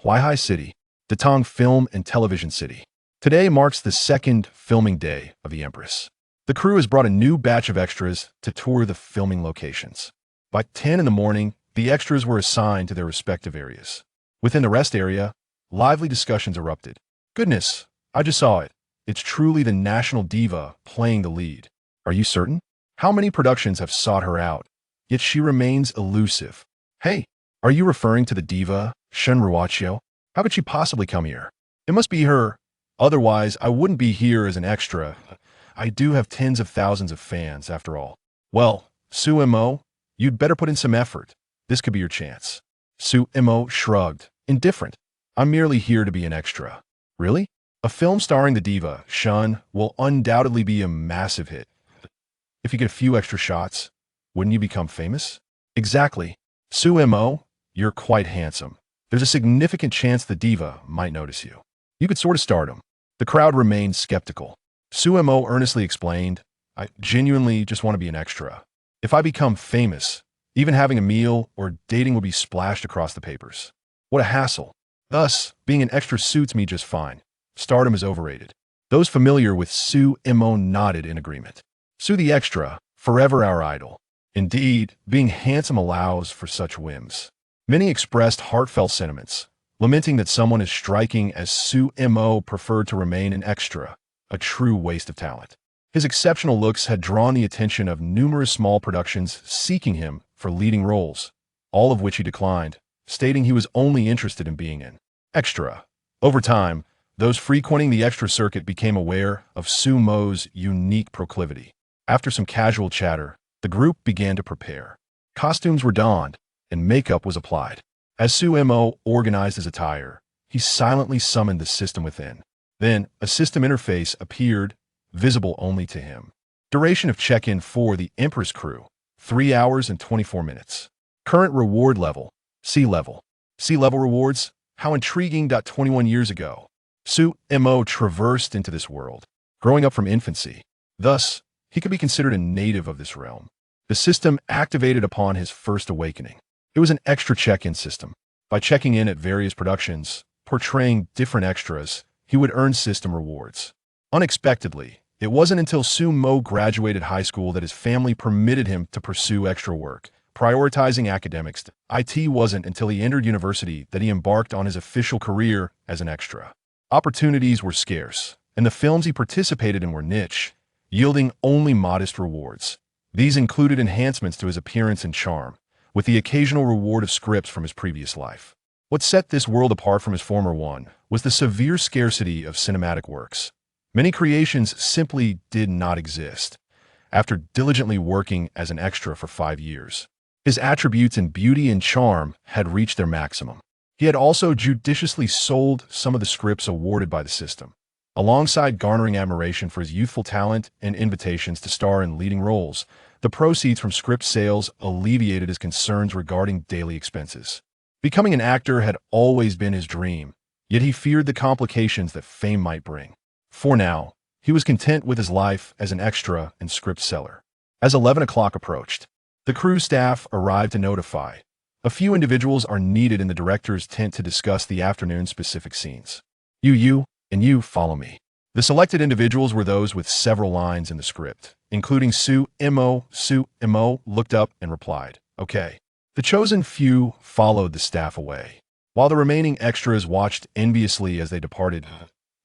Huaihai City, Datong Film and Television City. Today marks the second filming day of The Empress. The crew has brought a new batch of extras to tour the filming locations. By 10 in the morning, the extras were assigned to their respective areas. Within the rest area, lively discussions erupted. Goodness, I just saw it. It's truly the national diva playing the lead. Are you certain? How many productions have sought her out? Yet she remains elusive. Hey, are you referring to the diva, Shen Ruoqiu? How could she possibly come here? It must be her. Otherwise, I wouldn't be here as an extra. I do have tens of thousands of fans, after all. Well, Su Mo, you'd better put in some effort. This could be your chance. Su Mo shrugged. Indifferent. I'm merely here to be an extra. Really? A film starring the diva, Shen, will undoubtedly be a massive hit. If you get a few extra shots, wouldn't you become famous? Exactly. Su Mo, you're quite handsome. There's a significant chance the diva might notice you. You could sort of stardom. The crowd remained skeptical. Su Mo earnestly explained, I genuinely just want to be an extra. If I become famous, even having a meal or dating would be splashed across the papers. What a hassle. Thus, being an extra suits me just fine. Stardom is overrated. Those familiar with Su Mo nodded in agreement. Su the extra, forever our idol. Indeed, being handsome allows for such whims. Many expressed heartfelt sentiments, lamenting that someone as striking as Su Mo preferred to remain an extra, a true waste of talent. His exceptional looks had drawn the attention of numerous small productions seeking him for leading roles, all of which he declined, stating he was only interested in being an extra. Over time, those frequenting the extra circuit became aware of Su Mo's unique proclivity. After some casual chatter, the group began to prepare. Costumes were donned, and makeup was applied. As Su Mo organized his attire, he silently summoned the system within. Then, a system interface appeared, visible only to him. Duration of check-in for the Empress crew, 3 hours and 24 minutes. Current reward level, C level. C level rewards, how intriguing. 21 years ago, Su Mo traversed into this world, growing up from infancy. Thus, he could be considered a native of this realm. The system activated upon his first awakening. It was an extra check-in system. By checking in at various productions, portraying different extras, he would earn system rewards. Unexpectedly, it wasn't until Su Mo graduated high school that his family permitted him to pursue extra work, prioritizing academics. It wasn't until he entered university that he embarked on his official career as an extra. Opportunities were scarce, and the films he participated in were niche, yielding only modest rewards. These included enhancements to his appearance and charm, with the occasional reward of scripts from his previous life. What set this world apart from his former one was the severe scarcity of cinematic works. Many creations simply did not exist. After diligently working as an extra for 5 years, his attributes in beauty and charm had reached their maximum. He had also judiciously sold some of the scripts awarded by the system, alongside garnering admiration for his youthful talent and invitations to star in leading roles. The proceeds from script sales alleviated his concerns regarding daily expenses. Becoming an actor had always been his dream, yet he feared the complications that fame might bring. For now, he was content with his life as an extra and script seller. As 11 o'clock approached, the crew staff arrived to notify. A few individuals are needed in the director's tent to discuss the afternoon's specific scenes. You, and you follow me. The selected individuals were those with several lines in the script, including Su Mo. Su Mo looked up and replied, okay. The chosen few followed the staff away, while the remaining extras watched enviously as they departed.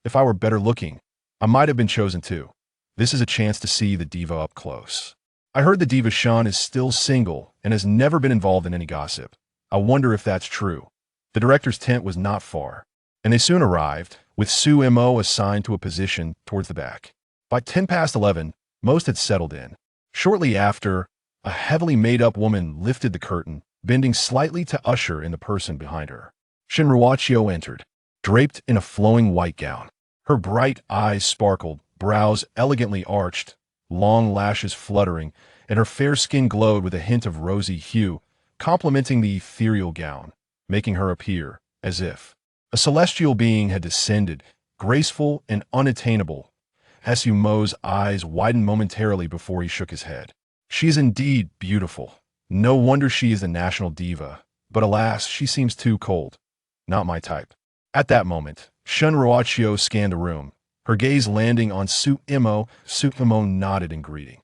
If I were better looking, I might have been chosen too. This is a chance to see the diva up close. I heard the diva Shen is still single and has never been involved in any gossip. I wonder if that's true. The director's tent was not far, and they soon arrived, with Su Mo assigned to a position towards the back. By 11:10, most had settled in. Shortly after, a heavily made-up woman lifted the curtain, bending slightly to usher in the person behind her. Shen Ruoqiu entered, draped in a flowing white gown. Her bright eyes sparkled, brows elegantly arched, long lashes fluttering, and her fair skin glowed with a hint of rosy hue, complementing the ethereal gown, making her appear as if a celestial being had descended, graceful and unattainable. Su Mo's eyes widened momentarily before he shook his head. She is indeed beautiful. No wonder she is the national diva. But alas, she seems too cold. Not my type. At that moment, Shun Ruachio scanned the room, her gaze landing on Su Imo. Su Imo nodded in greeting.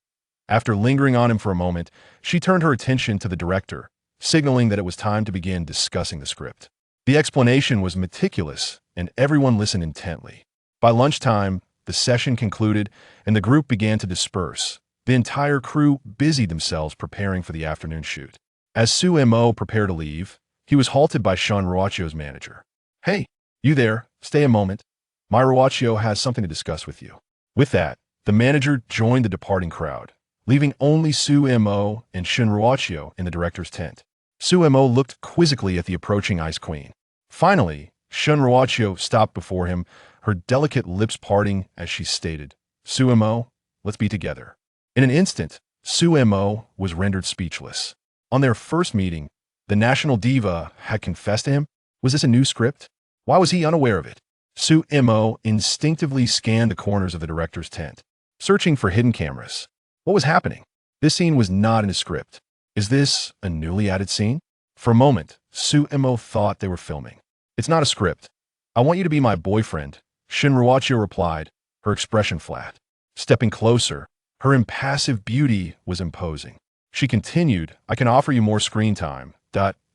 After lingering on him for a moment, she turned her attention to the director, signaling that it was time to begin discussing the script. The explanation was meticulous, and everyone listened intently. By lunchtime, the session concluded, and the group began to disperse. The entire crew busied themselves preparing for the afternoon shoot. As Su Mo prepared to leave, he was halted by Shun Ruachio's manager. "Hey, you there, stay a moment. My Ruachio has something to discuss with you." With that, the manager joined the departing crowd, leaving only Su Mo and Shun Ruachio in the director's tent. Su Mo looked quizzically at the approaching Ice Queen. Finally, Shun Ruachio stopped before him, her delicate lips parting as she stated, "Su Mo, let's be together." In an instant, Su Mo was rendered speechless. On their first meeting, the national diva had confessed to him. Was this a new script? Why was he unaware of it? Su Mo instinctively scanned the corners of the director's tent, searching for hidden cameras. What was happening? This scene was not in a script. Is this a newly added scene? For a moment, Su Mo thought they were filming. "It's not a script. I want you to be my boyfriend," Shun Ruachio replied, her expression flat. Stepping closer, her impassive beauty was imposing. She continued, "I can offer you more screen time.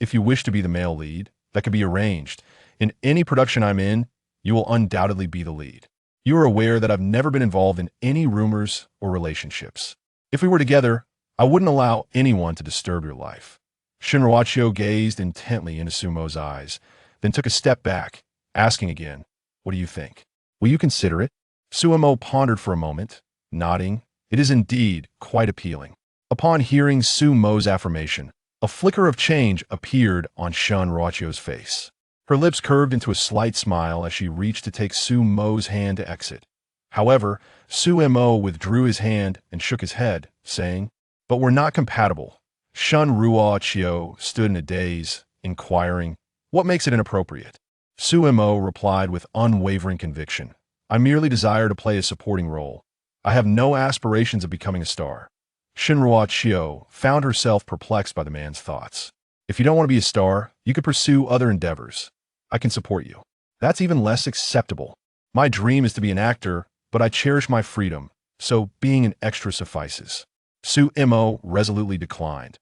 If you wish to be the male lead, that could be arranged. In any production I'm in, you will undoubtedly be the lead. You are aware that I've never been involved in any rumors or relationships. If we were together, I wouldn't allow anyone to disturb your life." Shun Ruachio gazed intently into Sumo's eyes, then took a step back, asking again, "What do you think? Will you consider it?" Sumo pondered for a moment, nodding. "It is indeed quite appealing." Upon hearing Sumo's affirmation, a flicker of change appeared on Shun Ruachio's face. Her lips curved into a slight smile as she reached to take Sumo's hand to exit. However, Sumo withdrew his hand and shook his head, saying, "But we're not compatible." Shun Ruachio stood in a daze, inquiring, "What makes it inappropriate?" Sumo replied with unwavering conviction, "I merely desire to play a supporting role. I have no aspirations of becoming a star." Shun Ruachio found herself perplexed by the man's thoughts. "If you don't want to be a star, you could pursue other endeavors. I can support you." "That's even less acceptable. My dream is to be an actor, but I cherish my freedom, so being an extra suffices." Sumo resolutely declined.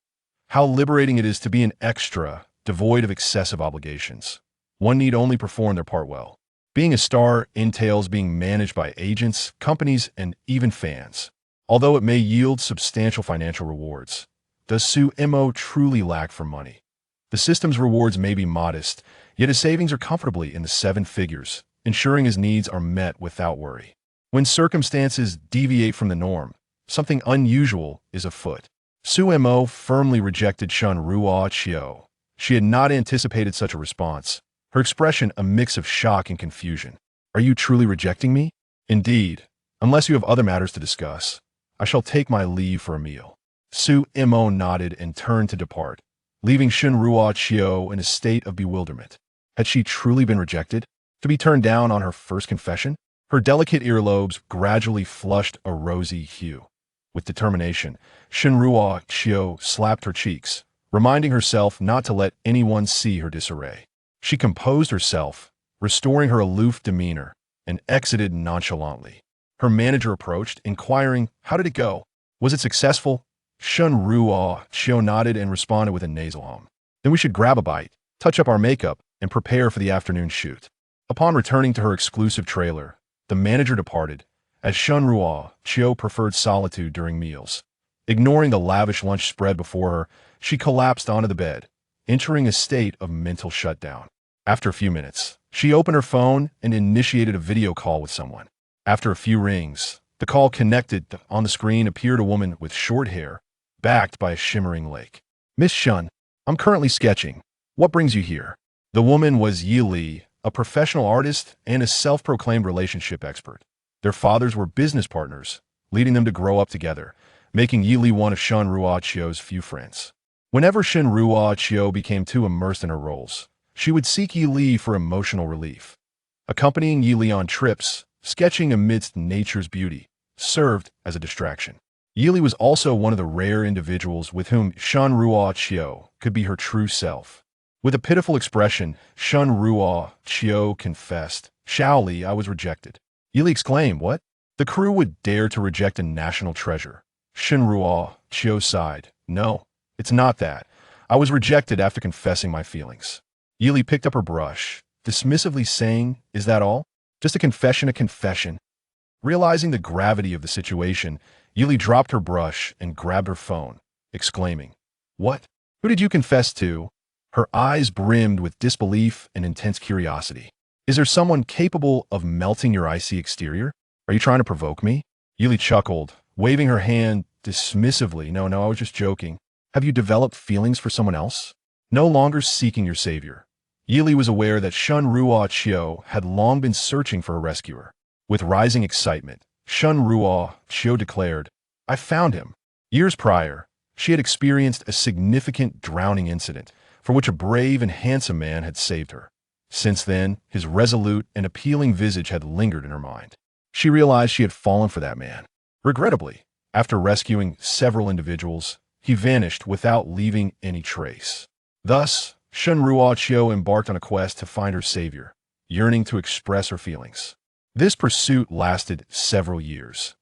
How liberating it is to be an extra, devoid of excessive obligations. One need only perform their part well. Being a star entails being managed by agents, companies, and even fans. Although it may yield substantial financial rewards, does Sumo truly lack for money? The system's rewards may be modest, yet his savings are comfortably in the seven figures, ensuring his needs are met without worry. When circumstances deviate from the norm, something unusual is afoot. Sumo firmly rejected Shun Ruachio. She had not anticipated such a response, her expression a mix of shock and confusion. "Are you truly rejecting me?" "Indeed. Unless you have other matters to discuss, I shall take my leave for a meal." Sumo nodded and turned to depart, leaving Shun Ruachio in a state of bewilderment. Had she truly been rejected? To be turned down on her first confession? Her delicate earlobes gradually flushed a rosy hue. With determination, Shun Ruachio slapped her cheeks, reminding herself not to let anyone see her disarray. She composed herself, restoring her aloof demeanor, and exited nonchalantly. Her manager approached, inquiring, "How did it go? Was it successful?" Shun Ruachio nodded and responded with a nasal hum. "Then we should grab a bite, touch up our makeup, and prepare for the afternoon shoot." Upon returning to her exclusive trailer, the manager departed, as Shun Ruachio preferred solitude during meals. Ignoring the lavish lunch spread before her, she collapsed onto the bed, entering a state of mental shutdown. After a few minutes, she opened her phone and initiated a video call with someone. After a few rings, the call connected. On the screen appeared a woman with short hair, backed by a shimmering lake. "Miss Shun, I'm currently sketching. What brings you here?" The woman was Yi Li, a professional artist and a self-proclaimed relationship expert. Their fathers were business partners, leading them to grow up together, making Yi Li one of Shun Ruachio's few friends. Whenever Shun Ruachio became too immersed in her roles, she would seek Yi Li for emotional relief. Accompanying Yi Li on trips, sketching amidst nature's beauty, served as a distraction. Yi Li was also one of the rare individuals with whom Shun Ruachio could be her true self. With a pitiful expression, Shun Ruo Chio confessed, Shaoli, I was rejected. Yili exclaimed, what? The crew would dare to reject a national treasure. Shun Ruo Chio sighed, no, it's not that. I was rejected after confessing my feelings. Yili picked up her brush, dismissively saying, is that all? Just a confession, a confession. Realizing the gravity of the situation, Yili dropped her brush and grabbed her phone, exclaiming, what? Who did you confess to? Her eyes brimmed with disbelief and intense curiosity. Is there someone capable of melting your icy exterior? Are you trying to provoke me? Yili chuckled, waving her hand dismissively. No, I was just joking. Have you developed feelings for someone else? No longer seeking your savior. Yili was aware that Shun Ruo Chio had long been searching for a rescuer. With rising excitement, Shun Ruo Chio declared, I found him. Years prior, she had experienced a significant drowning incident for which a brave and handsome man had saved her. Since then, his resolute and appealing visage had lingered in her mind. She realized she had fallen for that man. Regrettably, after rescuing several individuals, he vanished without leaving any trace. Thus, Shun Ruo Chio embarked on a quest to find her savior, yearning to express her feelings. This pursuit lasted several years.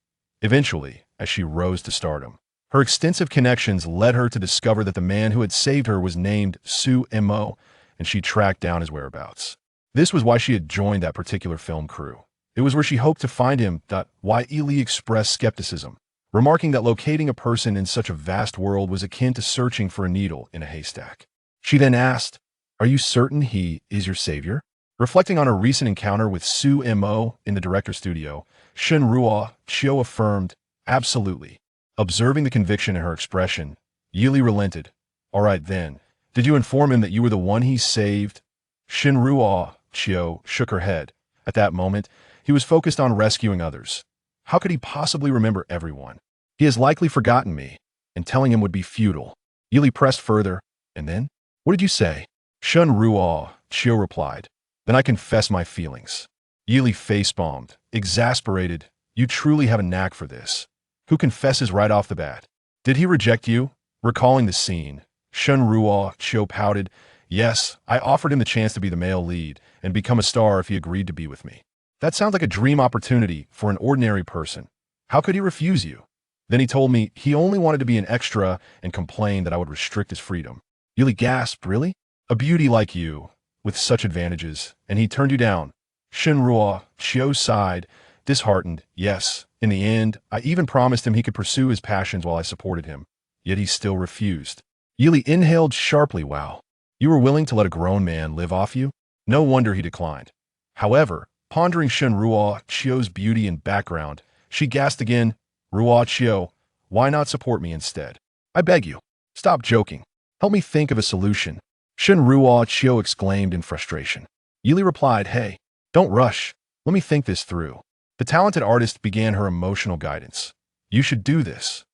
Eventually, as she rose to stardom, her extensive connections led her to discover that the man who had saved her was named Su Mo, and she tracked down his whereabouts. This was why she had joined that particular film crew. It was where she hoped to find him. Why Yili expressed skepticism, remarking that locating a person in such a vast world was akin to searching for a needle in a haystack. She then asked, are you certain he is your savior? Reflecting on her recent encounter with Su Mo in the director's studio, Shun Ruo Chio affirmed, absolutely. Observing the conviction in her expression, Yili relented. All right then, did you inform him that you were the one he saved? Shun Ruo Chio shook her head. At that moment, he was focused on rescuing others. How could he possibly remember everyone? He has likely forgotten me, and telling him would be futile. Yili pressed further, and then? What did you say? Shun Ruo Chio replied, then I confess my feelings. Yili face-palmed, exasperated. You truly have a knack for this. Who confesses right off the bat? Did he reject you? Recalling the scene, Shun Ruo Chio pouted, yes, I offered him the chance to be the male lead and become a star if he agreed to be with me. That sounds like a dream opportunity for an ordinary person. How could he refuse you? Then he told me he only wanted to be an extra and complained that I would restrict his freedom. Yili gasped, really? A beauty like you, with such advantages, and he turned you down. Shun Ruo Chio sighed, disheartened. Yes, in the end, I even promised him he could pursue his passions while I supported him. Yet he still refused. Yili inhaled sharply. Wow. You were willing to let a grown man live off you? No wonder he declined. However, pondering Shun Ruo Chio's beauty and background, she gasped again, Ruo Chio, why not support me instead? I beg you, stop joking. Help me think of a solution. Shun Ruo Chio exclaimed in frustration. Yili replied, hey, don't rush. Let me think this through. The talented artist began her emotional guidance. You should do this.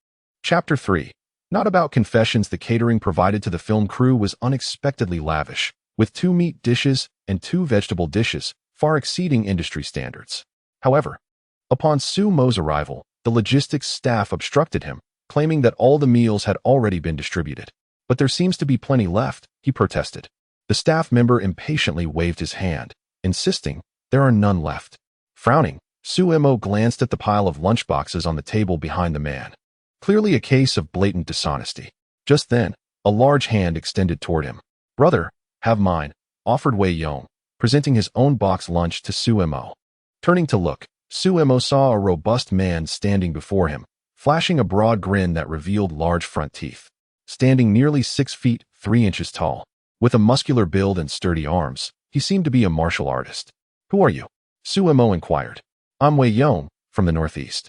Chapter 3. Not about confessions. The catering provided to the film crew was unexpectedly lavish, with 2 meat dishes and 2 vegetable dishes, far exceeding industry standards. However, upon Su Mo's arrival, the logistics staff obstructed him, claiming that all the meals had already been distributed. But there seems to be plenty left, he protested. The staff member impatiently waved his hand, insisting there are none left. Frowning, Su Mo glanced at the pile of lunchboxes on the table behind the man. Clearly a case of blatant dishonesty. Just then, a large hand extended toward him. Brother, have mine, offered Wei Yong, presenting his own box lunch to Su Mo. Turning to look, Su Mo saw a robust man standing before him, flashing a broad grin that revealed large front teeth. Standing nearly 6 feet 3 inches tall, with a muscular build and sturdy arms, he seemed to be a martial artist. Who are you? Su Mo inquired. I'm Wei Yong, from the northeast.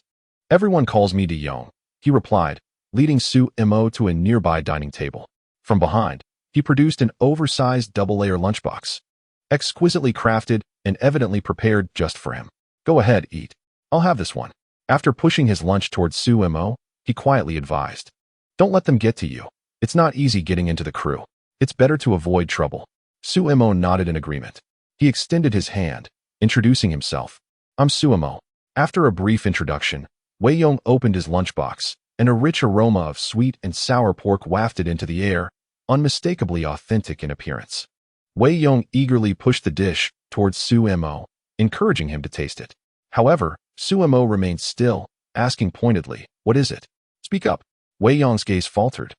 Everyone calls me De Yong, he replied, leading Su Mo to a nearby dining table. From behind, he produced an oversized double-layer lunchbox, exquisitely crafted and evidently prepared just for him. Go ahead, eat. I'll have this one. After pushing his lunch towards Su Mo, he quietly advised. Don't let them get to you. It's not easy getting into the crew. It's better to avoid trouble. Su Mo nodded in agreement. He extended his hand, introducing himself. I'm Su Mo. After a brief introduction, Wei Yong opened his lunchbox, and a rich aroma of sweet and sour pork wafted into the air. unmistakably authentic in appearance. Wei Yong eagerly pushed the dish towards Su Mo, encouraging him to taste it. However, Su Mo remained still, asking pointedly, "What is it? Speak up." Wei Yong's gaze faltered,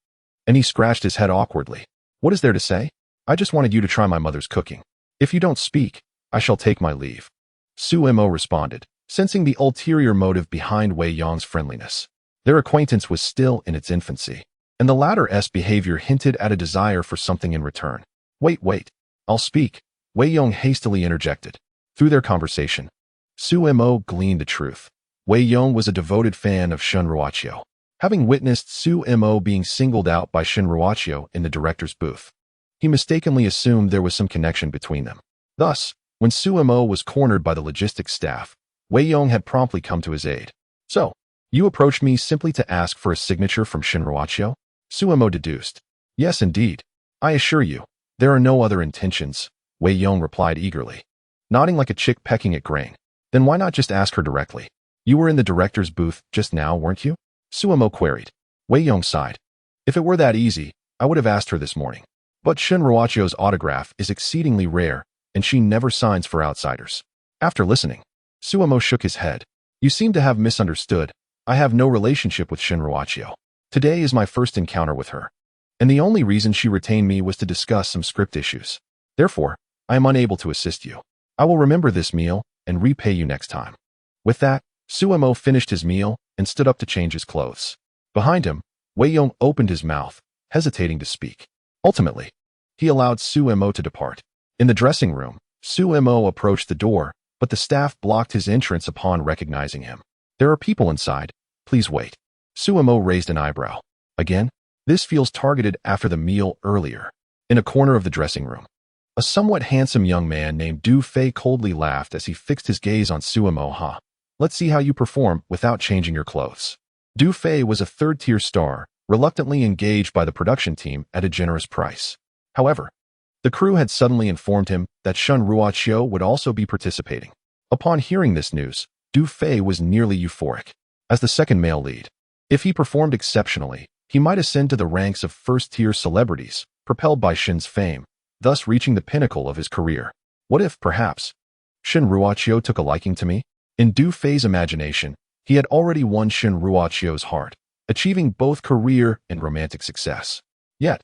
and he scratched his head awkwardly. "What is there to say? I just wanted you to try my mother's cooking. If you don't speak, I shall take my leave." Su Mo responded, sensing the ulterior motive behind Wei Yong's friendliness. Their acquaintance was still in its infancy, and the latter's behavior hinted at a desire for something in return. Wait, I'll speak," Wei Yong hastily interjected. Through their conversation, Su Mo gleaned the truth. Wei Yong was a devoted fan of Shun Ruoqiu, having witnessed Su Mo being singled out by Shun Ruoqiu in the director's booth. He mistakenly assumed there was some connection between them. Thus, when Su Mo was cornered by the logistics staff, Wei Yong had promptly come to his aid. "So, you approached me simply to ask for a signature from Shun Ruoqiu?" Su Mo deduced. "Yes, indeed. I assure you, there are no other intentions," Wei Yong replied eagerly, nodding like a chick pecking at grain. "Then why not just ask her directly? You were in the director's booth just now, weren't you?" Su Mo queried. Wei Yong sighed. "If it were that easy, I would have asked her this morning. But Shun Ruoqiu's autograph is exceedingly rare, and she never signs for outsiders." After listening, Su Mo shook his head. "You seem to have misunderstood. I have no relationship with Shun Ruoqiu. Today is my first encounter with her, and the only reason she retained me was to discuss some script issues. Therefore, I am unable to assist you. I will remember this meal and repay you next time." With that, Su Mo finished his meal and stood up to change his clothes. Behind him, Wei Yong opened his mouth, hesitating to speak. Ultimately, he allowed Su Mo to depart. In the dressing room, Su Mo approached the door, but the staff blocked his entrance upon recognizing him. "There are people inside. Please wait." Su Mo raised an eyebrow. "Again? This feels targeted after the meal earlier." In a corner of the dressing room, a somewhat handsome young man named Du Fei coldly laughed as he fixed his gaze on Su Mo. "Ha. Let's see how you perform without changing your clothes." Du Fei was a third-tier star, reluctantly engaged by the production team at a generous price. However, the crew had suddenly informed him that Shun Ruoqiu would also be participating. Upon hearing this news, Du Fei was nearly euphoric. As the second male lead, if he performed exceptionally, he might ascend to the ranks of first-tier celebrities, propelled by Shun's fame, thus reaching the pinnacle of his career. What if, perhaps, Shun Ruoqiu took a liking to me? In Du Fei's imagination, he had already won Shun Ruoqiu's heart, achieving both career and romantic success. Yet,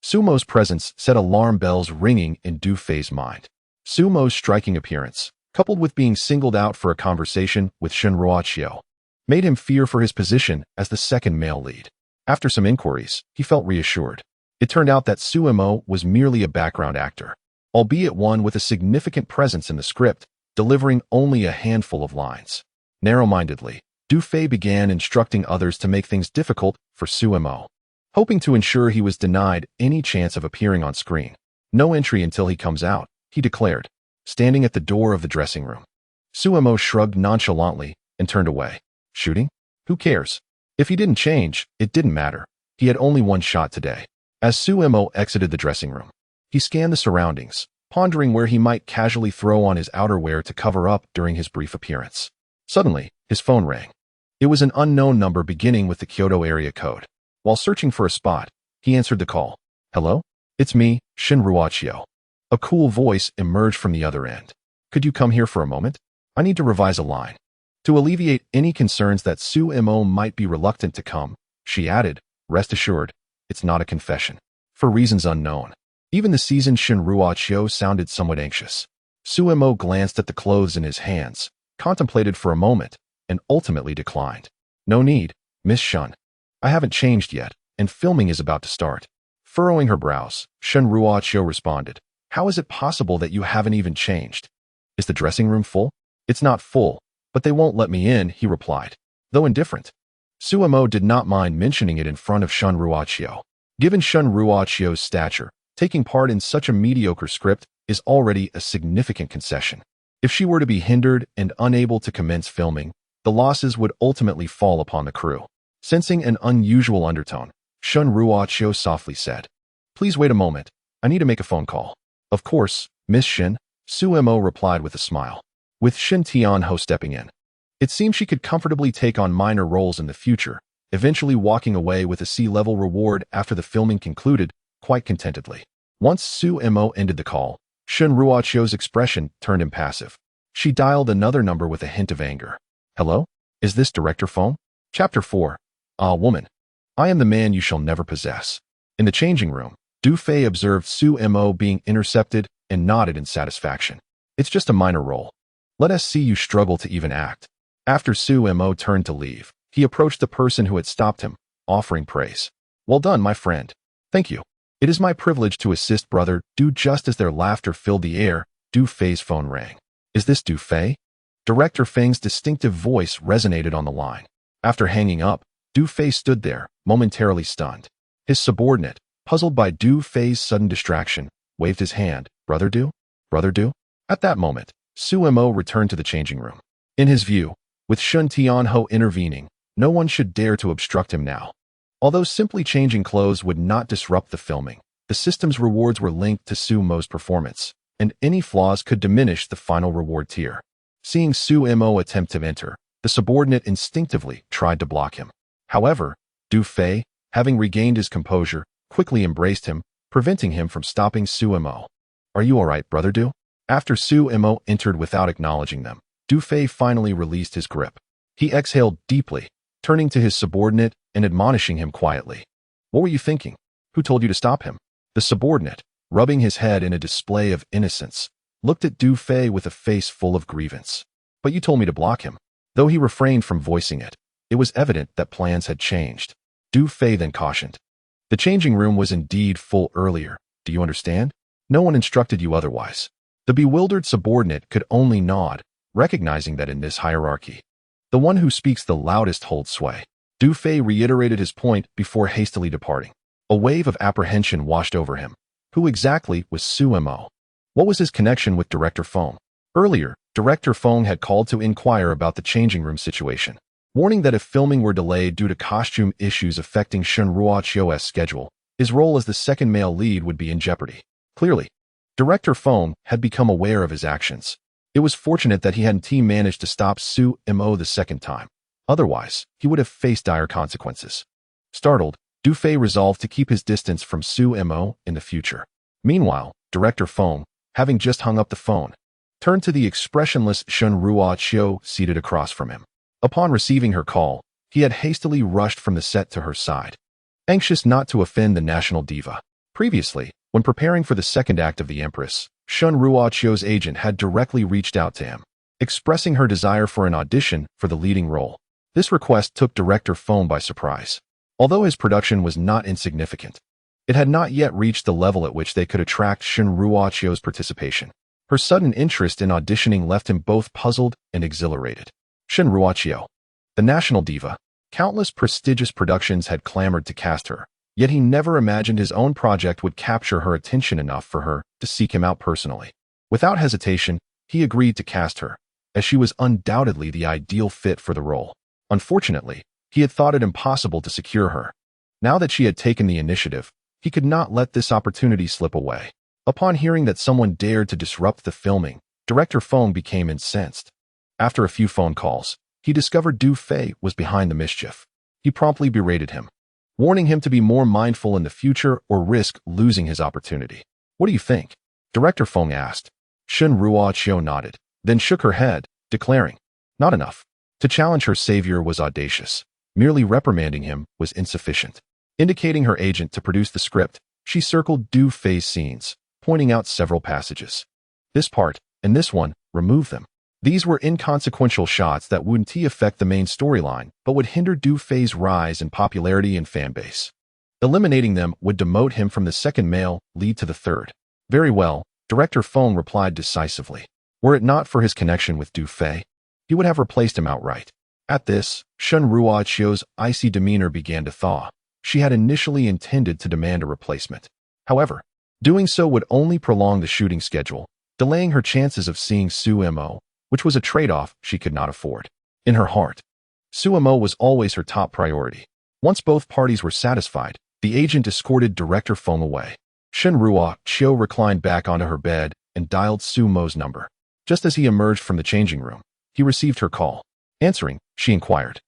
Su Mo's presence set alarm bells ringing in Du Fei's mind. Su Mo's striking appearance, coupled with being singled out for a conversation with Shun Ruoqiu, made him fear for his position as the second male lead. After some inquiries, he felt reassured. It turned out that Su Mo was merely a background actor, albeit one with a significant presence in the script, delivering only a handful of lines. Narrow-mindedly, Du Fei began instructing others to make things difficult for Su Mo, hoping to ensure he was denied any chance of appearing on screen. "No entry until he comes out," he declared, standing at the door of the dressing room. Su Mo shrugged nonchalantly and turned away. Shooting? Who cares? If he didn't change, it didn't matter. He had only one shot today. As Su Mo exited the dressing room, he scanned the surroundings, pondering where he might casually throw on his outerwear to cover up during his brief appearance. Suddenly, his phone rang. It was an unknown number beginning with the Kyoto area code. While searching for a spot, he answered the call. "Hello? It's me, Shun Ruoqiu." A cool voice emerged from the other end. "Could you come here for a moment? I need to revise a line." To alleviate any concerns that Su Mo might be reluctant to come, she added, "Rest assured, it's not a confession." For reasons unknown, even the seasoned Shun Ruoqiu sounded somewhat anxious. Su Mo glanced at the clothes in his hands, contemplated for a moment, and ultimately declined. "No need, Miss Shun. I haven't changed yet, and filming is about to start." Furrowing her brows, Shun Ruoqiu responded, "How is it possible that you haven't even changed? Is the dressing room full?" "It's not full, but they won't let me in," he replied, though indifferent. Su Mo did not mind mentioning it in front of Shun Ruoqiu. Given Shun Ruoqiu's stature, taking part in such a mediocre script is already a significant concession. If she were to be hindered and unable to commence filming, the losses would ultimately fall upon the crew. Sensing an unusual undertone, Shun Ruoqiu softly said, "Please wait a moment. I need to make a phone call." "Of course, Miss Shin," Su Mo replied with a smile, with Shin Tianho stepping in. It seemed she could comfortably take on minor roles in the future, eventually walking away with a C-level reward after the filming concluded, quite contentedly. Once Su Mo ended the call, Shun Ruochio's expression turned impassive. She dialed another number with a hint of anger. Hello? Is this Director Feng? Chapter 4. Ah, woman. I am the man you shall never possess. In the changing room, Du Fei observed Su Mo being intercepted and nodded in satisfaction. It's just a minor role. Let us see you struggle to even act. After Su Mo turned to leave, he approached the person who had stopped him, offering praise. Well done, my friend. Thank you. It is my privilege to assist brother Du. Just as their laughter filled the air, Du Fei's phone rang. Is this Du Fei? Director Feng's distinctive voice resonated on the line. After hanging up, Du Fei stood there, momentarily stunned. His subordinate, puzzled by Du Fei's sudden distraction, waved his hand. Brother Du? Brother Du? At that moment, Su Mo returned to the changing room. In his view, with Shun Tianho intervening, no one should dare to obstruct him now. Although simply changing clothes would not disrupt the filming, the system's rewards were linked to Su Mo's performance, and any flaws could diminish the final reward tier. Seeing Su Mo attempt to enter, the subordinate instinctively tried to block him. However, Du Fei, having regained his composure, quickly embraced him, preventing him from stopping Su Mo. Are you all right, brother Du? After Su Mo entered without acknowledging them, Du Fei finally released his grip. He exhaled deeply, turning to his subordinate and admonishing him quietly. What were you thinking? Who told you to stop him? The subordinate, rubbing his head in a display of innocence, looked at Du Fei with a face full of grievance. But you told me to block him. Though he refrained from voicing it, it was evident that plans had changed. Du Fei then cautioned. The changing room was indeed full earlier. Do you understand? No one instructed you otherwise. The bewildered subordinate could only nod, recognizing that in this hierarchy, the one who speaks the loudest holds sway. Du Fei reiterated his point before hastily departing. A wave of apprehension washed over him. Who exactly was Su Mo? What was his connection with Director Feng? Earlier, Director Feng had called to inquire about the changing room situation, warning that if filming were delayed due to costume issues affecting Shun Ruochio's schedule, his role as the second male lead would be in jeopardy. Clearly, Director Feng had become aware of his actions. It was fortunate that he hadn't managed to stop Su Mo the second time. Otherwise, he would have faced dire consequences. Startled, Du Fei resolved to keep his distance from Su Mo in the future. Meanwhile, Director Feng, having just hung up the phone, turned to the expressionless Shun Ruochio seated across from him. Upon receiving her call, he had hastily rushed from the set to her side, anxious not to offend the national diva. Previously, when preparing for the second act of The Empress, Shun Ruochio's agent had directly reached out to him, expressing her desire for an audition for the leading role. This request took Director Feng by surprise. Although his production was not insignificant, it had not yet reached the level at which they could attract Shun Ruochio's participation. Her sudden interest in auditioning left him both puzzled and exhilarated. Shun Ruochio, the national diva, countless prestigious productions had clamored to cast her, yet he never imagined his own project would capture her attention enough for her to seek him out personally. Without hesitation, he agreed to cast her, as she was undoubtedly the ideal fit for the role. Unfortunately, he had thought it impossible to secure her. Now that she had taken the initiative, he could not let this opportunity slip away. Upon hearing that someone dared to disrupt the filming, Director Feng became incensed. After a few phone calls, he discovered Du Fei was behind the mischief. He promptly berated him, warning him to be more mindful in the future or risk losing his opportunity. What do you think? Director Feng asked. Shun Ruochio nodded, then shook her head, declaring, not enough. To challenge her savior was audacious. Merely reprimanding him was insufficient. Indicating her agent to produce the script, she circled Du Fei's scenes, pointing out several passages. This part, and this one, remove them. These were inconsequential shots that wouldn't affect the main storyline, but would hinder Du Fei's rise in popularity and fanbase. Eliminating them would demote him from the second male lead to the third. Very well, Director Feng replied decisively. Were it not for his connection with Du Fei, he would have replaced him outright. At this, Shun Ruochio's icy demeanor began to thaw. She had initially intended to demand a replacement. However, doing so would only prolong the shooting schedule, delaying her chances of seeing Su Mo, which was a trade-off she could not afford. In her heart, Su Mo was always her top priority. Once both parties were satisfied, the agent escorted Director Feng away. Shun Ruochio reclined back onto her bed and dialed Su Mo's number. Just as he emerged from the changing room, he received her call. Answering, she inquired,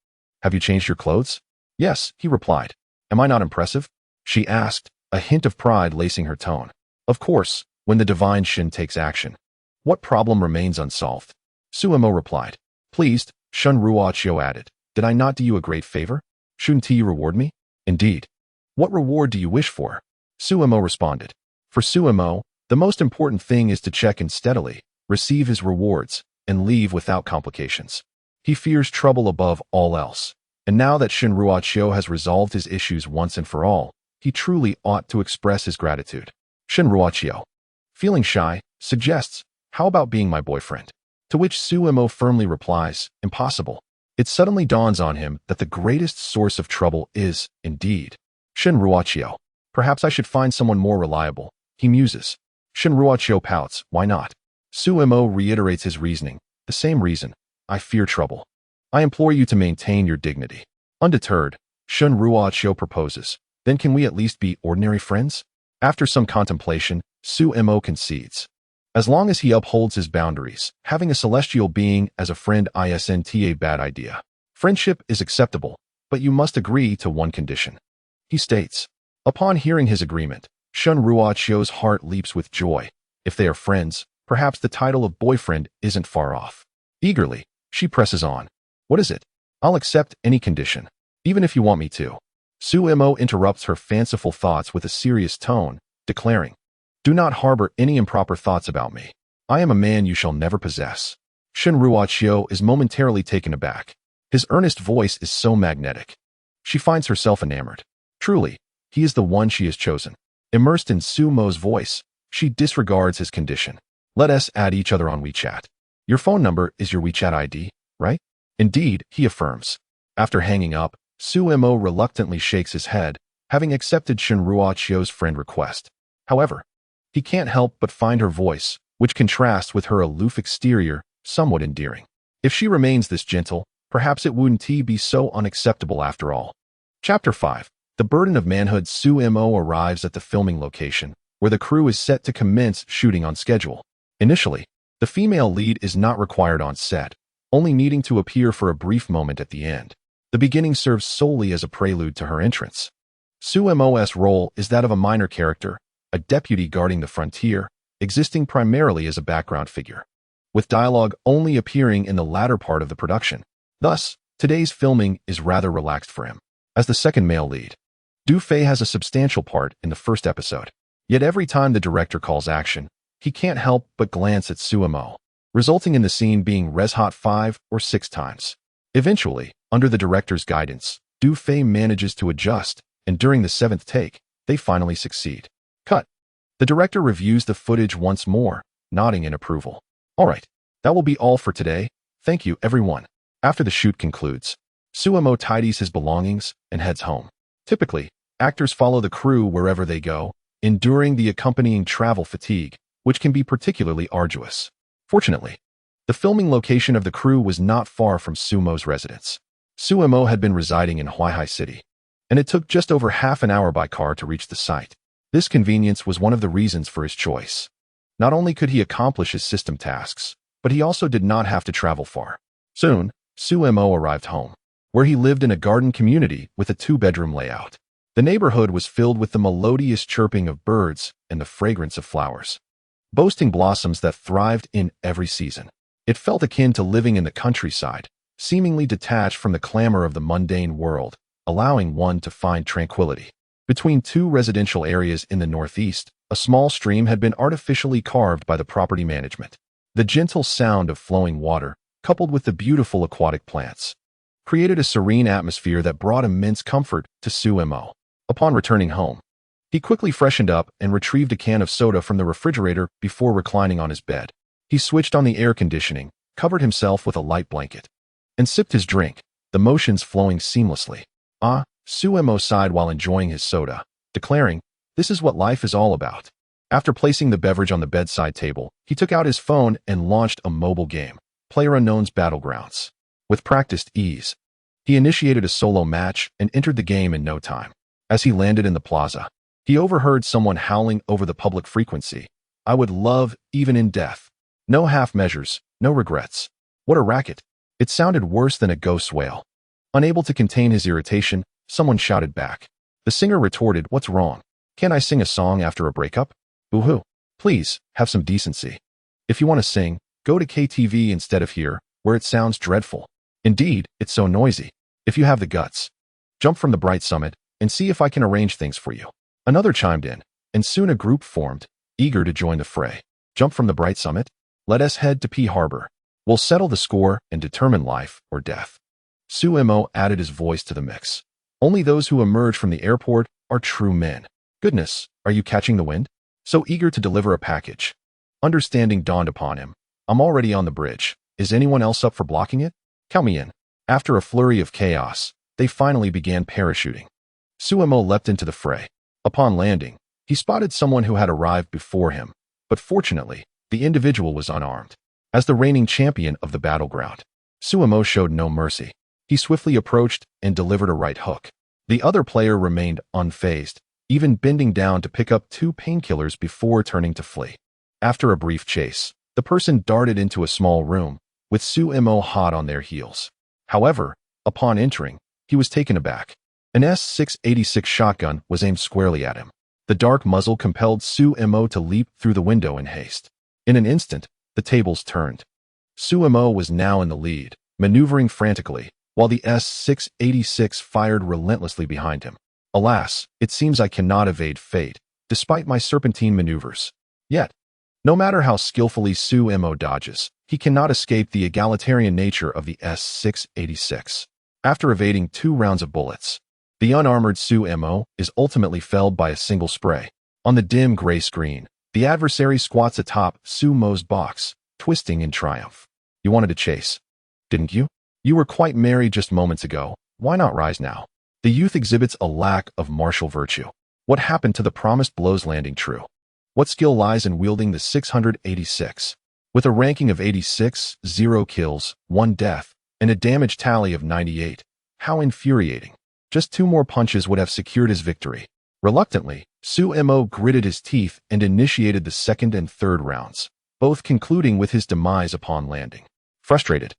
"Have you changed your clothes?" "Yes," he replied. "Am I not impressive?" she asked, a hint of pride lacing her tone. Of course, when the divine Shin takes action. What problem remains unsolved? Suemo replied. Pleased, Shun Ruochio added. Did I not do you a great favor? Shouldn't you reward me? Indeed. What reward do you wish for? Suemo responded. For Suemo, the most important thing is to check in steadily, receive his rewards, and leave without complications. He fears trouble above all else. And now that Shin Ruochio has resolved his issues once and for all, he truly ought to express his gratitude. Shin Ruochio, feeling shy, suggests, how about being my boyfriend? To which Suemo firmly replies, impossible. It suddenly dawns on him that the greatest source of trouble is, indeed, Shin Ruochio. Perhaps I should find someone more reliable, he muses. Shin Ruochio pouts, why not? Suemo reiterates his reasoning, the same reason, I fear trouble. I implore you to maintain your dignity. Undeterred, Shin Ruochio proposes, then can we at least be ordinary friends? After some contemplation, Suemo concedes. As long as he upholds his boundaries, having a celestial being as a friend isn't a bad idea. Friendship is acceptable, but you must agree to one condition. He states. Upon hearing his agreement, Shun Ruochio's heart leaps with joy. If they are friends, perhaps the title of boyfriend isn't far off. Eagerly, she presses on. What is it? I'll accept any condition, even if you want me to. Suemo interrupts her fanciful thoughts with a serious tone, declaring, do not harbor any improper thoughts about me. I am a man you shall never possess. Shin Ruochio is momentarily taken aback. His earnest voice is so magnetic. She finds herself enamored. Truly, he is the one she has chosen. Immersed in Sumo's voice, she disregards his condition. Let us add each other on WeChat. Your phone number is your WeChat ID, right? Indeed, he affirms. After hanging up, Suemo reluctantly shakes his head, having accepted Shin Ruochio's friend request. However, he can't help but find her voice, which contrasts with her aloof exterior, somewhat endearing. If she remains this gentle, perhaps it wouldn't be so unacceptable after all. Chapter 5. The Burden of Manhood. Suemo arrives at the filming location, where the crew is set to commence shooting on schedule. Initially, the female lead is not required on set, only needing to appear for a brief moment at the end. The beginning serves solely as a prelude to her entrance. Suemo's role is that of a minor character, a deputy guarding the frontier, existing primarily as a background figure, with dialogue only appearing in the latter part of the production. Thus, today's filming is rather relaxed for him. As the second male lead, Du Fei has a substantial part in the first episode. Yet every time the director calls action, he can't help but glance at Suemo, resulting in the scene being res-hot 5 or 6 times. Eventually, under the director's guidance, Du Fei manages to adjust, and during the 7th take, they finally succeed. Cut. The director reviews the footage once more, nodding in approval. Alright, that will be all for today. Thank you, everyone. After the shoot concludes, Suemo tidies his belongings and heads home. Typically, actors follow the crew wherever they go, enduring the accompanying travel fatigue, which can be particularly arduous. Fortunately, the filming location of the crew was not far from Suemo's residence. Suemo had been residing in Huaihai City, and it took just over half an hour by car to reach the site. This convenience was one of the reasons for his choice. Not only could he accomplish his system tasks, but he also did not have to travel far. Soon, Suemo arrived home, where he lived in a garden community with a 2-bedroom layout. The neighborhood was filled with the melodious chirping of birds and the fragrance of flowers, boasting blossoms that thrived in every season. It felt akin to living in the countryside, seemingly detached from the clamor of the mundane world, allowing one to find tranquility. Between 2 residential areas in the northeast, a small stream had been artificially carved by the property management. The gentle sound of flowing water, coupled with the beautiful aquatic plants, created a serene atmosphere that brought immense comfort to Suemo. Upon returning home, he quickly freshened up and retrieved a can of soda from the refrigerator before reclining on his bed. He switched on the air conditioning, covered himself with a light blanket, and sipped his drink, the motions flowing seamlessly. Suemo sighed while enjoying his soda, declaring, this is what life is all about. After placing the beverage on the bedside table, he took out his phone and launched a mobile game, PlayerUnknown's Battlegrounds. With practiced ease, he initiated a solo match and entered the game in no time. As he landed in the plaza, he overheard someone howling over the public frequency, I would love even in death. No half measures, no regrets. What a racket. It sounded worse than a ghost wail. Unable to contain his irritation, someone shouted back. The singer retorted, what's wrong? Can I sing a song after a breakup? Boo-hoo. Please, have some decency. If you want to sing, go to KTV instead of here, where it sounds dreadful. Indeed, it's so noisy. If you have the guts, jump from the bright summit and see if I can arrange things for you. Another chimed in, and soon a group formed, eager to join the fray. Jump from the bright summit? Let us head to P Harbor. We'll settle the score and determine life or death. Sumo added his voice to the mix. Only those who emerge from the airport are true men. Goodness, are you catching the wind? So eager to deliver a package. Understanding dawned upon him. I'm already on the bridge. Is anyone else up for blocking it? Count me in. After a flurry of chaos, they finally began parachuting. Sumo leapt into the fray. Upon landing, he spotted someone who had arrived before him, but fortunately, the individual was unarmed. As the reigning champion of the battleground, Sumo showed no mercy. He swiftly approached and delivered a right hook. The other player remained unfazed, even bending down to pick up 2 painkillers before turning to flee. After a brief chase, the person darted into a small room, with Sumo hot on their heels. However, upon entering, he was taken aback. An S686 shotgun was aimed squarely at him. The dark muzzle compelled Sumo to leap through the window in haste. In an instant, the tables turned. Sumo was now in the lead, maneuvering frantically, while the S686 fired relentlessly behind him. Alas, it seems I cannot evade fate, despite my serpentine maneuvers. Yet, no matter how skillfully Sumo dodges, he cannot escape the egalitarian nature of the S686. After evading 2 rounds of bullets, the unarmored Sumo is ultimately felled by a single spray. On the dim gray screen, the adversary squats atop Sumo's box, twisting in triumph. You wanted to chase, didn't you? You were quite merry just moments ago. Why not rise now? The youth exhibits a lack of martial virtue. What happened to the promised blows landing true? What skill lies in wielding the 686? With a ranking of 86, 0 kills, 1 death, and a damage tally of 98. How infuriating. Just 2 more punches would have secured his victory. Reluctantly, Sumo gritted his teeth and initiated the 2nd and 3rd rounds, both concluding with his demise upon landing. Frustrated,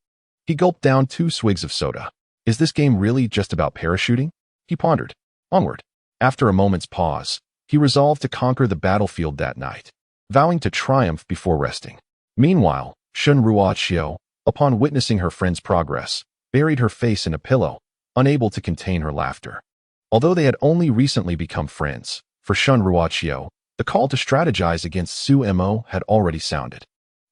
he gulped down 2 swigs of soda. Is this game really just about parachuting? He pondered. Onward. After a moment's pause, he resolved to conquer the battlefield that night, vowing to triumph before resting. Meanwhile, Shun Ruochio, upon witnessing her friend's progress, buried her face in a pillow, unable to contain her laughter. Although they had only recently become friends, for Shun Ruochio, the call to strategize against Sumo had already sounded.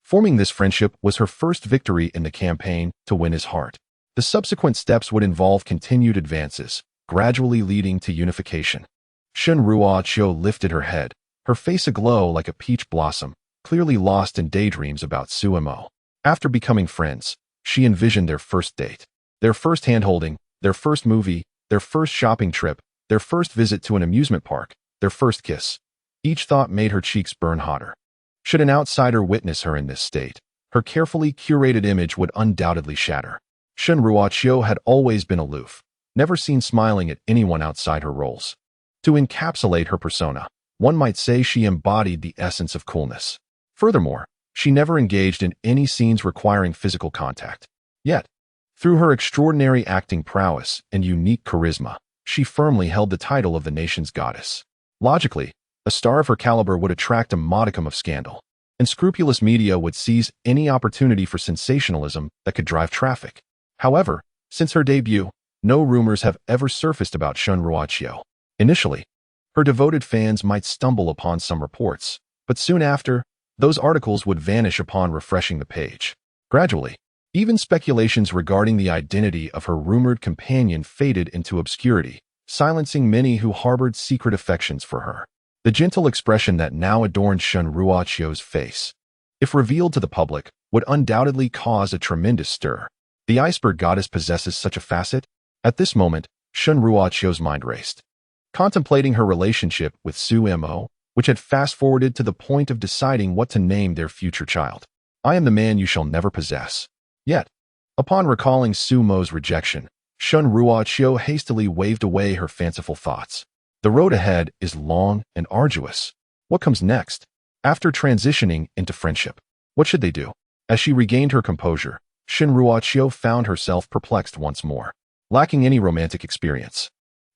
Forming this friendship was her first victory in the campaign to win his heart. The subsequent steps would involve continued advances, gradually leading to unification. Shun Ruochio lifted her head, her face aglow like a peach blossom, clearly lost in daydreams about Sumo. After becoming friends, she envisioned their first date, their first handholding, their first movie, their first shopping trip, their first visit to an amusement park, their first kiss. Each thought made her cheeks burn hotter. Should an outsider witness her in this state, her carefully curated image would undoubtedly shatter. Shun Ruochio had always been aloof, never seen smiling at anyone outside her roles. To encapsulate her persona, one might say she embodied the essence of coolness. Furthermore, she never engaged in any scenes requiring physical contact. Yet, through her extraordinary acting prowess and unique charisma, she firmly held the title of the nation's goddess. Logically, a star of her caliber would attract a modicum of scandal, and scrupulous media would seize any opportunity for sensationalism that could drive traffic. However, since her debut, no rumors have ever surfaced about Shun Ruochio. Initially, her devoted fans might stumble upon some reports, but soon after, those articles would vanish upon refreshing the page. Gradually, even speculations regarding the identity of her rumored companion faded into obscurity, silencing many who harbored secret affections for her. The gentle expression that now adorned Shun Ruochio's face, if revealed to the public, would undoubtedly cause a tremendous stir. The iceberg goddess possesses such a facet? At this moment, Shun Ruochio's mind raced, contemplating her relationship with Sumo, which had fast-forwarded to the point of deciding what to name their future child. I am the man you shall never possess. Yet, upon recalling Sumo's rejection, Shun Ruochio hastily waved away her fanciful thoughts. The road ahead is long and arduous. What comes next? After transitioning into friendship, what should they do? As she regained her composure, Shun Ruochio found herself perplexed once more. Lacking any romantic experience,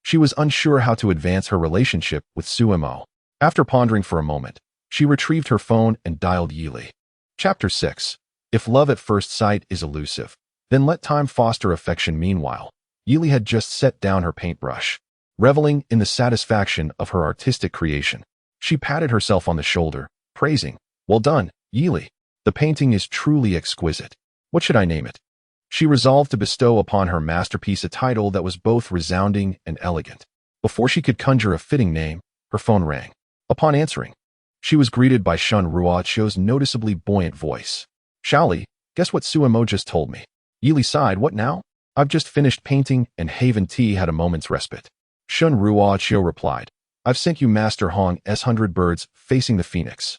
She was unsure how to advance her relationship with Sumo. After pondering for a moment, she retrieved her phone and dialed Yili. Chapter 6. If love at first sight is elusive, then let time foster affection. Meanwhile, Yili had just set down her paintbrush, reveling in the satisfaction of her artistic creation. She patted herself on the shoulder, praising, "Well done, Yili. The painting is truly exquisite. What should I name it?" She resolved to bestow upon her masterpiece a title that was both resounding and elegant. Before she could conjure a fitting name, her phone rang. Upon answering, she was greeted by Shun Ruocho's noticeably buoyant voice. "Shaoli, guess what Sumo just told me?" Yili sighed. "What now?" "I've just finished painting and Haven T had a moment's respite." Shun Ruocho replied, "I've sent you Master Hong's 100 Birds Facing the Phoenix."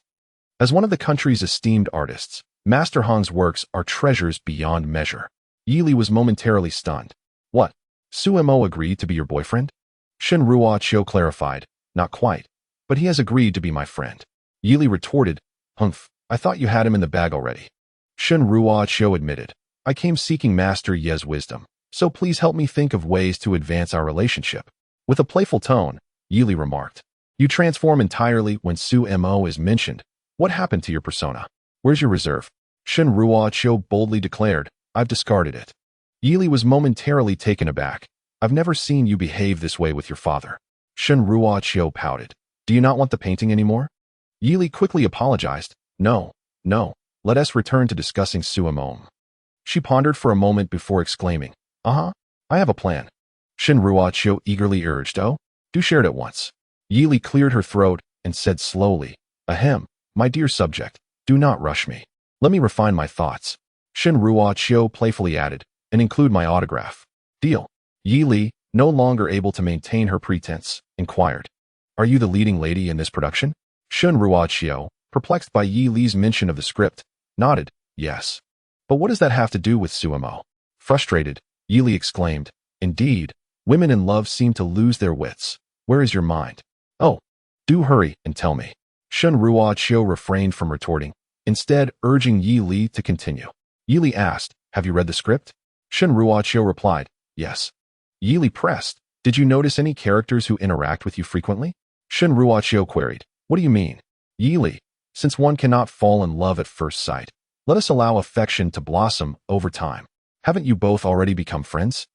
As one of the country's esteemed artists, Master Hong's works are treasures beyond measure. Yili was momentarily stunned. "What? Sumo agreed to be your boyfriend?" Shun Ruocho clarified, "Not quite, but he has agreed to be my friend." Yili retorted, "Humph, I thought you had him in the bag already." Shun Ruocho admitted, "I came seeking Master Ye's wisdom, so please help me think of ways to advance our relationship." With a playful tone, Yili remarked, "You transform entirely when Sumo is mentioned. What happened to your persona? Where's your reserve?" Shun Ruocho boldly declared, "I've discarded it." Yili was momentarily taken aback. "I've never seen you behave this way with your father." Shun Ruocho pouted, "Do you not want the painting anymore?" Yili quickly apologized, No, let us return to discussing Sumo." She pondered for a moment before exclaiming, I have a plan." Shun Ruocho eagerly urged, "Oh, do share it at once." Yili cleared her throat and said slowly, "Ahem, my dear subject, do not rush me. Let me refine my thoughts." Shun Ruocho playfully added, "And include my autograph." "Deal." Yili, no longer able to maintain her pretense, inquired, "Are you the leading lady in this production?" Shun Ruocho, perplexed by Yili's mention of the script, nodded, "Yes. But what does that have to do with Sumo?" Frustrated, Yili exclaimed, "Indeed, women in love seem to lose their wits. Where is your mind?" "Oh, do hurry and tell me." Shun Ruocho refrained from retorting, instead urging Yili to continue. Yili asked, "Have you read the script?" Shun Ruocho replied, "Yes." Yili pressed, "Did you notice any characters who interact with you frequently?" Shun Ruocho queried, "What do you mean?" Yili, "Since one cannot fall in love at first sight, let us allow affection to blossom over time. Haven't you both already become friends?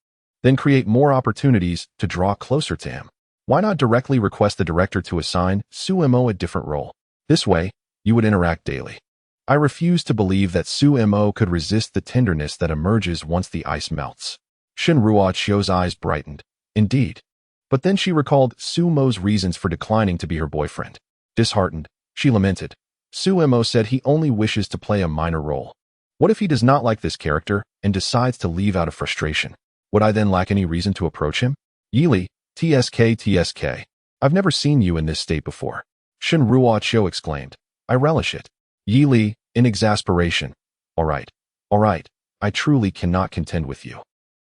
Then create more opportunities to draw closer to him. Why not directly request the director to assign Sumo a different role? This way, you would interact daily." I refuse to believe that Sumo could resist the tenderness that emerges once the ice melts. Shun Ruocho's eyes brightened. Indeed. But then she recalled Sumo's reasons for declining to be her boyfriend. Disheartened, she lamented, "Sumo said he only wishes to play a minor role. What if he does not like this character and decides to leave out of frustration? Would I then lack any reason to approach him?" Yili, TSK. "I've never seen you in this state before." Shun Ruocho exclaimed, "I relish it." Yili, in exasperation, All right, I truly cannot contend with you.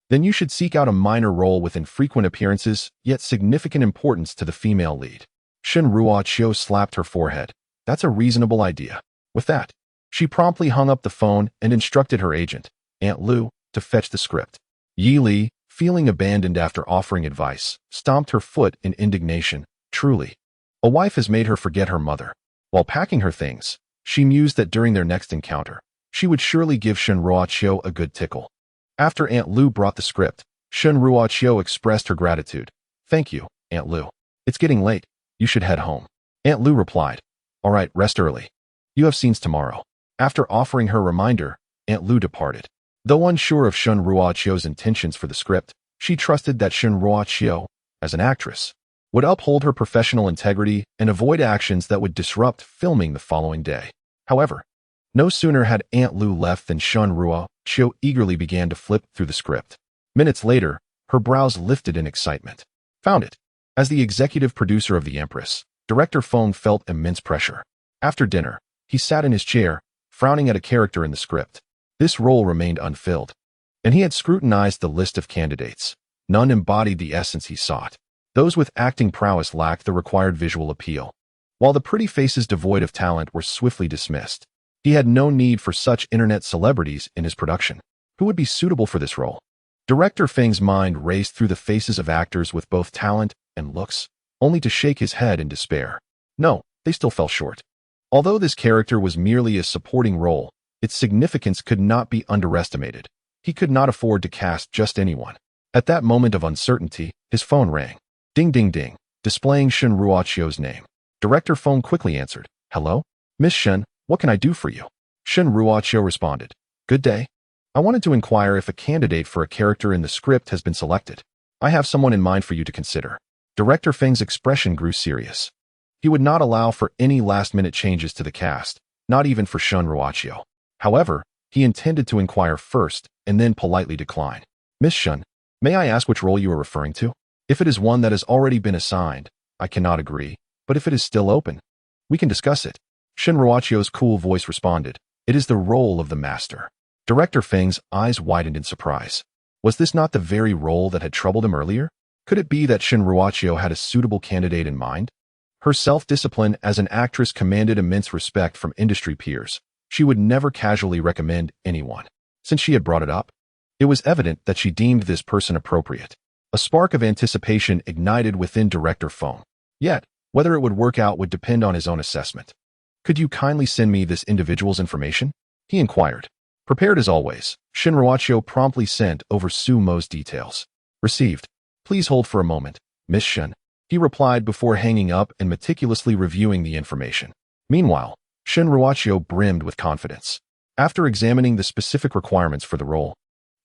Then you should seek out a minor role with infrequent appearances, yet significant importance to the female lead." Shun Ruocho slapped her forehead. "That's a reasonable idea." With that, she promptly hung up the phone and instructed her agent, Aunt Lu, to fetch the script. Yili, feeling abandoned after offering advice, stomped her foot in indignation. Truly, a wife has made her forget her mother. While packing her things, she mused that during their next encounter, she would surely give Shun Ruocho a good tickle. After Aunt Lu brought the script, Shun Ruocho expressed her gratitude. "Thank you, Aunt Lu. It's getting late. You should head home." Aunt Lu replied, "All right, rest early. You have scenes tomorrow." After offering her reminder, Aunt Lu departed. Though unsure of Shun Ruocho's intentions for the script, she trusted that Shun Ruocho, as an actress, would uphold her professional integrity and avoid actions that would disrupt filming the following day. However, no sooner had Aunt Lu left than Shun Ruocho eagerly began to flip through the script. Minutes later, her brows lifted in excitement. Found it. As the executive producer of The Empress, Director Feng felt immense pressure. After dinner, he sat in his chair, frowning at a character in the script. This role remained unfilled, and he had scrutinized the list of candidates. None embodied the essence he sought. Those with acting prowess lacked the required visual appeal, while the pretty faces devoid of talent were swiftly dismissed. He had no need for such internet celebrities in his production. Who would be suitable for this role? Director Feng's mind raced through the faces of actors with both talent and looks, only to shake his head in despair. No, they still fell short. Although this character was merely a supporting role, its significance could not be underestimated. He could not afford to cast just anyone. At that moment of uncertainty, his phone rang. Ding ding ding, displaying Shen Ruochio's name. Director Feng quickly answered, "Hello? Miss Shen, what can I do for you?" Shen Ruochio responded, "Good day. I wanted to inquire if a candidate for a character in the script has been selected. I have someone in mind for you to consider." Director Feng's expression grew serious. He would not allow for any last-minute changes to the cast, not even for Shen Ruochio. However, he intended to inquire first and then politely decline. "Miss Shen, may I ask which role you are referring to? If it is one that has already been assigned, I cannot agree, but if it is still open, we can discuss it." Shen Ruochio's cool voice responded, "It is the role of the master." Director Feng's eyes widened in surprise. Was this not the very role that had troubled him earlier? Could it be that Shen Ruochio had a suitable candidate in mind? Her self-discipline as an actress commanded immense respect from industry peers. She would never casually recommend anyone. Since she had brought it up, it was evident that she deemed this person appropriate. A spark of anticipation ignited within Director Feng. Yet, whether it would work out would depend on his own assessment. "Could you kindly send me this individual's information?" he inquired. Prepared as always, Shen Ruochio promptly sent over Su Mo's details. "Received. Please hold for a moment, Miss Shen," he replied before hanging up and meticulously reviewing the information. Meanwhile, Shen Ruochio brimmed with confidence. After examining the specific requirements for the role,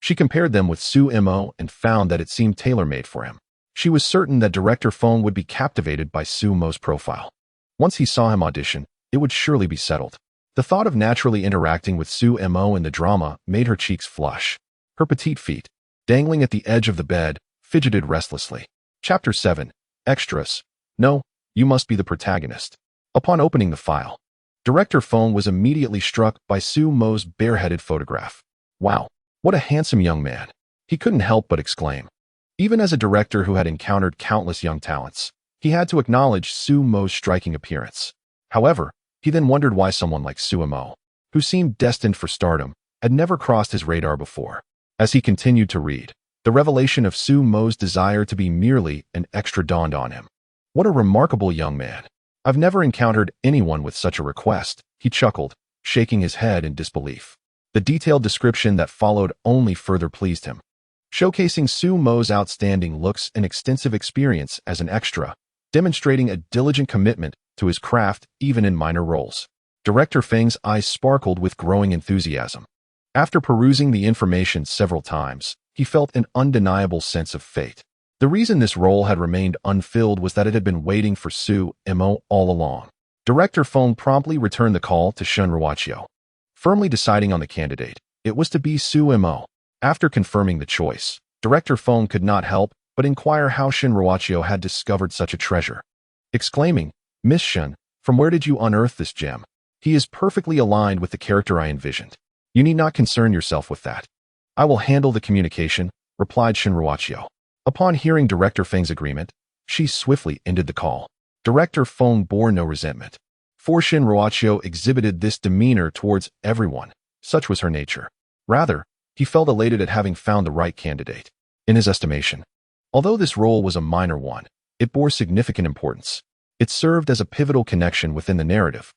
she compared them with Su Mo and found that it seemed tailor-made for him. She was certain that Director Feng would be captivated by Su Mo's profile. Once he saw him audition, it would surely be settled. The thought of naturally interacting with Su Mo in the drama made her cheeks flush. Her petite feet, dangling at the edge of the bed, fidgeted restlessly. Chapter 7. Extras. No, you must be the protagonist. Upon opening the file, Director Feng was immediately struck by Su Mo's bareheaded photograph. Wow, what a handsome young man. He couldn't help but exclaim. Even as a director who had encountered countless young talents, he had to acknowledge Su Mo's striking appearance. However, he then wondered why someone like Su Mo, who seemed destined for stardom, had never crossed his radar before. As he continued to read, the revelation of Su Mo's desire to be merely an extra dawned on him. What a remarkable young man. I've never encountered anyone with such a request, he chuckled, shaking his head in disbelief. The detailed description that followed only further pleased him. Showcasing Su Mo's outstanding looks and extensive experience as an extra, demonstrating a diligent commitment to his craft even in minor roles. Director Feng's eyes sparkled with growing enthusiasm. After perusing the information several times, he felt an undeniable sense of fate. The reason this role had remained unfilled was that it had been waiting for Su Mo all along. Director Feng promptly returned the call to Shen Ruochio. Firmly deciding on the candidate, it was to be Su Mo. After confirming the choice, Director Feng could not help but inquire how Shen Ruochio had discovered such a treasure. Exclaiming, "Miss Shen, from where did you unearth this gem? He is perfectly aligned with the character I envisioned. You need not concern yourself with that. I will handle the communication," replied Shen Ruochio. Upon hearing Director Feng's agreement, she swiftly ended the call. Director Feng bore no resentment. For Shen Ruochio exhibited this demeanor towards everyone. Such was her nature. Rather, he felt elated at having found the right candidate. In his estimation, although this role was a minor one, it bore significant importance. It served as a pivotal connection within the narrative,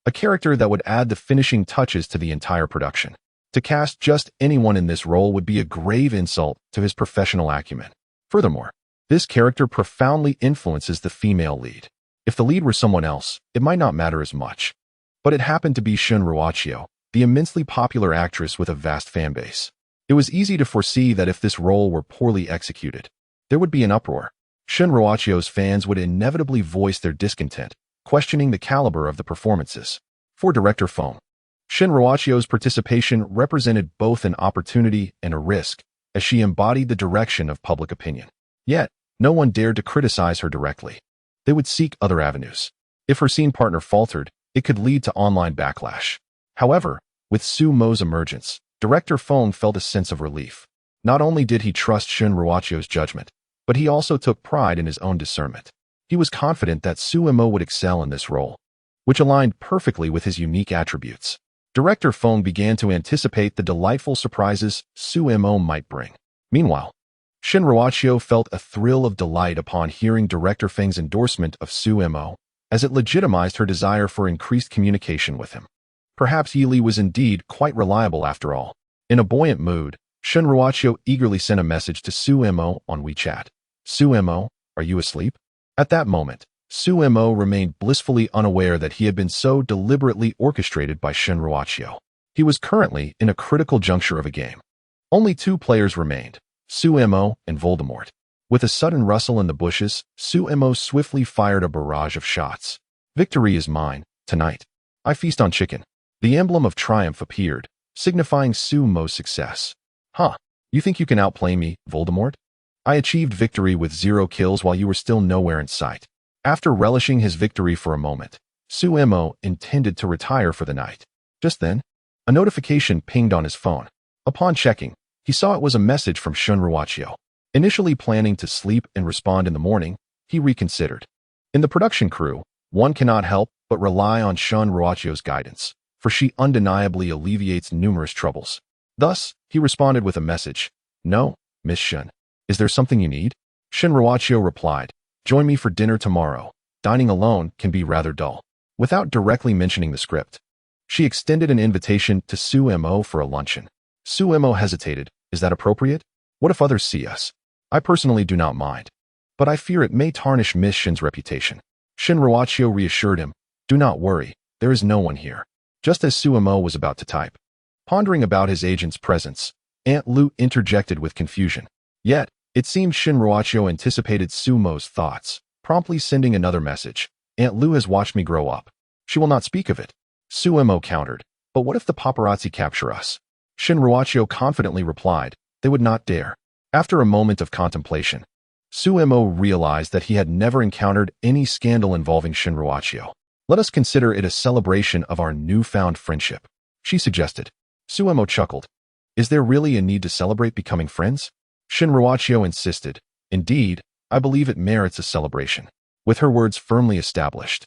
a character that would add the finishing touches to the entire production. To cast just anyone in this role would be a grave insult to his professional acumen. Furthermore, this character profoundly influences the female lead. If the lead were someone else, it might not matter as much. But it happened to be Shen Ruochio, the immensely popular actress with a vast fanbase. It was easy to foresee that if this role were poorly executed, there would be an uproar. Shen Ruochio's fans would inevitably voice their discontent, questioning the caliber of the performances. For Director Feng, Shen Ruochio's participation represented both an opportunity and a risk, as she embodied the direction of public opinion. Yet, no one dared to criticize her directly. They would seek other avenues. If her scene partner faltered, it could lead to online backlash. However, with Su Mo's emergence, Director Feng felt a sense of relief. Not only did he trust Shen Ruochio's judgment, but he also took pride in his own discernment. He was confident that Su Mo would excel in this role, which aligned perfectly with his unique attributes. Director Feng began to anticipate the delightful surprises Su Mo might bring. Meanwhile, Shin Ruachio felt a thrill of delight upon hearing Director Feng's endorsement of Su Mo, as it legitimized her desire for increased communication with him. Perhaps Yi Li was indeed quite reliable after all. In a buoyant mood, Shin Ruachio eagerly sent a message to Su Mo on WeChat. Su Mo, are you asleep? At that moment, Su Mo remained blissfully unaware that he had been so deliberately orchestrated by Shin Ruachio. He was currently in a critical juncture of a game. Only 2 players remained, Su Mo and Voldemort. With a sudden rustle in the bushes, Su Mo swiftly fired a barrage of shots. Victory is mine, tonight. I feast on chicken. The emblem of triumph appeared, signifying Su Mo's success. Huh, you think you can outplay me, Voldemort? I achieved victory with 0 kills while you were still nowhere in sight. After relishing his victory for a moment, Su Mo intended to retire for the night. Just then, a notification pinged on his phone. Upon checking, he saw it was a message from Shin Ruachio. Initially planning to sleep and respond in the morning, he reconsidered. In the production crew, one cannot help but rely on Shin Ruachio's guidance, for she undeniably alleviates numerous troubles. Thus, he responded with a message. No, Miss Shin. Is there something you need? Shin Ruachio replied, join me for dinner tomorrow. Dining alone can be rather dull. Without directly mentioning the script, she extended an invitation to Su Mo for a luncheon. Su Mo hesitated. Is that appropriate? What if others see us? I personally do not mind, but I fear it may tarnish Miss Shin's reputation. Shin Ruachio reassured him, do not worry, there is no one here. Just as Su Mo was about to type. Pondering about his agent's presence, Aunt Lu interjected with confusion. Yet, it seemed Shin Ruachio anticipated Su Mo's thoughts, promptly sending another message. Aunt Lu has watched me grow up. She will not speak of it. Su Mo countered, but what if the paparazzi capture us? Shin Ruachio confidently replied, they would not dare. After a moment of contemplation, Su Mo realized that he had never encountered any scandal involving Shin Ruachio. Let us consider it a celebration of our newfound friendship, she suggested. Su Mo chuckled. Is there really a need to celebrate becoming friends? Shin Ruachio insisted. Indeed, I believe it merits a celebration. With her words firmly established,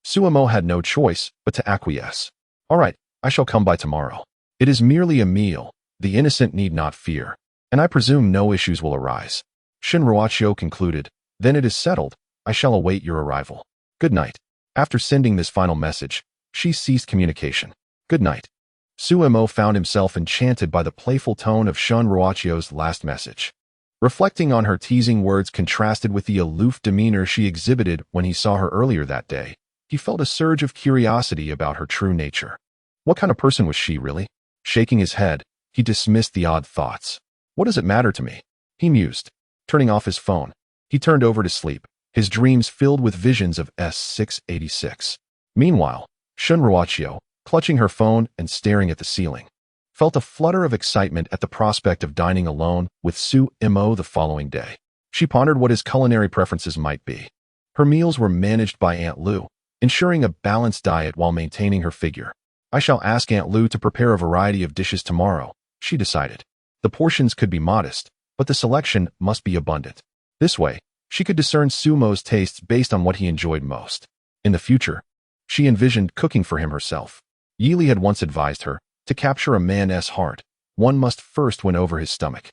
Su Mo had no choice but to acquiesce. All right, I shall come by tomorrow. It is merely a meal. The innocent need not fear, and I presume no issues will arise. Shin Ruachio concluded. Then it is settled. I shall await your arrival. Good night. After sending this final message, she ceased communication. Good night. Su Mo found himself enchanted by the playful tone of Shin Ruachio's last message. Reflecting on her teasing words contrasted with the aloof demeanor she exhibited when he saw her earlier that day, he felt a surge of curiosity about her true nature. What kind of person was she really? Shaking his head, he dismissed the odd thoughts. What does it matter to me? He mused. Turning off his phone, he turned over to sleep, his dreams filled with visions of S-686. Meanwhile, Shin Ruachio, clutching her phone and staring at the ceiling, felt a flutter of excitement at the prospect of dining alone with Su Mo the following day. She pondered what his culinary preferences might be. Her meals were managed by Aunt Lu, ensuring a balanced diet while maintaining her figure. I shall ask Aunt Lu to prepare a variety of dishes tomorrow, she decided. The portions could be modest, but the selection must be abundant. This way, she could discern Su Mo's tastes based on what he enjoyed most. In the future, she envisioned cooking for him herself. Yi Li had once advised her, to capture a man's heart, one must first win over his stomach.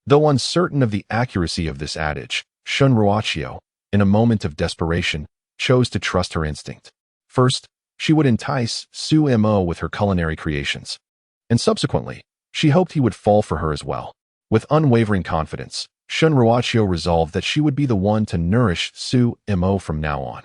Though uncertain of the accuracy of this adage, Shin Ruachio, in a moment of desperation, chose to trust her instinct. First, she would entice Su Mo with her culinary creations, and subsequently, she hoped he would fall for her as well. With unwavering confidence, Shin Ruachio resolved that she would be the one to nourish Su Mo from now on.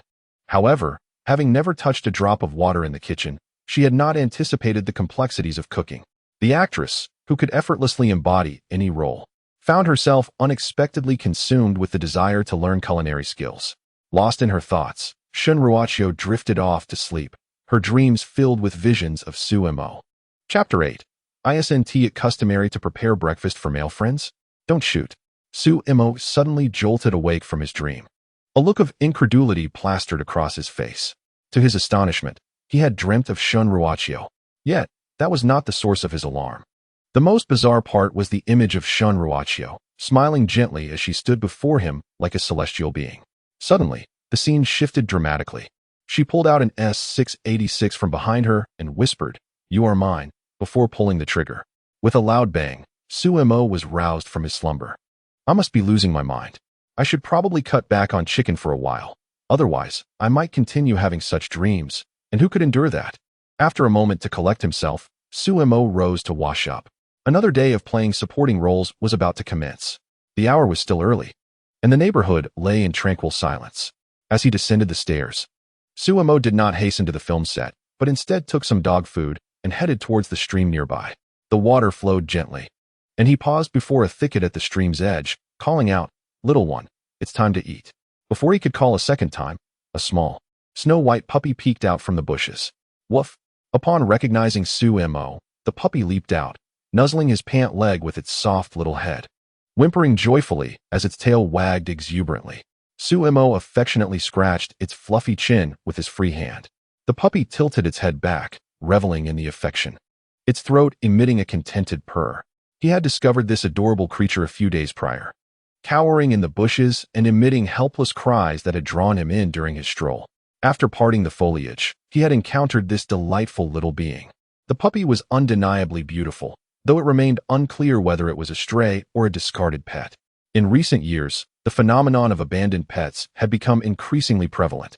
However, having never touched a drop of water in the kitchen, she had not anticipated the complexities of cooking. The actress, who could effortlessly embody any role, found herself unexpectedly consumed with the desire to learn culinary skills. Lost in her thoughts, Shin Ruachio drifted off to sleep, her dreams filled with visions of Su Mo. Chapter 8. Isn't it customary to prepare breakfast for male friends? Don't shoot. Su Mo suddenly jolted awake from his dream. A look of incredulity plastered across his face. To his astonishment, he had dreamt of Shin Ruachio. Yet, that was not the source of his alarm. The most bizarre part was the image of Shin Ruachio, smiling gently as she stood before him like a celestial being. Suddenly, the scene shifted dramatically. She pulled out an S-686 from behind her and whispered, "You are mine," before pulling the trigger. With a loud bang, Sumo was roused from his slumber. I must be losing my mind. I should probably cut back on chicken for a while. Otherwise, I might continue having such dreams, and who could endure that? After a moment to collect himself, Sumo rose to wash up. Another day of playing supporting roles was about to commence. The hour was still early, and the neighborhood lay in tranquil silence. As he descended the stairs, Sumo did not hasten to the film set, but instead took some dog food and headed towards the stream nearby. The water flowed gently, and he paused before a thicket at the stream's edge, calling out, "Little one, it's time to eat." Before he could call a second time, a small, snow-white puppy peeked out from the bushes. Woof! Upon recognizing Sumo, the puppy leaped out, nuzzling his pant leg with its soft little head, whimpering joyfully as its tail wagged exuberantly. Sumo affectionately scratched its fluffy chin with his free hand. The puppy tilted its head back, reveling in the affection, its throat emitting a contented purr. He had discovered this adorable creature a few days prior, cowering in the bushes and emitting helpless cries that had drawn him in during his stroll. After parting the foliage, he had encountered this delightful little being. The puppy was undeniably beautiful, though it remained unclear whether it was a stray or a discarded pet. In recent years, the phenomenon of abandoned pets had become increasingly prevalent,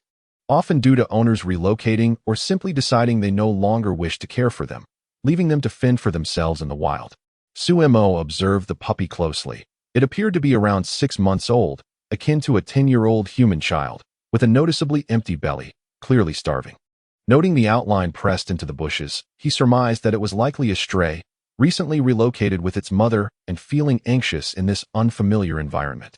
often due to owners relocating or simply deciding they no longer wish to care for them, leaving them to fend for themselves in the wild. Sumo observed the puppy closely. It appeared to be around 6 months old, akin to a 10-year-old human child, with a noticeably empty belly, clearly starving. Noting the outline pressed into the bushes, he surmised that it was likely a stray, recently relocated with its mother and feeling anxious in this unfamiliar environment.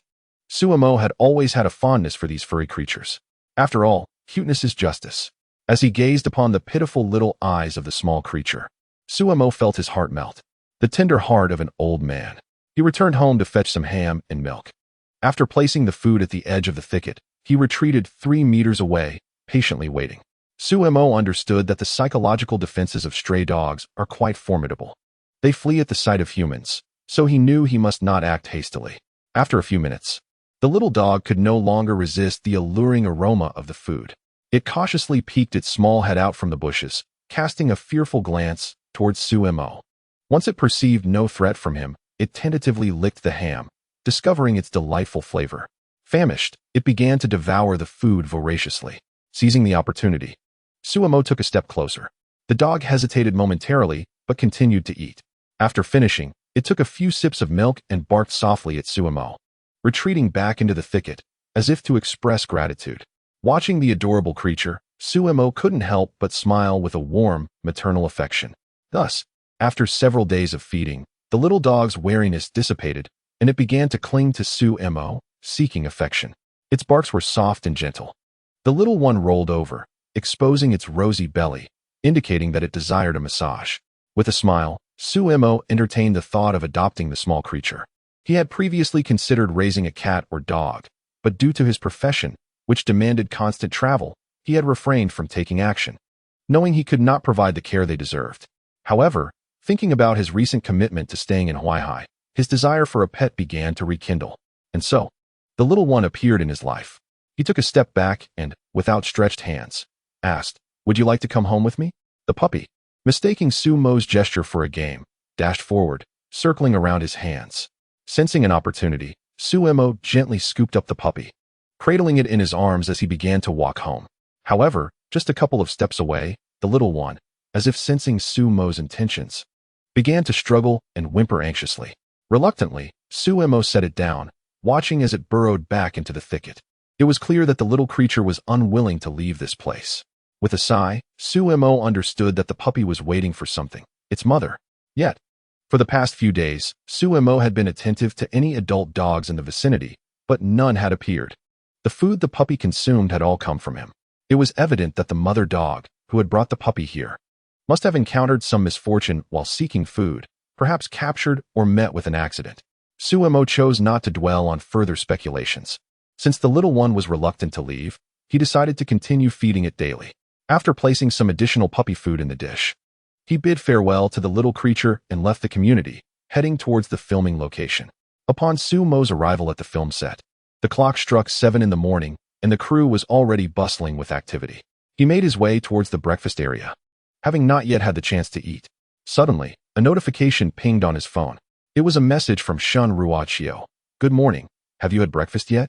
Sumo had always had a fondness for these furry creatures. After all, cuteness is justice. As he gazed upon the pitiful little eyes of the small creature, Sumo felt his heart melt. The tender heart of an old man. He returned home to fetch some ham and milk. After placing the food at the edge of the thicket, he retreated 3 meters away, patiently waiting. Sumo understood that the psychological defenses of stray dogs are quite formidable. They flee at the sight of humans, so he knew he must not act hastily. After a few minutes, the little dog could no longer resist the alluring aroma of the food. It cautiously peeked its small head out from the bushes, casting a fearful glance towards Sumo. Once it perceived no threat from him, it tentatively licked the ham, discovering its delightful flavor. Famished, it began to devour the food voraciously. Seizing the opportunity, Sumo took a step closer. The dog hesitated momentarily, but continued to eat. After finishing, it took a few sips of milk and barked softly at Sumo, retreating back into the thicket, as if to express gratitude. Watching the adorable creature, Sumo couldn't help but smile with a warm, maternal affection. Thus, after several days of feeding, the little dog's wariness dissipated, and it began to cling to Sumo, seeking affection. Its barks were soft and gentle. The little one rolled over, exposing its rosy belly, indicating that it desired a massage. With a smile, Sumo entertained the thought of adopting the small creature. He had previously considered raising a cat or dog, but due to his profession, which demanded constant travel, he had refrained from taking action, knowing he could not provide the care they deserved. However, thinking about his recent commitment to staying in Hawaii, his desire for a pet began to rekindle. And so, the little one appeared in his life. He took a step back and, with outstretched hands, asked, "Would you like to come home with me?" The puppy, mistaking Sumo's gesture for a game, dashed forward, circling around his hands. Sensing an opportunity, Sumo gently scooped up the puppy, cradling it in his arms as he began to walk home. However, just a couple of steps away, the little one, as if sensing Sumo's intentions, began to struggle and whimper anxiously. Reluctantly, Sumo set it down, watching as it burrowed back into the thicket. It was clear that the little creature was unwilling to leave this place. With a sigh, Sumo understood that the puppy was waiting for something, its mother. Yet, for the past few days, Sumo had been attentive to any adult dogs in the vicinity, but none had appeared. The food the puppy consumed had all come from him. It was evident that the mother dog, who had brought the puppy here, must have encountered some misfortune while seeking food, perhaps captured or met with an accident. Sumo chose not to dwell on further speculations. Since the little one was reluctant to leave, he decided to continue feeding it daily. After placing some additional puppy food in the dish, he bid farewell to the little creature and left the community, heading towards the filming location. Upon Sumo's arrival at the film set, the clock struck 7 in the morning, and the crew was already bustling with activity. He made his way towards the breakfast area, having not yet had the chance to eat. Suddenly, a notification pinged on his phone. It was a message from Shun Ruochio. Good morning. Have you had breakfast yet?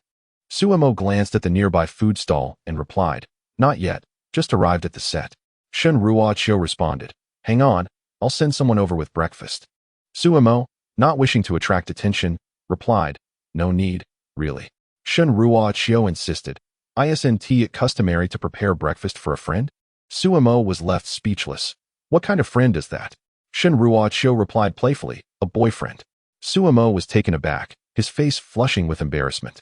Suemo glanced at the nearby food stall and replied, Not yet, just arrived at the set. Shun Ruochio responded, Hang on, I'll send someone over with breakfast. Suemo, not wishing to attract attention, replied, No need, really. Shun Ruochio insisted, Isn't it customary to prepare breakfast for a friend? Suemo was left speechless. What kind of friend is that? Shun Ruochio replied playfully, A boyfriend. Suemo was taken aback, his face flushing with embarrassment.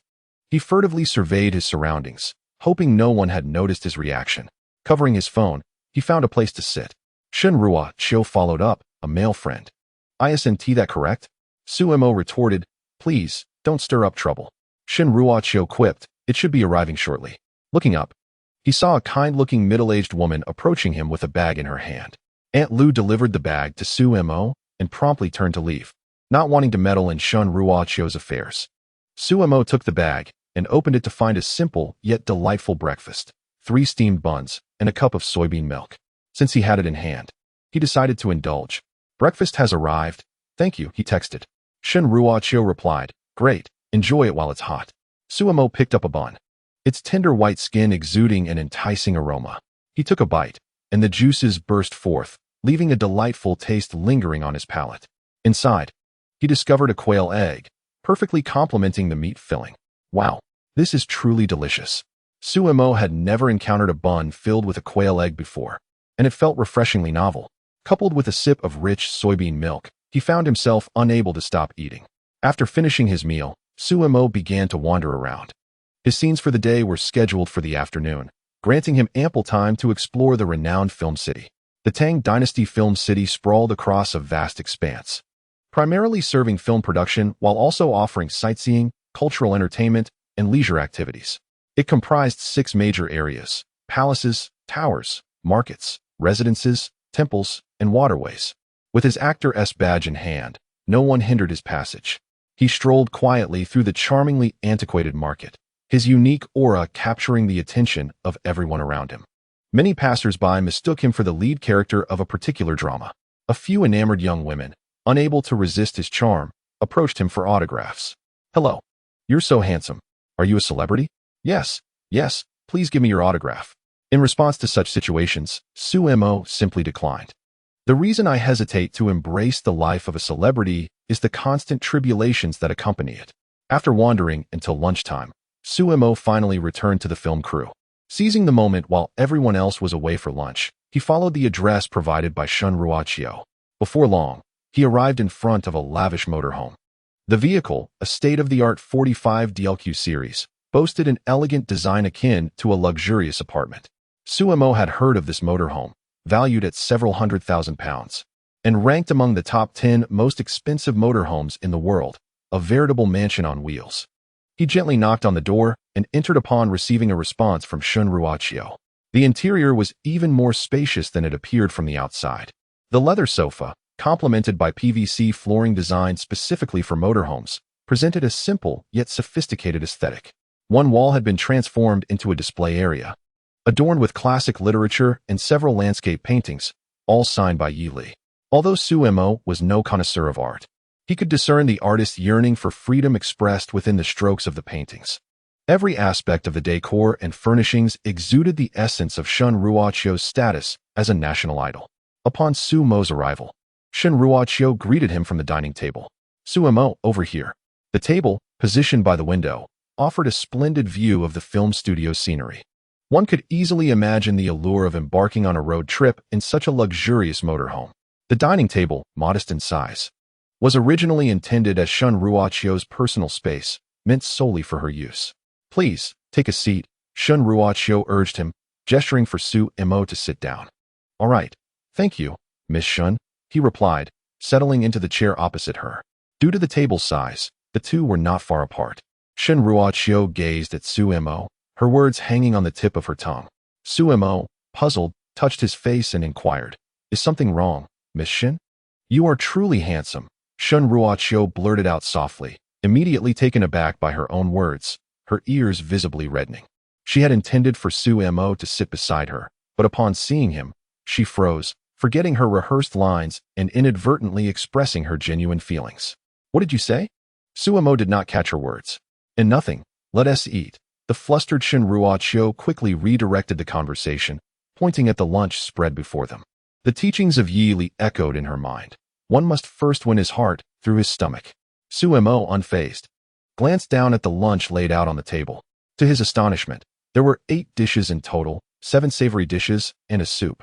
He furtively surveyed his surroundings, hoping no one had noticed his reaction. Covering his phone, he found a place to sit. Shun Ruochio followed up, a male friend. Isn't that correct? Suemo retorted, Please, don't stir up trouble. Shun Ruochio quipped, It should be arriving shortly. Looking up, he saw a kind-looking middle-aged woman approaching him with a bag in her hand. Aunt Lu delivered the bag to Suemo and promptly turned to leave, not wanting to meddle in Shun Ruochio's affairs. Suemo took the bag and opened it to find a simple yet delightful breakfast, 3 steamed buns, and a cup of soybean milk. Since he had it in hand, he decided to indulge. Breakfast has arrived. Thank you, he texted. Shun Ruochio replied, Great, enjoy it while it's hot. Suemo picked up a bun, its tender white skin exuding an enticing aroma. He took a bite, and the juices burst forth, leaving a delightful taste lingering on his palate. Inside, he discovered a quail egg, perfectly complementing the meat filling. Wow, this is truly delicious. Suemo had never encountered a bun filled with a quail egg before, and it felt refreshingly novel. Coupled with a sip of rich soybean milk, he found himself unable to stop eating. After finishing his meal, Suemo began to wander around. His scenes for the day were scheduled for the afternoon, granting him ample time to explore the renowned film city. The Tang Dynasty Film City sprawled across a vast expanse, primarily serving film production while also offering sightseeing, cultural entertainment, and leisure activities. It comprised 6 major areas: palaces, towers, markets, residences, temples, and waterways. With his Actor S badge in hand, no one hindered his passage. He strolled quietly through the charmingly antiquated market, his unique aura capturing the attention of everyone around him. Many passers-by mistook him for the lead character of a particular drama. A few enamored young women, unable to resist his charm, approached him for autographs. Hello. You're so handsome. Are you a celebrity? Yes, please give me your autograph. In response to such situations, Suemo simply declined. The reason I hesitate to embrace the life of a celebrity is the constant tribulations that accompany it. After wandering until lunchtime, Suemo finally returned to the film crew. Seizing the moment while everyone else was away for lunch, he followed the address provided by Shun Ruochio. Before long, he arrived in front of a lavish motorhome. The vehicle, a state-of-the-art 45 DLQ series, boasted an elegant design akin to a luxurious apartment. Suemo had heard of this motorhome, valued at several £100,000, and ranked among the top 10 most expensive motorhomes in the world, a veritable mansion on wheels. He gently knocked on the door and entered upon receiving a response from Shun Ruochio. The interior was even more spacious than it appeared from the outside. The leather sofa, complemented by PVC flooring designed specifically for motorhomes, presented a simple yet sophisticated aesthetic. One wall had been transformed into a display area, adorned with classic literature and several landscape paintings, all signed by Yi Li. Although Suemo was no connoisseur of art, he could discern the artist's yearning for freedom expressed within the strokes of the paintings. Every aspect of the decor and furnishings exuded the essence of Shun Ruochio's status as a national idol. Upon Suemo's arrival, Shun Ruochio greeted him from the dining table. Suemo, over here. The table, positioned by the window, offered a splendid view of the film studio's scenery. One could easily imagine the allure of embarking on a road trip in such a luxurious motorhome. The dining table, modest in size, was originally intended as Shun Ruochio's personal space, meant solely for her use. Please, take a seat, Shun Ruochio urged him, gesturing for Suemo to sit down. All right, thank you, Miss Shun, he replied, settling into the chair opposite her. Due to the table's size, the two were not far apart. Shun Ruochio gazed at Suemo, her words hanging on the tip of her tongue. Suemo, puzzled, touched his face and inquired, Is something wrong, Miss Shun? You are truly handsome, Shun Ruochio blurted out softly, immediately taken aback by her own words, her ears visibly reddening. She had intended for Suemo to sit beside her, but upon seeing him, she froze, forgetting her rehearsed lines and inadvertently expressing her genuine feelings. What did you say? Suemo did not catch her words. And nothing. Let us eat. The flustered Shinruo quickly redirected the conversation, pointing at the lunch spread before them. The teachings of Yi Li echoed in her mind. One must first win his heart through his stomach. Suemo, unfazed, glanced down at the lunch laid out on the table. To his astonishment, there were 8 dishes in total, 7 savory dishes, and a soup,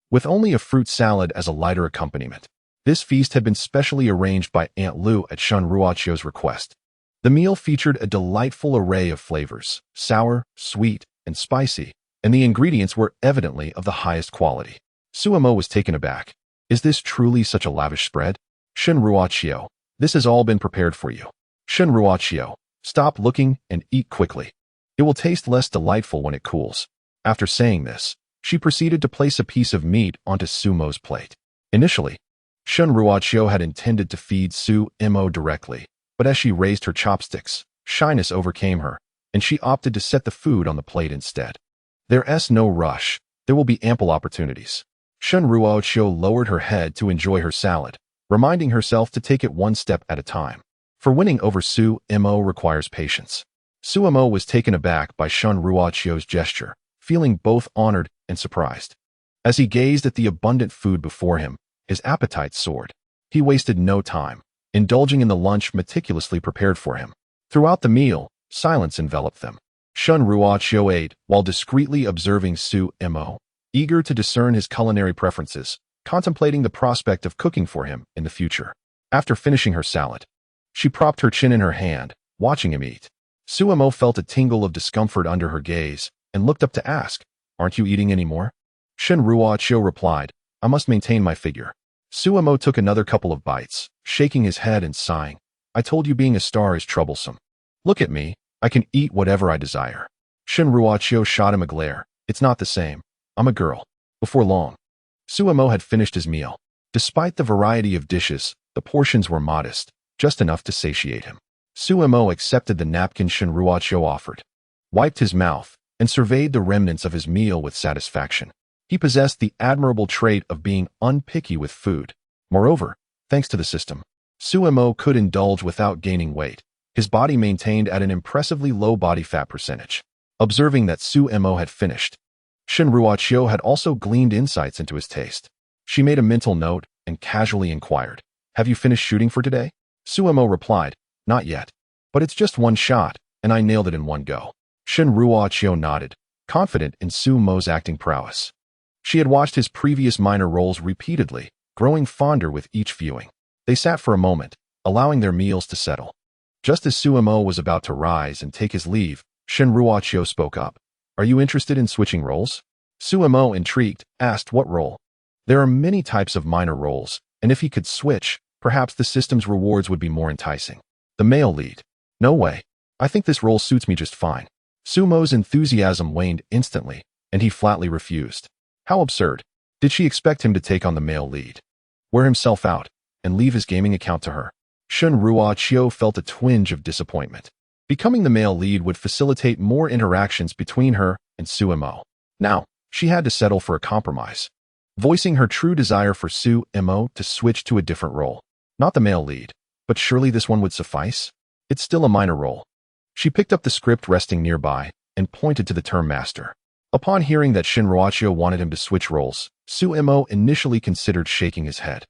with only a fruit salad as a lighter accompaniment. This feast had been specially arranged by Aunt Lu at Shinruo's request. The meal featured a delightful array of flavors, sour, sweet, and spicy, and the ingredients were evidently of the highest quality. Suemo was taken aback. Is this truly such a lavish spread? Shinruo, this has all been prepared for you. Shinruo, stop looking and eat quickly. It will taste less delightful when it cools. After saying this, she proceeded to place a piece of meat onto Sumo's plate. Initially, Shinruo had intended to feed Suemo directly, but as she raised her chopsticks, shyness overcame her, and she opted to set the food on the plate instead. There's no rush. There will be ample opportunities. Shinruo lowered her head to enjoy her salad, reminding herself to take it one step at a time. For winning over Suemo requires patience. Suemo was taken aback by Shinruo's gesture, feeling both honored and surprised. As he gazed at the abundant food before him, his appetite soared. He wasted no time, indulging in the lunch meticulously prepared for him. Throughout the meal, silence enveloped them. Shinruo ate while discreetly observing Suemo, eager to discern his culinary preferences, contemplating the prospect of cooking for him in the future. After finishing her salad, she propped her chin in her hand, watching him eat. Suemo felt a tingle of discomfort under her gaze and looked up to ask, "Aren't you eating any more?" Shinruo replied, "I must maintain my figure." Suemo took another couple of bites, shaking his head and sighing. "I told you being a star is troublesome. Look at me, I can eat whatever I desire." Shinruo shot him a glare. "It's not the same. I'm a girl." Before long, Suemo had finished his meal. Despite the variety of dishes, the portions were modest, just enough to satiate him. Suemo accepted the napkin Shinruo offered, wiped his mouth, and surveyed the remnants of his meal with satisfaction. He possessed the admirable trait of being unpicky with food. Moreover, thanks to the system, Suemo could indulge without gaining weight. His body maintained at an impressively low body fat percentage. Observing that Suemo had finished, Shinruo had also gleaned insights into his taste. She made a mental note and casually inquired, "Have you finished shooting for today?" Suemo replied, "Not yet, but it's just one shot, and I nailed it in one go." Shinruo nodded, confident in Suemo's acting prowess. She had watched his previous minor roles repeatedly, growing fonder with each viewing. They sat for a moment, allowing their meals to settle. Just as Suemo was about to rise and take his leave, Shinruo spoke up. "Are you interested in switching roles?" Suemo, intrigued, asked what role. There are many types of minor roles, and if he could switch, perhaps the system's rewards would be more enticing. The male lead. "No way. I think this role suits me just fine." Suemo's enthusiasm waned instantly, and he flatly refused. How absurd. Did she expect him to take on the male lead, wear himself out, and leave his gaming account to her? Shinruo felt a twinge of disappointment. Becoming the male lead would facilitate more interactions between her and Suemo. Now, she had to settle for a compromise, voicing her true desire for Suemo to switch to a different role. Not the male lead, but surely this one would suffice? It's still a minor role. She picked up the script resting nearby and pointed to the term master. Upon hearing that Shinruo wanted him to switch roles, Suemo initially considered shaking his head.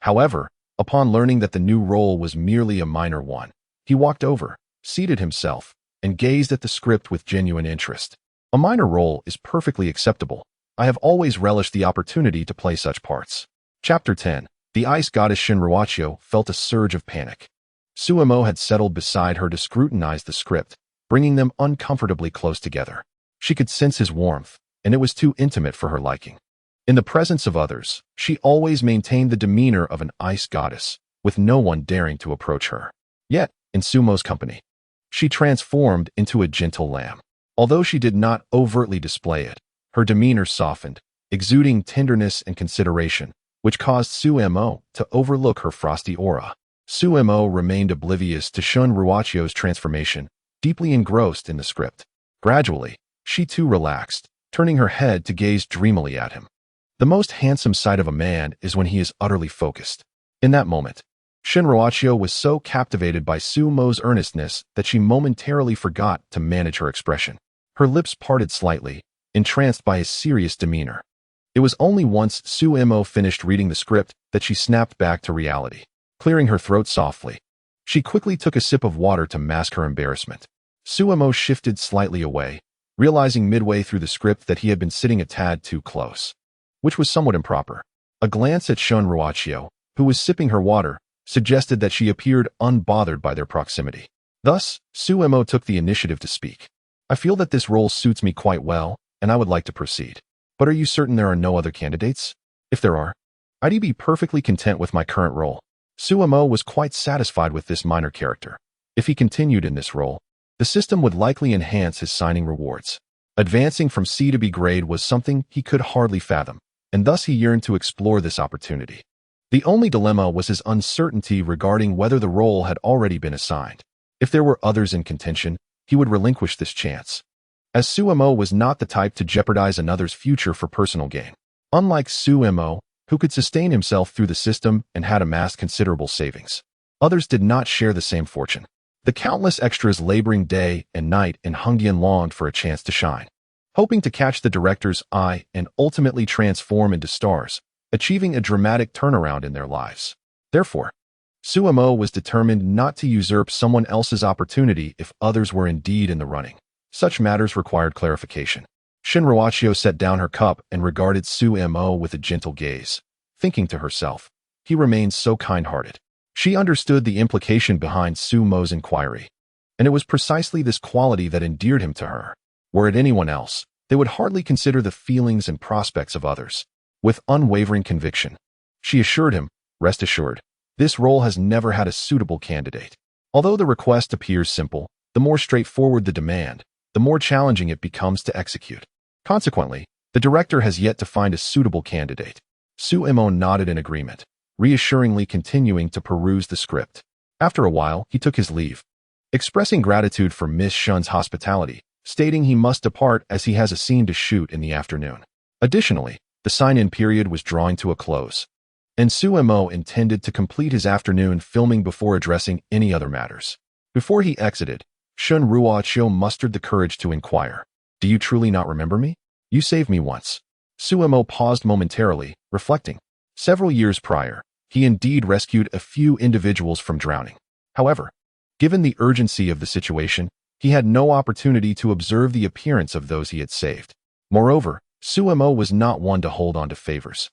However, upon learning that the new role was merely a minor one, he walked over, seated himself, and gazed at the script with genuine interest. A minor role is perfectly acceptable. I have always relished the opportunity to play such parts. Chapter 10. The ice goddess Shinruo felt a surge of panic. Suemo had settled beside her to scrutinize the script, bringing them uncomfortably close together. She could sense his warmth, and it was too intimate for her liking. In the presence of others, she always maintained the demeanor of an ice goddess, with no one daring to approach her. Yet, in Suemo's company, she transformed into a gentle lamb. Although she did not overtly display it, her demeanor softened, exuding tenderness and consideration, which caused Suemo to overlook her frosty aura. Suemo remained oblivious to Shinruo's transformation, deeply engrossed in the script. Gradually, she too relaxed, turning her head to gaze dreamily at him. The most handsome sight of a man is when he is utterly focused. In that moment, Shinruachio was so captivated by Sumo's earnestness that she momentarily forgot to manage her expression. Her lips parted slightly, entranced by his serious demeanor. It was only once Sumo finished reading the script that she snapped back to reality, clearing her throat softly. She quickly took a sip of water to mask her embarrassment. Sumo shifted slightly away, realizing midway through the script that he had been sitting a tad too close, which was somewhat improper. A glance at Shunruachio, who was sipping her water, suggested that she appeared unbothered by their proximity. Thus, Sumo took the initiative to speak. I feel that this role suits me quite well, and I would like to proceed. But are you certain there are no other candidates? If there are, I'd be perfectly content with my current role. Sumo was quite satisfied with this minor character. If he continued in this role, the system would likely enhance his signing rewards. Advancing from C to B grade was something he could hardly fathom, and thus he yearned to explore this opportunity. The only dilemma was his uncertainty regarding whether the role had already been assigned. If there were others in contention, he would relinquish this chance, as Sumo was not the type to jeopardize another's future for personal gain. Unlike Sumo, who could sustain himself through the system and had amassed considerable savings, others did not share the same fortune. The countless extras laboring day and night in Hungyan longed for a chance to shine, hoping to catch the director's eye and ultimately transform into stars, achieving a dramatic turnaround in their lives. Therefore, Sumo was determined not to usurp someone else's opportunity if others were indeed in the running. Such matters required clarification. Shinruachio set down her cup and regarded Sumo with a gentle gaze, thinking to herself, he remains so kind-hearted. She understood the implication behind Sumo's inquiry, and it was precisely this quality that endeared him to her. Were it anyone else, they would hardly consider the feelings and prospects of others. With unwavering conviction, she assured him, rest assured, this role has never had a suitable candidate. Although the request appears simple, the more straightforward the demand, the more challenging it becomes to execute. Consequently, the director has yet to find a suitable candidate. Sumo nodded in agreement, reassuringly continuing to peruse the script. After a while, he took his leave, expressing gratitude for Miss Shun's hospitality, stating he must depart as he has a scene to shoot in the afternoon. Additionally, the sign-in period was drawing to a close, and Sumo intended to complete his afternoon filming before addressing any other matters. Before he exited, Shunruachio mustered the courage to inquire, do you truly not remember me? You saved me once. Sumo paused momentarily, reflecting. Several years prior, he indeed rescued a few individuals from drowning. However, given the urgency of the situation, he had no opportunity to observe the appearance of those he had saved. Moreover, Sumo was not one to hold on to favors.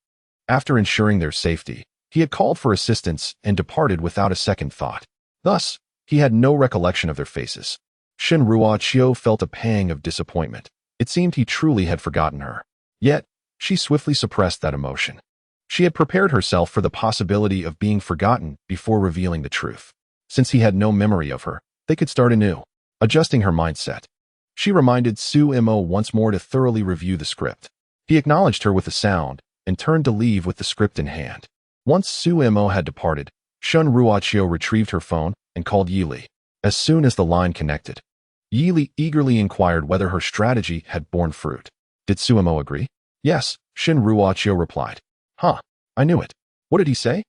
After ensuring their safety, he had called for assistance and departed without a second thought. Thus, he had no recollection of their faces. Shinruachio felt a pang of disappointment. It seemed he truly had forgotten her. Yet, she swiftly suppressed that emotion. She had prepared herself for the possibility of being forgotten before revealing the truth. Since he had no memory of her, they could start anew. Adjusting her mindset, she reminded Sumo once more to thoroughly review the script. He acknowledged her with a sound and turned to leave with the script in hand. Once Sumo had departed, Shunruachio retrieved her phone and called Yili. As soon as the line connected, Yili eagerly inquired whether her strategy had borne fruit. Did Sumo agree? Yes, Shinruachio replied. Huh, I knew it. What did he say?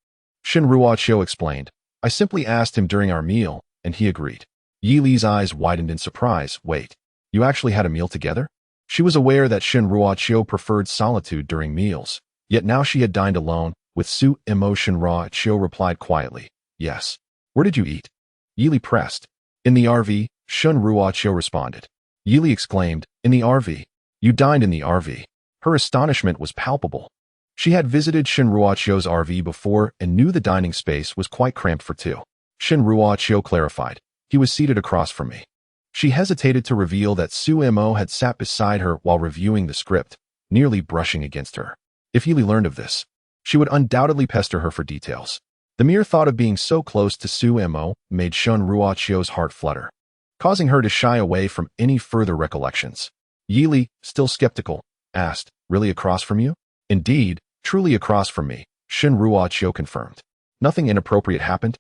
Shinruachio explained. I simply asked him during our meal, and he agreed. Yili's eyes widened in surprise. Wait, you actually had a meal together? She was aware that Shinruachio preferred solitude during meals, yet now she had dined alone with Sumo. Shinruachio replied quietly. Yes. Where did you eat? Yili pressed. In the RV, Shunruachio responded. Yili exclaimed, in the RV? You dined in the RV. Her astonishment was palpable. She had visited Shinruachio's RV before and knew the dining space was quite cramped for two. Shinruachio clarified. He was seated across from me. She hesitated to reveal that Sumo had sat beside her while reviewing the script, nearly brushing against her. If Yili learned of this, she would undoubtedly pester her for details. The mere thought of being so close to Sumo made Shunruachio's heart flutter, causing her to shy away from any further recollections. Yili, still skeptical, asked, really across from you? Indeed, truly across from me, Shinruachio confirmed. Nothing inappropriate happened?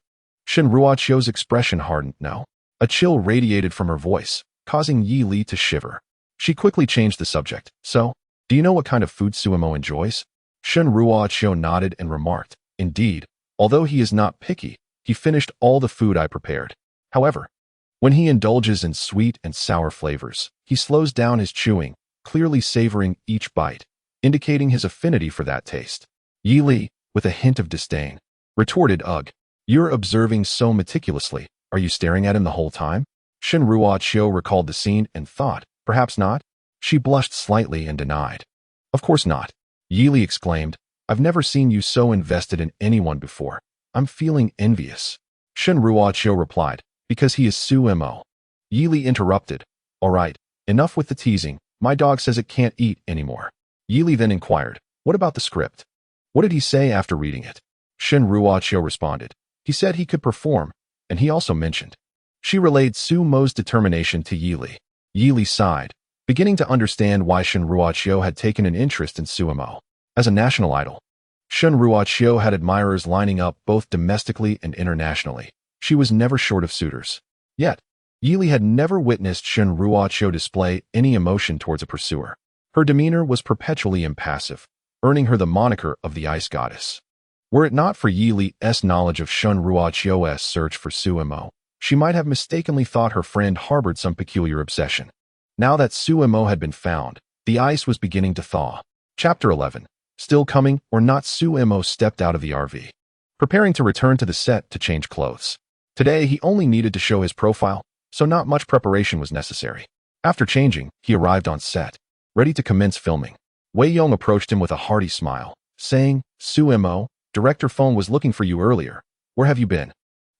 Shinruachio's expression hardened. No. A chill radiated from her voice, causing Yili to shiver. She quickly changed the subject. So, do you know what kind of food Sumo enjoys? Shinruachio nodded and remarked, indeed, although he is not picky, He finished all the food I prepared. However, when he indulges in sweet and sour flavors, he slows down his chewing, clearly savoring each bite, indicating his affinity for that taste. Yi Li, with a hint of disdain, retorted, "Ugh, you're observing so meticulously. Are you staring at him the whole time?" Shen Ruoqiu recalled the scene and thought, perhaps not. She blushed slightly and denied. "Of course not," Yi Li exclaimed. "I've never seen you so invested in anyone before. I'm feeling envious." Shen Ruoqiu replied, "Because he is Su Mo." Yi Li interrupted, "All right, enough with the teasing. My dog says it can't eat anymore." Yi Li then inquired, "What about the script? What did he say after reading it?" Shen Ruoqiu responded, "He said he could perform, and he also mentioned." She relayed Su Mo's determination to Yi Li. Yi Li sighed, beginning to understand why Shen Ruoqiu had taken an interest in Su Mo. As a national idol, Shen Ruoqiu had admirers lining up both domestically and internationally. She was never short of suitors. Yet, Yi Li had never witnessed Shen Ruoqiu display any emotion towards a pursuer. Her demeanor was perpetually impassive, earning her the moniker of the Ice Goddess. Were it not for Yi Li's knowledge of Shen Ruoqiu's search for Su Mo, she might have mistakenly thought her friend harbored some peculiar obsession. Now that Su Mo had been found, the ice was beginning to thaw. Chapter 11. Still coming or not, Su Mo stepped out of the RV, preparing to return to the set to change clothes. Today, he only needed to show his profile, so not much preparation was necessary. After changing, he arrived on set, ready to commence filming. Wei Yong approached him with a hearty smile, saying, "Su Mo, Director Feng was looking for you earlier. Where have you been?"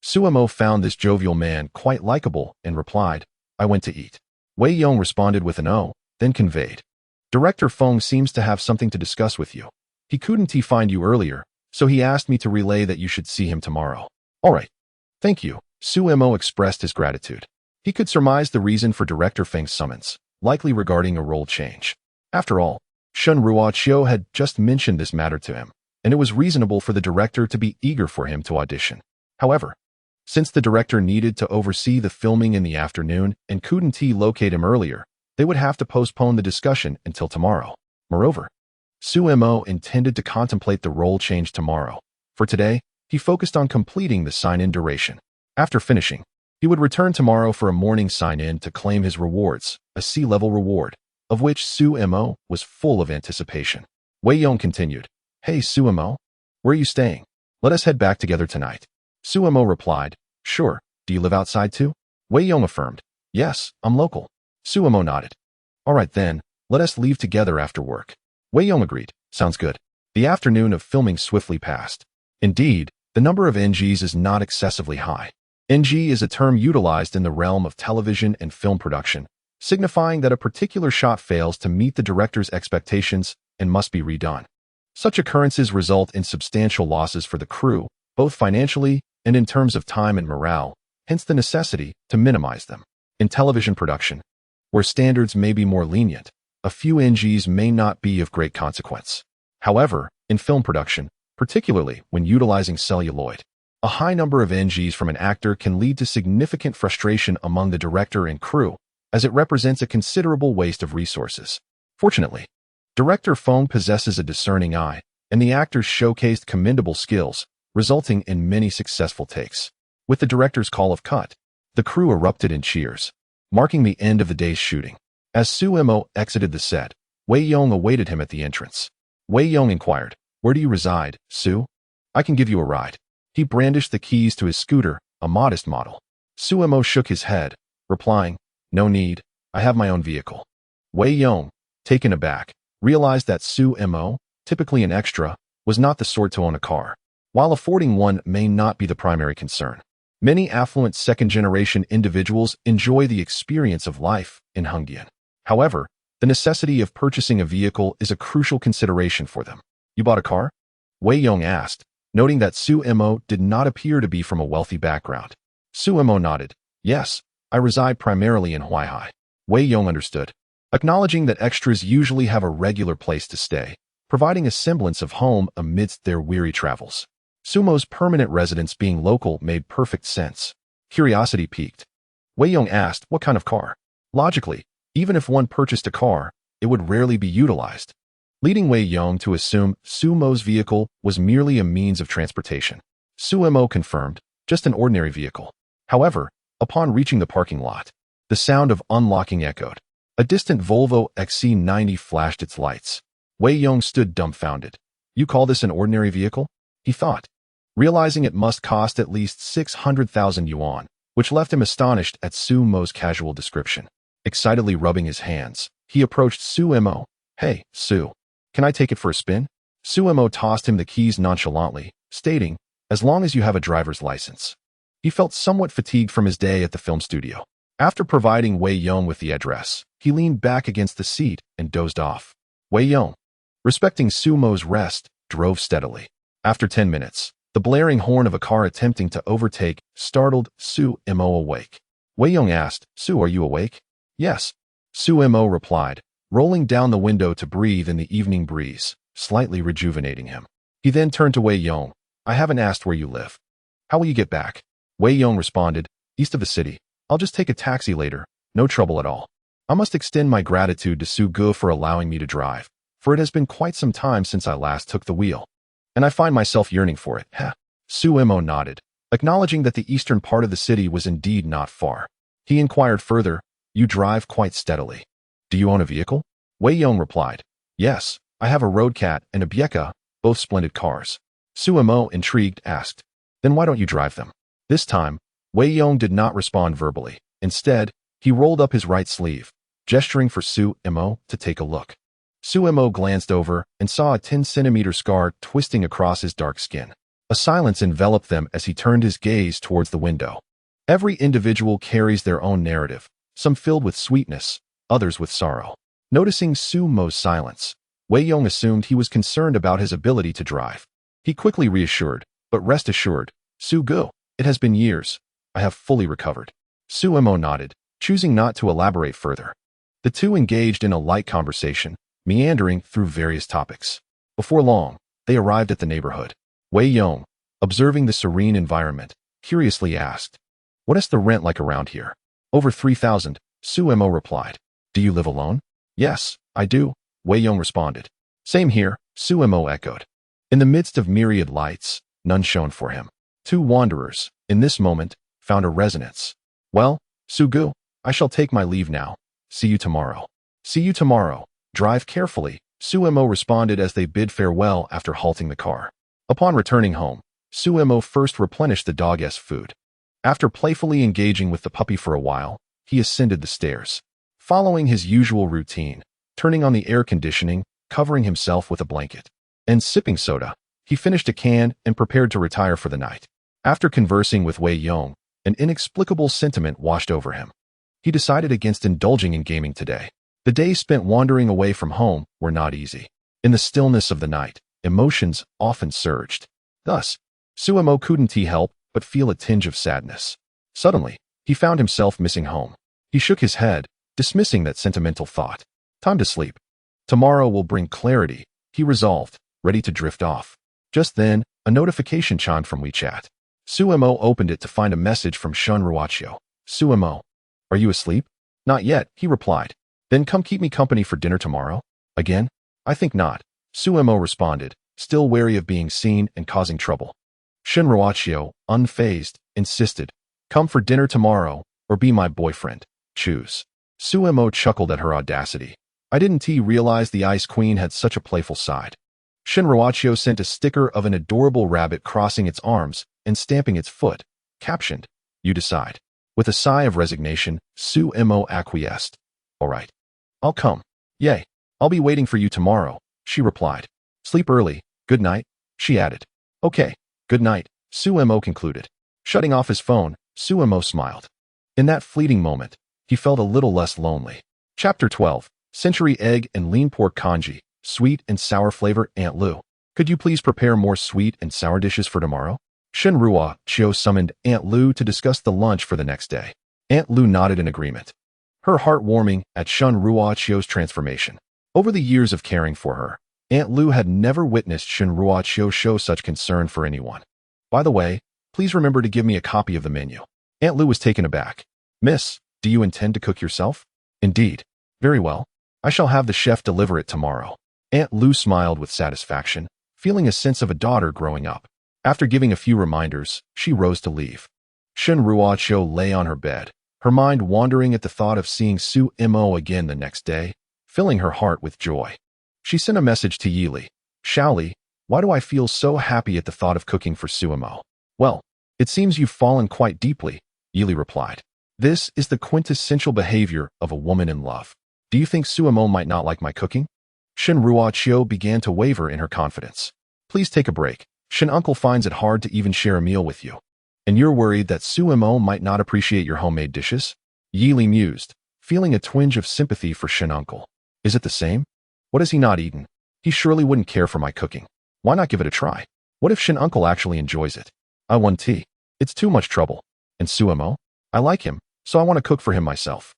Su Mo found this jovial man quite likable and replied, "I went to eat." Wei Yong responded with an "oh," then conveyed, "Director Feng seems to have something to discuss with you. He couldn't find you earlier, so he asked me to relay that you should see him tomorrow." "All right. Thank you." Su Mo expressed his gratitude. He could surmise the reason for Director Feng's summons, likely regarding a role change. After all, Shen Ruoqiu had just mentioned this matter to him, and it was reasonable for the director to be eager for him to audition. However, since the director needed to oversee the filming in the afternoon and couldn't locate him earlier, they would have to postpone the discussion until tomorrow. Moreover, Su Mo intended to contemplate the role change tomorrow. For today, he focused on completing the sign-in duration. After finishing, he would return tomorrow for a morning sign-in to claim his rewards, a C-level reward, of which Su Mo was full of anticipation. Wei Yong continued, "Hey Su Mo, where are you staying? Let us head back together tonight." Su Mo replied, "Sure, do you live outside too?" Wei Yong affirmed, "Yes, I'm local." Su Mo nodded. "All right then, let us leave together after work." Wei Yong agreed, "Sounds good." The afternoon of filming swiftly passed. Indeed, the number of NGs is not excessively high. NG is a term utilized in the realm of television and film production, signifying that a particular shot fails to meet the director's expectations and must be redone. Such occurrences result in substantial losses for the crew, both financially and in terms of time and morale, hence the necessity to minimize them. In television production, where standards may be more lenient, a few NGs may not be of great consequence. However, in film production, particularly when utilizing celluloid, a high number of NGs from an actor can lead to significant frustration among the director and crew, as it represents a considerable waste of resources. Fortunately, Director Feng possesses a discerning eye, and the actors showcased commendable skills, resulting in many successful takes. With the director's call of cut, the crew erupted in cheers, marking the end of the day's shooting. As Su Mo exited the set, Wei Yong awaited him at the entrance. Wei Yong inquired, "Where do you reside, Su? I can give you a ride." He brandished the keys to his scooter, a modest model. Su Mo shook his head, replying, "No need, I have my own vehicle." Wei Yong, taken aback, realized that Su Mo, typically an extra, was not the sort to own a car. While affording one may not be the primary concern, many affluent second-generation individuals enjoy the experience of life in Hungyan. However, the necessity of purchasing a vehicle is a crucial consideration for them. "You bought a car?" Wei Yong asked, noting that Su Mo did not appear to be from a wealthy background. Su Mo nodded, "Yes, I reside primarily in Huaihai." Wei Yong understood, acknowledging that extras usually have a regular place to stay, providing a semblance of home amidst their weary travels. Su Mo's permanent residence being local made perfect sense. Curiosity piqued. Wei Yong asked what kind of car. Logically, even if one purchased a car, it would rarely be utilized, leading Wei Yong to assume Su Mo's vehicle was merely a means of transportation. Su Mo confirmed, just an ordinary vehicle. However, upon reaching the parking lot, the sound of unlocking echoed. A distant Volvo XC90 flashed its lights. Wei Yong stood dumbfounded. You call this an ordinary vehicle? He thought, realizing it must cost at least 600,000 yuan, which left him astonished at Su Mo's casual description. Excitedly rubbing his hands, he approached Su Mo. Hey, Su, can I take it for a spin? Su Mo tossed him the keys nonchalantly, stating, as long as you have a driver's license. He felt somewhat fatigued from his day at the film studio. After providing Wei Yong with the address, he leaned back against the seat and dozed off. Wei Yong, respecting Su Mo's rest, drove steadily. After 10 minutes, the blaring horn of a car attempting to overtake startled Su Mo awake. Wei Yong asked, Su, are you awake? Yes, Su Mo replied, rolling down the window to breathe in the evening breeze, slightly rejuvenating him. He then turned to Wei Yong. I haven't asked where you live. How will you get back? Wei Yong responded, east of the city. I'll just take a taxi later, no trouble at all. I must extend my gratitude to Su Gu for allowing me to drive, for it has been quite some time since I last took the wheel, and I find myself yearning for it. Heh. Su Mo nodded, acknowledging that the eastern part of the city was indeed not far. He inquired further, you drive quite steadily. Do you own a vehicle? Wei Yong replied, yes, I have a Roadcat and a Bieka, both splendid cars. Su Mo, intrigued, asked, then why don't you drive them? This time, Wei Yong did not respond verbally. Instead, he rolled up his right sleeve, gesturing for Su Mo to take a look. Su Mo glanced over and saw a 10-centimeter scar twisting across his dark skin. A silence enveloped them as he turned his gaze towards the window. Every individual carries their own narrative, some filled with sweetness, others with sorrow. Noticing Su Mo's silence, Wei Yong assumed he was concerned about his ability to drive. He quickly reassured, but rest assured, Su Gu, it has been years. I have fully recovered. Su Mo nodded, choosing not to elaborate further. The two engaged in a light conversation, meandering through various topics. Before long, they arrived at the neighborhood. Wei Yong, observing the serene environment, curiously asked, what is the rent like around here? Over 3,000, Su Mo replied. Do you live alone? Yes, I do, Wei Yong responded. Same here, Su Mo echoed. In the midst of myriad lights, none shone for him. Two wanderers, in this moment, found a resonance. Well, Su Gu, I shall take my leave now. See you tomorrow. See you tomorrow. Drive carefully, Su Mo responded as they bid farewell after halting the car. Upon returning home, Su Mo first replenished the dog's food. After playfully engaging with the puppy for a while, he ascended the stairs. Following his usual routine, turning on the air conditioning, covering himself with a blanket, and sipping soda, he finished a can and prepared to retire for the night. After conversing with Wei Yong, an inexplicable sentiment washed over him. He decided against indulging in gaming today. The days spent wandering away from home were not easy. In the stillness of the night, emotions often surged. Thus, Su Mo couldn't help but feel a tinge of sadness. Suddenly, he found himself missing home. He shook his head, dismissing that sentimental thought. Time to sleep. Tomorrow will bring clarity, he resolved, ready to drift off. Just then, a notification chimed from WeChat. Su Mo opened it to find a message from Shun Ruachio. Su Mo, are you asleep? Not yet, he replied. Then come keep me company for dinner tomorrow? Again? I think not, Su Mo responded, still wary of being seen and causing trouble. Shun Ruachio, unfazed, insisted, come for dinner tomorrow, or be my boyfriend. Choose. Su Mo chuckled at her audacity. I didn't realize the Ice Queen had such a playful side. Shun Ruachio sent a sticker of an adorable rabbit crossing its arms and stamping its foot, captioned, you decide. With a sigh of resignation, Su Mo acquiesced. All right. I'll come. Yay. I'll be waiting for you tomorrow, she replied. Sleep early. Good night, she added. Okay. Good night, Su Mo concluded. Shutting off his phone, Su Mo smiled. In that fleeting moment, he felt a little less lonely. Chapter 12, Century Egg and Lean Pork Congee, Sweet and Sour Flavor. Aunt Lu, could you please prepare more sweet and sour dishes for tomorrow? Shun Ruachio summoned Aunt Lu to discuss the lunch for the next day. Aunt Lu nodded in agreement, her heart warming at Shun Ruachio's transformation. Over the years of caring for her, Aunt Lu had never witnessed Shun Ruachio show such concern for anyone. By the way, please remember to give me a copy of the menu. Aunt Lu was taken aback. Miss, do you intend to cook yourself? Indeed. Very well. I shall have the chef deliver it tomorrow. Aunt Lu smiled with satisfaction, feeling a sense of a daughter growing up. After giving a few reminders, she rose to leave. Shin Ruocho lay on her bed, her mind wandering at the thought of seeing Su Mo again the next day, filling her heart with joy. She sent a message to Yili. Shaoli, why do I feel so happy at the thought of cooking for Suemo? Well, it seems you've fallen quite deeply, Yili replied. This is the quintessential behavior of a woman in love. Do you think Suemo might not like my cooking? Shin Ruocho began to waver in her confidence. Please take a break. Shin uncle finds it hard to even share a meal with you. And you're worried that Suemo might not appreciate your homemade dishes? Yili mused, feeling a twinge of sympathy for Shin uncle. Is it the same? What has he not eaten? He surely wouldn't care for my cooking. Why not give it a try? What if Shin uncle actually enjoys it? I want tea. It's too much trouble. And Suemo? I like him, so I want to cook for him myself.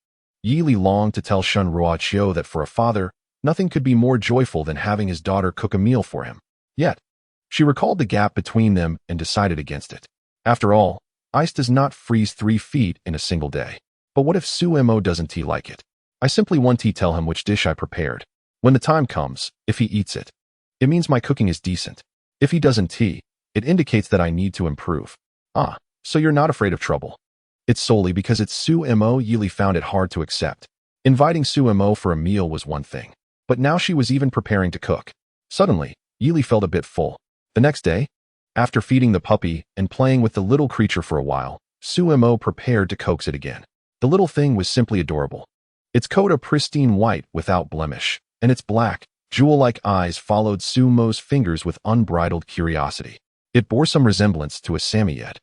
Yili longed to tell Shin Ruocho that for a father, nothing could be more joyful than having his daughter cook a meal for him. Yet, she recalled the gap between them and decided against it. After all, ice does not freeze 3 feet in a single day. But what if Suemo doesn't tea like it? I simply want to tell him which dish I prepared. When the time comes, if he eats it, it means my cooking is decent. If he doesn't tea, it indicates that I need to improve. Ah, so you're not afraid of trouble. It's solely because it's Suemo. Yili found it hard to accept. Inviting Suemo for a meal was one thing, but now she was even preparing to cook. Suddenly, Yili felt a bit full. The next day, after feeding the puppy and playing with the little creature for a while, Suemo prepared to coax it again. The little thing was simply adorable. Its coat of pristine white without blemish, and its black, jewel-like eyes followed Suemo's fingers with unbridled curiosity. It bore some resemblance to a Samoyed.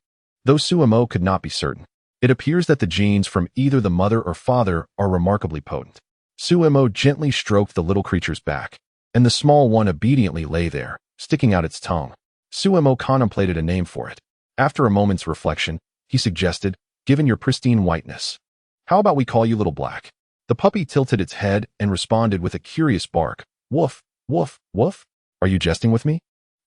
Though Suemo could not be certain, it appears that the genes from either the mother or father are remarkably potent. Suemo gently stroked the little creature's back, and the small one obediently lay there, sticking out its tongue. Suemo contemplated a name for it. After a moment's reflection, he suggested, given your pristine whiteness, how about we call you Little Black? The puppy tilted its head and responded with a curious bark. Woof, woof, woof. Are you jesting with me?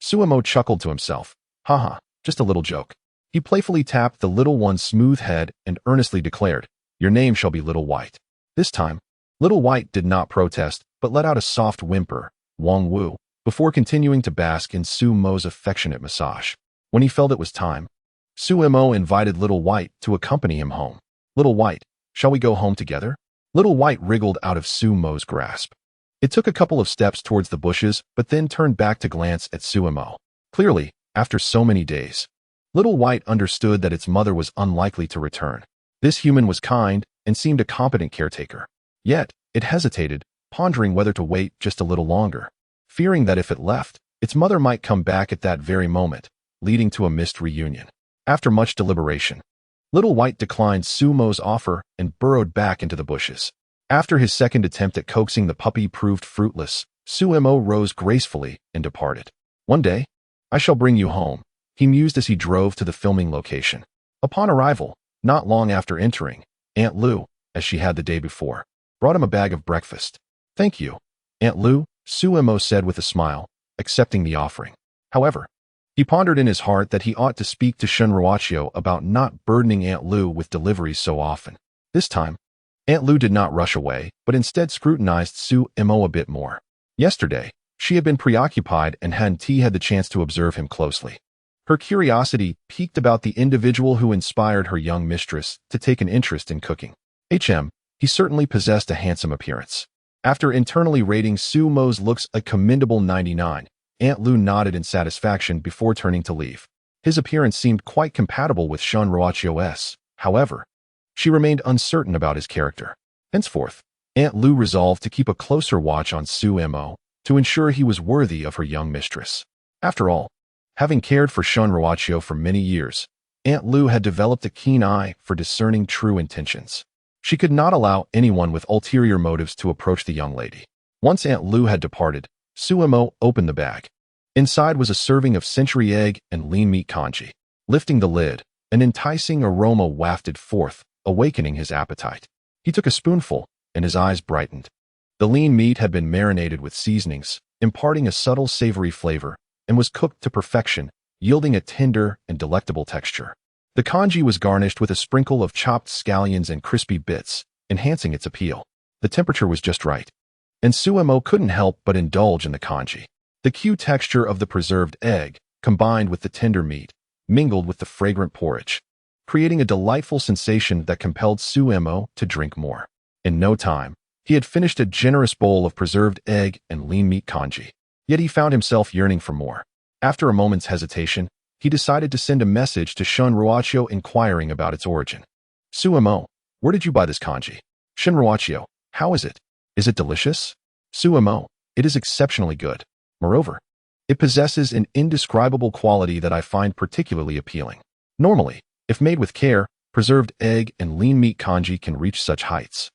Suemo chuckled to himself. Haha, just a little joke. He playfully tapped the little one's smooth head and earnestly declared, your name shall be Little White. This time, Little White did not protest, but let out a soft whimper, Wong Wu, before continuing to bask in Suemo's affectionate massage. When he felt it was time, Suemo invited Little White to accompany him home. Little White, shall we go home together? Little White wriggled out of Suemo's grasp. It took a couple of steps towards the bushes, but then turned back to glance at Suemo. Clearly, after so many days, Little White understood that its mother was unlikely to return. This human was kind and seemed a competent caretaker. Yet, it hesitated, pondering whether to wait just a little longer, fearing that if it left, its mother might come back at that very moment, leading to a missed reunion. After much deliberation, Little White declined Suemo's offer and burrowed back into the bushes. After his second attempt at coaxing the puppy proved fruitless, Suemo rose gracefully and departed. One day, I shall bring you home, he mused as he drove to the filming location. Upon arrival, not long after entering, Aunt Lu, as she had the day before, brought him a bag of breakfast. Thank you, Aunt Lu, Suemo said with a smile, accepting the offering. However, he pondered in his heart that he ought to speak to Shin Ruocho about not burdening Aunt Lu with deliveries so often. This time, Aunt Lu did not rush away, but instead scrutinized Suemo a bit more. Yesterday, she had been preoccupied and hadn't had the chance to observe him closely. Her curiosity piqued about the individual who inspired her young mistress to take an interest in cooking. He certainly possessed a handsome appearance. After internally rating Suemo's looks a commendable 99, Aunt Lu nodded in satisfaction before turning to leave. His appearance seemed quite compatible with Shin Ruocho's. However, she remained uncertain about his character. Henceforth, Aunt Lu resolved to keep a closer watch on Suemo to ensure he was worthy of her young mistress. After all, having cared for Shin Ruocho for many years, Aunt Lu had developed a keen eye for discerning true intentions. She could not allow anyone with ulterior motives to approach the young lady. Once Aunt Lu had departed, Suemo opened the bag. Inside was a serving of century egg and lean meat congee. Lifting the lid, an enticing aroma wafted forth, awakening his appetite. He took a spoonful, and his eyes brightened. The lean meat had been marinated with seasonings, imparting a subtle savory flavor, and was cooked to perfection, yielding a tender and delectable texture. The congee was garnished with a sprinkle of chopped scallions and crispy bits, enhancing its appeal. The temperature was just right, and Suemo couldn't help but indulge in the congee. The cute texture of the preserved egg, combined with the tender meat, mingled with the fragrant porridge, creating a delightful sensation that compelled Suemo to drink more. In no time, he had finished a generous bowl of preserved egg and lean meat congee. Yet he found himself yearning for more. After a moment's hesitation, he decided to send a message to Shun Ruachio inquiring about its origin. Suemo, where did you buy this congee? Shun Ruachio, how is it? Is it delicious? Suemo, it is exceptionally good. Moreover, it possesses an indescribable quality that I find particularly appealing. Normally, if made with care, preserved egg and lean meat congee can reach such heights.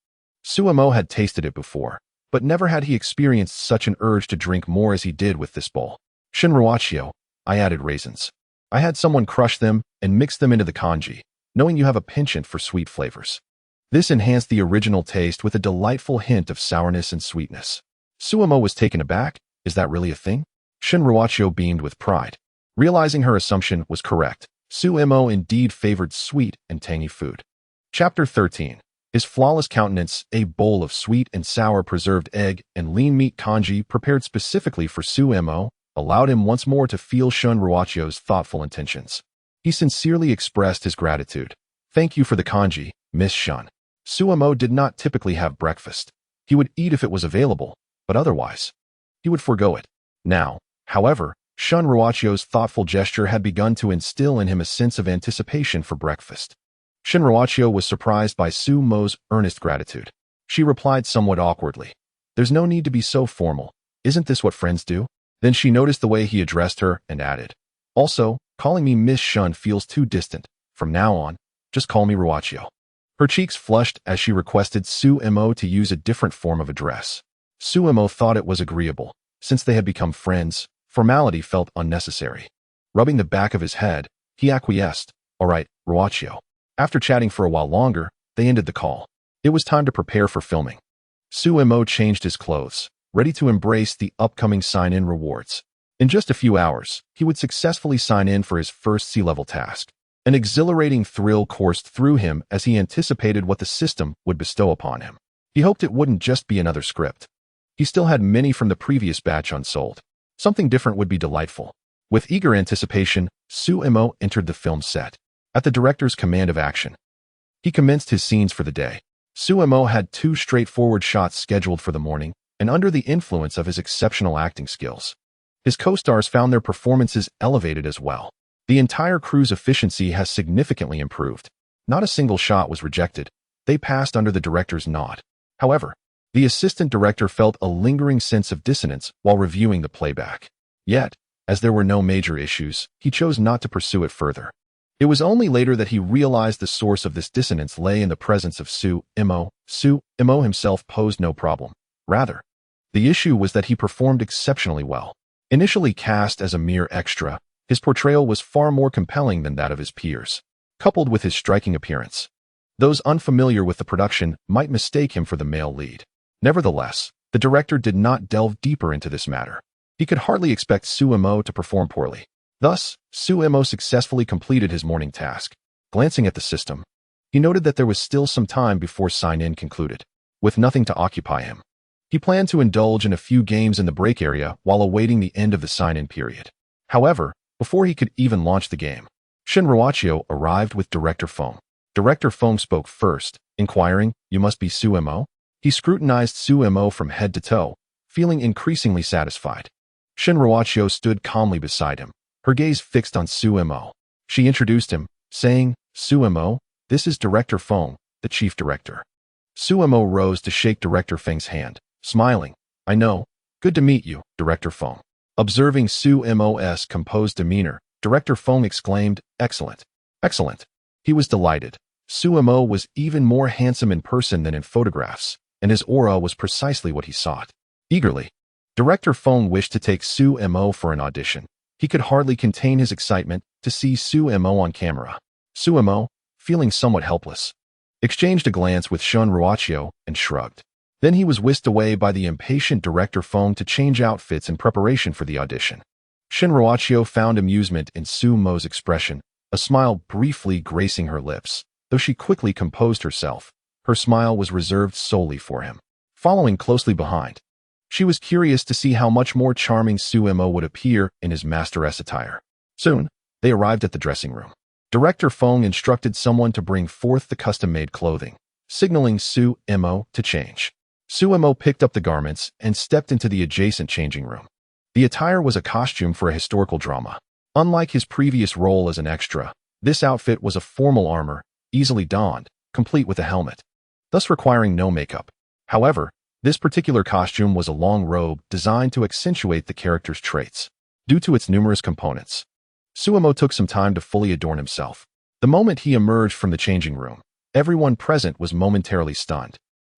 Suemo had tasted it before, but never had he experienced such an urge to drink more as he did with this bowl. Shun Ruachio, I added raisins. I had someone crush them and mix them into the congee, knowing you have a penchant for sweet flavors. This enhanced the original taste with a delightful hint of sourness and sweetness. Suemo was taken aback. Is that really a thing? Shun Ruachio beamed with pride. Realizing her assumption was correct, Suemo indeed favored sweet and tangy food. Chapter 13. His flawless countenance, a bowl of sweet and sour preserved egg and lean meat congee prepared specifically for Suemo, allowed him once more to feel Shun Ruachio's thoughtful intentions. He sincerely expressed his gratitude. Thank you for the congee, Miss Shun. Suemo did not typically have breakfast. He would eat if it was available, but otherwise, he would forego it. Now, however, Shun Ruachio's thoughtful gesture had begun to instill in him a sense of anticipation for breakfast. Shun Ruachio was surprised by Suemo's earnest gratitude. She replied somewhat awkwardly, There's no need to be so formal. Isn't this what friends do? Then she noticed the way he addressed her and added, Also, calling me Miss Shun feels too distant. From now on, just call me Ruachio. Her cheeks flushed as she requested Suemo to use a different form of address. Suemo thought it was agreeable. Since they had become friends, formality felt unnecessary. Rubbing the back of his head, he acquiesced. All right, Ruachio. After chatting for a while longer, they ended the call. It was time to prepare for filming. Suemo changed his clothes, ready to embrace the upcoming sign-in rewards. In just a few hours, he would successfully sign in for his first sea-level task. An exhilarating thrill coursed through him as he anticipated what the system would bestow upon him. He hoped it wouldn't just be another script. He still had many from the previous batch unsold. Something different would be delightful. With eager anticipation, Suemo entered the film set. At the director's command of action, he commenced his scenes for the day. Suemo had 2 straightforward shots scheduled for the morning, and under the influence of his exceptional acting skills, his co-stars found their performances elevated as well. The entire crew's efficiency has significantly improved. Not a single shot was rejected. They passed under the director's nod. However, the assistant director felt a lingering sense of dissonance while reviewing the playback. Yet, as there were no major issues, he chose not to pursue it further. It was only later that he realized the source of this dissonance lay in the presence of Suemo. Suemo himself posed no problem. Rather, the issue was that he performed exceptionally well. Initially cast as a mere extra, his portrayal was far more compelling than that of his peers. Coupled with his striking appearance, those unfamiliar with the production might mistake him for the male lead. Nevertheless, the director did not delve deeper into this matter. He could hardly expect Suemo to perform poorly. Thus, Suemo successfully completed his morning task. Glancing at the system, he noted that there was still some time before sign-in concluded. With nothing to occupy him, he planned to indulge in a few games in the break area while awaiting the end of the sign-in period. However, before he could even launch the game, Shun Ruachio arrived with Director Fong. Director Fong spoke first, inquiring, You must be Suemo? He scrutinized Suemo from head to toe, feeling increasingly satisfied. Shun Ruachio stood calmly beside him, her gaze fixed on Suemo. She introduced him, saying, Suemo, this is Director Fong, the chief director. Suemo rose to shake Director Feng's hand, smiling. I know. Good to meet you, Director Fong. Observing Suemo's composed demeanor, Director Fong exclaimed, Excellent. Excellent. He was delighted. Suemo was even more handsome in person than in photographs, and his aura was precisely what he sought. Eagerly, Director Fong wished to take Suemo for an audition. He could hardly contain his excitement to see Suemo on camera. Suemo, feeling somewhat helpless, exchanged a glance with Shun Ruachio and shrugged. Then he was whisked away by the impatient Director Fong to change outfits in preparation for the audition. Shun Ruachio found amusement in Suemo's expression, a smile briefly gracing her lips. Though she quickly composed herself, her smile was reserved solely for him. Following closely behind, she was curious to see how much more charming Suemo would appear in his masteress attire. Soon, they arrived at the dressing room. Director Fong instructed someone to bring forth the custom-made clothing, signaling Su Mo to change. Su Mo picked up the garments and stepped into the adjacent changing room. The attire was a costume for a historical drama. Unlike his previous role as an extra, this outfit was a formal armor, easily donned, complete with a helmet, thus requiring no makeup. However, this particular costume was a long robe designed to accentuate the character's traits. Due to its numerous components, Suemo took some time to fully adorn himself. The moment he emerged from the changing room, everyone present was momentarily stunned.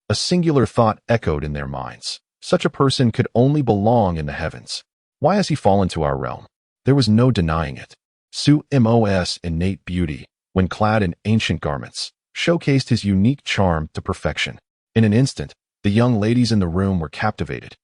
A singular thought echoed in their minds. Such a person could only belong in the heavens. Why has he fallen to our realm? There was no denying it. Suemo's innate beauty, when clad in ancient garments, showcased his unique charm to perfection. In an instant, the young ladies in the room were captivated,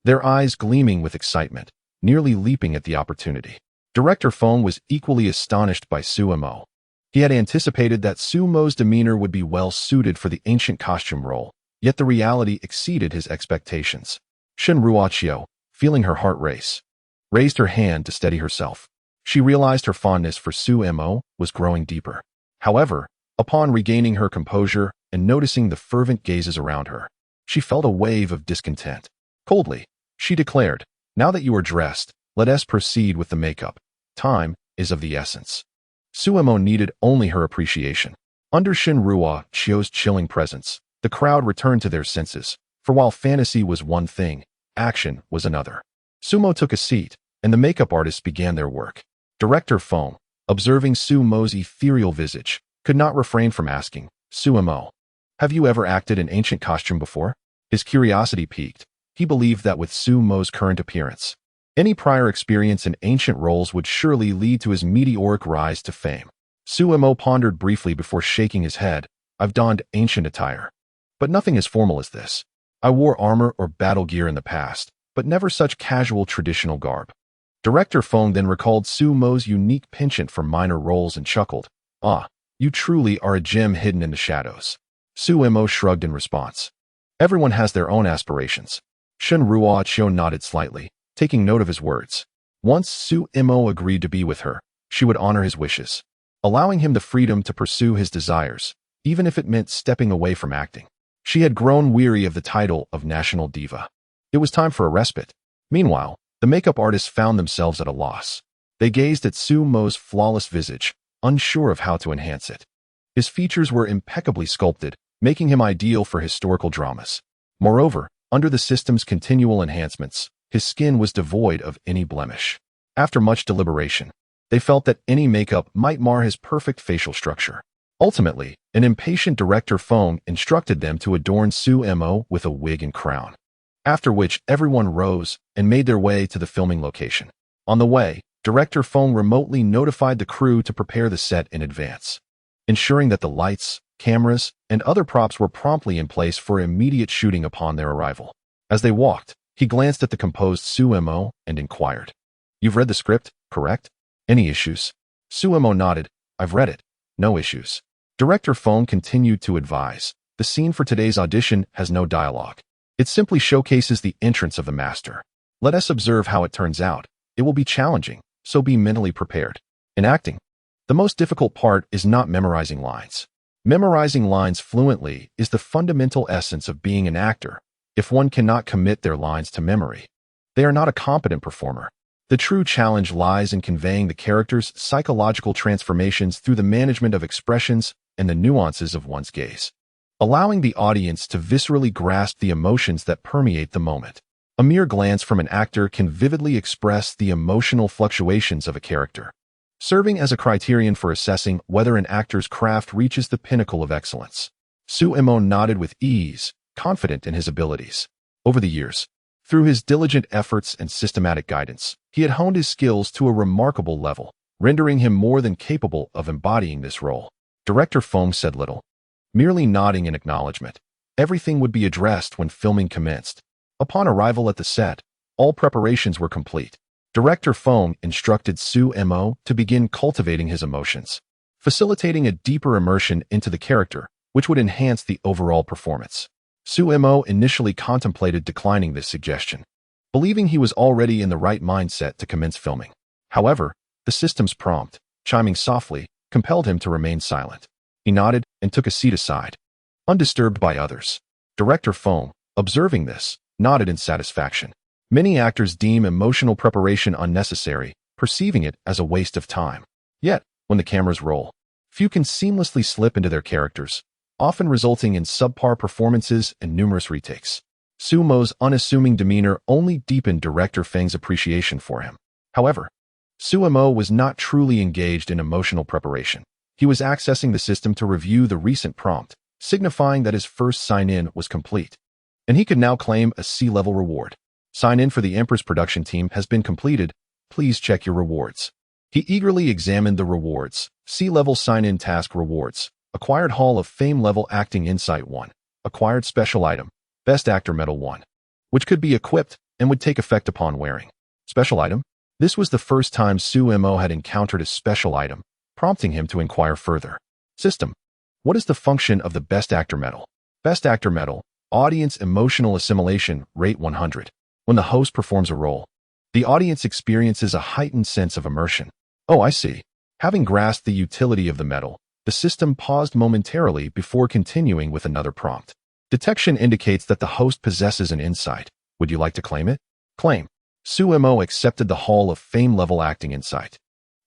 their eyes gleaming with excitement, nearly leaping at the opportunity. Director Fong was equally astonished by Suemo. He had anticipated that Sumo's demeanor would be well suited for the ancient costume role, yet the reality exceeded his expectations. Shin Ruochio, feeling her heart race, raised her hand to steady herself. She realized her fondness for Suemo was growing deeper. However, upon regaining her composure and noticing the fervent gazes around her, she felt a wave of discontent. Coldly, she declared, "Now that you are dressed, let us proceed with the makeup. Time is of the essence." Suemo needed only her appreciation. Under Shin Ruochio's chilling presence, the crowd returned to their senses, for while fantasy was one thing, action was another. Sumo took a seat, and the makeup artists began their work. Director Fong, observing Sumo's ethereal visage, could not refrain from asking, "Suemo, have you ever acted in ancient costume before?" His curiosity piqued. He believed that with Sumo's current appearance, any prior experience in ancient roles would surely lead to his meteoric rise to fame. Suemo pondered briefly before shaking his head. "I've donned ancient attire, but nothing as formal as this. I wore armor or battle gear in the past, but never such casual traditional garb." Director Fong then recalled Sumo's unique penchant for minor roles and chuckled, "Ah, you truly are a gem hidden in the shadows." Suemo shrugged in response. Everyone has their own aspirations. Shin Ruochio nodded slightly, taking note of his words. Once Suemo agreed to be with her, she would honor his wishes, allowing him the freedom to pursue his desires, even if it meant stepping away from acting. She had grown weary of the title of National Diva. It was time for a respite. Meanwhile, the makeup artists found themselves at a loss. They gazed at Sumo's flawless visage, unsure of how to enhance it. His features were impeccably sculpted, making him ideal for historical dramas. Moreover, under the system's continual enhancements, his skin was devoid of any blemish. After much deliberation, they felt that any makeup might mar his perfect facial structure. Ultimately, an impatient Director Fong instructed them to adorn Suemo with a wig and crown, after which everyone rose and made their way to the filming location. On the way, Director Fong remotely notified the crew to prepare the set in advance, ensuring that the lights, cameras, and other props were promptly in place for immediate shooting upon their arrival. As they walked, he glanced at the composed Suemo and inquired, "You've read the script, correct? Any issues?" Suemo nodded, "I've read it. No issues." Director Fong continued to advise, "The scene for today's audition has no dialogue. It simply showcases the entrance of the master. Let us observe how it turns out. It will be challenging, so be mentally prepared." In acting, the most difficult part is not memorizing lines. Memorizing lines fluently is the fundamental essence of being an actor. If one cannot commit their lines to memory, they are not a competent performer. The true challenge lies in conveying the character's psychological transformations through the management of expressions and the nuances of one's gaze, allowing the audience to viscerally grasp the emotions that permeate the moment. A mere glance from an actor can vividly express the emotional fluctuations of a character, serving as a criterion for assessing whether an actor's craft reaches the pinnacle of excellence. Suemo nodded with ease, confident in his abilities. Over the years, through his diligent efforts and systematic guidance, he had honed his skills to a remarkable level, rendering him more than capable of embodying this role. Director Fong said little, merely nodding in acknowledgement. Everything would be addressed when filming commenced. Upon arrival at the set, all preparations were complete. Director Fong instructed Suemo to begin cultivating his emotions, facilitating a deeper immersion into the character, which would enhance the overall performance. Suemo initially contemplated declining this suggestion, believing he was already in the right mindset to commence filming. However, The system's prompt, chiming softly, compelled him to remain silent. He nodded and took a seat aside, undisturbed by others. Director Fong, observing this, nodded in satisfaction. Many actors deem emotional preparation unnecessary, perceiving it as a waste of time. Yet, when the cameras roll, few can seamlessly slip into their characters, often resulting in subpar performances and numerous retakes. Sumo's unassuming demeanor only deepened Director Feng's appreciation for him. However, Sumo was not truly engaged in emotional preparation. He was accessing the system to review the recent prompt, signifying that his first sign-in was complete, and he could now claim a C-level reward. Sign-in for the Empress production team has been completed. Please check your rewards. He eagerly examined the rewards. C-level sign-in task rewards. Acquired Hall of Fame level acting insight 1. Acquired special item. Best actor medal 1. Which could be equipped and would take effect upon wearing. Special item. This was the first time Sumo had encountered a special item, prompting him to inquire further. System. What is the function of the Best Actor medal? Best Actor medal. Audience emotional assimilation rate 100. When the host performs a role, the audience experiences a heightened sense of immersion. Oh, I see. Having grasped the utility of the medal, the system paused momentarily before continuing with another prompt. Detection indicates that the host possesses an insight. Would you like to claim it? Claim. Sumo accepted the Hall of Fame level acting insight,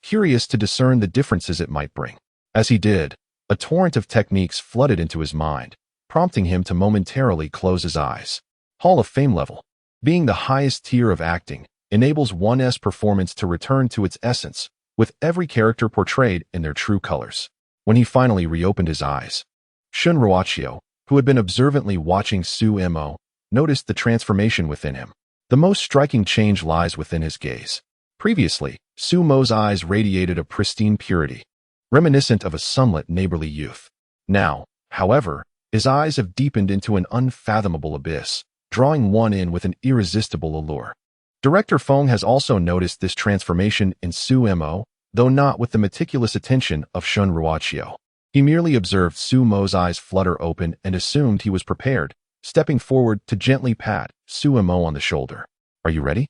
curious to discern the differences it might bring. As he did, a torrent of techniques flooded into his mind, prompting him to momentarily close his eyes. Hall of Fame level. Being the highest tier of acting, enables one's performance to return to its essence, with every character portrayed in their true colors. When he finally reopened his eyes, Shun Ruachio, who had been observantly watching Sumo, noticed the transformation within him. The most striking change lies within his gaze. Previously, Sumo's eyes radiated a pristine purity, reminiscent of a sunlit neighborly youth. Now, however, his eyes have deepened into an unfathomable abyss, drawing one in with an irresistible allure. Director Fong has also noticed this transformation in Sumo, though not with the meticulous attention of Shun Ruachio. He merely observed Sumo's eyes flutter open and assumed he was prepared, stepping forward to gently pat Sumo on the shoulder. Are you ready?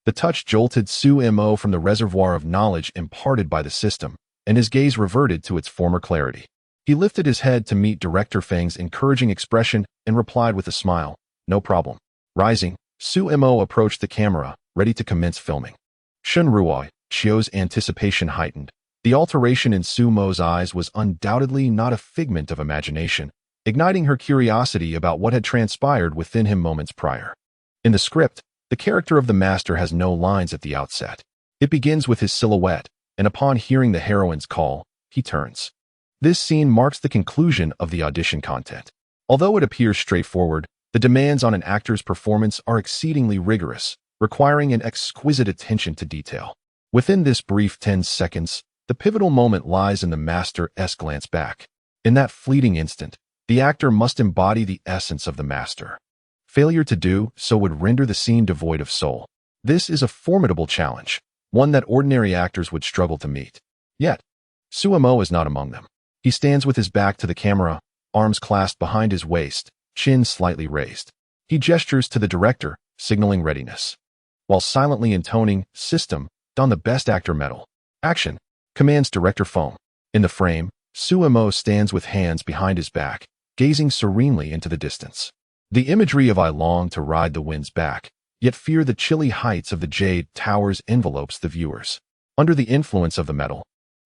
The touch jolted Sumo from the reservoir of knowledge imparted by the system, and his gaze reverted to its former clarity. He lifted his head to meet Director Feng's encouraging expression and replied with a smile, "No problem." Rising, Sumo approached the camera, ready to commence filming. Shun Ruachio's anticipation heightened. The alteration in Sumo's eyes was undoubtedly not a figment of imagination, igniting her curiosity about what had transpired within him moments prior. In the script, the character of the master has no lines at the outset. It begins with his silhouette, and upon hearing the heroine's call, he turns. This scene marks the conclusion of the audition content. Although it appears straightforward, the demands on an actor's performance are exceedingly rigorous, requiring an exquisite attention to detail. Within this brief 10 seconds, the pivotal moment lies in the master's glance back. In that fleeting instant, the actor must embody the essence of the master. Failure to do so would render the scene devoid of soul. This is a formidable challenge, one that ordinary actors would struggle to meet. Yet, Sumo is not among them. He stands with his back to the camera, arms clasped behind his waist, chin slightly raised. He gestures to the director, signaling readiness, while silently intoning, "System, on the Best Actor medal." "Action," commands Director Fong. In the frame, Sumo stands with hands behind his back, gazing serenely into the distance. The imagery of "I long to ride the wind's back, yet fear the chilly heights of the jade towers" envelopes the viewers. Under the influence of the medal,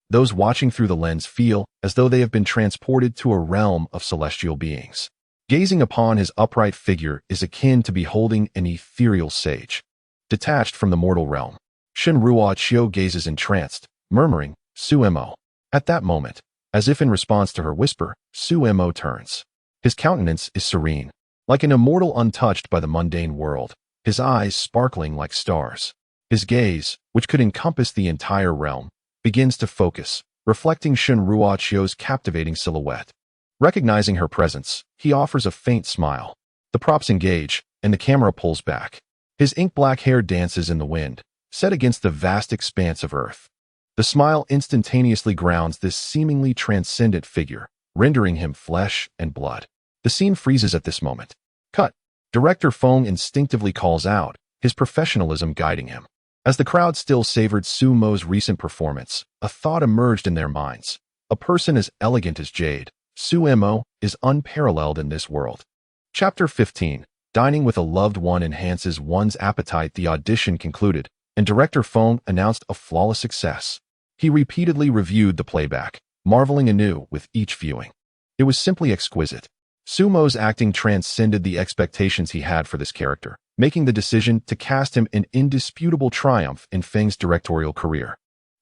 those watching through the lens feel as though they have been transported to a realm of celestial beings. Gazing upon his upright figure is akin to beholding an ethereal sage, detached from the mortal realm. Shun Ruachio gazes entranced, murmuring, "Sumo." At that moment, as if in response to her whisper, Sumo turns. His countenance is serene, like an immortal untouched by the mundane world, his eyes sparkling like stars. His gaze, which could encompass the entire realm, begins to focus, reflecting Shun Ruachio's captivating silhouette. Recognizing her presence, he offers a faint smile. The props engage, and the camera pulls back. His ink-black hair dances in the wind, set against the vast expanse of earth. The smile instantaneously grounds this seemingly transcendent figure, rendering him flesh and blood. The scene freezes at this moment. Cut. Director Fong instinctively calls out, his professionalism guiding him. As the crowd still savored Sumo's recent performance, a thought emerged in their minds. A person as elegant as Jade, Sumo, is unparalleled in this world. Chapter 15. Dining with a loved one enhances one's appetite. The audition concluded, and director Fong announced a flawless success. He repeatedly reviewed the playback, marveling anew with each viewing. It was simply exquisite. Sumo's acting transcended the expectations he had for this character, making the decision to cast him an indisputable triumph in Feng's directorial career.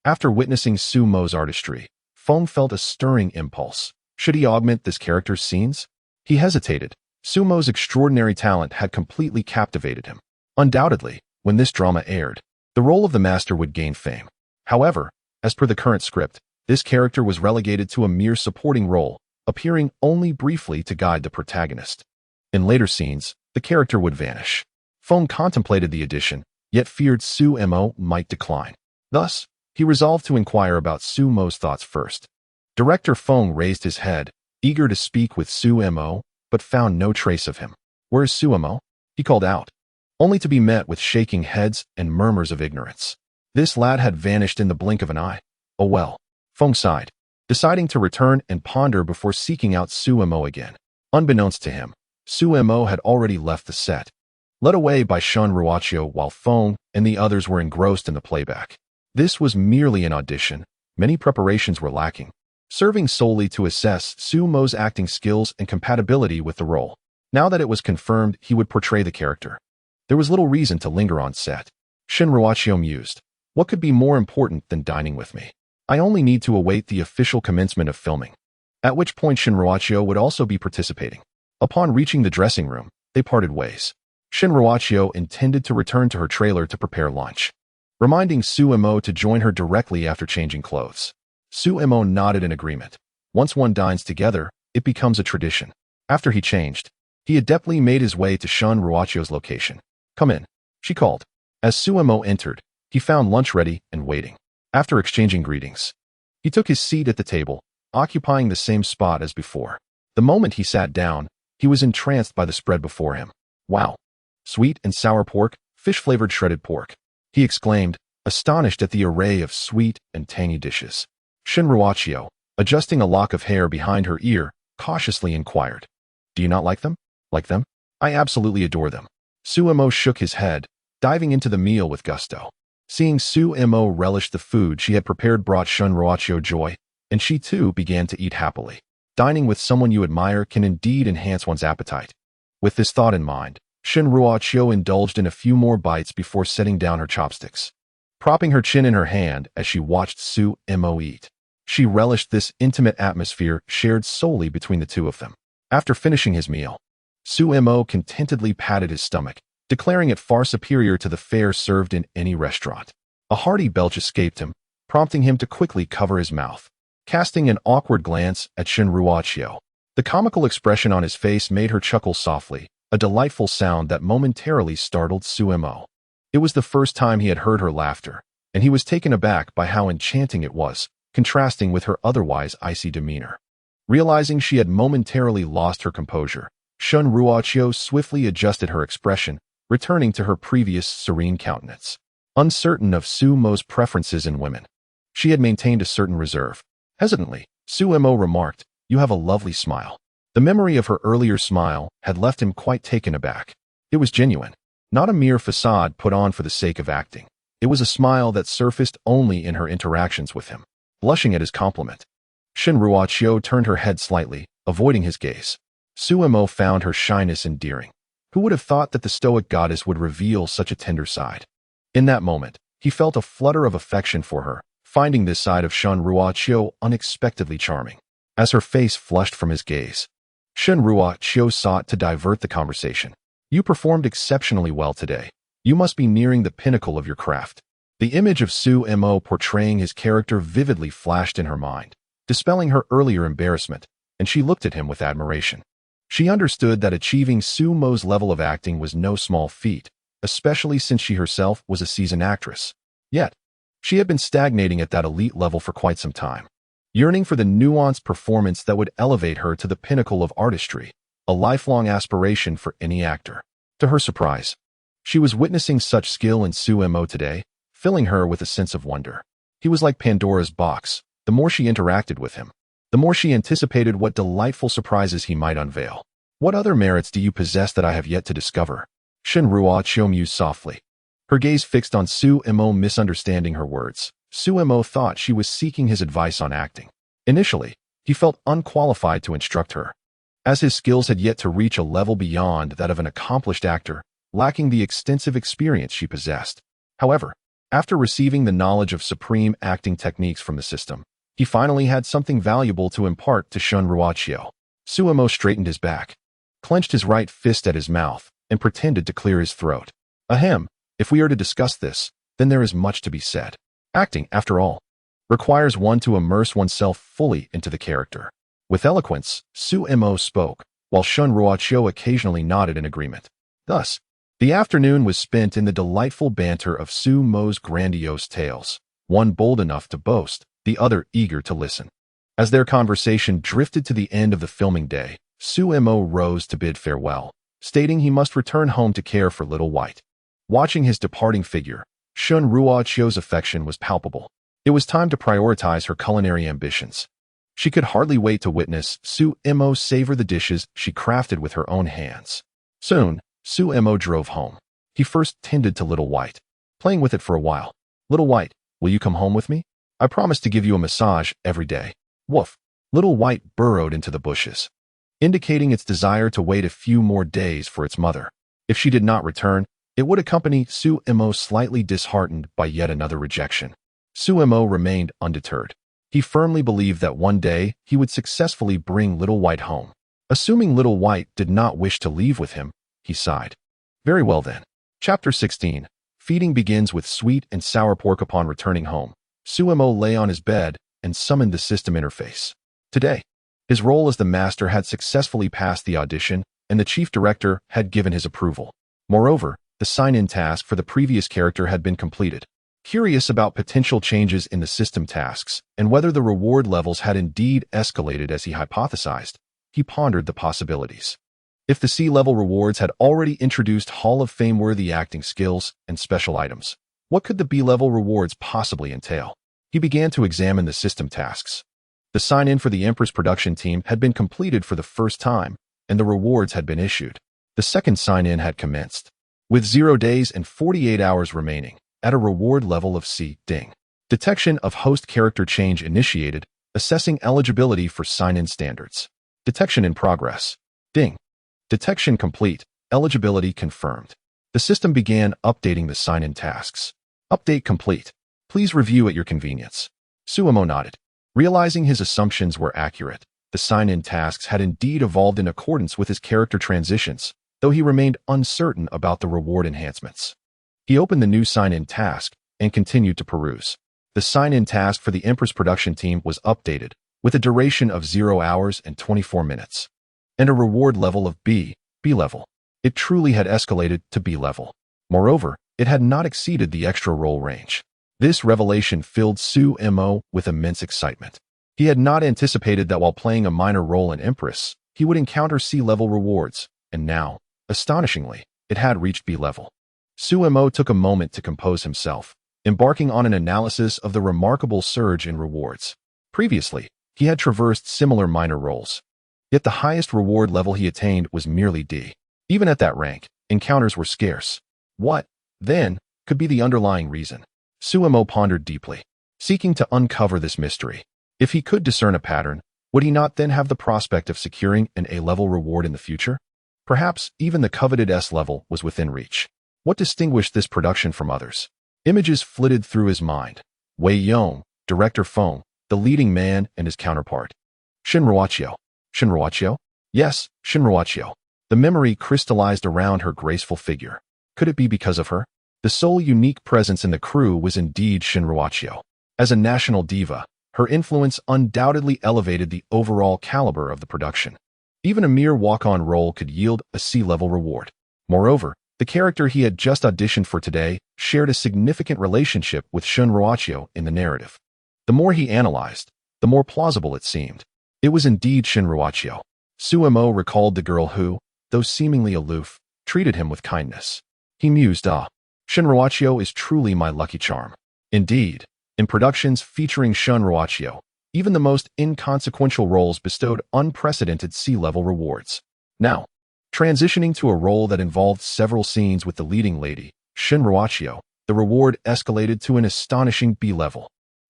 After witnessing Sumo's artistry, Feng felt a stirring impulse. Should he augment this character's scenes? He hesitated. Sumo's extraordinary talent had completely captivated him. Undoubtedly, when this drama aired, the role of the master would gain fame. However, as per the current script, this character was relegated to a mere supporting role, appearing only briefly to guide the protagonist. In later scenes, the character would vanish. Feng contemplated the addition, yet feared Sumo might decline. Thus, he resolved to inquire about Sumo's thoughts first. Director Feng raised his head, eager to speak with Sumo, but found no trace of him. "Where is Sumo?" he called out, only to be met with shaking heads and murmurs of ignorance. This lad had vanished in the blink of an eye. Oh well, Feng sighed, deciding to return and ponder before seeking out Sumo again. Unbeknownst to him, Sumo had already left the set, led away by Shun Ruachio while Feng and the others were engrossed in the playback. This was merely an audition. Many preparations were lacking, serving solely to assess Sumo's acting skills and compatibility with the role. Now that it was confirmed he would portray the character, there was little reason to linger on set. Shin Ruachio mused, "What could be more important than dining with me? I only need to await the official commencement of filming," at which point Shin Ruachio would also be participating. Upon reaching the dressing room, they parted ways. Shin Ruachio intended to return to her trailer to prepare lunch, reminding Sumo to join her directly after changing clothes. Sumo nodded in agreement. Once one dines together, it becomes a tradition. After he changed, he adeptly made his way to Shun Ruachio's location. "Come in," she called. As Sumo entered, he found lunch ready and waiting. After exchanging greetings, he took his seat at the table, occupying the same spot as before. The moment he sat down, he was entranced by the spread before him. "Wow! Sweet and sour pork, fish-flavored shredded pork," he exclaimed, astonished at the array of sweet and tangy dishes. Shin Ruachio, adjusting a lock of hair behind her ear, cautiously inquired, "Do you not like them?" "Like them? I absolutely adore them." Sumo shook his head, diving into the meal with gusto. Seeing Sumo relish the food she had prepared brought Shun Ruachio joy, and she too began to eat happily. Dining with someone you admire can indeed enhance one's appetite. With this thought in mind, Shin Ruachio indulged in a few more bites before setting down her chopsticks, propping her chin in her hand as she watched Sumo eat. She relished this intimate atmosphere shared solely between the two of them. After finishing his meal, Sumo contentedly patted his stomach, declaring it far superior to the fare served in any restaurant. A hearty belch escaped him, prompting him to quickly cover his mouth. Casting an awkward glance at Shin Ruachio, the comical expression on his face made her chuckle softly, a delightful sound that momentarily startled Sumo. It was the first time he had heard her laughter, and he was taken aback by how enchanting it was, contrasting with her otherwise icy demeanor. Realizing she had momentarily lost her composure, Shun Ruachio swiftly adjusted her expression, returning to her previous serene countenance. Uncertain of Sumo's preferences in women, she had maintained a certain reserve. Hesitantly, Sumo remarked, "You have a lovely smile." The memory of her earlier smile had left him quite taken aback. It was genuine, not a mere facade put on for the sake of acting. It was a smile that surfaced only in her interactions with him. Blushing at his compliment, Shin Ruachio turned her head slightly, avoiding his gaze. Sumo found her shyness endearing. Who would have thought that the stoic goddess would reveal such a tender side? In that moment, he felt a flutter of affection for her, finding this side of Shun Ruachio unexpectedly charming. As her face flushed from his gaze, Shin Ruachio sought to divert the conversation. "You performed exceptionally well today. You must be nearing the pinnacle of your craft." The image of Sumo portraying his character vividly flashed in her mind, dispelling her earlier embarrassment, and she looked at him with admiration. She understood that achieving Sumo's level of acting was no small feat, especially since she herself was a seasoned actress. Yet, she had been stagnating at that elite level for quite some time, yearning for the nuanced performance that would elevate her to the pinnacle of artistry, a lifelong aspiration for any actor. To her surprise, she was witnessing such skill in Sumo today, filling her with a sense of wonder. He was like Pandora's box. The more she interacted with him, the more she anticipated what delightful surprises he might unveil. What other merits do you possess that I have yet to discover? Shinruo mused softly, her gaze fixed on Su-Imo, misunderstanding her words. Su-Imo thought she was seeking his advice on acting. Initially, he felt unqualified to instruct her, as his skills had yet to reach a level beyond that of an accomplished actor, lacking the extensive experience she possessed. However, after receiving the knowledge of supreme acting techniques from the system, he finally had something valuable to impart to Shunruo. Su-Imo straightened his back, clenched his right fist at his mouth, and pretended to clear his throat. Ahem, if we are to discuss this, then there is much to be said. Acting, after all, requires one to immerse oneself fully into the character. With eloquence, Su-Imo spoke, while Shunruo occasionally nodded in agreement. Thus, the afternoon was spent in the delightful banter of Su-Mo's grandiose tales, one bold enough to boast, the other eager to listen. As their conversation drifted to the end of the filming day, Su-Imo rose to bid farewell, stating he must return home to care for Little White. Watching his departing figure, Shunruo's affection was palpable. It was time to prioritize her culinary ambitions. She could hardly wait to witness Su-Imo savor the dishes she crafted with her own hands. Soon, Su-Imo drove home. He first tended to Little White, playing with it for a while. Little White, will you come home with me? I promise to give you a massage every day. Woof. Little White burrowed into the bushes, indicating its desire to wait a few more days for its mother. If she did not return, it would accompany Su-Imo, slightly disheartened by yet another rejection. Su-Imo remained undeterred. He firmly believed that one day he would successfully bring Little White home. Assuming Little White did not wish to leave with him, he sighed. Very well then. Chapter 16. Feeding begins with sweet and sour pork. Upon returning home, Su-Imo lay on his bed and summoned the system interface. Today, his role as the master had successfully passed the audition, and the chief director had given his approval. Moreover, the sign-in task for the previous character had been completed. Curious about potential changes in the system tasks and whether the reward levels had indeed escalated as he hypothesized, he pondered the possibilities. If the C-level rewards had already introduced Hall of Fame-worthy acting skills and special items, what could the B-level rewards possibly entail? He began to examine the system tasks. The sign-in for the Empress production team had been completed for the first time, and the rewards had been issued. The second sign-in had commenced, with 0 days and 48 hours remaining, at a reward level of C. Ding. Detection of host character change initiated, assessing eligibility for sign-in standards. Detection in progress. Ding. Detection complete. Eligibility confirmed. The system began updating the sign-in tasks. Update complete. Please review at your convenience. Su-Imo nodded. Realizing his assumptions were accurate, the sign-in tasks had indeed evolved in accordance with his character transitions, though he remained uncertain about the reward enhancements. He opened the new sign-in task and continued to peruse. The sign-in task for the Empress production team was updated, with a duration of 0 hours and 24 minutes, and a reward level of B level. It truly had escalated to B level. Moreover, it had not exceeded the extra role range. This revelation filled Su-Imo with immense excitement. He had not anticipated that while playing a minor role in Empress, he would encounter C-level rewards, and now, astonishingly, it had reached B level. Su-Imo took a moment to compose himself, embarking on an analysis of the remarkable surge in rewards. Previously, he had traversed similar minor roles, yet the highest reward level he attained was merely D. Even at that rank, encounters were scarce. What, then, could be the underlying reason? Su-Imo pondered deeply, seeking to uncover this mystery. If he could discern a pattern, would he not then have the prospect of securing an A-level reward in the future? Perhaps even the coveted S-level was within reach. What distinguished this production from others? Images flitted through his mind. Wei Yong, Director Feng, the leading man, and his counterpart. Shinruo. Shinruo? Yes, Shinruo. The memory crystallized around her graceful figure. Could it be because of her? The sole unique presence in the crew was indeed Shinruo. As a national diva, her influence undoubtedly elevated the overall caliber of the production. Even a mere walk-on role could yield a C-level reward. Moreover, the character he had just auditioned for today shared a significant relationship with Shinruo in the narrative. The more he analyzed, the more plausible it seemed. It was indeed Shinruo. Su-Imo recalled the girl who, though seemingly aloof, treated him with kindness. He mused, Shunruachio is truly my lucky charm. Indeed, in productions featuring Shunruachio, even the most inconsequential roles bestowed unprecedented C-level rewards. Now, transitioning to a role that involved several scenes with the leading lady, Shunruachio, the reward escalated to an astonishing B-level.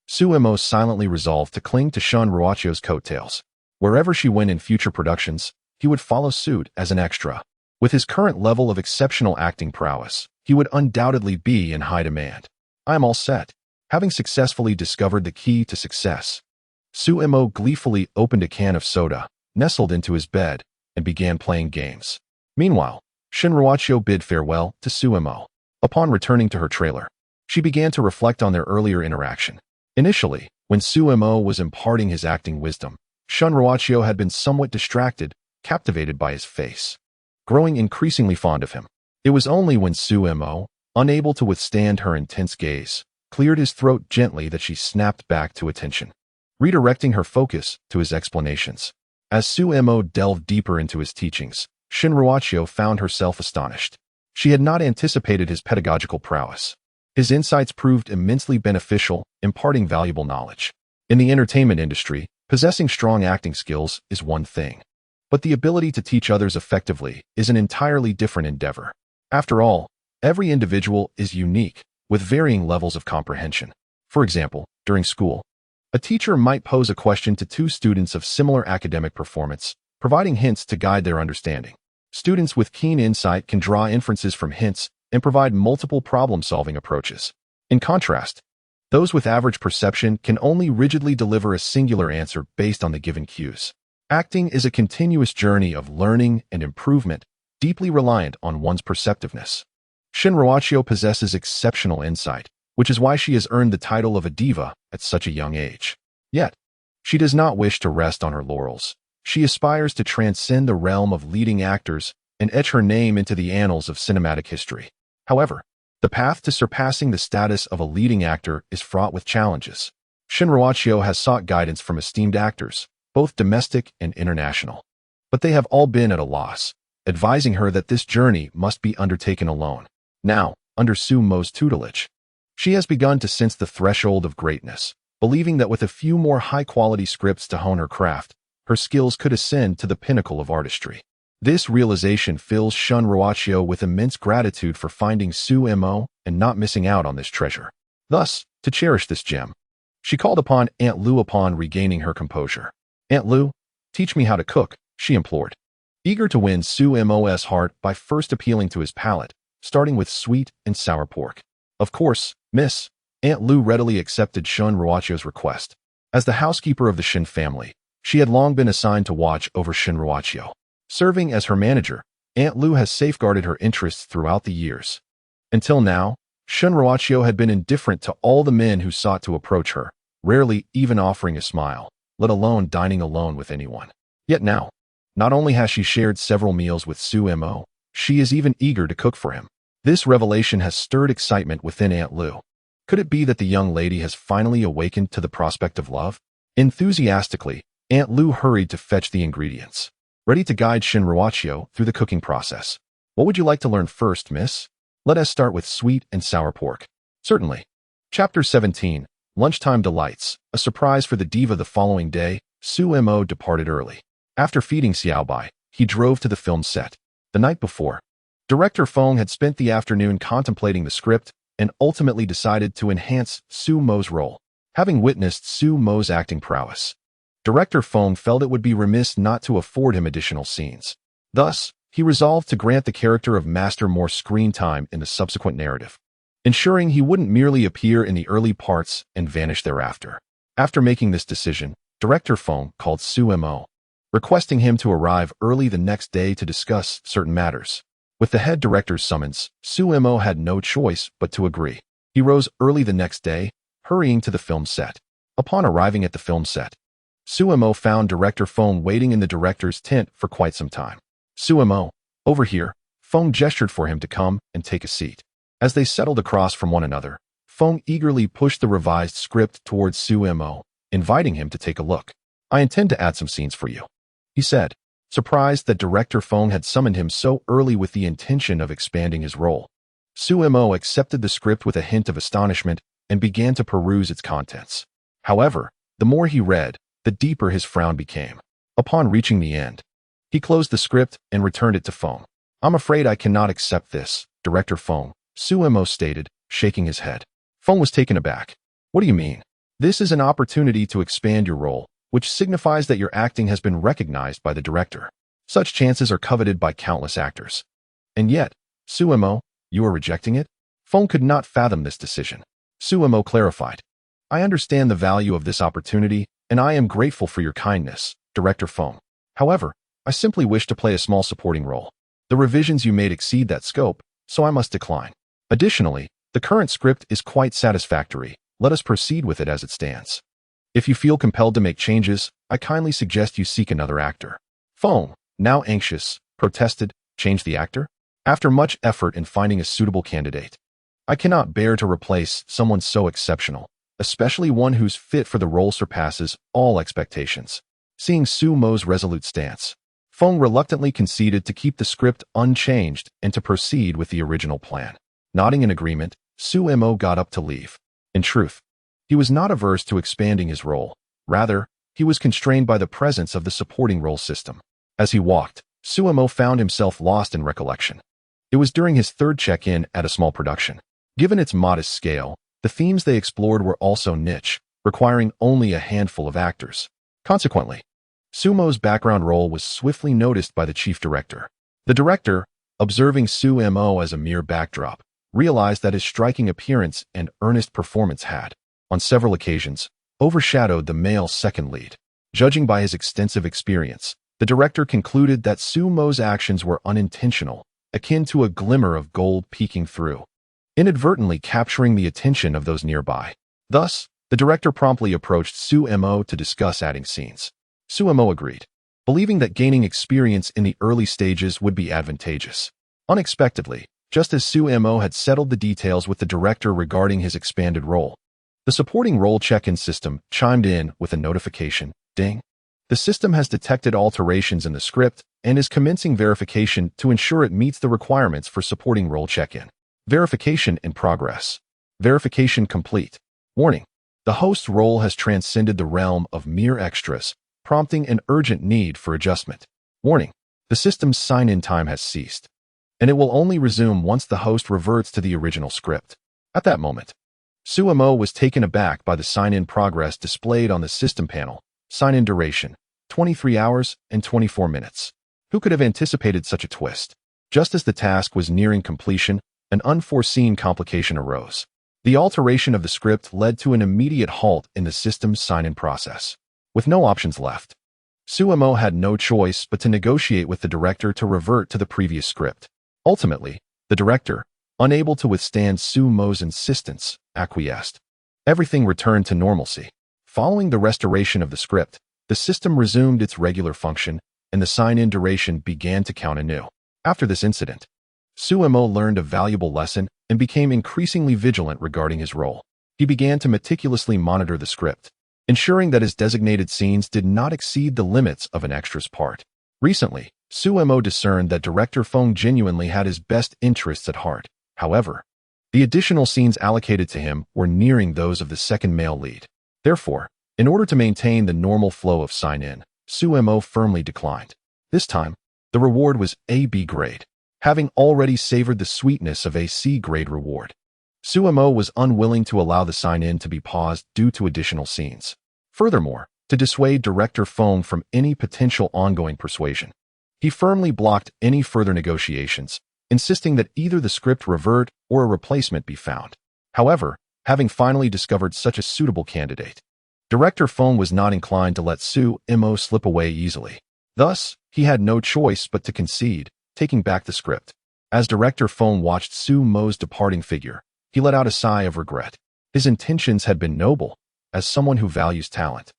Suemo silently resolved to cling to Shunruachio's coattails. Wherever she went in future productions, he would follow suit as an extra. With his current level of exceptional acting prowess, he would undoubtedly be in high demand. I am all set. Having successfully discovered the key to success, Suemo gleefully opened a can of soda, nestled into his bed, and began playing games. Meanwhile, Shunruachio bid farewell to Suemo. Upon returning to her trailer, she began to reflect on their earlier interaction. Initially, when Suemo was imparting his acting wisdom, Shunruachio had been somewhat distracted, captivated by his face, growing increasingly fond of him. It was only when Suemo, unable to withstand her intense gaze, cleared his throat gently that she snapped back to attention, redirecting her focus to his explanations. As Suemo delved deeper into his teachings, Shunruachio found herself astonished. She had not anticipated his pedagogical prowess. His insights proved immensely beneficial, imparting valuable knowledge. In the entertainment industry, possessing strong acting skills is one thing, but the ability to teach others effectively is an entirely different endeavor. After all, every individual is unique, with varying levels of comprehension. For example, during school, a teacher might pose a question to two students of similar academic performance, providing hints to guide their understanding. Students with keen insight can draw inferences from hints and provide multiple problem-solving approaches. In contrast, those with average perception can only rigidly deliver a singular answer based on the given cues. Acting is a continuous journey of learning and improvement, deeply reliant on one's perceptiveness. Shunruachio possesses exceptional insight, which is why she has earned the title of a diva at such a young age. Yet, she does not wish to rest on her laurels. She aspires to transcend the realm of leading actors and etch her name into the annals of cinematic history. However, the path to surpassing the status of a leading actor is fraught with challenges. Shunruachio has sought guidance from esteemed actors, both domestic and international, but they have all been at a loss, advising her that this journey must be undertaken alone. Now, under Suemo's tutelage, she has begun to sense the threshold of greatness, believing that with a few more high-quality scripts to hone her craft, her skills could ascend to the pinnacle of artistry. This realization fills Shunruachio with immense gratitude for finding Suemo and not missing out on this treasure. Thus, to cherish this gem, she called upon Aunt Lu upon regaining her composure. "Aunt Lu, teach me how to cook," she implored, eager to win Suemo's heart by first appealing to his palate, starting with sweet and sour pork. "Of course, miss." Aunt Lu readily accepted Shunruachio's request. As the housekeeper of the Shin family, she had long been assigned to watch over Shunruachio. Serving as her manager, Aunt Lu has safeguarded her interests throughout the years. Until now, Shunruachio had been indifferent to all the men who sought to approach her, rarely even offering a smile, let alone dining alone with anyone. Yet now, not only has she shared several meals with Suemo, she is even eager to cook for him. This revelation has stirred excitement within Aunt Lu. Could it be that the young lady has finally awakened to the prospect of love? Enthusiastically, Aunt Lu hurried to fetch the ingredients, ready to guide Shunruachio through the cooking process. "What would you like to learn first, miss?" "Let us start with sweet and sour pork." "Certainly." Chapter 17, Lunchtime Delights. A surprise for the diva. The following day, Suemo departed early. After feeding Xiaobai, he drove to the film set. The night before, Director Feng had spent the afternoon contemplating the script and ultimately decided to enhance Suemo's role. Having witnessed Suemo's acting prowess, Director Feng felt it would be remiss not to afford him additional scenes. Thus, he resolved to grant the character of Master more screen time in the subsequent narrative, ensuring he wouldn't merely appear in the early parts and vanish thereafter. After making this decision, Director Feng called Suemo, requesting him to arrive early the next day to discuss certain matters. With the head director's summons, Suemo had no choice but to agree. He rose early the next day, hurrying to the film set. Upon arriving at the film set, Suemo found Director Feng waiting in the director's tent for quite some time. "Suemo, over here." Feng gestured for him to come and take a seat. As they settled across from one another, Feng eagerly pushed the revised script towards Suemo, inviting him to take a look. "I intend to add some scenes for you," he said, surprised that Director Feng had summoned him so early with the intention of expanding his role. Sumo accepted the script with a hint of astonishment and began to peruse its contents. However, the more he read, the deeper his frown became. Upon reaching the end, he closed the script and returned it to Fong. "I'm afraid I cannot accept this, Director Fong," Sumo stated, shaking his head. Fong was taken aback. "What do you mean? This is an opportunity to expand your role, which signifies that your acting has been recognized by the director. Such chances are coveted by countless actors. And yet, Sumo, you are rejecting it?" Fong could not fathom this decision. Sumo clarified. "I understand the value of this opportunity, and I am grateful for your kindness, Director Fong. However, I simply wish to play a small supporting role. The revisions you made exceed that scope, so I must decline. Additionally, the current script is quite satisfactory. Let us proceed with it as it stands. If you feel compelled to make changes, I kindly suggest you seek another actor." Fong, now anxious, protested, "Change the actor? After much effort in finding a suitable candidate, I cannot bear to replace someone so exceptional, especially one whose fit for the role surpasses all expectations." Seeing Sumo's resolute stance, Fong reluctantly conceded to keep the script unchanged and to proceed with the original plan. Nodding in agreement, Sumo got up to leave. In truth, he was not averse to expanding his role. Rather, he was constrained by the presence of the supporting role system. As he walked, Sumo found himself lost in recollection. It was during his third check-in at a small production. Given its modest scale, the themes they explored were also niche, requiring only a handful of actors. Consequently, Sumo's background role was swiftly noticed by the chief director. The director, observing Sumo as a mere backdrop, realized that his striking appearance and earnest performance had, on several occasions, overshadowed the male second lead. Judging by his extensive experience, the director concluded that Sumo's actions were unintentional, akin to a glimmer of gold peeking through, inadvertently capturing the attention of those nearby. Thus, the director promptly approached Sumo to discuss adding scenes. Sumo agreed, believing that gaining experience in the early stages would be advantageous. Unexpectedly, just as Sumo had settled the details with the director regarding his expanded role, the supporting role check-in system chimed in with a notification, "Ding. The system has detected alterations in the script and is commencing verification to ensure it meets the requirements for supporting role check-in. Verification in progress. Verification complete. Warning. The host's role has transcended the realm of mere extras, prompting an urgent need for adjustment. Warning. The system's sign-in time has ceased, and it will only resume once the host reverts to the original script." At that moment, Sumo was taken aback by the sign-in progress displayed on the system panel. Sign-in duration, 23 hours and 24 minutes. Who could have anticipated such a twist? Just as the task was nearing completion, an unforeseen complication arose. The alteration of the script led to an immediate halt in the system's sign-in process. With no options left, Sumo had no choice but to negotiate with the director to revert to the previous script. Ultimately, the director, unable to withstand Sumo's insistence, acquiesced. Everything returned to normalcy. Following the restoration of the script, the system resumed its regular function, and the sign-in duration began to count anew. After this incident, Sumo learned a valuable lesson and became increasingly vigilant regarding his role. He began to meticulously monitor the script, ensuring that his designated scenes did not exceed the limits of an extra's part. Recently, Sumo discerned that Director Fong genuinely had his best interests at heart. However, the additional scenes allocated to him were nearing those of the second male lead. Therefore, in order to maintain the normal flow of sign-in, Sumo firmly declined. This time, the reward was a B grade. Having already savored the sweetness of a C grade reward, Sumo was unwilling to allow the sign-in to be paused due to additional scenes. Furthermore, to dissuade Director Fong from any potential ongoing persuasion, he firmly blocked any further negotiations, insisting that either the script revert or a replacement be found. However, having finally discovered such a suitable candidate, Director Fong was not inclined to let Sumo slip away easily. Thus, he had no choice but to concede, taking back the script. As Director Fong watched Sumo's departing figure, he let out a sigh of regret. His intentions had been noble, as someone who values talent.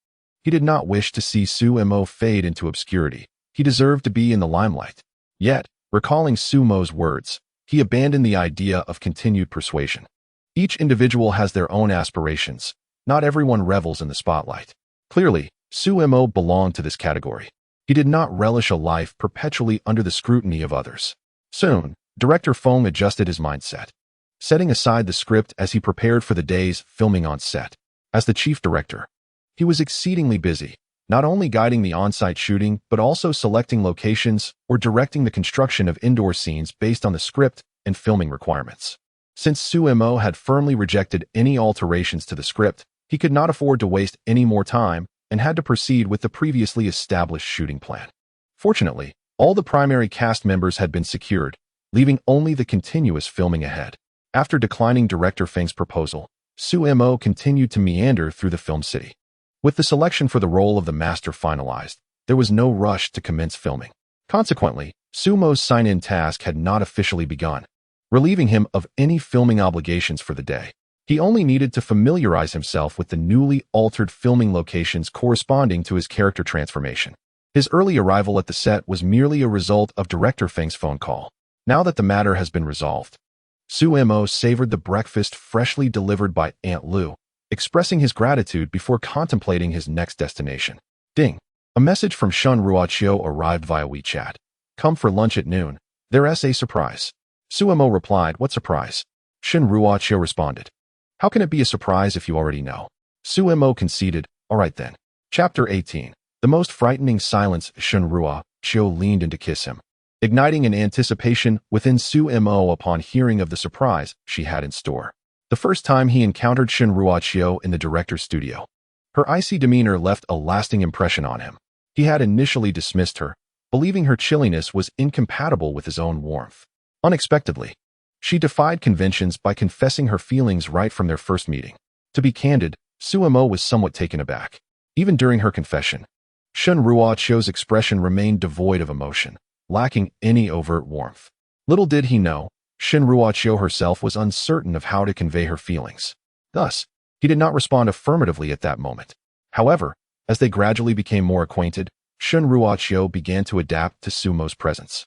He did not wish to see Sumo fade into obscurity. He deserved to be in the limelight. Yet, recalling Sumo's words, he abandoned the idea of continued persuasion. Each individual has their own aspirations. Not everyone revels in the spotlight. Clearly, Sumo belonged to this category. He did not relish a life perpetually under the scrutiny of others. Soon, Director Fong adjusted his mindset. setting aside the script as he prepared for the day's filming on set. As the chief director, he was exceedingly busy, not only guiding the on-site shooting, but also selecting locations or directing the construction of indoor scenes based on the script and filming requirements. Since Sumo had firmly rejected any alterations to the script, he could not afford to waste any more time and had to proceed with the previously established shooting plan. Fortunately, all the primary cast members had been secured, leaving only the continuous filming ahead. After declining director Feng's proposal, Sumo continued to meander through the film city. With the selection for the role of the master finalized, there was no rush to commence filming. Consequently, Sumo's sign-in task had not officially begun, relieving him of any filming obligations for the day. He only needed to familiarize himself with the newly altered filming locations corresponding to his character transformation. His early arrival at the set was merely a result of director Feng's phone call. Now that the matter has been resolved, Sumo savored the breakfast freshly delivered by Aunt Lu, expressing his gratitude before contemplating his next destination. Ding! A message from Shun Ruochio arrived via WeChat. Come for lunch at noon. There's a surprise. Sumo replied, what surprise? Shun Ruochio responded, how can it be a surprise if you already know? Sumo conceded, alright then. Chapter 18. The most frightening silence. Shun Ruochio leaned in to kiss him, igniting an anticipation within Sumo upon hearing of the surprise she had in store. The first time he encountered Shun Ruochio in the director's studio, her icy demeanor left a lasting impression on him. He had initially dismissed her, believing her chilliness was incompatible with his own warmth. Unexpectedly, she defied conventions by confessing her feelings right from their first meeting. To be candid, Sumo was somewhat taken aback. Even during her confession, Shun Ruochio's expression remained devoid of emotion, lacking any overt warmth. Little did he know, Shun Ruochio herself was uncertain of how to convey her feelings. Thus, he did not respond affirmatively at that moment. However, as they gradually became more acquainted, Shun Ruochio began to adapt to Sumo's presence,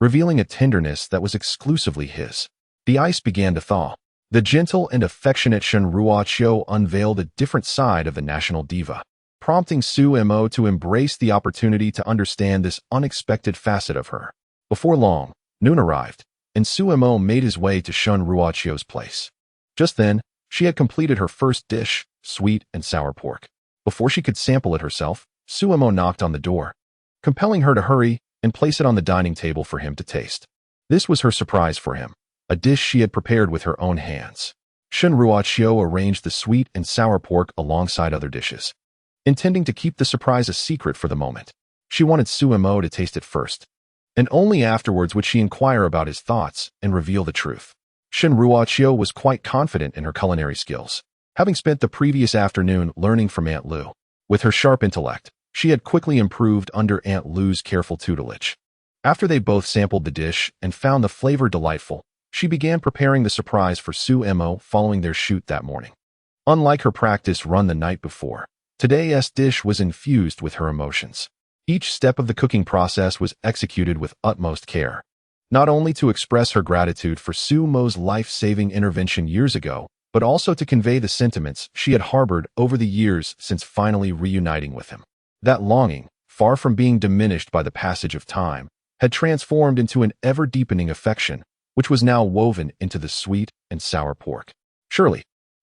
revealing a tenderness that was exclusively his. The ice began to thaw. The gentle and affectionate Shun Ruochio unveiled a different side of the national diva, prompting Sumo to embrace the opportunity to understand this unexpected facet of her. Before long, noon arrived, and Sumo made his way to Shun Ruochio's place. Just then, she had completed her first dish, sweet and sour pork. Before she could sample it herself, Sumo knocked on the door, compelling her to hurry and place it on the dining table for him to taste. This was her surprise for him, a dish she had prepared with her own hands. Shun Ruochio arranged the sweet and sour pork alongside other dishes, intending to keep the surprise a secret for the moment. She wanted Sumo to taste it first, and only afterwards would she inquire about his thoughts and reveal the truth. Shun Ruochio was quite confident in her culinary skills, having spent the previous afternoon learning from Aunt Lu. With her sharp intellect, she had quickly improved under Aunt Lu's careful tutelage. After they both sampled the dish and found the flavor delightful, she began preparing the surprise for Sumo following their shoot that morning. Unlike her practice run the night before, today's dish was infused with her emotions. Each step of the cooking process was executed with utmost care, not only to express her gratitude for Sumo's life-saving intervention years ago, but also to convey the sentiments she had harbored over the years since finally reuniting with him. That longing, far from being diminished by the passage of time, had transformed into an ever-deepening affection, which was now woven into the sweet and sour pork. Surely,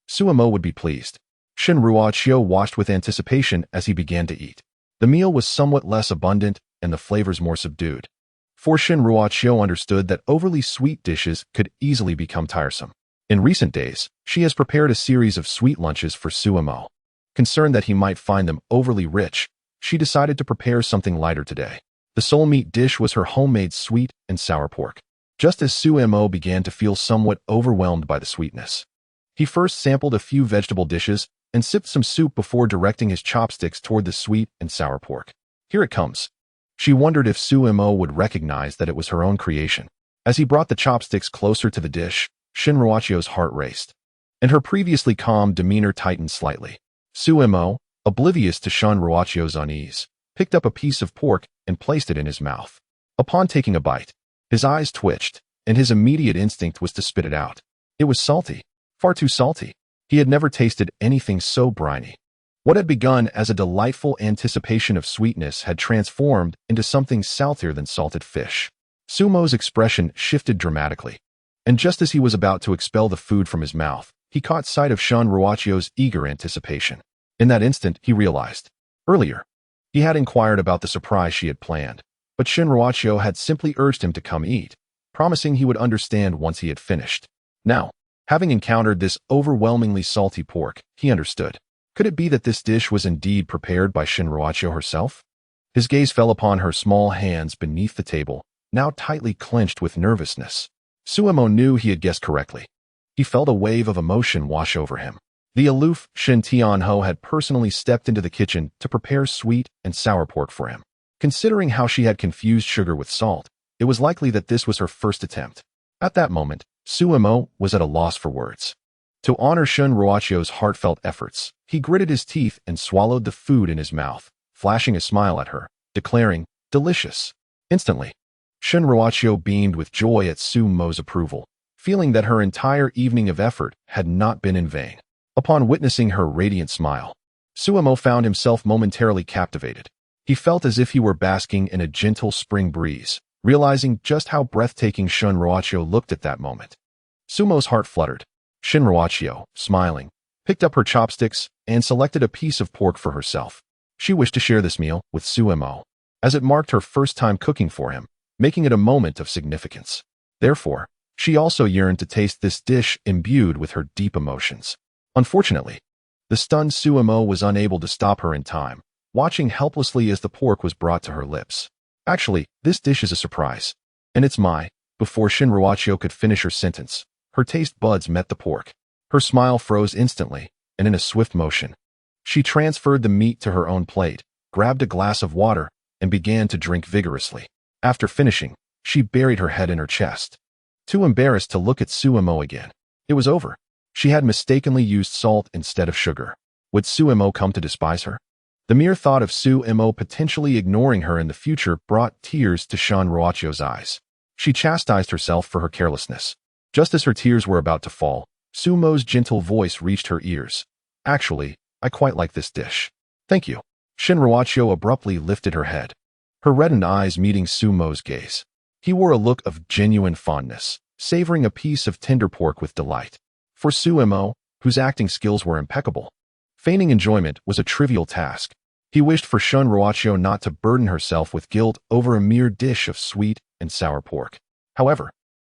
Sumo would be pleased. Shun Ruochio watched with anticipation as he began to eat. The meal was somewhat less abundant and the flavors more subdued. For Shun Ruochio understood that overly sweet dishes could easily become tiresome. In recent days, she has prepared a series of sweet lunches for Sumo. Concerned that he might find them overly rich, she decided to prepare something lighter today. The sole meat dish was her homemade sweet and sour pork. Just as Sumo began to feel somewhat overwhelmed by the sweetness, he first sampled a few vegetable dishes and sipped some soup before directing his chopsticks toward the sweet and sour pork. Here it comes. She wondered if Sumo would recognize that it was her own creation. As he brought the chopsticks closer to the dish, Shun Ruochio's heart raced, and her previously calm demeanor tightened slightly. Sumo, oblivious to Shun Ruochio's unease, picked up a piece of pork and placed it in his mouth. Upon taking a bite, his eyes twitched, and his immediate instinct was to spit it out. It was salty, far too salty. He had never tasted anything so briny. What had begun as a delightful anticipation of sweetness had transformed into something saltier than salted fish. Sumo's expression shifted dramatically. And just as he was about to expel the food from his mouth, he caught sight of Shun Ruachio's eager anticipation. In that instant, he realized. Earlier, he had inquired about the surprise she had planned, but Shun Ruachio had simply urged him to come eat, promising he would understand once he had finished. Now, having encountered this overwhelmingly salty pork, he understood. Could it be that this dish was indeed prepared by Shun Ruachio herself? His gaze fell upon her small hands beneath the table, now tightly clenched with nervousness. Suemo knew he had guessed correctly. He felt a wave of emotion wash over him. The aloof Shin Tianho had personally stepped into the kitchen to prepare sweet and sour pork for him. Considering how she had confused sugar with salt, it was likely that this was her first attempt. At that moment, Suemo was at a loss for words. To honor Shun Ruachio's heartfelt efforts, he gritted his teeth and swallowed the food in his mouth, flashing a smile at her, declaring, "Delicious." Instantly, Shun Ruachio beamed with joy at Suemo's approval, feeling that her entire evening of effort had not been in vain. Upon witnessing her radiant smile, Suemo found himself momentarily captivated. He felt as if he were basking in a gentle spring breeze, realizing just how breathtaking Shun Ruachio looked at that moment. Sumo's heart fluttered. Shun Ruachio, smiling, picked up her chopsticks and selected a piece of pork for herself. She wished to share this meal with Suemo, as it marked her first time cooking for him, making it a moment of significance. Therefore, she also yearned to taste this dish imbued with her deep emotions. Unfortunately, the stunned Suemo was unable to stop her in time, watching helplessly as the pork was brought to her lips. "Actually, this dish is a surprise. And it's my..." Before Shun Ruachio could finish her sentence, her taste buds met the pork. Her smile froze instantly, and in a swift motion, she transferred the meat to her own plate, grabbed a glass of water, and began to drink vigorously. After finishing, she buried her head in her chest, too embarrassed to look at Suemo again. It was over. She had mistakenly used salt instead of sugar. Would Suemo come to despise her? The mere thought of Suemo potentially ignoring her in the future brought tears to Shun Ruachio's eyes. She chastised herself for her carelessness. Just as her tears were about to fall, Sumo's gentle voice reached her ears. "Actually, I quite like this dish." "Thank you." Shun Ruachio abruptly lifted her head, her reddened eyes meeting Sumo's gaze. He wore a look of genuine fondness, savoring a piece of tender pork with delight. For Suemo, whose acting skills were impeccable, feigning enjoyment was a trivial task. He wished for Shun Ruachio not to burden herself with guilt over a mere dish of sweet and sour pork. However,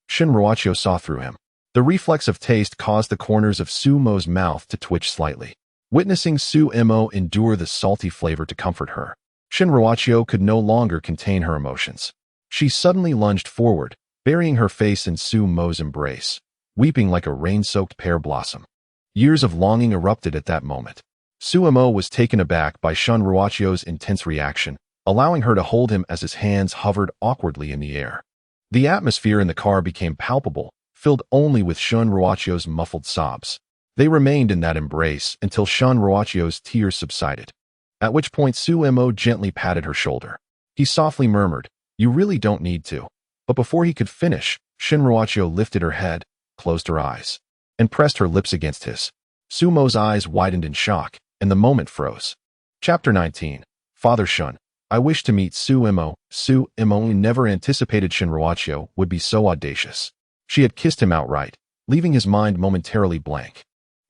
Shun Ruachio saw through him. The reflex of taste caused the corners of Sumo's mouth to twitch slightly. Witnessing Suemo endure the salty flavor to comfort her, Shun Ruachio could no longer contain her emotions. She suddenly lunged forward, burying her face in Sumo's embrace, weeping like a rain-soaked pear blossom. Years of longing erupted at that moment. Suemo was taken aback by Shun Ruachio's intense reaction, allowing her to hold him as his hands hovered awkwardly in the air. The atmosphere in the car became palpable, filled only with Shun Ruachio's muffled sobs. They remained in that embrace until Shun Ruachio's tears subsided, at which point Suemo gently patted her shoulder. He softly murmured, "You really don't need to." But before he could finish, Shun Ruachio lifted her head, closed her eyes, and pressed her lips against his. Sumo's eyes widened in shock, and the moment froze. Chapter 19. Father Shun. I wish to meet Suemo. Suemo never anticipated Shun Ruachio would be so audacious. She had kissed him outright, leaving his mind momentarily blank.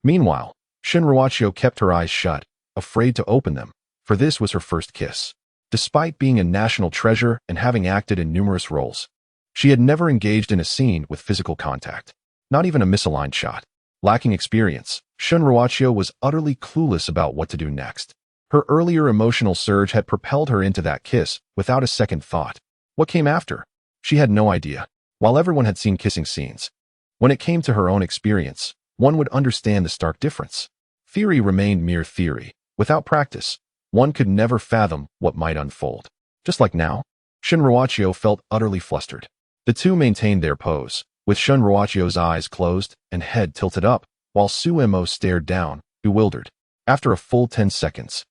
Meanwhile, Shun Ruachio kept her eyes shut, afraid to open them, for this was her first kiss. Despite being a national treasure and having acted in numerous roles, she had never engaged in a scene with physical contact, not even a misaligned shot. Lacking experience, Shun Ruachio was utterly clueless about what to do next. Her earlier emotional surge had propelled her into that kiss without a second thought. What came after? She had no idea. While everyone had seen kissing scenes, when it came to her own experience, one would understand the stark difference. Theory remained mere theory. Without practice, one could never fathom what might unfold. Just like now, Shun Ruachio felt utterly flustered. The two maintained their pose, with Shun Ruachio's eyes closed and head tilted up, while Suemo stared down, bewildered. After a full 10 seconds,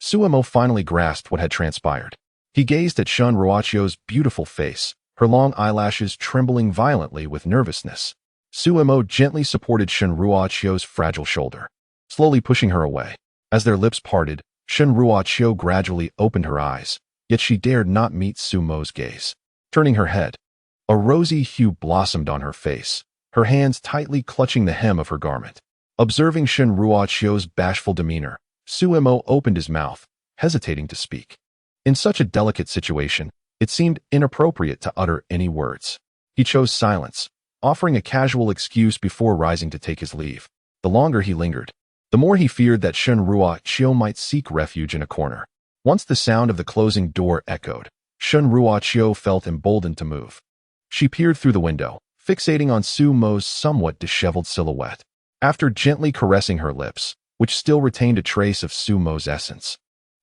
Suemo finally grasped what had transpired. He gazed at Shun Ruachio's beautiful face, her long eyelashes trembling violently with nervousness. Suemo gently supported Shun Ruachio's fragile shoulder, slowly pushing her away. As their lips parted, Shun Ruachio gradually opened her eyes, yet she dared not meet Sumo's gaze. Turning her head, a rosy hue blossomed on her face, her hands tightly clutching the hem of her garment. Observing Shen Ruochio's bashful demeanor, Su Mo opened his mouth, hesitating to speak. In such a delicate situation, it seemed inappropriate to utter any words. He chose silence, offering a casual excuse before rising to take his leave. The longer he lingered, the more he feared that Shen Ruochio might seek refuge in a corner. Once the sound of the closing door echoed, Shen Ruochio felt emboldened to move. She peered through the window, fixating on Su Mo's somewhat disheveled silhouette. After gently caressing her lips, which still retained a trace of Su Mo's essence,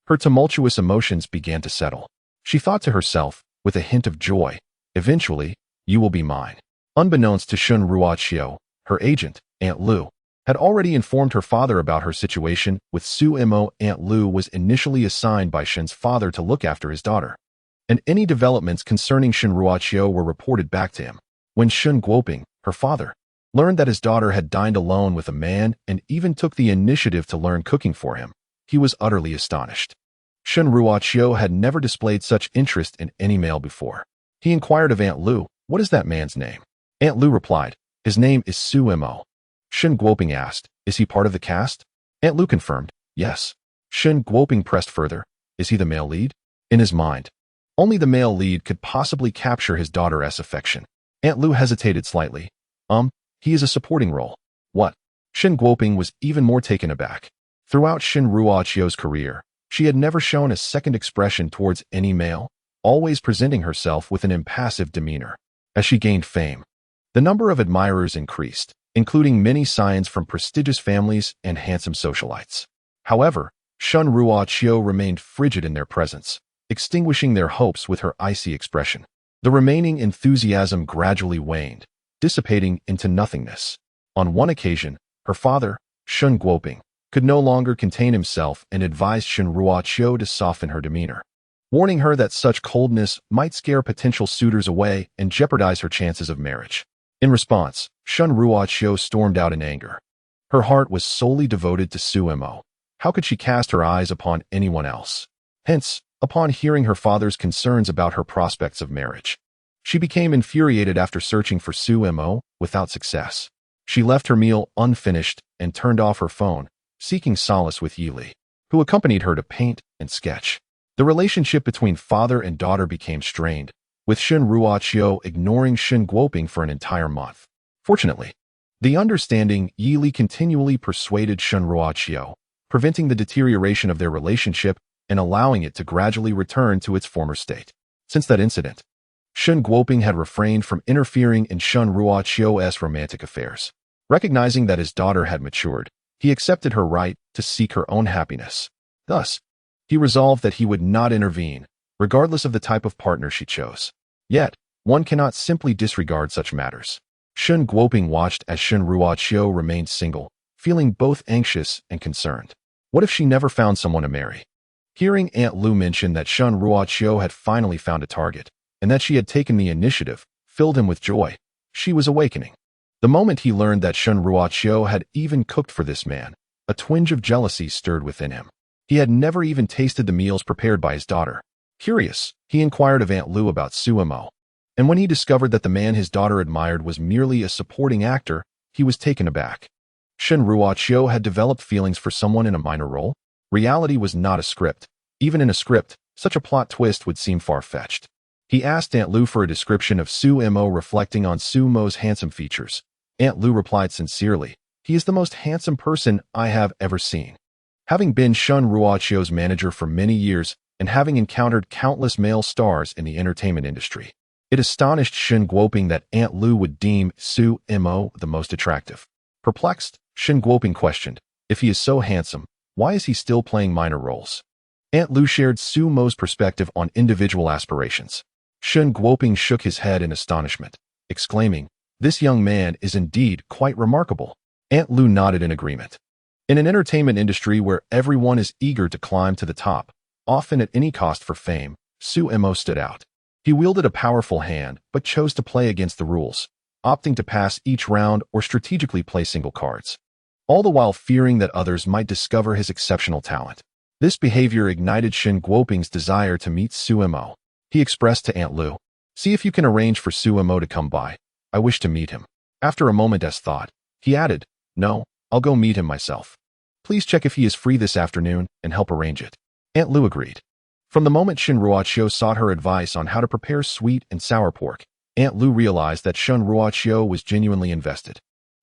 her tumultuous emotions began to settle. She thought to herself, with a hint of joy, eventually, you will be mine. Unbeknownst to Shen Ruochio, her agent, Aunt Lu, had already informed her father about her situation with Su Mo. Aunt Lu was initially assigned by Shen's father to look after his daughter, and any developments concerning Shen Ruochio were reported back to him. When Shen Guoping, her father, learned that his daughter had dined alone with a man and even took the initiative to learn cooking for him, he was utterly astonished. Shen Ruochio had never displayed such interest in any male before. He inquired of Aunt Lu, "What is that man's name?" Aunt Lu replied, "His name is Su Mo." Shen Guoping asked, "Is he part of the cast?" Aunt Lu confirmed, "Yes." Shen Guoping pressed further, "Is he the male lead?" In his mind, only the male lead could possibly capture his daughter's affection. Aunt Lu hesitated slightly. He is a supporting role." "What?" Shen Guoping was even more taken aback. Throughout Shen Ruochio's career, she had never shown a second expression towards any male, always presenting herself with an impassive demeanor. As she gained fame, the number of admirers increased, including many scions from prestigious families and handsome socialites. However, Shen Ruochio remained frigid in their presence, extinguishing their hopes with her icy expression. The remaining enthusiasm gradually waned, dissipating into nothingness. On one occasion, her father, Shen Guoping, could no longer contain himself and advised Shen Ruochio to soften her demeanor, warning her that such coldness might scare potential suitors away and jeopardize her chances of marriage. In response, Shen Ruochio stormed out in anger. Her heart was solely devoted to Su Mo. How could she cast her eyes upon anyone else? Hence, upon hearing her father's concerns about her prospects of marriage, she became infuriated after searching for Su Mo without success. She left her meal unfinished and turned off her phone, seeking solace with Yi Li, who accompanied her to paint and sketch. The relationship between father and daughter became strained, with Shen Ruochio ignoring Shen Guoping for an entire month. Fortunately, the understanding Yi Li continually persuaded Shen Ruochio, preventing the deterioration of their relationship and allowing it to gradually return to its former state. Since that incident, Shen Guoping had refrained from interfering in Shen Ruochio's romantic affairs. Recognizing that his daughter had matured, he accepted her right to seek her own happiness. Thus, he resolved that he would not intervene, regardless of the type of partner she chose. Yet, one cannot simply disregard such matters. Shen Guoping watched as Shen Ruochio remained single, feeling both anxious and concerned. What if she never found someone to marry? Hearing Aunt Lu mention that Shen Ruochio had finally found a target, and that she had taken the initiative, filled him with joy. She was awakening. The moment he learned that Shen Ruochio had even cooked for this man, a twinge of jealousy stirred within him. He had never even tasted the meals prepared by his daughter. Curious, he inquired of Aunt Lu about Su Mo, and when he discovered that the man his daughter admired was merely a supporting actor, he was taken aback. Shen Ruochio had developed feelings for someone in a minor role. Reality was not a script. Even in a script, such a plot twist would seem far-fetched. He asked Aunt Lu for a description of Su Mo reflecting on Su Mo's handsome features. Aunt Lu replied sincerely, "He is the most handsome person I have ever seen." Having been Shen Ruochio's manager for many years and having encountered countless male stars in the entertainment industry, it astonished Shen Guoping that Aunt Lu would deem Su Mo the most attractive. Perplexed, Shen Guoping questioned, "If he is so handsome, why is he still playing minor roles?" Aunt Lu shared Su Mo's perspective on individual aspirations. Shen Guoping shook his head in astonishment, exclaiming, "This young man is indeed quite remarkable." Aunt Lu nodded in agreement. In an entertainment industry where everyone is eager to climb to the top, often at any cost for fame, Su Mo stood out. He wielded a powerful hand, but chose to play against the rules, opting to pass each round or strategically play single cards, all the while fearing that others might discover his exceptional talent. This behavior ignited Shen Guoping's desire to meet Su Mo. He expressed to Aunt Lu, "See if you can arrange for Su Mo to come by. I wish to meet him." After a moment's thought, he added, "No, I'll go meet him myself. Please check if he is free this afternoon and help arrange it." Aunt Lu agreed. From the moment Shin Ruoqiu sought her advice on how to prepare sweet and sour pork, Aunt Lu realized that Shin Ruoqiu was genuinely invested.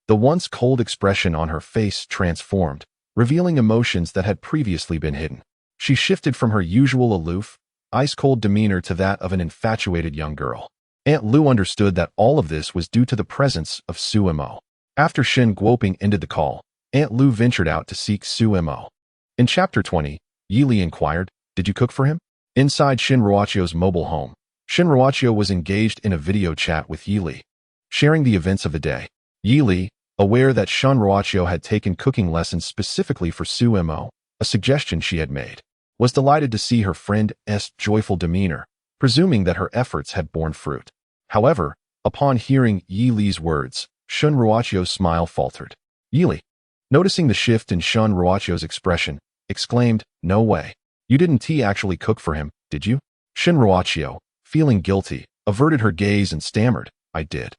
The once cold expression on her face transformed, revealing emotions that had previously been hidden. She shifted from her usual aloof, ice-cold demeanor to that of an infatuated young girl. Aunt Lu understood that all of this was due to the presence of Su Mo. After Shin Guoping ended the call, Aunt Lu ventured out to seek Su Mo. In Chapter 20, Yi Li inquired, "Did you cook for him?" Inside Shin Ruoqiu's mobile home, Shin Ruoqiu was engaged in a video chat with Yi Li, sharing the events of the day. Yi Li, aware that Shin Ruoqiu had taken cooking lessons specifically for Su Mo, a suggestion she had made, was delighted to see her friend's joyful demeanor, presuming that her efforts had borne fruit. However, upon hearing Yi Li's words, Shin Ruoqiu's smile faltered. Yi Li, noticing the shift in Shin Ruoqiu's expression, exclaimed, "No way. You didn't actually cook for him, did you?" Shin Ruoqiu, feeling guilty, averted her gaze and stammered, "I did.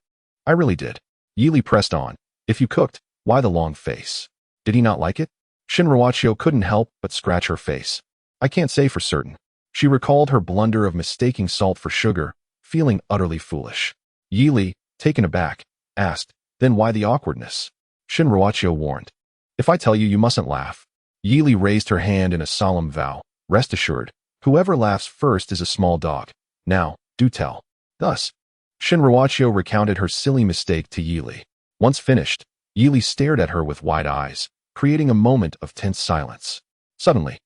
I really did." Yi Li pressed on, "If you cooked, why the long face? Did he not like it?" Shin Ruoqiu couldn't help but scratch her face. "I can't say for certain." She recalled her blunder of mistaking salt for sugar, feeling utterly foolish. Yi Li, taken aback, asked, "Then why the awkwardness?" Shin Ruoqiu warned, "If I tell you, you mustn't laugh." Yi Li raised her hand in a solemn vow, "Rest assured, whoever laughs first is a small dog. Now, do tell." Thus, Shin Ruoqiu recounted her silly mistake to Yi Li. Once finished, Yi Li stared at her with wide eyes, creating a moment of tense silence. Suddenly,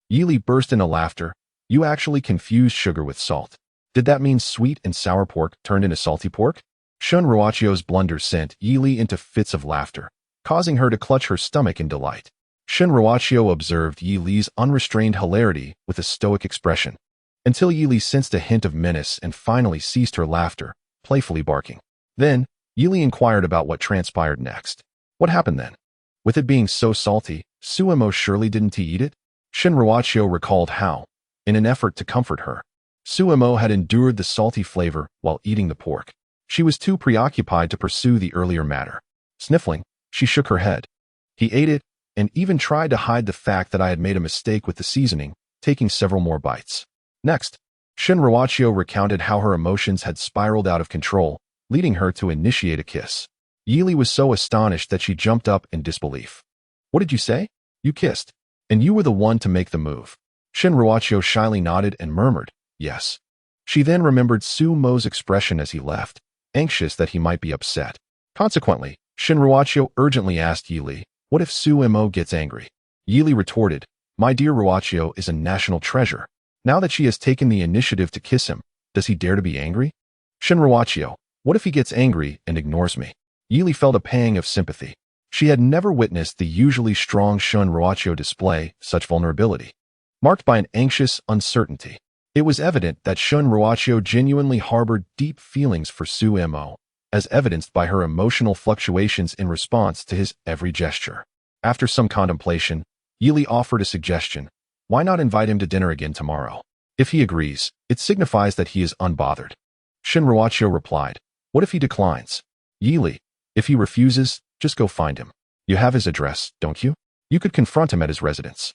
Yi Li burst into laughter. "You actually confused sugar with salt. Did that mean sweet and sour pork turned into salty pork?" Shin Ruoqiu's blunder sent Yi Li into fits of laughter, causing her to clutch her stomach in delight. Shin Ruoqiu observed Yi Li's unrestrained hilarity with a stoic expression, until Yi Li sensed a hint of menace and finally ceased her laughter, playfully barking. Then, Yi Li inquired about what transpired next. What happened then? With it being so salty, Su Mo surely didn't eat it? Shin Ruoqiu recalled how, in an effort to comfort her, Su Mo had endured the salty flavor while eating the pork. She was too preoccupied to pursue the earlier matter. Sniffling, she shook her head. "He ate it, and even tried to hide the fact that I had made a mistake with the seasoning, taking several more bites." Next, Shin Ruoqiu recounted how her emotions had spiraled out of control, leading her to initiate a kiss. Yi Li was so astonished that she jumped up in disbelief. "What did you say? You kissed? And you were the one to make the move?" Shin Ruoqiu shyly nodded and murmured, "Yes." She then remembered Su Mo's expression as he left, anxious that he might be upset. Consequently, Shin Ruoqiu urgently asked Yi Li, "What if Su Mo gets angry?" Yi Li retorted, "My dear Ruoqiu is a national treasure. Now that she has taken the initiative to kiss him, does he dare to be angry?" Shin Ruoqiu, "What if he gets angry and ignores me?" Yi Li felt a pang of sympathy. She had never witnessed the usually strong Shin Ruoqiu display such vulnerability, marked by an anxious uncertainty. It was evident that Shin Ruoqiu genuinely harbored deep feelings for Su Mo, as evidenced by her emotional fluctuations in response to his every gesture. After some contemplation, Yi Li offered a suggestion. Why not invite him to dinner again tomorrow? If he agrees, it signifies that he is unbothered. Shin Ruoqiu replied, "What if he declines?" Yi Li, "If he refuses, just go find him. You have his address, don't you? You could confront him at his residence.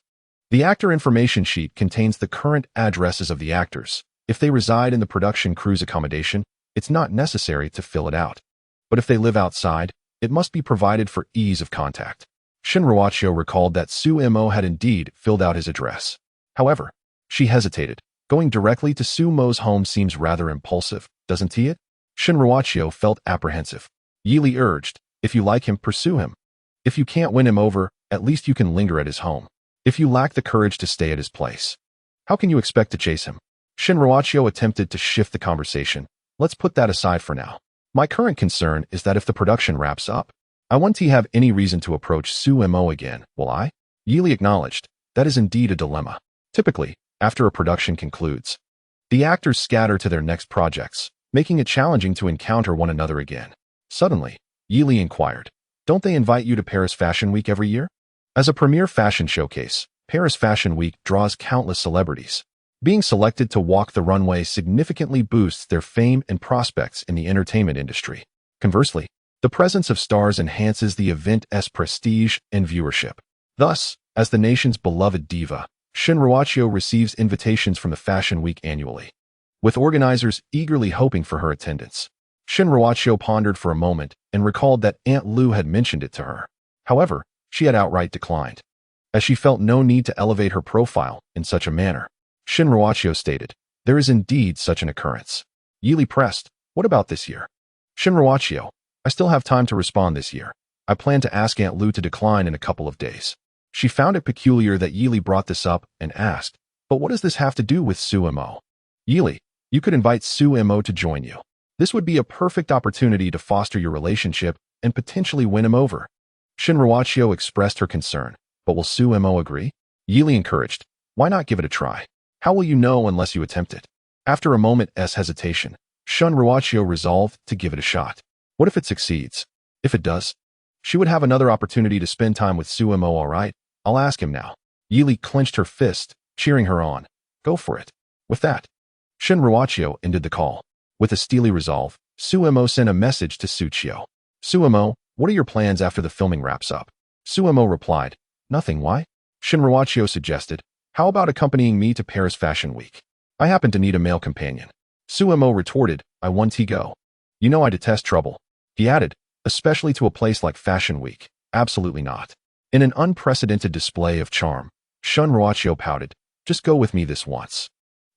The actor information sheet contains the current addresses of the actors. If they reside in the production crew's accommodation, it's not necessary to fill it out. But if they live outside, it must be provided for ease of contact." Shin Ruoqiu recalled that Su Mo had indeed filled out his address. However, she hesitated. Going directly to Su Mo's home seems rather impulsive, doesn't it? Shin Ruoqiu felt apprehensive. Yi Li urged, "If you like him, pursue him. If you can't win him over, at least you can linger at his home. If you lack the courage to stay at his place, how can you expect to chase him?" Shin Ruoqiu attempted to shift the conversation. "Let's put that aside for now. My current concern is that if the production wraps up, I won't have any reason to approach Su Mo again, will I?" Yi Li acknowledged, "That is indeed a dilemma. Typically, after a production concludes, the actors scatter to their next projects, making it challenging to encounter one another again." Suddenly, Yi Li inquired, "Don't they invite you to Paris Fashion Week every year?" As a premier fashion showcase, Paris Fashion Week draws countless celebrities. Being selected to walk the runway significantly boosts their fame and prospects in the entertainment industry. Conversely, the The presence of stars enhances the event's prestige and viewership. Thus, as the nation's beloved diva, Shin Ruachio receives invitations from the Fashion Week annually, with organizers eagerly hoping for her attendance. Shin Ruachio pondered for a moment and recalled that Aunt Lu had mentioned it to her. However, she had outright declined, as she felt no need to elevate her profile in such a manner. Shin Ruachio stated, "There is indeed such an occurrence." Yili pressed, "What about this year?" Shin Ruachio, "I still have time to respond this year. I plan to ask Aunt Lu to decline in a couple of days." She found it peculiar that Yili brought this up and asked, "But what does this have to do with Sumo?" "Yili, you could invite Sumo to join you. This would be a perfect opportunity to foster your relationship and potentially win him over." Shin Ruachio expressed her concern, "But will Sumo agree?" Yili encouraged, "Why not give it a try? How will you know unless you attempt it?" After a moment's hesitation, Shin Ruachio resolved to give it a shot. What if it succeeds? If it does, she would have another opportunity to spend time with Sumo. "All right, I'll ask him now." Yili clenched her fist, cheering her on. "Go for it." With that, Shin Ruachio ended the call. With a steely resolve, Sumo sent a message to Suchio. "Sumo, what are your plans after the filming wraps up?" Sumo replied, "Nothing, why?" Shin Ruachio suggested, "How about accompanying me to Paris Fashion Week? I happen to need a male companion." Sumo retorted, "I want to go. You know I detest trouble." He added, "Especially to a place like Fashion Week. Absolutely not." In an unprecedented display of charm, Shin Ruachio pouted, "Just go with me this once."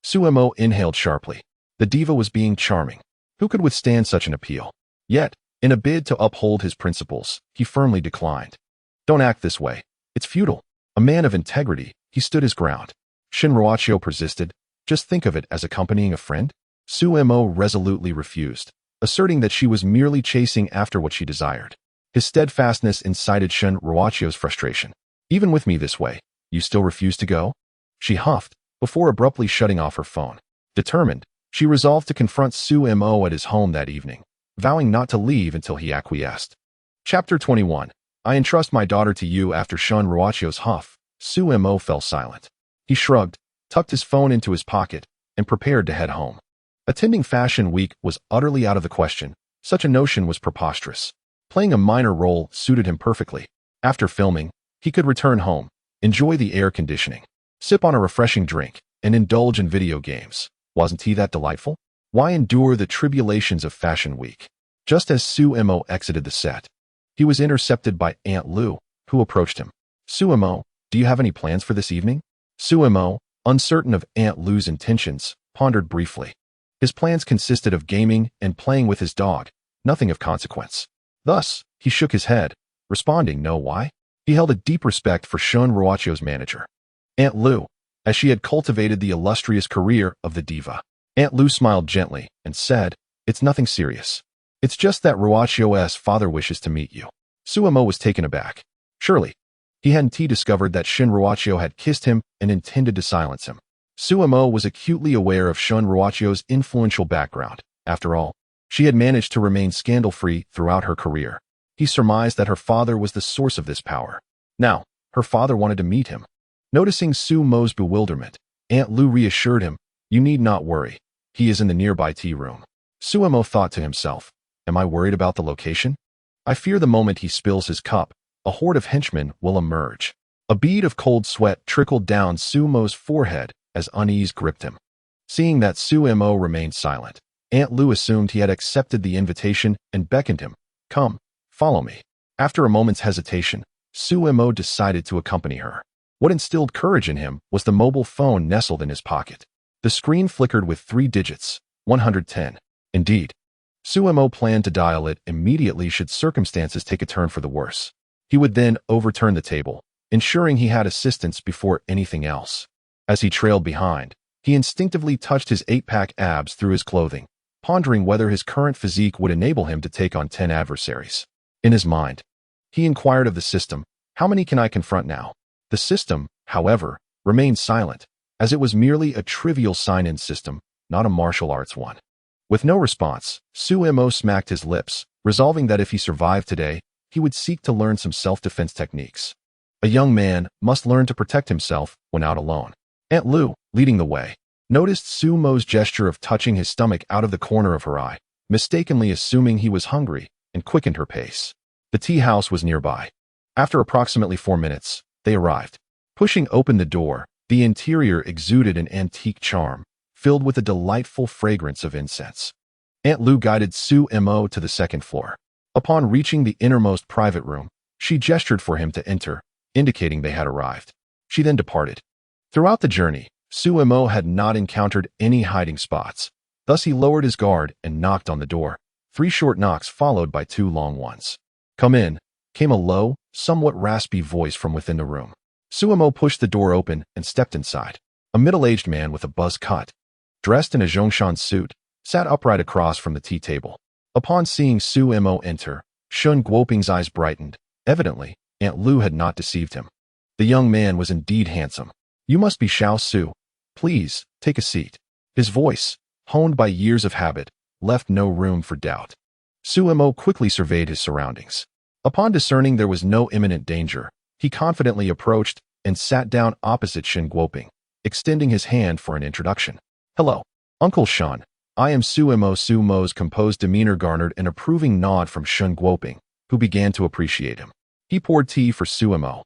Sumo inhaled sharply. The diva was being charming. Who could withstand such an appeal? Yet, in a bid to uphold his principles, he firmly declined. "Don't act this way. It's futile." A man of integrity, he stood his ground. Shin Ruachio persisted, "Just think of it as accompanying a friend." Sumo resolutely refused, asserting that she was merely chasing after what she desired. His steadfastness incited Shin Ruachio's frustration. "Even with me this way, you still refuse to go?" She huffed, before abruptly shutting off her phone. Determined, she resolved to confront Sumo at his home that evening, vowing not to leave until he acquiesced. Chapter 21. I entrust my daughter to you. After Shin Ruachio's huff, Sumo fell silent. He shrugged, tucked his phone into his pocket, and prepared to head home. Attending Fashion Week was utterly out of the question. Such a notion was preposterous. Playing a minor role suited him perfectly. After filming, he could return home, enjoy the air conditioning, sip on a refreshing drink, and indulge in video games. Wasn't he that delightful? Why endure the tribulations of Fashion Week? Just as Sumo exited the set, he was intercepted by Aunt Lu, who approached him. "Sumo, do you have any plans for this evening?" Sumo, uncertain of Aunt Lu's intentions, pondered briefly. His plans consisted of gaming and playing with his dog, nothing of consequence. Thus, he shook his head, responding, "No, why?" He held a deep respect for Shin Ruachio's manager, Aunt Lu, as she had cultivated the illustrious career of the diva. Aunt Lu smiled gently and said, "It's nothing serious. It's just that Ruachio's father wishes to meet you." Sumo was taken aback. Surely, he hadn't discovered that Shin Ruachio had kissed him and intended to silence him. Sumo was acutely aware of Shin Ruachio's influential background. After all, she had managed to remain scandal-free throughout her career. He surmised that her father was the source of this power. Now, her father wanted to meet him. Noticing Sumo's bewilderment, Aunt Lu reassured him, "You need not worry. He is in the nearby tea room." Sumo thought to himself, "Am I worried about the location? I fear the moment he spills his cup, a horde of henchmen will emerge." A bead of cold sweat trickled down Sumo's forehead as unease gripped him. Seeing that Sumo remained silent, Aunt Lu assumed he had accepted the invitation and beckoned him, "Come, follow me." After a moment's hesitation, Sumo decided to accompany her. What instilled courage in him was the mobile phone nestled in his pocket. The screen flickered with 3 digits, 110. Indeed, Sumo planned to dial it immediately should circumstances take a turn for the worse. He would then overturn the table, ensuring he had assistance before anything else. As he trailed behind, he instinctively touched his 8-pack abs through his clothing, pondering whether his current physique would enable him to take on 10 adversaries. In his mind, he inquired of the system, "How many can I confront now?" The system, however, remained silent, as it was merely a trivial sign-in system, not a martial arts one. With no response, Sumo smacked his lips, resolving that if he survived today, he would seek to learn some self-defense techniques. A young man must learn to protect himself when out alone. Aunt Lu, leading the way, noticed Sumo's gesture of touching his stomach out of the corner of her eye, mistakenly assuming he was hungry, and quickened her pace. The tea house was nearby. After approximately 4 minutes, they arrived. Pushing open the door, the interior exuded an antique charm, filled with a delightful fragrance of incense. Aunt Lu guided Su Mo to the second floor. Upon reaching the innermost private room, she gestured for him to enter, indicating they had arrived. She then departed. Throughout the journey, Su Mo had not encountered any hiding spots. Thus he lowered his guard and knocked on the door. 3 short knocks followed by 2 long ones. "Come in," came a low, somewhat raspy voice from within the room. Su Mo pushed the door open and stepped inside. A middle-aged man with a buzz cut, dressed in a Zhongshan suit, sat upright across from the tea table. Upon seeing Su Mo enter, Shun Guoping's eyes brightened. Evidently, Aunt Lu had not deceived him. The young man was indeed handsome. "You must be Xiao Su. Please, take a seat." His voice, honed by years of habit, left no room for doubt. Su Mo quickly surveyed his surroundings. Upon discerning there was no imminent danger, he confidently approached and sat down opposite Shun Guoping, extending his hand for an introduction. "Hello, Uncle Shun. I am Su Mo." Su Mo's composed demeanor garnered an approving nod from Shun Guoping, who began to appreciate him. He poured tea for Su Mo,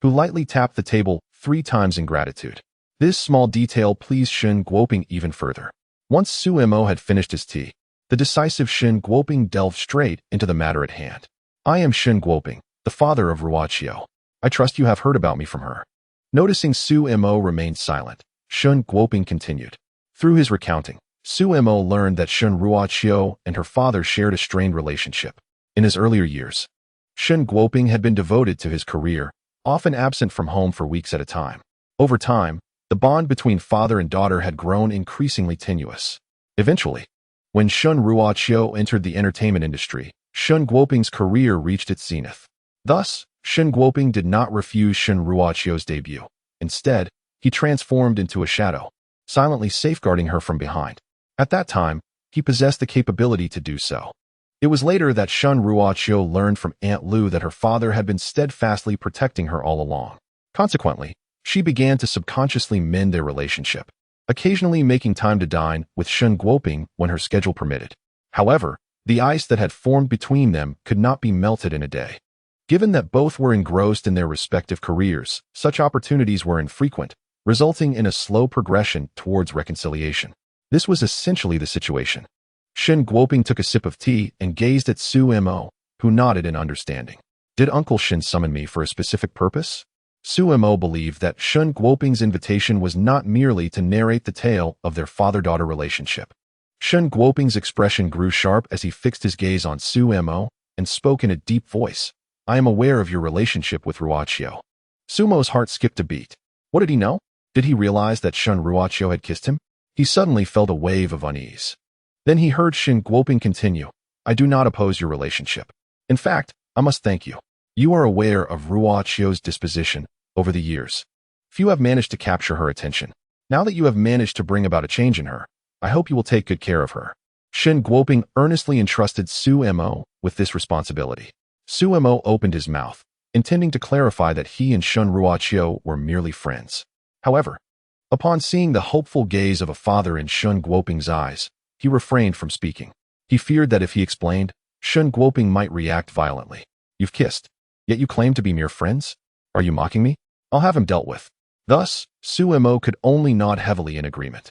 who lightly tapped the table 3 times in gratitude. This small detail pleased Shun Guoping even further. Once Su Mo had finished his tea, the decisive Shun Guoping delved straight into the matter at hand. "I am Shun Guoping, the father of Ruoqiu. I trust you have heard about me from her." Noticing Su Mo remained silent, Shun Guoping continued. Through his recounting, Su Mo learned that Shun Ruoqiu and her father shared a strained relationship. In his earlier years, Shun Guoping had been devoted to his career, often absent from home for weeks at a time. Over time, the bond between father and daughter had grown increasingly tenuous. Eventually, when Shun Ruoqiu entered the entertainment industry, Shun Guoping's career reached its zenith. Thus, Shun Guoping did not refuse Shun Ruoqiu's debut. Instead, he transformed into a shadow, silently safeguarding her from behind. At that time, he possessed the capability to do so. It was later that Shun Ruoqiu learned from Aunt Lu that her father had been steadfastly protecting her all along. Consequently, she began to subconsciously mend their relationship, occasionally making time to dine with Shun Guoping when her schedule permitted. However, the ice that had formed between them could not be melted in a day. Given that both were engrossed in their respective careers, such opportunities were infrequent, resulting in a slow progression towards reconciliation. This was essentially the situation. Shun Guoping took a sip of tea and gazed at Su Mo, who nodded in understanding. "Did Uncle Shun summon me for a specific purpose?" Su Mo believed that Shun Guoping's invitation was not merely to narrate the tale of their father-daughter relationship. Shun Guoping's expression grew sharp as he fixed his gaze on Su Mo and spoke in a deep voice. "I am aware of your relationship with Ruoqiu." Su Mo's heart skipped a beat. What did he know? Did he realize that Shun Ruoqiu had kissed him? He suddenly felt a wave of unease. Then he heard Shun Guoping continue, "I do not oppose your relationship. In fact, I must thank you. You are aware of Ruoqiu's disposition over the years. Few have managed to capture her attention. Now that you have managed to bring about a change in her, I hope you will take good care of her." Shun Guoping earnestly entrusted Su Mo with this responsibility. Su Mo opened his mouth, intending to clarify that he and Shun Ruoqiu were merely friends. However, upon seeing the hopeful gaze of a father in Shun Guoping's eyes, he refrained from speaking. He feared that if he explained, Shun Guoping might react violently. "You've kissed, yet you claim to be mere friends? Are you mocking me? I'll have him dealt with." Thus, Su Mo could only nod heavily in agreement,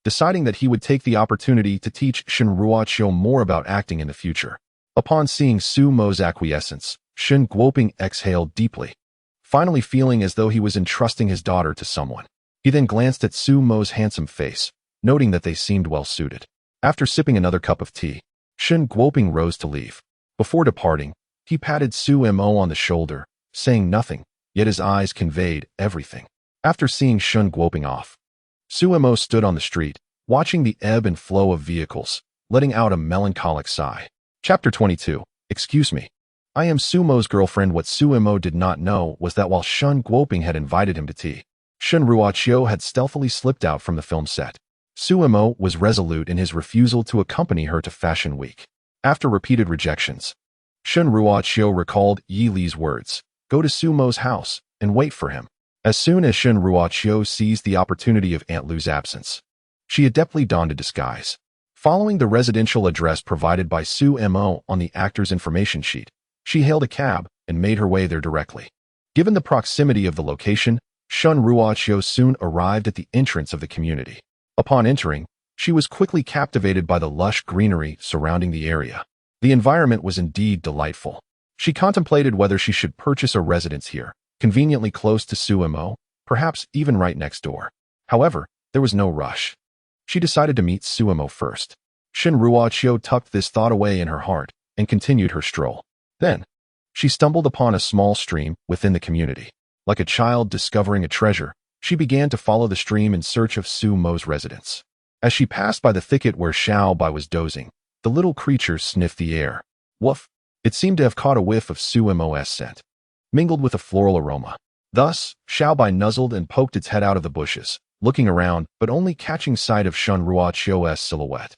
deciding that he would take the opportunity to teach Shun Ruoqiu more about acting in the future. Upon seeing Su Mo's acquiescence, Shun Guoping exhaled deeply, finally feeling as though he was entrusting his daughter to someone. He then glanced at Su Mo's handsome face, noting that they seemed well suited. After sipping another cup of tea, Shun Guoping rose to leave. Before departing, he patted Su Mo on the shoulder, saying nothing, yet his eyes conveyed everything. After seeing Shun Guoping off, Su Mo stood on the street, watching the ebb and flow of vehicles, letting out a melancholic sigh. Chapter 22. Excuse me. I am Su Mo's girlfriend. What Su Mo did not know was that while Shun Guoping had invited him to tea, Shun Ruoqiu had stealthily slipped out from the film set. Su Mo was resolute in his refusal to accompany her to Fashion Week. After repeated rejections, Shun Ruoqiu recalled Yi Li's words, "Go to Su Mo's house and wait for him." As soon as Shun Ruoqiu seized the opportunity of Aunt Lu's absence, she adeptly donned a disguise. Following the residential address provided by Su Mo on the actor's information sheet, she hailed a cab and made her way there directly. Given the proximity of the location, Shun Ruoqiu soon arrived at the entrance of the community. Upon entering, she was quickly captivated by the lush greenery surrounding the area. The environment was indeed delightful. She contemplated whether she should purchase a residence here, conveniently close to Su Mo, perhaps even right next door. However, there was no rush. She decided to meet Su Mo first. Shun Ruoqiu tucked this thought away in her heart and continued her stroll. Then, she stumbled upon a small stream within the community. Like a child discovering a treasure, she began to follow the stream in search of Su Mo's residence. As she passed by the thicket where Xiao Bai was dozing, the little creature sniffed the air. Woof! It seemed to have caught a whiff of Su Mo's scent, mingled with a floral aroma. Thus, Xiao Bai nuzzled and poked its head out of the bushes, looking around but only catching sight of Shun Ruoqiu's silhouette.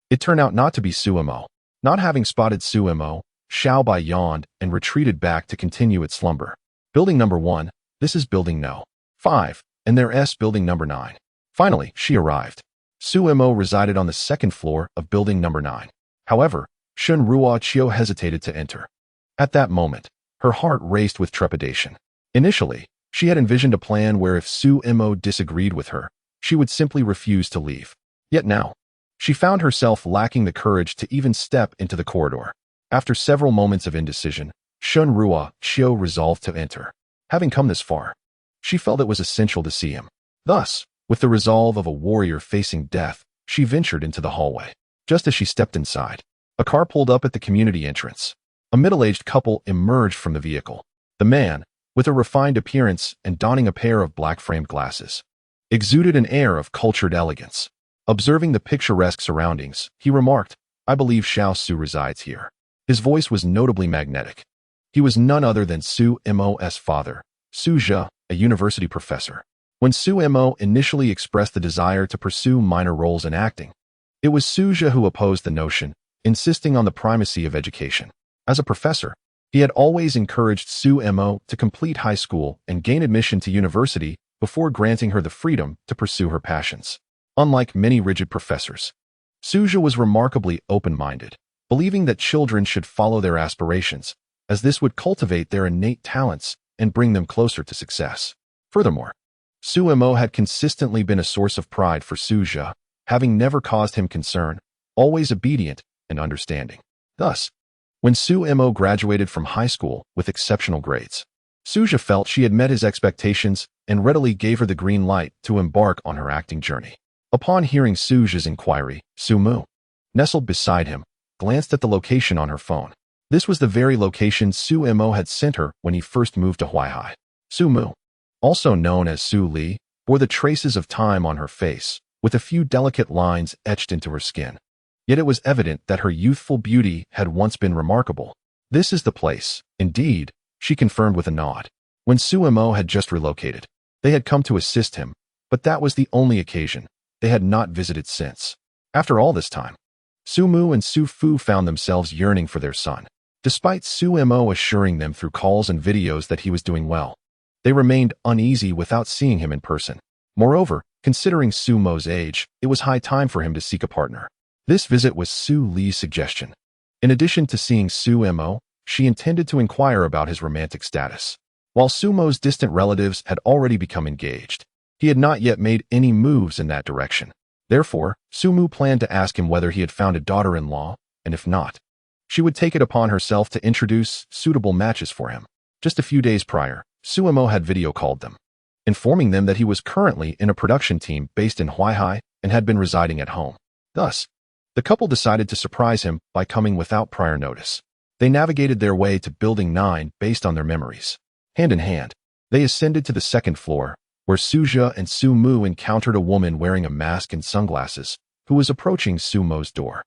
It turned out not to be Su Mo. Not having spotted Su Mo, Xiao Bai yawned and retreated back to continue its slumber. Building number 1, this is building no. 5, and there's building number 9. Finally, she arrived. Su Mo resided on the second floor of building number 9. However, Shun Ruoqiu hesitated to enter. At that moment, her heart raced with trepidation. Initially, she had envisioned a plan where if Su Mo disagreed with her, she would simply refuse to leave. Yet now, she found herself lacking the courage to even step into the corridor. After several moments of indecision, Shun Ruoqiu resolved to enter. Having come this far, she felt it was essential to see him. Thus, with the resolve of a warrior facing death, she ventured into the hallway. Just as she stepped inside, a car pulled up at the community entrance. A middle-aged couple emerged from the vehicle. The man, with a refined appearance and donning a pair of black-framed glasses, exuded an air of cultured elegance. Observing the picturesque surroundings, he remarked, "I believe Xiao Su resides here." His voice was notably magnetic. He was none other than Su Mo's father, Su Zhe, a university professor. When Su Mo initially expressed the desire to pursue minor roles in acting, it was Su Zhe who opposed the notion, insisting on the primacy of education. As a professor, he had always encouraged Su Mo to complete high school and gain admission to university before granting her the freedom to pursue her passions. Unlike many rigid professors, Su Zhe was remarkably open-minded, believing that children should follow their aspirations, as this would cultivate their innate talents and bring them closer to success. Furthermore, Su Mo had consistently been a source of pride for Su Zhe, having never caused him concern, always obedient and understanding. Thus, when Su Mo graduated from high school with exceptional grades, Su Zhe felt she had met his expectations and readily gave her the green light to embark on her acting journey. Upon hearing Su Zhe's inquiry, Su Mu, nestled beside him, glanced at the location on her phone. This was the very location Su Mo had sent her when he first moved to Huaihai. Su Mu, also known as Su Li, bore the traces of time on her face, with a few delicate lines etched into her skin. Yet it was evident that her youthful beauty had once been remarkable. "This is the place, indeed," she confirmed with a nod. When Su Mo had just relocated, they had come to assist him, but that was the only occasion. They had not visited since. After all this time, Su Mu and Su Fu found themselves yearning for their son. Despite Su Mo assuring them through calls and videos that he was doing well, they remained uneasy without seeing him in person. Moreover, considering Su Mo's age, it was high time for him to seek a partner. This visit was Su Li's suggestion. In addition to seeing Su Mo, she intended to inquire about his romantic status. While Su Mo's distant relatives had already become engaged, he had not yet made any moves in that direction. Therefore, Su Mu planned to ask him whether he had found a daughter-in-law, and if not, she would take it upon herself to introduce suitable matches for him. Just a few days prior, Su Mo had video called them, informing them that he was currently in a production team based in Huaihai and had been residing at home. Thus, the couple decided to surprise him by coming without prior notice. They navigated their way to Building 9 based on their memories. Hand in hand, they ascended to the second floor, where Su Zhe and Su Mu encountered a woman wearing a mask and sunglasses, who was approaching Su Mo's door.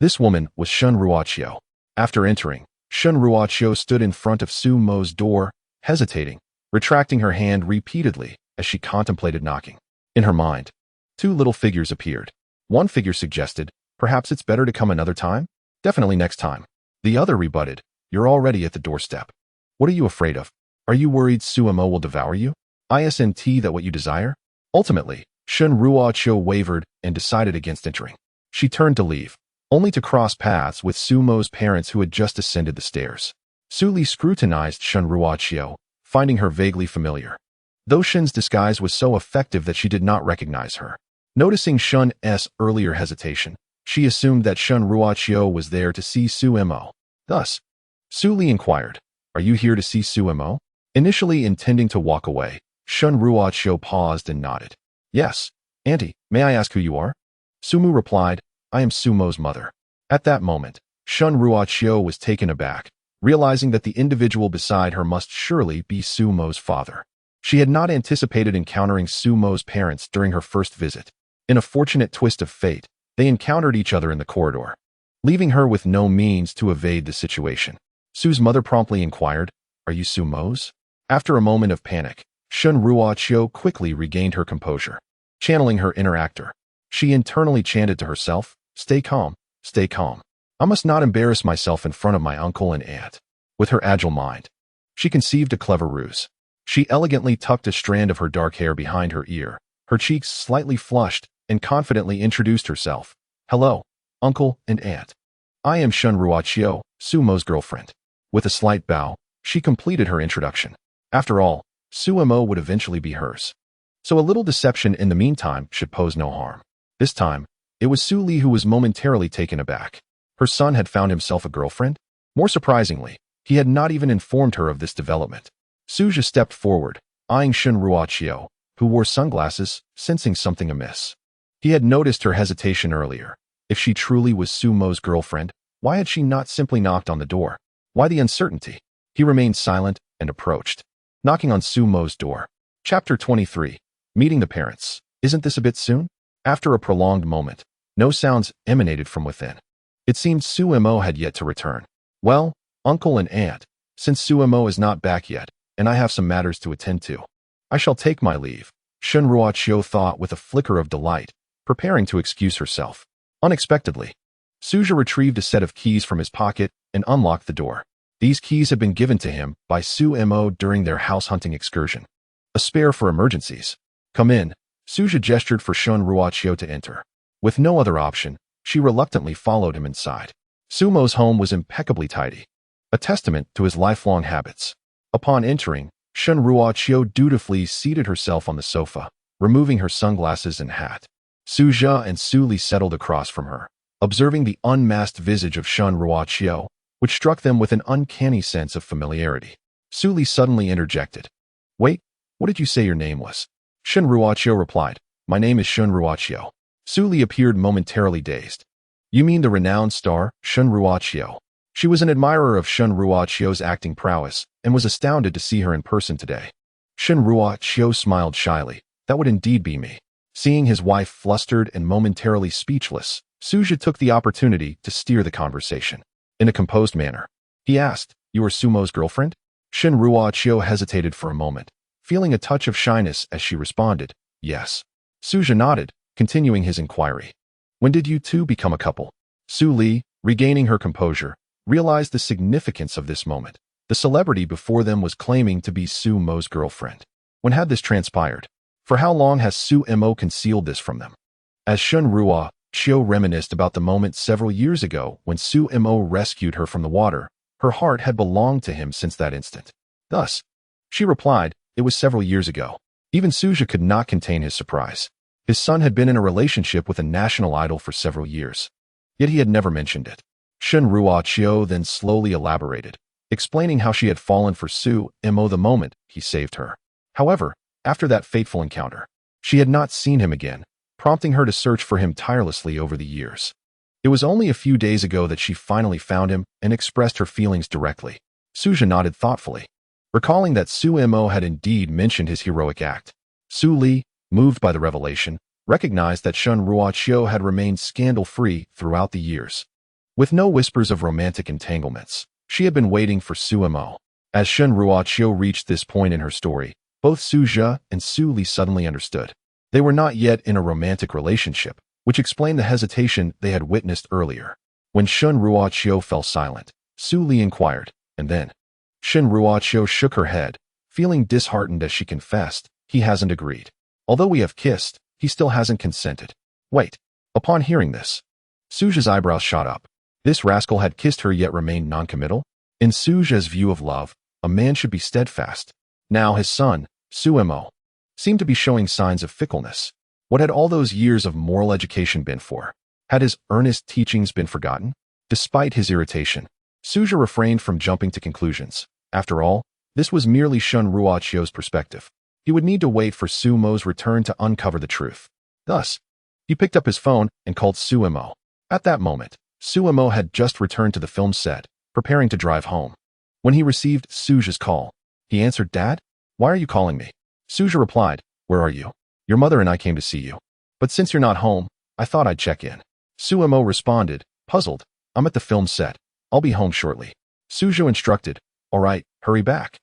This woman was Shun Ruoqiu. After entering, Shun Ruoqiu stood in front of Su Mo's door, hesitating, retracting her hand repeatedly as she contemplated knocking. In her mind, two little figures appeared. One figure suggested, "Perhaps it's better to come another time?" "Definitely next time." The other rebutted, "You're already at the doorstep. What are you afraid of? Are you worried Su Mo will devour you? Isn't that what you desire?" Ultimately, Shun Ruoqiu wavered and decided against entering. She turned to leave, only to cross paths with Sumo's parents who had just ascended the stairs. Su Li scrutinized Shun Ruoqiu, finding her vaguely familiar. Though Shin's disguise was so effective that she did not recognize her. Noticing Shun's earlier hesitation, she assumed that Shun Ruoqiu was there to see Su Mo. Thus, Su Li inquired, "Are you here to see Su Mo?" Initially intending to walk away, Shun Ruoqiu paused and nodded. "Yes, Auntie, may I ask who you are?" Sumu replied, "I am Sumo's mother." At that moment, Shun Ruoqiu was taken aback, realizing that the individual beside her must surely be Sumo's father. She had not anticipated encountering Sumo's parents during her first visit. In a fortunate twist of fate, they encountered each other in the corridor, leaving her with no means to evade the situation. Su's mother promptly inquired, "Are you Sumo's?" After a moment of panic, Shun Ruoqiu quickly regained her composure. Channeling her inner actor, she internally chanted to herself, "Stay calm, stay calm. I must not embarrass myself in front of my uncle and aunt." With her agile mind, she conceived a clever ruse. She elegantly tucked a strand of her dark hair behind her ear, her cheeks slightly flushed, and confidently introduced herself. "Hello, uncle and aunt. I am Shun Ruoqiu, Sumo's girlfriend." With a slight bow, she completed her introduction. After all, Sumo would eventually be hers. So a little deception in the meantime should pose no harm. This time, it was Su Li who was momentarily taken aback. Her son had found himself a girlfriend? More surprisingly, he had not even informed her of this development. Suja stepped forward, eyeing Shun Ruoqiu, who wore sunglasses, sensing something amiss. He had noticed her hesitation earlier. If she truly was Sumo's girlfriend, why had she not simply knocked on the door? Why the uncertainty? He remained silent and approached, knocking on Sumo's door. Chapter 23. Meeting the parents. Isn't this a bit soon? After a prolonged moment, no sounds emanated from within. It seemed Sumo had yet to return. "Well, uncle and aunt, since Sumo is not back yet, and I have some matters to attend to, I shall take my leave," Shun Ruoqiu thought with a flicker of delight, preparing to excuse herself. Unexpectedly, Suja retrieved a set of keys from his pocket and unlocked the door. These keys had been given to him by Sumo during their house hunting excursion. A spare for emergencies. "Come in." Suja gestured for Shun Ruoqiu to enter. With no other option, she reluctantly followed him inside. Sumo's home was impeccably tidy, a testament to his lifelong habits. Upon entering, Shun Ruoqiu dutifully seated herself on the sofa, removing her sunglasses and hat. Suja and Su Li settled across from her, observing the unmasked visage of Shun Ruoqiu, which struck them with an uncanny sense of familiarity. Su Li suddenly interjected, "Wait, what did you say your name was?" Shun Ruoqiu replied, "My name is Shun Ruoqiu." Su Li appeared momentarily dazed. "You mean the renowned star, Shun Ruoqiu?" She was an admirer of Shun Ruoqiu's acting prowess and was astounded to see her in person today. Shun Ruoqiu smiled shyly. "That would indeed be me." Seeing his wife flustered and momentarily speechless, Suja took the opportunity to steer the conversation. In a composed manner, he asked, "You are Sumo's girlfriend?" Shun Ruoqiu hesitated for a moment, feeling a touch of shyness as she responded, "Yes." Suja nodded, continuing his inquiry. "When did you two become a couple?" Su Li, regaining her composure, realized the significance of this moment. The celebrity before them was claiming to be Sumo's girlfriend. When had this transpired? For how long has Sumo concealed this from them? As Shun Ruoqiu reminisced about the moment several years ago when Sumo rescued her from the water, her heart had belonged to him since that instant. Thus, she replied, "It was several years ago." Even Suja could not contain his surprise. His son had been in a relationship with a national idol for several years, yet he had never mentioned it. Shun Ruoqiu then slowly elaborated, explaining how she had fallen for Sumo the moment he saved her. However, after that fateful encounter, she had not seen him again, prompting her to search for him tirelessly over the years. It was only a few days ago that she finally found him and expressed her feelings directly. Suja nodded thoughtfully, recalling that Sumo had indeed mentioned his heroic act. Su Li, moved by the revelation, recognized that Shun Ruoqiu had remained scandal-free throughout the years. With no whispers of romantic entanglements, she had been waiting for Sumo. As Shun Ruoqiu reached this point in her story, both Suja and Su Li suddenly understood. They were not yet in a romantic relationship, which explained the hesitation they had witnessed earlier. When Shun Ruoqiu fell silent, Su Li inquired, "And then?" Shun Ruoqiu shook her head, feeling disheartened as she confessed, "He hasn't agreed. Although we have kissed, he still hasn't consented." Wait. Upon hearing this, Suja's eyebrows shot up. This rascal had kissed her yet remained noncommittal? In Suja's view of love, a man should be steadfast. Now his son, Suemo, seemed to be showing signs of fickleness. What had all those years of moral education been for? Had his earnest teachings been forgotten? Despite his irritation, Suja refrained from jumping to conclusions. After all, this was merely Shun Ruochio's perspective. He would need to wait for Suemo's return to uncover the truth. Thus, he picked up his phone and called Suemo. At that moment, Suemo had just returned to the film set, preparing to drive home. When he received Suja's call, he answered, "Dad? Why are you calling me?" Suja replied, "Where are you? Your mother and I came to see you. But since you're not home, I thought I'd check in." Suemo responded, puzzled, "I'm at the film set. I'll be home shortly." Suja instructed, "All right, hurry back.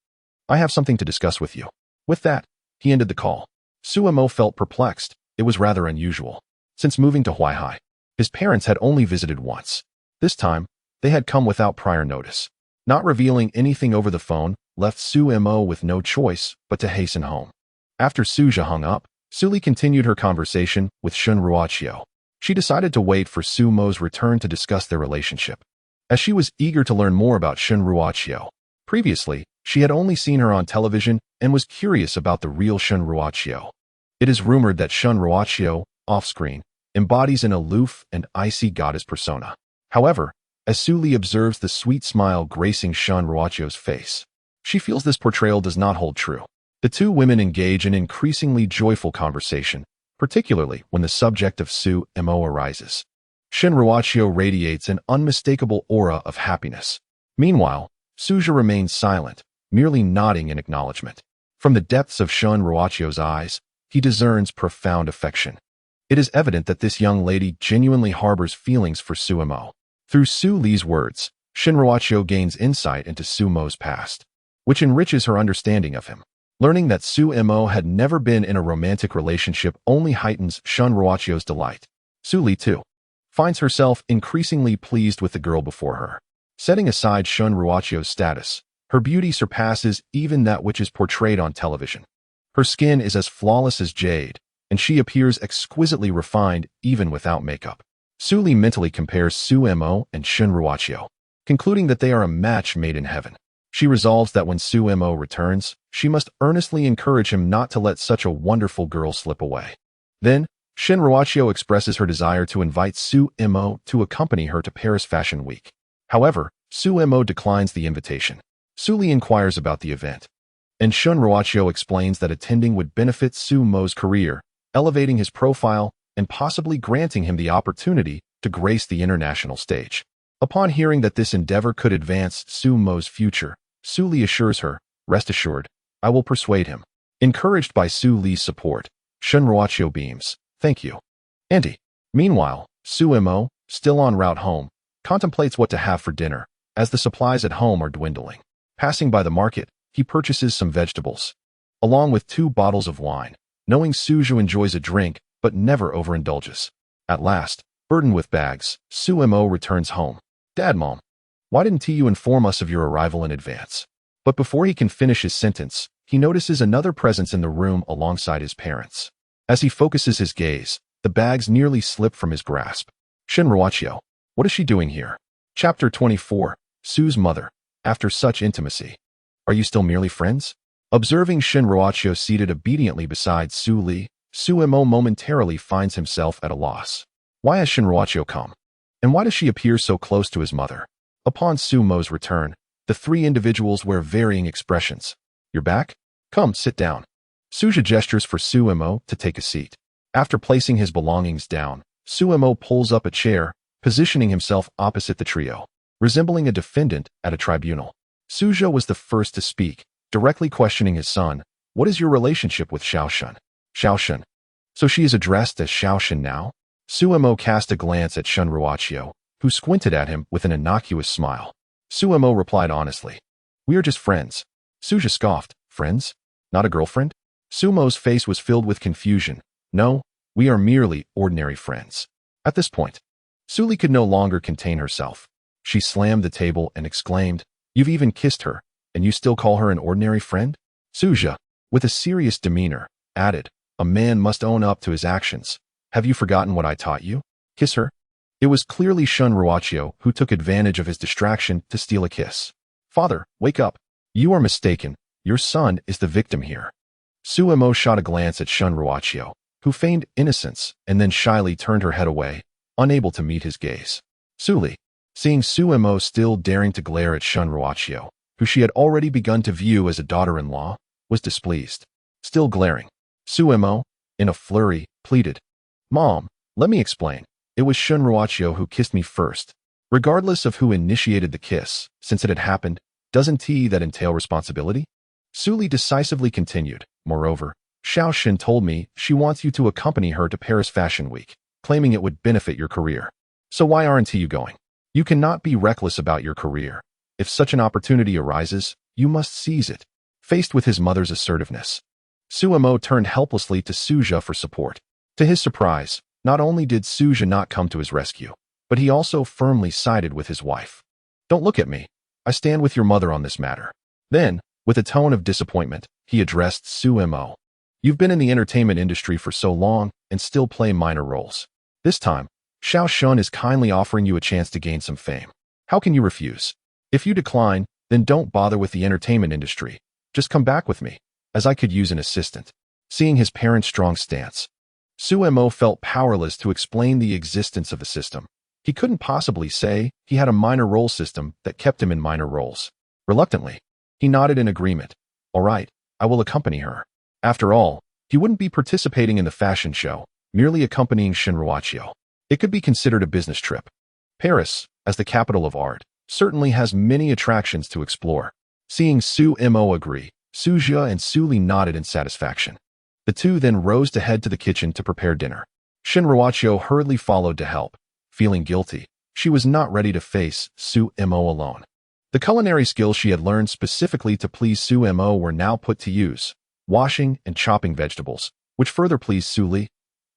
I have something to discuss with you." With that, he ended the call. Suemo felt perplexed. It was rather unusual. Since moving to Huaihai, his parents had only visited once. This time, they had come without prior notice. Not revealing anything over the phone left Suemo with no choice but to hasten home. After Suja hung up, Suli continued her conversation with Shun Ruochio. She decided to wait for Suemo's return to discuss their relationship, as she was eager to learn more about Shun Ruochio. Previously, she had only seen her on television and was curious about the real Shun Ruochio. It is rumored that Shun Ruochio, off-screen, embodies an aloof and icy goddess persona. However, as Suli observes the sweet smile gracing Shun Ruochio's face, she feels this portrayal does not hold true. The two women engage in increasingly joyful conversation, particularly when the subject of Suemo arises. Shun Ruochio radiates an unmistakable aura of happiness. Meanwhile, Suja remains silent, merely nodding in acknowledgement. From the depths of Shun Ruochio's eyes, he discerns profound affection. It is evident that this young lady genuinely harbors feelings for Suemo. Through Su Li's words, Shun Ruochio gains insight into Suemo's past, which enriches her understanding of him. Learning that Suemo had never been in a romantic relationship only heightens Shun Ruochio's delight. Su Li, too, finds herself increasingly pleased with the girl before her. Setting aside Shun Ruochio's status, her beauty surpasses even that which is portrayed on television. Her skin is as flawless as jade, and she appears exquisitely refined even without makeup. Su Li mentally compares Suemo and Shun Ruochio, concluding that they are a match made in heaven. She resolves that when Suemo returns, she must earnestly encourage him not to let such a wonderful girl slip away. Then, Shun Ruochio expresses her desire to invite Suemo to accompany her to Paris Fashion Week. However, Suemo declines the invitation. Su Li inquires about the event, and Shun Ruochio explains that attending would benefit Suemo's career, elevating his profile and possibly granting him the opportunity to grace the international stage. Upon hearing that this endeavor could advance Suemo's future, Su Li assures her, "Rest assured, I will persuade him." Encouraged by Su Li's support, Shun Ruochio beams, "Thank you, Auntie." Meanwhile, Suemo, still en route home, contemplates what to have for dinner, as the supplies at home are dwindling. Passing by the market, he purchases some vegetables, along with 2 bottles of wine, knowing Suju enjoys a drink but never overindulges. At last, burdened with bags, Suemo returns home. "Dad, Mom, why didn't you inform us of your arrival in advance?" But before he can finish his sentence, he notices another presence in the room alongside his parents. As he focuses his gaze, the bags nearly slip from his grasp. Shun Ruochio, what is she doing here? Chapter 24, Su's mother. After such intimacy, are you still merely friends? Observing Shun Ruochio seated obediently beside Su Li, Suemo momentarily finds himself at a loss. Why has Shun Ruochio come? And why does she appear so close to his mother? Upon Suemo's return, the 3 individuals wear varying expressions. "You're back? Come, sit down." Suja gestures for Suemo to take a seat. After placing his belongings down, Suemo pulls up a chair, positioning himself opposite the trio, resembling a defendant at a tribunal. Suja was the first to speak, directly questioning his son, "What is your relationship with Xiaoshun?" "Xiaoshun." So she is addressed as Xiaoshun now? Suemo cast a glance at Shun Ruochio, who squinted at him with an innocuous smile. Suemo replied honestly, "We are just friends." Suja scoffed, "Friends? Not a girlfriend?" Suemo's face was filled with confusion. "No, we are merely ordinary friends." At this point, Suli could no longer contain herself. She slammed the table and exclaimed, "You've even kissed her, and you still call her an ordinary friend?" Suja, with a serious demeanor, added, "A man must own up to his actions. Have you forgotten what I taught you? Kiss her." It was clearly Shun Ruachio who took advantage of his distraction to steal a kiss. "Father, wake up. You are mistaken. Your son is the victim here." Suemo shot a glance at Shun Ruachio, who feigned innocence and then shyly turned her head away, unable to meet his gaze. Suli, seeing Suemo still daring to glare at Shun Ruachio, who she had already begun to view as a daughter-in-law, was displeased. Still glaring, Suemo, in a flurry, pleaded, "Mom, let me explain. It was Shun Ruachio who kissed me first. Regardless of who initiated the kiss, since it had happened, doesn't that entail responsibility?" Suli decisively continued, "Moreover, Xiao Xin told me she wants you to accompany her to Paris Fashion Week, claiming it would benefit your career. So why aren't you going? You cannot be reckless about your career. If such an opportunity arises, you must seize it." Faced with his mother's assertiveness, Suemo turned helplessly to Suja for support. To his surprise, not only did Suja not come to his rescue, but he also firmly sided with his wife. "Don't look at me. I stand with your mother on this matter." Then, with a tone of disappointment, he addressed Suemo. "You've been in the entertainment industry for so long and still play minor roles. This time, Xiao Shun is kindly offering you a chance to gain some fame. How can you refuse? If you decline, then don't bother with the entertainment industry. Just come back with me, as I could use an assistant." Seeing his parents' strong stance, Suemo felt powerless to explain the existence of the system. He couldn't possibly say he had a minor role system that kept him in minor roles. Reluctantly, he nodded in agreement. "All right, I will accompany her." After all, he wouldn't be participating in the fashion show, merely accompanying Shun Ruachio. It could be considered a business trip. Paris, as the capital of art, certainly has many attractions to explore. Seeing Suemo agree, Suja and Suli nodded in satisfaction. The two then rose to head to the kitchen to prepare dinner. Shun Ruachio hurriedly followed to help. Feeling guilty, she was not ready to face Suemo alone. The culinary skills she had learned specifically to please Suemo were now put to use, washing and chopping vegetables, which further pleased Suli.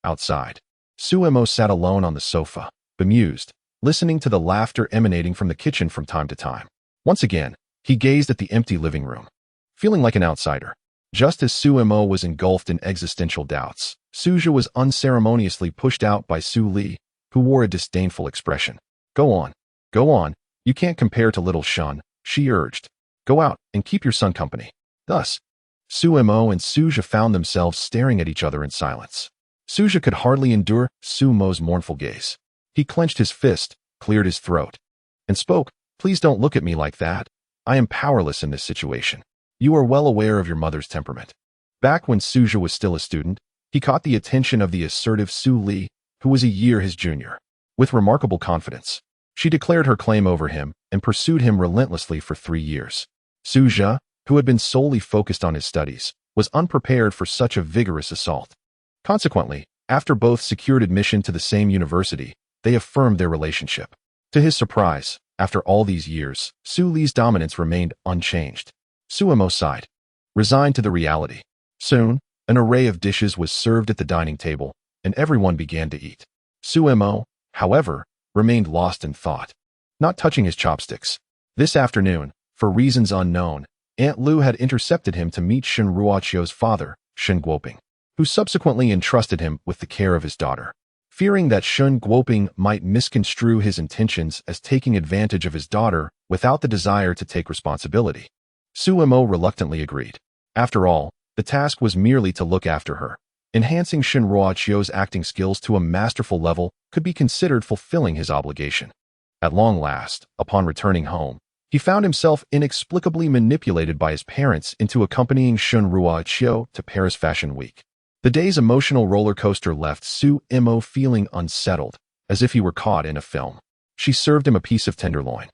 Outside, Suemo sat alone on the sofa, bemused, listening to the laughter emanating from the kitchen from time to time. Once again, he gazed at the empty living room, feeling like an outsider. Just as Suemo was engulfed in existential doubts, Suja was unceremoniously pushed out by Su Li, who wore a disdainful expression. Go on, you can't compare to little Shun," she urged. "Go out and keep your son company." Thus, Suemo and Suja found themselves staring at each other in silence. Suja could hardly endure Suemo's mournful gaze. He clenched his fist, cleared his throat, and spoke, "Please don't look at me like that. I am powerless in this situation. You are well aware of your mother's temperament." Back when Suja was still a student, he caught the attention of the assertive Su Li, who was a year his junior. With remarkable confidence, she declared her claim over him and pursued him relentlessly for 3 years. Suja, who had been solely focused on his studies, was unprepared for such a vigorous assault. Consequently, after both secured admission to the same university, they affirmed their relationship. To his surprise, after all these years, Su Li's dominance remained unchanged. Suemo sighed, resigned to the reality. Soon, an array of dishes was served at the dining table, and everyone began to eat. Suemo, however, remained lost in thought, not touching his chopsticks. This afternoon, for reasons unknown, Aunt Lu had intercepted him to meet Shun Ruachio's father, Shun Guoping, who subsequently entrusted him with the care of his daughter. Fearing that Shun Guoping might misconstrue his intentions as taking advantage of his daughter without the desire to take responsibility, Suemo reluctantly agreed. After all, the task was merely to look after her. Enhancing Shun Ruachio's acting skills to a masterful level could be considered fulfilling his obligation. At long last, upon returning home, he found himself inexplicably manipulated by his parents into accompanying Shun Ruachio to Paris Fashion Week. The day's emotional roller coaster left Suemo feeling unsettled, as if he were caught in a film. She served him a piece of tenderloin,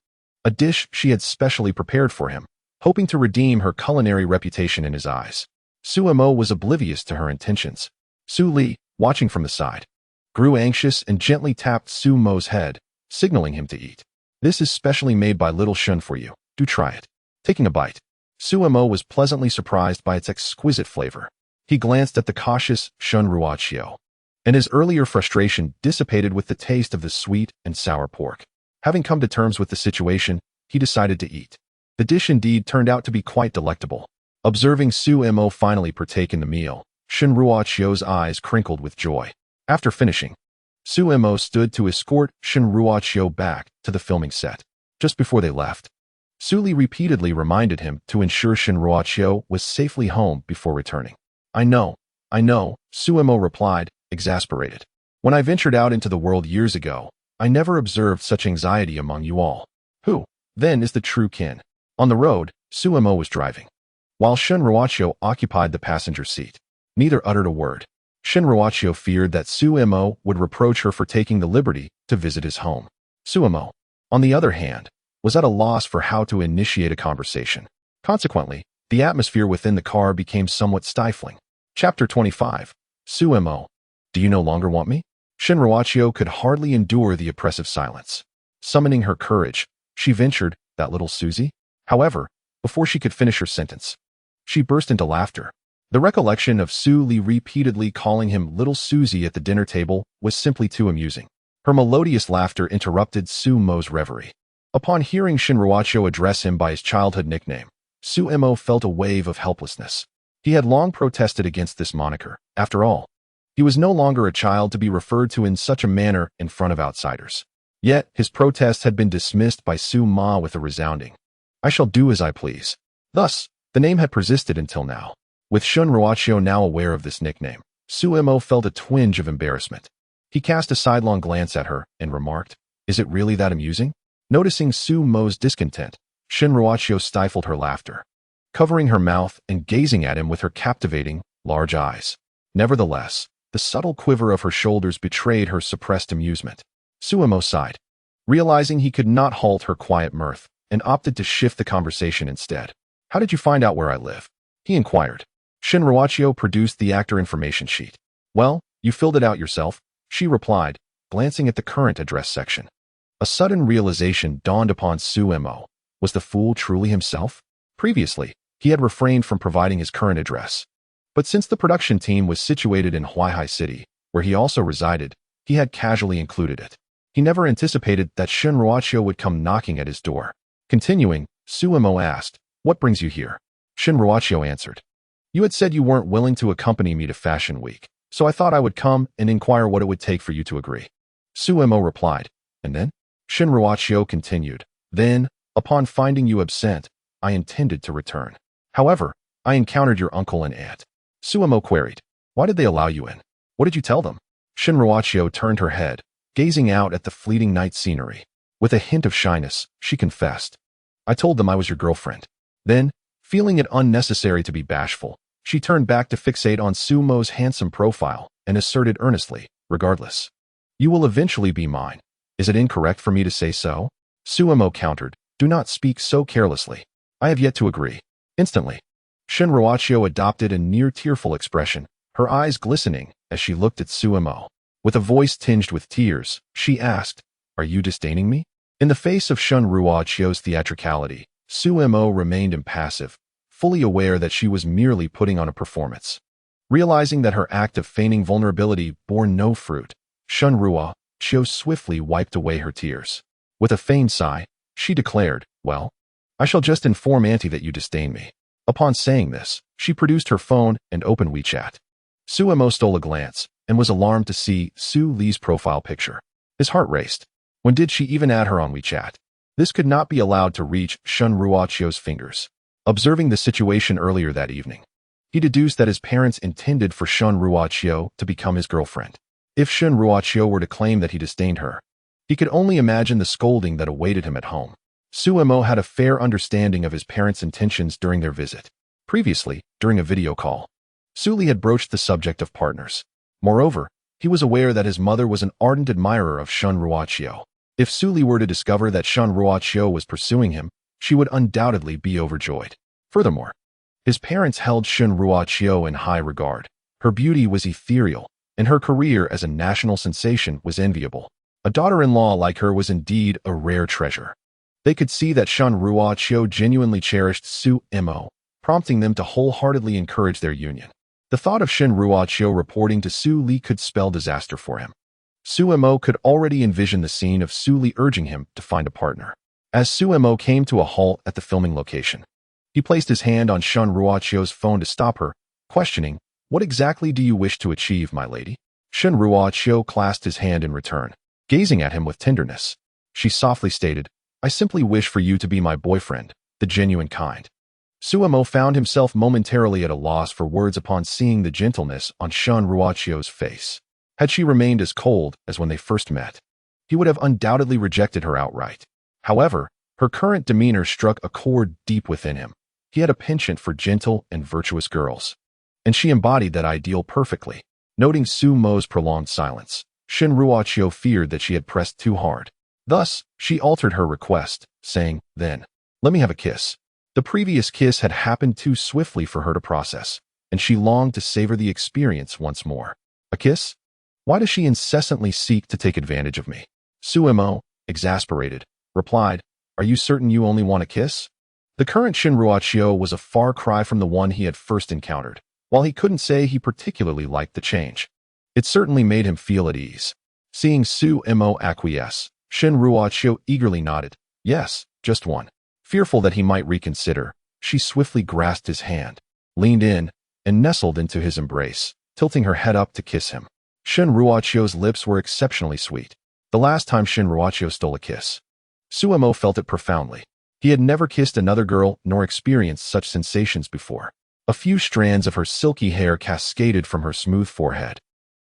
a dish she had specially prepared for him, hoping to redeem her culinary reputation in his eyes. Suemo was oblivious to her intentions. Su Li, watching from the side, grew anxious and gently tapped Suemo's head, signaling him to eat. "This is specially made by little Shun for you. Do try it." Taking a bite, Suemo was pleasantly surprised by its exquisite flavor. He glanced at the cautious Shun Ruachio, and his earlier frustration dissipated with the taste of the sweet and sour pork. Having come to terms with the situation, he decided to eat. The dish indeed turned out to be quite delectable. Observing Suemo finally partake in the meal, Shun Ruachio's eyes crinkled with joy. After finishing, Su Mo stood to escort Shin Ruoqiu back to the filming set. Just before they left, Su Li repeatedly reminded him to ensure Shin Ruoqiu was safely home before returning. I know, Su Mo replied, exasperated. When I ventured out into the world years ago, I never observed such anxiety among you all. Who, then, is the true kin? On the road, Su Mo was driving, while Shin Ruoqiu occupied the passenger seat. Neither uttered a word. Shin Ruoqiu feared that Su Mo would reproach her for taking the liberty to visit his home. Su Mo, on the other hand, was at a loss for how to initiate a conversation. Consequently, the atmosphere within the car became somewhat stifling. Chapter 25. Su Mo, do you no longer want me? Shin Ruoqiu could hardly endure the oppressive silence. Summoning her courage, she ventured, that little Susie? However, before she could finish her sentence, she burst into laughter. The recollection of Su Li repeatedly calling him little Susie at the dinner table was simply too amusing. Her melodious laughter interrupted Su Mo's reverie. Upon hearing Shin Ruoqiu address him by his childhood nickname, Su Mo felt a wave of helplessness. He had long protested against this moniker. After all, he was no longer a child to be referred to in such a manner in front of outsiders. Yet, his protests had been dismissed by Su Ma with a resounding, I shall do as I please. Thus, the name had persisted until now. With Shin Ruoqiu now aware of this nickname, Su Mo felt a twinge of embarrassment. He cast a sidelong glance at her and remarked, is it really that amusing? Noticing Su Mo's discontent, Shin Ruoqiu stifled her laughter, covering her mouth and gazing at him with her captivating, large eyes. Nevertheless, the subtle quiver of her shoulders betrayed her suppressed amusement. Su Mo sighed, realizing he could not halt her quiet mirth, and opted to shift the conversation instead. How did you find out where I live? He inquired. Shin Ruoqiu produced the actor information sheet. Well, you filled it out yourself, she replied, glancing at the current address section. A sudden realization dawned upon Su Mo. Was the fool truly himself? Previously, he had refrained from providing his current address. But since the production team was situated in Huaihai City, where he also resided, he had casually included it. He never anticipated that Shin Ruoqiu would come knocking at his door. Continuing, Su Mo asked, what brings you here? Shin Ruoqiu answered, you had said you weren't willing to accompany me to Fashion Week, so I thought I would come and inquire what it would take for you to agree. Su Mo replied, and then? Shin Ruoqiu continued, then, upon finding you absent, I intended to return. However, I encountered your uncle and aunt. Su Mo queried, why did they allow you in? What did you tell them? Shin Ruoqiu turned her head, gazing out at the fleeting night scenery. With a hint of shyness, she confessed, I told them I was your girlfriend. Then, feeling it unnecessary to be bashful, she turned back to fixate on Su Mo's handsome profile and asserted earnestly, regardless, you will eventually be mine. Is it incorrect for me to say so? Su Mo countered, do not speak so carelessly. I have yet to agree. Instantly, Shin Ruoqiu adopted a near tearful expression, her eyes glistening as she looked at Su Mo. With a voice tinged with tears, she asked, are you disdaining me? In the face of Shin Ruoqiu's theatricality, Su Mo remained impassive, fully aware that she was merely putting on a performance. Realizing that her act of feigning vulnerability bore no fruit, Shin Ruoqiu swiftly wiped away her tears. With a feigned sigh, she declared, well, I shall just inform Auntie that you disdain me. Upon saying this, she produced her phone and opened WeChat. Su Mo stole a glance and was alarmed to see Su Li's profile picture. His heart raced. When did she even add her on WeChat? This could not be allowed to reach Shin Ruoqiu's fingers. Observing the situation earlier that evening, he deduced that his parents intended for Shin Ruoqiu to become his girlfriend. If Shin Ruoqiu were to claim that he disdained her, he could only imagine the scolding that awaited him at home. Su Mo had a fair understanding of his parents' intentions during their visit. Previously, during a video call, Su Li had broached the subject of partners. Moreover, he was aware that his mother was an ardent admirer of Shin Ruoqiu. If Su Li were to discover that Shin Ruoqiu was pursuing him, she would undoubtedly be overjoyed. Furthermore, his parents held Shin Ruoqiu in high regard. Her beauty was ethereal, and her career as a national sensation was enviable. A daughter-in-law like her was indeed a rare treasure. They could see that Shin Ruoqiu genuinely cherished Su Mo, prompting them to wholeheartedly encourage their union. The thought of Shin Ruoqiu reporting to Su Li could spell disaster for him. Su Mo could already envision the scene of Su Li urging him to find a partner. As Su Mo came to a halt at the filming location, he placed his hand on Shin Ruoqiu's phone to stop her, questioning, what exactly do you wish to achieve, my lady? Shin Ruoqiu clasped his hand in return, gazing at him with tenderness. She softly stated, I simply wish for you to be my boyfriend, the genuine kind. Suemo found himself momentarily at a loss for words upon seeing the gentleness on Shun Ruoqiu's face. Had she remained as cold as when they first met, he would have undoubtedly rejected her outright. However, her current demeanor struck a chord deep within him. He had a penchant for gentle and virtuous girls, and she embodied that ideal perfectly. Noting Sumo's prolonged silence, Shin Ruoqiu feared that she had pressed too hard. Thus, she altered her request, saying, Then, let me have a kiss. The previous kiss had happened too swiftly for her to process, and she longed to savor the experience once more. A kiss? Why does she incessantly seek to take advantage of me? Suemo, exasperated, replied, Are you certain you only want a kiss? The current Shin Ruoqiu was a far cry from the one he had first encountered. While he couldn't say he particularly liked the change, it certainly made him feel at ease. Seeing Suemo acquiesce, Shin Ruoqiu eagerly nodded, Yes, just one. Fearful that he might reconsider, she swiftly grasped his hand, leaned in, and nestled into his embrace, tilting her head up to kiss him. Shin Ruoqiu's lips were exceptionally sweet. The last time Shin Ruoqiu stole a kiss, Suemo felt it profoundly. He had never kissed another girl nor experienced such sensations before. A few strands of her silky hair cascaded from her smooth forehead,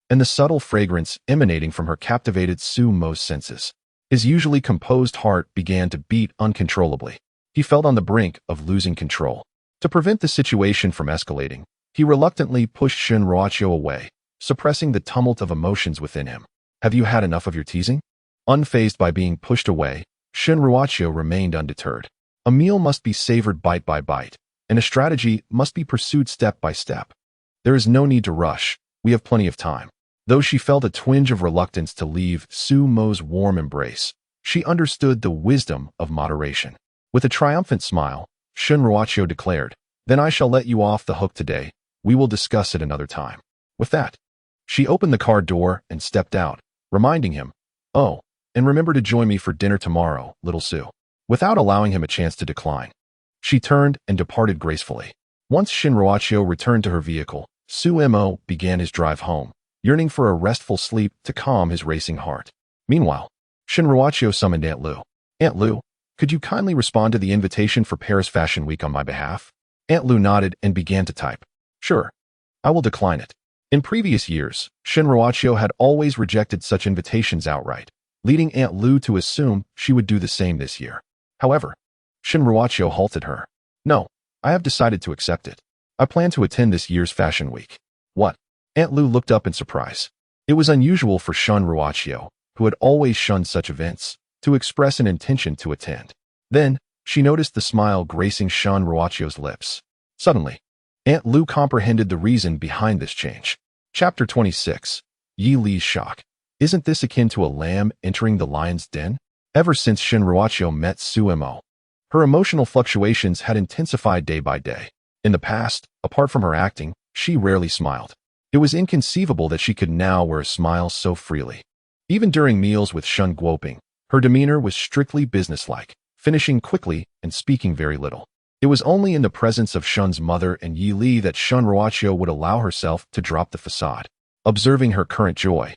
and the subtle fragrance emanating from her captivated Sumo's senses. His usually composed heart began to beat uncontrollably. He felt on the brink of losing control. To prevent the situation from escalating, he reluctantly pushed Shin Ruoqiu away, suppressing the tumult of emotions within him. Have you had enough of your teasing? Unfazed by being pushed away, Shin Ruoqiu remained undeterred. A meal must be savored bite by bite, and a strategy must be pursued step by step. There is no need to rush. We have plenty of time. Though she felt a twinge of reluctance to leave Sumo's warm embrace, she understood the wisdom of moderation. With a triumphant smile, Shin Ruoqiu declared, Then I shall let you off the hook today. We will discuss it another time. With that, she opened the car door and stepped out, reminding him, Oh, and remember to join me for dinner tomorrow, little Su. Without allowing him a chance to decline, she turned and departed gracefully. Once Shin Ruoqiu returned to her vehicle, Suemo began his drive home, yearning for a restful sleep to calm his racing heart. Meanwhile, Shin Ruoqiu summoned Aunt Lu. Aunt Lu, could you kindly respond to the invitation for Paris Fashion Week on my behalf? Aunt Lu nodded and began to type. Sure, I will decline it. In previous years, Shin Ruoqiu had always rejected such invitations outright, leading Aunt Lu to assume she would do the same this year. However, Shin Ruoqiu halted her. No, I have decided to accept it. I plan to attend this year's Fashion Week. What? Aunt Lu looked up in surprise. It was unusual for Shin Ruoqiu, who had always shunned such events, to express an intention to attend. Then, she noticed the smile gracing Shin Ruoqiu's lips. Suddenly, Aunt Lu comprehended the reason behind this change. Chapter 26. Yi Li's Shock. Isn't this akin to a lamb entering the lion's den? Ever since Shin Ruoqiu met Suemo, her emotional fluctuations had intensified day by day. In the past, apart from her acting, she rarely smiled. It was inconceivable that she could now wear a smile so freely. Even during meals with Shun Guoping, her demeanor was strictly businesslike, finishing quickly and speaking very little. It was only in the presence of Shun's mother and Yi Li that Shin Ruoqiu would allow herself to drop the facade. Observing her current joy,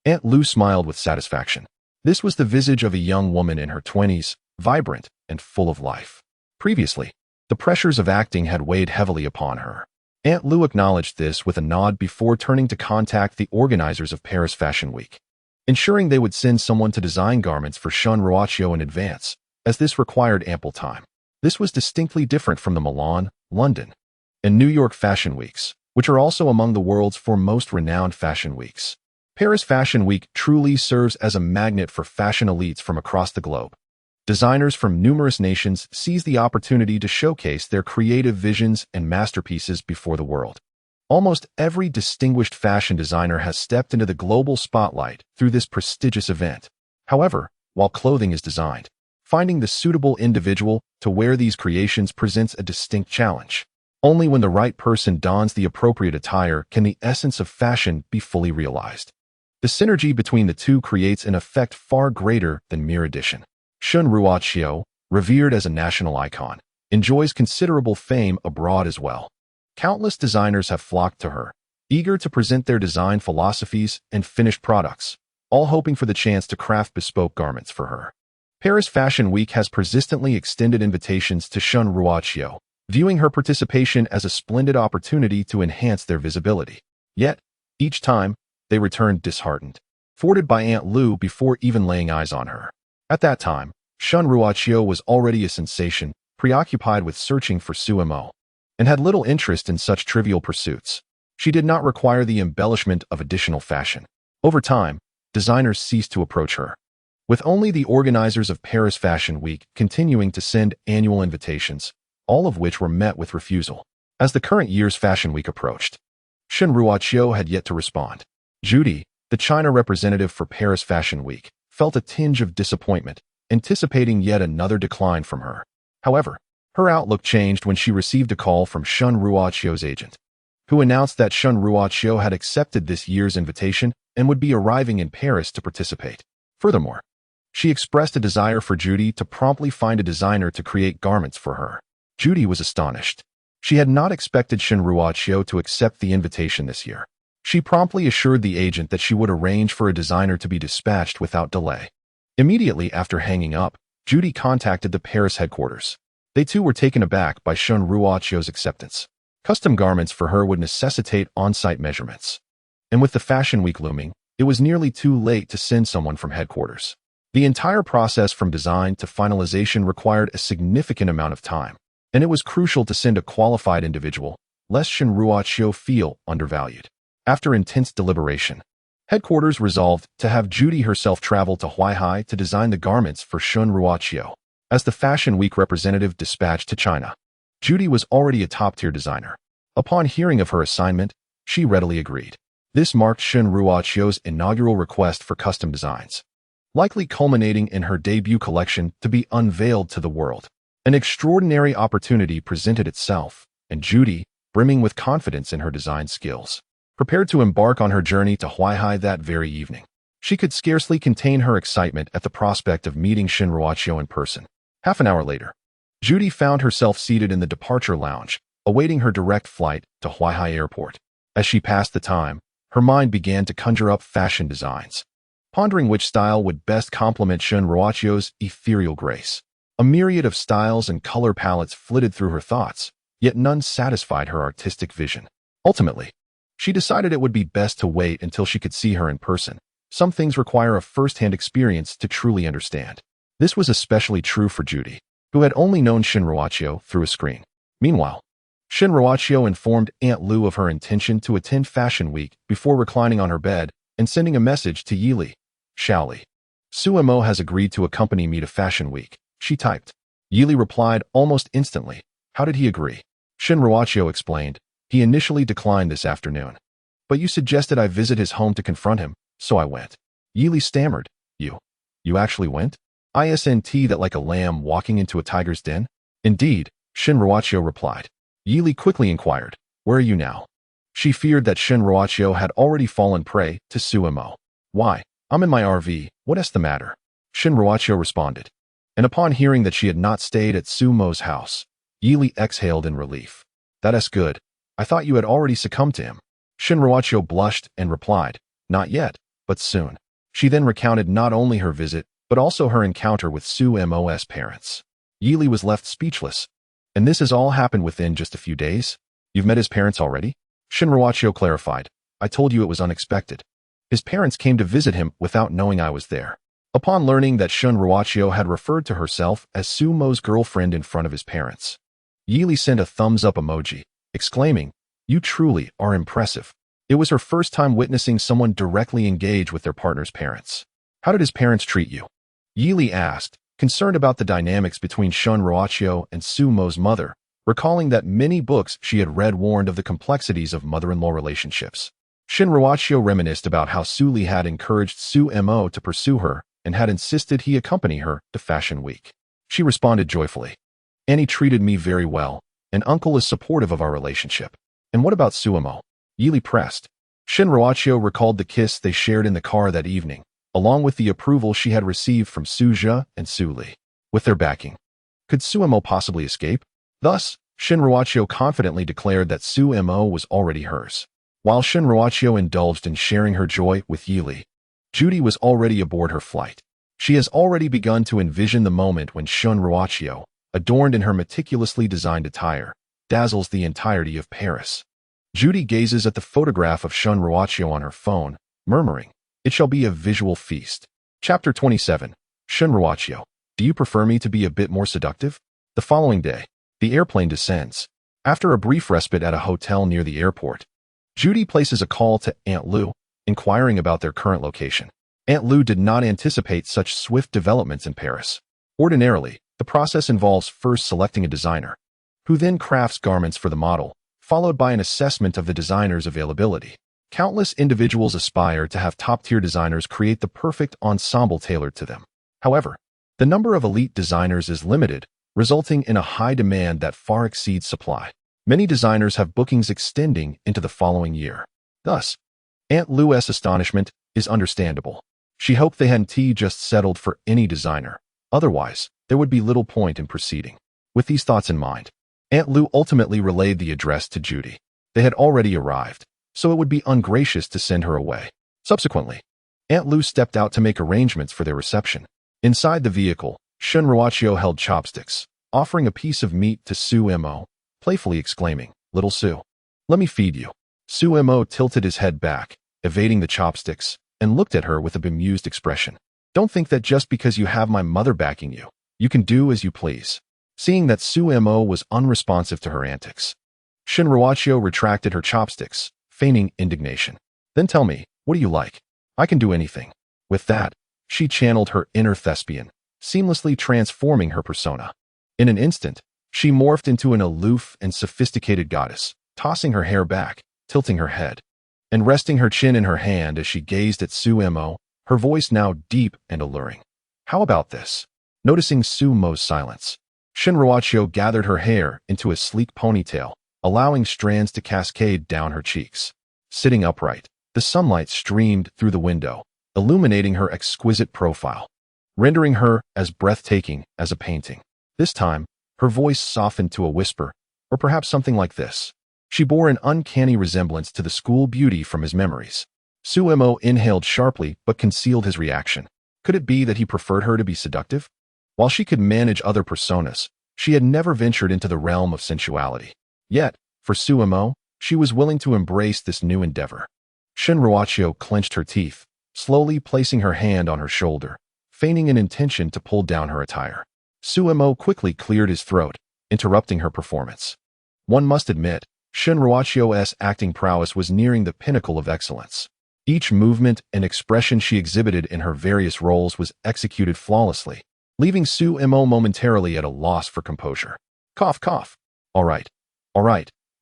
Aunt Lu smiled with satisfaction. This was the visage of a young woman in her 20s, vibrant and full of life. Previously, the pressures of acting had weighed heavily upon her. Aunt Lu acknowledged this with a nod before turning to contact the organizers of Paris Fashion Week, ensuring they would send someone to design garments for Shin Ruoqiu in advance, as this required ample time. This was distinctly different from the Milan, London, and New York Fashion Weeks, which are also among the world's foremost renowned fashion weeks. Paris Fashion Week truly serves as a magnet for fashion elites from across the globe. Designers from numerous nations seize the opportunity to showcase their creative visions and masterpieces before the world. Almost every distinguished fashion designer has stepped into the global spotlight through this prestigious event. However, while clothing is designed, finding the suitable individual to wear these creations presents a distinct challenge. Only when the right person dons the appropriate attire can the essence of fashion be fully realized. The synergy between the two creates an effect far greater than mere addition. Shin Ruoqiu, revered as a national icon, enjoys considerable fame abroad as well. Countless designers have flocked to her, eager to present their design philosophies and finished products, all hoping for the chance to craft bespoke garments for her. Paris Fashion Week has persistently extended invitations to Shun Ruoqiu, viewing her participation as a splendid opportunity to enhance their visibility. Yet, each time, they returned disheartened, thwarted by Aunt Lu before even laying eyes on her. At that time, Shun Ruoqiu was already a sensation, preoccupied with searching for Sumo, and had little interest in such trivial pursuits. She did not require the embellishment of additional fashion. Over time, designers ceased to approach her, with only the organizers of Paris Fashion Week continuing to send annual invitations, all of which were met with refusal. As the current year's Fashion Week approached, Shun Ruoqiu had yet to respond. Judy, the China representative for Paris Fashion Week, felt a tinge of disappointment, anticipating yet another decline from her. However, her outlook changed when she received a call from Shun Ruoqiu's agent, who announced that Shun Ruoqiu had accepted this year's invitation and would be arriving in Paris to participate. Furthermore, she expressed a desire for Judy to promptly find a designer to create garments for her. Judy was astonished. She had not expected Shun Ruoqiu to accept the invitation this year. She promptly assured the agent that she would arrange for a designer to be dispatched without delay. Immediately after hanging up, Judy contacted the Paris headquarters. They too were taken aback by Shun Ruoqiu's acceptance. Custom garments for her would necessitate on-site measurements. And with the Fashion Week looming, it was nearly too late to send someone from headquarters. The entire process from design to finalization required a significant amount of time, and it was crucial to send a qualified individual, lest Shun Ruoqiu feel undervalued. After intense deliberation, headquarters resolved to have Judy herself travel to Huaihai to design the garments for Shun Ruoqiu. As the Fashion Week representative dispatched to China, Judy was already a top-tier designer. Upon hearing of her assignment, she readily agreed. This marked Shun Ruoqiu's inaugural request for custom designs, likely culminating in her debut collection to be unveiled to the world. An extraordinary opportunity presented itself, and Judy, brimming with confidence in her design skills, prepared to embark on her journey to Huaihai that very evening. She could scarcely contain her excitement at the prospect of meeting Shun Ruoqiu in person. Half an hour later, Judy found herself seated in the departure lounge, awaiting her direct flight to Huaihai Airport. As she passed the time, her mind began to conjure up fashion designs, pondering which style would best complement Shun Ruoqiu's ethereal grace. A myriad of styles and color palettes flitted through her thoughts, yet none satisfied her artistic vision. Ultimately, she decided it would be best to wait until she could see her in person. Some things require a first-hand experience to truly understand. This was especially true for Judy, who had only known Shun Ruoqiu through a screen. Meanwhile, Shun Ruoqiu informed Aunt Lu of her intention to attend Fashion Week before reclining on her bed and sending a message to Yili. Shaoli. Sumo has agreed to accompany me to Fashion Week, she typed. Yili replied almost instantly. How did he agree? Shun Ruoqiu explained. He initially declined this afternoon, but you suggested I visit his home to confront him, so I went. Yili stammered. You actually went? Isn't that like a lamb walking into a tiger's den? Indeed, Shun Ruoqiu replied. Yili quickly inquired, where are you now? She feared that Shun Ruoqiu had already fallen prey to Sumo. Why, I'm in my RV, what's the matter? Shun Ruoqiu responded. And upon hearing that she had not stayed at Sumo's house, Yili exhaled in relief. That's good. I thought you had already succumbed to him. Shun Ruoqiu blushed and replied, not yet, but soon. She then recounted not only her visit, but also her encounter with Sumo's parents. Yili was left speechless. And this has all happened within just a few days? You've met his parents already? Shun Ruoqiu clarified. I told you it was unexpected. His parents came to visit him without knowing I was there. Upon learning that Shun Ruoqiu had referred to herself as Sumo's girlfriend in front of his parents, Yili sent a thumbs-up emoji, exclaiming, you truly are impressive. It was her first time witnessing someone directly engage with their partner's parents. How did his parents treat you? Yili asked, concerned about the dynamics between Shun Ruoqiu and Sumo's mother, recalling that many books she had read warned of the complexities of mother-in-law relationships. Shun Ruoqiu reminisced about how Suli had encouraged Sumo to pursue her and had insisted he accompany her to Fashion Week. She responded joyfully. Annie treated me very well, and Uncle is supportive of our relationship. And what about Sumo? Yili pressed. Shun Ruoqiu recalled the kiss they shared in the car that evening, along with the approval she had received from Suja and Suli. With their backing, could Sumo possibly escape? Thus, Shun Ruoqiu confidently declared that Sumo was already hers. While Shinruachio indulged in sharing her joy with Yili, Judy was already aboard her flight. She has already begun to envision the moment when Shinruachio, adorned in her meticulously designed attire, dazzles the entirety of Paris. Judy gazes at the photograph of Shinruachio on her phone, murmuring, "It shall be a visual feast." Chapter 27. Shinruachio, do you prefer me to be a bit more seductive? The following day, the airplane descends. After a brief respite at a hotel near the airport, Judy places a call to Aunt Lou, inquiring about their current location. Aunt Lou did not anticipate such swift developments in Paris. Ordinarily, the process involves first selecting a designer, who then crafts garments for the model, followed by an assessment of the designer's availability. Countless individuals aspire to have top-tier designers create the perfect ensemble tailored to them. However, the number of elite designers is limited, resulting in a high demand that far exceeds supply. Many designers have bookings extending into the following year. Thus, Aunt Lou's astonishment is understandable. She hoped they hadn't just settled for any designer. Otherwise, there would be little point in proceeding. With these thoughts in mind, Aunt Lou ultimately relayed the address to Judy. They had already arrived, so it would be ungracious to send her away. Subsequently, Aunt Lou stepped out to make arrangements for their reception. Inside the vehicle, Shinruachio held chopsticks, offering a piece of meat to Sumo, playfully exclaiming, "Little Sue, let me feed you." Sumo tilted his head back, evading the chopsticks, and looked at her with a bemused expression. "Don't think that just because you have my mother backing you, you can do as you please." Seeing that Sumo was unresponsive to her antics, Shinruachio retracted her chopsticks, feigning indignation. "Then tell me, what do you like? I can do anything." With that, she channeled her inner thespian, seamlessly transforming her persona. In an instant, she morphed into an aloof and sophisticated goddess, tossing her hair back, tilting her head, and resting her chin in her hand as she gazed at Sumo, her voice now deep and alluring. "How about this?" Noticing Sumo's silence, Shinruachio gathered her hair into a sleek ponytail, allowing strands to cascade down her cheeks. Sitting upright, the sunlight streamed through the window, illuminating her exquisite profile, rendering her as breathtaking as a painting. This time, her voice softened to a whisper, or perhaps something like this. She bore an uncanny resemblance to the school beauty from his memories. Sumo inhaled sharply but concealed his reaction. Could it be that he preferred her to be seductive? While she could manage other personas, she had never ventured into the realm of sensuality. Yet, for Sumo, she was willing to embrace this new endeavor. Shinruachio clenched her teeth, slowly placing her hand on her shoulder, feigning an intention to pull down her attire. Sumo quickly cleared his throat, interrupting her performance. One must admit, Shinruachio's acting prowess was nearing the pinnacle of excellence. Each movement and expression she exhibited in her various roles was executed flawlessly, leaving Sumo momentarily at a loss for composure. Cough, cough. All right,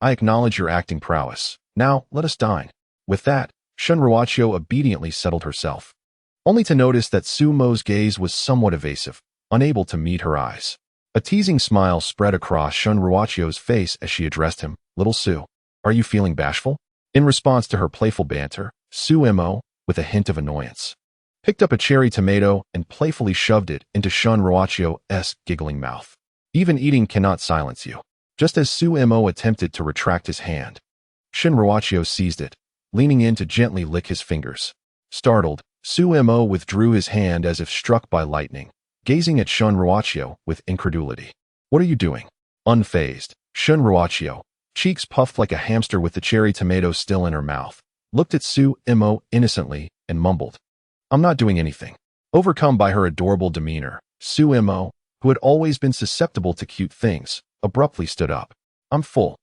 I acknowledge your acting prowess. Now, let us dine." With that, Shinruachio obediently settled herself, only to notice that Sumo's gaze was somewhat evasive, unable to meet her eyes. A teasing smile spread across Shinruachio's face as she addressed him. "Little Sue, are you feeling bashful?" In response to her playful banter, Sumo, with a hint of annoyance, picked up a cherry tomato and playfully shoved it into Shinruachio's giggling mouth. Even eating cannot silence you. Just as Sumo attempted to retract his hand, Shinruachio seized it, leaning in to gently lick his fingers. Startled, Sumo withdrew his hand as if struck by lightning, gazing at Shinruachio with incredulity. "What are you doing?" Unfazed, Shinruachio, cheeks puffed like a hamster with the cherry tomato still in her mouth, looked at Sumo innocently and mumbled, "I'm not doing anything." Overcome by her adorable demeanor, Sumo, who had always been susceptible to cute things, abruptly stood up. "I'm full."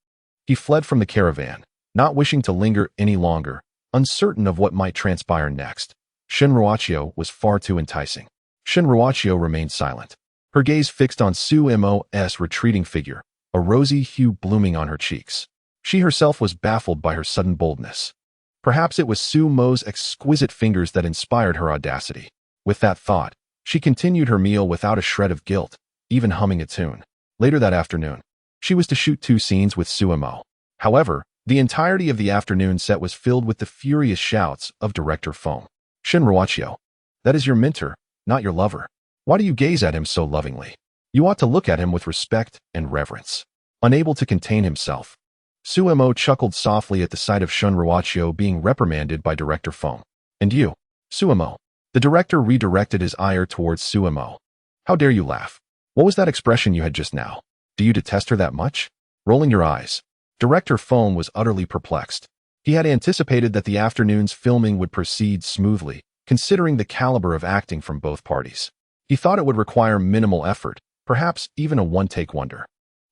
He fled from the caravan, not wishing to linger any longer, uncertain of what might transpire next. Shinruachio was far too enticing. Shinruachio remained silent, her gaze fixed on Sumo's retreating figure, a rosy hue blooming on her cheeks. She herself was baffled by her sudden boldness. Perhaps it was Sumo's exquisite fingers that inspired her audacity. With that thought, she continued her meal without a shred of guilt, even humming a tune. Later that afternoon, she was to shoot 2 scenes with Sumo. However, the entirety of the afternoon set was filled with the furious shouts of director Foam. "Shinruachio, that is your mentor, not your lover. Why do you gaze at him so lovingly? You ought to look at him with respect and reverence." Unable to contain himself, Suemo chuckled softly at the sight of Shun Ruachio being reprimanded by Director Feng. And you, Suemo. The director redirected his ire towards Suemo. How dare you laugh? What was that expression you had just now? Do you detest her that much? Rolling your eyes. Director Feng was utterly perplexed. He had anticipated that the afternoon's filming would proceed smoothly, considering the caliber of acting from both parties. He thought it would require minimal effort, perhaps even a one-take wonder.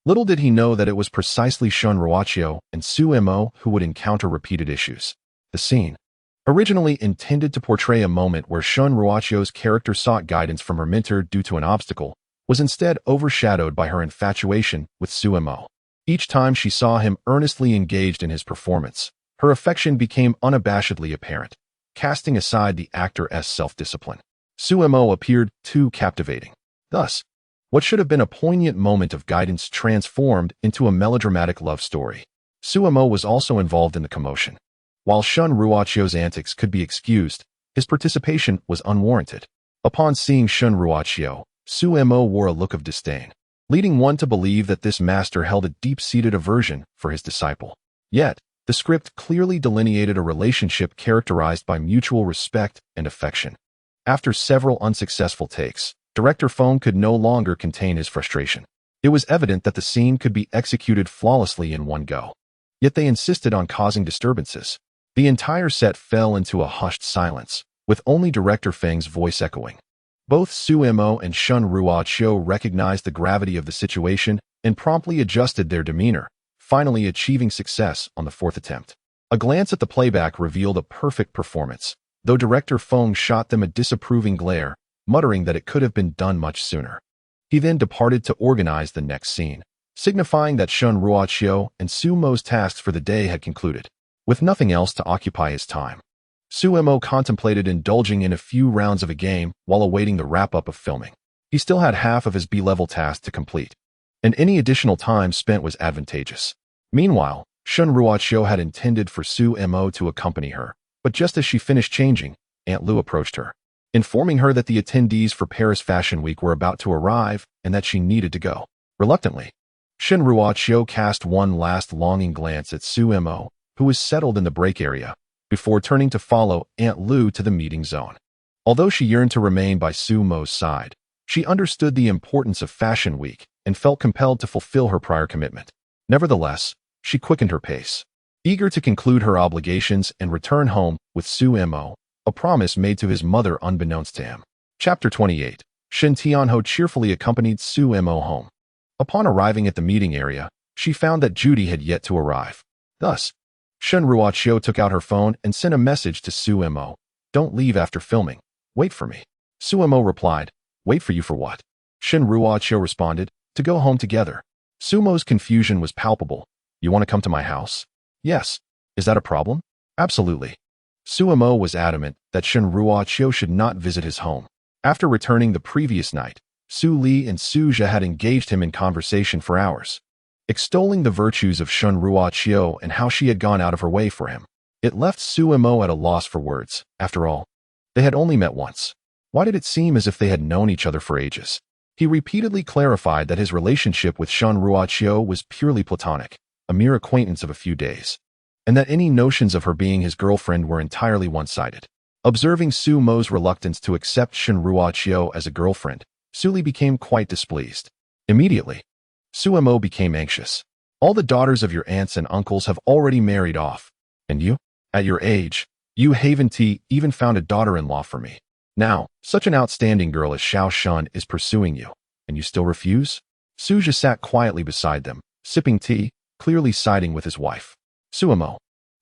Little did he know that it was precisely Shun Ruachio and Suemo who would encounter repeated issues. The scene, originally intended to portray a moment where Shun Ruachio's character sought guidance from her mentor due to an obstacle, was instead overshadowed by her infatuation with Suemo. Each time she saw him earnestly engaged in his performance, her affection became unabashedly apparent, casting aside the actor's self-discipline. Suemo appeared too captivating. Thus, what should have been a poignant moment of guidance transformed into a melodramatic love story. Suemo was also involved in the commotion. While Shun Ruachio's antics could be excused, his participation was unwarranted. Upon seeing Shun Ruachio, Suemo wore a look of disdain, leading one to believe that this master held a deep-seated aversion for his disciple. Yet, the script clearly delineated a relationship characterized by mutual respect and affection. After several unsuccessful takes, Director Feng could no longer contain his frustration. It was evident that the scene could be executed flawlessly in one go. Yet they insisted on causing disturbances. The entire set fell into a hushed silence, with only Director Feng's voice echoing. Both Suemo and Shun Ruachio recognized the gravity of the situation and promptly adjusted their demeanor, finally achieving success on the fourth attempt. A glance at the playback revealed a perfect performance, though Director Feng shot them a disapproving glare, muttering that it could have been done much sooner. He then departed to organize the next scene, signifying that Shun Ruachio and Suemo's tasks for the day had concluded. With nothing else to occupy his time, Suemo contemplated indulging in a few rounds of a game while awaiting the wrap-up of filming. He still had half of his B-level task to complete, and any additional time spent was advantageous. Meanwhile, Shun Ruachio had intended for Suemo to accompany her, but just as she finished changing, Aunt Lu approached her, informing her that the attendees for Paris Fashion Week were about to arrive and that she needed to go. Reluctantly, Shun Ruachio cast one last longing glance at Suemo, who was settled in the break area, before turning to follow Aunt Lu to the meeting zone. Although she yearned to remain by Suemo's side, she understood the importance of Fashion Week and felt compelled to fulfill her prior commitment. Nevertheless, she quickened her pace, eager to conclude her obligations and return home with Suemo, a promise made to his mother unbeknownst to him. Chapter 28. Shin Tianho cheerfully accompanied Suemo home. Upon arriving at the meeting area, she found that Judy had yet to arrive. Thus, Shun Ruachio took out her phone and sent a message to Suemo. Don't leave after filming. Wait for me. Suemo replied, Wait for you for what? Shun Ruachio responded, To go home together. Suemo's confusion was palpable. You want to come to my house? Yes. Is that a problem? Absolutely. Suemo was adamant that Shun Ruachio should not visit his home. After returning the previous night, Su Li and Suja had engaged him in conversation for hours, extolling the virtues of Shun Ruachio and how she had gone out of her way for him. It left Suemo at a loss for words. After all, they had only met once. Why did it seem as if they had known each other for ages? He repeatedly clarified that his relationship with Shun Ruachio was purely platonic, a mere acquaintance of a few days, and that any notions of her being his girlfriend were entirely one-sided. Observing Suemo's reluctance to accept Shun Ruachio as a girlfriend, Su Li became quite displeased. Immediately, Suemo became anxious. All the daughters of your aunts and uncles have already married off, and you, at your age, you Haven T even found a daughter-in-law for me. Now, such an outstanding girl as Xiao Shun is pursuing you, and you still refuse? Suja sat quietly beside them, sipping tea, clearly siding with his wife. Suemo,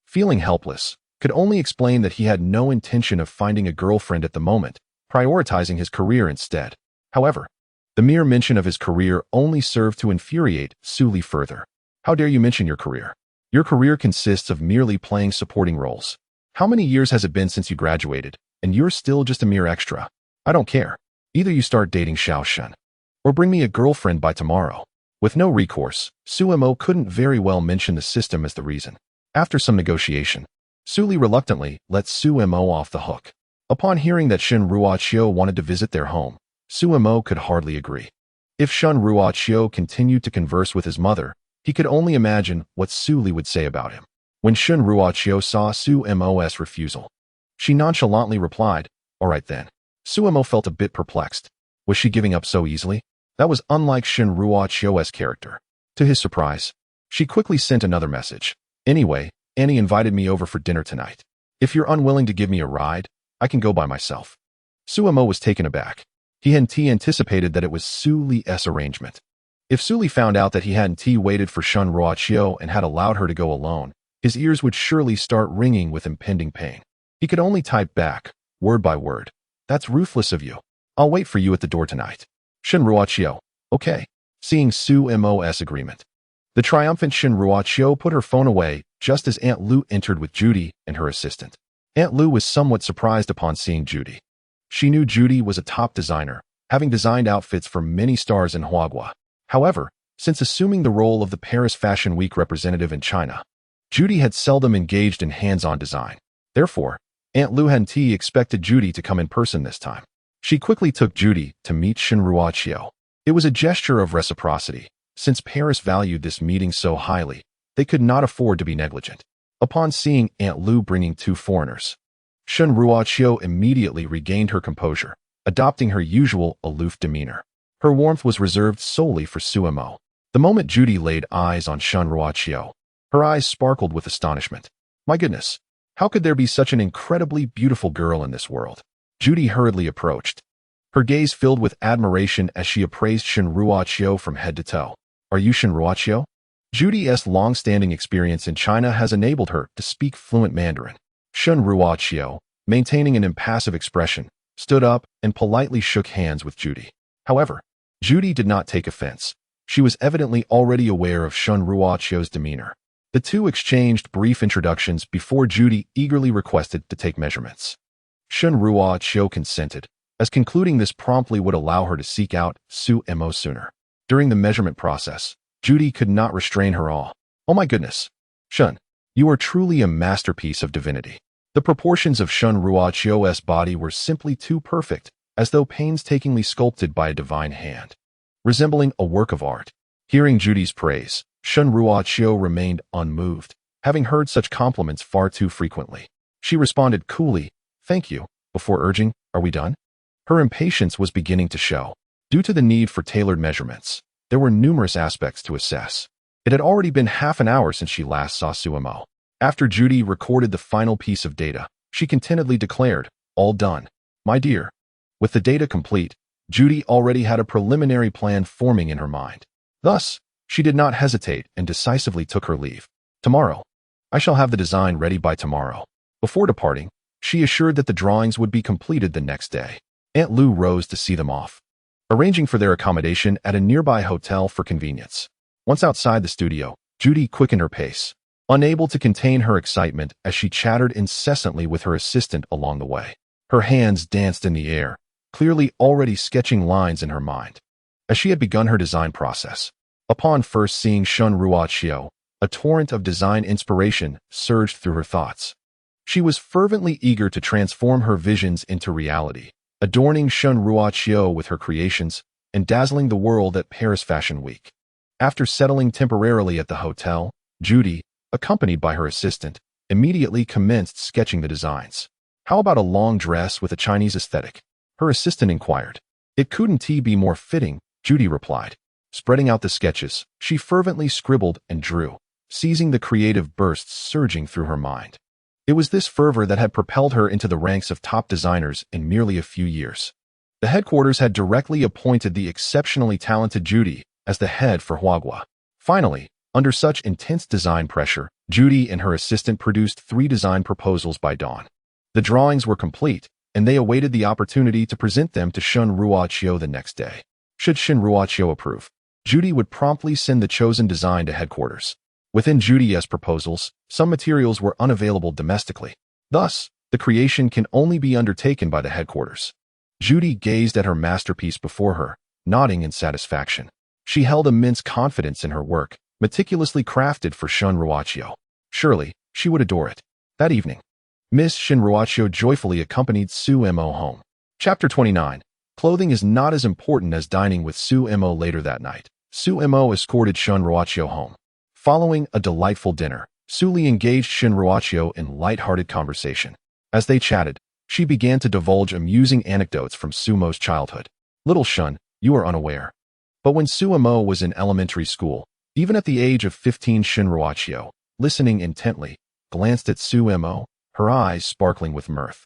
feeling helpless, could only explain that he had no intention of finding a girlfriend at the moment, prioritizing his career instead. However, the mere mention of his career only served to infuriate Su Li further. How dare you mention your career? Your career consists of merely playing supporting roles. How many years has it been since you graduated, and you're still just a mere extra? I don't care. Either you start dating Xiao Shun, or bring me a girlfriend by tomorrow. With no recourse, Suemo couldn't very well mention the system as the reason. After some negotiation, Su Li reluctantly let Suemo off the hook. Upon hearing that Shun Ruachio wanted to visit their home, Suemo could hardly agree. If Shun Ruachio continued to converse with his mother, He could only imagine what Su Li would say about him. When Shun Ruoqiu saw Su Mo's refusal, she nonchalantly replied, "All right then." Su Mo felt a bit perplexed. Was she giving up so easily? That was unlike Shun Ruoqiu's character. To his surprise, she quickly sent another message. "Anyway, Annie invited me over for dinner tonight. If you're unwilling to give me a ride, I can go by myself." Su Mo was taken aback. He hadn't anticipated that it was Su Li's arrangement. If Su Li found out that he hadn't waited for Shun Ruoqiu and had allowed her to go alone, his ears would surely start ringing with impending pain. He could only type back, word by word, "That's ruthless of you. I'll wait for you at the door tonight." Shun Ruoqiu, okay. Seeing Su Mo's agreement, the triumphant Shun Ruoqiu put her phone away just as Aunt Lu entered with Judy and her assistant. Aunt Lu was somewhat surprised upon seeing Judy. She knew Judy was a top designer, having designed outfits for many stars in Huagua. However, since assuming the role of the Paris Fashion Week representative in China, Judy had seldom engaged in hands-on design. Therefore, Aunt Lu hadn't expected Judy to come in person this time. She quickly took Judy to meet Shun Ruoqiu. It was a gesture of reciprocity. Since Paris valued this meeting so highly, they could not afford to be negligent. Upon seeing Aunt Lu bringing two foreigners, Shun Ruoqiu immediately regained her composure, adopting her usual aloof demeanor. Her warmth was reserved solely for Su Mo. The moment Judy laid eyes on Shun Ruoqiu, her eyes sparkled with astonishment. My goodness, how could there be such an incredibly beautiful girl in this world? Judy hurriedly approached, her gaze filled with admiration as she appraised Shun Ruoqiu from head to toe. Are you Shun Ruoqiu? Judy's long-standing experience in China has enabled her to speak fluent Mandarin. Shun Ruoqiu, maintaining an impassive expression, stood up and politely shook hands with Judy. However, Judy did not take offense. She was evidently already aware of Shun Ruoqiu's demeanor. The two exchanged brief introductions before Judy eagerly requested to take measurements. Shun Ruoqiu consented, as concluding this promptly would allow her to seek out Su Mo sooner. During the measurement process, Judy could not restrain her awe. Oh my goodness! Shun, you are truly a masterpiece of divinity. The proportions of Shun Ruoqiu's body were simply too perfect, as though painstakingly sculpted by a divine hand, resembling a work of art. Hearing Judy's praise, Shun Ruoqiu remained unmoved, having heard such compliments far too frequently. She responded coolly, "Thank you," before urging, "Are we done?" Her impatience was beginning to show. Due to the need for tailored measurements, there were numerous aspects to assess. It had already been half an hour since she last saw Su Mo. After Judy recorded the final piece of data, she contentedly declared, "All done, my dear." With the data complete, Judy already had a preliminary plan forming in her mind. Thus, she did not hesitate and decisively took her leave. "Tomorrow. I shall have the design ready by tomorrow." Before departing, she assured that the drawings would be completed the next day. Aunt Lu rose to see them off, arranging for their accommodation at a nearby hotel for convenience. Once outside the studio, Judy quickened her pace, unable to contain her excitement as she chattered incessantly with her assistant along the way. Her hands danced in the air, clearly already sketching lines in her mind, as she had begun her design process. Upon first seeing Shun Ruoqiu, a torrent of design inspiration surged through her thoughts. She was fervently eager to transform her visions into reality, adorning Shun Ruoqiu with her creations and dazzling the world at Paris Fashion Week. After settling temporarily at the hotel, Judy, accompanied by her assistant, immediately commenced sketching the designs. "How about a long dress with a Chinese aesthetic?" her assistant inquired. "It couldn't be more fitting," Judy replied. Spreading out the sketches, she fervently scribbled and drew, seizing the creative bursts surging through her mind. It was this fervor that had propelled her into the ranks of top designers in merely a few years. The headquarters had directly appointed the exceptionally talented Judy as the head for Huagua. Finally, under such intense design pressure, Judy and her assistant produced 3 design proposals by dawn. The drawings were complete, and they awaited the opportunity to present them to Shun Ruoqiu the next day. Should Shun Ruoqiu approve, Judy would promptly send the chosen design to headquarters. Within Judy's proposals, some materials were unavailable domestically. Thus, the creation can only be undertaken by the headquarters. Judy gazed at her masterpiece before her, nodding in satisfaction. She held immense confidence in her work, meticulously crafted for Shun Ruoqiu. Surely, she would adore it. That evening, Miss Shun Ruoqiu joyfully accompanied Su Mo home. Chapter 29. Clothing is not as important as dining with Su Mo later that night. Su Mo escorted Shun Ruoqiu home. Following a delightful dinner, Suli engaged Shin Ruochio in light-hearted conversation. As they chatted, she began to divulge amusing anecdotes from Sumo's childhood. Little Shun, you are unaware. But when Sumo was in elementary school, even at the age of 15, Shin Ruochio, listening intently, glanced at Sumo, her eyes sparkling with mirth.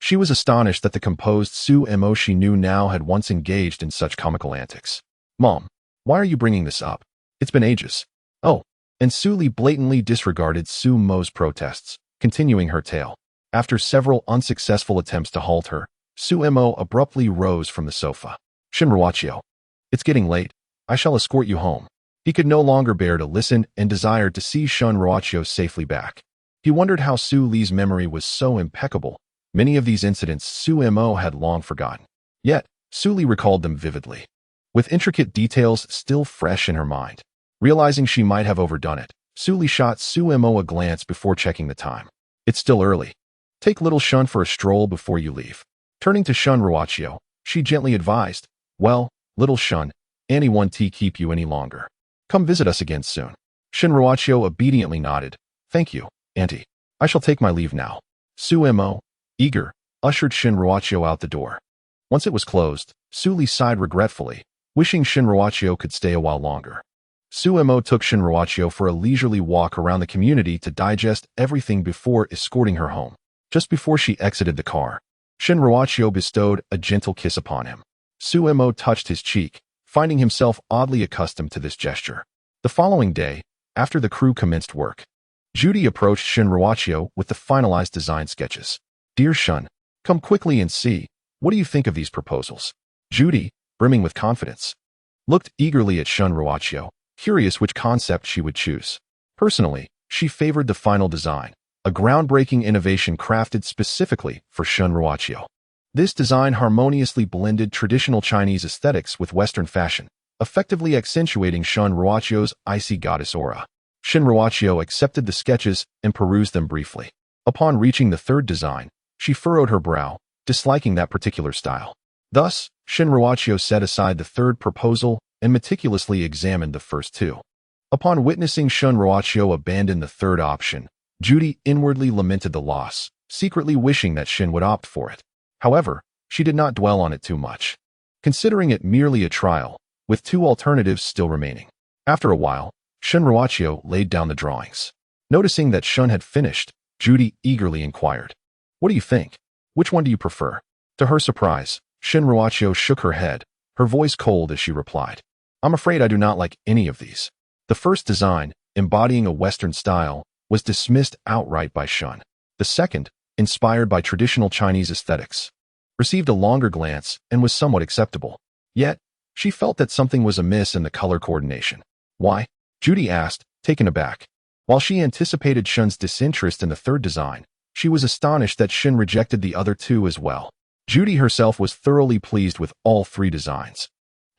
She was astonished that the composed Sumo she knew now had once engaged in such comical antics. Mom, why are you bringing this up? It's been ages. Oh, and Suli blatantly disregarded Sumo's protests, continuing her tale. After several unsuccessful attempts to halt her, Sumo abruptly rose from the sofa. Shin Ruochio, it's getting late. I shall escort you home. He could no longer bear to listen and desired to see Shin Ruochio safely back. He wondered how Suli's memory was so impeccable. Many of these incidents Sumo had long forgotten. Yet, Suli recalled them vividly, with intricate details still fresh in her mind. Realizing she might have overdone it, Suli shot Sumo a glance before checking the time. It's still early. Take little Shun for a stroll before you leave. Turning to Shin Ruochio, she gently advised, well, little Shun, Annie won't keep you any longer. Come visit us again soon. Shin Ruochio obediently nodded. Thank you, Auntie. I shall take my leave now. Sumo, eager, ushered Shin Ruochio out the door. Once it was closed, Suli sighed regretfully, wishing Shin Ruochio could stay a while longer. Sumo took Shin Ruochio for a leisurely walk around the community to digest everything before escorting her home. Just before she exited the car, Shin Ruochio bestowed a gentle kiss upon him. Sumo touched his cheek, finding himself oddly accustomed to this gesture. The following day, after the crew commenced work, Judy approached Shin Ruochio with the finalized design sketches. Dear Shun, come quickly and see. What do you think of these proposals? Judy, brimming with confidence, looked eagerly at Shin Ruochio, curious which concept she would choose. Personally, she favored the final design, a groundbreaking innovation crafted specifically for Shin Ruochio. This design harmoniously blended traditional Chinese aesthetics with Western fashion, effectively accentuating Shin Ruochio's icy goddess aura. Shin Ruochio accepted the sketches and perused them briefly. Upon reaching the third design, she furrowed her brow, disliking that particular style. Thus, Shin Ruochio set aside the third proposal and meticulously examined the first two. Upon witnessing Shin Ruochio abandon the third option, Judy inwardly lamented the loss, secretly wishing that Shin would opt for it. However, she did not dwell on it too much, considering it merely a trial, with two alternatives still remaining. After a while, Shin Ruochio laid down the drawings. Noticing that Shun had finished, Judy eagerly inquired, "What do you think? Which one do you prefer?" To her surprise, Shin Ruochio shook her head, her voice cold as she replied, "I'm afraid I do not like any of these." The first design, embodying a Western style, was dismissed outright by Shun. The second, inspired by traditional Chinese aesthetics, received a longer glance and was somewhat acceptable. Yet, she felt that something was amiss in the color coordination. Why? Judy asked, taken aback. While she anticipated Shun's disinterest in the third design, she was astonished that Shin rejected the other two as well. Judy herself was thoroughly pleased with all three designs,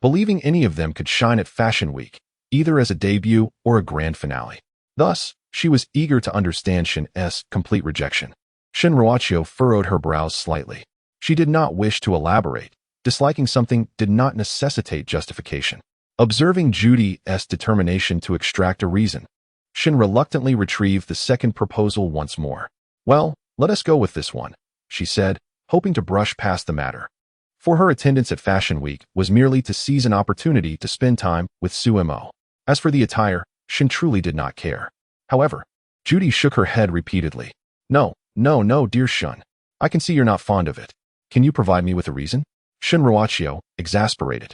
believing any of them could shine at Fashion Week, either as a debut or a grand finale. Thus, she was eager to understand Shin's complete rejection. Shin Ruochio furrowed her brows slightly. She did not wish to elaborate. Disliking something did not necessitate justification. Observing Judy's determination to extract a reason, Shin reluctantly retrieved the second proposal once more. "Well, let us go with this one," she said, hoping to brush past the matter. For her attendance at Fashion Week was merely to seize an opportunity to spend time with Sumo. As for the attire, Shin truly did not care. However, Judy shook her head repeatedly. No, dear Shun. I can see you're not fond of it. Can you provide me with a reason?" Shin Ruochio, exasperated,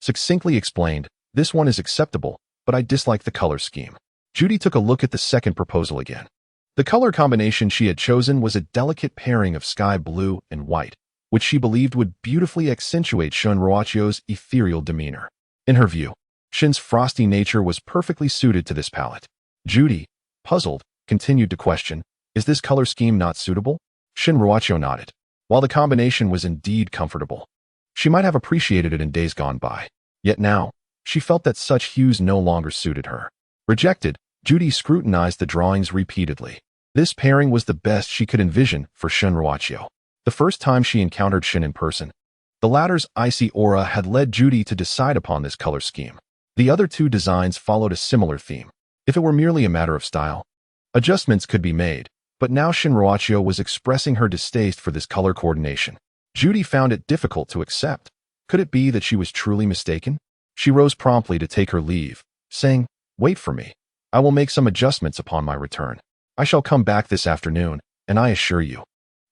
succinctly explained, "This one is acceptable, but I dislike the color scheme." Judy took a look at the second proposal again. The color combination she had chosen was a delicate pairing of sky blue and white, which she believed would beautifully accentuate Shin Ruochio's ethereal demeanor. In her view, Shin's frosty nature was perfectly suited to this palette. Judy, puzzled, continued to question, "Is this color scheme not suitable?" Shin Ruochio nodded. While the combination was indeed comfortable, she might have appreciated it in days gone by. Yet now, she felt that such hues no longer suited her. Rejected, Judy scrutinized the drawings repeatedly. This pairing was the best she could envision for Shin Ruochio. The first time she encountered Shin in person, the latter's icy aura had led Judy to decide upon this color scheme. The other two designs followed a similar theme. If it were merely a matter of style, adjustments could be made, but now Shinruachio was expressing her distaste for this color coordination. Judy found it difficult to accept. Could it be that she was truly mistaken? She rose promptly to take her leave, saying, "Wait for me. I will make some adjustments upon my return. I shall come back this afternoon, and I assure you,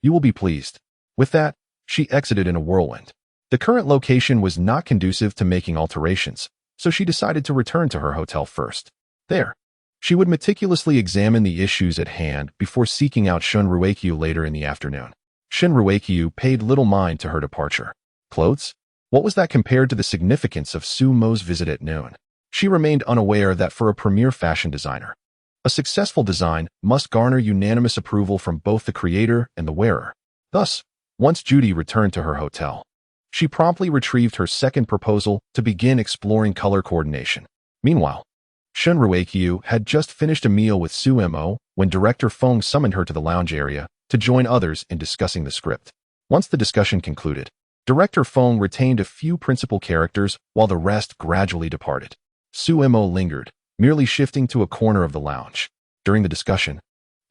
you will be pleased." With that, she exited in a whirlwind. The current location was not conducive to making alterations, so she decided to return to her hotel first. There, she would meticulously examine the issues at hand before seeking out Shunrueikyu later in the afternoon. Shunrueikyu paid little mind to her departure. Clothes? What was that compared to the significance of Sumo's visit at noon? She remained unaware that for a premier fashion designer, a successful design must garner unanimous approval from both the creator and the wearer. Thus, once Judy returned to her hotel, she promptly retrieved her second proposal to begin exploring color coordination. Meanwhile, Shunrueikyu had just finished a meal with Sumo when Director Feng summoned her to the lounge area to join others in discussing the script. Once the discussion concluded, Director Feng retained a few principal characters while the rest gradually departed. Sumo lingered, merely shifting to a corner of the lounge. During the discussion,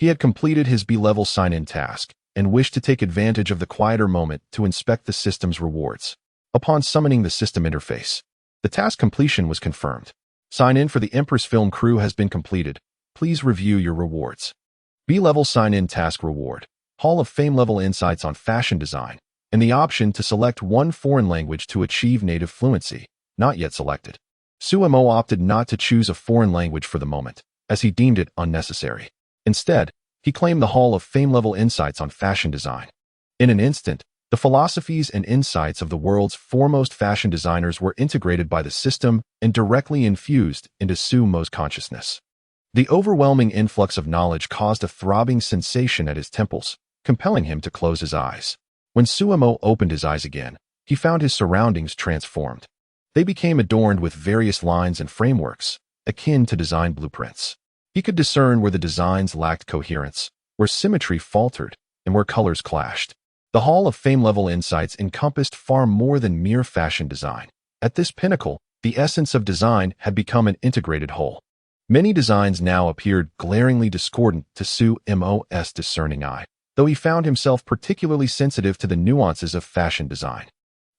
he had completed his B-level sign-in task and wished to take advantage of the quieter moment to inspect the system's rewards. Upon summoning the system interface, the task completion was confirmed. Sign-in for the Empress Film crew has been completed. Please review your rewards. B-level sign-in task reward, Hall of Fame level insights on fashion design, and the option to select one foreign language to achieve native fluency, not yet selected. Sumo opted not to choose a foreign language for the moment, as he deemed it unnecessary. Instead, he claimed the Hall of Fame level insights on fashion design. In an instant, the philosophies and insights of the world's foremost fashion designers were integrated by the system and directly infused into Sumo's consciousness. The overwhelming influx of knowledge caused a throbbing sensation at his temples, compelling him to close his eyes. When Sumo opened his eyes again, he found his surroundings transformed. They became adorned with various lines and frameworks, akin to design blueprints. He could discern where the designs lacked coherence, where symmetry faltered, and where colors clashed. The Hall of Fame level insights encompassed far more than mere fashion design. At this pinnacle, the essence of design had become an integrated whole. Many designs now appeared glaringly discordant to Sumo's discerning eye, though he found himself particularly sensitive to the nuances of fashion design.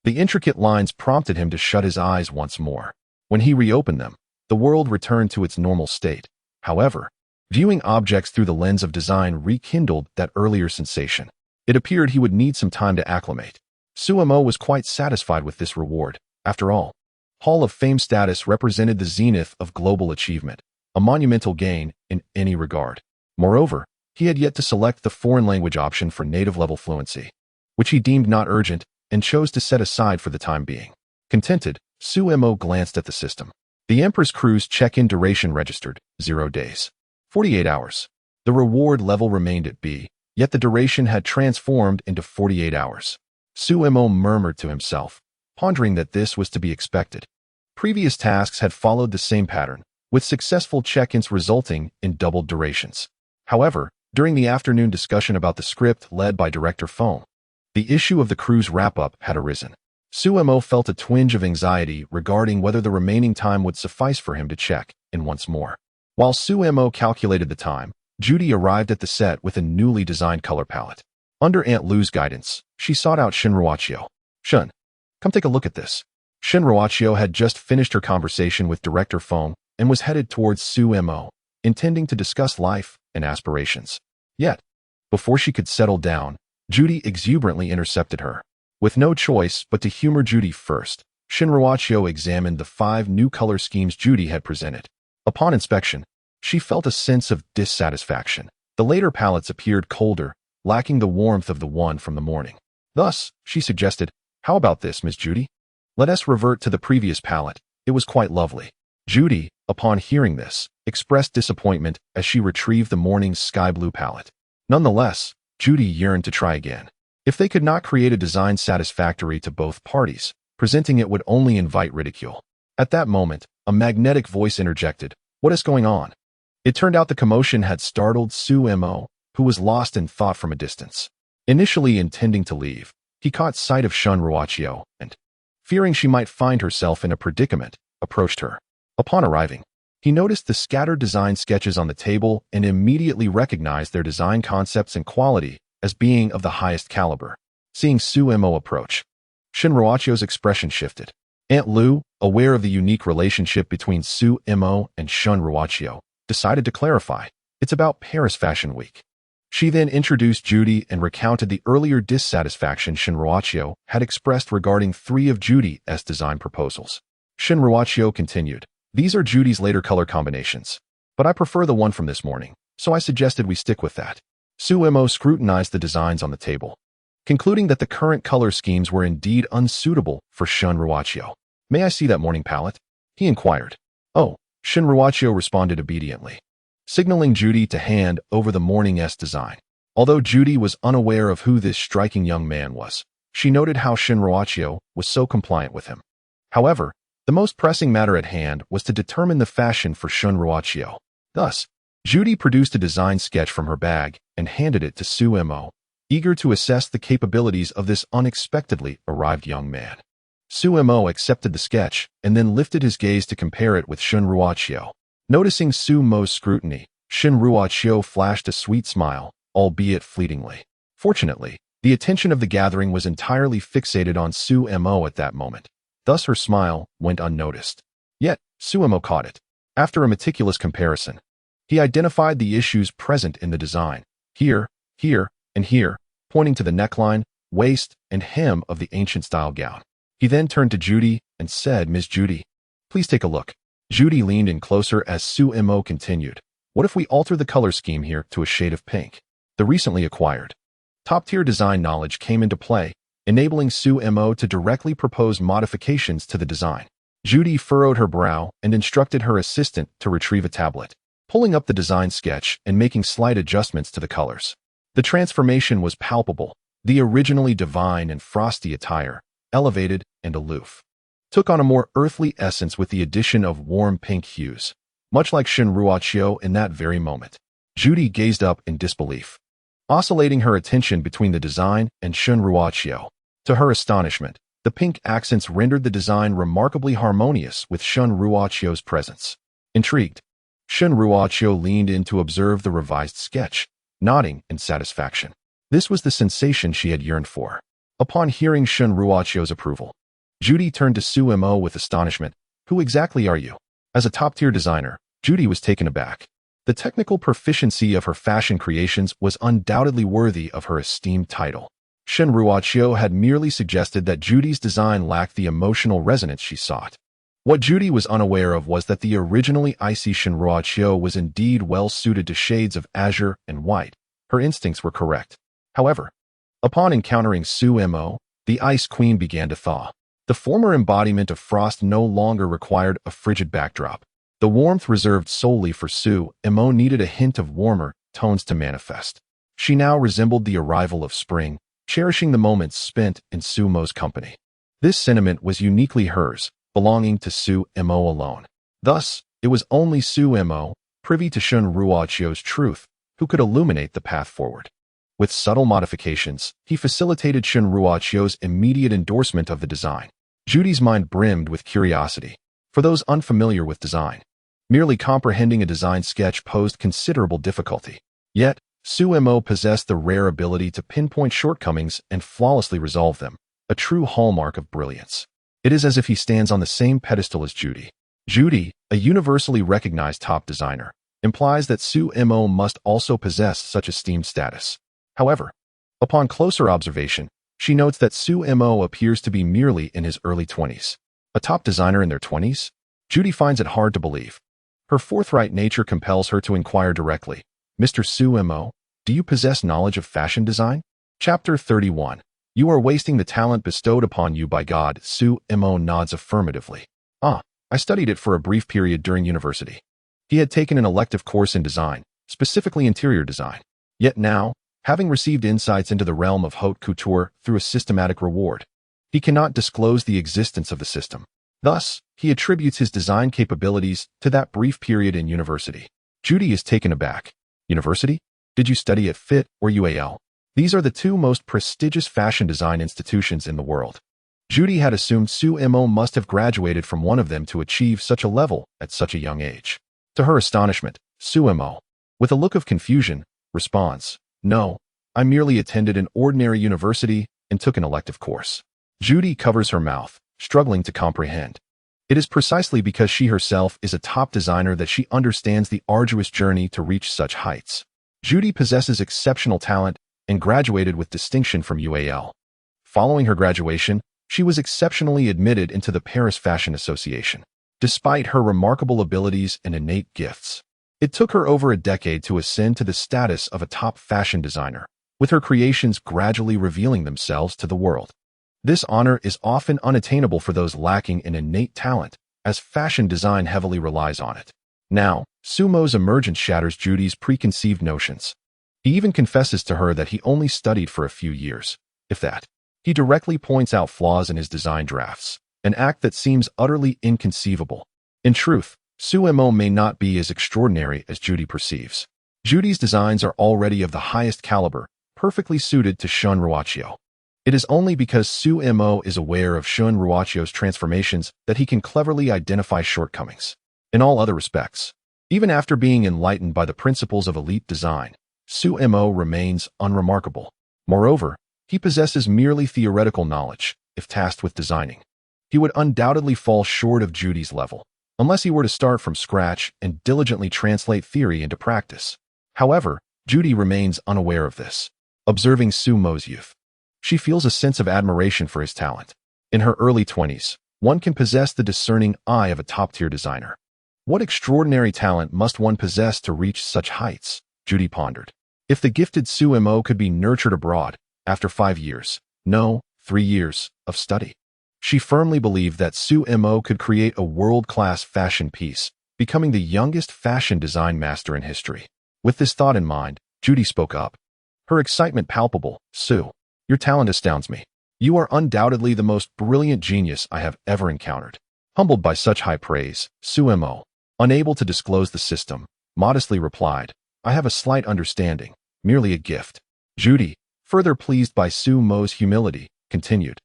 The intricate lines prompted him to shut his eyes once more. When he reopened them, the world returned to its normal state. However, viewing objects through the lens of design rekindled that earlier sensation. It appeared he would need some time to acclimate. Sumo was quite satisfied with this reward. After all, Hall of Fame status represented the zenith of global achievement, a monumental gain in any regard. Moreover, he had yet to select the foreign language option for native-level fluency, which he deemed not urgent and chose to set aside for the time being. Contented, Sumo glanced at the system. The Empress crew's check-in duration registered 0 days, 48 hours. The reward level remained at B, yet the duration had transformed into 48 hours. Sumo murmured to himself, pondering that this was to be expected. Previous tasks had followed the same pattern, with successful check-ins resulting in doubled durations. However, during the afternoon discussion about the script led by Director Feng, the issue of the crew's wrap-up had arisen. Sumo felt a twinge of anxiety regarding whether the remaining time would suffice for him to check in once more. While Sumo calculated the time, Judy arrived at the set with a newly designed color palette. Under Aunt Lou's guidance, she sought out Shinruachio. "Shun, come take a look at this." Shinruachio had just finished her conversation with Director Feng and was headed towards Sumo, intending to discuss life and aspirations. Yet, before she could settle down, Judy exuberantly intercepted her. With no choice but to humor Judy first, Shinruachio examined the 5 new color schemes Judy had presented. Upon inspection, she felt a sense of dissatisfaction. The later palettes appeared colder, lacking the warmth of the one from the morning. Thus, she suggested, "How about this, Miss Judy? Let us revert to the previous palette. It was quite lovely." Judy, upon hearing this, expressed disappointment as she retrieved the morning's sky blue palette. Nonetheless, Judy yearned to try again. If they could not create a design satisfactory to both parties, presenting it would only invite ridicule. At that moment, a magnetic voice interjected, "What is going on?" It turned out the commotion had startled Sumo, who was lost in thought from a distance. Initially intending to leave, he caught sight of Shunruachio and, fearing she might find herself in a predicament, approached her. Upon arriving, He noticed the scattered design sketches on the table and immediately recognized their design concepts and quality as being of the highest caliber. Seeing Su Mo approach, Shin Ruachio's expression shifted. Aunt Lu, aware of the unique relationship between Su Mo and Shun Ruachio, decided to clarify. It's about Paris Fashion Week. She then introduced Judy and recounted the earlier dissatisfaction Shin Ruachio had expressed regarding 3 of Judy's design proposals. Shin Ruachio continued, "These are Judy's later color combinations, but I prefer the one from this morning, so I suggested we stick with that." Su Mo scrutinized the designs on the table, concluding that the current color schemes were indeed unsuitable for Shun Ruachio. "May I see that morning palette?" he inquired. "Oh," Shin Ruachio responded obediently, signaling Judy to hand over the morning's design. Although Judy was unaware of who this striking young man was, she noted how Shin Ruachio was so compliant with him. However, the most pressing matter at hand was to determine the fashion for Shun Ruachio. Thus, Judy produced a design sketch from her bag and handed it to Su Mo, eager to assess the capabilities of this unexpectedly arrived young man. Su Mo accepted the sketch and then lifted his gaze to compare it with Shun Ruachio. Noticing Su Mo's scrutiny, Shin Ruachio flashed a sweet smile, albeit fleetingly. Fortunately, the attention of the gathering was entirely fixated on Su Mo at that moment. Thus her smile went unnoticed. Yet, Su Mo caught it. After a meticulous comparison, he identified the issues present in the design, here, and here, pointing to the neckline, waist, and hem of the ancient-style gown. He then turned to Judy and said, "Miss Judy, please take a look." Judy leaned in closer as Su Mo continued. "What if we alter the color scheme here to a shade of pink?" The recently acquired top-tier design knowledge came into play, enabling Su Mo to directly propose modifications to the design. Judy furrowed her brow and instructed her assistant to retrieve a tablet, pulling up the design sketch and making slight adjustments to the colors. The transformation was palpable. The originally divine and frosty attire, elevated and aloof, took on a more earthly essence with the addition of warm pink hues, much like Shin Ruachio in that very moment. Judy gazed up in disbelief, oscillating her attention between the design and Shin Ruachio. To her astonishment, the pink accents rendered the design remarkably harmonious with Shun Ruachio's presence. Intrigued, Shin Ruachio leaned in to observe the revised sketch, nodding in satisfaction. This was the sensation she had yearned for. Upon hearing Shin Ruachio's approval, Judy turned to Su Mo with astonishment. "Who exactly are you?" As a top-tier designer, Judy was taken aback. The technical proficiency of her fashion creations was undoubtedly worthy of her esteemed title. Shin Ruachio had merely suggested that Judy's design lacked the emotional resonance she sought. What Judy was unaware of was that the originally icy Shin Ruachio was indeed well-suited to shades of azure and white. Her instincts were correct. However, upon encountering Su Mo, the Ice Queen began to thaw. The former embodiment of frost no longer required a frigid backdrop. The warmth reserved solely for Su Mo needed a hint of warmer tones to manifest. She now resembled the arrival of spring, cherishing the moments spent in Su Mo's company. This sentiment was uniquely hers, belonging to Su Mo alone. Thus, it was only Su Mo, privy to Shun Ruachio's truth, who could illuminate the path forward. With subtle modifications, he facilitated Shin Ruachio's immediate endorsement of the design. Judy's mind brimmed with curiosity. For those unfamiliar with design, merely comprehending a design sketch posed considerable difficulty. Yet, Su Mo possessed the rare ability to pinpoint shortcomings and flawlessly resolve them, a true hallmark of brilliance. It is as if he stands on the same pedestal as Judy. Judy, a universally recognized top designer, implies that Su Mo must also possess such esteemed status. However, upon closer observation, she notes that Su Mo appears to be merely in his early 20s. A top designer in their 20s? Judy finds it hard to believe. Her forthright nature compels her to inquire directly, "Mr. Su Mo, do you possess knowledge of fashion design?" Chapter 31. You are wasting the talent bestowed upon you by God. Su Mo nods affirmatively. I studied it for a brief period during university. He had taken an elective course in design, specifically interior design. Yet now, having received insights into the realm of haute couture through a systematic reward, he cannot disclose the existence of the system. Thus, he attributes his design capabilities to that brief period in university. Judy is taken aback. University? Did you study at FIT or UAL? These are the two most prestigious fashion design institutions in the world. Judy had assumed Su Mo must have graduated from one of them to achieve such a level at such a young age. To her astonishment, Suemo, with a look of confusion, responds, "No, I merely attended an ordinary university and took an elective course." Judy covers her mouth, struggling to comprehend. It is precisely because she herself is a top designer that she understands the arduous journey to reach such heights. Judy possesses exceptional talent and graduated with distinction from UAL. Following her graduation, she was exceptionally admitted into the Paris Fashion Association. Despite her remarkable abilities and innate gifts, it took her over a decade to ascend to the status of a top fashion designer, with her creations gradually revealing themselves to the world. This honor is often unattainable for those lacking in innate talent, as fashion design heavily relies on it. Now, Suemo's emergence shatters Judy's preconceived notions. He even confesses to her that he only studied for a few years, if that. He directly points out flaws in his design drafts, an act that seems utterly inconceivable. In truth, Suemo may not be as extraordinary as Judy perceives. Judy's designs are already of the highest caliber, perfectly suited to Shun Ruachio. It is only because Suemo is aware of Shun Ruachio's transformations that he can cleverly identify shortcomings. In all other respects, even after being enlightened by the principles of elite design, Suemo remains unremarkable. Moreover, he possesses merely theoretical knowledge, if tasked with designing. He would undoubtedly fall short of Judy's level, unless he were to start from scratch and diligently translate theory into practice. However, Judy remains unaware of this. Observing Suemo's youth, she feels a sense of admiration for his talent. In her early 20s, one can possess the discerning eye of a top-tier designer. What extraordinary talent must one possess to reach such heights? Judy pondered. If the gifted Suemo could be nurtured abroad, after 5 years, no, 3 years, of study, she firmly believed that Suemo could create a world-class fashion piece, becoming the youngest fashion design master in history. With this thought in mind, Judy spoke up. Her excitement palpable. "Sue, your talent astounds me. You are undoubtedly the most brilliant genius I have ever encountered." Humbled by such high praise, Suemo, unable to disclose the system, modestly replied, "I have a slight understanding, merely a gift." Judy, further pleased by Suemo's humility, continued,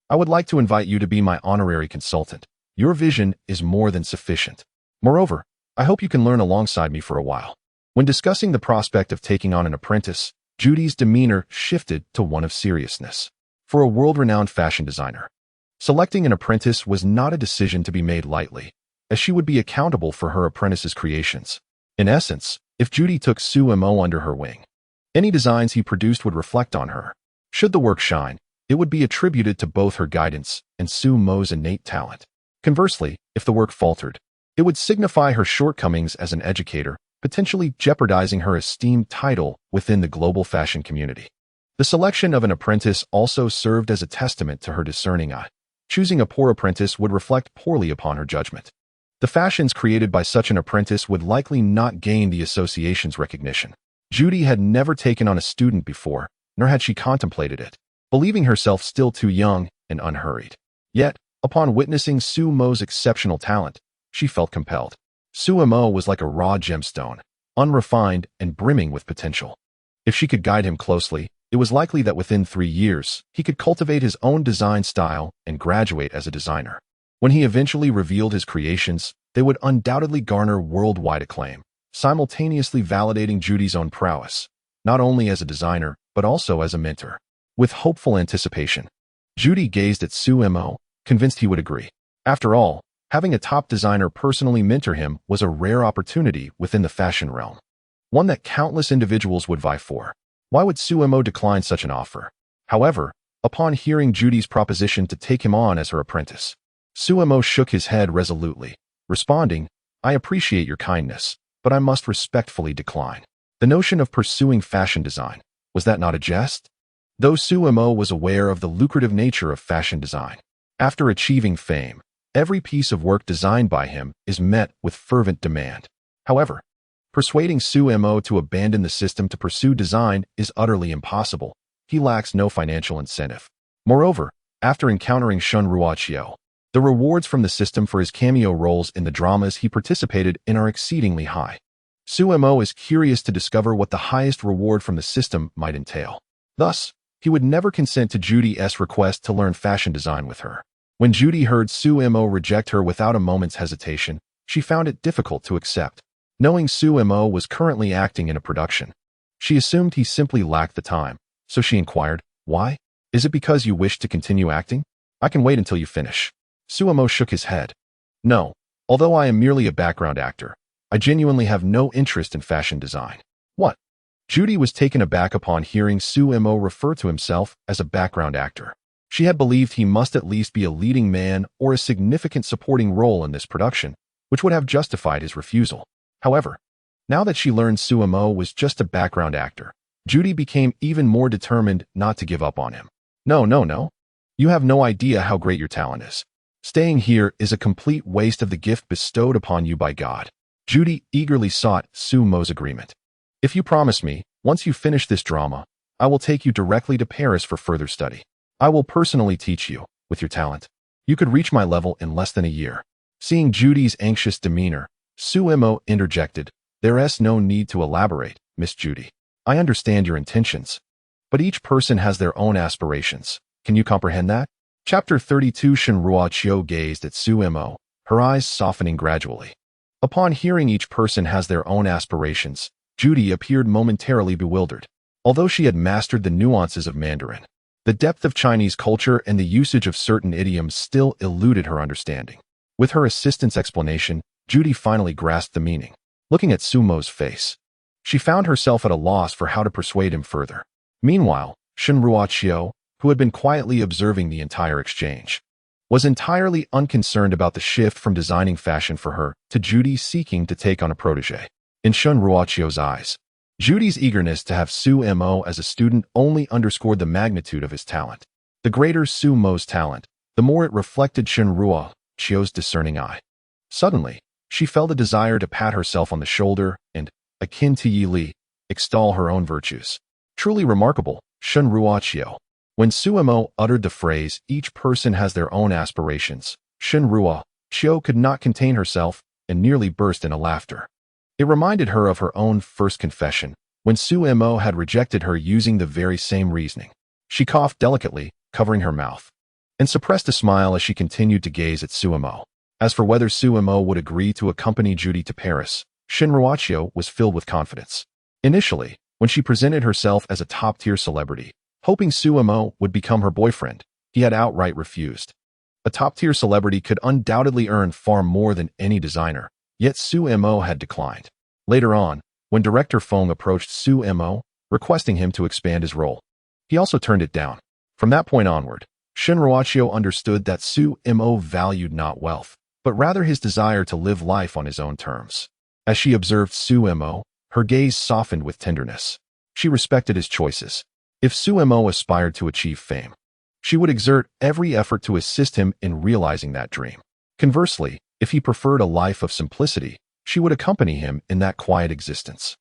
"I would like to invite you to be my honorary consultant. Your vision is more than sufficient. Moreover, I hope you can learn alongside me for a while." When discussing the prospect of taking on an apprentice, Judy's demeanor shifted to one of seriousness. For a world-renowned fashion designer, selecting an apprentice was not a decision to be made lightly, as she would be accountable for her apprentice's creations. In essence, if Judy took Suemo under her wing, any designs he produced would reflect on her. Should the work shine, it would be attributed to both her guidance and Suemo's innate talent. Conversely, if the work faltered, it would signify her shortcomings as an educator, potentially jeopardizing her esteemed title within the global fashion community. The selection of an apprentice also served as a testament to her discerning eye. Choosing a poor apprentice would reflect poorly upon her judgment. The fashions created by such an apprentice would likely not gain the association's recognition. Judy had never taken on a student before, nor had she contemplated it, believing herself still too young and unhurried. Yet, upon witnessing Suemo's exceptional talent, she felt compelled. Suemo was like a raw gemstone, unrefined and brimming with potential. If she could guide him closely, it was likely that within 3 years, he could cultivate his own design style and graduate as a designer. When he eventually revealed his creations, they would undoubtedly garner worldwide acclaim, simultaneously validating Judy's own prowess, not only as a designer, but also as a mentor. With hopeful anticipation, Judy gazed at Suemo, convinced he would agree. After all, having a top designer personally mentor him was a rare opportunity within the fashion realm, one that countless individuals would vie for. Why would Suemo decline such an offer? However, upon hearing Judy's proposition to take him on as her apprentice, Suemo shook his head resolutely, responding, "I appreciate your kindness, but I must respectfully decline." The notion of pursuing fashion design, was that not a jest? Though Suemo was aware of the lucrative nature of fashion design, after achieving fame, every piece of work designed by him is met with fervent demand. However, persuading Suemo to abandon the system to pursue design is utterly impossible. He lacks no financial incentive. Moreover, after encountering Shun Ruachio, the rewards from the system for his cameo roles in the dramas he participated in are exceedingly high. Suemo is curious to discover what the highest reward from the system might entail. Thus, he would never consent to Judy's request to learn fashion design with her. When Judy heard Suemo reject her without a moment's hesitation, she found it difficult to accept. Knowing Su Mo was currently acting in a production, she assumed he simply lacked the time, so she inquired, "Why? Is it because you wish to continue acting? I can wait until you finish." Su Mo shook his head. "No, although I am merely a background actor, I genuinely have no interest in fashion design." "What?" Judy was taken aback upon hearing Su Mo refer to himself as a background actor. She had believed he must at least be a leading man or a significant supporting role in this production, which would have justified his refusal. However, now that she learned Su Mo was just a background actor, Judy became even more determined not to give up on him. "No, no, no. You have no idea how great your talent is. Staying here is a complete waste of the gift bestowed upon you by God." Judy eagerly sought Su Mo's agreement. "If you promise me, once you finish this drama, I will take you directly to Paris for further study. I will personally teach you, with your talent. You could reach my level in less than a year." Seeing Judy's anxious demeanor, Su Mo interjected, "There's no need to elaborate, Miss Judy. I understand your intentions, but each person has their own aspirations. Can you comprehend that?" Chapter 32. Shinrua Chiu gazed at Su Mo, her eyes softening gradually. Upon hearing each person has their own aspirations, Judy appeared momentarily bewildered. Although she had mastered the nuances of Mandarin, the depth of Chinese culture and the usage of certain idioms still eluded her understanding. With her assistant's explanation, Judy finally grasped the meaning. Looking at Su Mo's face, she found herself at a loss for how to persuade him further. Meanwhile, Shinrua Chiu, who had been quietly observing the entire exchange, was entirely unconcerned about the shift from designing fashion for her to Judy seeking to take on a protege. In Shinrua Chiu's eyes, Judy's eagerness to have Su Mo as a student only underscored the magnitude of his talent. The greater Su Mo's talent, the more it reflected Shinrua Chiu's discerning eye. Suddenly, she felt a desire to pat herself on the shoulder and, akin to Yi Li, extol her own virtues. "Truly remarkable, Shinrua Chiu." When Su Mo uttered the phrase, "Each person has their own aspirations," Shinrua Chiu could not contain herself and nearly burst into laughter. It reminded her of her own first confession, when Su Mo had rejected her using the very same reasoning. She coughed delicately, covering her mouth, and suppressed a smile as she continued to gaze at Su Mo. As for whether Su Mo would agree to accompany Judy to Paris, Shinrua Chiu was filled with confidence. Initially, when she presented herself as a top-tier celebrity, hoping Su Mo would become her boyfriend, he had outright refused. A top-tier celebrity could undoubtedly earn far more than any designer, yet Su Mo had declined. Later on, when director Feng approached Su Mo, requesting him to expand his role, he also turned it down. From that point onward, Shinrua Chiu understood that Su Mo valued not wealth, but rather his desire to live life on his own terms. As she observed Su Mo, her gaze softened with tenderness. She respected his choices. If Su Mo aspired to achieve fame, she would exert every effort to assist him in realizing that dream. Conversely, if he preferred a life of simplicity, she would accompany him in that quiet existence.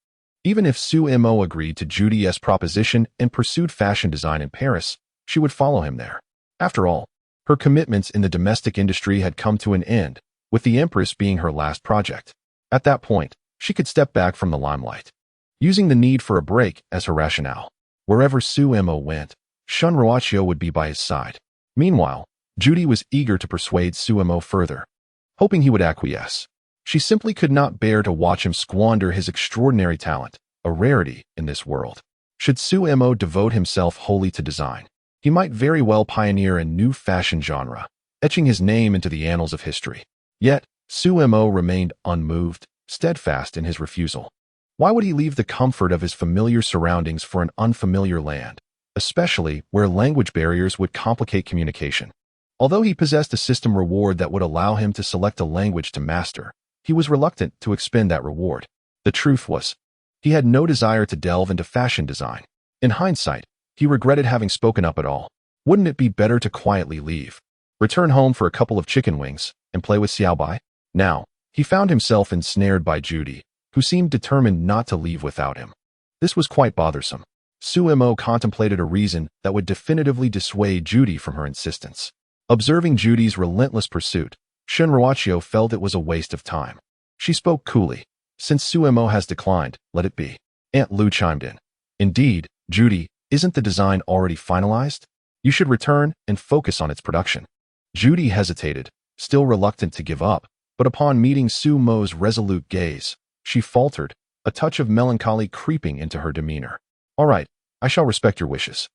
Even if Su Mo agreed to Judy's proposition and pursued fashion design in Paris, she would follow him there. After all, her commitments in the domestic industry had come to an end, with the Empress being her last project. At that point, she could step back from the limelight, using the need for a break as her rationale. Wherever Su Mo went, Shinrua Chiu would be by his side. Meanwhile, Judy was eager to persuade Su Mo further, hoping he would acquiesce. She simply could not bear to watch him squander his extraordinary talent, a rarity in this world. Should Su Mo devote himself wholly to design, he might very well pioneer a new fashion genre, etching his name into the annals of history. Yet, Su Mo remained unmoved, steadfast in his refusal. Why would he leave the comfort of his familiar surroundings for an unfamiliar land, especially where language barriers would complicate communication? Although he possessed a system reward that would allow him to select a language to master, he was reluctant to expend that reward. The truth was, he had no desire to delve into fashion design. In hindsight, he regretted having spoken up at all. Wouldn't it be better to quietly leave, return home for a couple of chicken wings, and play with Xiaobai? Now, he found himself ensnared by Judy, who seemed determined not to leave without him. This was quite bothersome. Su Mo contemplated a reason that would definitively dissuade Judy from her insistence. Observing Judy's relentless pursuit, Shinrua Chiu felt it was a waste of time. She spoke coolly. "Since Su Mo has declined, let it be." Aunt Lu chimed in. "Indeed, Judy, isn't the design already finalized? You should return and focus on its production." Judy hesitated, still reluctant to give up, but upon meeting Su Mo's resolute gaze, she faltered, a touch of melancholy creeping into her demeanor. All right, I shall respect your wishes.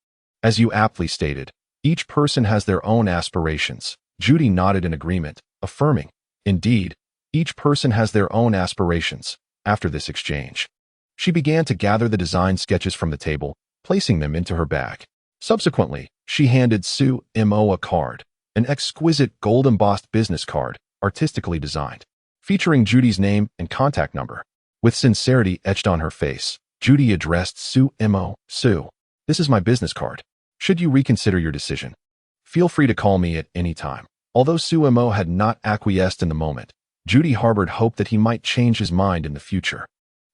As you aptly stated, each person has their own aspirations. Judy nodded in agreement, affirming, indeed, each person has their own aspirations. After this exchange, she began to gather the design sketches from the table, placing them into her bag. Subsequently, she handed Su Mo a card, an exquisite gold-embossed business card, artistically designed, featuring Judy's name and contact number. With sincerity etched on her face, Judy addressed Su Mo. Su, this is my business card. Should you reconsider your decision, feel free to call me at any time. Although Su Mo had not acquiesced in the moment, Judy harbored hope that he might change his mind in the future.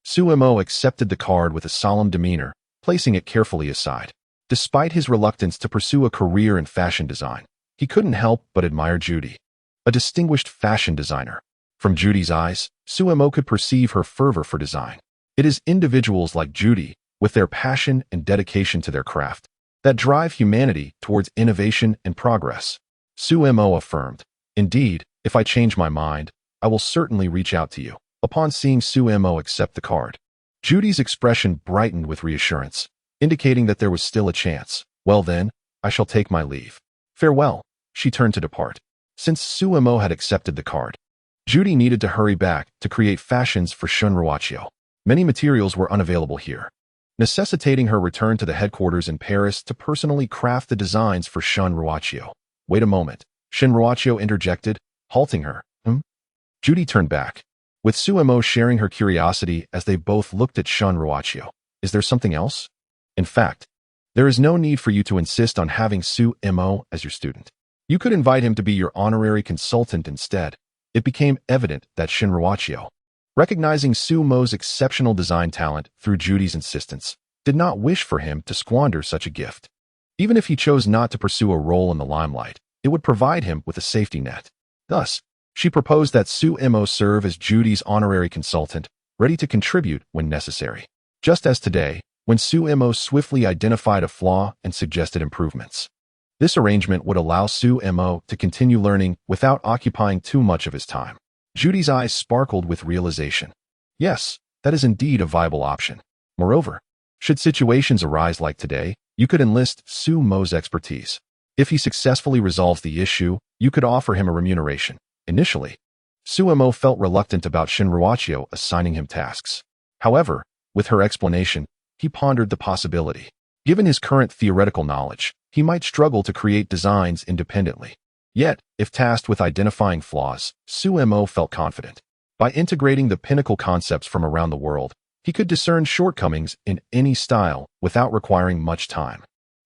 Su Mo accepted the card with a solemn demeanor, placing it carefully aside. Despite his reluctance to pursue a career in fashion design, he couldn't help but admire Judy, a distinguished fashion designer. From Judy's eyes, Su Mo could perceive her fervor for design. It is individuals like Judy, with their passion and dedication to their craft, that drive humanity towards innovation and progress. Su Mo affirmed, indeed, if I change my mind, I will certainly reach out to you. Upon seeing Su Mo accept the card, Judy's expression brightened with reassurance, indicating that there was still a chance. Well then, I shall take my leave. Farewell. She turned to depart. Since Su Mo had accepted the card, Judy needed to hurry back to create fashions for Counterattack. Many materials were unavailable here, necessitating her return to the headquarters in Paris to personally craft the designs for Counterattack. Wait a moment, Counterattack interjected, halting her. Judy turned back, with Su Mo sharing her curiosity as they both looked at Counterattack. Is there something else? In fact, there is no need for you to insist on having Su Mo as your student. You could invite him to be your honorary consultant instead. It became evident that Counterattack, recognizing Su Mo's exceptional design talent through Judy's insistence, did not wish for him to squander such a gift. Even if he chose not to pursue a role in the limelight, it would provide him with a safety net. Thus, she proposed that Su Mo serve as Judy's honorary consultant, ready to contribute when necessary. Just as today, when Su Mo swiftly identified a flaw and suggested improvements. This arrangement would allow Su Mo to continue learning without occupying too much of his time. Judy's eyes sparkled with realization. Yes, that is indeed a viable option. Moreover, should situations arise like today, you could enlist Su Mo's expertise. If he successfully resolves the issue, you could offer him a remuneration. Initially, Su Mo felt reluctant about Counterattack assigning him tasks. However, with her explanation, he pondered the possibility. Given his current theoretical knowledge, he might struggle to create designs independently. Yet, if tasked with identifying flaws, Su Mo felt confident. By integrating the pinnacle concepts from around the world, he could discern shortcomings in any style without requiring much time.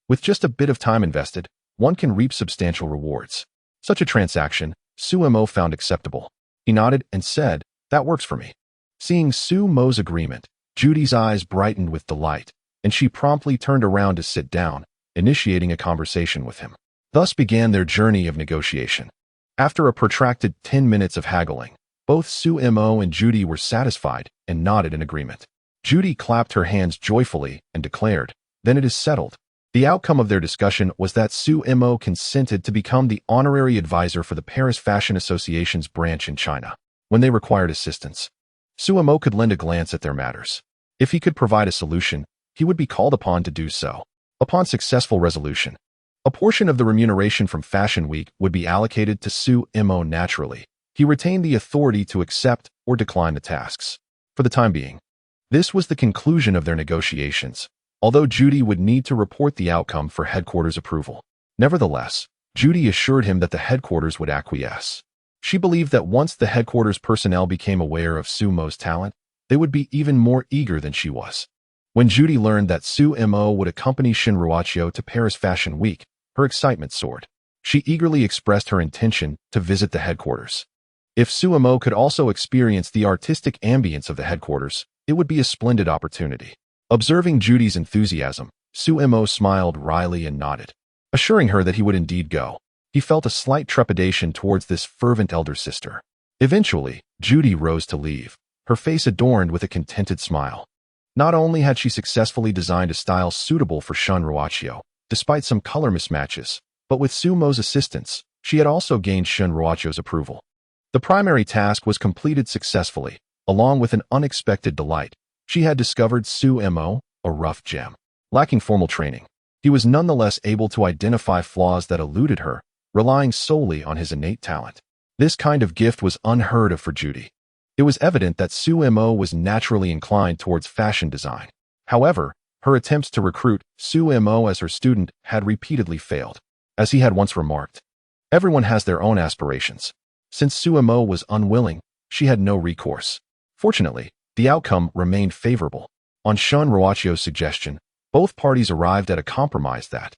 With just a bit of time invested, one can reap substantial rewards. Such a transaction, Su Mo found acceptable. He nodded and said, "That works for me." Seeing Su Mo's agreement, Judy's eyes brightened with delight, and she promptly turned around to sit down, initiating a conversation with him. Thus began their journey of negotiation. After a protracted 10 minutes of haggling, both Su Mo and Judy were satisfied and nodded in agreement. Judy clapped her hands joyfully and declared, "Then it is settled." The outcome of their discussion was that Su Mo consented to become the honorary advisor for the Paris Fashion Association's branch in China. When they required assistance, Su Mo could lend a glance at their matters. If he could provide a solution, he would be called upon to do so. Upon successful resolution, a portion of the remuneration from Fashion Week would be allocated to Su Mo naturally. He retained the authority to accept or decline the tasks. For the time being, this was the conclusion of their negotiations, although Judy would need to report the outcome for headquarters approval. Nevertheless, Judy assured him that the headquarters would acquiesce. She believed that once the headquarters personnel became aware of Su Mo's talent, they would be even more eager than she was. When Judy learned that Su Mo would accompany Counterattack to Paris Fashion Week, her excitement soared. She eagerly expressed her intention to visit the headquarters. If Su Mo could also experience the artistic ambience of the headquarters, it would be a splendid opportunity. Observing Judy's enthusiasm, Su Mo smiled wryly and nodded, assuring her that he would indeed go. He felt a slight trepidation towards this fervent elder sister. Eventually, Judy rose to leave, her face adorned with a contented smile. Not only had she successfully designed a style suitable for Counterattack, despite some color mismatches, but with Su Mo's assistance, she had also gained Counterattack's approval. The primary task was completed successfully, Along with an unexpected delight, she had discovered Su Mo, a rough gem. Lacking formal training, he was nonetheless able to identify flaws that eluded her, relying solely on his innate talent. This kind of gift was unheard of for Judy. It was evident that Su Mo was naturally inclined towards fashion design. However, her attempts to recruit Su Mo as her student had repeatedly failed. As he had once remarked, everyone has their own aspirations. Since Su Mo was unwilling, she had no recourse. Fortunately, the outcome remained favorable. On Shun Ruachio's suggestion, both parties arrived at a compromise that,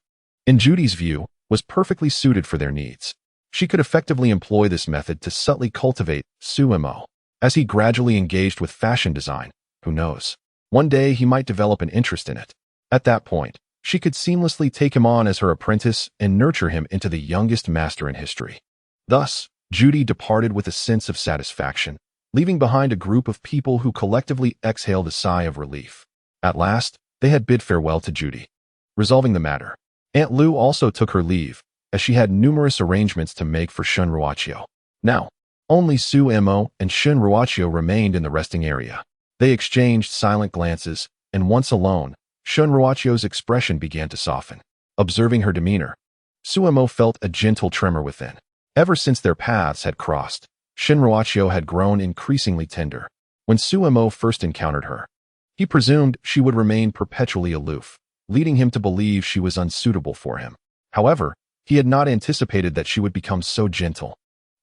in Judy's view, was perfectly suited for their needs. She could effectively employ this method to subtly cultivate Su Mo. As he gradually engaged with fashion design, who knows? One day he might develop an interest in it. At that point, she could seamlessly take him on as her apprentice and nurture him into the youngest master in history. Thus, Judy departed with a sense of satisfaction, leaving behind a group of people who collectively exhaled a sigh of relief. At last, they had bid farewell to Judy. Resolving the matter, Aunt Lu also took her leave, as she had numerous arrangements to make for Shun Ruachio. Now, only Su Mo and Shun Ruachio remained in the resting area. They exchanged silent glances, and once alone, Shun Ruachio's expression began to soften. Observing her demeanor, Su Mo felt a gentle tremor within. Ever since their paths had crossed, Shun Ruachio had grown increasingly tender. When Su Mo first encountered her, he presumed she would remain perpetually aloof, leading him to believe she was unsuitable for him. However, he had not anticipated that she would become so gentle,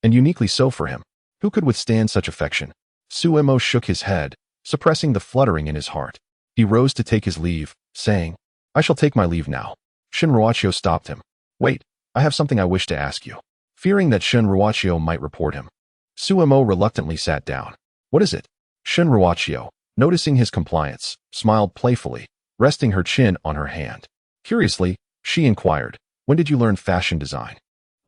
and uniquely so for him. Who could withstand such affection? Su Mo shook his head, suppressing the fluttering in his heart. He rose to take his leave, saying, "I shall take my leave now." Shun Ruachio stopped him. "Wait, I have something I wish to ask you." Fearing that Shun Ruachio might report him, Su Mo reluctantly sat down. "What is it?" Shun Ruachio, noticing his compliance, smiled playfully, resting her chin on her hand. Curiously, she inquired, "When did you learn fashion design?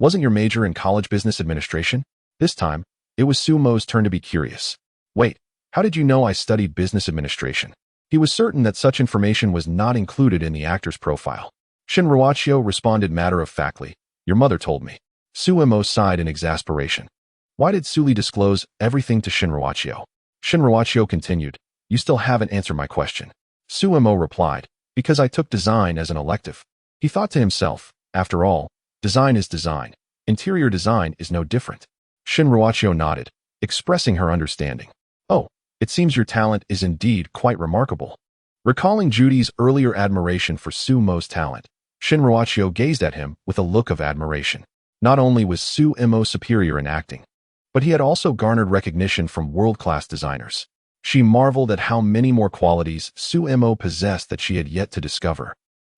Wasn't your major in college business administration?" This time, it was Su Mo's turn to be curious. "Wait, how did you know I studied business administration?" He was certain that such information was not included in the actor's profile. Shun Ruachio responded matter-of-factly, "Your mother told me." Su Mo sighed in exasperation. Why did Suli disclose everything to Shun Ruachio? Shun Ruachio continued, "You still haven't answered my question." Su Mo replied, "Because I took design as an elective." He thought to himself, after all, design is design. Interior design is no different. Shun Ruachio nodded, expressing her understanding. "Oh, it seems your talent is indeed quite remarkable." Recalling Judy's earlier admiration for Su Mo's talent, Shun Ruachio gazed at him with a look of admiration. Not only was Su Mo superior in acting, but he had also garnered recognition from world-class designers. She marveled at how many more qualities Su Mo possessed that she had yet to discover,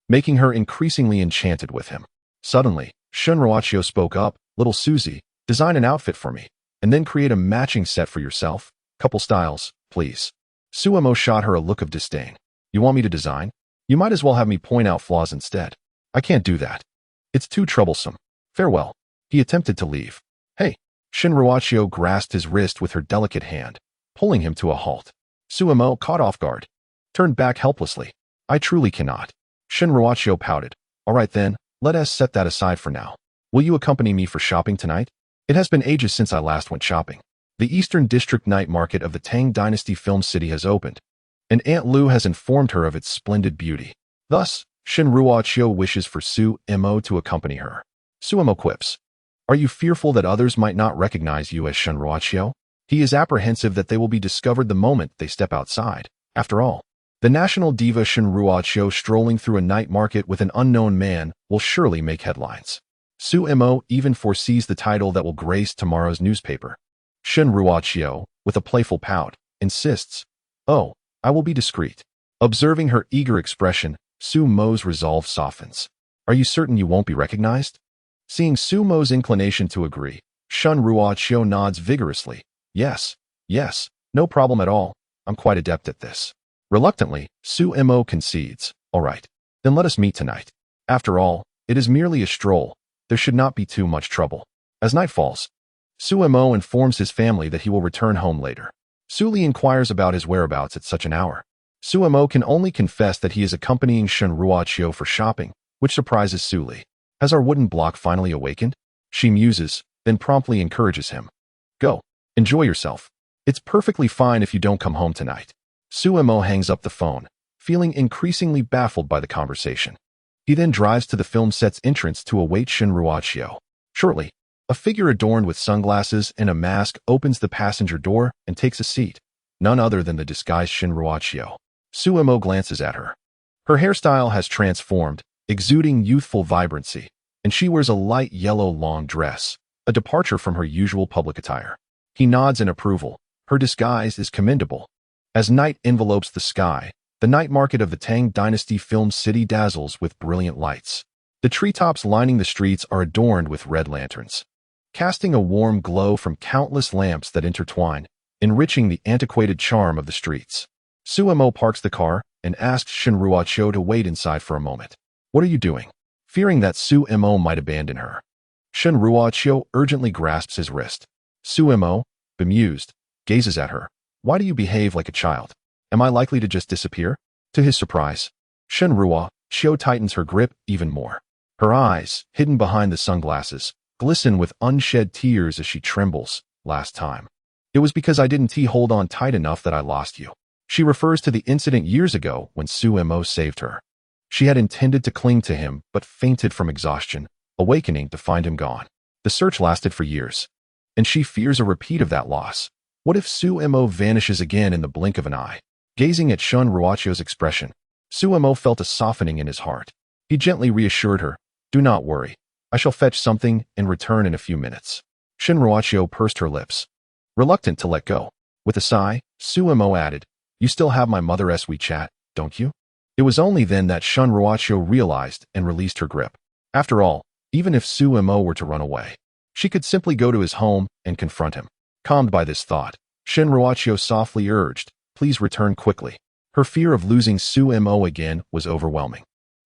making her increasingly enchanted with him. Suddenly, Shun Ruachio spoke up, "Little Susie, design an outfit for me, and then create a matching set for yourself. Couple styles, please." Su Mo shot her a look of disdain. "You want me to design? You might as well have me point out flaws instead." "I can't do that. It's too troublesome. Farewell." He attempted to leave. "Hey!" Shun Ruachio grasped his wrist with her delicate hand, pulling him to a halt. Su Mo, caught off guard, turned back helplessly. "I truly cannot." Shun Ruachio pouted. "All right then, let us set that aside for now. Will you accompany me for shopping tonight? It has been ages since I last went shopping. The Eastern District night market of the Tang Dynasty Film City has opened, and Aunt Lu has informed her of its splendid beauty. Thus, Shun Ruachio wishes for Su Mo to accompany her." Su Mo quips, "Are you fearful that others might not recognize you as Shun Ruachio?" He is apprehensive that they will be discovered the moment they step outside. After all, the national diva Shun Ruachio strolling through a night market with an unknown man will surely make headlines. Su Mo even foresees the title that will grace tomorrow's newspaper. Shun Ruachio, with a playful pout, insists, "Oh, I will be discreet." Observing her eager expression, Su Mo's resolve softens. "Are you certain you won't be recognized?" Seeing Su Mo's inclination to agree, Shun Ruachio nods vigorously. Yes, no problem at all. I'm quite adept at this." Reluctantly, Su Mo concedes. "All right, then let us meet tonight. After all, it is merely a stroll. There should not be too much trouble." As night falls, Su Mo informs his family that he will return home later. Suli inquires about his whereabouts at such an hour. Su Mo can only confess that he is accompanying Shun Ruachio for shopping, which surprises Suli. Has our wooden block finally awakened? She muses, then promptly encourages him. "Go, enjoy yourself." It's perfectly fine if you don't come home tonight. Suemo hangs up the phone, feeling increasingly baffled by the conversation. He then drives to the film set's entrance to await Shinruachio. Shortly, a figure adorned with sunglasses and a mask opens the passenger door and takes a seat, none other than the disguised Shinruachio. Suemo glances at her. Her hairstyle has transformed, exuding youthful vibrancy, and she wears a light yellow long dress, a departure from her usual public attire. He nods in approval. Her disguise is commendable. As night envelopes the sky, the night market of the Tang Dynasty Film City dazzles with brilliant lights. The treetops lining the streets are adorned with red lanterns, casting a warm glow from countless lamps that intertwine, enriching the antiquated charm of the streets. Suemo parks the car and asks Shinruachio to wait inside for a moment. What are you doing? Fearing that Suemo might abandon her, Shinruachio urgently grasps his wrist. Suemo, bemused, gazes at her. Why do you behave like a child? Am I likely to just disappear? To his surprise, Shinruachio tightens her grip even more. Her eyes, hidden behind the sunglasses, glisten with unshed tears as she trembles. Last time. It was because I didn't hold on tight enough that I lost you. She refers to the incident years ago when Suemo saved her. She had intended to cling to him, but fainted from exhaustion, awakening to find him gone. The search lasted for years, and she fears a repeat of that loss. What if Suemo vanishes again in the blink of an eye? Gazing at Shinruachio's expression, Suemo felt a softening in his heart. He gently reassured her, "Do not worry. I shall fetch something and return in a few minutes." Shinruachio pursed her lips, reluctant to let go. With a sigh, Suemo added, "You still have my mother's WeChat, don't you?" It was only then that Shinruachio realized and released her grip. After all, even if Suemo were to run away, she could simply go to his home and confront him. Calmed by this thought, Shinruachio softly urged, "Please return quickly." Her fear of losing Suemo again was overwhelming.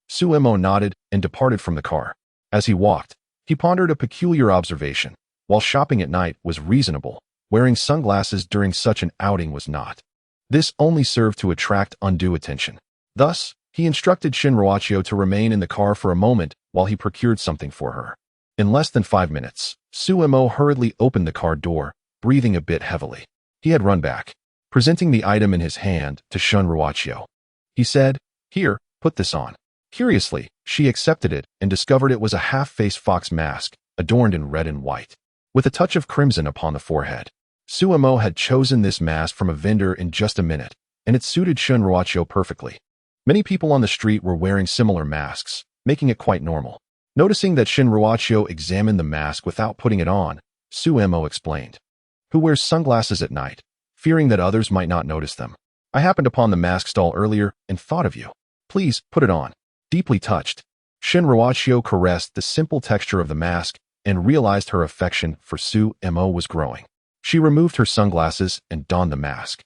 Suemo nodded and departed from the car. As he walked, he pondered a peculiar observation. While shopping at night was reasonable, wearing sunglasses during such an outing was not. This only served to attract undue attention. Thus, he instructed Shinruachio to remain in the car for a moment while he procured something for her. In less than 5 minutes, Suemo hurriedly opened the car door, breathing a bit heavily. He had run back, presenting the item in his hand to Shinruachio. He said, "Here, put this on." Curiously, she accepted it and discovered it was a half-face fox mask, adorned in red and white, with a touch of crimson upon the forehead. Suemo had chosen this mask from a vendor in just a minute, and it suited Shinruachio perfectly. Many people on the street were wearing similar masks, making it quite normal. Noticing that Shinruachio examined the mask without putting it on, Suemo explained, "Who wears sunglasses at night, fearing that others might not notice them? I happened upon the mask stall earlier and thought of you. Please, put it on." Deeply touched, Shinruachio caressed the simple texture of the mask and realized her affection for Suemo was growing. She removed her sunglasses and donned the mask,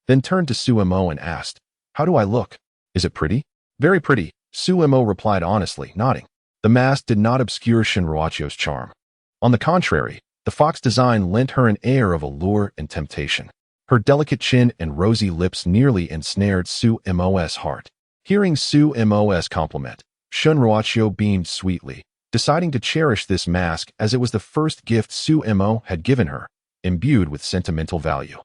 then turned to Suemo and asked, "How do I look? Is it pretty?" "Very pretty," Suemo replied honestly, nodding. The mask did not obscure Shinruachio's charm. On the contrary, the fox design lent her an air of allure and temptation. Her delicate chin and rosy lips nearly ensnared Suemo's heart. Hearing Suemo's compliment, Shinruachio beamed sweetly, deciding to cherish this mask as it was the first gift Suemo had given her, imbued with sentimental value.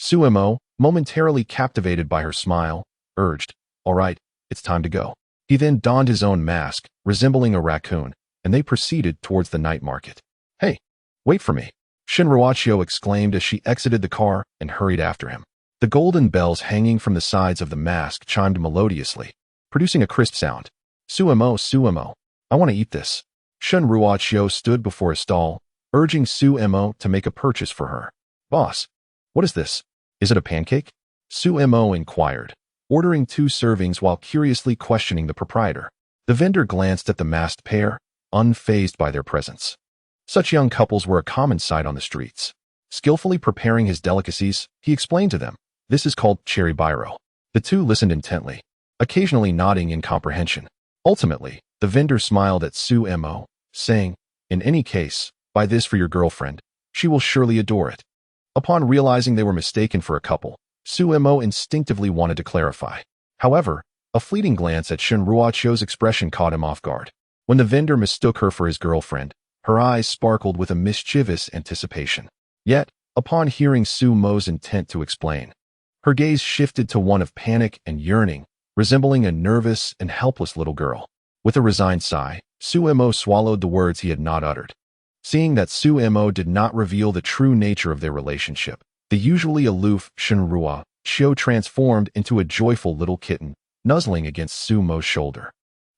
Suemo, momentarily captivated by her smile, urged, "All right, it's time to go." He then donned his own mask, resembling a raccoon, and they proceeded towards the night market. "Hey, wait for me," Shinruachio exclaimed as she exited the car and hurried after him. The golden bells hanging from the sides of the mask chimed melodiously, producing a crisp sound. Suemo, I want to eat this." Shinruachio stood before a stall, urging Suemo to make a purchase for her. "Boss, what is this? Is it a pancake?" Suemo inquired, ordering 2 servings while curiously questioning the proprietor. The vendor glanced at the masked pair, unfazed by their presence. Such young couples were a common sight on the streets. Skillfully preparing his delicacies, he explained to them, "This is called cherry biro." The 2 listened intently, occasionally nodding in comprehension. Ultimately, the vendor smiled at Suemo, saying, "In any case, buy this for your girlfriend. She will surely adore it." Upon realizing they were mistaken for a couple, Suemo instinctively wanted to clarify. However, a fleeting glance at Shinruachio's expression caught him off guard. When the vendor mistook her for his girlfriend, her eyes sparkled with a mischievous anticipation. Yet, Upon hearing Su Mo's intent to explain, her gaze shifted to one of panic and yearning, resembling a nervous and helpless little girl. With a resigned sigh, Su Mo swallowed the words he had not uttered. Seeing that Su Mo did not reveal the true nature of their relationship, the usually aloof Shinrua Chio transformed into a joyful little kitten, nuzzling against Su Mo's shoulder,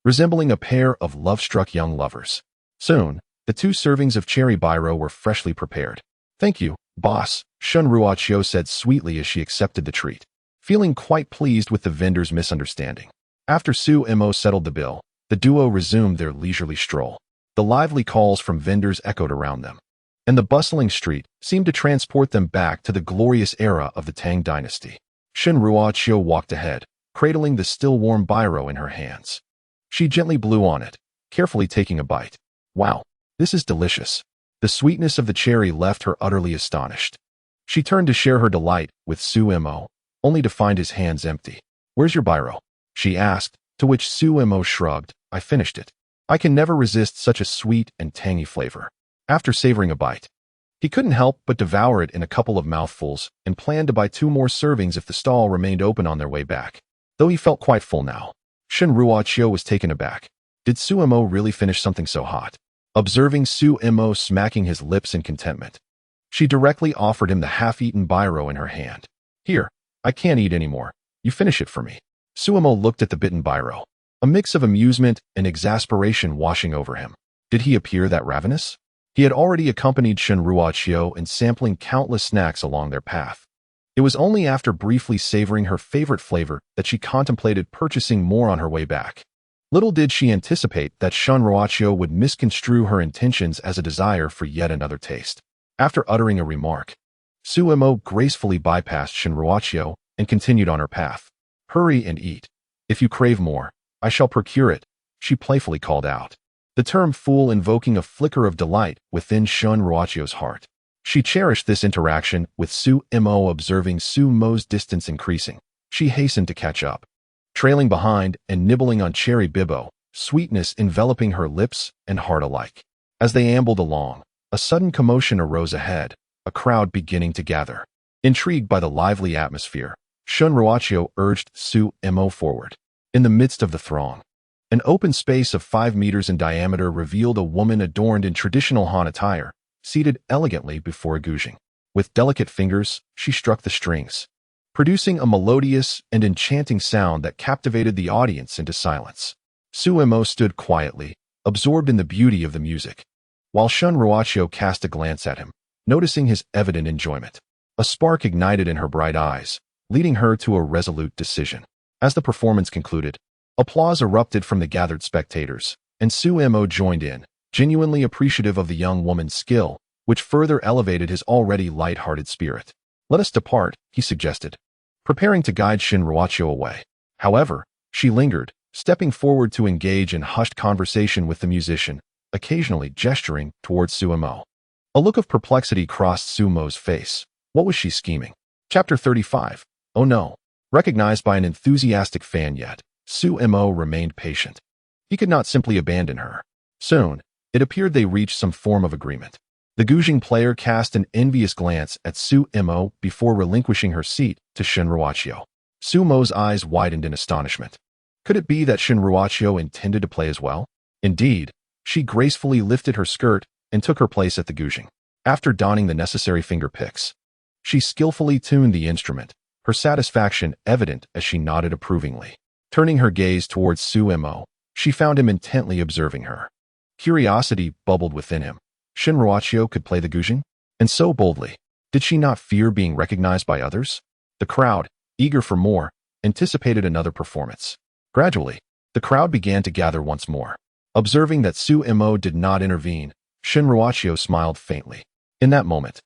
resembling a pair of love-struck young lovers. Soon, the 2 servings of cherry biro were freshly prepared. "Thank you, boss," Shinrua Chio said sweetly as she accepted the treat, feeling quite pleased with the vendor's misunderstanding. After Su Mo settled the bill, the duo resumed their leisurely stroll. The lively calls from vendors echoed around them, and the bustling street seemed to transport them back to the glorious era of the Tang dynasty. Shinrua Chio walked ahead, cradling the still-warm biro in her hands. She gently blew on it, carefully taking a bite. "Wow, this is delicious." The sweetness of the cherry left her utterly astonished. She turned to share her delight with Su Mo, only to find his hands empty. "Where's your biro?" she asked, to which Su Mo shrugged. "I finished it. I can never resist such a sweet and tangy flavor." After savoring a bite, he couldn't help but devour it in a couple of mouthfuls and planned to buy 2 more servings if the stall remained open on their way back. Though he felt quite full now, Shinrua Chio was taken aback. Did Su Mo really finish something so hot? Observing Su Mo smacking his lips in contentment, she directly offered him the half-eaten biro in her hand. "Here, I can't eat anymore. You finish it for me." Su Mo looked at the bitten biro, a mix of amusement and exasperation washing over him. Did he appear that ravenous? He had already accompanied Shinrua Chio in sampling countless snacks along their path. It was only after briefly savoring her favorite flavor that she contemplated purchasing more on her way back. Little did she anticipate that Shinrua Chio would misconstrue her intentions as a desire for yet another taste. After uttering a remark, Su Mo gracefully bypassed Shinrua Chio and continued on her path. "Hurry and eat. If you crave more, I shall procure it," she playfully called out, the term fool invoking a flicker of delight within Shinrua Chio's heart. She cherished this interaction with Su Mo. Observing Su Mo's distance increasing, she hastened to catch up, trailing behind and nibbling on cherry bibo, sweetness enveloping her lips and heart alike. As they ambled along, a sudden commotion arose ahead, a crowd beginning to gather. Intrigued by the lively atmosphere, Shinrua Chio urged Su Mo forward. In the midst of the throng, an open space of 5 meters in diameter revealed a woman adorned in traditional Han attire, seated elegantly before a guzheng. With delicate fingers, she struck the strings, producing a melodious and enchanting sound that captivated the audience into silence. Su Mo stood quietly, absorbed in the beauty of the music, while Shinrua Chio cast a glance at him, noticing his evident enjoyment. A spark ignited in her bright eyes, leading her to a resolute decision. As the performance concluded, applause erupted from the gathered spectators, and Su Mo joined in, genuinely appreciative of the young woman's skill, which further elevated his already light-hearted spirit. "Let us depart," he suggested, preparing to guide Shinrua Chio away. However, she lingered, stepping forward to engage in hushed conversation with the musician, occasionally gesturing towards Su Mo. A look of perplexity crossed Su Mo's face. What was she scheming? Chapter 35. Oh no. Recognized by an enthusiastic fan yet, Su Mo remained patient. He could not simply abandon her. Soon, it appeared they reached some form of agreement. The guzheng player cast an envious glance at Su Mo before relinquishing her seat to Shinrua Chio. Su Mo's eyes widened in astonishment. Could it be that Shinrua Chio intended to play as well? Indeed, she gracefully lifted her skirt and took her place at the guzheng. After donning the necessary finger picks, she skillfully tuned the instrument, her satisfaction evident as she nodded approvingly. Turning her gaze towards Su Mo, she found him intently observing her. Curiosity bubbled within him. Shinrua Chio could play the guzheng? And so boldly. Did she not fear being recognized by others? The crowd, eager for more, anticipated another performance. Gradually, the crowd began to gather once more. Observing that Su Mo did not intervene, Shinrua Chio smiled faintly. In that moment,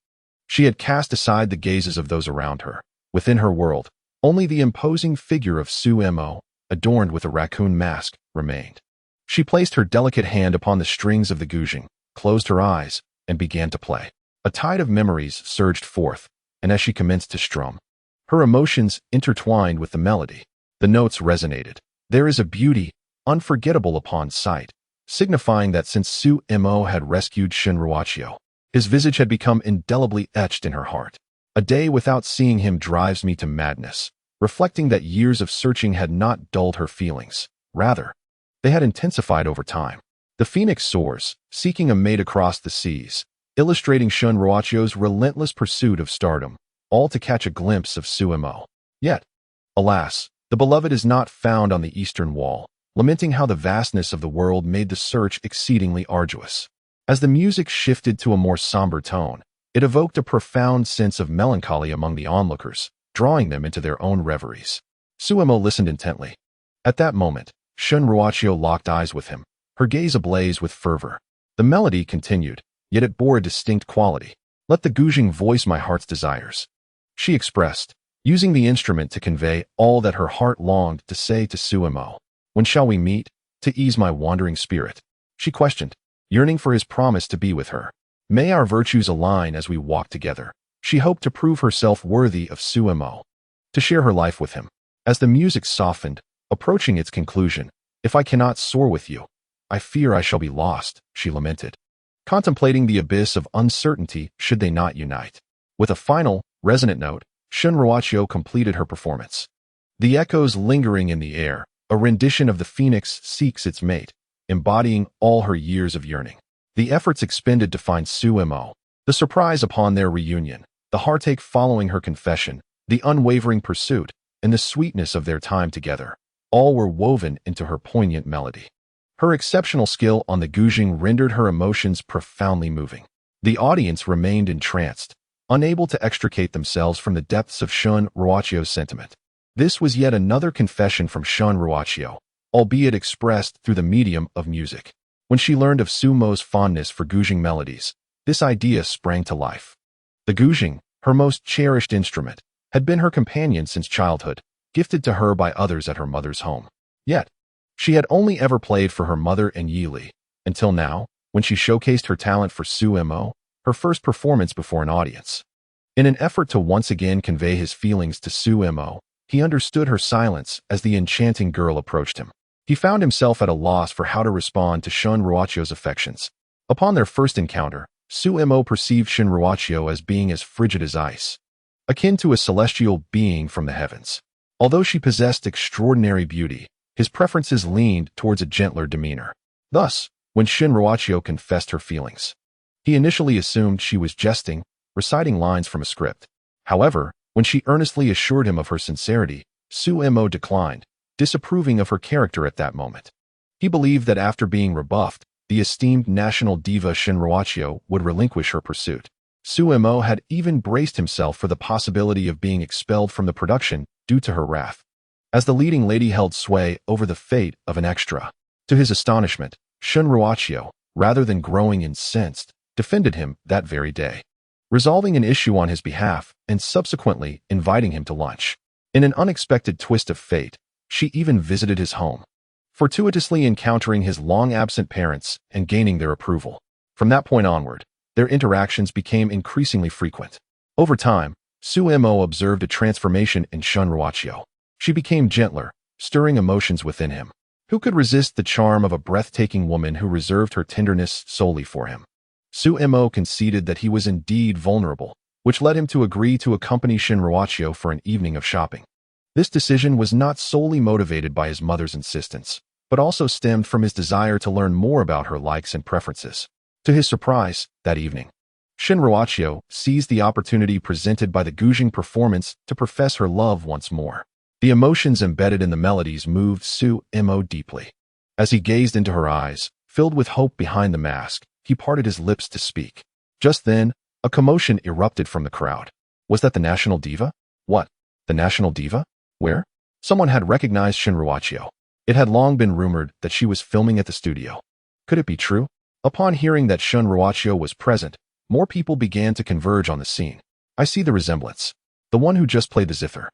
she had cast aside the gazes of those around her. Within her world, only the imposing figure of Su Mo, adorned with a raccoon mask, remained. She placed her delicate hand upon the strings of the guzheng, closed her eyes, and began to play. A tide of memories surged forth, and as she commenced to strum, her emotions intertwined with the melody. The notes resonated. There is a beauty unforgettable upon sight, signifying that since Su Mo had rescued Shinrua Chio, His visage had become indelibly etched in her heart. A day without seeing him drives me to madness, reflecting that years of searching had not dulled her feelings. Rather, they had intensified over time. The phoenix soars, seeking a mate across the seas, illustrating Shun Ruachio's relentless pursuit of stardom, all to catch a glimpse of Suemo. Yet, alas, the beloved is not found on the eastern wall, lamenting how the vastness of the world made the search exceedingly arduous. As the music shifted to a more somber tone, it evoked a profound sense of melancholy among the onlookers, drawing them into their own reveries. Suemo listened intently. At that moment, Shun Ruachio locked eyes with him, her gaze ablaze with fervor. The melody continued, yet it bore a distinct quality. "Let the guzheng voice my heart's desires," she expressed, using the instrument to convey all that her heart longed to say to Suemo. "When shall we meet, to ease my wandering spirit?" she questioned, yearning for his promise to be with her. "May our virtues align as we walk together." She hoped to prove herself worthy of Suemo, to share her life with him. As the music softened, approaching its conclusion, "If I cannot soar with you, I fear I shall be lost," she lamented, contemplating the abyss of uncertainty should they not unite. With a final, resonant note, Shun Ruachio completed her performance. The echoes lingering in the air, a rendition of the phoenix seeks its mate, embodying all her years of yearning. The efforts expended to find Suemo, the surprise upon their reunion, the heartache following her confession, the unwavering pursuit, and the sweetness of their time together, all were woven into her poignant melody. Her exceptional skill on the guzheng rendered her emotions profoundly moving. The audience remained entranced, unable to extricate themselves from the depths of Shun Ruachio's sentiment. This was yet another confession from Shun Ruachio, albeit expressed through the medium of music. When she learned of Sumo's fondness for guzheng melodies, this idea sprang to life. The guzheng, her most cherished instrument, had been her companion since childhood, gifted to her by others at her mother's home. Yet, she had only ever played for her mother and Yili, until now, when she showcased her talent for Suemo, her first performance before an audience. In an effort to once again convey his feelings to Suemo, he understood her silence as the enchanting girl approached him. He found himself at a loss for how to respond to Shun Ruachio's affections. Upon their first encounter, Suemo perceived Shun Ruachio as being as frigid as ice, akin to a celestial being from the heavens. Although she possessed extraordinary beauty, his preferences leaned towards a gentler demeanor. Thus, when Shun Ruachio confessed her feelings, he initially assumed she was jesting, reciting lines from a script. However, when she earnestly assured him of her sincerity, Suemo declined, disapproving of her character at that moment. He believed that after being rebuffed, the esteemed national diva Shun Ruachio would relinquish her pursuit. Suemo had even braced himself for the possibility of being expelled from the production due to her wrath, as the leading lady held sway over the fate of an extra. To his astonishment, Shun Ruachio, rather than growing incensed, defended him that very day, resolving an issue on his behalf and subsequently inviting him to lunch. In an unexpected twist of fate, she even visited his home, fortuitously encountering his long-absent parents and gaining their approval. From that point onward, their interactions became increasingly frequent. Over time, Suemo observed a transformation in Shun Ruachio. She became gentler, stirring emotions within him. Who could resist the charm of a breathtaking woman who reserved her tenderness solely for him? Suemo conceded that he was indeed vulnerable, which led him to agree to accompany Shun Ruachio for an evening of shopping. This decision was not solely motivated by his mother's insistence, but also stemmed from his desire to learn more about her likes and preferences. To his surprise, that evening, Shun Ruachio seized the opportunity presented by the guzheng performance to profess her love once more. The emotions embedded in the melodies moved Suemo deeply. As he gazed into her eyes, filled with hope behind the mask, he parted his lips to speak. Just then, a commotion erupted from the crowd. Was that the national diva? What? The national diva? Where? Someone had recognized Shun Ruachio. It had long been rumored that she was filming at the studio. Could it be true? Upon hearing that Shun Ruachio was present, more people began to converge on the scene. I see the resemblance. The one who just played the zither.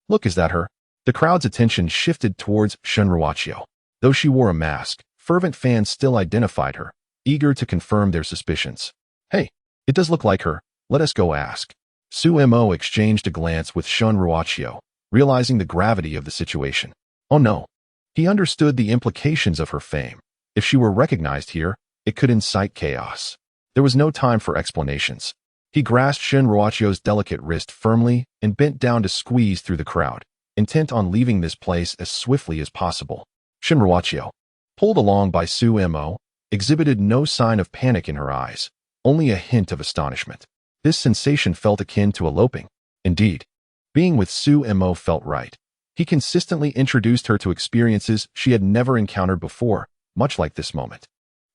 Look, is that her? The crowd's attention shifted towards Shun Ruachio. Though she wore a mask, fervent fans still identified her, eager to confirm their suspicions. Hey, it does look like her. Let us go ask. Suemo exchanged a glance with Shun Ruachio, realizing the gravity of the situation. Oh no. He understood the implications of her fame. If she were recognized here, it could incite chaos. There was no time for explanations. He grasped Shin Ruachio's delicate wrist firmly and bent down to squeeze through the crowd, intent on leaving this place as swiftly as possible. Shin Ruachio, pulled along by Su Mo, exhibited no sign of panic in her eyes, only a hint of astonishment. This sensation felt akin to eloping. Indeed, being with Su Mo felt right. He consistently introduced her to experiences she had never encountered before, much like this moment.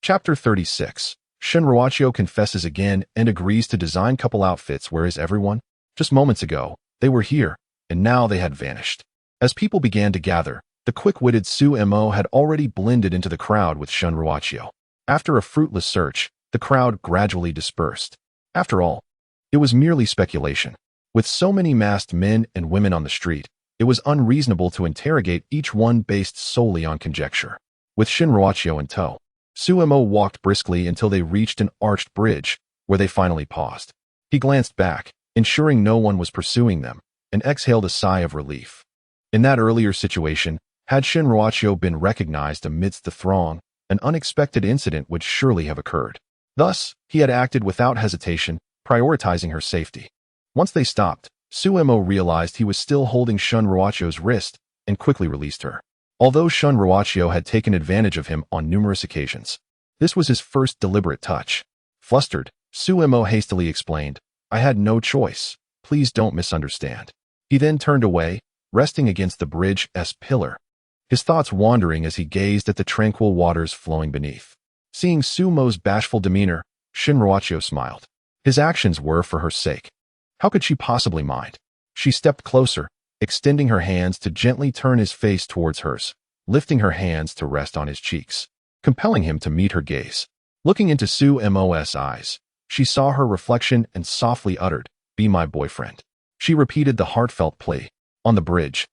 Chapter 36. Shin Ruachio confesses again and agrees to design couple outfits. Where is everyone? Just moments ago, they were here, and now they had vanished. As people began to gather, the quick-witted Su Mo had already blended into the crowd with Shin Ruachio. After a fruitless search, the crowd gradually dispersed. After all, it was merely speculation. With so many masked men and women on the street, it was unreasonable to interrogate each one based solely on conjecture. With Shin Ruachio in tow, Su Mo walked briskly until they reached an arched bridge, where they finally paused. He glanced back, ensuring no one was pursuing them, and exhaled a sigh of relief. In that earlier situation, had Shin Ruachio been recognized amidst the throng, an unexpected incident would surely have occurred. Thus, he had acted without hesitation, prioritizing her safety. Once they stopped, Su Mo realized he was still holding Shin Ruachio's wrist and quickly released her. Although Shin Ruachio had taken advantage of him on numerous occasions, this was his first deliberate touch. Flustered, Su Mo hastily explained, "I had no choice. Please don't misunderstand." He then turned away, resting against the bridge's pillar, his thoughts wandering as he gazed at the tranquil waters flowing beneath. Seeing Su Mo's bashful demeanor, Shin Ruachio smiled. His actions were for her sake. How could she possibly mind? She stepped closer, extending her hands to gently turn his face towards hers, lifting her hands to rest on his cheeks, compelling him to meet her gaze. Looking into Su Mo's eyes, she saw her reflection and softly uttered, "Be my boyfriend." She repeated the heartfelt plea. On the bridge,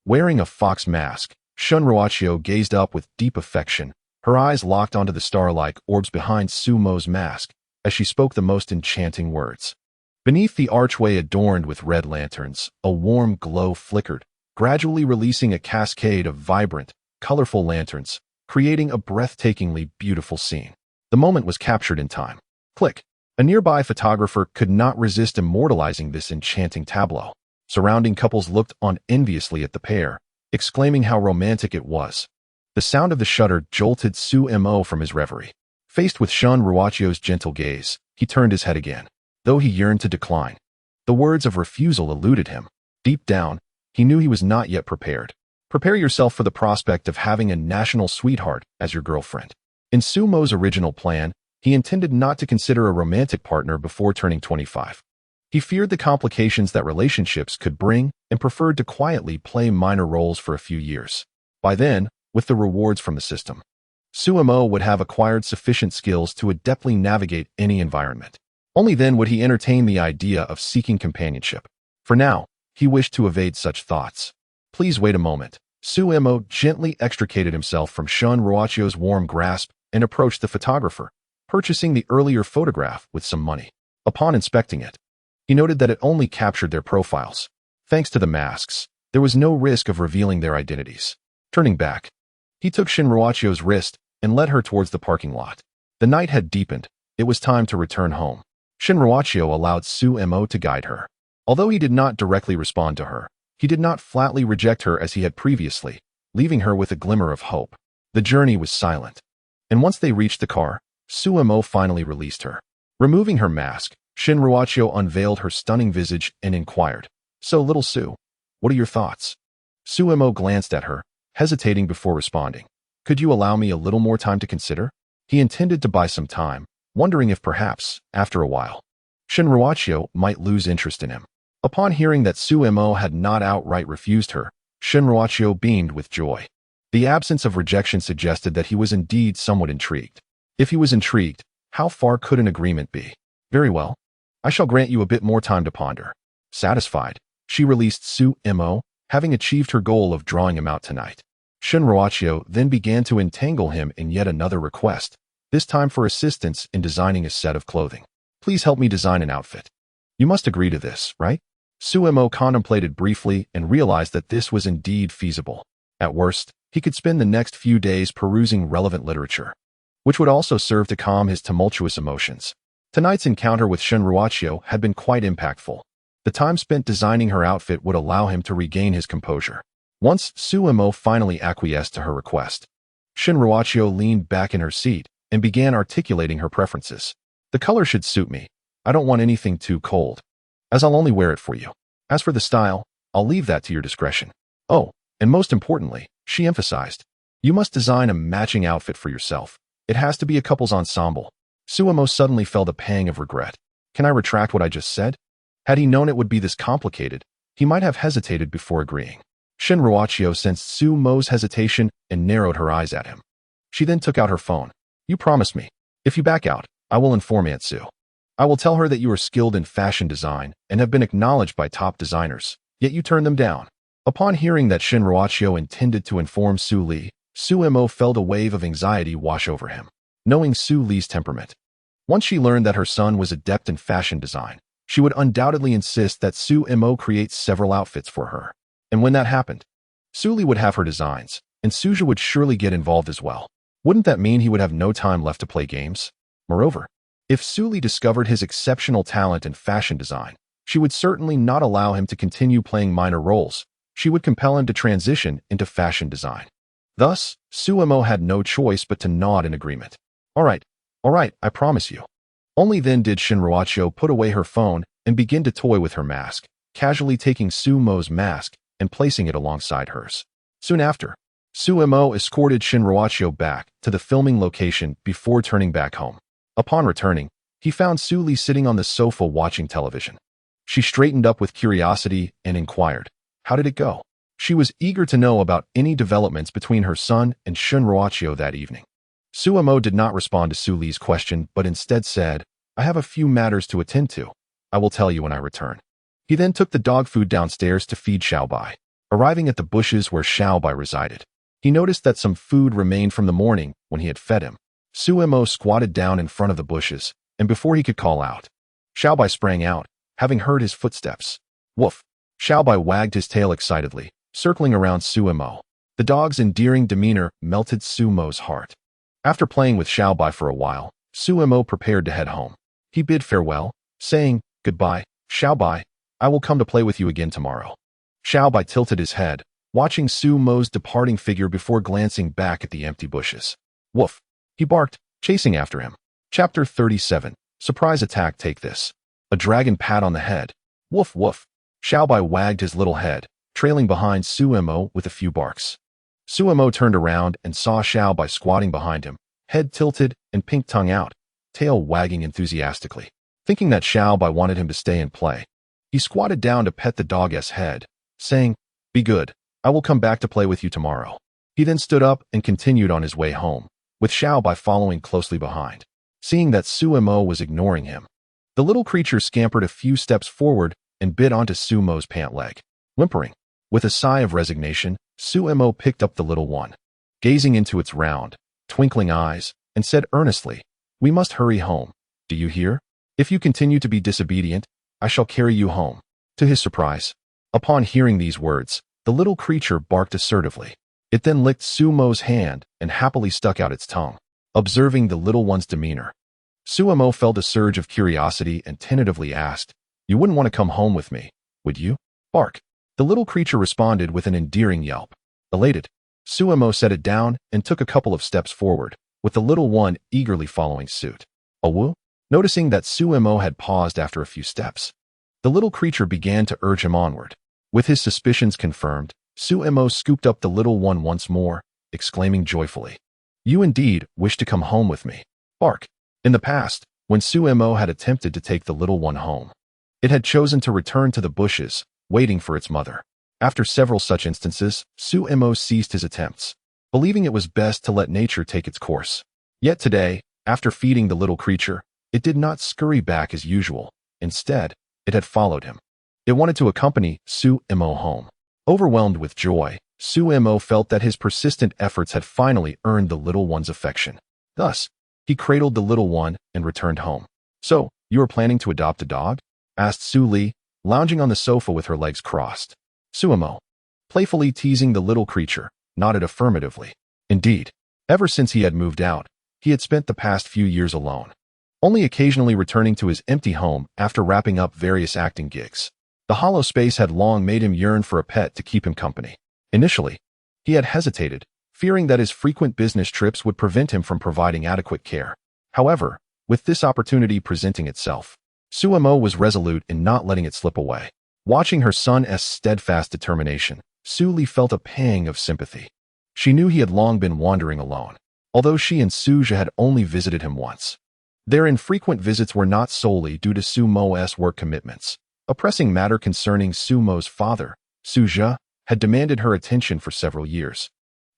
wearing a fox mask, Shin Ruachio gazed up with deep affection, her eyes locked onto the star-like orbs behind Su Mo's mask as she spoke the most enchanting words. Beneath the archway adorned with red lanterns, a warm glow flickered, gradually releasing a cascade of vibrant, colorful lanterns, creating a breathtakingly beautiful scene. The moment was captured in time. Click. A nearby photographer could not resist immortalizing this enchanting tableau. Surrounding couples looked on enviously at the pair, exclaiming how romantic it was. The sound of the shutter jolted Su Mo from his reverie. Faced with Shin Ruachio's gentle gaze, he turned his head again, though he yearned to decline. The words of refusal eluded him. Deep down, he knew he was not yet prepared. Prepare yourself for the prospect of having a national sweetheart as your girlfriend. In Su Mo's original plan, he intended not to consider a romantic partner before turning 25. He feared the complications that relationships could bring and preferred to quietly play minor roles for a few years. By then, with the rewards from the system, Su Mo would have acquired sufficient skills to adeptly navigate any environment. Only then would he entertain the idea of seeking companionship. For now, he wished to evade such thoughts. Please wait a moment. Su Mo gently extricated himself from Shin Ruachio's warm grasp and approached the photographer, purchasing the earlier photograph with some money. Upon inspecting it, he noted that it only captured their profiles. Thanks to the masks, there was no risk of revealing their identities. Turning back, he took Shin Ruachio's wrist and led her towards the parking lot. The night had deepened. It was time to return home. Shin Ruachio allowed Su Mo to guide her. Although he did not directly respond to her, he did not flatly reject her as he had previously, leaving her with a glimmer of hope. The journey was silent. And once they reached the car, Su Mo finally released her. Removing her mask, Shin Ruachio unveiled her stunning visage and inquired, "So, little Su, what are your thoughts?" Su Mo glanced at her, hesitating before responding. "Could you allow me a little more time to consider?" He intended to buy some time, wondering if perhaps, after a while, Shin Ruachio might lose interest in him. Upon hearing that Su Mo had not outright refused her, Shin Ruachio beamed with joy. The absence of rejection suggested that he was indeed somewhat intrigued. If he was intrigued, how far could an agreement be? "Very well. I shall grant you a bit more time to ponder." Satisfied, she released Su Mo, having achieved her goal of drawing him out tonight. Shin Ruachio then began to entangle him in yet another request, this time for assistance in designing a set of clothing. "Please help me design an outfit. You must agree to this, right?" Su Mo contemplated briefly and realized that this was indeed feasible. At worst, he could spend the next few days perusing relevant literature, which would also serve to calm his tumultuous emotions. Tonight's encounter with Shinruachio had been quite impactful. The time spent designing her outfit would allow him to regain his composure. Once Suemo finally acquiesced to her request, Shinruachio leaned back in her seat and began articulating her preferences. The color should suit me. I don't want anything too cold, as I'll only wear it for you. As for the style, I'll leave that to your discretion. Oh, and most importantly, she emphasized, you must design a matching outfit for yourself. It has to be a couple's ensemble. Suemo suddenly felt a pang of regret. Can I retract what I just said? Had he known it would be this complicated, he might have hesitated before agreeing. Shinruachio sensed Suemo's hesitation and narrowed her eyes at him. She then took out her phone. You promised me. If you back out, I will inform Aunt Sue. I will tell her that you are skilled in fashion design and have been acknowledged by top designers, yet you turned them down. Upon hearing that Shinruachio intended to inform Su Li, Suemo felt a wave of anxiety wash over him. Knowing Su Li's temperament, once she learned that her son was adept in fashion design, she would undoubtedly insist that Suemo create several outfits for her. And when that happened, Su Li would have her designs, and Suja would surely get involved as well. Wouldn't that mean he would have no time left to play games? Moreover, if Su Li discovered his exceptional talent in fashion design, she would certainly not allow him to continue playing minor roles. She would compel him to transition into fashion design. Thus, Suemo had no choice but to nod in agreement. All right, I promise you. Only then did Shinruachio put away her phone and begin to toy with her mask, casually taking Suemo's mask and placing it alongside hers. Soon after, Suemo escorted Shinruachio back to the filming location before turning back home. Upon returning, he found Su Li sitting on the sofa watching television. She straightened up with curiosity and inquired, how did it go? She was eager to know about any developments between her son and Shinruachio that evening. Suemo did not respond to Su Li's question, but instead said, I have a few matters to attend to. I will tell you when I return. He then took the dog food downstairs to feed Xiaobai. Arriving at the bushes where Xiaobai resided, he noticed that some food remained from the morning when he had fed him. Suemo squatted down in front of the bushes, and before he could call out, Xiaobai sprang out, having heard his footsteps. Woof! Xiaobai wagged his tail excitedly, circling around Suemo. The dog's endearing demeanor melted Suemo's heart. After playing with Xiaobai for a while, Suemo prepared to head home. He bid farewell, saying, Goodbye, Xiaobai. I will come to play with you again tomorrow. Xiaobai tilted his head, watching Suemo's departing figure before glancing back at the empty bushes. Woof! He barked, chasing after him. Chapter 37. Surprise attack. Take this. A dragon pat on the head. Woof woof. Xiaobai wagged his little head, trailing behind Suemo with a few barks. Suemo turned around and saw Xiaobai squatting behind him, head tilted and pink tongue out, tail wagging enthusiastically. Thinking that Xiaobai wanted him to stay and play, he squatted down to pet the dog's head, saying, Be good. I will come back to play with you tomorrow. He then stood up and continued on his way home, with Xiaobai following closely behind. Seeing that Suemo was ignoring him, the little creature scampered a few steps forward and bit onto Suemo's pant leg. Whimpering, with a sigh of resignation, Suemo picked up the little one, gazing into its round, twinkling eyes, and said earnestly, We must hurry home. Do you hear? If you continue to be disobedient, I shall carry you home. To his surprise, upon hearing these words, the little creature barked assertively. It then licked Suemo's hand and happily stuck out its tongue. Observing the little one's demeanor, Suemo felt a surge of curiosity and tentatively asked, You wouldn't want to come home with me, would you? Bark. The little creature responded with an endearing yelp. Elated, Suemo set it down and took a couple of steps forward, with the little one eagerly following suit. Awu? Noticing that Suemo had paused after a few steps, the little creature began to urge him onward. With his suspicions confirmed, Suemo scooped up the little one once more, exclaiming joyfully, You indeed wish to come home with me. Bark. In the past, when Suemo had attempted to take the little one home, it had chosen to return to the bushes, waiting for its mother. After several such instances, Suemo ceased his attempts, believing it was best to let nature take its course. Yet today, after feeding the little creature, it did not scurry back as usual. Instead, it had followed him. It wanted to accompany Suemo home. Overwhelmed with joy, Suemo felt that his persistent efforts had finally earned the little one's affection. Thus, he cradled the little one and returned home. So, you are planning to adopt a dog? Asked Su Li, lounging on the sofa with her legs crossed. Suemo, playfully teasing the little creature, nodded affirmatively. Indeed, ever since he had moved out, he had spent the past few years alone. only occasionally returning to his empty home after wrapping up various acting gigs. The hollow space had long made him yearn for a pet to keep him company. Initially, he had hesitated, fearing that his frequent business trips would prevent him from providing adequate care. However, with this opportunity presenting itself, Suemo was resolute in not letting it slip away. Watching her son's steadfast determination, Su Li felt a pang of sympathy. She knew he had long been wandering alone, although she and Suja had only visited him once. Their infrequent visits were not solely due to Sumo's work commitments. A pressing matter concerning Sumo's father, Suja, had demanded her attention for several years,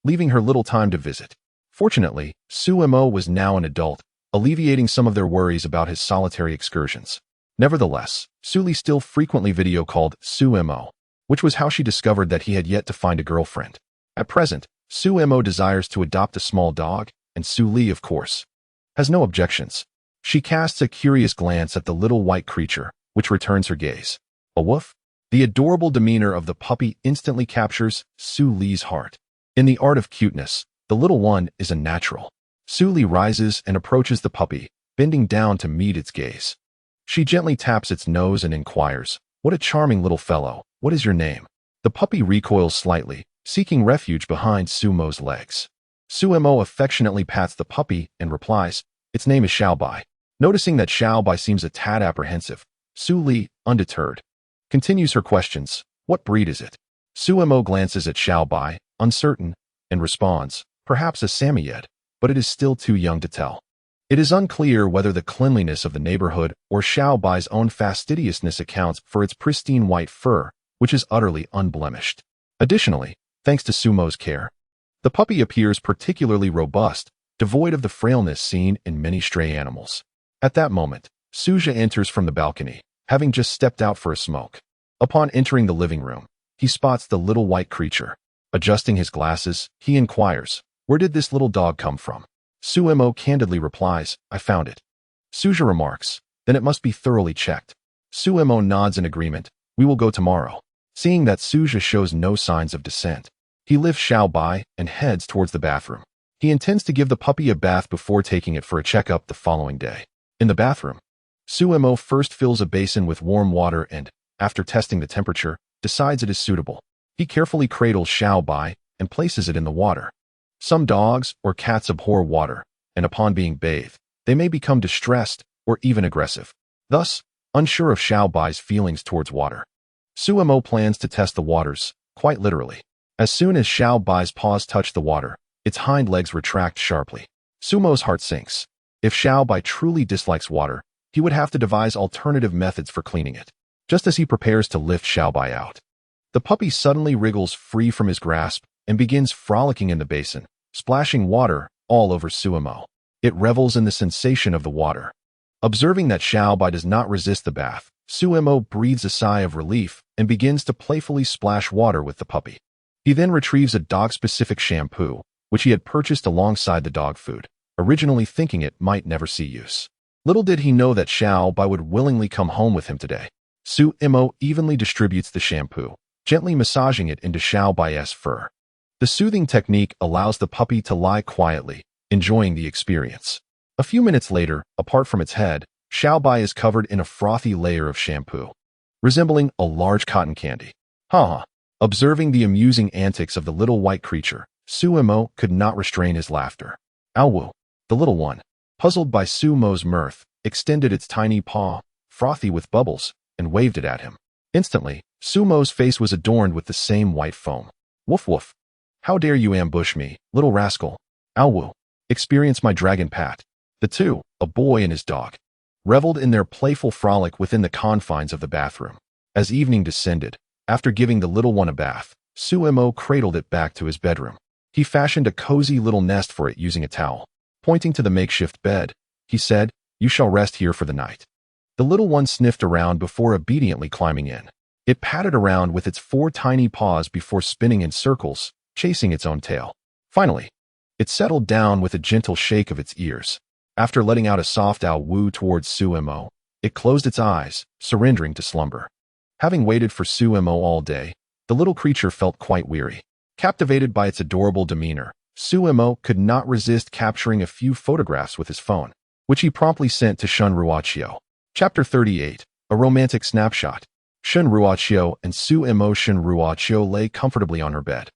leaving her little time to visit. Fortunately, Suemo was now an adult, alleviating some of their worries about his solitary excursions. Nevertheless, Su Li still frequently video called Suemo, which was how she discovered that he had yet to find a girlfriend. At present, Suemo desires to adopt a small dog, and Su Li, of course, has no objections. She casts a curious glance at the little white creature, which returns her gaze. A woof? The adorable demeanor of the puppy instantly captures Su Li's heart. In the art of cuteness, the little one is a natural. Su Li rises and approaches the puppy, bending down to meet its gaze. She gently taps its nose and inquires, "What a charming little fellow. What is your name?" The puppy recoils slightly, seeking refuge behind Sumo's legs. Suemo affectionately pats the puppy and replies, "Its name is Xiaobai." Noticing that Xiaobai seems a tad apprehensive, Su Li, undeterred, continues her questions. "What breed is it?" Suemo glances at Xiaobai, uncertain, and responds, "Perhaps a Samoyed, but it is still too young to tell." It is unclear whether the cleanliness of the neighborhood or Xiaobai's own fastidiousness accounts for its pristine white fur, which is utterly unblemished. Additionally, thanks to Sumo's care, the puppy appears particularly robust, devoid of the frailness seen in many stray animals. At that moment, Suja enters from the balcony, having just stepped out for a smoke. Upon entering the living room, he spots the little white creature. Adjusting his glasses, he inquires, "Where did this little dog come from?" Suemo candidly replies, "I found it." Suja remarks, "Then it must be thoroughly checked." Suemo nods in agreement, "We will go tomorrow." Seeing that Suja shows no signs of dissent, he lifts Xiaobai and heads towards the bathroom. He intends to give the puppy a bath before taking it for a checkup the following day. In the bathroom, Suemo first fills a basin with warm water and, after testing the temperature, decides it is suitable. He carefully cradles Xiaobai and places it in the water. Some dogs or cats abhor water, and upon being bathed, they may become distressed or even aggressive. Thus, unsure of Xiaobai's feelings towards water, Suemo plans to test the waters, quite literally. As soon as Xiaobai's paws touch the water, its hind legs retract sharply. Sumo's heart sinks. If Xiaobai truly dislikes water, he would have to devise alternative methods for cleaning it. Just as he prepares to lift Xiaobai out, the puppy suddenly wriggles free from his grasp and begins frolicking in the basin, splashing water all over Suemo. It revels in the sensation of the water. Observing that Xiaobai does not resist the bath, Suemo breathes a sigh of relief and begins to playfully splash water with the puppy. He then retrieves a dog-specific shampoo, which he had purchased alongside the dog food, originally thinking it might never see use. Little did he know that Xiaobai would willingly come home with him today. Suemo evenly distributes the shampoo, gently massaging it into Xiaobai's fur. The soothing technique allows the puppy to lie quietly, enjoying the experience. A few minutes later, apart from its head, Xiaobai is covered in a frothy layer of shampoo, resembling a large cotton candy. Ha! Observing the amusing antics of the little white creature, Suemo could not restrain his laughter. Awu, the little one, puzzled by Sumo's mirth, extended its tiny paw, frothy with bubbles, and waved it at him. Instantly, Sumo's face was adorned with the same white foam. Woof woof. How dare you ambush me, little rascal? Awu, experience my dragon pat. The two, a boy and his dog, reveled in their playful frolic within the confines of the bathroom. As evening descended, after giving the little one a bath, Suemo cradled it back to his bedroom. He fashioned a cozy little nest for it using a towel. Pointing to the makeshift bed, he said, "You shall rest here for the night." The little one sniffed around before obediently climbing in. It patted around with its 4 tiny paws before spinning in circles, chasing its own tail. Finally, it settled down with a gentle shake of its ears. After letting out a soft ow-woo towards Suemo, it closed its eyes, surrendering to slumber. Having waited for Suemo all day, the little creature felt quite weary. Captivated by its adorable demeanor, Suemo could not resist capturing a few photographs with his phone. which he promptly sent to Shun Ruochio. Chapter 38. A Romantic Snapshot. Shun Ruochio and Su Imo. Shun Ruochio lay comfortably on her bed,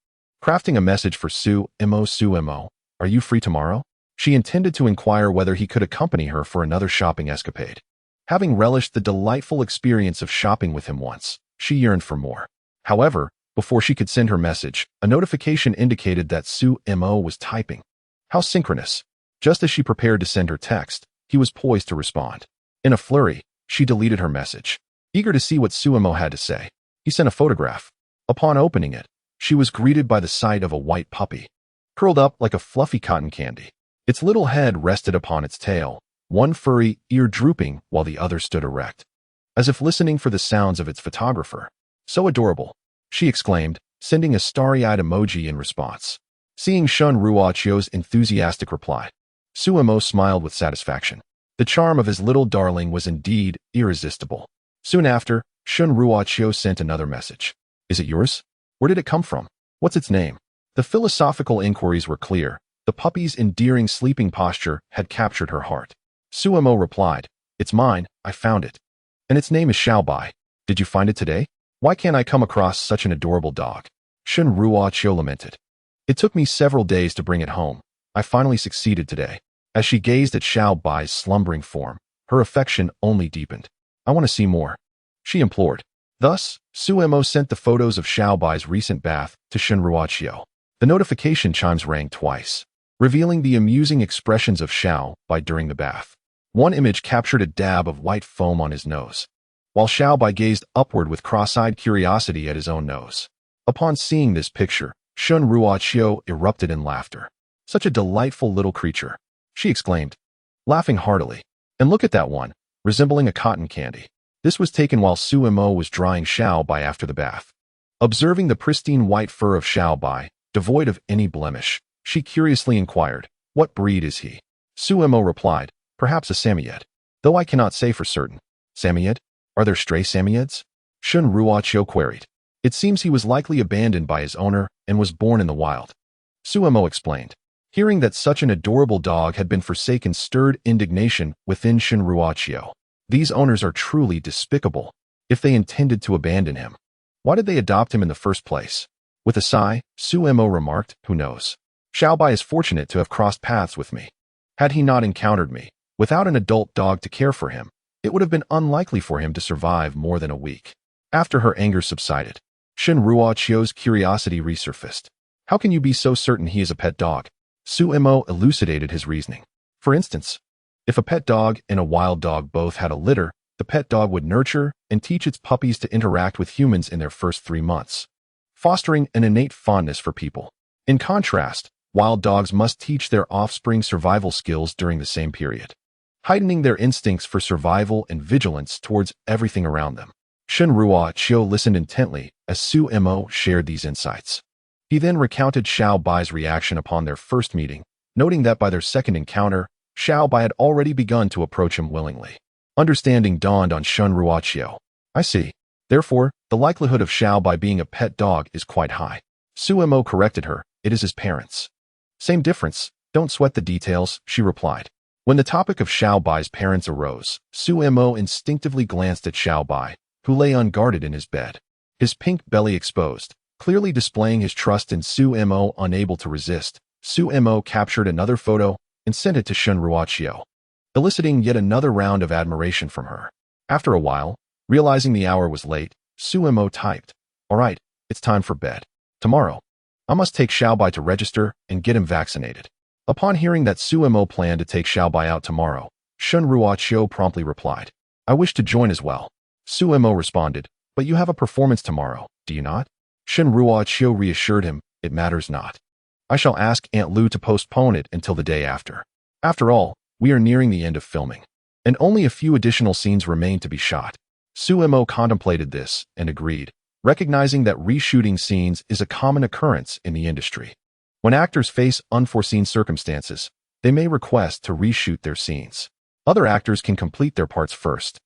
crafting a message for Su Imo. Su Imo, are you free tomorrow? She intended to inquire whether he could accompany her for another shopping escapade. Having relished the delightful experience of shopping with him once, she yearned for more. However, before she could send her message, a notification indicated that Su Imo was typing. How synchronous. Just as she prepared to send her text, he was poised to respond. In a flurry, she deleted her message, eager to see what Su Imo had to say. He sent a photograph. Upon opening it, she was greeted by the sight of a white puppy, curled up like a fluffy cotton candy. Its little head rested upon its tail, one furry ear drooping while the other stood erect, as if listening for the sounds of its photographer. So adorable, she exclaimed, sending a starry-eyed emoji in response. Seeing Shun Ruochio's enthusiastic reply, Su Imo smiled with satisfaction. The charm of his little darling was indeed irresistible. Soon after, Shun Ruochio sent another message. Is it yours? Where did it come from? What's its name? The philosophical inquiries were clear. The puppy's endearing sleeping posture had captured her heart. Su Imo replied, it's mine, I found it. And its name is Xiaobai. Did you find it today? Why can't I come across such an adorable dog? Shun Ruochio lamented. It took me several days to bring it home. I finally succeeded today. As she gazed at Xiaobai's slumbering form, her affection only deepened. I want to see more, she implored. Thus, Su Imo sent the photos of Xiaobai's recent bath to Shun Ruochio. The notification chimes rang twice, revealing the amusing expressions of Xiaobai during the bath. One image captured a dab of white foam on his nose, while Xiaobai gazed upward with cross-eyed curiosity at his own nose. Upon seeing this picture, Shun Ruochio erupted in laughter. Such a delightful little creature, she exclaimed, laughing heartily. And look at that one, resembling a cotton candy. This was taken while Su Imo was drying Xiaobai after the bath. Observing the pristine white fur of Xiaobai, devoid of any blemish, she curiously inquired, what breed is he? Su Imo replied, perhaps a Samoyed, though I cannot say for certain. Samoyed? Are there stray Samoyeds? Shun Ruochio queried. It seems he was likely abandoned by his owner and was born in the wild. Su Imo explained. Hearing that such an adorable dog had been forsaken stirred indignation within Shun Ruochio. These owners are truly despicable. If they intended to abandon him, why did they adopt him in the first place? With a sigh, Su Imo remarked, who knows? Xiaobai is fortunate to have crossed paths with me. Had he not encountered me, without an adult dog to care for him, it would have been unlikely for him to survive more than a week. After her anger subsided, Shun Ruochio's curiosity resurfaced. How can you be so certain he is a pet dog? Su Imo elucidated his reasoning. For instance, if a pet dog and a wild dog both had a litter, the pet dog would nurture and teach its puppies to interact with humans in their first 3 months, fostering an innate fondness for people. In contrast, wild dogs must teach their offspring survival skills during the same period, heightening their instincts for survival and vigilance towards everything around them. Shun Ruochio listened intently as Su Imo shared these insights. He then recounted Xiaobai's reaction upon their first meeting, noting that by their second encounter, Xiaobai had already begun to approach him willingly. Understanding dawned on Shun Ruochio. I see. Therefore, the likelihood of Xiaobai being a pet dog is quite high. Su Imo corrected her. It is his parents. Same difference. Don't sweat the details, she replied. When the topic of Xiaobai's parents arose, Su Imo instinctively glanced at Xiaobai, who lay unguarded in his bed, his pink belly exposed, clearly displaying his trust in Su Imo. Unable to resist, Su Imo captured another photo and sent it to Shun Ruochio, eliciting yet another round of admiration from her. After a while, realizing the hour was late, Su Imo typed, all right, it's time for bed. Tomorrow, I must take Xiaobai to register and get him vaccinated. Upon hearing that Su Imo planned to take Xiaobai out tomorrow, Shun Ruochio promptly replied, I wish to join as well. Su Imo responded, but you have a performance tomorrow, do you not? Shun Ruochio reassured him, it matters not. I shall ask Aunt Lu to postpone it until the day after. After all, we are nearing the end of filming, and only a few additional scenes remain to be shot. Su Imo contemplated this and agreed, recognizing that reshooting scenes is a common occurrence in the industry. When actors face unforeseen circumstances, they may request to reshoot their scenes. Other actors can complete their parts first,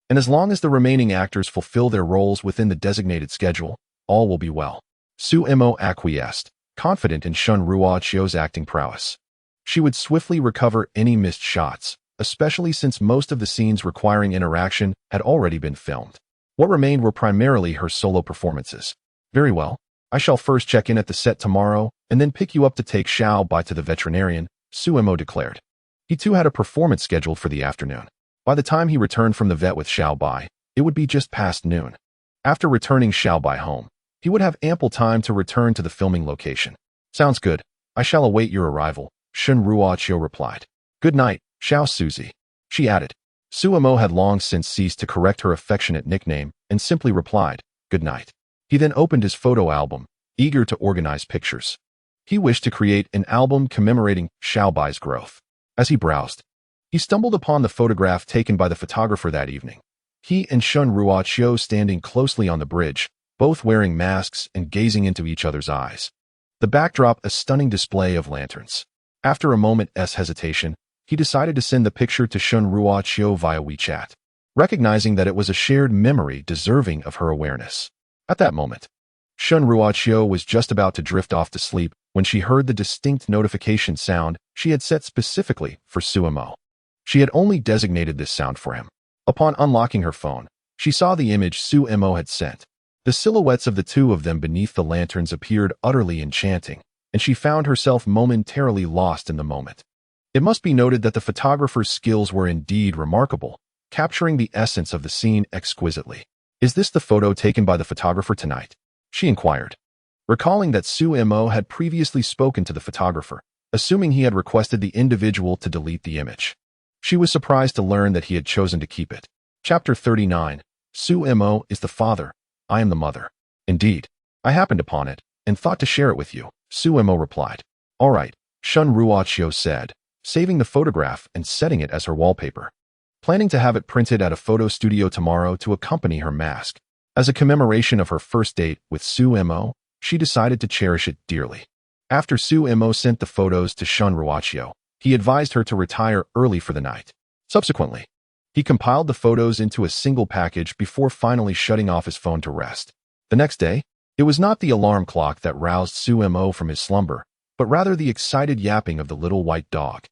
and as long as the remaining actors fulfill their roles within the designated schedule, all will be well. Su Imo acquiesced, confident in Shun Ruochio's acting prowess. She would swiftly recover any missed shots, especially since most of the scenes requiring interaction had already been filmed. What remained were primarily her solo performances. Very well. I shall first check in at the set tomorrow and then pick you up to take Xiao Bai to the veterinarian, Suemo declared. He too had a performance scheduled for the afternoon. By the time he returned from the vet with Xiao Bai, it would be just past noon. After returning Xiao Bai home, he would have ample time to return to the filming location. Sounds good. I shall await your arrival, Shun Ruoqiu replied. Good night, Xiao Suzy. She added. Suemo had long since ceased to correct her affectionate nickname and simply replied, good night. He then opened his photo album, eager to organize pictures. He wished to create an album commemorating Xiao Bai's growth. As he browsed, he stumbled upon the photograph taken by the photographer that evening. He and Shun Ruoqiu standing closely on the bridge, both wearing masks and gazing into each other's eyes. The backdrop a stunning display of lanterns. After a moment's hesitation, he decided to send the picture to Shun Ruoqiu via WeChat, recognizing that it was a shared memory deserving of her awareness. At that moment, Shun Ruoqiu was just about to drift off to sleep when she heard the distinct notification sound she had set specifically for Suemo. She had only designated this sound for him. Upon unlocking her phone, she saw the image Suemo had sent. The silhouettes of the two of them beneath the lanterns appeared utterly enchanting, and she found herself momentarily lost in the moment. It must be noted that the photographer's skills were indeed remarkable, capturing the essence of the scene exquisitely. Is this the photo taken by the photographer tonight? She inquired, recalling that Suemo had previously spoken to the photographer, assuming he had requested the individual to delete the image. She was surprised to learn that he had chosen to keep it. Chapter 39. Suemo is the father. I am the mother. Indeed. I happened upon it and thought to share it with you, Suemo replied. All right, Shun Ruoqiu said, saving the photograph and setting it as her wallpaper. Planning to have it printed at a photo studio tomorrow to accompany her mask. As a commemoration of her first date with Suemo, she decided to cherish it dearly. After Suemo sent the photos to Shun Ruoqiu, he advised her to retire early for the night. Subsequently, he compiled the photos into a single package before finally shutting off his phone to rest. The next day, it was not the alarm clock that roused Suemo from his slumber, but rather the excited yapping of the little white dog,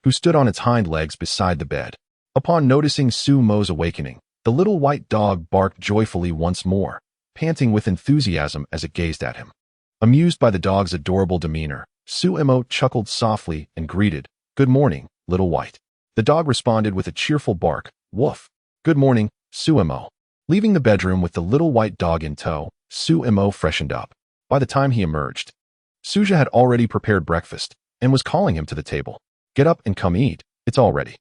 who stood on its hind legs beside the bed. Upon noticing Suemo's awakening, the little white dog barked joyfully once more, panting with enthusiasm as it gazed at him. Amused by the dog's adorable demeanor, Suemo chuckled softly and greeted, "Good morning, little white." The dog responded with a cheerful bark, "Woof." "Good morning, Suemo." Leaving the bedroom with the little white dog in tow, Suemo freshened up. By the time he emerged, Suja had already prepared breakfast and was calling him to the table. "Get up and come eat, it's all ready."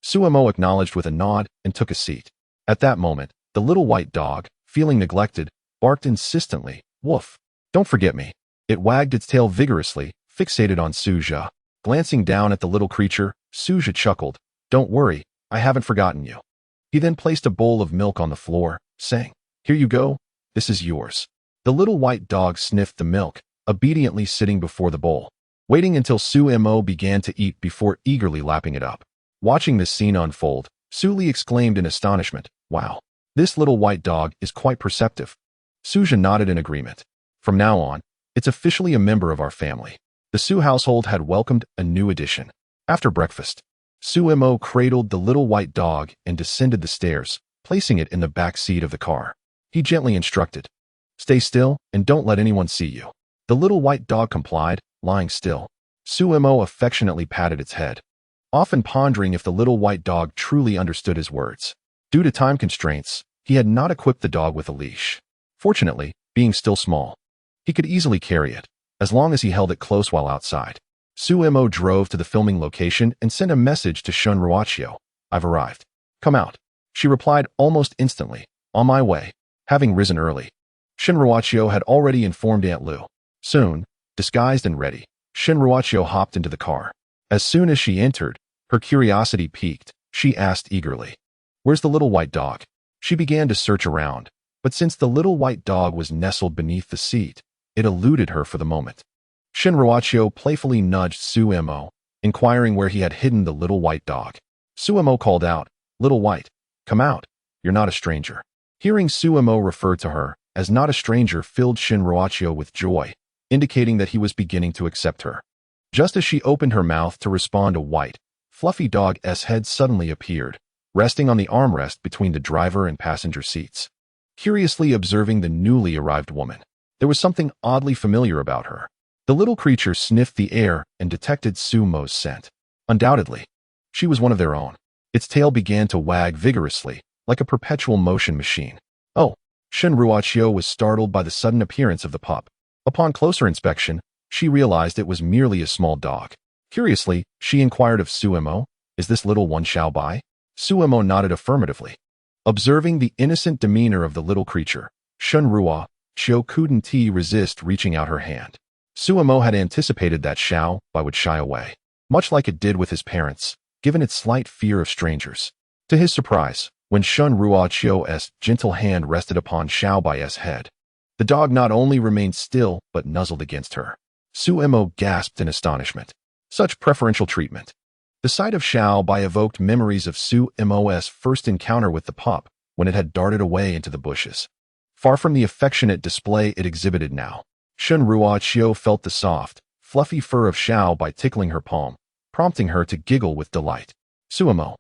Suemo acknowledged with a nod and took a seat. At that moment, the little white dog, feeling neglected, barked insistently, "Woof. Don't forget me." It wagged its tail vigorously, fixated on Suja. Glancing down at the little creature, Suja chuckled, "Don't worry, I haven't forgotten you." He then placed a bowl of milk on the floor, saying, "Here you go, this is yours." The little white dog sniffed the milk, obediently sitting before the bowl, waiting until Suemo began to eat before eagerly lapping it up. Watching this scene unfold, Suli exclaimed in astonishment, "Wow, this little white dog is quite perceptive." Suja nodded in agreement. From now on, it's officially a member of our family. The Su household had welcomed a new addition. After breakfast, Suemo cradled the little white dog and descended the stairs, placing it in the back seat of the car. He gently instructed, "Stay still and don't let anyone see you." The little white dog complied, lying still. Suemo affectionately patted its head, often pondering if the little white dog truly understood his words. Due to time constraints, he had not equipped the dog with a leash. Fortunately, being still small, he could easily carry it, as long as he held it close while outside. Suemo drove to the filming location and sent a message to Shun Ruoqiu. "I've arrived. Come out." She replied almost instantly, "On my way." Having risen early, Shun Ruoqiu had already informed Aunt Lu. Soon, disguised and ready, Shun Ruoqiu hopped into the car. As soon as she entered, her curiosity piqued. She asked eagerly, "Where's the little white dog?" She began to search around, but since the little white dog was nestled beneath the seat, it eluded her for the moment. Shun Ruoqiu playfully nudged Suemo, inquiring where he had hidden the little white dog. Suemo called out, "Little white, come out, you're not a stranger." Hearing Suemo refer to her as not a stranger filled Shun Ruoqiu with joy, indicating that he was beginning to accept her. Just as she opened her mouth to respond, a white, fluffy dog's head suddenly appeared, resting on the armrest between the driver and passenger seats. Curiously observing the newly arrived woman, there was something oddly familiar about her. The little creature sniffed the air and detected Sumo's scent. Undoubtedly, she was one of their own. Its tail began to wag vigorously, like a perpetual motion machine. Oh, Shunruachio was startled by the sudden appearance of the pup. Upon closer inspection, she realized it was merely a small dog. Curiously, she inquired of Suemo, "Is this little one Xiaobai?" Suemo nodded affirmatively. Observing the innocent demeanor of the little creature, Shunruachio couldn't resist reaching out her hand. Suemo had anticipated that Xiaobai would shy away, much like it did with his parents, given its slight fear of strangers. To his surprise, when Shunruachio's gentle hand rested upon Xiaobai's head, the dog not only remained still but nuzzled against her. Suemo gasped in astonishment. Such preferential treatment. The sight of Xiaobai evoked memories of Suemo's first encounter with the pup, when it had darted away into the bushes. Far from the affectionate display it exhibited now, Shunruachio felt the soft, fluffy fur of Xiaobai tickling her palm, prompting her to giggle with delight. Suemo,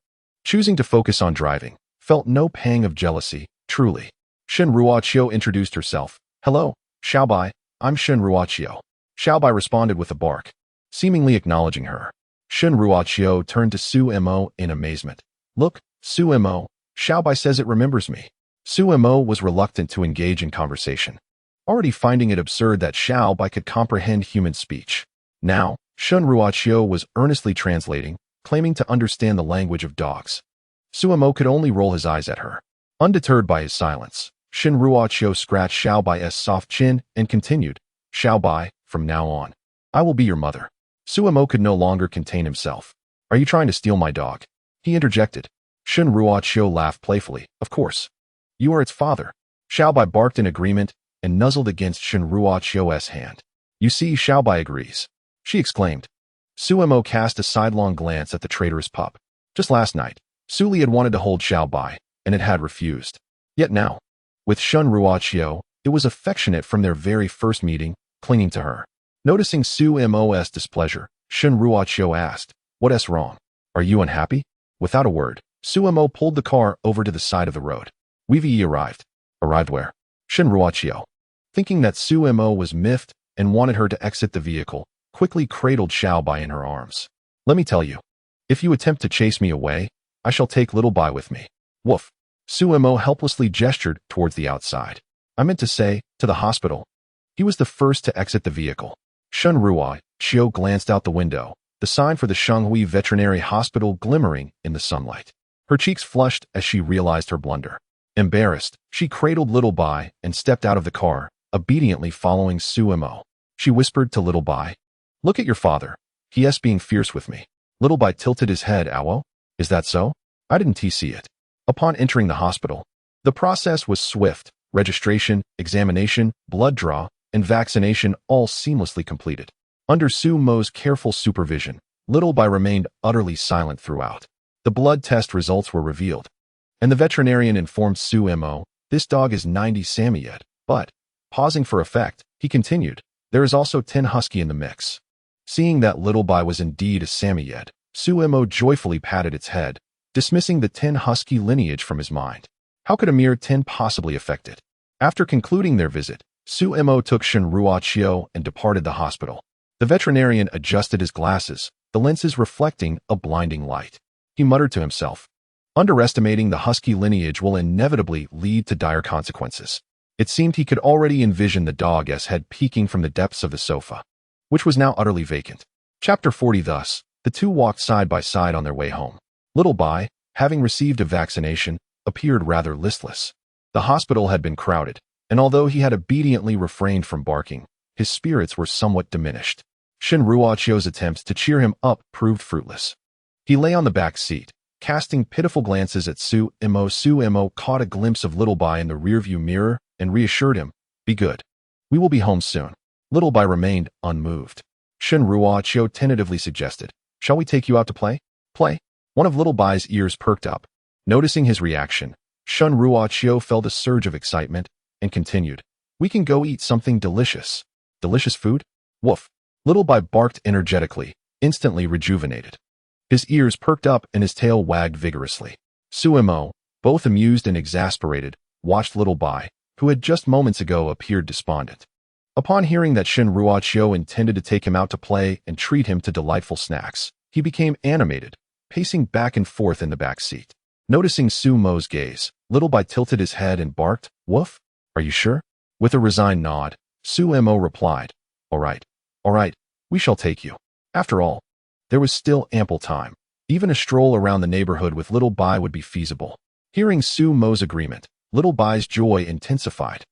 choosing to focus on driving, felt no pang of jealousy, truly. Shunruachio introduced herself. "Hello, Xiaobai, I'm Shunruachio." Xiaobai responded with a bark, seemingly acknowledging her. Shunruachio turned to Suemo in amazement. "Look, Suemo, Xiaobai says it remembers me." Suemo was reluctant to engage in conversation, already finding it absurd that Xiaobai could comprehend human speech. Now, Shunruachio was earnestly translating, claiming to understand the language of dogs. Suemo could only roll his eyes at her. Undeterred by his silence, Shunruachio scratched Xiaobai's soft chin and continued, "Xiaobai, from now on, I will be your mother." Suemo could no longer contain himself. "Are you trying to steal my dog?" he interjected. Shunruachio laughed playfully. "Of course. You are its father." Xiaobai barked in agreement and nuzzled against Shunruachio's hand. "You see, Xiaobai agrees," she exclaimed. Suemo cast a sidelong glance at the traitorous pup. Just last night, Suli had wanted to hold Xiaobai, and it had refused. Yet now, with Shunruachio, it was affectionate from their very first meeting, clinging to her. Noticing Suemo's displeasure, Shunruachio asked, "What's wrong? Are you unhappy?" Without a word, Suemo pulled the car over to the side of the road. "We've arrived." "Arrived where?" Shunruachio, thinking that Suemo was miffed and wanted her to exit the vehicle, quickly cradled Xiaobai in her arms. "Let me tell you, if you attempt to chase me away, I shall take Little Bai with me." "Woof." Suemo helplessly gestured towards the outside. "I meant to say, to the hospital." He was the first to exit the vehicle. Shunruachio glanced out the window, the sign for the Shenghui Veterinary Hospital glimmering in the sunlight. Her cheeks flushed as she realized her blunder. Embarrassed, she cradled Little Bai and stepped out of the car, obediently following Suemo. She whispered to Little Bai, "Look at your father. He's being fierce with me." Little Bai tilted his head. "Owo? Is that so? I didn't see it." Upon entering the hospital, the process was swift. Registration, examination, blood draw, and vaccination all seamlessly completed. Under Sumo's careful supervision, Little Bai remained utterly silent throughout. The blood test results were revealed, and the veterinarian informed Suemo, "This dog is 90 Samoyed, but," pausing for effect, he continued, "there is also 10 Husky in the mix." Seeing that Little Bai was indeed a Samoyed, Suemo joyfully patted its head, dismissing the 10 Husky lineage from his mind. How could a mere 10 possibly affect it? After concluding their visit, Suemo took Shunruachio and departed the hospital. The veterinarian adjusted his glasses, the lenses reflecting a blinding light. He muttered to himself, "Underestimating the Husky lineage will inevitably lead to dire consequences." It seemed he could already envision the dog's head peeking from the depths of the sofa, which was now utterly vacant. Chapter 40. Thus, the two walked side by side on their way home. Little Bai, having received a vaccination, appeared rather listless. The hospital had been crowded, and although he had obediently refrained from barking, his spirits were somewhat diminished. Shunruachio's attempts to cheer him up proved fruitless. He lay on the back seat, casting pitiful glances at Suemo. Suemo caught a glimpse of Little Bai in the rearview mirror and reassured him, "Be good. We will be home soon." Little Bai remained unmoved. Shunruachio tentatively suggested, "Shall we take you out to play?" "Play?" One of Little Bai's ears perked up. Noticing his reaction, Shunruachio felt a surge of excitement and continued, "We can go eat something delicious." "Delicious food?" "Woof." Little Bai barked energetically, instantly rejuvenated. His ears perked up and his tail wagged vigorously. Suemo, both amused and exasperated, watched little Bai, who had just moments ago appeared despondent. Upon hearing that Shin Ruoqiu intended to take him out to play and treat him to delightful snacks, he became animated, pacing back and forth in the back seat. Noticing Sumo's gaze, little Bai tilted his head and barked, "Woof? Are you sure?" With a resigned nod, Suemo replied, all right, we shall take you." After all, there was still ample time. Even a stroll around the neighborhood with little Bai would be feasible. Hearing Sumo's agreement, little Bai's joy intensified,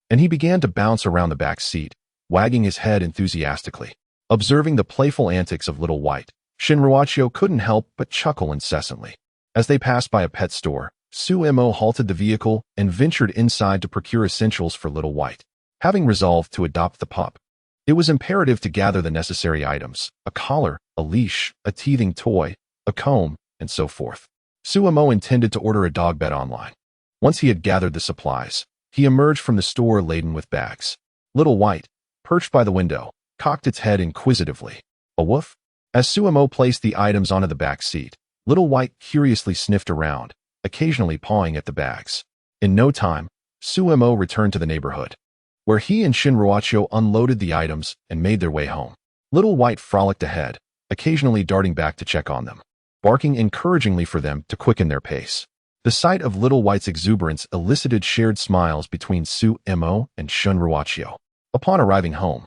and he began to bounce around the back seat, wagging his head enthusiastically. Observing the playful antics of little White, Shin Ruoqiu couldn't help but chuckle incessantly. As they passed by a pet store, Suemo halted the vehicle and ventured inside to procure essentials for little White. Having resolved to adopt the pup, it was imperative to gather the necessary items: a collar, a leash, a teething toy, a comb, and so forth. Suemo intended to order a dog bed online. Once he had gathered the supplies, he emerged from the store laden with bags. Little White, perched by the window, cocked its head inquisitively. "A woof?" As Suemo placed the items onto the back seat, little White curiously sniffed around, occasionally pawing at the bags. In no time, Suemo returned to the neighborhood, where he and Shin Ruoqiu unloaded the items and made their way home. Little White frolicked ahead, occasionally darting back to check on them, barking encouragingly for them to quicken their pace. The sight of little White's exuberance elicited shared smiles between Suemo and Shin Ruoqiu. Upon arriving home,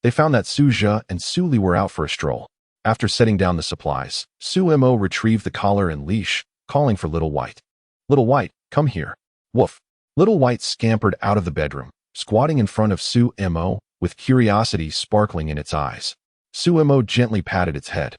they found that Suja and Suli were out for a stroll. After setting down the supplies, Suemo retrieved the collar and leash, calling for little White. "Little White, come here." "Woof." Little White scampered out of the bedroom, squatting in front of Suemo with curiosity sparkling in its eyes. Suemo gently patted its head,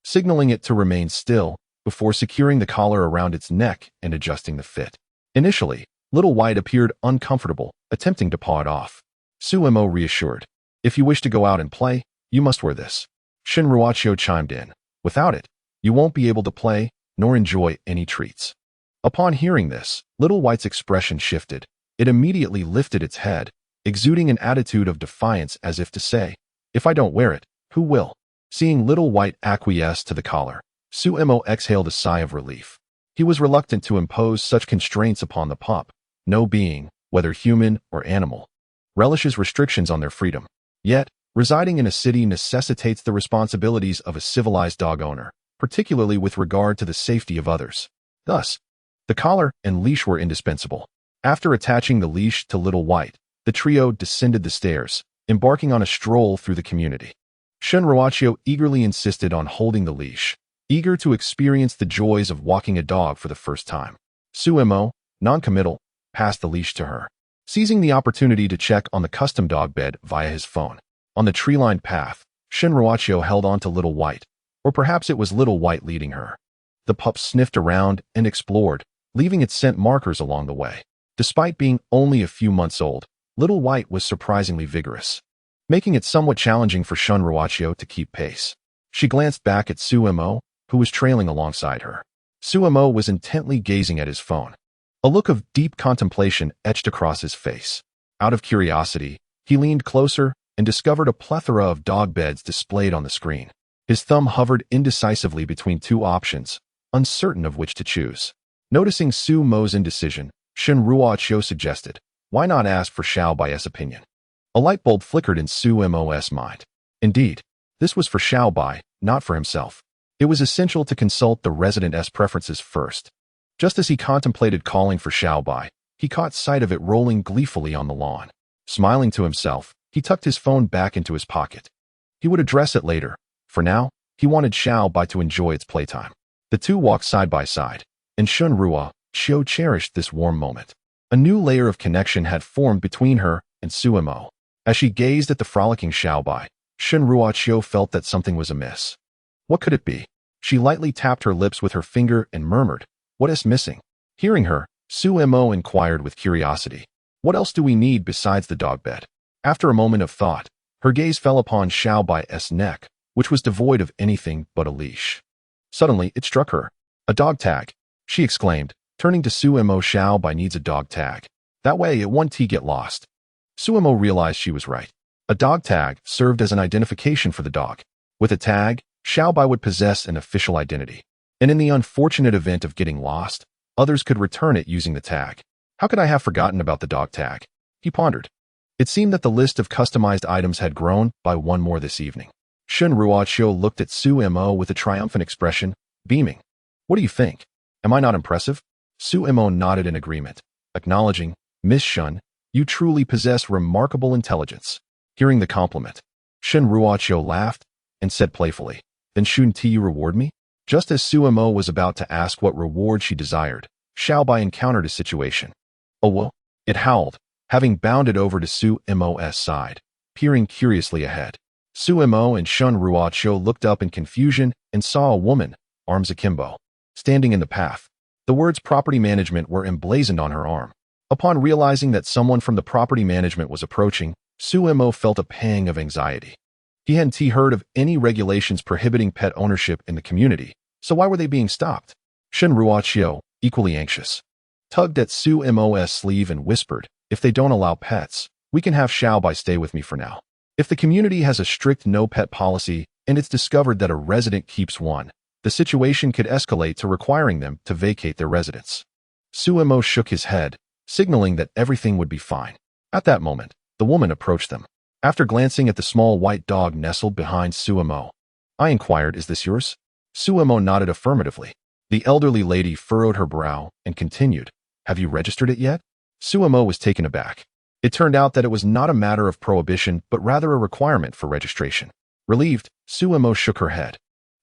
signaling it to remain still before securing the collar around its neck and adjusting the fit. Initially, little White appeared uncomfortable, attempting to paw it off. Suemo reassured, "If you wish to go out and play, you must wear this." Shin Ruoqiu chimed in, "Without it, you won't be able to play nor enjoy any treats." Upon hearing this, little White's expression shifted. It immediately lifted its head, exuding an attitude of defiance as if to say, "If I don't wear it, who will?" Seeing little White acquiesce to the collar, Suemo exhaled a sigh of relief. He was reluctant to impose such constraints upon the pup. No being, whether human or animal, relishes restrictions on their freedom. Yet, residing in a city necessitates the responsibilities of a civilized dog owner, particularly with regard to the safety of others. Thus, the collar and leash were indispensable. After attaching the leash to little White, the trio descended the stairs, embarking on a stroll through the community. Shin Ruoqiu eagerly insisted on holding the leash, eager to experience the joys of walking a dog for the first time. Suemo, non-committal, passed the leash to her, seizing the opportunity to check on the custom dog bed via his phone. On the tree-lined path, Shin Ruoqiu held on to little White, or perhaps it was little White leading her. The pup sniffed around and explored, leaving its scent markers along the way. Despite being only a few months old, little White was surprisingly vigorous, making it somewhat challenging for Shin Ruoqiu to keep pace. She glanced back at Suemo, who was trailing alongside her. Suemo was intently gazing at his phone. A look of deep contemplation etched across his face. Out of curiosity, he leaned closer and discovered a plethora of dog beds displayed on the screen. His thumb hovered indecisively between two options, uncertain of which to choose. Noticing Suemo's indecision, Shin Ruoqiu suggested, "Why not ask for Xiao Bai's opinion?" A light bulb flickered in Suemo's mind. Indeed, this was for Xiao Bai, not for himself. It was essential to consult the resident's preferences first. Just as he contemplated calling for Xiao Bai, he caught sight of it rolling gleefully on the lawn. Smiling to himself, he tucked his phone back into his pocket. He would address it later. For now, he wanted Xiao Bai to enjoy its playtime. The two walked side by side, and Shin Ruoqiu cherished this warm moment. A new layer of connection had formed between her and Suemo. As she gazed at the frolicking Xiao Bai, Shin Ruoqiu felt that something was amiss. What could it be? She lightly tapped her lips with her finger and murmured, "What is missing?" Hearing her, Suemo inquired with curiosity, "What else do we need besides the dog bed?" After a moment of thought, her gaze fell upon Xiao Bai's neck, which was devoid of anything but a leash. Suddenly, it struck her. "A dog tag," she exclaimed, turning to Suemo. "Xiao Bai needs a dog tag. That way it won't get lost." Suemo realized she was right. A dog tag served as an identification for the dog. With a tag, Xiao Bai would possess an official identity, and in the unfortunate event of getting lost, others could return it using the tag. How could I have forgotten about the dog tag? He pondered. It seemed that the list of customized items had grown by one more this evening. Shen Ruoqiu looked at Su Mo with a triumphant expression, beaming. What do you think? Am I not impressive? Su Mo nodded in agreement, acknowledging, Miss Shun, you truly possess remarkable intelligence. Hearing the compliment, Shen Ruoqiu laughed and said playfully, then shouldn't you reward me? Just as Su Mo was about to ask what reward she desired, Xiao Bai encountered a situation. Oh well, it howled, having bounded over to Su Mo's side, peering curiously ahead. Su Mo and Shen Ruoqiu looked up in confusion and saw a woman, arms akimbo, standing in the path. The words property management were emblazoned on her arm. Upon realizing that someone from the property management was approaching, Su Mo felt a pang of anxiety. He hadn't heard of any regulations prohibiting pet ownership in the community, so why were they being stopped? Shen Ruoqiu, equally anxious, tugged at Su Mo's sleeve and whispered, if they don't allow pets, we can have Xiao Bai stay with me for now. If the community has a strict no-pet policy and it's discovered that a resident keeps one, the situation could escalate to requiring them to vacate their residence. Su Mo shook his head, signaling that everything would be fine. At that moment, the woman approached them. After glancing at the small white dog nestled behind Su Mo, I inquired, is this yours? Su Mo nodded affirmatively. The elderly lady furrowed her brow and continued, have you registered it yet? Su Mo was taken aback. It turned out that it was not a matter of prohibition, but rather a requirement for registration. Relieved, Su Mo shook her head,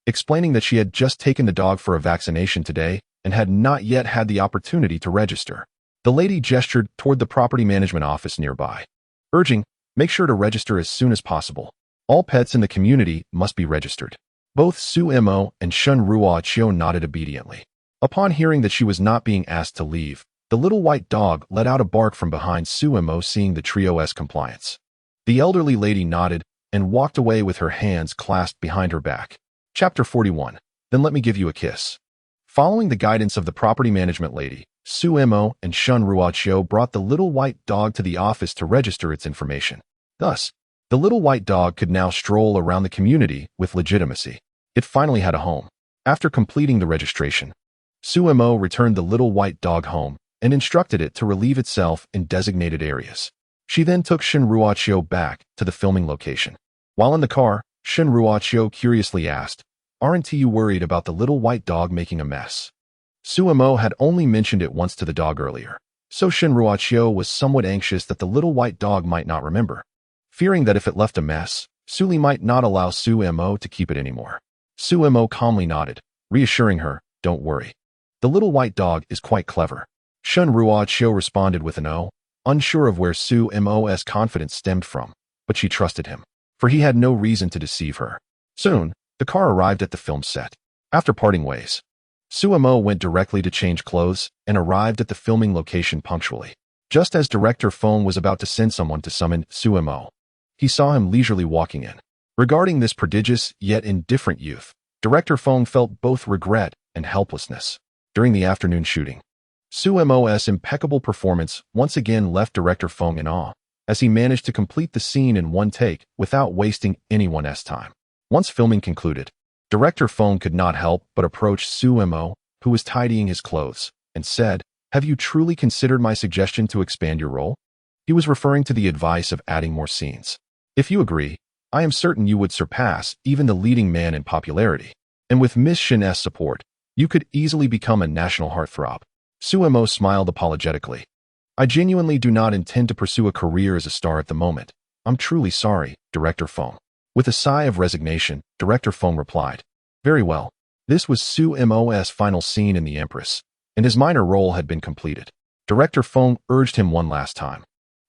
explaining that she had just taken the dog for a vaccination today and had not yet had the opportunity to register. The lady gestured toward the property management office nearby, urging, make sure to register as soon as possible. All pets in the community must be registered. Both Su Mo and Shen Ruoqiu nodded obediently. Upon hearing that she was not being asked to leave, the little white dog let out a bark from behind Su Mo, seeing the trio's compliance. The elderly lady nodded and walked away with her hands clasped behind her back. Chapter 41. Then let me give you a kiss. Following the guidance of the property management lady, Su Mo and Shen Ruoqiu brought the little white dog to the office to register its information. Thus, the little white dog could now stroll around the community with legitimacy. It finally had a home. After completing the registration, Su Mo returned the little white dog home and instructed it to relieve itself in designated areas. She then took Shen Ruoqiu back to the filming location. While in the car, Shen Ruoqiu curiously asked, aren't you worried about the little white dog making a mess? Su Mo had only mentioned it once to the dog earlier, so Shen Ruoqiu was somewhat anxious that the little white dog might not remember. Fearing that if it left a mess, Suli might not allow Su Mo to keep it anymore. Su Mo calmly nodded, reassuring her, don't worry. The little white dog is quite clever. Shen Ruoqiu responded with an O, unsure of where Su Mo's confidence stemmed from, but she trusted him, for he had no reason to deceive her. Soon, the car arrived at the film set. After parting ways, Su Mo went directly to change clothes and arrived at the filming location punctually. Just as Director Feng was about to send someone to summon Su Mo, he saw him leisurely walking in. Regarding this prodigious yet indifferent youth, Director Feng felt both regret and helplessness. During the afternoon shooting, Su Mo's impeccable performance once again left Director Feng in awe, as he managed to complete the scene in one take without wasting anyone's time. Once filming concluded, Director Feng could not help but approach Su Mo, who was tidying his clothes, and said, have you truly considered my suggestion to expand your role? He was referring to the advice of adding more scenes. If you agree, I am certain you would surpass even the leading man in popularity. And with Miss Shin's support, you could easily become a national heartthrob. Su Mo smiled apologetically. I genuinely do not intend to pursue a career as a star at the moment. I'm truly sorry, Director Feng. With a sigh of resignation, Director Feng replied, very well. This was Su Mo's final scene in The Empress, and his minor role had been completed. Director Feng urged him one last time,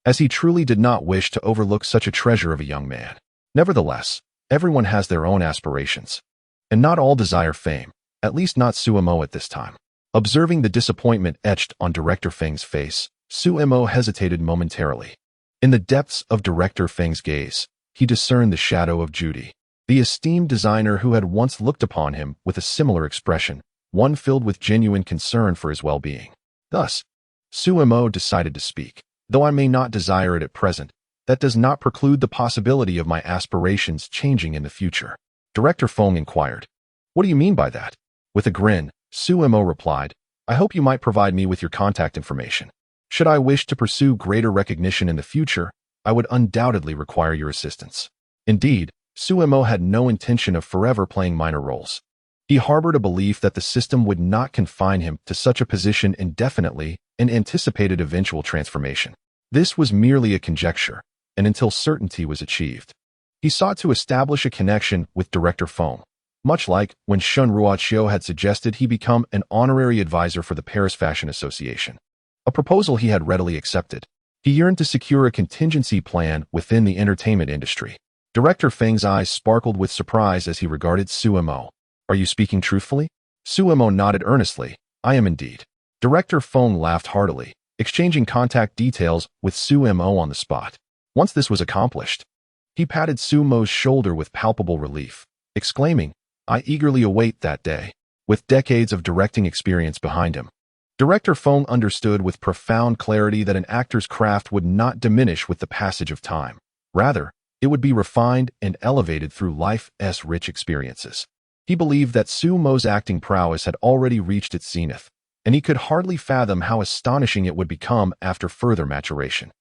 as he truly did not wish to overlook such a treasure of a young man. Nevertheless, everyone has their own aspirations, and not all desire fame, at least not Su Mo at this time. Observing the disappointment etched on Director Feng's face, Su Mo hesitated momentarily. In the depths of Director Feng's gaze, he discerned the shadow of Judy, the esteemed designer who had once looked upon him with a similar expression, one filled with genuine concern for his well-being. Thus, Su Mo decided to speak. Though I may not desire it at present, that does not preclude the possibility of my aspirations changing in the future. Director Feng inquired. What do you mean by that? With a grin, Sumo replied, I hope you might provide me with your contact information. Should I wish to pursue greater recognition in the future, I would undoubtedly require your assistance. Indeed, Sumo had no intention of forever playing minor roles. He harbored a belief that the system would not confine him to such a position indefinitely and anticipated eventual transformation. This was merely a conjecture, and until certainty was achieved, he sought to establish a connection with Director Feng, much like when Shun Ruoqiu had suggested he become an honorary advisor for the Paris Fashion Association, a proposal he had readily accepted. He yearned to secure a contingency plan within the entertainment industry. Director Feng's eyes sparkled with surprise as he regarded Sumo. Are you speaking truthfully? Sumo nodded earnestly. I am indeed. Director Feng laughed heartily, exchanging contact details with Sumo on the spot. Once this was accomplished, he patted Sumo's shoulder with palpable relief, exclaiming, I eagerly await that day. With decades of directing experience behind him, Director Feng understood with profound clarity that an actor's craft would not diminish with the passage of time. Rather, it would be refined and elevated through life's rich experiences. He believed that Sumo's acting prowess had already reached its zenith, and he could hardly fathom how astonishing it would become after further maturation.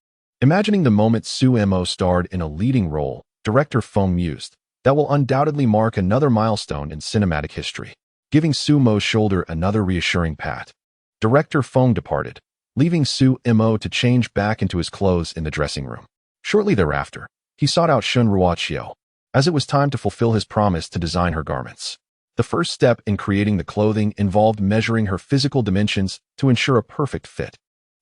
Imagining the moment Sumo starred in a leading role, Director Feng mused, that will undoubtedly mark another milestone in cinematic history. Giving Sumo's shoulder another reassuring pat, Director Feng departed, leaving Sumo to change back into his clothes in the dressing room. Shortly thereafter, he sought out Shun Ruoqiu, as it was time to fulfill his promise to design her garments. The first step in creating the clothing involved measuring her physical dimensions to ensure a perfect fit.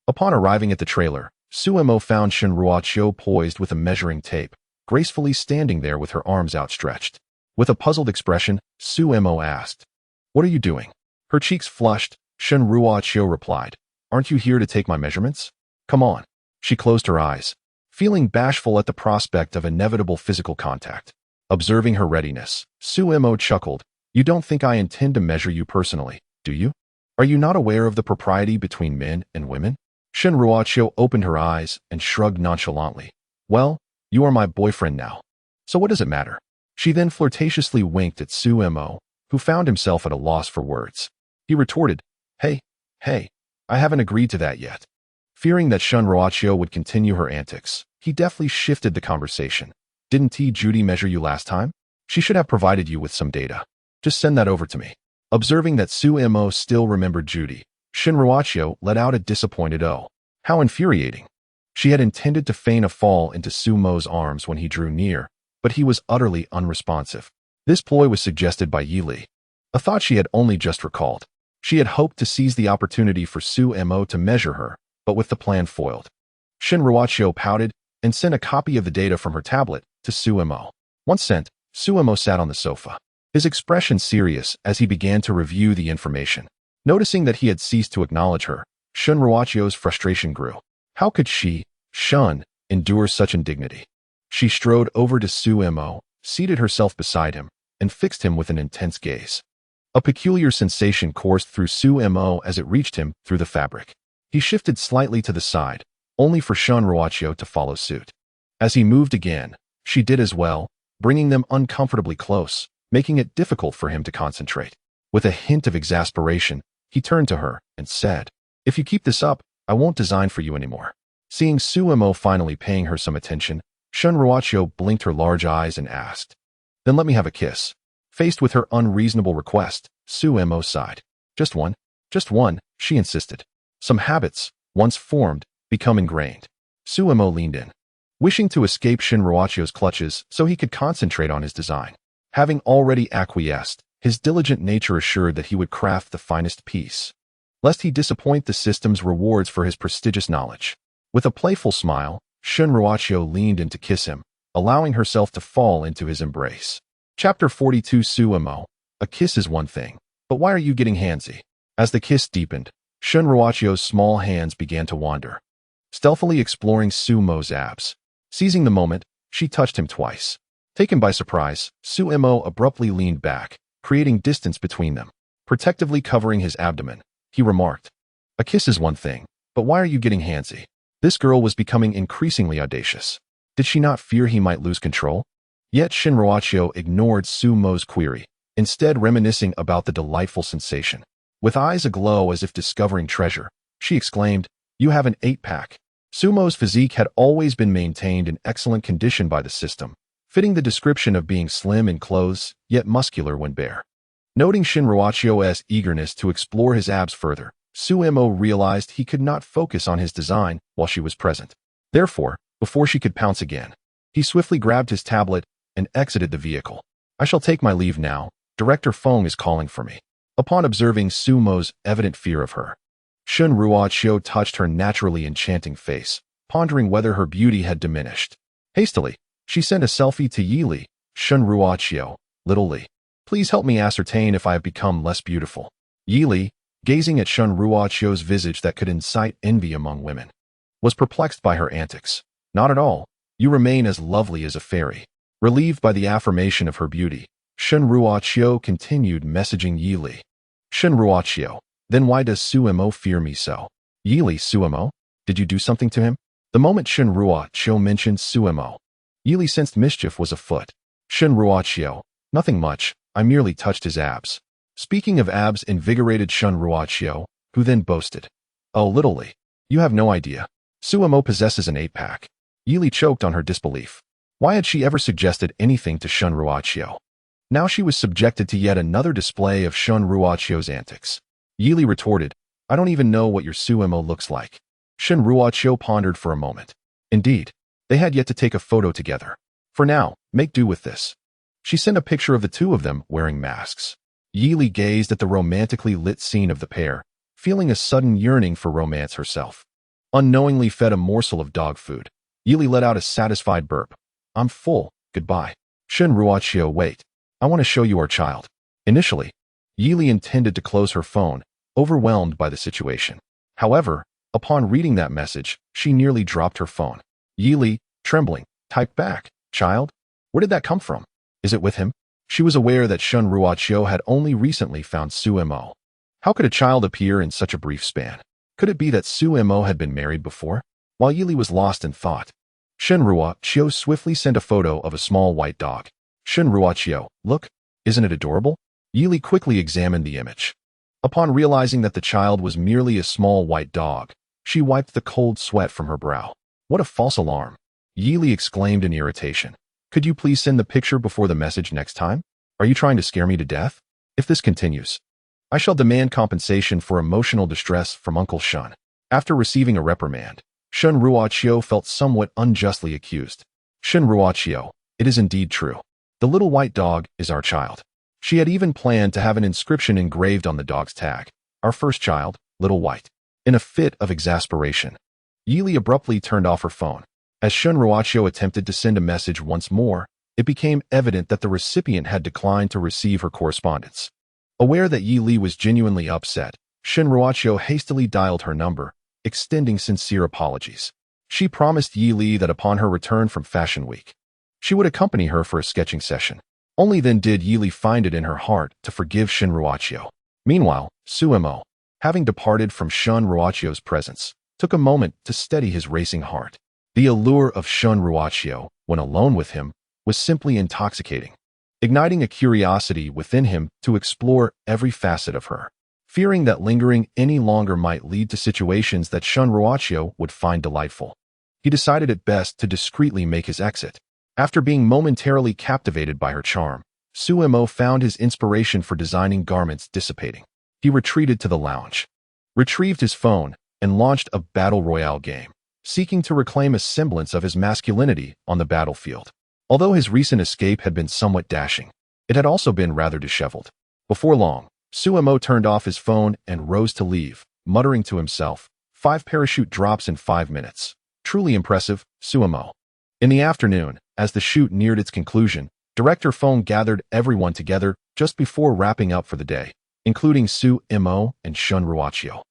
Upon arriving at the trailer, Sumo found Shun Ruoqiu poised with a measuring tape, gracefully standing there with her arms outstretched. With a puzzled expression, Sumo asked, What are you doing? Her cheeks flushed, Shun Ruoqiu replied, Aren't you here to take my measurements? Come on. She closed her eyes, feeling bashful at the prospect of inevitable physical contact. Observing her readiness, Sumo chuckled, You don't think I intend to measure you personally, do you? Are you not aware of the propriety between men and women? Shun Ruoqiu opened her eyes and shrugged nonchalantly. Well, you are my boyfriend now. So what does it matter? She then flirtatiously winked at Sumo, who found himself at a loss for words. He retorted, Hey, I haven't agreed to that yet. Fearing that Shun Ruoqiu would continue her antics, he deftly shifted the conversation. Didn't Judy measure you last time? She should have provided you with some data. Just send that over to me. Observing that Sumo still remembered Judy, Shun Ruoqiu let out a disappointed oh. How infuriating. She had intended to feign a fall into Sumo's arms when he drew near, but he was utterly unresponsive. This ploy was suggested by Yi Li, a thought she had only just recalled. She had hoped to seize the opportunity for Sumo to measure her, but with the plan foiled. Shun Ruoqiu pouted and sent a copy of the data from her tablet to Sumo. Once sent, Sumo sat on the sofa, his expression serious as he began to review the information. Noticing that he had ceased to acknowledge her, Shun Ruoqiu's frustration grew. How could she, Shun, endure such indignity? She strode over to Sumo, seated herself beside him, and fixed him with an intense gaze. A peculiar sensation coursed through Sumo as it reached him through the fabric. He shifted slightly to the side, only for Shun Ruoqiu to follow suit. As he moved again, she did as well, bringing them uncomfortably close, making it difficult for him to concentrate. With a hint of exasperation, he turned to her and said, If you keep this up, I won't design for you anymore. Seeing Sumo finally paying her some attention, Shun Ruoqiu blinked her large eyes and asked, Then let me have a kiss. Faced with her unreasonable request, Sumo sighed. Just one, she insisted. Some habits, once formed, become ingrained. Sumo leaned in, wishing to escape Shun Ruoqiu's clutches so he could concentrate on his design. Having already acquiesced, his diligent nature assured that he would craft the finest piece, lest he disappoint the system's rewards for his prestigious knowledge. With a playful smile, Shun Ruoqiu leaned in to kiss him, allowing herself to fall into his embrace. Chapter 42 Sumo, a kiss is one thing, but why are you getting handsy? As the kiss deepened, Shun Ruoqiu's small hands began to wander, stealthily exploring Sumo's abs. Seizing the moment, she touched him twice. Taken by surprise, Sumo abruptly leaned back, creating distance between them. Protectively covering his abdomen, he remarked, A kiss is one thing, but why are you getting handsy? This girl was becoming increasingly audacious. Did she not fear he might lose control? Yet Shinruachio ignored Sumo's query, instead reminiscing about the delightful sensation. With eyes aglow as if discovering treasure, she exclaimed, "You have an 8-pack." Sumo's physique had always been maintained in excellent condition by the system, fitting the description of being slim in clothes, yet muscular when bare. Noting Shinruachio's eagerness to explore his abs further, Sumo realized he could not focus on his design while she was present. Therefore, before she could pounce again, he swiftly grabbed his tablet and exited the vehicle. "I shall take my leave now. Director Feng is calling for me." Upon observing Sumo's evident fear of her, Shinruachio touched her naturally enchanting face, pondering whether her beauty had diminished. Hastily, she sent a selfie to Yili. "Shinruachio, little Li, please help me ascertain if I have become less beautiful." Yili, gazing at Shinruachio's visage that could incite envy among women, was perplexed by her antics. "Not at all. You remain as lovely as a fairy." Relieved by the affirmation of her beauty, Shinruachio continued messaging Yili. "Shinruachio, then why does Sumo fear me so?" "Yili, Sumo? Did you do something to him?" The moment Shinruachio mentioned Sumo, Yili sensed mischief was afoot. "Shinruachio, nothing much. I merely touched his abs." Speaking of abs invigorated Shinruachio, who then boasted, "Oh, little Li, you have no idea. Sumo possesses an 8-pack." Yili choked on her disbelief. Why had she ever suggested anything to Shinruachio? Now she was subjected to yet another display of Shinruachio's antics. Yili retorted, "I don't even know what your Sumo looks like." Shinruachio pondered for a moment. Indeed, they had yet to take a photo together. For now, make do with this. She sent a picture of the two of them wearing masks. Yili gazed at the romantically lit scene of the pair, feeling a sudden yearning for romance herself. Unknowingly fed a morsel of dog food, Yili let out a satisfied burp. "I'm full, goodbye." "Shinruachio, wait. I want to show you our child." Initially, Yili intended to close her phone, overwhelmed by the situation. However, upon reading that message, she nearly dropped her phone. Yili, trembling, typed back, "Child? Where did that come from? Is it with him?" She was aware that Shinruachio had only recently found Sumo. How could a child appear in such a brief span? Could it be that Sumo had been married before? While Yili was lost in thought, Shinruachio swiftly sent a photo of a small white dog. "Shinruachio, look, isn't it adorable?" Yili quickly examined the image. Upon realizing that the child was merely a small white dog, she wiped the cold sweat from her brow. "What a false alarm!" Yili exclaimed in irritation. "Could you please send the picture before the message next time? Are you trying to scare me to death? If this continues, I shall demand compensation for emotional distress from Uncle Shun." After receiving a reprimand, Shinruachio felt somewhat unjustly accused. "Shinruachio, it is indeed true. The little white dog is our child." She had even planned to have an inscription engraved on the dog's tag, "Our first child, Little White." In a fit of exasperation, Yili abruptly turned off her phone. As Shinruachio attempted to send a message once more, it became evident that the recipient had declined to receive her correspondence. Aware that Yili was genuinely upset, Shinruachio hastily dialed her number, extending sincere apologies. She promised Yili that upon her return from Fashion Week, she would accompany her for a sketching session. Only then did Yili find it in her heart to forgive Shinruachio. Meanwhile, Sumo, having departed from Shinruachio's presence, took a moment to steady his racing heart. The allure of Shinruachio, when alone with him, was simply intoxicating, igniting a curiosity within him to explore every facet of her. Fearing that lingering any longer might lead to situations that Shinruachio would find delightful, he decided it best to discreetly make his exit. After being momentarily captivated by her charm, Sumo found his inspiration for designing garments dissipating. He retreated to the lounge, retrieved his phone, and launched a battle royale game, seeking to reclaim a semblance of his masculinity on the battlefield. Although his recent escape had been somewhat dashing, it had also been rather disheveled. Before long, Sumo turned off his phone and rose to leave, muttering to himself, 5 parachute drops in 5 minutes. Truly impressive, Sumo. In the afternoon, as the shoot neared its conclusion, Director Feng gathered everyone together just before wrapping up for the day, including Sumo and Shinruachio.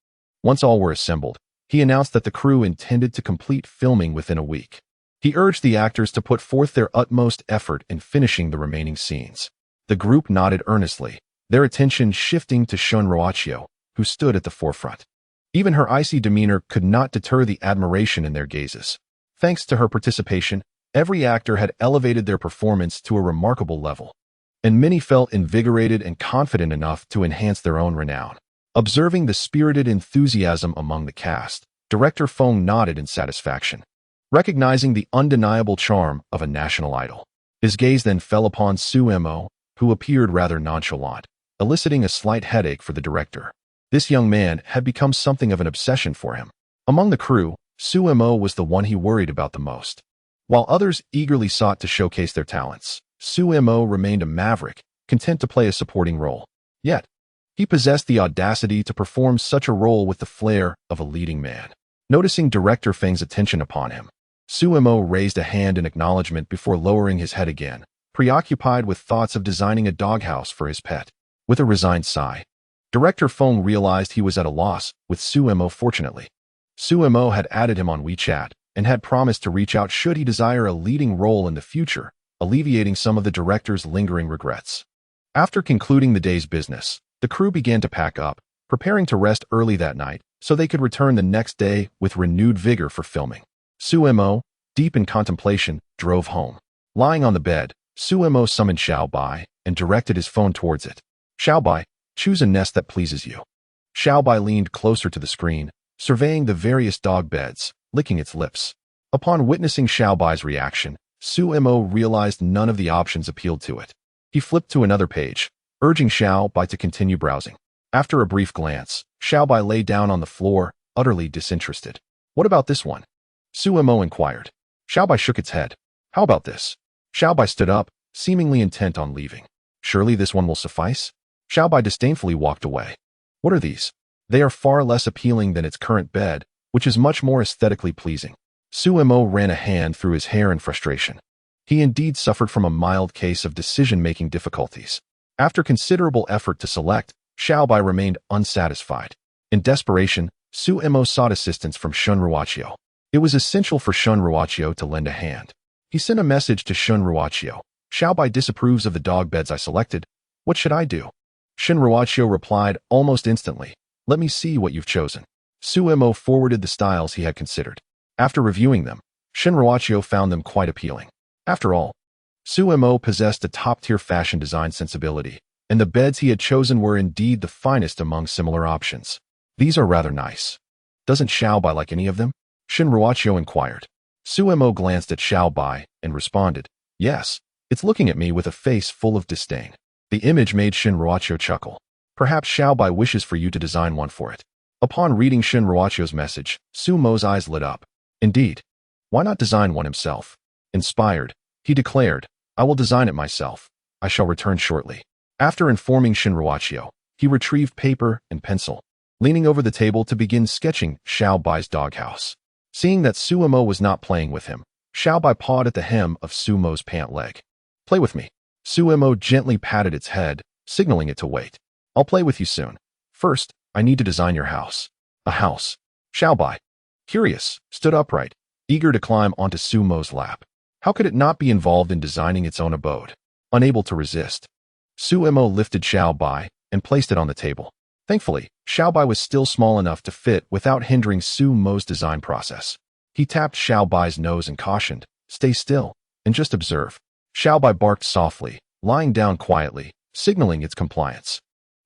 Once all were assembled, he announced that the crew intended to complete filming within a week. He urged the actors to put forth their utmost effort in finishing the remaining scenes. The group nodded earnestly, their attention shifting to Shinruachio, who stood at the forefront. Even her icy demeanor could not deter the admiration in their gazes. Thanks to her participation, Every actor had elevated their performance to a remarkable level, and many felt invigorated and confident enough to enhance their own renown. Observing the spirited enthusiasm among the cast, Director Fong nodded in satisfaction, recognizing the undeniable charm of a national idol. His gaze then fell upon Su Mo, who appeared rather nonchalant, eliciting a slight headache for the director. This young man had become something of an obsession for him. Among the crew, Su Mo was the one he worried about the most. While others eagerly sought to showcase their talents, Su Mo remained a maverick, content to play a supporting role. Yet, he possessed the audacity to perform such a role with the flair of a leading man. Noticing Director Feng's attention upon him, Su Mo raised a hand in acknowledgement before lowering his head again, preoccupied with thoughts of designing a doghouse for his pet. With a resigned sigh, Director Feng realized he was at a loss with Su Mo. Fortunately, Su Mo had added him on WeChat and had promised to reach out should he desire a leading role in the future, alleviating some of the director's lingering regrets. After concluding the day's business, the crew began to pack up, preparing to rest early that night so they could return the next day with renewed vigor for filming. Su Mo, deep in contemplation, drove home. Lying on the bed, Su Mo summoned Xiao Bai and directed his phone towards it. Xiao Bai, choose a nest that pleases you. Xiao Bai leaned closer to the screen, surveying the various dog beds, licking its lips. Upon witnessing Xiao Bai's reaction, Su Mo realized none of the options appealed to it. He flipped to another page, urging Xiao Bai to continue browsing. After a brief glance, Xiao Bai lay down on the floor, utterly disinterested. What about this one? Su Mo inquired. Xiao Bai shook its head. How about this? Xiao Bai stood up, seemingly intent on leaving. Surely this one will suffice? Xiao Bai disdainfully walked away. What are these? They are far less appealing than its current bed, which is much more aesthetically pleasing. Su Mo ran a hand through his hair in frustration. He indeed suffered from a mild case of decision-making difficulties. After considerable effort to select, Xiao Bai remained unsatisfied. In desperation, Su Mo sought assistance from Shun Ruoqiu. It was essential for Shun Ruoqiu to lend a hand. He sent a message to Shun Ruoqiu. Xiao Bai disapproves of the dog beds I selected. What should I do? Shun Ruoqiu replied almost instantly. Let me see what you've chosen. Su Mo forwarded the styles he had considered. After reviewing them, Shun Ruoqiu found them quite appealing. After all, Su Mo possessed a top-tier fashion design sensibility, and the beds he had chosen were indeed the finest among similar options. These are rather nice. Doesn't Xiao Bai like any of them? Shun Ruoqiu inquired. Su Mo glanced at Xiao Bai and responded, yes, it's looking at me with a face full of disdain. The image made Shun Ruoqiu chuckle. Perhaps Xiao Bai wishes for you to design one for it. Upon reading Shun Ruoqiu's message, Su Mo's eyes lit up. Indeed. Why not design one himself? Inspired, he declared, I will design it myself. I shall return shortly. After informing Shun Ruoqiu, he retrieved paper and pencil, leaning over the table to begin sketching Xiao Bai's doghouse. Seeing that Su Mo was not playing with him, Xiao Bai pawed at the hem of Su Mo's pant leg. Play with me. Su Mo gently patted its head, signaling it to wait. I'll play with you soon. First, I need to design your house. A house. Xiao Bai, curious, stood upright, eager to climb onto Su Mo's lap. How could it not be involved in designing its own abode? Unable to resist, Su Mo lifted Xiao Bai and placed it on the table. Thankfully, Xiao Bai was still small enough to fit without hindering Su Mo's design process. He tapped Xiao Bai's nose and cautioned, stay still, and just observe. Xiao Bai barked softly, lying down quietly, signaling its compliance.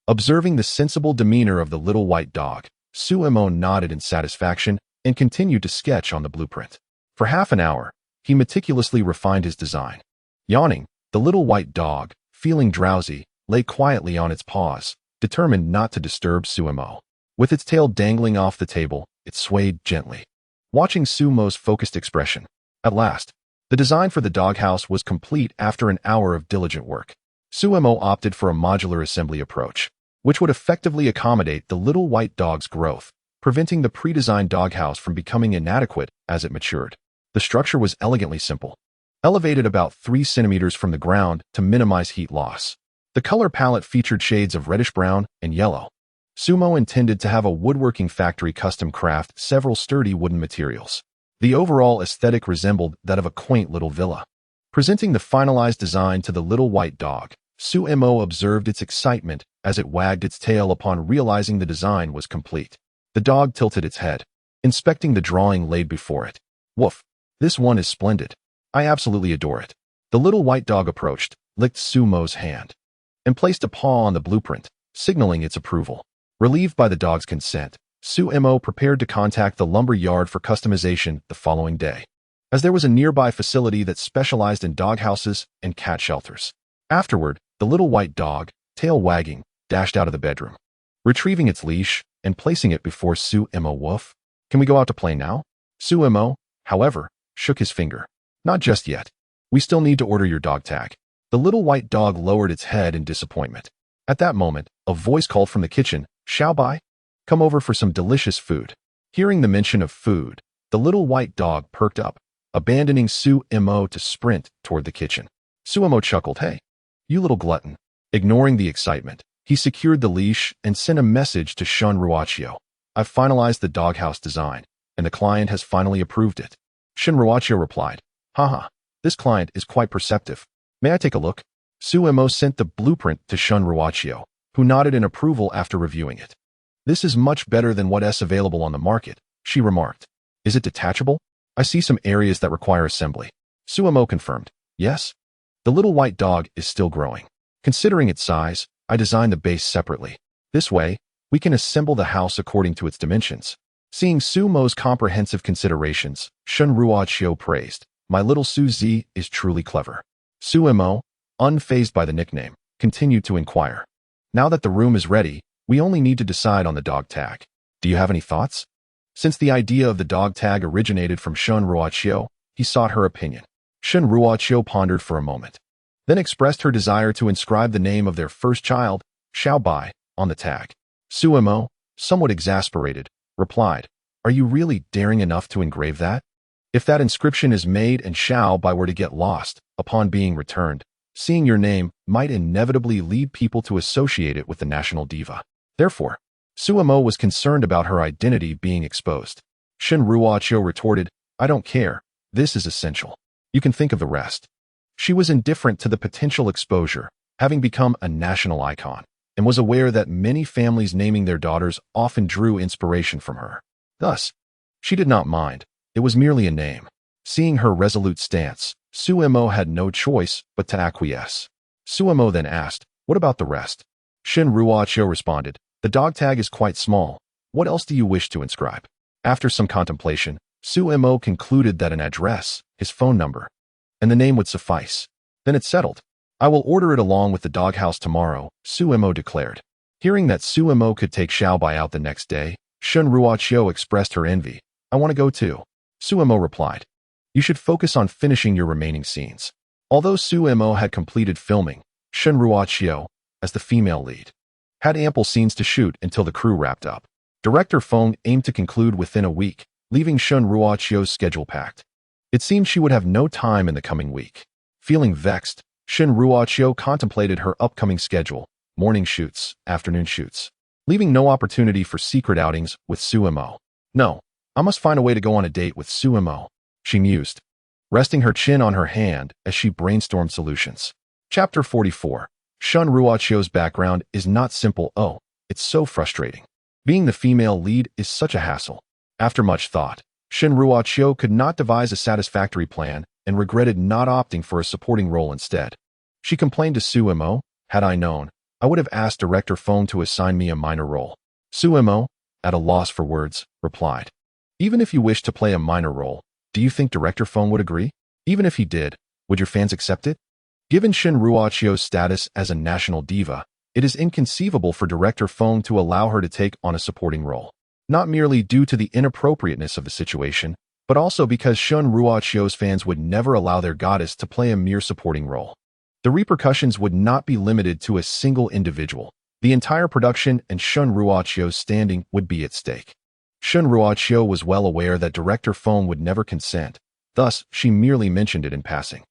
Observing the sensible demeanor of the little white dog, Su Mo nodded in satisfaction and continued to sketch on the blueprint. For half an hour, he meticulously refined his design. Yawning, the little white dog, feeling drowsy, lay quietly on its paws, determined not to disturb Su Mo. With its tail dangling off the table, it swayed gently. Watching Su Mo's focused expression, at last, the design for the doghouse was complete after an hour of diligent work. Su Mo opted for a modular assembly approach, which would effectively accommodate the little white dog's growth, preventing the pre-designed doghouse from becoming inadequate as it matured. The structure was elegantly simple, elevated about 3 centimeters from the ground to minimize heat loss. The color palette featured shades of reddish-brown and yellow. Su Mo intended to have a woodworking factory custom craft several sturdy wooden materials. The overall aesthetic resembled that of a quaint little villa. Presenting the finalized design to the little white dog, Su Mo observed its excitement as it wagged its tail upon realizing the design was complete. The dog tilted its head, inspecting the drawing laid before it. Woof, this one is splendid. I absolutely adore it. The little white dog approached, licked Sumo's hand, and placed a paw on the blueprint, signaling its approval. Relieved by the dog's consent, Sumo prepared to contact the lumber yard for customization the following day, as there was a nearby facility that specialized in doghouses and cat shelters. Afterward, the little white dog, tail wagging, dashed out of the bedroom, retrieving its leash and placing it before Sumo. Woof. Can we go out to play now? Sumo, however, shook his finger. Not just yet. We still need to order your dog tag. The little white dog lowered its head in disappointment. At that moment, a voice called from the kitchen, Xiaobai, come over for some delicious food. Hearing the mention of food, the little white dog perked up, abandoning Sumo to sprint toward the kitchen. Sumo chuckled, hey, you little glutton. Ignoring the excitement, he secured the leash and sent a message to Shun Ruachio. I've finalized the doghouse design, and the client has finally approved it. Shun Ruachio replied, haha, this client is quite perceptive. May I take a look? Sumo sent the blueprint to Shun Ruachio, who nodded in approval after reviewing it. This is much better than what's available on the market, she remarked. Is it detachable? I see some areas that require assembly. Sumo confirmed, yes. The little white dog is still growing. Considering its size, I designed the base separately. This way, we can assemble the house according to its dimensions. Seeing Sumo's comprehensive considerations, Shun Ruachio praised, my little Suzy is truly clever. Sumo, unfazed by the nickname, continued to inquire. Now that the room is ready, we only need to decide on the dog tag. Do you have any thoughts? Since the idea of the dog tag originated from Shun Ruachio, he sought her opinion. Shun Ruachio pondered for a moment, then expressed her desire to inscribe the name of their first child, Xiaobai, on the tag. Sumo, somewhat exasperated, replied, are you really daring enough to engrave that? If that inscription is made and Xiaobai were to get lost, upon being returned, seeing your name might inevitably lead people to associate it with the national diva. Therefore, Sumo was concerned about her identity being exposed. Shun Ruachio retorted, I don't care, this is essential. You can think of the rest. She was indifferent to the potential exposure, having become a national icon, and was aware that many families naming their daughters often drew inspiration from her. Thus, she did not mind. It was merely a name. Seeing her resolute stance, Sumo had no choice but to acquiesce. Sumo then asked, what about the rest? Shun Ruachio responded, the dog tag is quite small. What else do you wish to inscribe? After some contemplation, Sumo concluded that an address, his phone number, and the name would suffice. Then it's settled. I will order it along with the doghouse tomorrow, Sumo declared. Hearing that Sumo could take Xiaobai out the next day, Shun Ruachio expressed her envy. I want to go too. Sumo replied, you should focus on finishing your remaining scenes. Although Sumo had completed filming, Shun Ruachio, as the female lead, had ample scenes to shoot until the crew wrapped up. Director Feng aimed to conclude within a week, leaving Shun Ruachio's schedule packed. It seemed she would have no time in the coming week. Feeling vexed, Shun Ruachio contemplated her upcoming schedule, morning shoots, afternoon shoots, leaving no opportunity for secret outings with Sumo. No, I must find a way to go on a date with Sumo, she mused, resting her chin on her hand as she brainstormed solutions. Chapter 44. Shun Ruachio's background is not simple. Oh, it's so frustrating. Being the female lead is such a hassle. After much thought, Shun Ruachio could not devise a satisfactory plan and regretted not opting for a supporting role instead. She complained to Sumo, had I known, I would have asked Director Feng to assign me a minor role. Sumo, at a loss for words, replied, even if you wish to play a minor role, do you think Director Feng would agree? Even if he did, would your fans accept it? Given Shun Ruachio's status as a national diva, it is inconceivable for Director Feng to allow her to take on a supporting role. Not merely due to the inappropriateness of the situation, but also because Shun Ruachio's fans would never allow their goddess to play a mere supporting role. The repercussions would not be limited to a single individual. The entire production and Shun Ruachio's standing would be at stake. Shun Ruachio was well aware that Director Feng would never consent, thus she merely mentioned it in passing.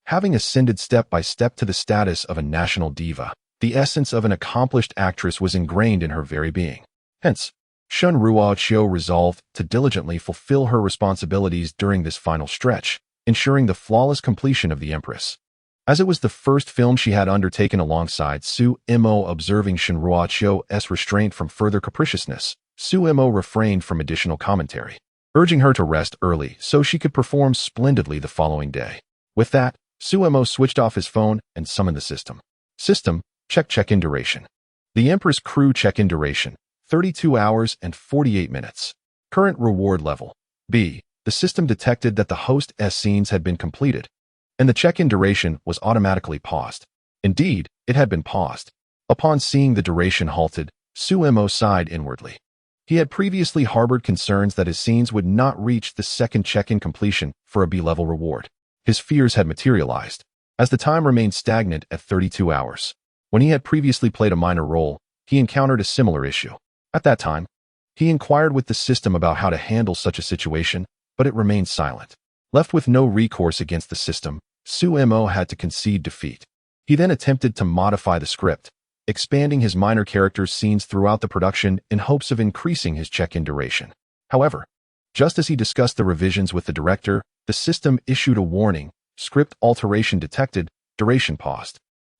Having ascended step by step to the status of a national diva, the essence of an accomplished actress was ingrained in her very being. Hence, Shun Ruachio resolved to diligently fulfill her responsibilities during this final stretch, ensuring the flawless completion of the Empress. As it was the first film she had undertaken alongside Sumo, observing Shun Ruachio's restraint from further capriciousness, Sumo refrained from additional commentary, urging her to rest early so she could perform splendidly the following day. With that, Suemo switched off his phone and summoned the system. System, check-in duration. The Empress crew check-in duration, 32 hours and 48 minutes. Current reward level, B. The system detected that the host's scenes had been completed, and the check-in duration was automatically paused. Indeed, it had been paused. Upon seeing the duration halted, Suemo sighed inwardly. He had previously harbored concerns that his scenes would not reach the second check-in completion for a B-level reward. His fears had materialized, as the time remained stagnant at 32 hours. When he had previously played a minor role, he encountered a similar issue. At that time, he inquired with the system about how to handle such a situation, but it remained silent. Left with no recourse against the system, Suemo had to concede defeat. He then attempted to modify the script, expanding his minor character's scenes throughout the production in hopes of increasing his check-in duration. However, just as he discussed the revisions with the director, the system issued a warning, script alteration detected, duration paused.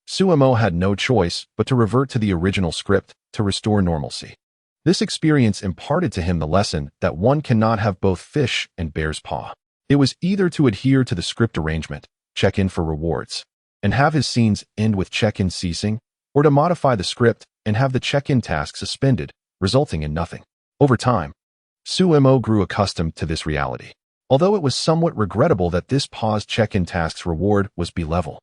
Suemo had no choice but to revert to the original script to restore normalcy. This experience imparted to him the lesson that one cannot have both fish and bear's paw. It was either to adhere to the script arrangement, check in for rewards, and have his scenes end with check-in ceasing, or to modify the script and have the check-in task suspended, resulting in nothing. Over time, Suemo grew accustomed to this reality, although it was somewhat regrettable that this paused check-in task's reward was B-level.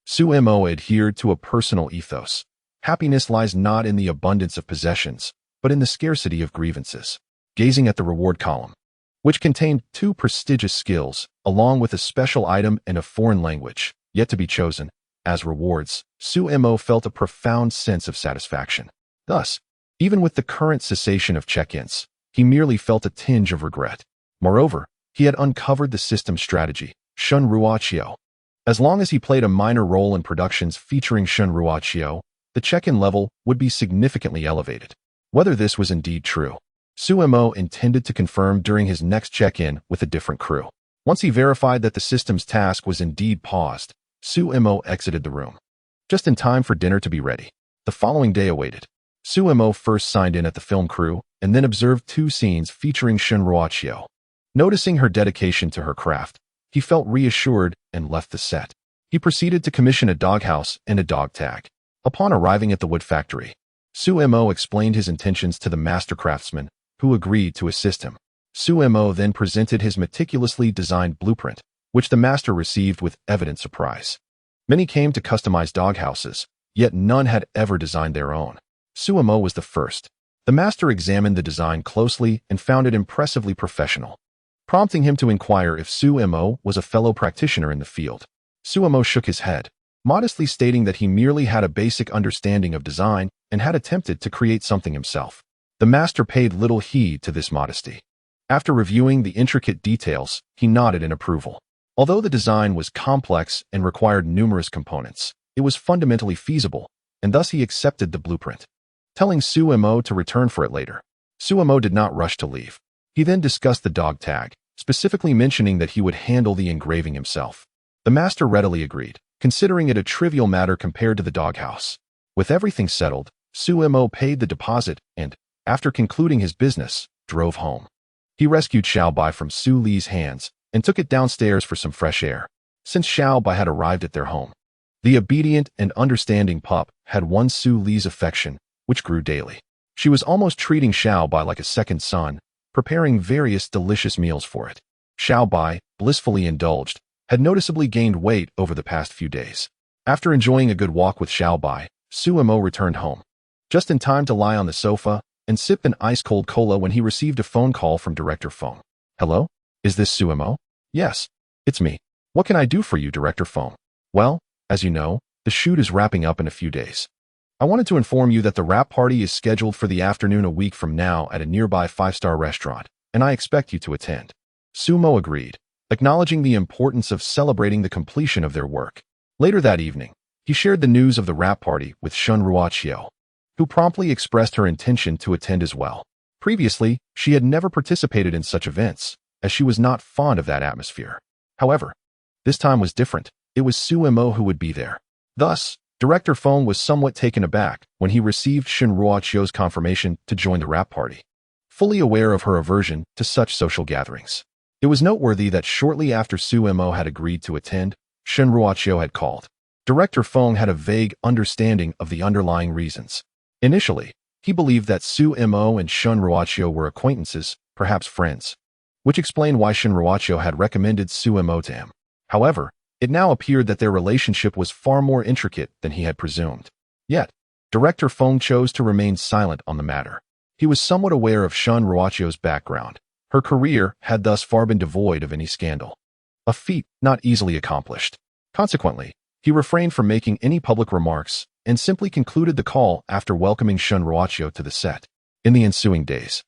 Suemo adhered to a personal ethos. Happiness lies not in the abundance of possessions, but in the scarcity of grievances. Gazing at the reward column, which contained 2 prestigious skills, along with a special item and a foreign language, yet to be chosen, as rewards, Suemo felt a profound sense of satisfaction. Thus, even with the current cessation of check-ins, he merely felt a tinge of regret. Moreover, he had uncovered the system's strategy, Shunruachio. As long as he played a minor role in productions featuring Shunruachio, the check-in level would be significantly elevated. Whether this was indeed true, Suemo intended to confirm during his next check-in with a different crew. Once he verified that the system's task was indeed paused, Suemo exited the room, just in time for dinner to be ready. The following day awaited. Suemo first signed in at the film crew and then observed 2 scenes featuring Shunruachio. Noticing her dedication to her craft, he felt reassured and left the set. He proceeded to commission a doghouse and a dog tag. Upon arriving at the wood factory, Suemo explained his intentions to the master craftsman, who agreed to assist him. Suemo then presented his meticulously designed blueprint, which the master received with evident surprise. Many came to customize doghouses, yet none had ever designed their own. Suemo was the first. The master examined the design closely and found it impressively professional, prompting him to inquire if Suemo was a fellow practitioner in the field. Suemo shook his head, modestly stating that he merely had a basic understanding of design and had attempted to create something himself. The master paid little heed to this modesty. After reviewing the intricate details, he nodded in approval. Although the design was complex and required numerous components, it was fundamentally feasible, and thus he accepted the blueprint, telling Suemo to return for it later. Suemo did not rush to leave. He then discussed the dog tag, specifically mentioning that he would handle the engraving himself. The master readily agreed, considering it a trivial matter compared to the doghouse. With everything settled, Suemo paid the deposit and, after concluding his business, drove home. He rescued Xiaobai from Su Li's hands and took it downstairs for some fresh air, since Xiaobai had arrived at their home. The obedient and understanding pup had won Su Li's affection, which grew daily. She was almost treating Xiaobai like a second son, preparing various delicious meals for it. Xiaobai, blissfully indulged, had noticeably gained weight over the past few days. After enjoying a good walk with Xiaobai, Suemo returned home, just in time to lie on the sofa and sip an ice-cold cola when he received a phone call from Director Feng. Hello? Is this Suemo? Yes, it's me. What can I do for you, Director Feng? Well, as you know, the shoot is wrapping up in a few days. I wanted to inform you that the wrap party is scheduled for the afternoon a week from now at a nearby 5-star restaurant, and I expect you to attend. Sumo agreed, acknowledging the importance of celebrating the completion of their work. Later that evening, he shared the news of the wrap party with Shunruachio, who promptly expressed her intention to attend as well. Previously, she had never participated in such events, as she was not fond of that atmosphere. However, this time was different. It was Suemo who would be there. Thus, Director Feng was somewhat taken aback when he received Shunruachio's confirmation to join the wrap party, fully aware of her aversion to such social gatherings. It was noteworthy that shortly after Suemo had agreed to attend, Shin Ruochio had called. Director Feng had a vague understanding of the underlying reasons. Initially, he believed that Su Mo and Shin Ruochio were acquaintances, perhaps friends, which explained why Shin Ruochio had recommended Su Mo to him. However, it now appeared that their relationship was far more intricate than he had presumed. Yet, Director Feng chose to remain silent on the matter. He was somewhat aware of Shin Ruochio's background. Her career had thus far been devoid of any scandal, a feat not easily accomplished. Consequently, he refrained from making any public remarks and simply concluded the call after welcoming Shin Ruochio to the set. In the ensuing days,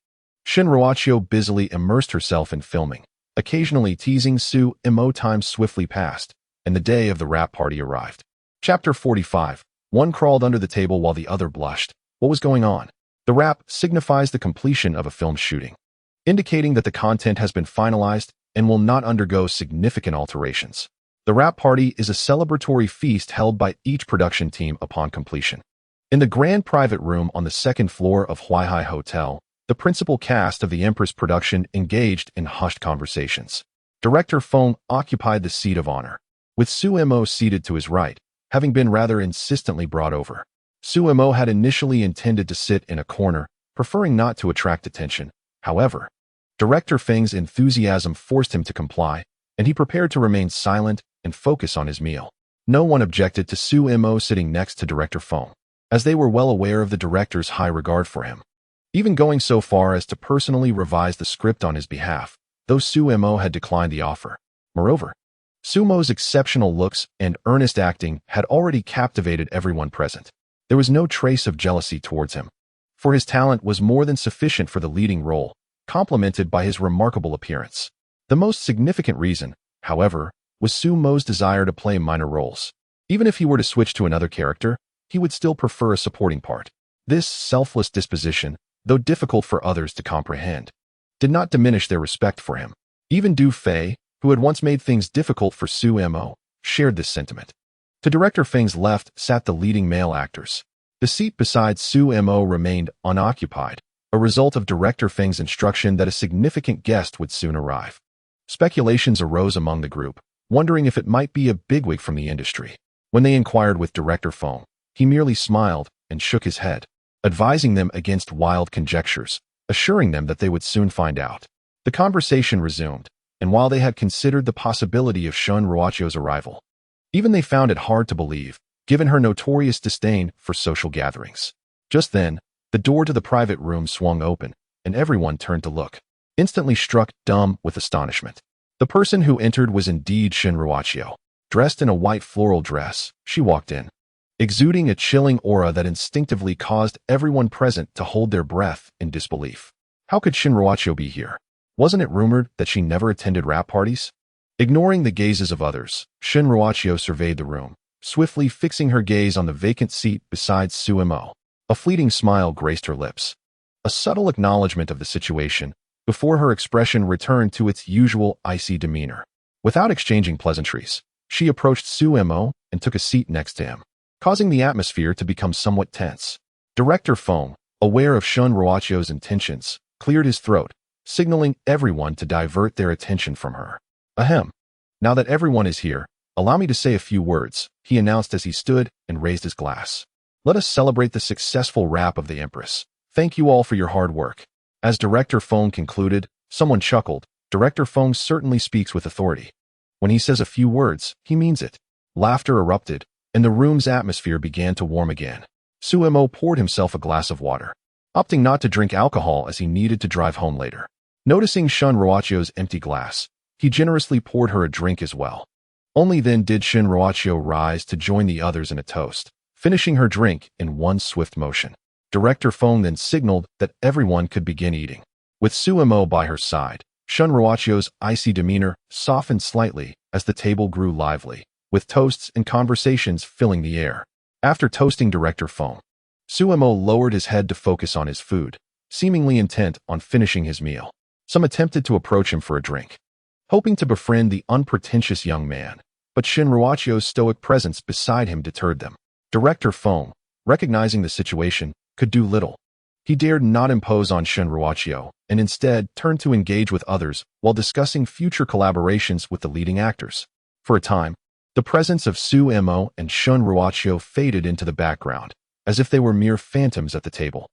Shin Ruochio busily immersed herself in filming, occasionally teasing Su Mo. Time swiftly passed, and the day of the wrap party arrived. Chapter 45. One crawled under the table while the other blushed. What was going on? The wrap signifies the completion of a film shooting, indicating that the content has been finalized and will not undergo significant alterations. The wrap party is a celebratory feast held by each production team upon completion. In the grand private room on the second floor of Huaihai Hotel, the principal cast of the Empress production engaged in hushed conversations. Director Feng occupied the seat of honor, with Su Mo seated to his right, having been rather insistently brought over. Su Mo had initially intended to sit in a corner, preferring not to attract attention. However, Director Feng's enthusiasm forced him to comply, and he prepared to remain silent and focus on his meal. No one objected to Su Mo sitting next to Director Feng, as they were well aware of the director's high regard for him, even going so far as to personally revise the script on his behalf, though Su Mo had declined the offer. Moreover, Su Mo's exceptional looks and earnest acting had already captivated everyone present. There was no trace of jealousy towards him, for his talent was more than sufficient for the leading role, complemented by his remarkable appearance. The most significant reason, however, was Su Mo's desire to play minor roles. Even if he were to switch to another character, he would still prefer a supporting part. This selfless disposition, though difficult for others to comprehend, did not diminish their respect for him. Even Du Fei, who had once made things difficult for Su Mo, shared this sentiment. To Director Feng's left sat the leading male actors. The seat beside Su Mo remained unoccupied, a result of Director Feng's instruction that a significant guest would soon arrive. Speculations arose among the group, wondering if it might be a bigwig from the industry. When they inquired with Director Feng, he merely smiled and shook his head, advising them against wild conjectures, assuring them that they would soon find out. The conversation resumed, and while they had considered the possibility of Shin Ruochio's arrival, even they found it hard to believe, given her notorious disdain for social gatherings. Just then, the door to the private room swung open, and everyone turned to look, instantly struck dumb with astonishment. The person who entered was indeed Shin Ruochio. Dressed in a white floral dress, she walked in, exuding a chilling aura that instinctively caused everyone present to hold their breath in disbelief. How could Shin Ruochio be here? Wasn't it rumored that she never attended wrap parties? Ignoring the gazes of others, Shin Ruochio surveyed the room, swiftly fixing her gaze on the vacant seat beside Su Mo. A fleeting smile graced her lips, a subtle acknowledgement of the situation, before her expression returned to its usual icy demeanor. Without exchanging pleasantries, she approached Su Mo and took a seat next to him, causing the atmosphere to become somewhat tense. Director Feng, aware of Shin Ruochio's intentions, cleared his throat, signaling everyone to divert their attention from her. Ahem. Now that everyone is here, allow me to say a few words, he announced as he stood and raised his glass. Let us celebrate the successful wrap of the Empress. Thank you all for your hard work. As Director Feng concluded, someone chuckled. Director Feng certainly speaks with authority. When he says a few words, he means it. Laughter erupted, and the room's atmosphere began to warm again. Su Mo poured himself a glass of water, opting not to drink alcohol as he needed to drive home later. Noticing Shin Ruochio's empty glass, he generously poured her a drink as well. Only then did Shin Ruochio rise to join the others in a toast, finishing her drink in one swift motion. Director Feng then signaled that everyone could begin eating. With Su Mo by her side, Shin Ruochio's icy demeanor softened slightly as the table grew lively, with toasts and conversations filling the air. After toasting Director Feng, Su Mo lowered his head to focus on his food, seemingly intent on finishing his meal. Some attempted to approach him for a drink, hoping to befriend the unpretentious young man, but Shin Ruochio's stoic presence beside him deterred them. Director Feng, recognizing the situation, could do little. He dared not impose on Shin Ruochio, and instead turned to engage with others while discussing future collaborations with the leading actors. For a time, The presence of Su Mo and Shun Ruochio faded into the background, as if they were mere phantoms at the table.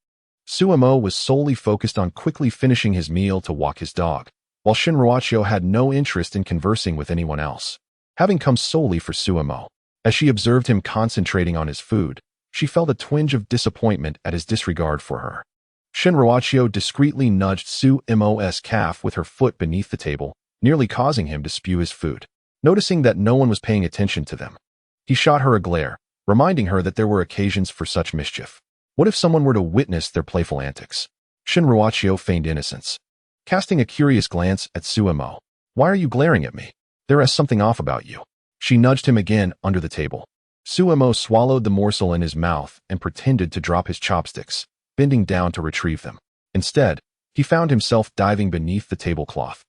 Su Mo was solely focused on quickly finishing his meal to walk his dog, while Shun Ruochio had no interest in conversing with anyone else, having come solely for Su Mo. As she observed him concentrating on his food, she felt a twinge of disappointment at his disregard for her. Shun Ruochio discreetly nudged Su Mo's calf with her foot beneath the table, nearly causing him to spew his food. Noticing that no one was paying attention to them, he shot her a glare, reminding her that there were occasions for such mischief. What if someone were to witness their playful antics? Shun Ruochio feigned innocence, casting a curious glance at Su Mo. Why are you glaring at me? There is something off about you. She nudged him again under the table. Su Mo swallowed the morsel in his mouth and pretended to drop his chopsticks, bending down to retrieve them. Instead, he found himself diving beneath the tablecloth,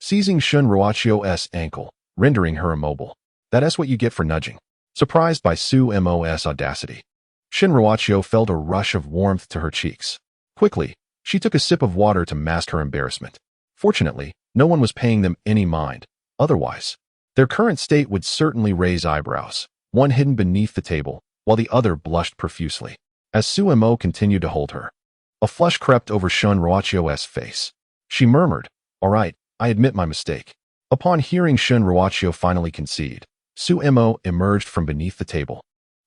seizing Shun Ruochio's ankle, rendering her immobile. That is what you get for nudging. Surprised by Su Mo's audacity, Shun Ruochio felt a rush of warmth to her cheeks. Quickly, she took a sip of water to mask her embarrassment. Fortunately, no one was paying them any mind. Otherwise, their current state would certainly raise eyebrows, one hidden beneath the table, while the other blushed profusely. As Su Mo continued to hold her, a flush crept over Shun Ruochio's face. She murmured, "All right, I admit my mistake." Upon hearing Shun Ruochio finally concede, Su Mo emerged from beneath the table,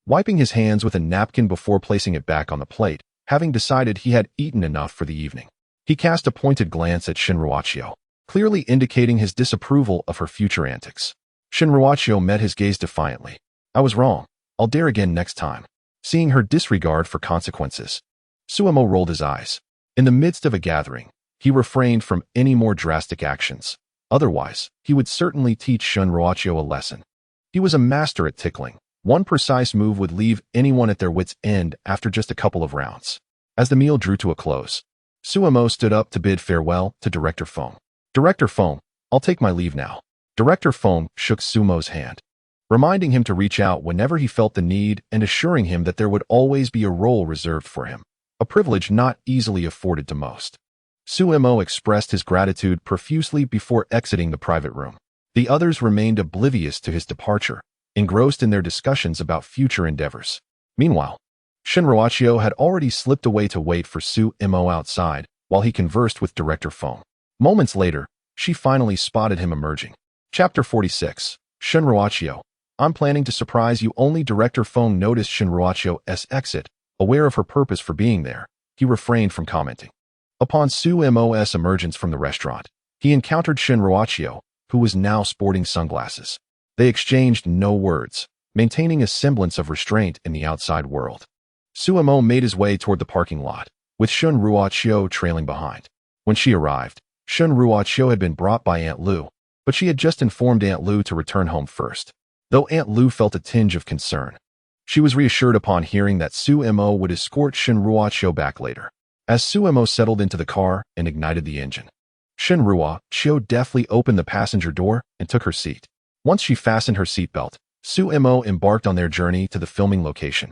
wiping his hands with a napkin before placing it back on the plate, having decided he had eaten enough for the evening. He cast a pointed glance at Shun Ruochio, clearly indicating his disapproval of her future antics. Shun Ruochio met his gaze defiantly. "I was wrong. I'll dare again next time." Seeing her disregard for consequences, Su Mo rolled his eyes. In the midst of a gathering, he refrained from any more drastic actions. Otherwise, he would certainly teach Shun Ruochio a lesson. He was a master at tickling. One precise move would leave anyone at their wits' end after just a couple of rounds. As the meal drew to a close, Su Mo stood up to bid farewell to Director Feng. "Director Feng, I'll take my leave now." Director Feng shook Su Mo's hand, reminding him to reach out whenever he felt the need and assuring him that there would always be a role reserved for him, a privilege not easily afforded to most. Su Mo expressed his gratitude profusely before exiting the private room. The others remained oblivious to his departure, engrossed in their discussions about future endeavors. Meanwhile, Shun Ruochio had already slipped away to wait for Su Mo outside while he conversed with Director Feng. Moments later, she finally spotted him emerging. Chapter 46. Shun Ruochio. "I'm planning to surprise you." Only Director Feng noticed Shun Ruochio's exit. Aware of her purpose for being there, he refrained from commenting. Upon Su Mo's emergence from the restaurant, he encountered Shun Ruochio, who was now sporting sunglasses. They exchanged no words, maintaining a semblance of restraint in the outside world. Su Mo made his way toward the parking lot, with Shun Ruochio trailing behind. When she arrived, Shun Ruochio had been brought by Aunt Lu, but she had just informed Aunt Lu to return home first. Though Aunt Lu felt a tinge of concern, she was reassured upon hearing that Su Mo would escort Shun Ruochio back later. As Su Mo settled into the car and ignited the engine, Shun Ruochio deftly opened the passenger door and took her seat. Once she fastened her seatbelt, Su Mo embarked on their journey to the filming location,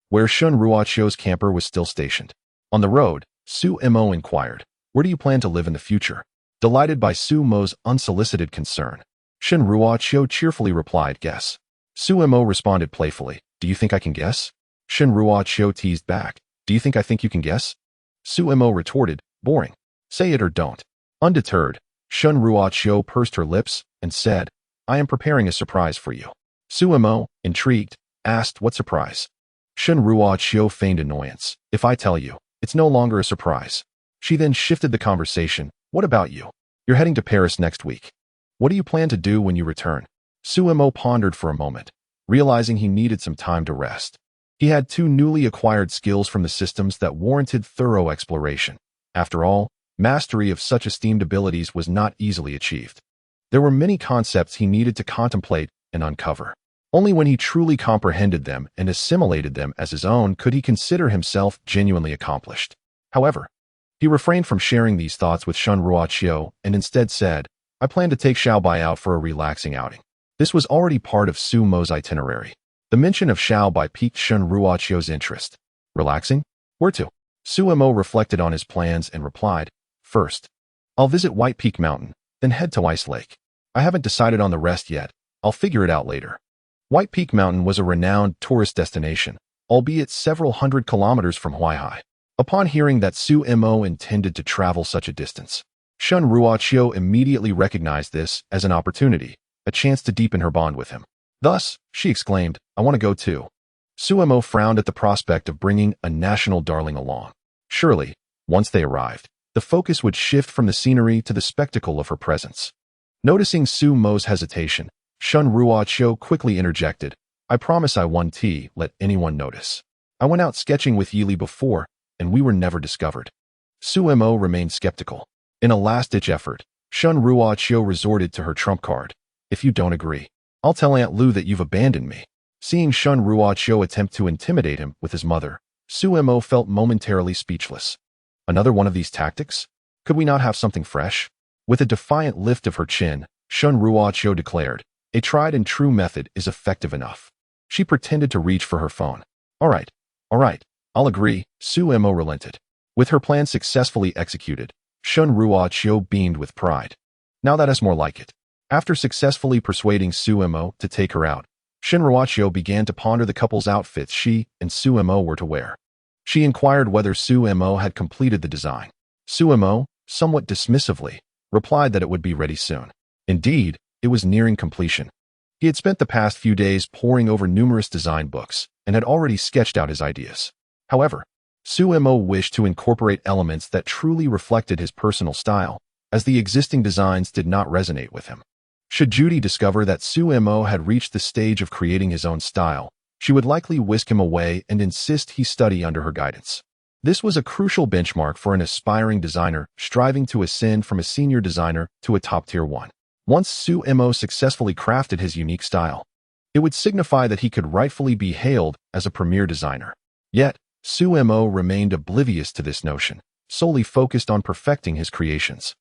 where Shun Ruochio's camper was still stationed. On the road, Su Mo inquired, "Where do you plan to live in the future?" Delighted by Su Mo's unsolicited concern, Shun Ruochio cheerfully replied, "Guess." Su Mo responded playfully, "Do you think I can guess?" Shun Ruochio teased back, "Do you think you can guess?" Su Mo retorted, "Boring. Say it or don't." Undeterred, Shun Ruochio pursed her lips and said, "I am preparing a surprise for you." Su Mo, intrigued, asked, "What surprise?" Shun Ruochio feigned annoyance. "If I tell you, it's no longer a surprise." She then shifted the conversation. "What about you? You're heading to Paris next week. What do you plan to do when you return?" Su Mo pondered for a moment, realizing he needed some time to rest. He had two newly acquired skills from the systems that warranted thorough exploration. After all, mastery of such esteemed abilities was not easily achieved. There were many concepts he needed to contemplate and uncover. Only when he truly comprehended them and assimilated them as his own could he consider himself genuinely accomplished. However, he refrained from sharing these thoughts with Shun Ruochio and instead said, "I plan to take Xiaobai out for a relaxing outing." This was already part of Su Mo's itinerary. The mention of Xiaobai piqued Shun Ruochio's interest. "Relaxing? Where to?" Su Mo reflected on his plans and replied, "First, I'll visit White Peak Mountain, then head to Ice Lake. I haven't decided on the rest yet. I'll figure it out later." White Peak Mountain was a renowned tourist destination, albeit several hundred kilometers from Huaihai. Upon hearing that Su Mo intended to travel such a distance, Shun Ruoqiu immediately recognized this as an opportunity, a chance to deepen her bond with him. Thus, she exclaimed, "I want to go too." Su Mo frowned at the prospect of bringing a national darling along. Surely, once they arrived, the focus would shift from the scenery to the spectacle of her presence. Noticing Su Mo's hesitation, Shun Ruoqiu quickly interjected, "I promise I won't let anyone notice. I went out sketching with Yili before, and we were never discovered." Su Mo remained skeptical. In a last-ditch effort, Shun Ruoqiu resorted to her trump card. "If you don't agree, I'll tell Aunt Lu that you've abandoned me." Seeing Shun Ruoqiu attempt to intimidate him with his mother, Su Mo felt momentarily speechless. Another one of these tactics? Could we not have something fresh? With a defiant lift of her chin, Shun Ruoqiu declared, "A tried-and-true method is effective enough." She pretended to reach for her phone. All right, I'll agree," Su Mo relented. With her plan successfully executed, Shun Ruoqiu beamed with pride. "Now that is more like it." After successfully persuading Su Mo to take her out, Shun Ruoqiu began to ponder the couple's outfits she and Su Mo were to wear. She inquired whether Su Mo had completed the design. Su Mo, somewhat dismissively, replied that it would be ready soon. Indeed, it was nearing completion. He had spent the past few days poring over numerous design books and had already sketched out his ideas. However, Su Mo wished to incorporate elements that truly reflected his personal style, as the existing designs did not resonate with him. Should Judy discover that Su Mo had reached the stage of creating his own style, she would likely whisk him away and insist he study under her guidance. This was a crucial benchmark for an aspiring designer striving to ascend from a senior designer to a top-tier one. Once Su Mo successfully crafted his unique style, it would signify that he could rightfully be hailed as a premier designer. Yet, Su Mo remained oblivious to this notion, solely focused on perfecting his creations.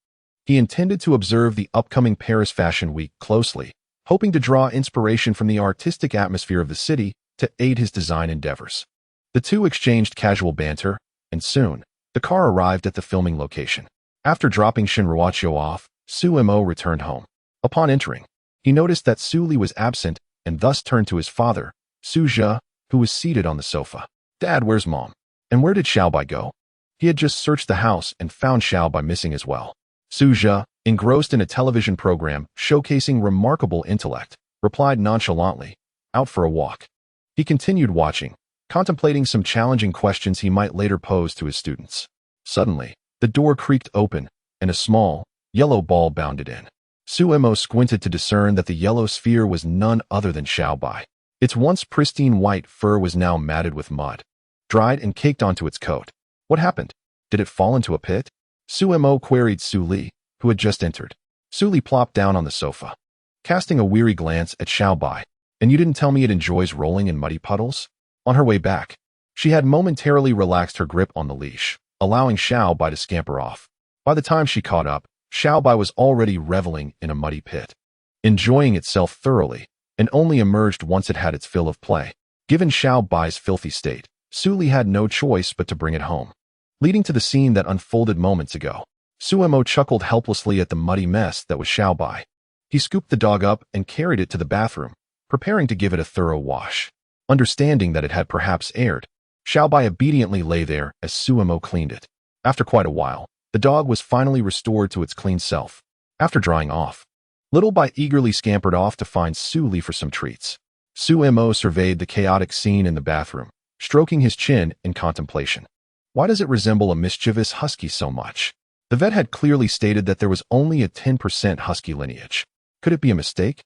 He intended to observe the upcoming Paris Fashion Week closely, hoping to draw inspiration from the artistic atmosphere of the city to aid his design endeavors. The two exchanged casual banter, and soon, the car arrived at the filming location. After dropping Shun Ruoqiu off, Su Mo returned home. Upon entering, he noticed that Su Li was absent and thus turned to his father, Su Zhe, who was seated on the sofa. "Dad, where's Mom? And where did Xiaobai go?" He had just searched the house and found Xiaobai missing as well. Su Zhe, engrossed in a television program showcasing remarkable intellect, replied nonchalantly, "Out for a walk." He continued watching, contemplating some challenging questions he might later pose to his students. Suddenly, the door creaked open, and a small, yellow ball bounded in. Su Mo squinted to discern that the yellow sphere was none other than Xiaobai. Its once pristine white fur was now matted with mud, dried and caked onto its coat. What happened? Did it fall into a pit? Su Mo queried Su Li, who had just entered. Su Li plopped down on the sofa, casting a weary glance at Xiaobai. "And you didn't tell me it enjoys rolling in muddy puddles?" On her way back, she had momentarily relaxed her grip on the leash, allowing Xiaobai to scamper off. By the time she caught up, Xiaobai was already reveling in a muddy pit, enjoying itself thoroughly, and only emerged once it had its fill of play. Given Xiaobai's filthy state, Su Li had no choice but to bring it home. Leading to the scene that unfolded moments ago, Su Mo chuckled helplessly at the muddy mess that was Xiaobai. He scooped the dog up and carried it to the bathroom, preparing to give it a thorough wash. Understanding that it had perhaps erred, Xiaobai obediently lay there as Su Mo cleaned it. After quite a while, the dog was finally restored to its clean self. After drying off, Little Bai eagerly scampered off to find Su Li for some treats. Su Mo surveyed the chaotic scene in the bathroom, stroking his chin in contemplation. Why does it resemble a mischievous husky so much? The vet had clearly stated that there was only a 10% husky lineage. Could it be a mistake?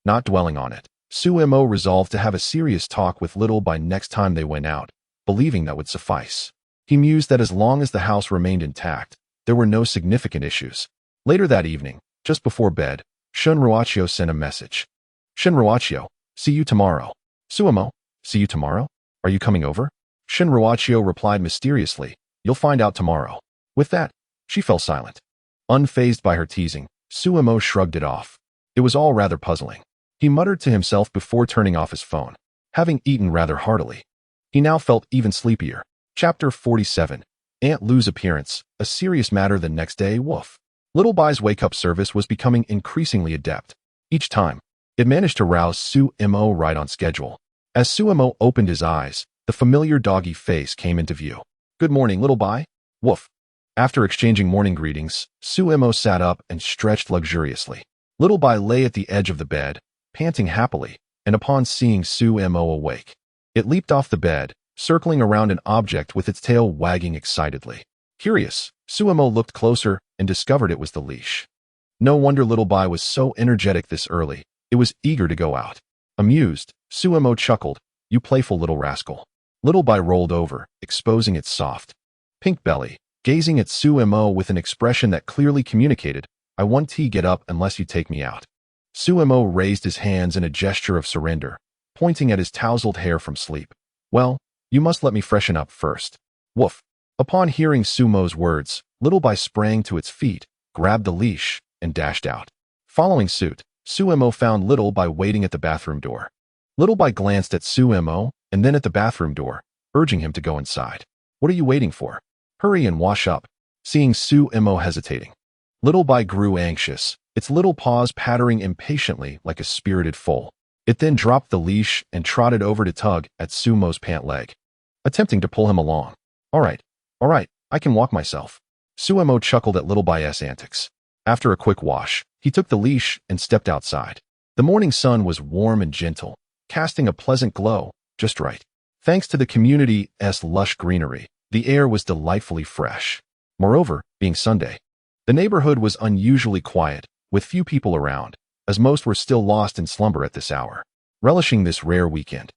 Not dwelling on it, Su Mo resolved to have a serious talk with Little Bai next time they went out, believing that would suffice. He mused that as long as the house remained intact, there were no significant issues. Later that evening, just before bed, Shun Ruoqiu sent a message. "Shun Ruoqiu, see you tomorrow." "Su Mo, see you tomorrow? Are you coming over?" Shun Ruoqiu replied mysteriously, "You'll find out tomorrow." With that, she fell silent. Unfazed by her teasing, Su Mo shrugged it off. It was all rather puzzling. He muttered to himself before turning off his phone, having eaten rather heartily. He now felt even sleepier. Chapter 47. Aunt Lu's appearance, a serious matter the next day. Woof. Little Bai's wake-up service was becoming increasingly adept. Each time, It managed to rouse Sumo right on schedule. As Sumo opened his eyes, the familiar doggy face came into view. "Good morning, little boy." Woof. After exchanging morning greetings, Sumo sat up and stretched luxuriously. Little boy lay at the edge of the bed, panting happily, and upon seeing Sumo awake, it leaped off the bed, circling around an object with its tail wagging excitedly. Curious, Sumo looked closer and discovered it was the leash. No wonder little boy was so energetic this early. It was eager to go out. Amused, Sumo chuckled, "You playful little rascal." Little boy rolled over, exposing its soft, pink belly, gazing at Sumo with an expression that clearly communicated, "I want to get up unless you take me out." Sumo raised his hands in a gesture of surrender, pointing at his tousled hair from sleep. "Well, you must let me freshen up first." Woof. Upon hearing Sumo's words, Little Boy sprang to its feet, grabbed the leash, and dashed out. Following suit, Sumo found Little Boy waiting at the bathroom door. Little Boy glanced at Sumo and then at the bathroom door, urging him to go inside. "What are you waiting for? Hurry and wash up." Seeing Sumo hesitating, Little Boy grew anxious, its little paws pattering impatiently like a spirited foal. It then dropped the leash and trotted over to tug at Sumo's pant leg, attempting to pull him along. All right, I can walk myself." Sumo chuckled at Little Boy's antics. After a quick wash, he took the leash and stepped outside. The morning sun was warm and gentle, casting a pleasant glow, just right. Thanks to the community's lush greenery, the air was delightfully fresh. Moreover, being Sunday, the neighborhood was unusually quiet, with few people around, as most were still lost in slumber at this hour. Relishing this rare weekend,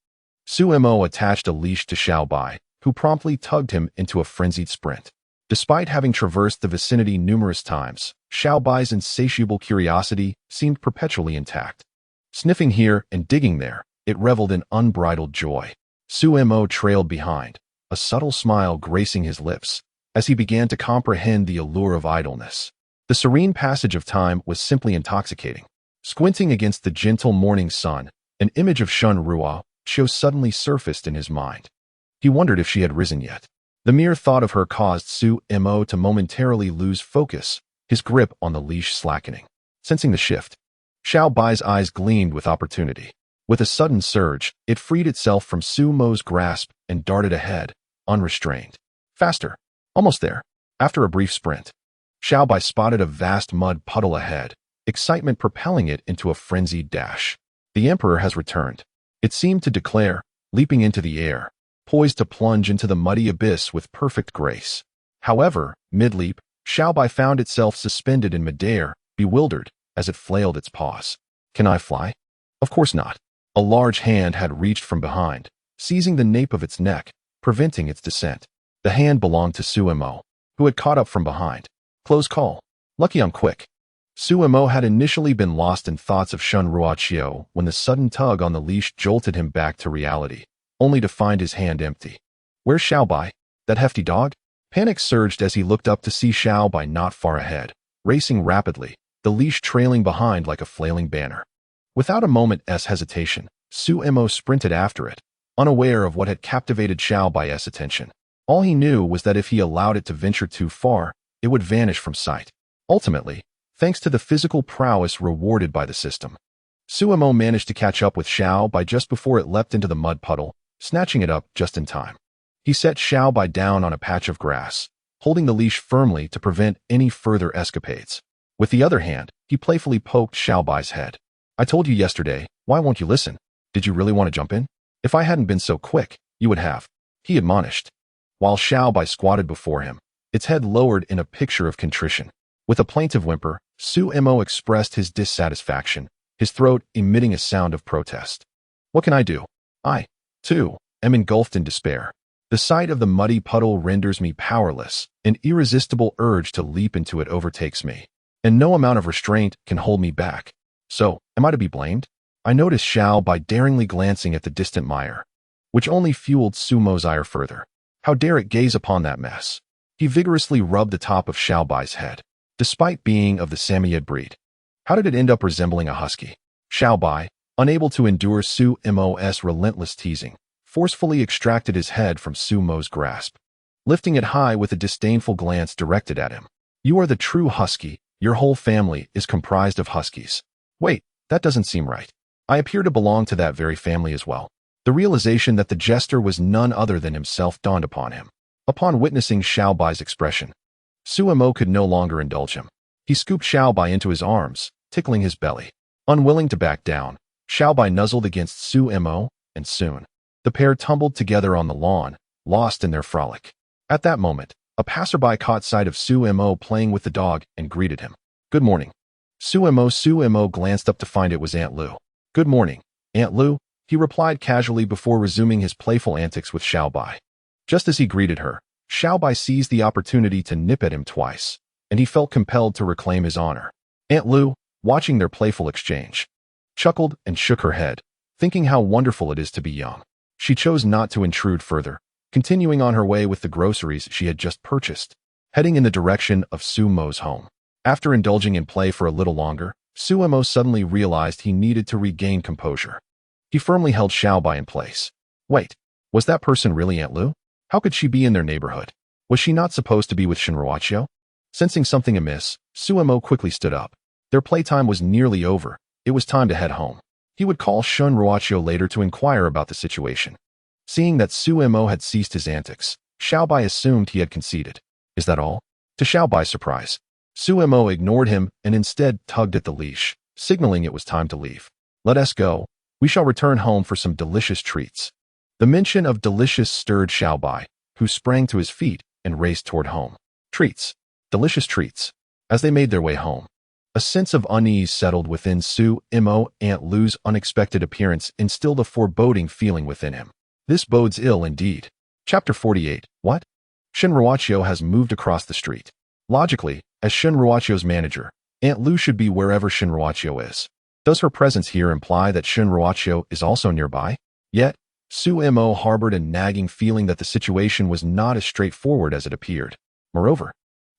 Sumo attached a leash to Xiaobai, who promptly tugged him into a frenzied sprint. Despite having traversed the vicinity numerous times, Xiaobai's insatiable curiosity seemed perpetually intact. Sniffing here and digging there, it reveled in unbridled joy. Sumo trailed behind, a subtle smile gracing his lips, as he began to comprehend the allure of idleness. The serene passage of time was simply intoxicating. Squinting against the gentle morning sun, an image of Shun Ruo suddenly surfaced in his mind. He wondered if she had risen yet. The mere thought of her caused Sumo to momentarily lose focus, his grip on the leash slackening. Sensing the shift, Xiaobai's eyes gleamed with opportunity. With a sudden surge, it freed itself from Sumo's grasp and darted ahead, unrestrained. Faster. Almost there. After a brief sprint, Xiaobai spotted a vast mud puddle ahead, excitement propelling it into a frenzied dash. "The Emperor has returned," it seemed to declare, leaping into the air, poised to plunge into the muddy abyss with perfect grace. However, mid-leap, Xiaobai found itself suspended in midair, bewildered, as it flailed its paws. "Can I fly?" Of course not. A large hand had reached from behind, seizing the nape of its neck, preventing its descent. The hand belonged to Sumo, who had caught up from behind. Close call. Lucky I'm quick. Sumo had initially been lost in thoughts of Shun Ruo when the sudden tug on the leash jolted him back to reality, only to find his hand empty. "Where's Xiaobai? That hefty dog?" Panic surged as he looked up to see Xiaobai not far ahead, racing rapidly, the leash trailing behind like a flailing banner. Without a moment's hesitation, Sumo sprinted after it, unaware of what had captivated Xiaobai's attention. All he knew was that if he allowed it to venture too far, it would vanish from sight. Ultimately, thanks to the physical prowess rewarded by the system, Sumo managed to catch up with Xiaobai just before it leapt into the mud puddle, snatching it up just in time. He set Xiaobai down on a patch of grass, holding the leash firmly to prevent any further escapades. With the other hand, he playfully poked Xiaobai's head. "I told you yesterday, why won't you listen? Did you really want to jump in? If I hadn't been so quick, you would have," he admonished. While Xiaobai squatted before him, its head lowered in a picture of contrition. With a plaintive whimper, Sumo expressed his dissatisfaction, his throat emitting a sound of protest. "What can I do? I, too, am engulfed in despair. The sight of the muddy puddle renders me powerless, an irresistible urge to leap into it overtakes me, and no amount of restraint can hold me back. So, am I to be blamed?" I noticed Xiaobai daringly glancing at the distant mire, which only fueled Sumo's ire further. How dare it gaze upon that mess? He vigorously rubbed the top of Xiaobai's head. Despite being of the Samoyed breed, how did it end up resembling a husky? Xiaobai, unable to endure Sumo's relentless teasing, forcefully extracted his head from Sumo's grasp, lifting it high with a disdainful glance directed at him. "You are the true husky. Your whole family is comprised of huskies." "Wait, that doesn't seem right." I appear to belong to that very family as well. The realization that the jester was none other than himself dawned upon him. Upon witnessing Xiao Bai's expression, Suemo could no longer indulge him. He scooped Xiao Bai into his arms, tickling his belly. Unwilling to back down, Xiao Bai nuzzled against Suemo, and soon, the pair tumbled together on the lawn, lost in their frolic. At that moment, a passerby caught sight of Suemo playing with the dog and greeted him. Good morning. Suemo glanced up to find it was Aunt Lu. Good morning, Aunt Lu, he replied casually before resuming his playful antics with Xiao Bai. Just as he greeted her, Xiao Bai seized the opportunity to nip at him twice, and he felt compelled to reclaim his honor. Aunt Lu, watching their playful exchange, chuckled and shook her head, thinking how wonderful it is to be young. She chose not to intrude further, continuing on her way with the groceries she had just purchased, heading in the direction of Suemo's home. After indulging in play for a little longer, Suemo suddenly realized he needed to regain composure. He firmly held Xiao Bai in place. Wait, was that person really Aunt Lu? How could she be in their neighborhood? Was she not supposed to be with Shinruachio? Sensing something amiss, Suemo quickly stood up. Their playtime was nearly over. It was time to head home. He would call Shinruachio later to inquire about the situation. Seeing that Suemo had ceased his antics, Xiao Bai assumed he had conceded. Is that all? To Xiao Bai's surprise, Suemo ignored him and instead tugged at the leash, signaling it was time to leave. Let us go. We shall return home for some delicious treats. The mention of delicious stirred Xiao Bai, who sprang to his feet and raced toward home. Treats. Delicious treats. As they made their way home, a sense of unease settled within Suemo. Aunt Lu's unexpected appearance instilled a foreboding feeling within him. This bodes ill indeed. Chapter 48. What? Shinruachio has moved across the street. Logically, as Shinruachio's manager, Aunt Lu should be wherever Shinruachio is. Does her presence here imply that Shinruachio is also nearby? Yet, Suemo harbored a nagging feeling that the situation was not as straightforward as it appeared. Moreover,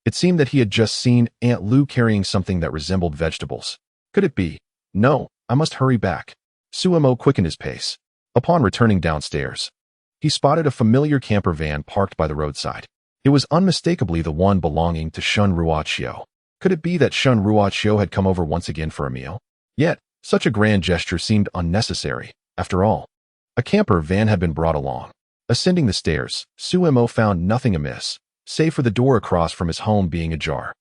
it seemed that he had just seen Aunt Lu carrying something that resembled vegetables. Could it be? No, I must hurry back. Suemo quickened his pace. Upon returning downstairs, he spotted a familiar camper van parked by the roadside. It was unmistakably the one belonging to Shinruachio. Could it be that Shinruachio had come over once again for a meal? Yet, such a grand gesture seemed unnecessary. After all, a camper van had been brought along. Ascending the stairs, Suemo found nothing amiss, save for the door across from his home being ajar.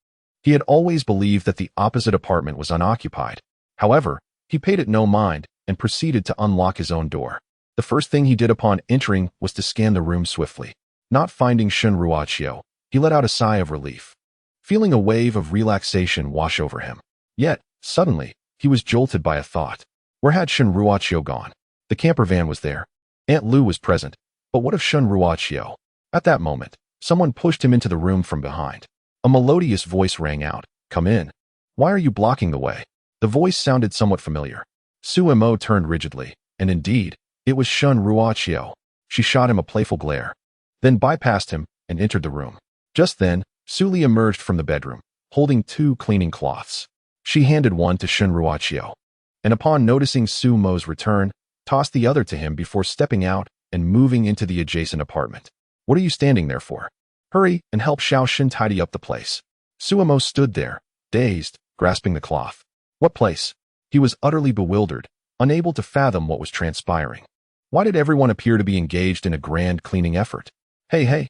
He had always believed that the opposite apartment was unoccupied. However, he paid it no mind and proceeded to unlock his own door. The first thing he did upon entering was to scan the room swiftly. Not finding Shinruachio, he let out a sigh of relief, feeling a wave of relaxation wash over him. Yet, suddenly, he was jolted by a thought. Where had Shinruachio gone? The camper van was there. Aunt Lu was present. But what of Shinruachio? At that moment, someone pushed him into the room from behind. A melodious voice rang out. Come in. Why are you blocking the way? The voice sounded somewhat familiar. Suemo turned rigidly, and indeed, it was Shinruachio. She shot him a playful glare, then bypassed him and entered the room. Just then, Suli emerged from the bedroom, holding 2 cleaning cloths. She handed one to Shinruachio, and upon noticing Suemo's return, tossed the other to him before stepping out and moving into the adjacent apartment. What are you standing there for? Hurry and help Xiao Shin tidy up the place. Suemo stood there, dazed, grasping the cloth. What place? He was utterly bewildered, unable to fathom what was transpiring. Why did everyone appear to be engaged in a grand cleaning effort? Hey,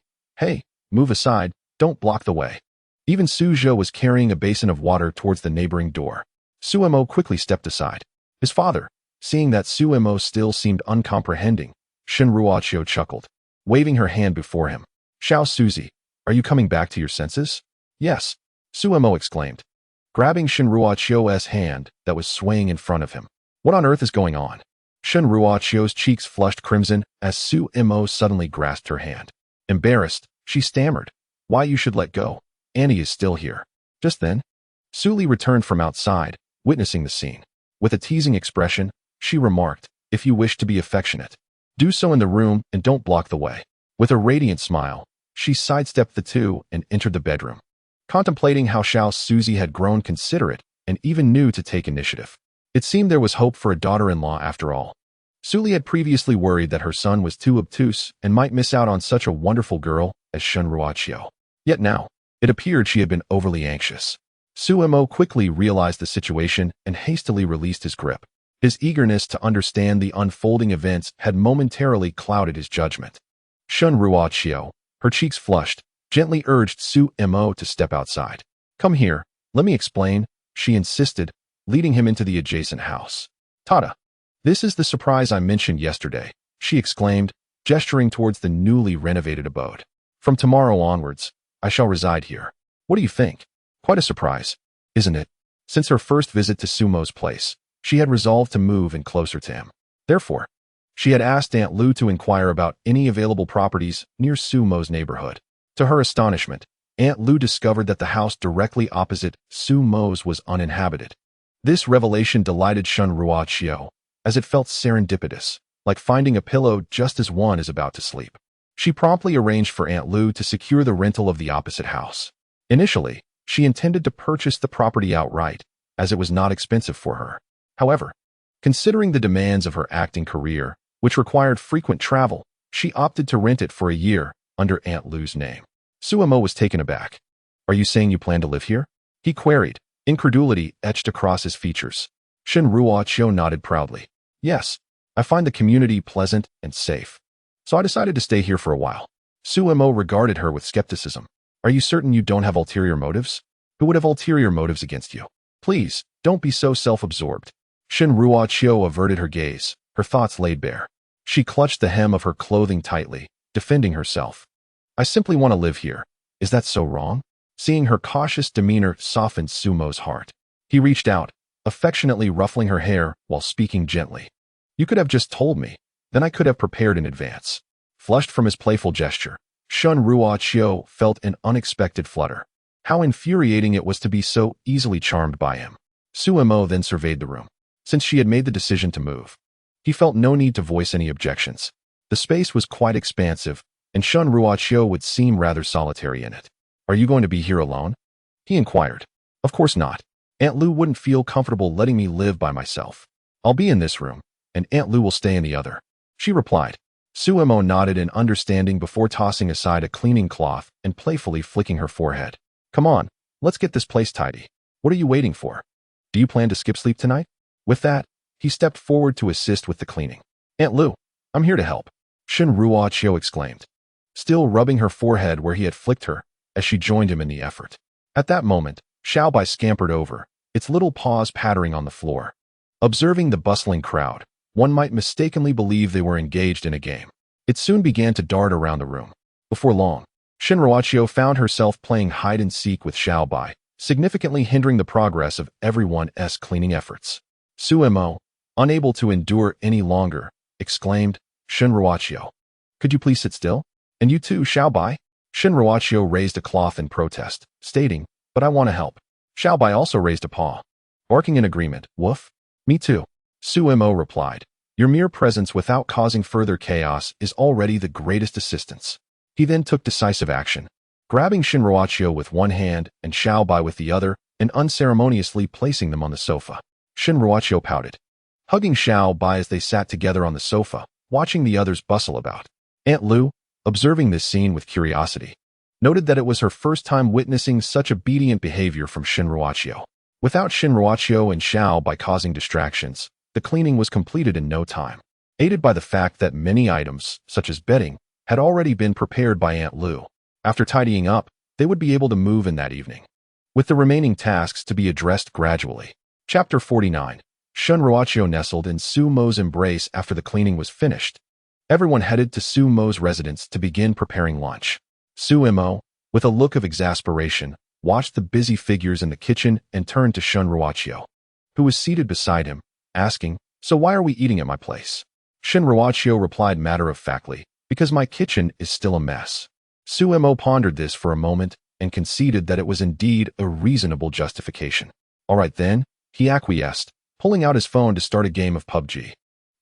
move aside, don't block the way. Even Suzhou was carrying a basin of water towards the neighboring door. Suemo quickly stepped aside. His father, seeing that Suemo still seemed uncomprehending, Shinruachio chuckled, waving her hand before him. Xiao Suzi, are you coming back to your senses? Yes, Suemo exclaimed, grabbing Shinruachio's hand that was swaying in front of him. What on earth is going on? Shinruachio's cheeks flushed crimson as Suemo suddenly grasped her hand. Embarrassed, she stammered. Why you should let go? Annie is still here. Just then, Suli returned from outside, witnessing the scene. With a teasing expression, she remarked, if you wish to be affectionate, do so in the room and don't block the way. With a radiant smile, she sidestepped the two and entered the bedroom, contemplating how Xiao Suzi had grown considerate and even knew to take initiative. It seemed there was hope for a daughter-in-law after all. Suli had previously worried that her son was too obtuse and might miss out on such a wonderful girl as Shinruachio. Yet now, it appeared she had been overly anxious. Suemo quickly realized the situation and hastily released his grip. His eagerness to understand the unfolding events had momentarily clouded his judgment. Shun Ruoqiu, her cheeks flushed, gently urged Su Mo to step outside. "Come here, let me explain," she insisted, leading him into the adjacent house. "Tada! This is the surprise I mentioned yesterday," she exclaimed, gesturing towards the newly renovated abode. "From tomorrow onwards, I shall reside here. What do you think? Quite a surprise, isn't it?" Since her first visit to Sumo's place, she had resolved to move in closer to him. Therefore, she had asked Aunt Lu to inquire about any available properties near Sumo's neighborhood. To her astonishment, Aunt Lu discovered that the house directly opposite Sumo's was uninhabited. This revelation delighted Shun Ruoqiu, as it felt serendipitous, like finding a pillow just as one is about to sleep. She promptly arranged for Aunt Lu to secure the rental of the opposite house. Initially, she intended to purchase the property outright, as it was not expensive for her. However, considering the demands of her acting career, which required frequent travel, she opted to rent it for a year under Aunt Lu's name. Suemo was taken aback. "Are you saying you plan to live here?" he queried, incredulity etched across his features. Shin Ruoqiu nodded proudly. "Yes, I find the community pleasant and safe. So I decided to stay here for a while." Suemo regarded her with skepticism. "Are you certain you don't have ulterior motives? Who would have ulterior motives against you? Please, don't be so self-absorbed." Shin Ruoqiu averted her gaze, her thoughts laid bare. She clutched the hem of her clothing tightly, defending herself. "I simply want to live here. Is that so wrong?" Seeing her cautious demeanor softened Sumo's heart. He reached out, affectionately ruffling her hair while speaking gently. "You could have just told me, then I could have prepared in advance." Flushed from his playful gesture, Shun Ruoqiu felt an unexpected flutter. How infuriating it was to be so easily charmed by him. Suemo then surveyed the room. Since she had made the decision to move, he felt no need to voice any objections. The space was quite expansive, and Shun Ruoqiu would seem rather solitary in it. "Are you going to be here alone?" he inquired. "Of course not. Aunt Lu wouldn't feel comfortable letting me live by myself. I'll be in this room, and Aunt Lu will stay in the other," she replied. Suemo nodded in understanding before tossing aside a cleaning cloth and playfully flicking her forehead. "Come on, let's get this place tidy. What are you waiting for? Do you plan to skip sleep tonight?" With that, he stepped forward to assist with the cleaning. "Aunt Lu, I'm here to help," Shin Ruoqiu exclaimed, still rubbing her forehead where he had flicked her as she joined him in the effort. At that moment, Xiaobai scampered over, its little paws pattering on the floor. Observing the bustling crowd, one might mistakenly believe they were engaged in a game. It soon began to dart around the room. Before long, Shin Ruoqiu found herself playing hide-and-seek with Xiaobai, significantly hindering the progress of everyone's cleaning efforts. Suemo, unable to endure any longer, exclaimed, "Shin Ruoqiu, could you please sit still? And you too, Xiaobai?" Shin Ruoqiu raised a cloth in protest, stating, "But I want to help." Xiaobai also raised a paw, barking in agreement. "Woof. Me too," Suemo replied. "Your mere presence without causing further chaos is already the greatest assistance." He then took decisive action, grabbing Shin Ruoqiu with one hand and Xiaobai with the other, and unceremoniously placing them on the sofa. Shin Ruoqiu pouted, hugging Xiaobai as they sat together on the sofa, watching the others bustle about. Aunt Lu, observing this scene with curiosity, noted that it was her first time witnessing such obedient behavior from Shin Ruoqiu. Without Shin Ruoqiu and Xiaobai causing distractions, the cleaning was completed in no time, aided by the fact that many items, such as bedding, had already been prepared by Aunt Lu. After tidying up, they would be able to move in that evening, with the remaining tasks to be addressed gradually. Chapter 49. Shun Ruoqiu nestled in Sumo's embrace after the cleaning was finished. Everyone headed to Sumo's residence to begin preparing lunch. Suemo, with a look of exasperation, watched the busy figures in the kitchen and turned to Shun Ruoqiu, who was seated beside him, asking, "So why are we eating at my place?" Shin Ruoqiu replied matter-of-factly, "Because my kitchen is still a mess." Suemo pondered this for a moment and conceded that it was indeed a reasonable justification. "All right then," he acquiesced, pulling out his phone to start a game of PUBG.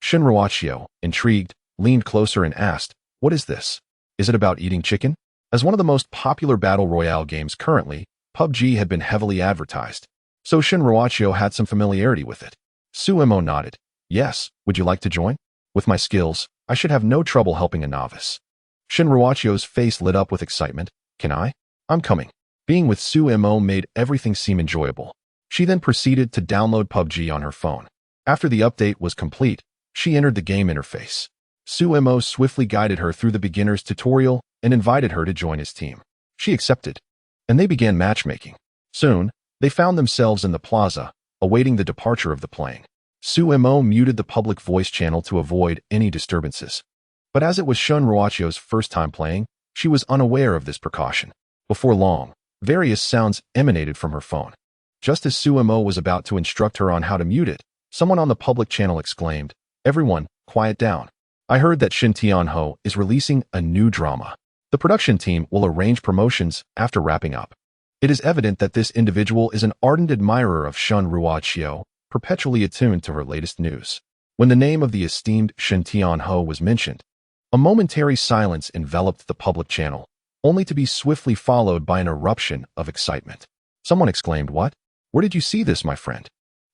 Shin Ruoqiu, intrigued, leaned closer and asked, "What is this? Is it about eating chicken?" As one of the most popular battle royale games currently, PUBG had been heavily advertised, so Shin Ruoqiu had some familiarity with it. Suemo nodded. "Yes, would you like to join? With my skills, I should have no trouble helping a novice." Shin Ruoqiu's face lit up with excitement. "Can I? I'm coming." Being with Suemo made everything seem enjoyable. She then proceeded to download PUBG on her phone. After the update was complete, she entered the game interface. Suemo swiftly guided her through the beginner's tutorial and invited her to join his team. She accepted, and they began matchmaking. Soon, they found themselves in the plaza, awaiting the departure of the plane. Suemo muted the public voice channel to avoid any disturbances. But as it was Shun Ruachio's first time playing, she was unaware of this precaution. Before long, various sounds emanated from her phone. Just as Suemo was about to instruct her on how to mute it, someone on the public channel exclaimed, "Everyone, quiet down. I heard that Shin Tianho is releasing a new drama. The production team will arrange promotions after wrapping up." It is evident that this individual is an ardent admirer of Shun Ruachio, perpetually attuned to her latest news. When the name of the esteemed Shin Tianho was mentioned, a momentary silence enveloped the public channel, only to be swiftly followed by an eruption of excitement. Someone exclaimed, "What? Where did you see this, my friend?"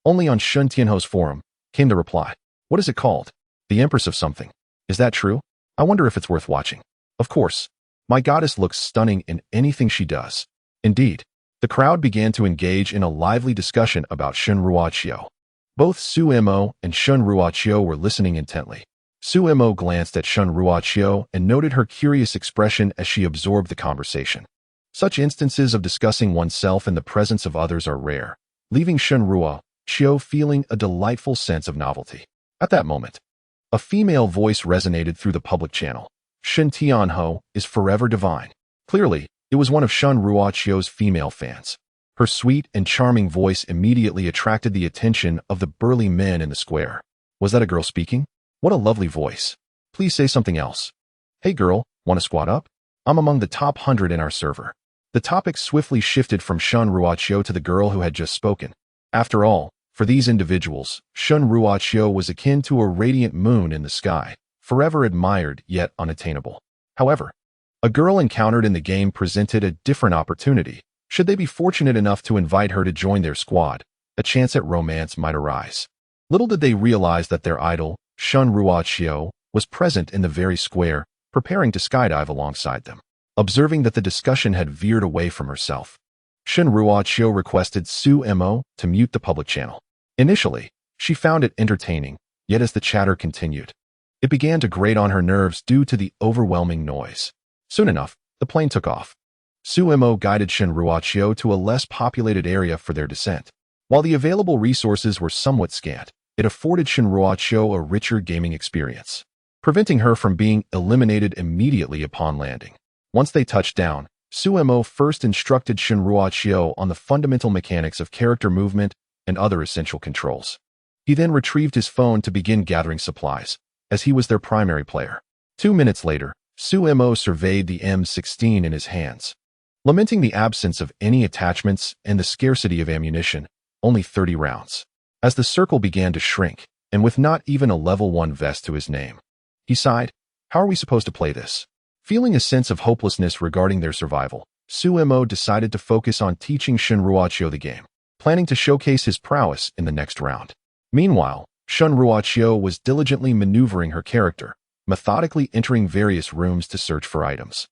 "Only on Shun Tianho's forum," came the reply. "What is it called?" "The Empress of something." "Is that true? I wonder if it's worth watching." "Of course. My goddess looks stunning in anything she does." Indeed, the crowd began to engage in a lively discussion about Shun Ruachio. Both Suemo and Shun Ruachio were listening intently. Suemo glanced at Shun Ruachio and noted her curious expression as she absorbed the conversation. Such instances of discussing oneself in the presence of others are rare, leaving Shun Ruachio feeling a delightful sense of novelty. At that moment, a female voice resonated through the public channel. "Shin Tianho is forever divine." Clearly, it was one of Shun Ruachio's female fans. Her sweet and charming voice immediately attracted the attention of the burly men in the square. Was that a girl speaking? What a lovely voice. Please say something else. Hey girl, want to squat up? I'm among the top 100 in our server. The topic swiftly shifted from Shun Ruachio to the girl who had just spoken. After all, for these individuals, Shun Ruachio was akin to a radiant moon in the sky, forever admired yet unattainable. However, a girl encountered in the game presented a different opportunity. Should they be fortunate enough to invite her to join their squad, a chance at romance might arise. Little did they realize that their idol, Shun Ruachio, was present in the very square, preparing to skydive alongside them. Observing that the discussion had veered away from herself, Shun Ruachio requested Suemo to mute the public channel. Initially, she found it entertaining, yet as the chatter continued, it began to grate on her nerves due to the overwhelming noise. Soon enough, the plane took off. Suemo guided Shun Ruachio to a less populated area for their descent. While the available resources were somewhat scant, it afforded Shun Ruachio a richer gaming experience, preventing her from being eliminated immediately upon landing. Once they touched down, Suemo first instructed Shun Ruachio on the fundamental mechanics of character movement and other essential controls. He then retrieved his phone to begin gathering supplies, as he was their primary player. 2 minutes later, Suemo surveyed the M16 in his hands. Lamenting the absence of any attachments and the scarcity of ammunition, only 30 rounds. As the circle began to shrink, and with not even a level 1 vest to his name, he sighed, "How are we supposed to play this?" Feeling a sense of hopelessness regarding their survival, Suemo decided to focus on teaching Shun Ruachio the game, planning to showcase his prowess in the next round. Meanwhile, Shun Ruachio was diligently maneuvering her character, methodically entering various rooms to search for items.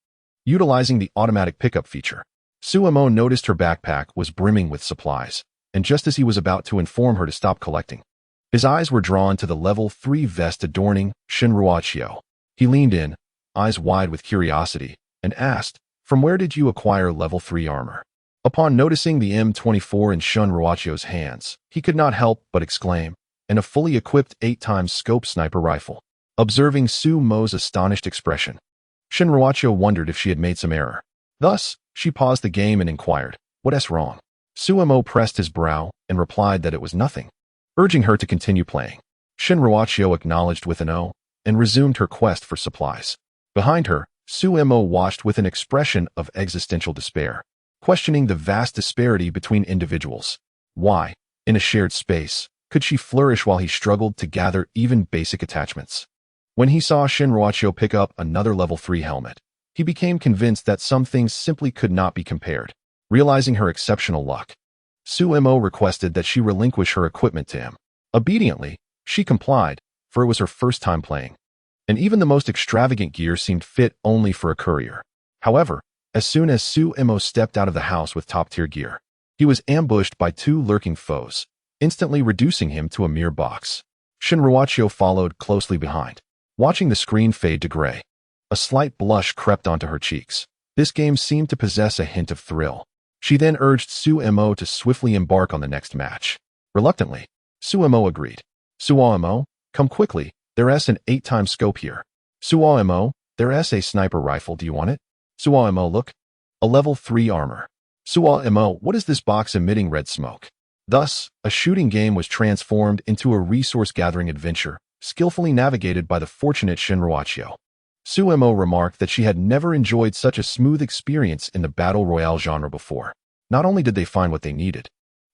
Utilizing the automatic pickup feature, Suemo noticed her backpack was brimming with supplies, and just as he was about to inform her to stop collecting, his eyes were drawn to the level 3 vest adorning Shun Ruachio. He leaned in, eyes wide with curiosity, and asked, "From where did you acquire level 3 armor?" Upon noticing the M24 in Shun Ruachio's hands, he could not help but exclaim, "And a fully equipped 8x scope sniper rifle." Observing Suemo's astonished expression, Shun Ruachio wondered if she had made some error. Thus, she paused the game and inquired, "What's wrong?" Suemo pressed his brow and replied that it was nothing, urging her to continue playing. Shun Ruachio acknowledged with an "O" and resumed her quest for supplies. Behind her, Suemo watched with an expression of existential despair, questioning the vast disparity between individuals. Why, in a shared space, could she flourish while he struggled to gather even basic attachments? When he saw Shun Ruachio pick up another level 3 helmet, he became convinced that some things simply could not be compared. Realizing her exceptional luck, Suemo requested that she relinquish her equipment to him. Obediently, she complied, for it was her first time playing, and even the most extravagant gear seemed fit only for a courier. However, as soon as Suemo stepped out of the house with top-tier gear, he was ambushed by 2 lurking foes, instantly reducing him to a mere box. Shinruachio followed closely behind, watching the screen fade to gray. A slight blush crept onto her cheeks. This game seemed to possess a hint of thrill. She then urged Suemo to swiftly embark on the next match. Reluctantly, Suemo agreed. Suemo, come quickly, there's an 8-time scope here. Suemo, there's a sniper rifle, do you want it? Suemo, look. A level 3 armor. Suemo, what is this box emitting red smoke? Thus, a shooting game was transformed into a resource-gathering adventure, skillfully navigated by the fortunate Shinruachio. Suemo remarked that she had never enjoyed such a smooth experience in the battle royale genre before. Not only did they find what they needed,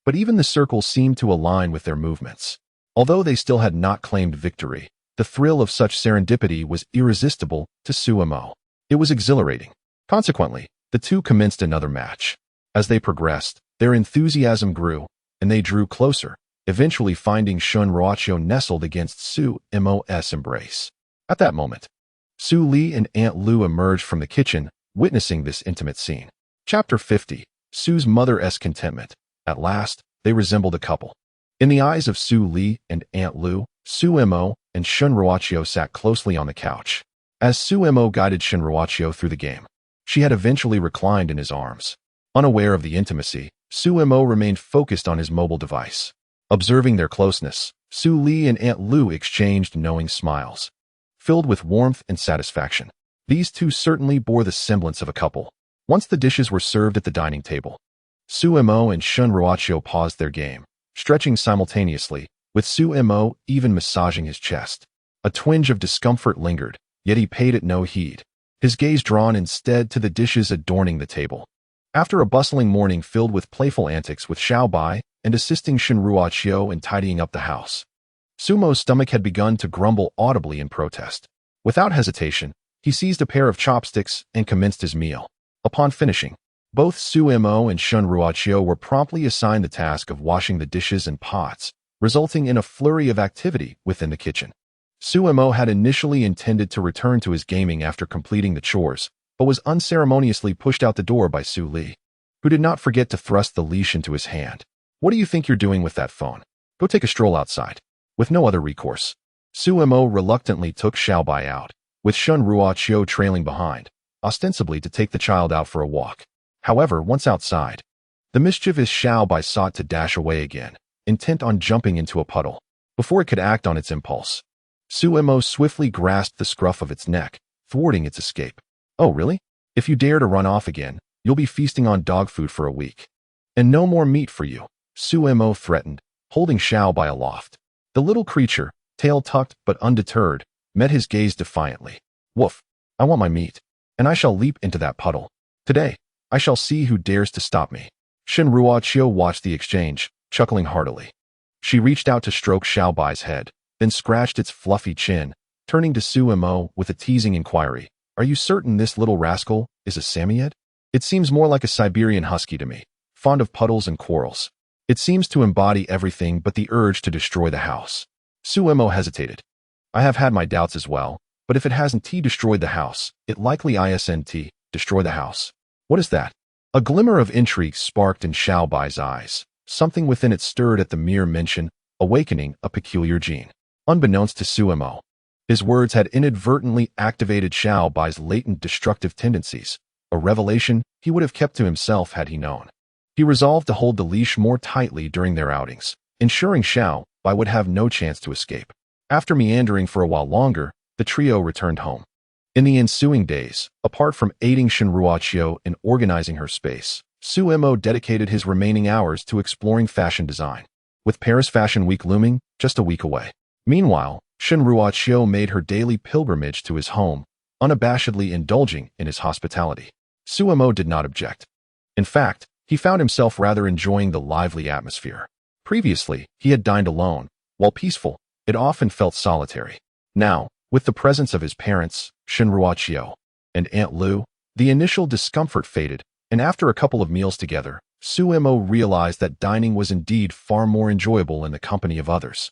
but even the circles seemed to align with their movements. Although they still had not claimed victory, the thrill of such serendipity was irresistible to Suemo. It was exhilarating. Consequently, the two commenced another match. As they progressed, their enthusiasm grew, and they drew closer, eventually finding Shinruachio nestled against Suemo's embrace. At that moment, Su Li and Aunt Lu emerged from the kitchen, witnessing this intimate scene. Chapter 50. Su's mother's contentment. At last, they resembled a couple. In the eyes of Su Li and Aunt Lu, Suemo and Shinruachio sat closely on the couch. As Suemo guided Shinruachio through the game, she had eventually reclined in his arms. Unaware of the intimacy, Suemo remained focused on his mobile device. Observing their closeness, Su Li and Aunt Lu exchanged knowing smiles. Filled with warmth and satisfaction, these two certainly bore the semblance of a couple. Once the dishes were served at the dining table, Suemo and Shinruachio paused their game, stretching simultaneously, with Suemo even massaging his chest. A twinge of discomfort lingered, yet he paid it no heed, his gaze drawn instead to the dishes adorning the table. After a bustling morning filled with playful antics with Xiaobai and assisting Shinruachio in tidying up the house, Sumo's stomach had begun to grumble audibly in protest. Without hesitation, he seized a pair of chopsticks and commenced his meal. Upon finishing, both Suemo and Shinruachio were promptly assigned the task of washing the dishes and pots, resulting in a flurry of activity within the kitchen. Suemo had initially intended to return to his gaming after completing the chores, but was unceremoniously pushed out the door by Su Li, who did not forget to thrust the leash into his hand. What do you think you're doing with that phone? Go take a stroll outside. With no other recourse, Suemo reluctantly took Xiaobai out, with Shinruachio trailing behind, ostensibly to take the child out for a walk. However, once outside, the mischievous Xiaobai sought to dash away again, intent on jumping into a puddle. Before it could act on its impulse, Suemo swiftly grasped the scruff of its neck, thwarting its escape. Oh, really? If you dare to run off again, you'll be feasting on dog food for a week. And no more meat for you, Suemo threatened, holding Xiaobai aloft. The little creature, tail tucked but undeterred, met his gaze defiantly. Woof, I want my meat, and I shall leap into that puddle. Today, I shall see who dares to stop me. Shinruachio watched the exchange, chuckling heartily. She reached out to stroke Xiaobai's head, then scratched its fluffy chin, turning to Suemo with a teasing inquiry. Are you certain this little rascal is a Samoyed? It seems more like a Siberian husky to me, fond of puddles and quarrels. It seems to embody everything but the urge to destroy the house. Suemo hesitated. I have had my doubts as well, but if it hasn't destroyed the house, it likely isn't destroy the house. What is that? A glimmer of intrigue sparked in Xiaobai's eyes. Something within it stirred at the mere mention, awakening a peculiar gene. Unbeknownst to Suemo, his words had inadvertently activated Xiaobai's latent destructive tendencies, a revelation he would have kept to himself had he known. He resolved to hold the leash more tightly during their outings, ensuring Xiaobai would have no chance to escape. After meandering for a while longer, the trio returned home. In the ensuing days, apart from aiding Shinruachio in organizing her space, Suemo dedicated his remaining hours to exploring fashion design, with Paris Fashion Week looming just a week away. Meanwhile, Shinruachio made her daily pilgrimage to his home, unabashedly indulging in his hospitality. Suemo did not object. In fact, he found himself rather enjoying the lively atmosphere. Previously, he had dined alone. While peaceful, it often felt solitary. Now, with the presence of his parents, Shinruachio, and Aunt Lu, the initial discomfort faded, and after a couple of meals together, Suemo realized that dining was indeed far more enjoyable in the company of others.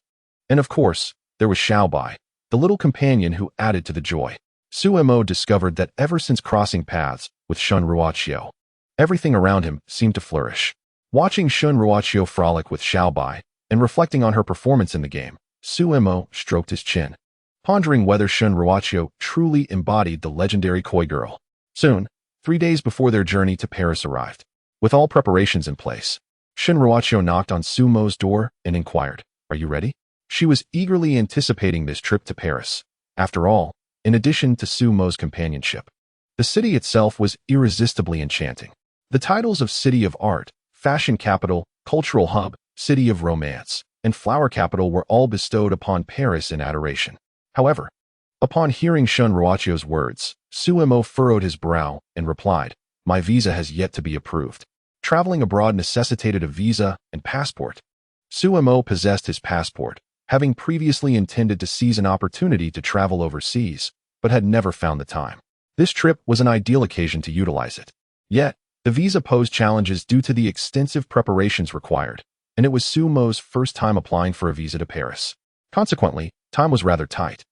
And of course, there was Xiaobai, the little companion who added to the joy. Suemo discovered that ever since crossing paths with Shinruachio, everything around him seemed to flourish. Watching Shinruachio frolic with Xiaobai, and reflecting on her performance in the game, Suemo stroked his chin, pondering whether Shun Ruachio truly embodied the legendary Koi girl. Soon, 3 days before their journey to Paris arrived. With all preparations in place, Shun Ruachio knocked on Suemo's door and inquired, "Are you ready?" She was eagerly anticipating this trip to Paris. After all, in addition to Suemo's companionship, the city itself was irresistibly enchanting. The titles of City of Art, Fashion Capital, Cultural Hub, City of Romance, and Flower Capital were all bestowed upon Paris in adoration. However, upon hearing Shun Ruachio's words, Suemo furrowed his brow and replied, "My visa has yet to be approved." Traveling abroad necessitated a visa and passport. Suemo possessed his passport, having previously intended to seize an opportunity to travel overseas, but had never found the time. This trip was an ideal occasion to utilize it. Yet, the visa posed challenges due to the extensive preparations required, and it was Suemo's first time applying for a visa to Paris. Consequently, time was rather tight,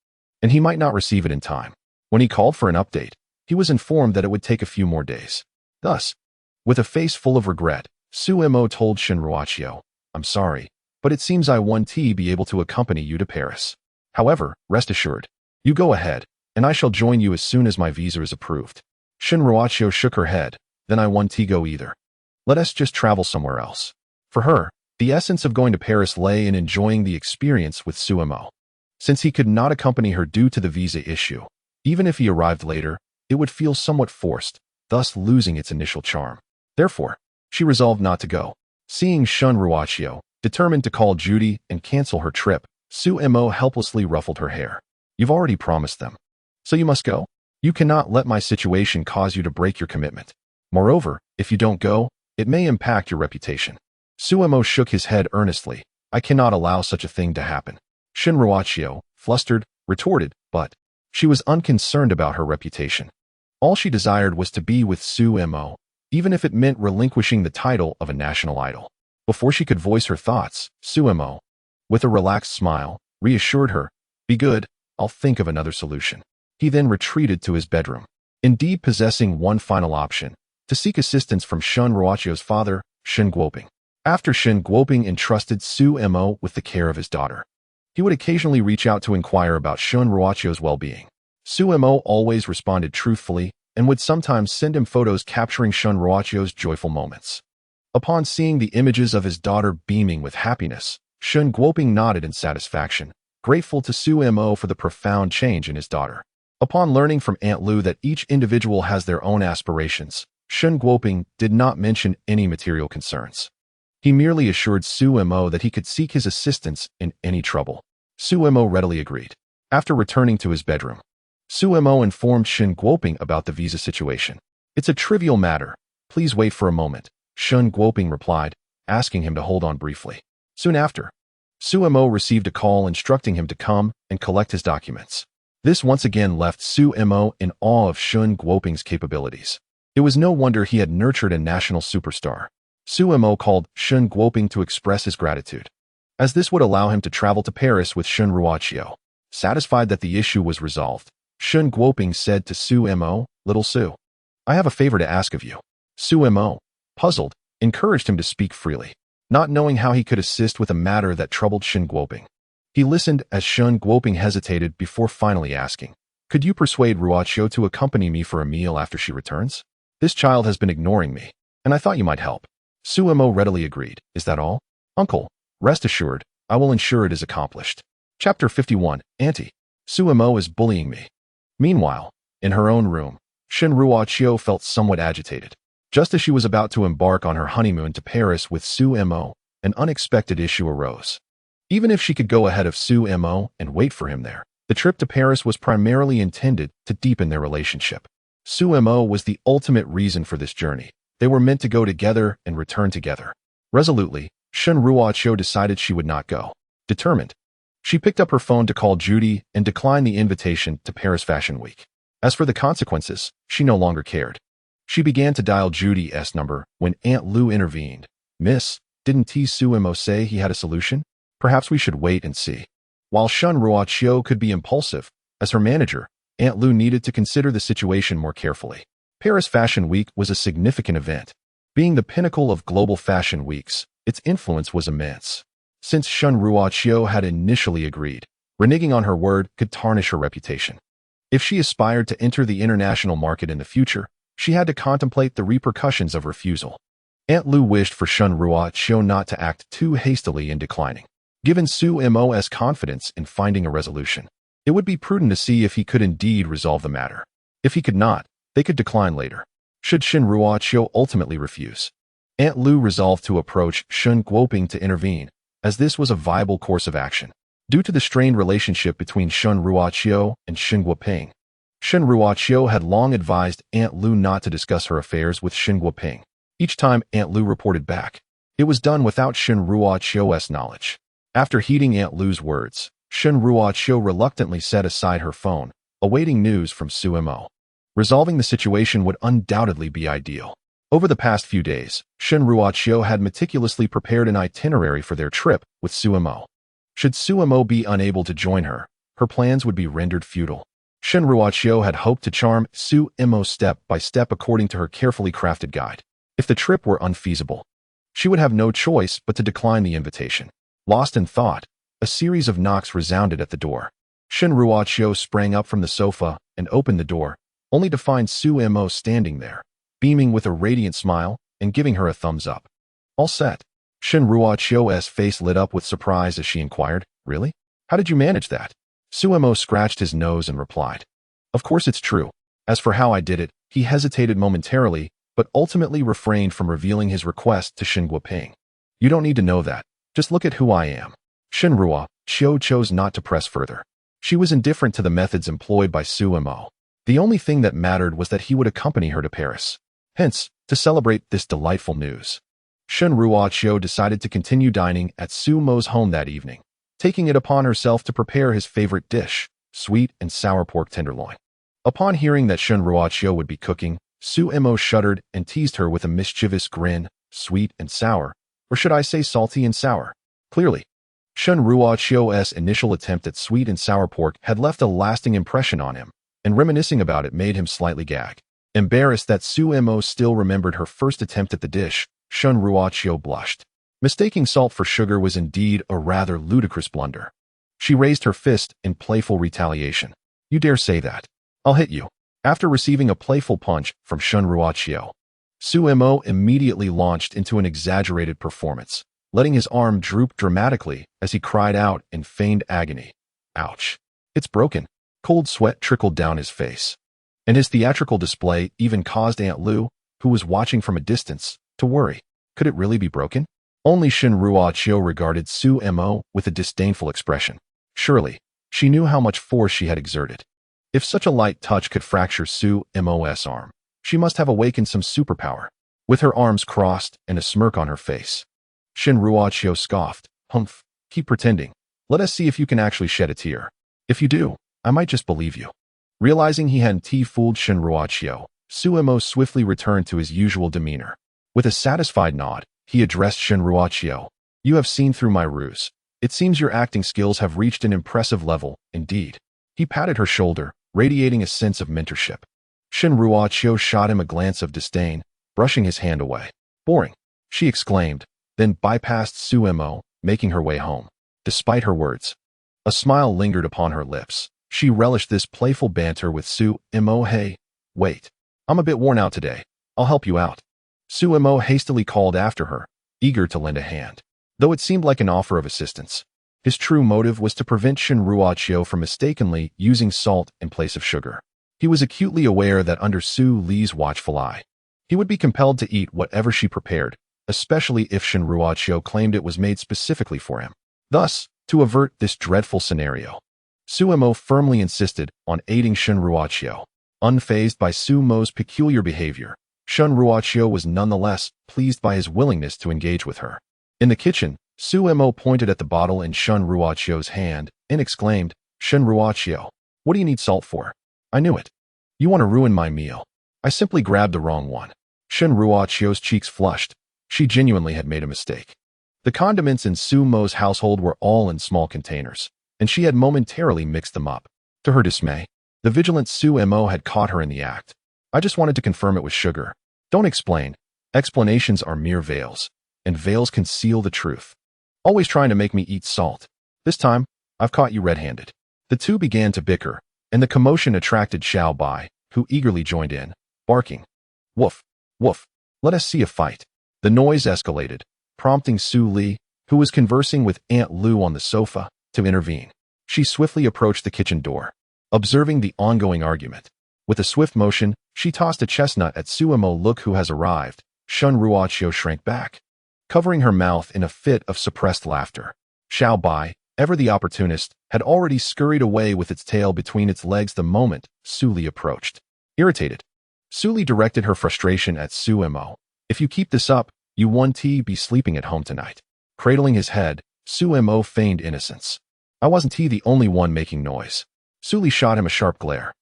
and he might not receive it in time. When he called for an update, he was informed that it would take a few more days. Thus, with a face full of regret, Suemo told Shun Ruachio, "I'm sorry, but it seems I won't be able to accompany you to Paris. However, rest assured, you go ahead, and I shall join you as soon as my visa is approved." Shun Ruachio shook her head, "Then I won't go either. Let us just travel somewhere else." For her, the essence of going to Paris lay in enjoying the experience with Suemo. Since he could not accompany her due to the visa issue, even if he arrived later, it would feel somewhat forced, thus losing its initial charm. Therefore, she resolved not to go. Seeing Shun Ruachio, determined to call Judy and cancel her trip, Suemo helplessly ruffled her hair. "You've already promised them, so you must go. You cannot let my situation cause you to break your commitment. Moreover, if you don't go, it may impact your reputation." Suemo shook his head earnestly. "I cannot allow such a thing to happen." Shun Ruachio, flustered, retorted, but she was unconcerned about her reputation. All she desired was to be with Suemo, even if it meant relinquishing the title of a national idol. Before she could voice her thoughts, Suemo, with a relaxed smile, reassured her, "Be good, I'll think of another solution." He then retreated to his bedroom, indeed possessing one final option, to seek assistance from Shun Ruachio's father, Shin Guoping. After Shin Guoping entrusted Suemo with the care of his daughter, he would occasionally reach out to inquire about Shun Ruachio's well-being. Suemo always responded truthfully and would sometimes send him photos capturing Shun Ruachio's joyful moments. Upon seeing the images of his daughter beaming with happiness, Shun Guoping nodded in satisfaction, grateful to Suemo for the profound change in his daughter. Upon learning from Aunt Lu that each individual has their own aspirations, Shun Guoping did not mention any material concerns. He merely assured Suemo that he could seek his assistance in any trouble. Suemo readily agreed. After returning to his bedroom, Suemo informed Shun Guoping about the visa situation. "It's a trivial matter. Please wait for a moment," Shun Guoping replied, asking him to hold on briefly. Soon after, Suemo received a call instructing him to come and collect his documents. This once again left Suemo in awe of Shun Guoping's capabilities. It was no wonder he had nurtured a national superstar. Suemo called Shun Guoping to express his gratitude, as this would allow him to travel to Paris with Shun Ruachio. Satisfied that the issue was resolved, Shun Guoping said to Suemo, "Little Su, I have a favor to ask of you." Suemo, puzzled, encouraged him to speak freely, not knowing how he could assist with a matter that troubled Shun Guoping. He listened as Shun Guoping hesitated before finally asking, "Could you persuade Ruachio to accompany me for a meal after she returns? This child has been ignoring me, and I thought you might help." Suemo readily agreed. "Is that all? Uncle, rest assured, I will ensure it is accomplished." Chapter 51, Auntie. Suemo is bullying me. Meanwhile, in her own room, Shun Ruachio felt somewhat agitated. Just as she was about to embark on her honeymoon to Paris with Suemo, an unexpected issue arose. Even if she could go ahead of Suemo and wait for him there, the trip to Paris was primarily intended to deepen their relationship. Suemo was the ultimate reason for this journey. They were meant to go together and return together. Resolutely, Shun Ruachio decided she would not go. Determined, she picked up her phone to call Judy and declined the invitation to Paris Fashion Week. As for the consequences, she no longer cared. She began to dial Judy's number when Aunt Lu intervened. "Miss, didn't Suemo say he had a solution? Perhaps we should wait and see." While Shun Ruachio could be impulsive, as her manager, Aunt Lu needed to consider the situation more carefully. Paris Fashion Week was a significant event. Being the pinnacle of global fashion weeks, its influence was immense. since Shen Ruoqiu had initially agreed. Reneging on her word could tarnish her reputation. If she aspired to enter the international market in the future, she had to contemplate the repercussions of refusal. Aunt Lu wished for Shen Ruoqiu not to act too hastily in declining. Given Su Mo's confidence in finding a resolution, it would be prudent to see if he could indeed resolve the matter. If he could not, they could decline later. Should Shen Ruoqiu ultimately refuse, Aunt Lu resolved to approach Shen Guoping to intervene, as this was a viable course of action. Due to the strained relationship between Shen Ruoqiu and Shen Guoping, Shen Ruoqiu had long advised Aunt Lu not to discuss her affairs with Shen Guoping. Each time Aunt Lu reported back, it was done without Shen Ruoqiu's knowledge. After heeding Aunt Lu's words, Shen Ruoqiu reluctantly set aside her phone, awaiting news from Su Mo. Resolving the situation would undoubtedly be ideal. Over the past few days, Shen Ruoqiu had meticulously prepared an itinerary for their trip with Su Mo. Should Su Mo be unable to join her, her plans would be rendered futile. Shen Ruoqiu had hoped to charm Su Mo step by step according to her carefully crafted guide. If the trip were unfeasible, she would have no choice but to decline the invitation. Lost in thought, a series of knocks resounded at the door. Shen Ruoqiu sprang up from the sofa and opened the door, only to find Su Mo standing there, beaming with a radiant smile and giving her a thumbs up. All set. Shen Ruoqiu's face lit up with surprise as she inquired, "Really? How did you manage that?" Su Mo scratched his nose and replied, "Of course it's true. As for how I did it," he hesitated momentarily, but ultimately refrained from revealing his request to Shen Guoping. "You don't need to know that. Just look at who I am." Shen Ruoqiu chose not to press further. She was indifferent to the methods employed by Su Mo. The only thing that mattered was that he would accompany her to Paris. Hence, to celebrate this delightful news, Shen Ruoqiu decided to continue dining at Su Mo's home that evening, taking it upon herself to prepare his favorite dish, sweet and sour pork tenderloin. Upon hearing that Shen Ruoqiu would be cooking, Su Mo shuddered and teased her with a mischievous grin. Sweet and sour, or should I say salty and sour? Clearly, Shen Ruoqiu's initial attempt at sweet and sour pork had left a lasting impression on him, and reminiscing about it made him slightly gag. Embarrassed that Su Mo still remembered her first attempt at the dish, Shen Ruoqiu blushed. Mistaking salt for sugar was indeed a rather ludicrous blunder. She raised her fist in playful retaliation. "You dare say that? I'll hit you." After receiving a playful punch from Shen Ruoqiu, Su Mo immediately launched into an exaggerated performance, letting his arm droop dramatically as he cried out in feigned agony, "Ouch! It's broken." Cold sweat trickled down his face, and his theatrical display even caused Aunt Lu, who was watching from a distance, to worry. Could it really be broken? Only Shen Ruoqiu regarded Su Mo with a disdainful expression. Surely, she knew how much force she had exerted. If such a light touch could fracture Su Mo's arm, she must have awakened some superpower. With her arms crossed and a smirk on her face, Shen Ruoqiu scoffed, "Humph, keep pretending. Let us see if you can actually shed a tear. If you do, I might just believe you." Realizing he hadn't fooled Shen Ruoqiu, Su Mo swiftly returned to his usual demeanor. With a satisfied nod, he addressed Shen Ruoqiu. "You have seen through my ruse. It seems your acting skills have reached an impressive level, indeed." He patted her shoulder, radiating a sense of mentorship. Shen Ruoqiu shot him a glance of disdain, brushing his hand away. "Boring," she exclaimed, then bypassed Su Mo, making her way home. Despite her words, a smile lingered upon her lips. She relished this playful banter with Su Mo. "Hey, wait. I'm a bit worn out today. I'll help you out." Su Mo hastily called after her, eager to lend a hand. Though it seemed like an offer of assistance, his true motive was to prevent Shen Ruoqiu from mistakenly using salt in place of sugar. He was acutely aware that under Su Li's watchful eye, he would be compelled to eat whatever she prepared, especially if Shen Ruoqiu claimed it was made specifically for him. Thus, to avert this dreadful scenario, Su Mo firmly insisted on aiding Shen Ruoqiu. Unfazed by Su Mo's peculiar behavior, Shen Ruoqiu was nonetheless pleased by his willingness to engage with her. In the kitchen, Su Mo pointed at the bottle in Shen Ruoqiu's hand and exclaimed, "Shen Ruoqiu, what do you need salt for? I knew it. You want to ruin my meal. I simply grabbed the wrong one." Shen Ruoqiu's cheeks flushed. She genuinely had made a mistake. The condiments in Su Mo's household were all in small containers, and she had momentarily mixed them up. To her dismay, the vigilant Su Mo had caught her in the act. "I just wanted to confirm it was sugar. Don't explain. Explanations are mere veils, and veils conceal the truth." Always trying to make me eat salt. This time, I've caught you red-handed. The two began to bicker, and the commotion attracted Xiao Bai, who eagerly joined in, barking, "Woof, woof, let us see a fight." The noise escalated, prompting Su Li, who was conversing with Aunt Lu on the sofa, to intervene. She swiftly approached the kitchen door, observing the ongoing argument. With a swift motion, she tossed a chestnut at Suemo. "Look who has arrived." Shun Ruoqiu shrank back, covering her mouth in a fit of suppressed laughter. Xiao Bai, ever the opportunist, had already scurried away with its tail between its legs the moment Su Li approached. Irritated, Su Li directed her frustration at Suemo. "If you keep this up, you won't be sleeping at home tonight." Cradling his head, Suemo feigned innocence. "I wasn't the only one making noise." Su Li shot him a sharp glare.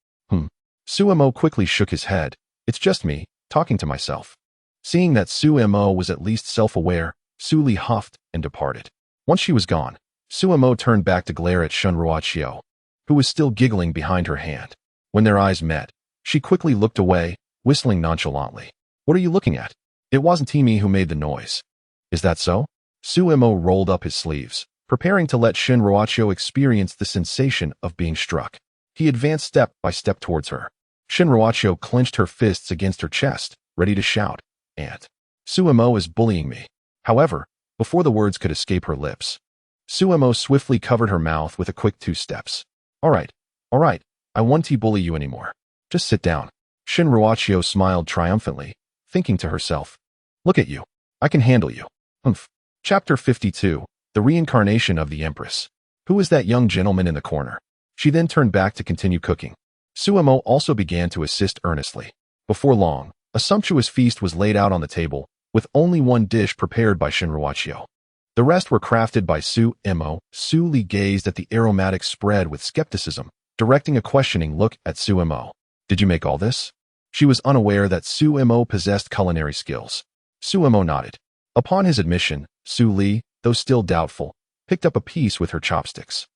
Suemo quickly shook his head. "It's just me, talking to myself." Seeing that Suemo was at least self-aware, Su Li huffed and departed. Once she was gone, Suemo turned back to glare at Shun Ruoqiu, who was still giggling behind her hand. When their eyes met, she quickly looked away, whistling nonchalantly. "What are you looking at? It wasn't me who made the noise." "Is that so?" Suemo rolled up his sleeves, preparing to let Shun Ruoqiu experience the sensation of being struck. He advanced step by step towards her. Shun Ruoqiu clenched her fists against her chest, ready to shout, "Aunt, Suemo is bullying me." However, before the words could escape her lips, Suemo swiftly covered her mouth with a quick 2 steps. All right, I won't bully you anymore. Just sit down." Shun Ruoqiu smiled triumphantly, thinking to herself, "Look at you. I can handle you." Chapter 52, The Reincarnation of the Empress. "Who is that young gentleman in the corner?" She then turned back to continue cooking. Suemo also began to assist earnestly. Before long, a sumptuous feast was laid out on the table, with only one dish prepared by Shun Ruoqiu. The rest were crafted by Suemo. Su Li gazed at the aromatic spread with skepticism, directing a questioning look at Suemo. "Did you make all this?" She was unaware that Suemo possessed culinary skills. Suemo nodded. Upon his admission, Su Li, though still doubtful, picked up a piece with her chopsticks.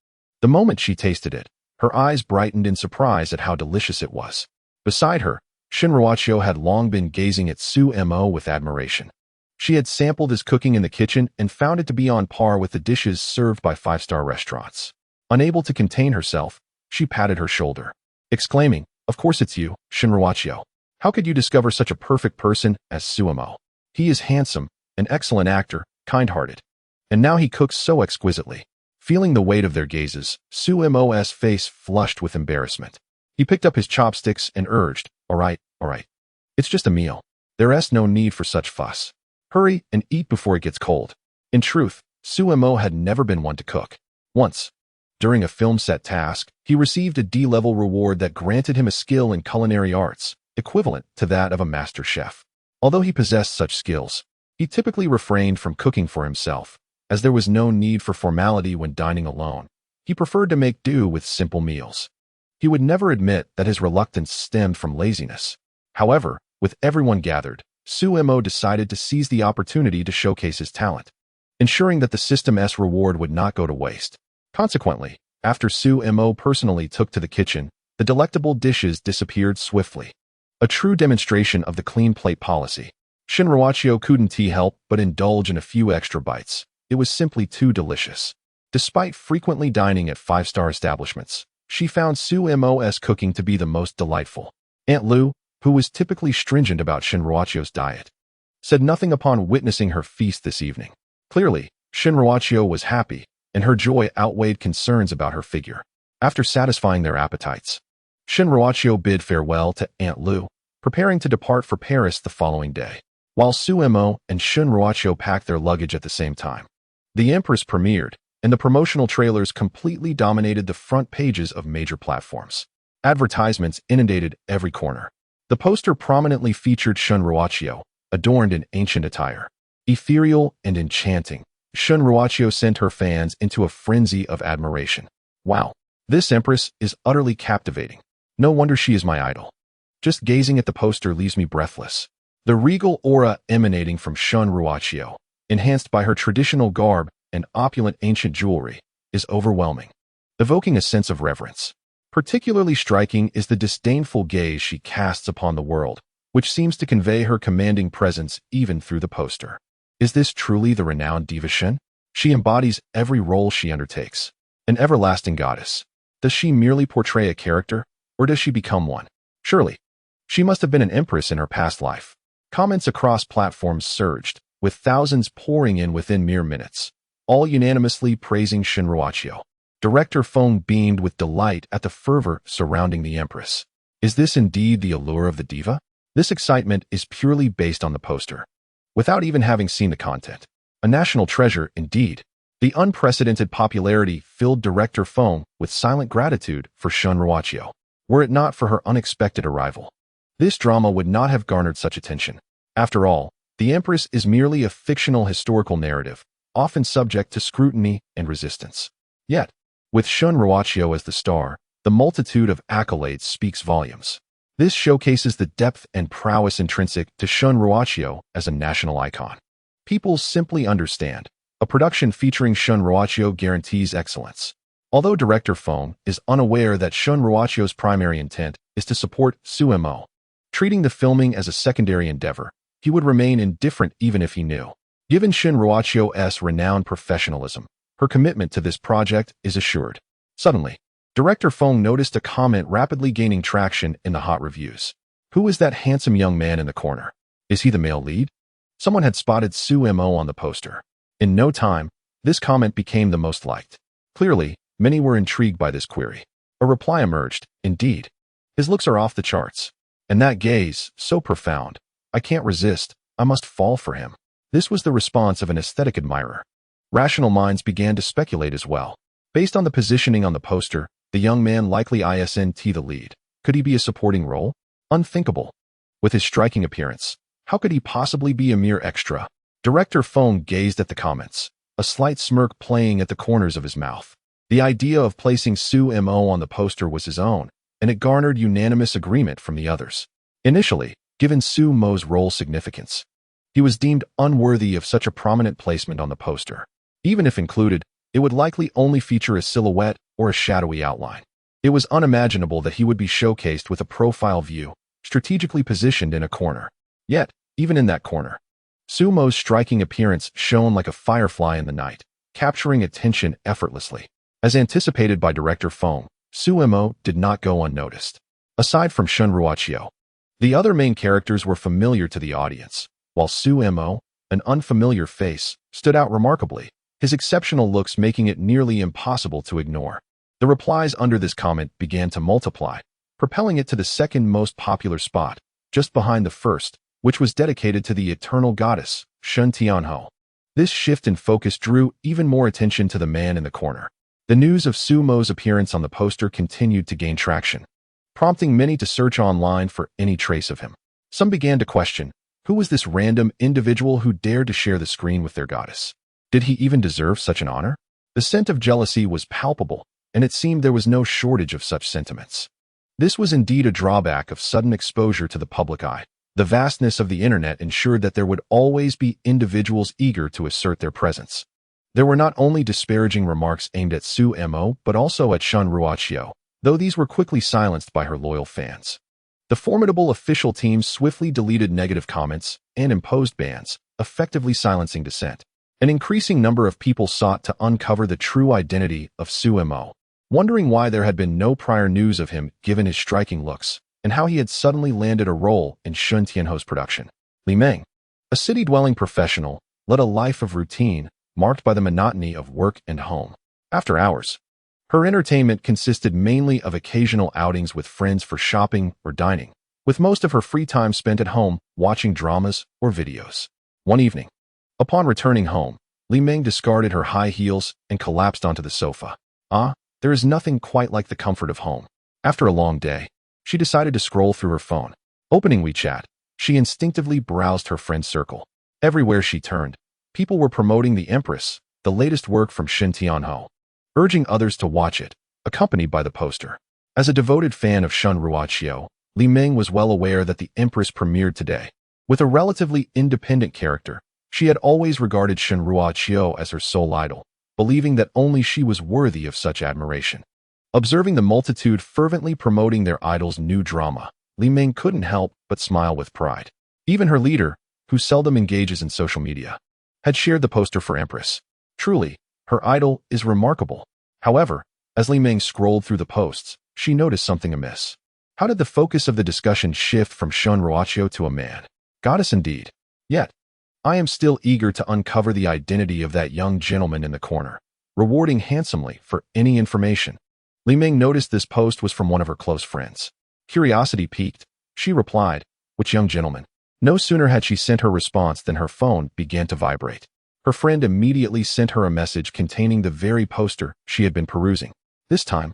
The moment she tasted it, her eyes brightened in surprise at how delicious it was. Beside her, Shun Ruoqiu had long been gazing at Suemo with admiration. She had sampled his cooking in the kitchen and found it to be on par with the dishes served by 5-star restaurants. Unable to contain herself, she patted her shoulder, exclaiming, "Of course it's you, Shun Ruoqiu. How could you discover such a perfect person as Suemo? He is handsome, an excellent actor, kind-hearted. And now he cooks so exquisitely." Feeling the weight of their gazes, Suemo's face flushed with embarrassment. He picked up his chopsticks and urged, All right. It's just a meal. There's no need for such fuss. Hurry and eat before it gets cold." In truth, Suemo had never been one to cook. Once, during a film set task, he received a D-level reward that granted him a skill in culinary arts, equivalent to that of a master chef. Although he possessed such skills, he typically refrained from cooking for himself, as there was no need for formality when dining alone. He preferred to make do with simple meals. He would never admit that his reluctance stemmed from laziness. However, with everyone gathered, Suemo decided to seize the opportunity to showcase his talent, ensuring that the system's reward would not go to waste. Consequently, after Suemo personally took to the kitchen, the delectable dishes disappeared swiftly. A true demonstration of the clean plate policy. Shun Ruoqiu couldn't help but indulge in a few extra bites. It was simply too delicious. Despite frequently dining at 5-star establishments, she found Suemo's cooking to be the most delightful. Aunt Lu, who was typically stringent about Shun Ruoqiu's diet, said nothing upon witnessing her feast this evening. Clearly, Shun Ruoqiu was happy, and her joy outweighed concerns about her figure. After satisfying their appetites, Shun Ruoqiu bid farewell to Aunt Lu, preparing to depart for Paris the following day, while Suemo and Shun Ruoqiu packed their luggage at the same time. The Empress premiered, and the promotional trailers completely dominated the front pages of major platforms. Advertisements inundated every corner. The poster prominently featured Shun Ruoqiu, adorned in ancient attire. Ethereal and enchanting, Shun Ruoqiu sent her fans into a frenzy of admiration. Wow, this Empress is utterly captivating. No wonder she is my idol. Just gazing at the poster leaves me breathless. The regal aura emanating from Shun Ruoqiu, enhanced by her traditional garb and opulent ancient jewelry, is overwhelming, evoking a sense of reverence. Particularly striking is the disdainful gaze she casts upon the world, which seems to convey her commanding presence even through the poster. Is this truly the renowned diva Shun? She embodies every role she undertakes. An everlasting goddess. Does she merely portray a character, or does she become one? Surely, she must have been an empress in her past life. Comments across platforms surged, with thousands pouring in within mere minutes, all unanimously praising Shinruachio. Director Feng beamed with delight at the fervor surrounding the empress. Is this indeed the allure of the diva? This excitement is purely based on the poster, without even having seen the content. A national treasure, indeed. The unprecedented popularity filled Director Feng with silent gratitude for Shinruachio. Were it not for her unexpected arrival, this drama would not have garnered such attention. After all, the Empress is merely a fictional historical narrative, often subject to scrutiny and resistance. Yet, with Shinruachio as the star, the multitude of accolades speaks volumes. This showcases the depth and prowess intrinsic to Shinruachio as a national icon. People simply understand. A production featuring Shinruachio guarantees excellence. Although Director Feng is unaware that Shinruachio's primary intent is to support Sumo, treating the filming as a secondary endeavor, he would remain indifferent even if he knew. Given Shinruachio's renowned professionalism, her commitment to this project is assured. Suddenly, Director Feng noticed a comment rapidly gaining traction in the hot reviews. Who is that handsome young man in the corner? Is he the male lead? Someone had spotted Sumo on the poster. In no time, this comment became the most liked. Clearly, many were intrigued by this query. A reply emerged, indeed. His looks are off the charts. And that gaze, so profound. I can't resist, I must fall for him. This was the response of an aesthetic admirer. Rational minds began to speculate as well. Based on the positioning on the poster, the young man likely isn't the lead. Could he be a supporting role? Unthinkable. With his striking appearance, how could he possibly be a mere extra? Director Feng gazed at the comments, a slight smirk playing at the corners of his mouth. The idea of placing Sumo on the poster was his own, and it garnered unanimous agreement from the others. Initially, given Sumo's role significance, he was deemed unworthy of such a prominent placement on the poster. Even if included, it would likely only feature a silhouette or a shadowy outline. It was unimaginable that he would be showcased with a profile view, strategically positioned in a corner. Yet, even in that corner, Sumo's striking appearance shone like a firefly in the night, capturing attention effortlessly. As anticipated by Director Feng, Sumo did not go unnoticed. Aside from Shinruachio, the other main characters were familiar to the audience, while Sumo, an unfamiliar face, stood out remarkably, his exceptional looks making it nearly impossible to ignore. The replies under this comment began to multiply, propelling it to the second most popular spot, just behind the first, which was dedicated to the eternal goddess, Shun Tianho. This shift in focus drew even more attention to the man in the corner. The news of Sumo's appearance on the poster continued to gain traction, prompting many to search online for any trace of him. Some began to question, who was this random individual who dared to share the screen with their goddess? Did he even deserve such an honor? The scent of jealousy was palpable, and it seemed there was no shortage of such sentiments. This was indeed a drawback of sudden exposure to the public eye. The vastness of the internet ensured that there would always be individuals eager to assert their presence. There were not only disparaging remarks aimed at Sumo, but also at Shinruachio, though these were quickly silenced by her loyal fans. The formidable official team swiftly deleted negative comments and imposed bans, effectively silencing dissent. An increasing number of people sought to uncover the true identity of Sumo, wondering why there had been no prior news of him given his striking looks, and how he had suddenly landed a role in Shun Tianho's production. Li Meng, a city-dwelling professional, led a life of routine, marked by the monotony of work and home. After hours, her entertainment consisted mainly of occasional outings with friends for shopping or dining, with most of her free time spent at home watching dramas or videos. One evening, upon returning home, Li Meng discarded her high heels and collapsed onto the sofa. There is nothing quite like the comfort of home. After a long day, she decided to scroll through her phone. Opening WeChat, she instinctively browsed her friend circle. Everywhere she turned, people were promoting The Empress, the latest work from Shun Tianho, urging others to watch it, accompanied by the poster. As a devoted fan of Shinruachio, Li Meng was well aware that The Empress premiered today. With a relatively independent character, she had always regarded Shinruachio as her sole idol, believing that only she was worthy of such admiration. Observing the multitude fervently promoting their idol's new drama, Li Meng couldn't help but smile with pride. Even her leader, who seldom engages in social media, had shared the poster for Empress. Truly, her idol is remarkable. However, as Li Ming scrolled through the posts, she noticed something amiss. How did the focus of the discussion shift from Shun Ruoqiu to a man? Goddess indeed. Yet, I am still eager to uncover the identity of that young gentleman in the corner, rewarding handsomely for any information. Li Ming noticed this post was from one of her close friends. Curiosity piqued. She replied, "Which young gentleman?" No sooner had she sent her response than her phone began to vibrate. Her friend immediately sent her a message containing the very poster she had been perusing. This time,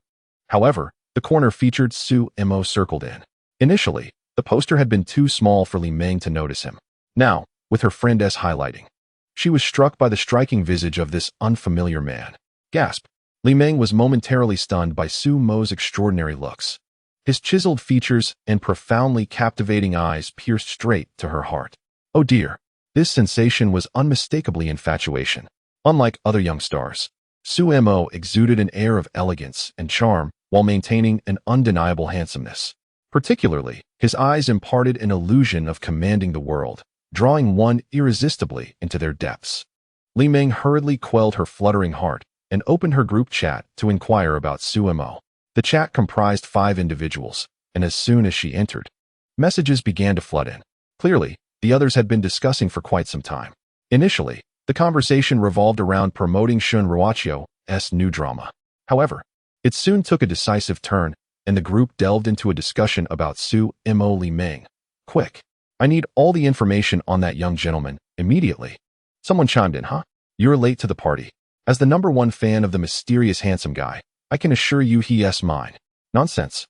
however, the corner featured Su Mo circled in. Initially, the poster had been too small for Li Ming to notice him. Now, with her friend S highlighting, she was struck by the striking visage of this unfamiliar man. Gasp! Li Ming was momentarily stunned by Su Mo's extraordinary looks. His chiseled features and profoundly captivating eyes pierced straight to her heart. Oh dear! This sensation was unmistakably infatuation. Unlike other young stars, Su Mo exuded an air of elegance and charm while maintaining an undeniable handsomeness. Particularly, his eyes imparted an illusion of commanding the world, drawing one irresistibly into their depths. Li Ming hurriedly quelled her fluttering heart and opened her group chat to inquire about Su Mo. The chat comprised 5 individuals, and as soon as she entered, messages began to flood in. Clearly, the others had been discussing for quite some time. Initially, the conversation revolved around promoting Shun Ruoqiu's new drama. However, it soon took a decisive turn, and the group delved into a discussion about Su Mo. Li Ming. Quick! I need all the information on that young gentleman, immediately. Someone chimed in, huh? You're late to the party. As the #1 fan of the mysterious handsome guy, I can assure you he's mine. Nonsense.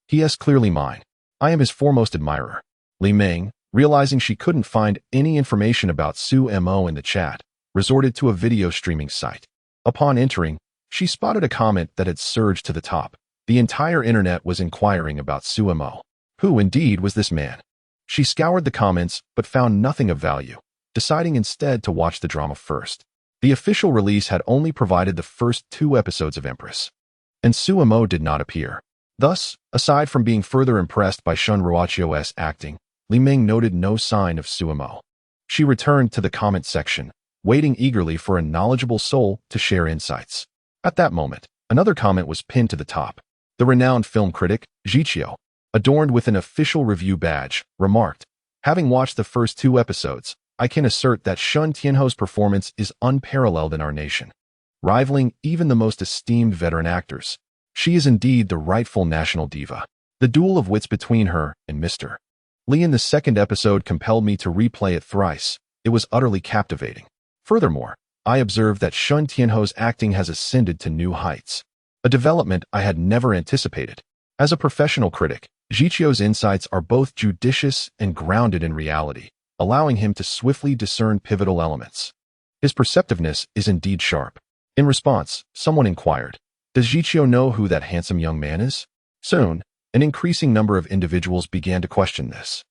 He's clearly mine. I am his foremost admirer. Li Ming, realizing she couldn't find any information about Su Mo in the chat, resorted to a video streaming site. Upon entering, she spotted a comment that had surged to the top. The entire internet was inquiring about Su Mo. Who indeed was this man? She scoured the comments but found nothing of value, deciding instead to watch the drama first. The official release had only provided the first 2 episodes of Empress, and Su Mo did not appear. Thus, aside from being further impressed by Shun Ruoqiu's acting, Li Ming noted no sign of Su Mo. She returned to the comment section, waiting eagerly for a knowledgeable soul to share insights. At that moment, another comment was pinned to the top. The renowned film critic, Jiqiu, adorned with an official review badge, remarked, "Having watched the first 2 episodes, I can assert that Shun Tianho's performance is unparalleled in our nation, rivaling even the most esteemed veteran actors. She is indeed the rightful national diva." The duel of wits between her and Mr. Li in the 2nd episode compelled me to replay it thrice. It was utterly captivating. Furthermore, I observed that Shun Tianho's acting has ascended to new heights, a development I had never anticipated. As a professional critic, Jiqiu's insights are both judicious and grounded in reality, allowing him to swiftly discern pivotal elements. His perceptiveness is indeed sharp. In response, someone inquired, "Does Jiqiu know who that handsome young man is?" Soon, an increasing number of individuals began to question this.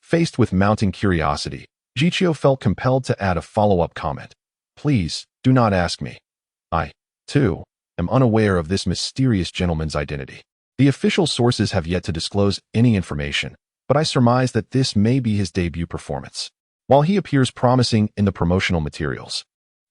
Faced with mounting curiosity, Jiqiu felt compelled to add a follow-up comment. "Please, do not ask me. I, too, am unaware of this mysterious gentleman's identity. The official sources have yet to disclose any information, but I surmise that this may be his debut performance. While he appears promising in the promotional materials,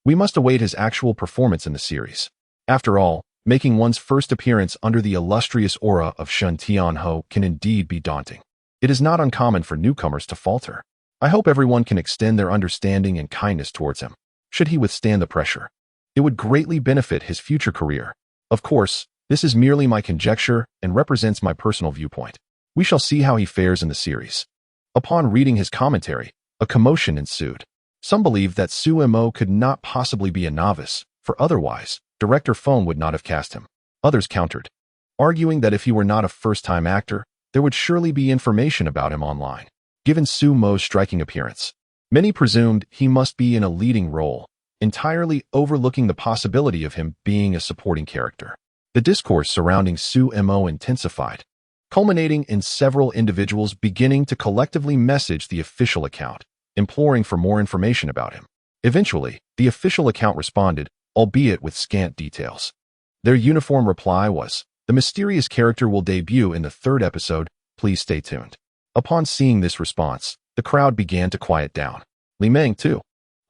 we must await his actual performance in the series. After all, making one's first appearance under the illustrious aura of Shun Tianho can indeed be daunting. It is not uncommon for newcomers to falter. I hope everyone can extend their understanding and kindness towards him, should he withstand the pressure. It would greatly benefit his future career. Of course, this is merely my conjecture and represents my personal viewpoint. We shall see how he fares in the series." Upon reading his commentary, a commotion ensued. Some believed that Su Mo could not possibly be a novice, for otherwise, Director Feng would not have cast him. Others countered, arguing that if he were not a first-time actor, there would surely be information about him online. Given Su Mo's striking appearance, many presumed he must be in a leading role, entirely overlooking the possibility of him being a supporting character. The discourse surrounding Su Mo intensified, culminating in several individuals beginning to collectively message the official account, imploring for more information about him. Eventually, the official account responded, albeit with scant details. Their uniform reply was, "The mysterious character will debut in the 3rd episode, please stay tuned." Upon seeing this response, the crowd began to quiet down. Li Ming, too,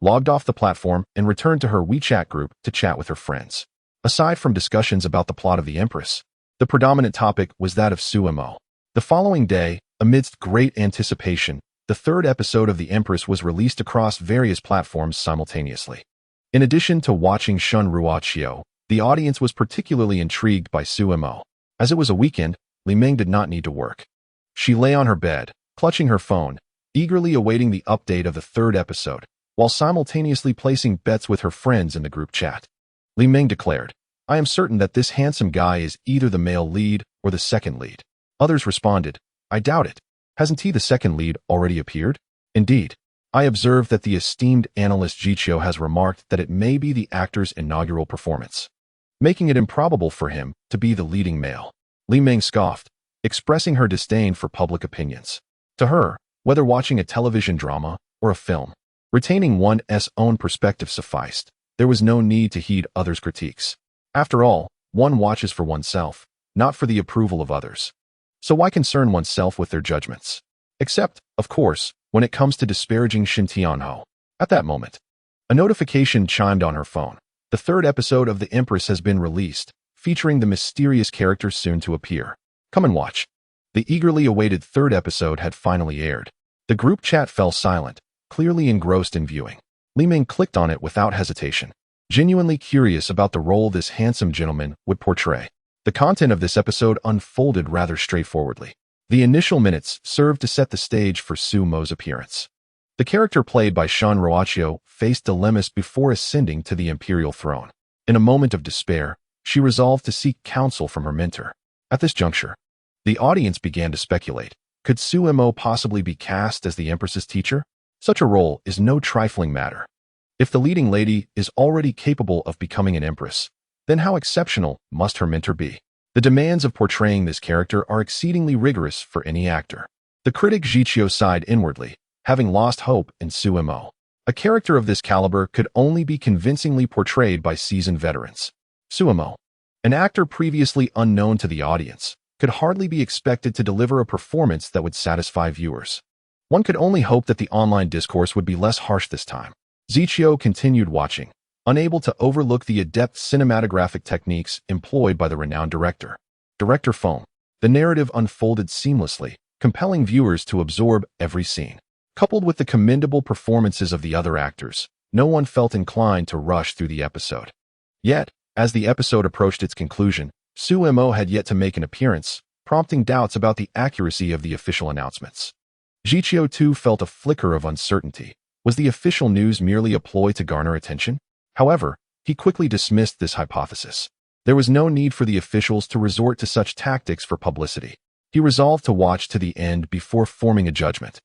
logged off the platform, and returned to her WeChat group to chat with her friends. Aside from discussions about the plot of The Empress, the predominant topic was that of Suemo. The following day, amidst great anticipation, the third episode of The Empress was released across various platforms simultaneously. In addition to watching Shun Ruachio, the audience was particularly intrigued by Suemo. As it was a weekend, Li Ming did not need to work. She lay on her bed, clutching her phone, eagerly awaiting the update of the third episode, while simultaneously placing bets with her friends in the group chat. Li Ming declared, "I am certain that this handsome guy is either the male lead or the second lead." Others responded, "I doubt it. Hasn't he the second lead already appeared?" Indeed, I observed that the esteemed analyst Jichio has remarked that it may be the actor's inaugural performance, making it improbable for him to be the leading male. Li Ming scoffed, expressing her disdain for public opinions. To her, whether watching a television drama or a film, retaining one's own perspective sufficed. There was no need to heed others' critiques. After all, one watches for oneself, not for the approval of others. So why concern oneself with their judgments? Except, of course, when it comes to disparaging Shin Tianho. At that moment, a notification chimed on her phone. The third episode of The Empress has been released, featuring the mysterious character soon to appear. Come and watch. The eagerly awaited third episode had finally aired. The group chat fell silent, clearly engrossed in viewing. Li Ming clicked on it without hesitation, genuinely curious about the role this handsome gentleman would portray. The content of this episode unfolded rather straightforwardly. The initial minutes served to set the stage for Suemo's appearance. The character played by Shun Ruachio faced dilemmas before ascending to the imperial throne. In a moment of despair, she resolved to seek counsel from her mentor. At this juncture, the audience began to speculate. Could Suemo possibly be cast as the Empress's teacher? Such a role is no trifling matter. If the leading lady is already capable of becoming an empress, then how exceptional must her mentor be? The demands of portraying this character are exceedingly rigorous for any actor. The critic Jichio sighed inwardly, having lost hope in Suemo. A character of this caliber could only be convincingly portrayed by seasoned veterans. Suemo, an actor previously unknown to the audience, could hardly be expected to deliver a performance that would satisfy viewers. One could only hope that the online discourse would be less harsh this time. Jichio continued watching, unable to overlook the adept cinematographic techniques employed by the renowned director. Director Foam. The narrative unfolded seamlessly, compelling viewers to absorb every scene. Coupled with the commendable performances of the other actors, no one felt inclined to rush through the episode. Yet, as the episode approached its conclusion, Suemo had yet to make an appearance, prompting doubts about the accuracy of the official announcements. Jichio too felt a flicker of uncertainty. Was the official news merely a ploy to garner attention? However, he quickly dismissed this hypothesis. There was no need for the officials to resort to such tactics for publicity. He resolved to watch to the end before forming a judgment.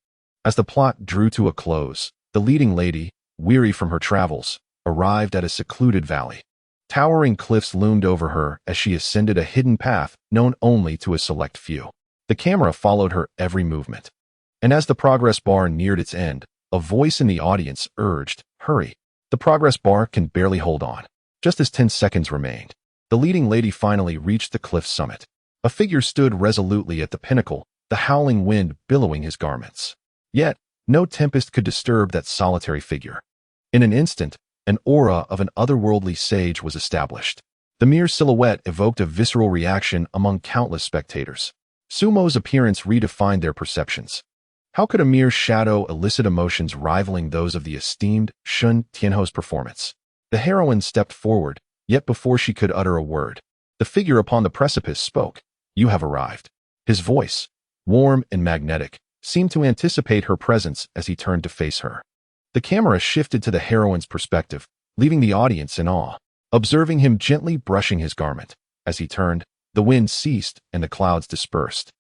As the plot drew to a close, the leading lady, weary from her travels, arrived at a secluded valley. Towering cliffs loomed over her as she ascended a hidden path known only to a select few. The camera followed her every movement. And as the progress bar neared its end, a voice in the audience urged, "Hurry. The progress bar can barely hold on." Just as 10 seconds remained, the leading lady finally reached the cliff's summit. A figure stood resolutely at the pinnacle, the howling wind billowing his garments. Yet, no tempest could disturb that solitary figure. In an instant, an aura of an otherworldly sage was established. The mere silhouette evoked a visceral reaction among countless spectators. Suemo's appearance redefined their perceptions. How could a mere shadow elicit emotions rivaling those of the esteemed Shun Tianho's performance? The heroine stepped forward, yet before she could utter a word, the figure upon the precipice spoke. "You have arrived." His voice, warm and magnetic, seemed to anticipate her presence as he turned to face her. The camera shifted to the heroine's perspective, leaving the audience in awe, observing him gently brushing his garment. As he turned, the wind ceased and the clouds dispersed.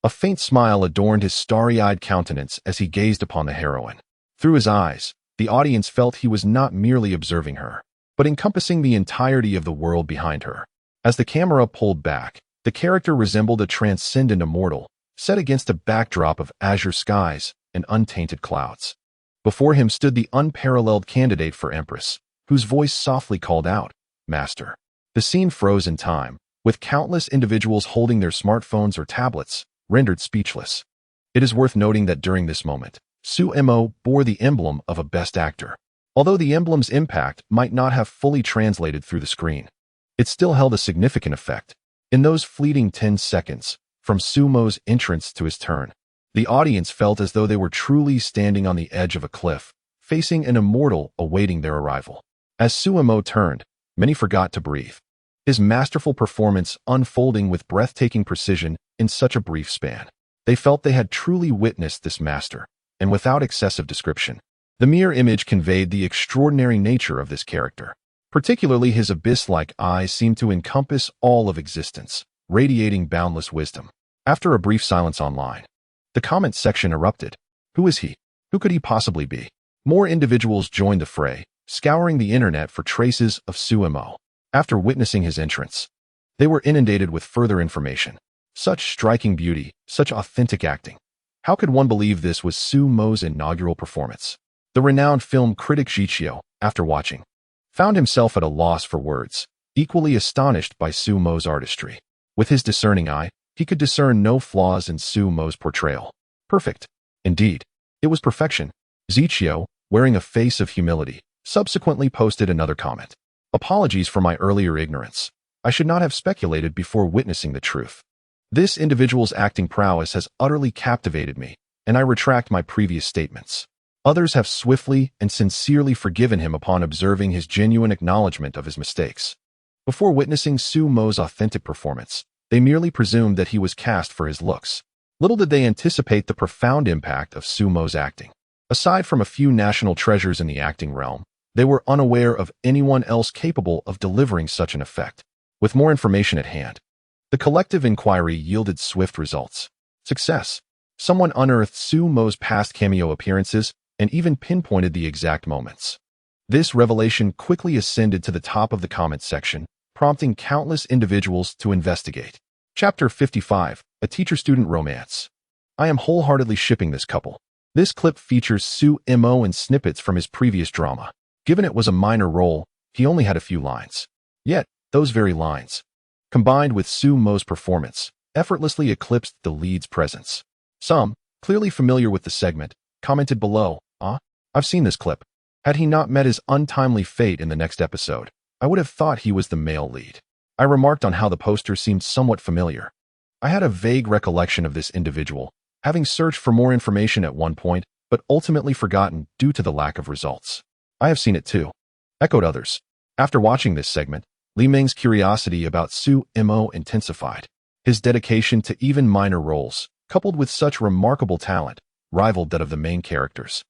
A faint smile adorned his starry-eyed countenance as he gazed upon the heroine. Through his eyes, the audience felt he was not merely observing her, but encompassing the entirety of the world behind her. As the camera pulled back, the character resembled a transcendent immortal, set against a backdrop of azure skies and untainted clouds. Before him stood the unparalleled candidate for Empress, whose voice softly called out, "Master." The scene froze in time, with countless individuals holding their smartphones or tablets, rendered speechless. It is worth noting that during this moment, Suemo bore the emblem of a Best Actor. Although the emblem's impact might not have fully translated through the screen, it still held a significant effect. In those fleeting 10 seconds, from Sumo's entrance to his turn, the audience felt as though they were truly standing on the edge of a cliff, facing an immortal awaiting their arrival. As Sumo turned, many forgot to breathe. His masterful performance unfolding with breathtaking precision in such a brief span. They felt they had truly witnessed this master, and without excessive description. The mere image conveyed the extraordinary nature of this character. Particularly his abyss-like eyes seemed to encompass all of existence, radiating boundless wisdom. After a brief silence online, the comment section erupted. Who is he? Who could he possibly be? More individuals joined the fray, scouring the internet for traces of Sumo. After witnessing his entrance, they were inundated with further information. Such striking beauty, such authentic acting. How could one believe this was Sumo's inaugural performance? The renowned film critic Zichio, after watching, found himself at a loss for words, equally astonished by Sumo's artistry. With his discerning eye, he could discern no flaws in Sumo's portrayal. Perfect. Indeed, it was perfection. Zichio, wearing a face of humility, subsequently posted another comment. Apologies for my earlier ignorance. I should not have speculated before witnessing the truth. This individual's acting prowess has utterly captivated me, and I retract my previous statements. Others have swiftly and sincerely forgiven him upon observing his genuine acknowledgement of his mistakes. Before witnessing Sumo's authentic performance, they merely presumed that he was cast for his looks. Little did they anticipate the profound impact of Sumo's acting. Aside from a few national treasures in the acting realm, they were unaware of anyone else capable of delivering such an effect. With more information at hand, the collective inquiry yielded swift results. Success. Someone unearthed Sumo's past cameo appearances and even pinpointed the exact moments. This revelation quickly ascended to the top of the comment section, prompting countless individuals to investigate. Chapter 55, A Teacher-Student Romance. I am wholeheartedly shipping this couple. This clip features Sumo in snippets from his previous drama. Given it was a minor role, he only had a few lines. Yet, those very lines, combined with Sumo's performance, effortlessly eclipsed the lead's presence. Some, clearly familiar with the segment, commented below, I've seen this clip. Had he not met his untimely fate in the next episode, I would have thought he was the male lead. I remarked on how the poster seemed somewhat familiar. I had a vague recollection of this individual, having searched for more information at one point, but ultimately forgotten due to the lack of results. I have seen it too, echoed others. After watching this segment, Li Ming's curiosity about Sumo intensified. His dedication to even minor roles, coupled with such remarkable talent, rivaled that of the main characters.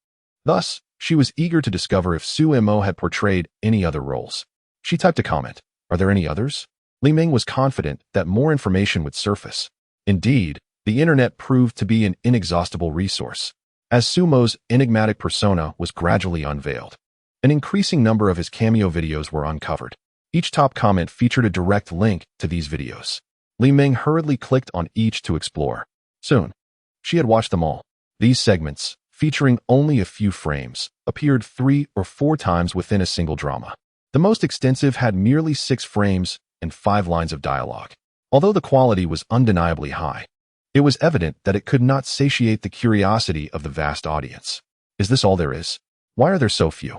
Thus, she was eager to discover if Sumo had portrayed any other roles. She typed a comment, Are there any others? Li Ming was confident that more information would surface. Indeed, the internet proved to be an inexhaustible resource. As Sumo's enigmatic persona was gradually unveiled, an increasing number of his cameo videos were uncovered. Each top comment featured a direct link to these videos. Li Ming hurriedly clicked on each to explore. Soon, she had watched them all. These segments, featuring only a few frames, appeared 3 or 4 times within a single drama. The most extensive had merely 6 frames and 5 lines of dialogue. Although the quality was undeniably high, it was evident that it could not satiate the curiosity of the vast audience. Is this all there is? Why are there so few?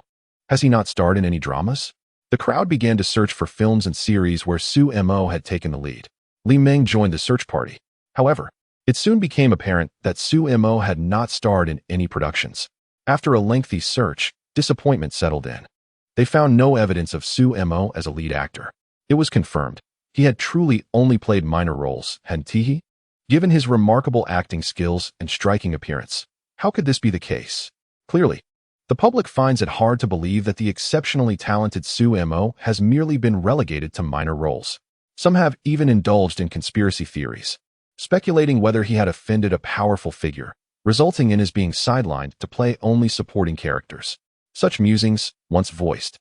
Has he not starred in any dramas? The crowd began to search for films and series where Sumo had taken the lead. Li Ming joined the search party. However, it soon became apparent that Sumo had not starred in any productions. After a lengthy search, disappointment settled in. They found no evidence of Sumo as a lead actor. It was confirmed he had truly only played minor roles, hadn't he? Given his remarkable acting skills and striking appearance, how could this be the case? Clearly, the public finds it hard to believe that the exceptionally talented Sumo has merely been relegated to minor roles. Some have even indulged in conspiracy theories, speculating whether he had offended a powerful figure, resulting in his being sidelined to play only supporting characters. Such musings, once voiced,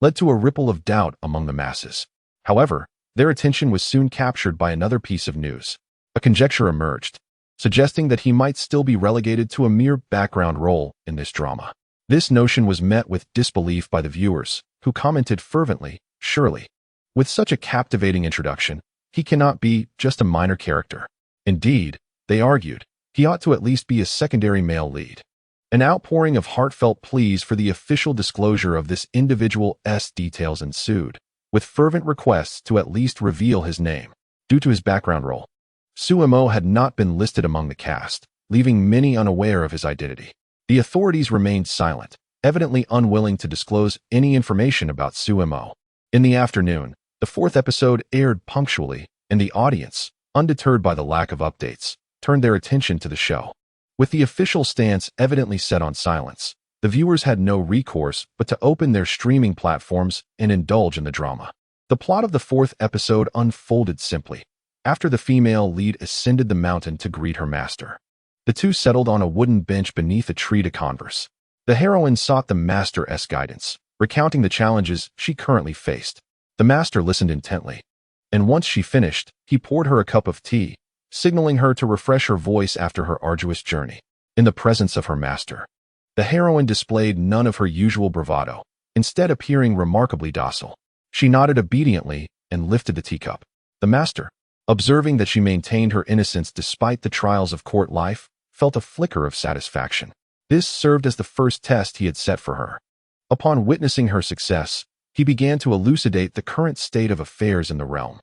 led to a ripple of doubt among the masses. However, their attention was soon captured by another piece of news. A conjecture emerged, suggesting that he might still be relegated to a mere background role in this drama. This notion was met with disbelief by the viewers, who commented fervently, surely, with such a captivating introduction, he cannot be just a minor character. Indeed, they argued, he ought to at least be a secondary male lead. An outpouring of heartfelt pleas for the official disclosure of this individual's details ensued, with fervent requests to at least reveal his name. Due to his background role, Sumo had not been listed among the cast, leaving many unaware of his identity. The authorities remained silent, evidently unwilling to disclose any information about Sumo. In the afternoon, the fourth episode aired punctually, and the audience, undeterred by the lack of updates, turned their attention to the show. With the official stance evidently set on silence, the viewers had no recourse but to open their streaming platforms and indulge in the drama. The plot of the fourth episode unfolded simply. After the female lead ascended the mountain to greet her master, the two settled on a wooden bench beneath a tree to converse. The heroine sought the master's guidance, recounting the challenges she currently faced. The master listened intently, and once she finished, he poured her a cup of tea, signaling her to refresh her voice after her arduous journey. In the presence of her master, the heroine displayed none of her usual bravado, instead appearing remarkably docile. She nodded obediently and lifted the teacup. The master, observing that she maintained her innocence despite the trials of court life, felt a flicker of satisfaction. This served as the first test he had set for her. Upon witnessing her success, he began to elucidate the current state of affairs in the realm,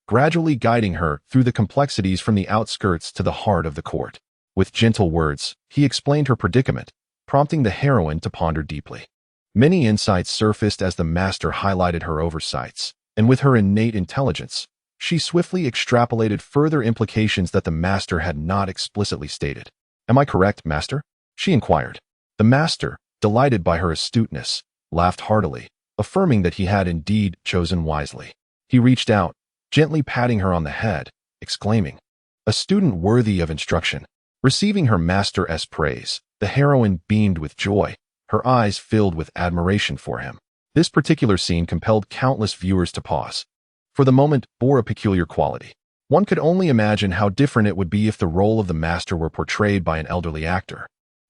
gradually guiding her through the complexities from the outskirts to the heart of the court. With gentle words, he explained her predicament, prompting the heroine to ponder deeply. Many insights surfaced as the master highlighted her oversights, and with her innate intelligence, she swiftly extrapolated further implications that the master had not explicitly stated. "Am I correct, master?" she inquired. The master, delighted by her astuteness, laughed heartily, affirming that he had indeed chosen wisely. He reached out, gently patting her on the head, exclaiming, "A student worthy of instruction." Receiving her master's praise, the heroine beamed with joy, her eyes filled with admiration for him. This particular scene compelled countless viewers to pause, for the moment bore a peculiar quality. One could only imagine how different it would be if the role of the master were portrayed by an elderly actor.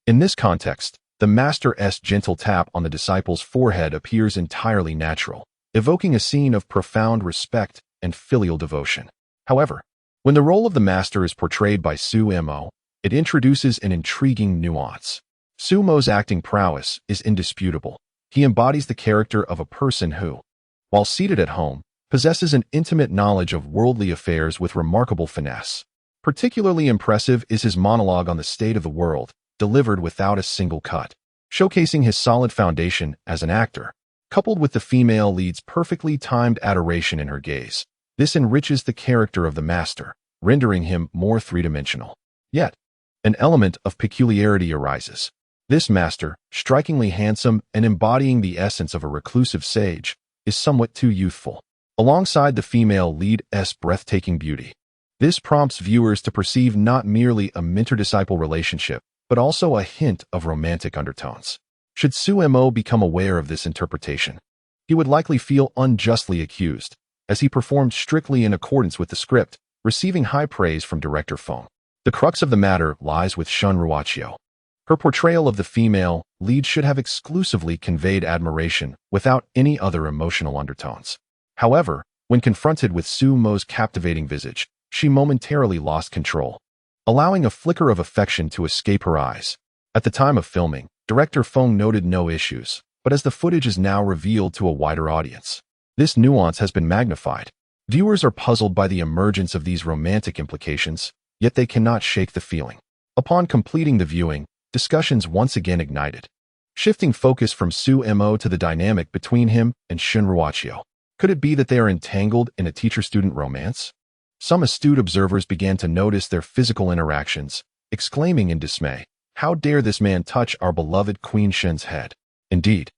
In this context, the master's gentle tap on the disciple's forehead appears entirely natural, evoking a scene of profound respect and filial devotion. However, when the role of the master is portrayed by Sumo, it introduces an intriguing nuance. Sumo's acting prowess is indisputable. He embodies the character of a person who, while seated at home, possesses an intimate knowledge of worldly affairs with remarkable finesse. Particularly impressive is his monologue on the state of the world, delivered without a single cut, showcasing his solid foundation as an actor, coupled with the female lead's perfectly timed adoration in her gaze. This enriches the character of the master, rendering him more three-dimensional. Yet, an element of peculiarity arises. This master, strikingly handsome and embodying the essence of a reclusive sage, is somewhat too youthful, alongside the female lead's breathtaking beauty. This prompts viewers to perceive not merely a mentor-disciple relationship, but also a hint of romantic undertones. Should Sumo become aware of this interpretation, he would likely feel unjustly accused, as he performed strictly in accordance with the script, receiving high praise from director Fong. The crux of the matter lies with Shun Ruachio. Her portrayal of the female lead should have exclusively conveyed admiration without any other emotional undertones. However, when confronted with Sumo's captivating visage, she momentarily lost control, allowing a flicker of affection to escape her eyes. At the time of filming, director Fong noted no issues, but as the footage is now revealed to a wider audience, this nuance has been magnified. Viewers are puzzled by the emergence of these romantic implications, yet they cannot shake the feeling. Upon completing the viewing, discussions once again ignited, shifting focus from Sumo to the dynamic between him and Shun Ruachio. Could it be that they are entangled in a teacher-student romance? Some astute observers began to notice their physical interactions, exclaiming in dismay, "How dare this man touch our beloved Queen Shun's head?" Indeed,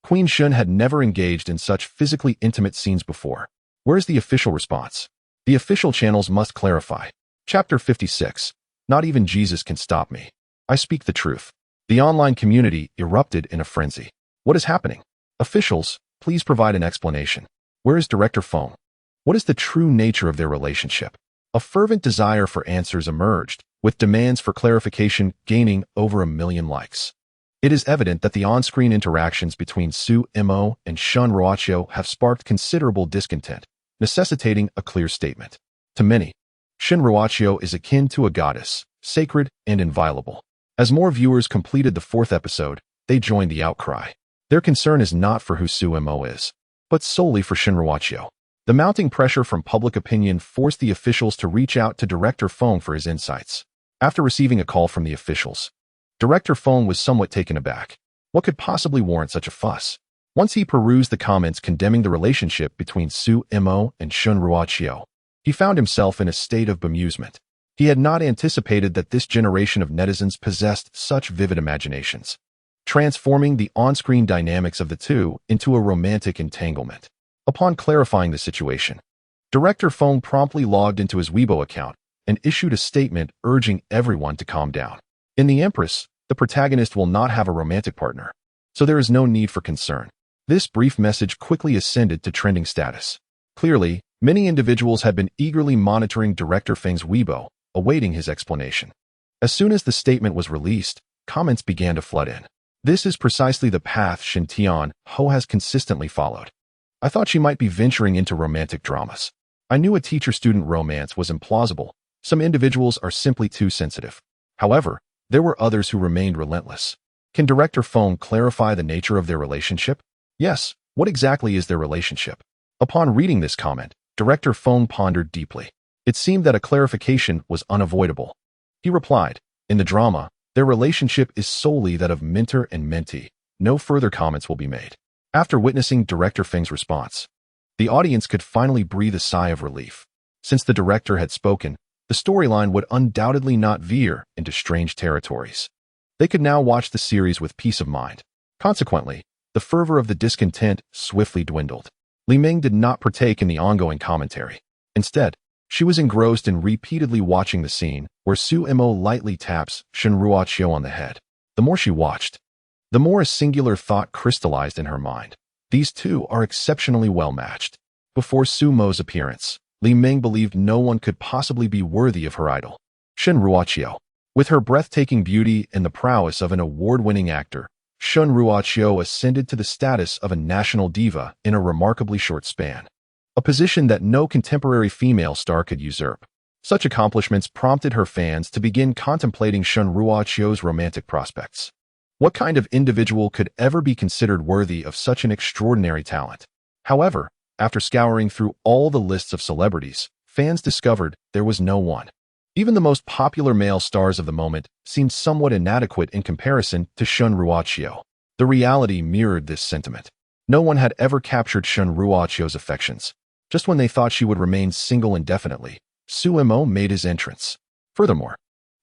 Queen Shun had never engaged in such physically intimate scenes before. Where's the official response? The official channels must clarify. Chapter 56. Not even Jesus can stop me. I speak the truth. The online community erupted in a frenzy. What is happening? Officials, please provide an explanation. Where is Director Fong? What is the true nature of their relationship? A fervent desire for answers emerged, with demands for clarification gaining over 1 million likes. It is evident that the on-screen interactions between Sumo and Shun Ruachio have sparked considerable discontent, necessitating a clear statement. To many, Shun Ruachio is akin to a goddess, sacred and inviolable. As more viewers completed the fourth episode, they joined the outcry. Their concern is not for who Sumo is, but solely for Shinruachio. The mounting pressure from public opinion forced the officials to reach out to Director Fong for his insights. After receiving a call from the officials, Director Fong was somewhat taken aback. What could possibly warrant such a fuss? Once he perused the comments condemning the relationship between Sumo and Shinruachio, he found himself in a state of bemusement. He had not anticipated that this generation of netizens possessed such vivid imaginations, transforming the on-screen dynamics of the two into a romantic entanglement. Upon clarifying the situation, Director Fong promptly logged into his Weibo account and issued a statement urging everyone to calm down. In The Empress, the protagonist will not have a romantic partner, so there is no need for concern. This brief message quickly ascended to trending status. Clearly, many individuals had been eagerly monitoring Director Feng's Weibo, awaiting his explanation. As soon as the statement was released, comments began to flood in. This is precisely the path Shin Tian Ho has consistently followed. I thought she might be venturing into romantic dramas. I knew a teacher-student romance was implausible. Some individuals are simply too sensitive. However, there were others who remained relentless. Can Director Fong clarify the nature of their relationship? Yes, what exactly is their relationship? Upon reading this comment, Director Fong pondered deeply. It seemed that a clarification was unavoidable. He replied, in the drama, their relationship is solely that of mentor and mentee. No further comments will be made. After witnessing Director Feng's response, the audience could finally breathe a sigh of relief. Since the director had spoken, the storyline would undoubtedly not veer into strange territories. They could now watch the series with peace of mind. Consequently, the fervor of the discontent swiftly dwindled. Li Ming did not partake in the ongoing commentary. Instead, she was engrossed in repeatedly watching the scene where Sumo lightly taps Shinruachio on the head. The more she watched, the more a singular thought crystallized in her mind. These two are exceptionally well matched. Before Sumo's appearance, Li Ming believed no one could possibly be worthy of her idol. Shinruachio. With her breathtaking beauty and the prowess of an award-winning actor, Shinruachio ascended to the status of a national diva in a remarkably short span, a position that no contemporary female star could usurp. Such accomplishments prompted her fans to begin contemplating Shinruachio's romantic prospects. What kind of individual could ever be considered worthy of such an extraordinary talent? However, after scouring through all the lists of celebrities, fans discovered there was no one. Even the most popular male stars of the moment seemed somewhat inadequate in comparison to Shinruachio. The reality mirrored this sentiment. No one had ever captured Shinruachio's affections. Just when they thought she would remain single indefinitely, Sumo made his entrance. Furthermore,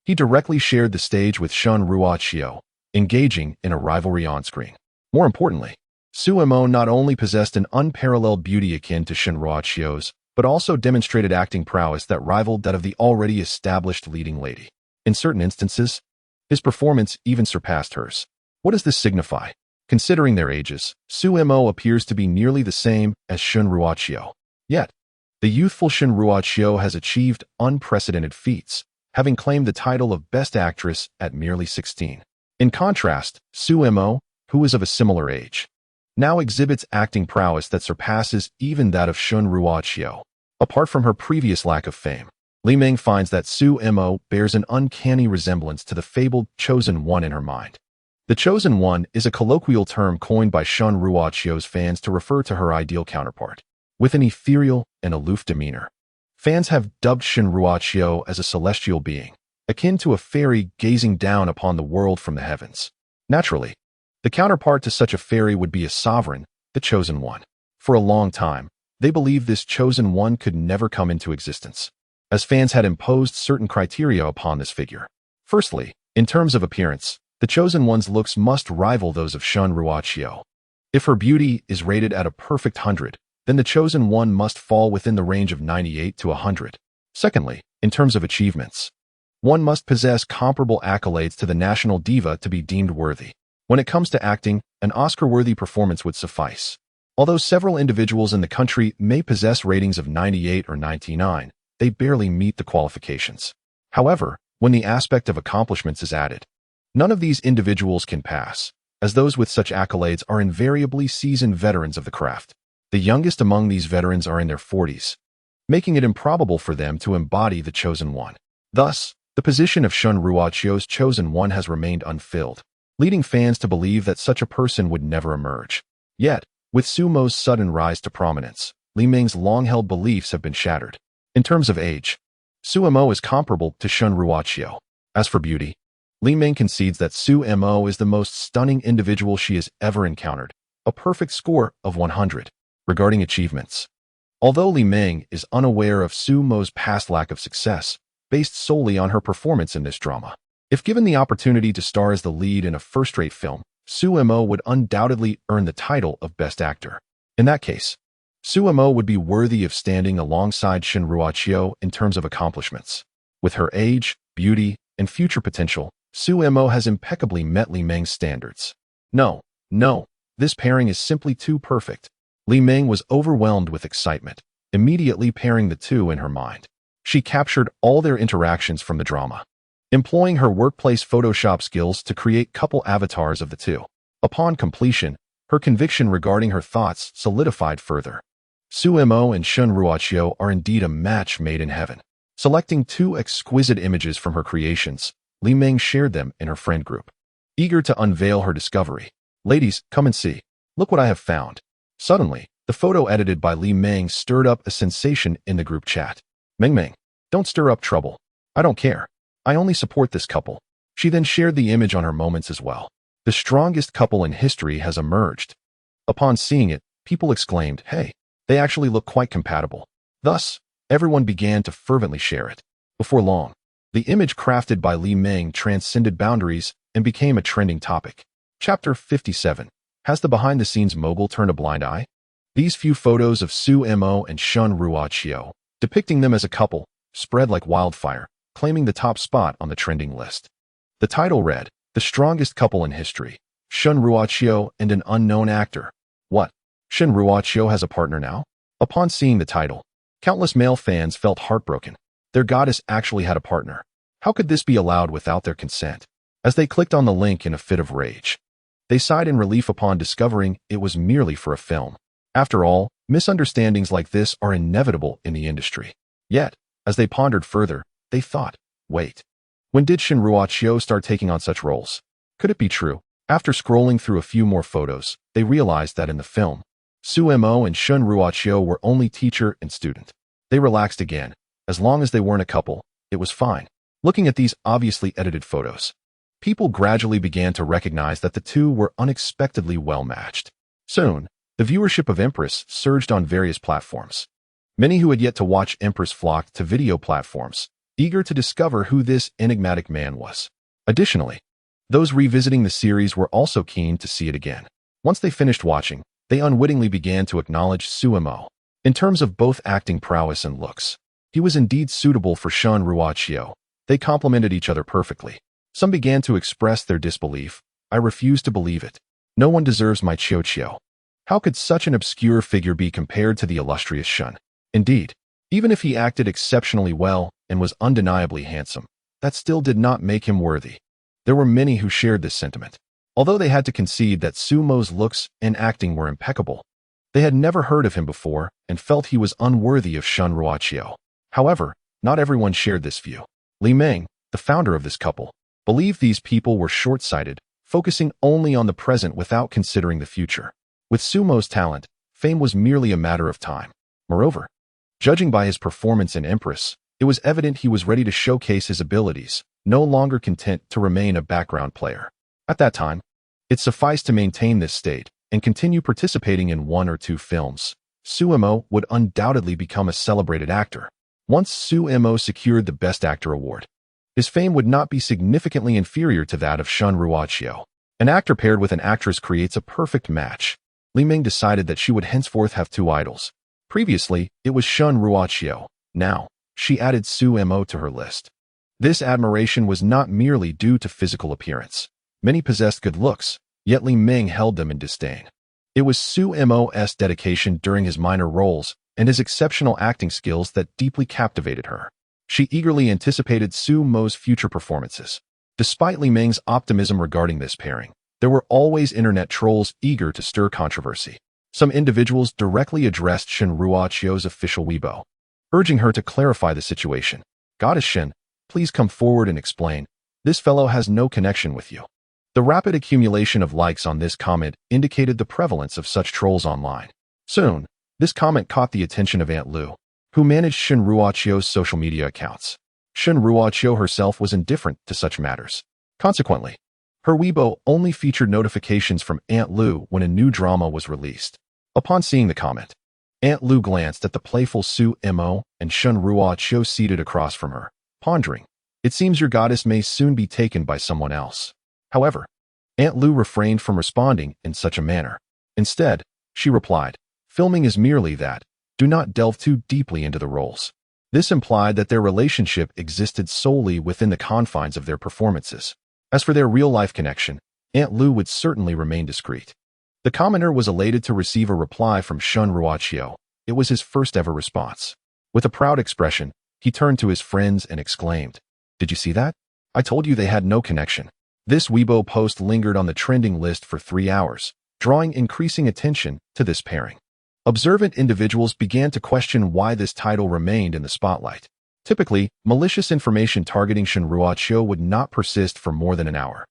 he directly shared the stage with Shinruachio, engaging in a rivalry on-screen. More importantly, Sumo not only possessed an unparalleled beauty akin to Shinruachio's, but also demonstrated acting prowess that rivaled that of the already established leading lady. In certain instances, his performance even surpassed hers. What does this signify? Considering their ages, Sumo appears to be nearly the same as Shinruachio. Yet, the youthful Shinruachio has achieved unprecedented feats, having claimed the title of Best Actress at merely 16. In contrast, Sumo, who is of a similar age, now exhibits acting prowess that surpasses even that of Shinruachio. Apart from her previous lack of fame, Li Ming finds that Sumo bears an uncanny resemblance to the fabled Chosen One in her mind. The Chosen One is a colloquial term coined by Shinruachio's fans to refer to her ideal counterpart. With an ethereal and aloof demeanor, fans have dubbed Shinruachio as a celestial being, akin to a fairy gazing down upon the world from the heavens. Naturally, the counterpart to such a fairy would be a sovereign, the Chosen One. For a long time, they believed this Chosen One could never come into existence, as fans had imposed certain criteria upon this figure. Firstly, in terms of appearance, the Chosen One's looks must rival those of Shinruachio. If her beauty is rated at a perfect 100, then the Chosen One must fall within the range of 98 to 100. Secondly, in terms of achievements, one must possess comparable accolades to the national diva to be deemed worthy. When it comes to acting, an Oscar-worthy performance would suffice. Although several individuals in the country may possess ratings of 98 or 99, they barely meet the qualifications. However, when the aspect of accomplishments is added, none of these individuals can pass, as those with such accolades are invariably seasoned veterans of the craft. The youngest among these veterans are in their 40s, making it improbable for them to embody the Chosen One. Thus, The position of Shun Ruochio's chosen one has remained unfilled, leading fans to believe that such a person would never emerge. Yet, with Sumo's sudden rise to prominence, Li Ming's long-held beliefs have been shattered. In terms of age, Sumo is comparable to Shun Ruochio. As for beauty, Li Ming concedes that Sumo is the most stunning individual she has ever encountered, a perfect score of 100. Regarding achievements, although Li Ming is unaware of Sumo's past lack of success, based solely on her performance in this drama, if given the opportunity to star as the lead in a first-rate film, Sumo would undoubtedly earn the title of Best Actor. In that case, Sumo would be worthy of standing alongside Shun Ruochio in terms of accomplishments. With her age, beauty, and future potential, Sumo has impeccably met Li Ming's standards. No, this pairing is simply too perfect. Li Ming was overwhelmed with excitement, immediately pairing the two in her mind. She captured all their interactions from the drama, employing her workplace Photoshop skills to create couple avatars of the two. Upon completion, her conviction regarding her thoughts solidified further. Sumo and Shun Ruochio are indeed a match made in heaven. Selecting two exquisite images from her creations, Li Ming shared them in her friend group. Eager to unveil her discovery, "Ladies, come and see. Look what I have found." Suddenly, the photo edited by Li Ming stirred up a sensation in the group chat. "Ming, don't stir up trouble. I don't care. I only support this couple." She then shared the image on her moments as well. The strongest couple in history has emerged. Upon seeing it, people exclaimed, "Hey, they actually look quite compatible." Thus, everyone began to fervently share it. Before long, the image crafted by Li Ming transcended boundaries and became a trending topic. Chapter 57. Has the behind-the-scenes mogul turned a blind eye? These few photos of Sumo and Shun Ruochio, depicting them as a couple, spread like wildfire, claiming the top spot on the trending list. The title read, "The Strongest Couple in History, Shun Ruochio and an Unknown Actor." What? Shun Ruochio has a partner now? Upon seeing the title, countless male fans felt heartbroken. Their goddess actually had a partner. How could this be allowed without their consent? As they clicked on the link in a fit of rage, they sighed in relief upon discovering it was merely for a film. After all, misunderstandings like this are inevitable in the industry. Yet, as they pondered further, they thought, wait, when did Shun Ruochio start taking on such roles? Could it be true? After scrolling through a few more photos, they realized that in the film, Sumo and Shun Ruochio were only teacher and student. They relaxed again. As long as they weren't a couple, it was fine. Looking at these obviously edited photos, people gradually began to recognize that the two were unexpectedly well-matched. Soon, the viewership of Empress surged on various platforms. Many who had yet to watch Empress flocked to video platforms, eager to discover who this enigmatic man was. Additionally, those revisiting the series were also keen to see it again. Once they finished watching, they unwittingly began to acknowledge Sumo. In terms of both acting prowess and looks, he was indeed suitable for Shun Ruochio. They complemented each other perfectly. Some began to express their disbelief. "I refuse to believe it. No one deserves my Chio. How could such an obscure figure be compared to the illustrious Shun? Indeed, even if he acted exceptionally well and was undeniably handsome, that still did not make him worthy." There were many who shared this sentiment. Although they had to concede that Sumo's looks and acting were impeccable, they had never heard of him before and felt he was unworthy of Shun Ruochio. However, not everyone shared this view. Li Ming, the founder of this couple, believed these people were short-sighted, focusing only on the present without considering the future. With Sumo's talent, fame was merely a matter of time. Moreover, judging by his performance in Empress, it was evident he was ready to showcase his abilities, no longer content to remain a background player. At that time, it sufficed to maintain this state and continue participating in one or two films. Sumo would undoubtedly become a celebrated actor. Once Sumo secured the Best Actor award, his fame would not be significantly inferior to that of Shun Ruochio. An actor paired with an actress creates a perfect match. Li Ming decided that she would henceforth have two idols. Previously, it was Shun Ruochio. Now, she added Sumo to her list. This admiration was not merely due to physical appearance. Many possessed good looks, yet Li Ming held them in disdain. It was Sumo's dedication during his minor roles and his exceptional acting skills that deeply captivated her. She eagerly anticipated Sumo's future performances. Despite Li Ming's optimism regarding this pairing, there were always internet trolls eager to stir controversy. Some individuals directly addressed Shun Ruochio's official Weibo, urging her to clarify the situation. "Goddess Shin, Please come forward and explain. This fellow has no connection with you. The rapid accumulation of likes on this comment indicated the prevalence of such trolls online. Soon, this comment caught the attention of Aunt Lu, who managed Shin Ruochio's social media accounts. Shin Ruochio herself was indifferent to such matters. Consequently, her Weibo only featured notifications from Aunt Lu when a new drama was released. Upon seeing the comment, Aunt Lu glanced at the playful Su Mo and Shin Ruochio seated across from her, pondering, "It seems your goddess may soon be taken by someone else." However, Aunt Lu refrained from responding in such a manner. Instead, she replied, "Filming is merely that. Do not delve too deeply into the roles." This implied that their relationship existed solely within the confines of their performances. As for their real-life connection, Aunt Lu would certainly remain discreet. The commenter was elated to receive a reply from Shin Ruochio. It was his first-ever response. With a proud expression, he turned to his friends and exclaimed, "Did you see that? I told you they had no connection." This Weibo post lingered on the trending list for 3 hours, drawing increasing attention to this pairing. Observant individuals began to question why this title remained in the spotlight. Typically, malicious information targeting Shin Ruochio would not persist for more than an hour.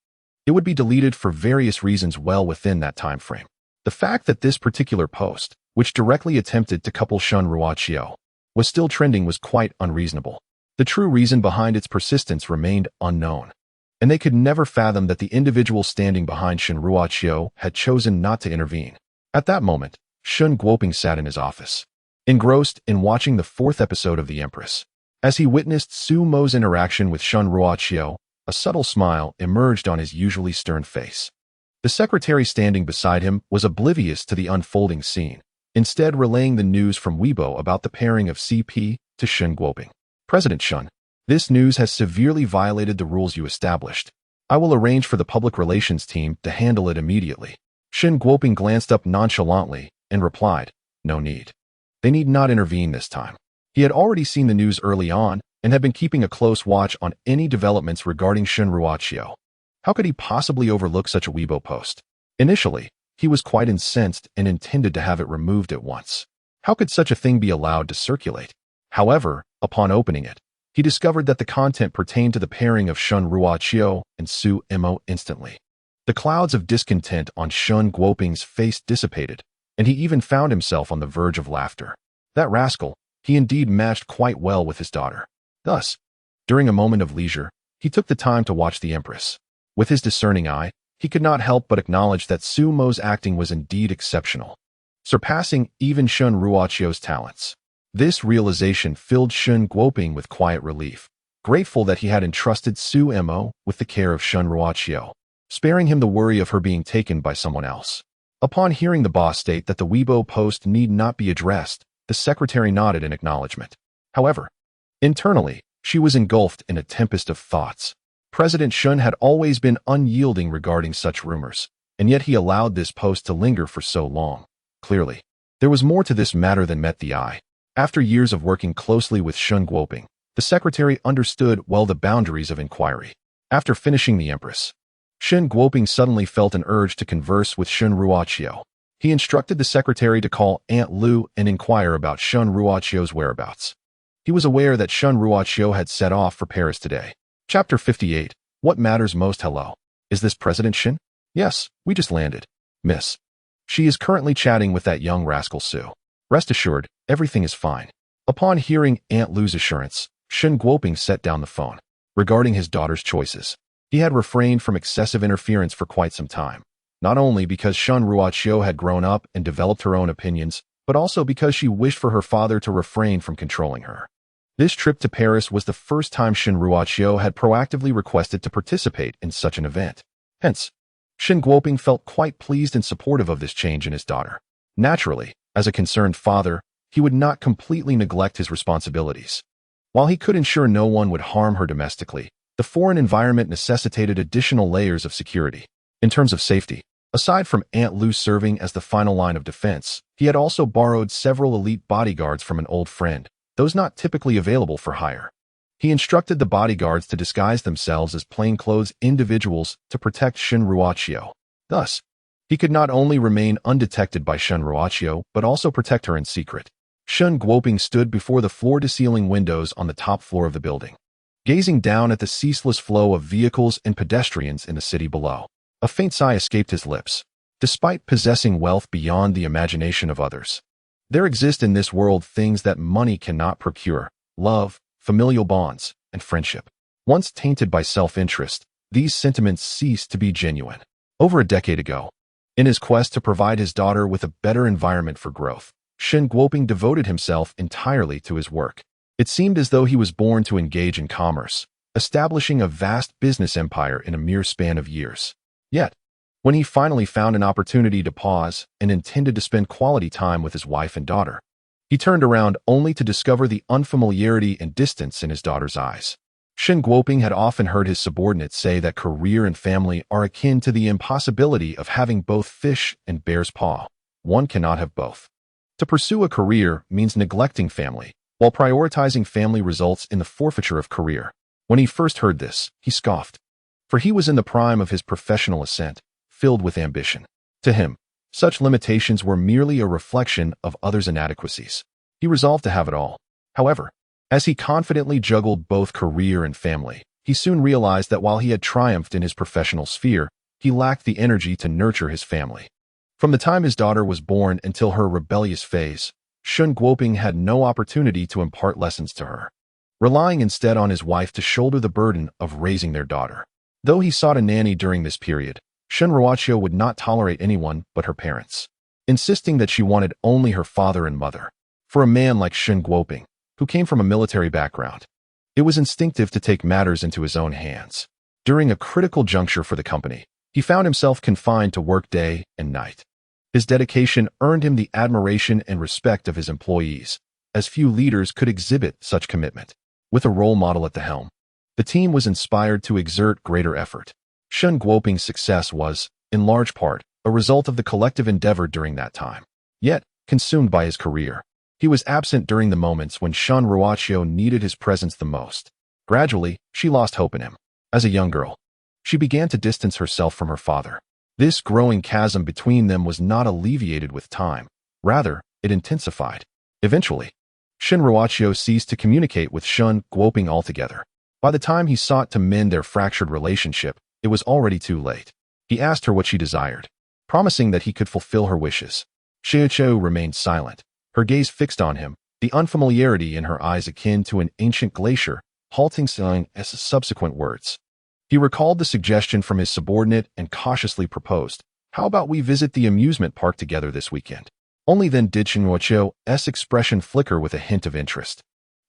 It would be deleted for various reasons well within that time frame. The fact that this particular post, which directly attempted to couple Shin Ruochio, was still trending was quite unreasonable. The true reason behind its persistence remained unknown, and they could never fathom that the individual standing behind Shin Ruochio had chosen not to intervene. At that moment, Shun Guoping sat in his office, engrossed in watching the 4th episode of The Empress. As he witnessed Su Mo's interaction with Shin Ruochio, a subtle smile emerged on his usually stern face. The secretary standing beside him was oblivious to the unfolding scene, instead relaying the news from Weibo about the pairing of CP to Shun Guoping. "President Shun, this news has severely violated the rules you established. I will arrange for the public relations team to handle it immediately." Shin Guoping glanced up nonchalantly and replied, "No need. They need not intervene this time." He had already seen the news early on and had been keeping a close watch on any developments regarding Shin Ruochio. How could he possibly overlook such a Weibo post? Initially, he was quite incensed and intended to have it removed at once. How could such a thing be allowed to circulate? However, upon opening it, he discovered that the content pertained to the pairing of Shin Ruochio and Su Mo instantly. The clouds of discontent on Shun Guoping's face dissipated, and he even found himself on the verge of laughter. That rascal, he indeed matched quite well with his daughter. Thus, during a moment of leisure, he took the time to watch The Empress. With his discerning eye, he could not help but acknowledge that Su Mo's acting was indeed exceptional, surpassing even Shun Ruochio's talents. This realization filled Shun Guoping with quiet relief, grateful that he had entrusted Su Mo with the care of Shun Ruochio, sparing him the worry of her being taken by someone else. Upon hearing the boss state that the Weibo post need not be addressed, the secretary nodded in acknowledgement. However, internally, she was engulfed in a tempest of thoughts. President Shun had always been unyielding regarding such rumors, and yet he allowed this post to linger for so long. Clearly, there was more to this matter than met the eye. After years of working closely with Shun Guoping, the secretary understood well the boundaries of inquiry. After finishing The Empress, Shin Guoping suddenly felt an urge to converse with Shin Ruochio. He instructed the secretary to call Aunt Lu and inquire about Shin Ruochio's whereabouts. He was aware that Shin Ruochio had set off for Paris today. Chapter 58. What matters most? Hello. Is this President Shin? Yes, we just landed. Miss. She is currently chatting with that young rascal Su. Rest assured, everything is fine. Upon hearing Aunt Lu's assurance, Shin Guoping set down the phone. Regarding his daughter's choices, he had refrained from excessive interference for quite some time, not only because Shin Ruochio had grown up and developed her own opinions, but also because she wished for her father to refrain from controlling her. This trip to Paris was the first time Shin Ruochio had proactively requested to participate in such an event. Hence, Shin Guoping felt quite pleased and supportive of this change in his daughter. Naturally, as a concerned father, he would not completely neglect his responsibilities. While he could ensure no one would harm her domestically, the foreign environment necessitated additional layers of security. In terms of safety, aside from Aunt Lu serving as the final line of defense, he had also borrowed several elite bodyguards from an old friend, those not typically available for hire. He instructed the bodyguards to disguise themselves as plainclothes individuals to protect Shin Ruochio. Thus, he could not only remain undetected by Shin Ruochio, but also protect her in secret. Shin Guoping stood before the floor-to-ceiling windows on the top floor of the building. gazing down at the ceaseless flow of vehicles and pedestrians in the city below. A faint sigh escaped his lips. Despite possessing wealth beyond the imagination of others, there exist in this world things that money cannot procure: love, familial bonds, and friendship. Once tainted by self-interest, these sentiments ceased to be genuine. Over a decade ago, in his quest to provide his daughter with a better environment for growth, Shen Guoping devoted himself entirely to his work. It seemed as though he was born to engage in commerce, establishing a vast business empire in a mere span of years. Yet, when he finally found an opportunity to pause and intended to spend quality time with his wife and daughter, he turned around only to discover the unfamiliarity and distance in his daughter's eyes. Shen Guoping had often heard his subordinates say that career and family are akin to the impossibility of having both fish and bear's paw. One cannot have both. To pursue a career means neglecting family, while prioritizing family results in the forfeiture of career. When he first heard this, he scoffed, for he was in the prime of his professional ascent, filled with ambition. To him, such limitations were merely a reflection of others' inadequacies. He resolved to have it all. However, as he confidently juggled both career and family, he soon realized that while he had triumphed in his professional sphere, he lacked the energy to nurture his family. From the time his daughter was born until her rebellious phase, Shen Guoping had no opportunity to impart lessons to her, relying instead on his wife to shoulder the burden of raising their daughter. Though he sought a nanny during this period, Shen Ruoqiu would not tolerate anyone but her parents, insisting that she wanted only her father and mother. For a man like Shen Guoping, who came from a military background, it was instinctive to take matters into his own hands. During a critical juncture for the company, he found himself confined to work day and night. His dedication earned him the admiration and respect of his employees, as few leaders could exhibit such commitment. With a role model at the helm, the team was inspired to exert greater effort. Shen Guoping's success was, in large part, a result of the collective endeavor during that time. Yet, consumed by his career, he was absent during the moments when Shen Ruoqiu needed his presence the most. Gradually, she lost hope in him. As a young girl, she began to distance herself from her father. This growing chasm between them was not alleviated with time. Rather, it intensified. Eventually, Shen Ruoqiu ceased to communicate with Shen Guoping altogether. By the time he sought to mend their fractured relationship, it was already too late. He asked her what she desired, promising that he could fulfill her wishes. Xiaoqiu remained silent, her gaze fixed on him, the unfamiliarity in her eyes akin to an ancient glacier, halting sign as subsequent words. He recalled the suggestion from his subordinate and cautiously proposed, "How about we visit the amusement park together this weekend?" Only then did Shen Ruoqiu's expression flicker with a hint of interest.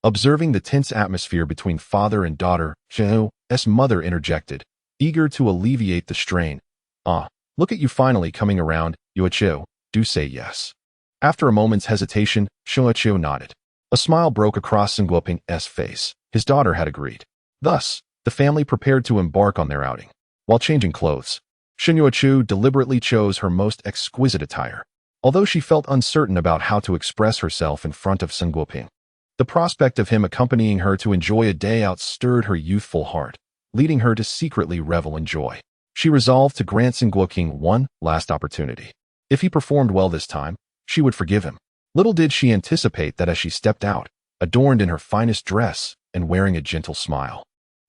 Observing the tense atmosphere between father and daughter, Shen's mother interjected, eager to alleviate the strain. "Ah, look at you finally coming around, Yuoqiu. Do say yes." After a moment's hesitation, Shenqiu nodded. A smile broke across Shen Guoping's face. His daughter had agreed. Thus, the family prepared to embark on their outing. While changing clothes, Shen Yuoqiu deliberately chose her most exquisite attire, although she felt uncertain about how to express herself in front of Shen Guoping. The prospect of him accompanying her to enjoy a day out stirred her youthful heart, leading her to secretly revel in joy. She resolved to grant Shen Guoping one last opportunity. If he performed well this time, she would forgive him. Little did she anticipate that as she stepped out, adorned in her finest dress and wearing a gentle smile,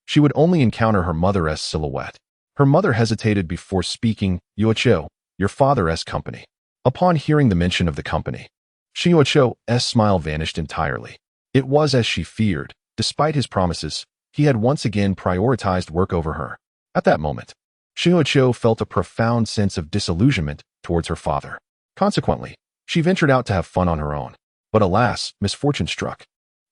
she would only encounter her mother's silhouette. Her mother hesitated before speaking. "Yuoqiu, your father's company." Upon hearing the mention of the company, Shen Yuoqiu's smile vanished entirely. It was as she feared. Despite his promises, he had once again prioritized work over her. At that moment, Shen Yuoqiu felt a profound sense of disillusionment towards her father. Consequently, she ventured out to have fun on her own. But alas, misfortune struck.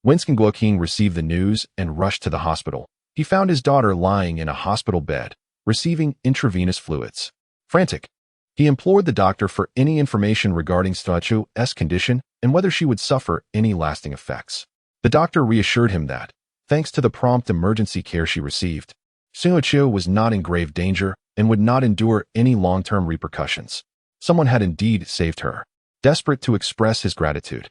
When Shen Guoping received the news and rushed to the hospital, he found his daughter lying in a hospital bed, receiving intravenous fluids. Frantic, he implored the doctor for any information regarding Shenqiu's condition and whether she would suffer any lasting effects. The doctor reassured him that, thanks to the prompt emergency care she received, Shenqiu was not in grave danger and would not endure any long-term repercussions. Someone had indeed saved her. Desperate to express his gratitude,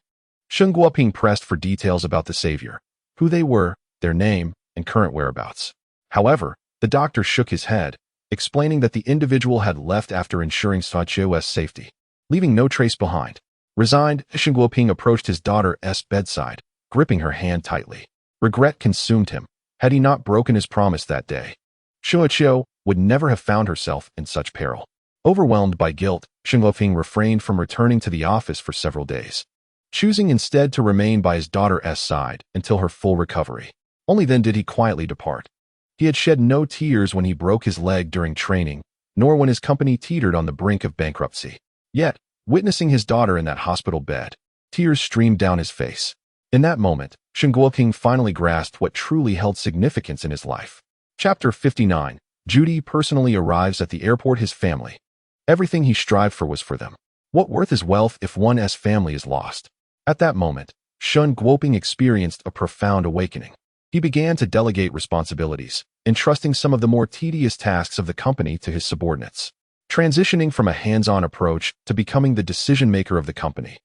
Shen Guoping pressed for details about the savior, who they were, their name, and current whereabouts. However, the doctor shook his head, explaining that the individual had left after ensuring Shenqiu's safety, leaving no trace behind. Resigned, Shen Guoping approached his daughter's bedside, gripping her hand tightly. Regret consumed him. had he not broken his promise that day. Shuiqiu would never have found herself in such peril. Overwhelmed by guilt, Shen Guoping refrained from returning to the office for several days, choosing instead to remain by his daughter's side until her full recovery. Only then did he quietly depart. He had shed no tears when he broke his leg during training, nor when his company teetered on the brink of bankruptcy. Yet, witnessing his daughter in that hospital bed, tears streamed down his face. In that moment, Shen Guoping finally grasped what truly held significance in his life. Chapter 59. Judy personally arrives at the airport. His family. Everything he strived for was for them. What worth is wealth if one's family is lost? At that moment, Shen Guoping experienced a profound awakening. He began to delegate responsibilities, entrusting some of the more tedious tasks of the company to his subordinates, transitioning from a hands-on approach to becoming the decision-maker of the company.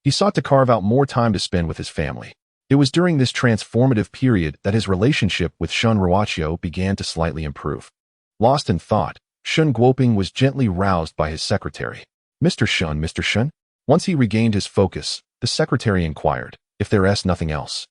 He sought to carve out more time to spend with his family. It was during this transformative period that his relationship with Shen Ruoqiu began to slightly improve. Lost in thought, Shen Guoping was gently roused by his secretary. Mr. Shen. Once he regained his focus, the secretary inquired, if there is nothing else,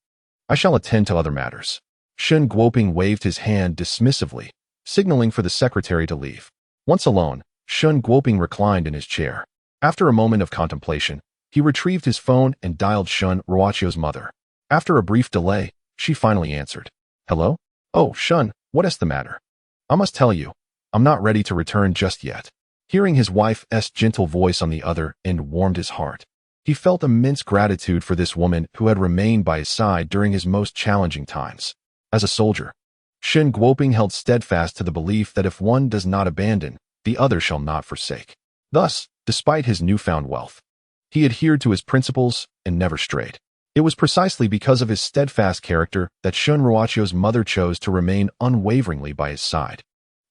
I shall attend to other matters. Shen Guoping waved his hand dismissively, signaling for the secretary to leave. Once alone, Shen Guoping reclined in his chair. After a moment of contemplation, he retrieved his phone and dialed Shen Ruoqiu's mother. After a brief delay, she finally answered. Hello? Oh, Shen, what is the matter? I must tell you, I'm not ready to return just yet. Hearing his wife's gentle voice on the other end warmed his heart. He felt immense gratitude for this woman who had remained by his side during his most challenging times. As a soldier, Shen Guoping held steadfast to the belief that if one does not abandon, the other shall not forsake. Thus, despite his newfound wealth, he adhered to his principles and never strayed. It was precisely because of his steadfast character that Shen Ruoqiu's mother chose to remain unwaveringly by his side.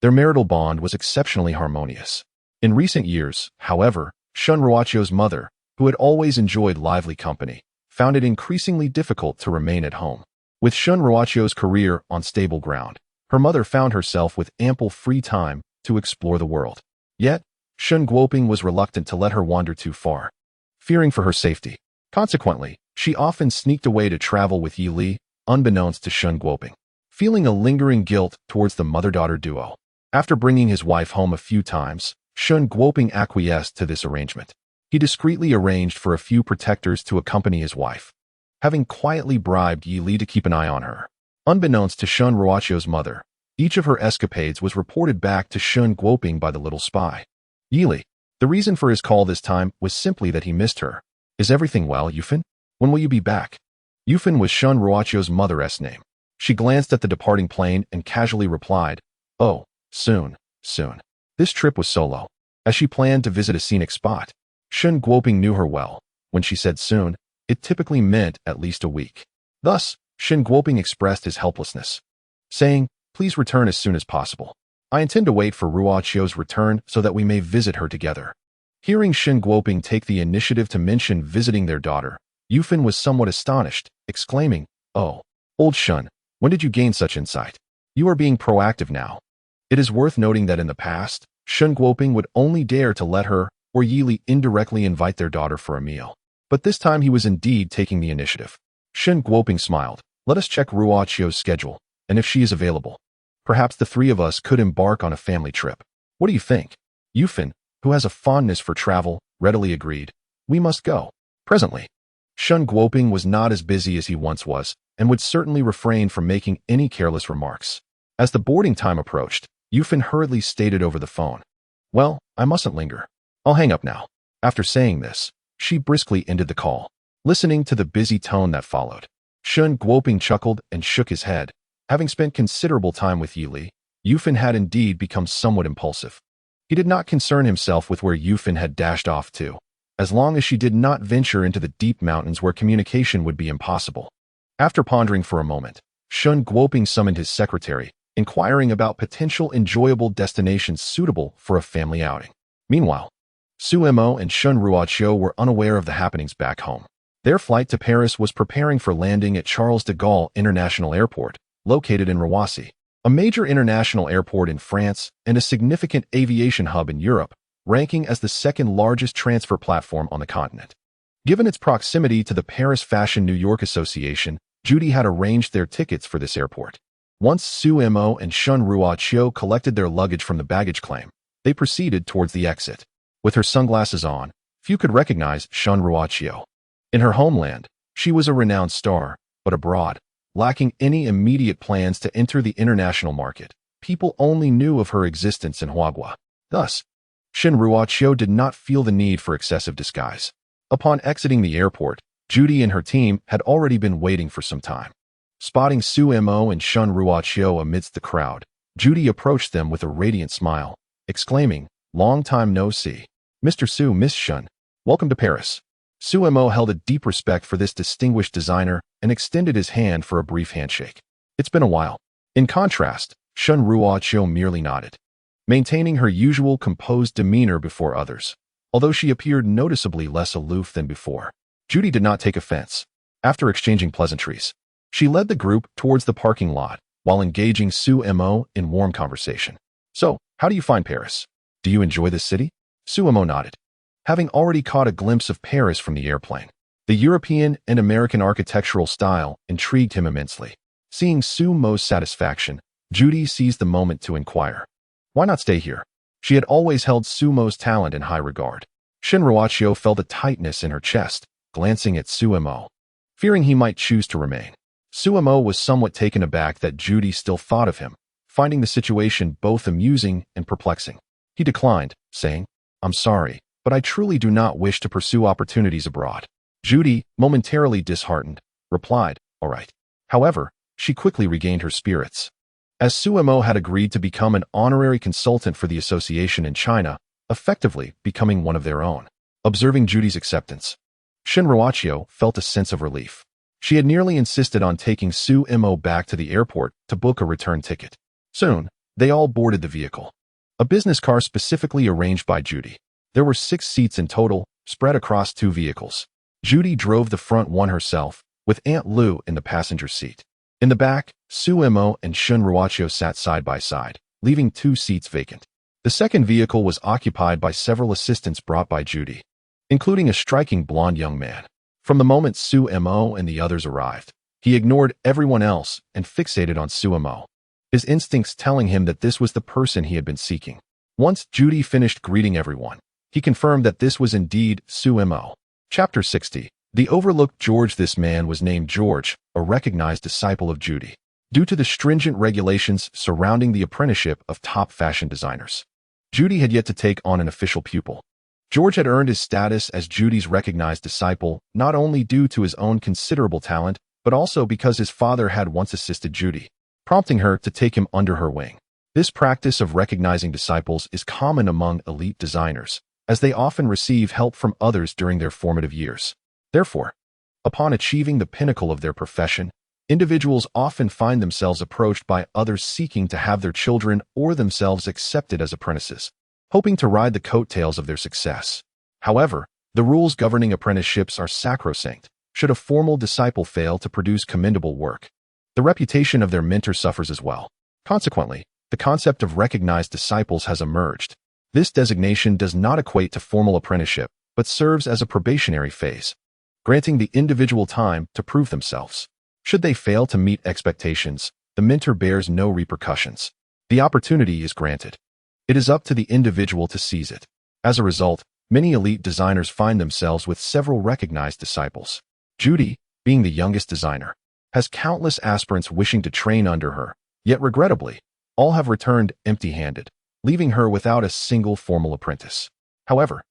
Their marital bond was exceptionally harmonious. In recent years, however, Shen Ruoqiu's mother, who had always enjoyed lively company, found it increasingly difficult to remain at home. With Shen Ruoqiu's career on stable ground, her mother found herself with ample free time to explore the world. Yet, Shen Guoping was reluctant to let her wander too far, fearing for her safety. Consequently, she often sneaked away to travel with Yi Li, unbeknownst to Shen Guoping, feeling a lingering guilt towards the mother-daughter duo. After bringing his wife home a few times, Shen Guoping acquiesced to this arrangement. He discreetly arranged for a few protectors to accompany his wife, having quietly bribed Yi Li to keep an eye on her. Unbeknownst to Shen Ruoqiu's mother, each of her escapades was reported back to Shen Guoping by the little spy. Yi Li. The reason for his call this time was simply that he missed her. Is everything well, Yufan? When will you be back? Yufan was Shen Ruoqiu's mother's name. She glanced at the departing plane and casually replied, Oh, soon. This trip was solo, as she planned to visit a scenic spot. Shen Guoping knew her well. When she said soon, it typically meant at least a week. Thus, Shen Guoping expressed his helplessness, saying, Please return as soon as possible. I intend to wait for Ruoqiu's return so that we may visit her together. Hearing Shen Guoping take the initiative to mention visiting their daughter, Yufan was somewhat astonished, exclaiming, Oh, old Shen, when did you gain such insight? You are being proactive now. It is worth noting that in the past, Shen Guoping would only dare to let her or Yi Li indirectly invite their daughter for a meal. But this time he was indeed taking the initiative. Shen Guoping smiled. Let us check Ruoqiu's schedule, and if she is available, perhaps the three of us could embark on a family trip. What do you think? Yufan, who has a fondness for travel, readily agreed. We must go. Presently, Shen Guoping was not as busy as he once was, and would certainly refrain from making any careless remarks. As the boarding time approached, Yufan hurriedly stated over the phone, Well, I mustn't linger. I'll hang up now. After saying this, she briskly ended the call. Listening to the busy tone that followed, Shen Guoping chuckled and shook his head. Having spent considerable time with Yi Li, Yufan had indeed become somewhat impulsive. He did not concern himself with where Yufan had dashed off to, as long as she did not venture into the deep mountains where communication would be impossible. After pondering for a moment, Shen Guoping summoned his secretary, inquiring about potential enjoyable destinations suitable for a family outing. Meanwhile, Su Mo and Shen Ruoqiu were unaware of the happenings back home. Their flight to Paris was preparing for landing at Charles de Gaulle International Airport, located in Roissy, a major international airport in France and a significant aviation hub in Europe, ranking as the second largest transfer platform on the continent. Given its proximity to the Paris Fashion New York Association, Judy had arranged their tickets for this airport. Once Su Mo and Shun Ruoqiu collected their luggage from the baggage claim, they proceeded towards the exit. With her sunglasses on, few could recognize Shun Ruoqiu. In her homeland, she was a renowned star, but abroad, lacking any immediate plans to enter the international market, people only knew of her existence in Huagua. Thus, Shun Ruoqiu did not feel the need for excessive disguise. Upon exiting the airport, Judy and her team had already been waiting for some time. Spotting Su Mo and Shun Ruoqiu amidst the crowd, Judy approached them with a radiant smile, exclaiming, "Long time no see. Mr. Su, Miss Shun, welcome to Paris." Su Mo held a deep respect for this distinguished designer and extended his hand for a brief handshake. "It's been a while." In contrast, Shun Ruoqiu merely nodded, maintaining her usual composed demeanor before others, although she appeared noticeably less aloof than before. Judy did not take offense. After exchanging pleasantries, she led the group towards the parking lot while engaging Su Mo in warm conversation. "So, how do you find Paris? Do you enjoy this city?" Su Mo nodded, having already caught a glimpse of Paris from the airplane. The European and American architectural style intrigued him immensely. Seeing Su Mo's satisfaction, Judy seized the moment to inquire, "Why not stay here?" She had always held Su Mo's talent in high regard. Shun Ruoqiu felt a tightness in her chest, glancing at Su Mo, fearing he might choose to remain. Su Mo was somewhat taken aback that Judy still thought of him, finding the situation both amusing and perplexing. He declined, saying, "I'm sorry, but I truly do not wish to pursue opportunities abroad." Judy, momentarily disheartened, replied, "All right." However, she quickly regained her spirits. As Su Mo had agreed to become an honorary consultant for the association in China, effectively becoming one of their own. Observing Judy's acceptance, Shun Ruoqiu felt a sense of relief. She had nearly insisted on taking Su Mo back to the airport to book a return ticket. Soon, they all boarded the vehicle, a business car specifically arranged by Judy. There were 6 seats in total, spread across 2 vehicles. Judy drove the front one herself, with Aunt Lu in the passenger seat. In the back, Su Mo and Shun Ruoqiu sat side by side, leaving 2 seats vacant. The second vehicle was occupied by several assistants brought by Judy, including a striking blonde young man. From the moment Su Mo and the others arrived, he ignored everyone else and fixated on Su Mo, his instincts telling him that this was the person he had been seeking. Once Judy finished greeting everyone, he confirmed that this was indeed Su Mo. Chapter 60. The Overlooked George. This man was named George, a recognized disciple of Judy, due to the stringent regulations surrounding the apprenticeship of top fashion designers. Judy had yet to take on an official pupil. George had earned his status as Judy's recognized disciple not only due to his own considerable talent, but also because his father had once assisted Judy, prompting her to take him under her wing. This practice of recognizing disciples is common among elite designers, as they often receive help from others during their formative years. Therefore, upon achieving the pinnacle of their profession, individuals often find themselves approached by others seeking to have their children or themselves accepted as apprentices, hoping to ride the coattails of their success. However, the rules governing apprenticeships are sacrosanct. Should a formal disciple fail to produce commendable work, the reputation of their mentor suffers as well. Consequently, the concept of recognized disciples has emerged. This designation does not equate to formal apprenticeship, but serves as a probationary phase, granting the individual time to prove themselves. Should they fail to meet expectations, the mentor bears no repercussions. The opportunity is granted. It is up to the individual to seize it. As a result, many elite designers find themselves with several recognized disciples. Judy, being the youngest designer, has countless aspirants wishing to train under her, yet regrettably, all have returned empty-handed, leaving her without a single formal apprentice. However,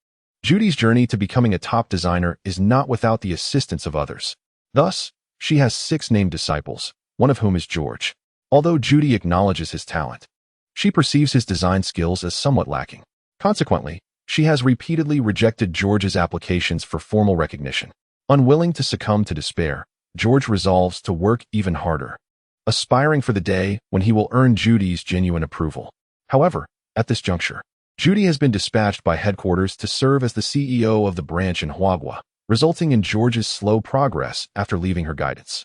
Judy's journey to becoming a top designer is not without the assistance of others. Thus, she has 6 named disciples, one of whom is George. Although Judy acknowledges his talent, she perceives his design skills as somewhat lacking. Consequently, she has repeatedly rejected George's applications for formal recognition. Unwilling to succumb to despair, George resolves to work even harder, aspiring for the day when he will earn Judy's genuine approval. However, at this juncture, Judy has been dispatched by headquarters to serve as the CEO of the branch in Huagua, resulting in George's slow progress after leaving her guidance.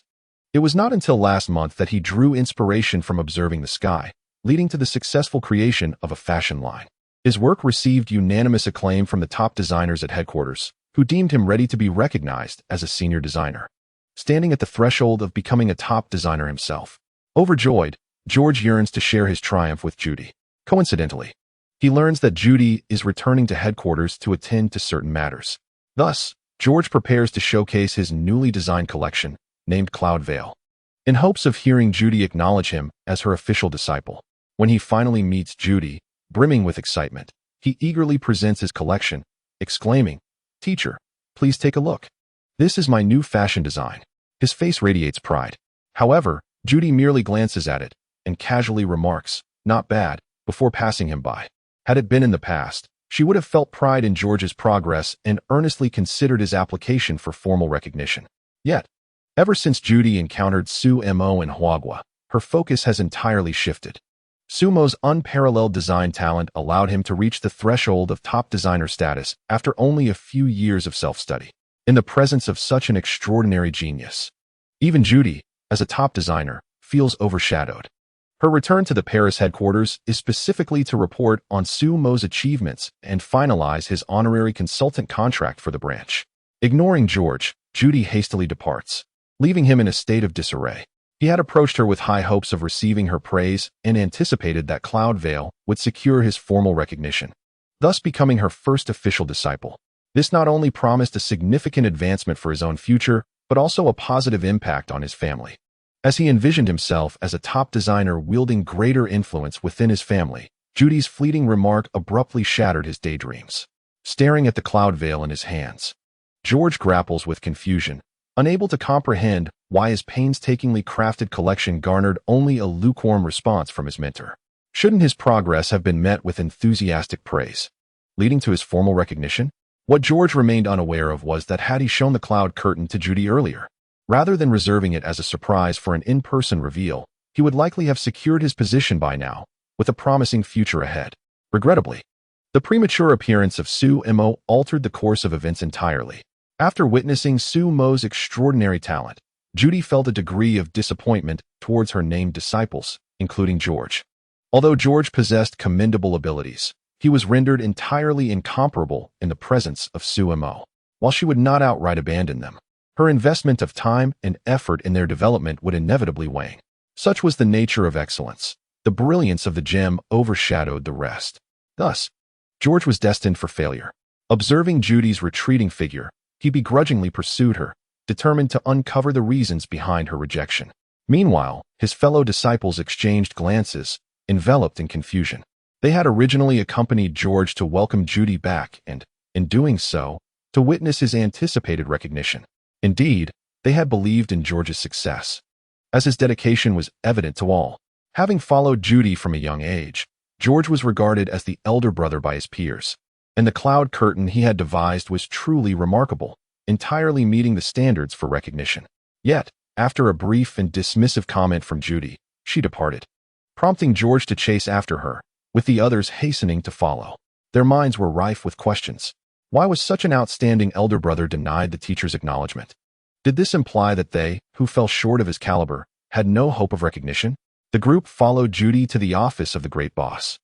It was not until last month that he drew inspiration from observing the sky, leading to the successful creation of a fashion line. His work received unanimous acclaim from the top designers at headquarters, who deemed him ready to be recognized as a senior designer. Standing at the threshold of becoming a top designer himself, overjoyed, George yearns to share his triumph with Judy. Coincidentally, he learns that Judy is returning to headquarters to attend to certain matters. Thus, George prepares to showcase his newly designed collection, named Cloud Veil, in hopes of hearing Judy acknowledge him as her official disciple. When he finally meets Judy, brimming with excitement, he eagerly presents his collection, exclaiming, "Teacher, please take a look. This is my new fashion design." His face radiates pride. However, Judy merely glances at it and casually remarks, "Not bad," before passing him by. Had it been in the past, she would have felt pride in George's progress and earnestly considered his application for formal recognition. Yet, ever since Judy encountered Sumo in Huagua, her focus has entirely shifted. Sumo's unparalleled design talent allowed him to reach the threshold of top designer status after only a few years of self-study. In the presence of such an extraordinary genius, even Judy, as a top designer, feels overshadowed. Her return to the Paris headquarters is specifically to report on Sumo's achievements and finalize his honorary consultant contract for the branch. Ignoring George, Judy hastily departs, leaving him in a state of disarray. He had approached her with high hopes of receiving her praise and anticipated that Cloud Veil would secure his formal recognition, thus becoming her first official disciple. This not only promised a significant advancement for his own future, but also a positive impact on his family. As he envisioned himself as a top designer wielding greater influence within his family, Judy's fleeting remark abruptly shattered his daydreams. Staring at the Cloud Veil in his hands, George grapples with confusion, unable to comprehend why his painstakingly crafted collection garnered only a lukewarm response from his mentor. Shouldn't his progress have been met with enthusiastic praise, leading to his formal recognition? What George remained unaware of was that had he shown the cloud curtain to Judy earlier, rather than reserving it as a surprise for an in-person reveal, he would likely have secured his position by now, with a promising future ahead. Regrettably, the premature appearance of Sumo altered the course of events entirely. After witnessing Sumo's extraordinary talent, Judy felt a degree of disappointment towards her named disciples, including George. Although George possessed commendable abilities, he was rendered entirely incomparable in the presence of Sumo. While she would not outright abandon them, her investment of time and effort in their development would inevitably wane. Such was the nature of excellence. The brilliance of the gem overshadowed the rest. Thus, George was destined for failure. Observing Judy's retreating figure, he begrudgingly pursued her, determined to uncover the reasons behind her rejection. Meanwhile, his fellow disciples exchanged glances, enveloped in confusion. They had originally accompanied George to welcome Judy back and, in doing so, to witness his anticipated recognition. Indeed, they had believed in George's success, as his dedication was evident to all. Having followed Judy from a young age, George was regarded as the elder brother by his peers, and the cloud curtain he had devised was truly remarkable, entirely meeting the standards for recognition. Yet, after a brief and dismissive comment from Judy, she departed, prompting George to chase after her, with the others hastening to follow. Their minds were rife with questions. Why was such an outstanding elder brother denied the teacher's acknowledgement? Did this imply that they, who fell short of his caliber, had no hope of recognition? The group followed Judy to the office of the great boss,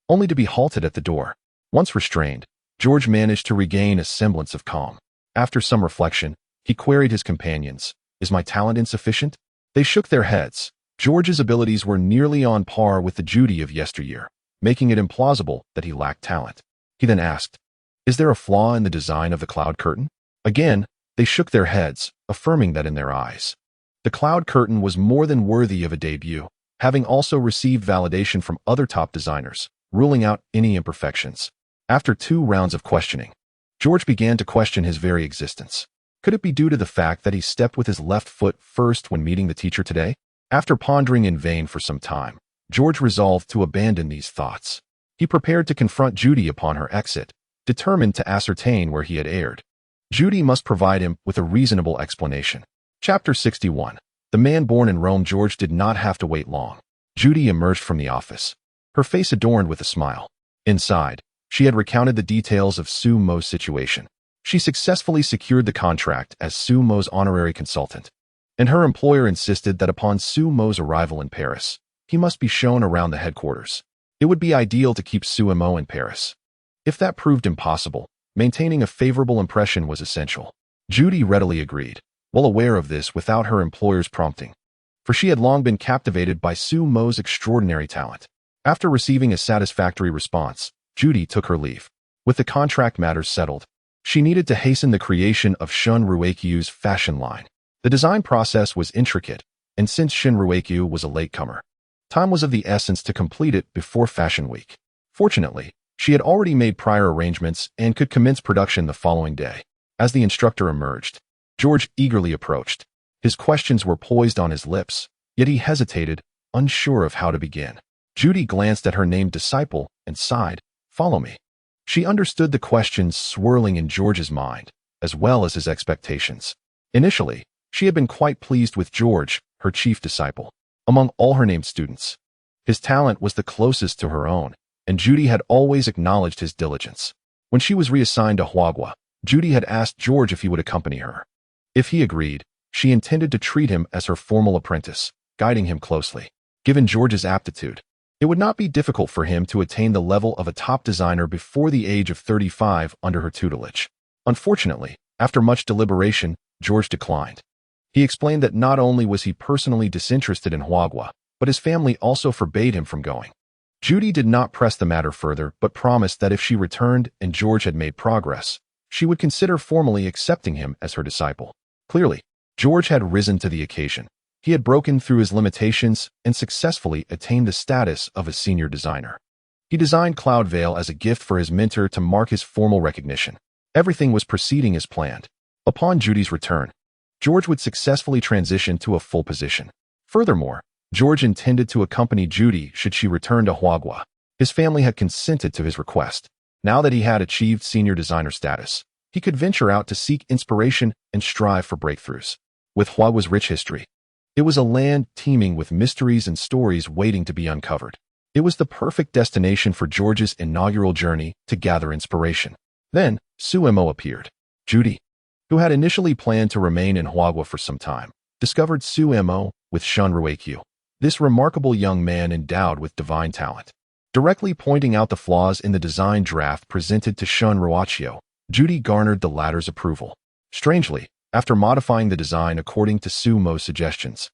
only to be halted at the door. Once restrained, George managed to regain a semblance of calm. After some reflection, he queried his companions, "Is my talent insufficient?" They shook their heads. George's abilities were nearly on par with the Judy of yesteryear, making it implausible that he lacked talent. He then asked, "Is there a flaw in the design of the cloud curtain?" Again, they shook their heads, affirming that in their eyes, the cloud curtain was more than worthy of a debut, having also received validation from other top designers, ruling out any imperfections. After 2 rounds of questioning, George began to question his very existence. Could it be due to the fact that he stepped with his left foot first when meeting the teacher today? After pondering in vain for some time, George resolved to abandon these thoughts. He prepared to confront Judy upon her exit, determined to ascertain where he had erred. Judy must provide him with a reasonable explanation. Chapter 61. The man born in Rome. George did not have to wait long. Judy emerged from the office, her face adorned with a smile. Inside, she had recounted the details of Sumo's situation. She successfully secured the contract as Sumo's honorary consultant, and her employer insisted that upon Sumo's arrival in Paris, he must be shown around the headquarters. It would be ideal to keep Sumo in Paris. If that proved impossible, maintaining a favorable impression was essential. Judy readily agreed, well aware of this without her employer's prompting. for she had long been captivated by Su Mo's extraordinary talent. After receiving a satisfactory response, Judy took her leave. With the contract matters settled, she needed to hasten the creation of Shun Ruekyu's fashion line. The design process was intricate, and since Shun Ruekyu was a latecomer, time was of the essence to complete it before Fashion Week. Fortunately, she had already made prior arrangements and could commence production the following day. As the instructor emerged, George eagerly approached. His questions were poised on his lips, yet he hesitated, unsure of how to begin. Judy glanced at her named disciple and sighed, "Follow me." She understood the questions swirling in George's mind, as well as his expectations. Initially, she had been quite pleased with George, her chief disciple. Among all her named students, his talent was the closest to her own, and Judy had always acknowledged his diligence. When she was reassigned to Huagua, Judy had asked George if he would accompany her. If he agreed, she intended to treat him as her formal apprentice, guiding him closely. Given George's aptitude, it would not be difficult for him to attain the level of a top designer before the age of 35 under her tutelage. Unfortunately, after much deliberation, George declined. He explained that not only was he personally disinterested in Huagua, but his family also forbade him from going. Judy did not press the matter further, but promised that if she returned and George had made progress, she would consider formally accepting him as her disciple. Clearly, George had risen to the occasion. He had broken through his limitations and successfully attained the status of a senior designer. He designed Cloud Veil as a gift for his mentor to mark his formal recognition. Everything was proceeding as planned. Upon Judy's return, George would successfully transition to a full position. Furthermore, George intended to accompany Judy should she return to Huagua. His family had consented to his request. Now that he had achieved senior designer status, he could venture out to seek inspiration and strive for breakthroughs. With Huagua's rich history, it was a land teeming with mysteries and stories waiting to be uncovered. It was the perfect destination for George's inaugural journey to gather inspiration. Then, Su Mo appeared. Judy, who had initially planned to remain in Huagua for some time, discovered Su Mo with Shun Ruekyu, this remarkable young man endowed with divine talent. Directly pointing out the flaws in the design draft presented to Shun Ruachio, Judy garnered the latter's approval. Strangely, after modifying the design according to Su Mo's suggestions,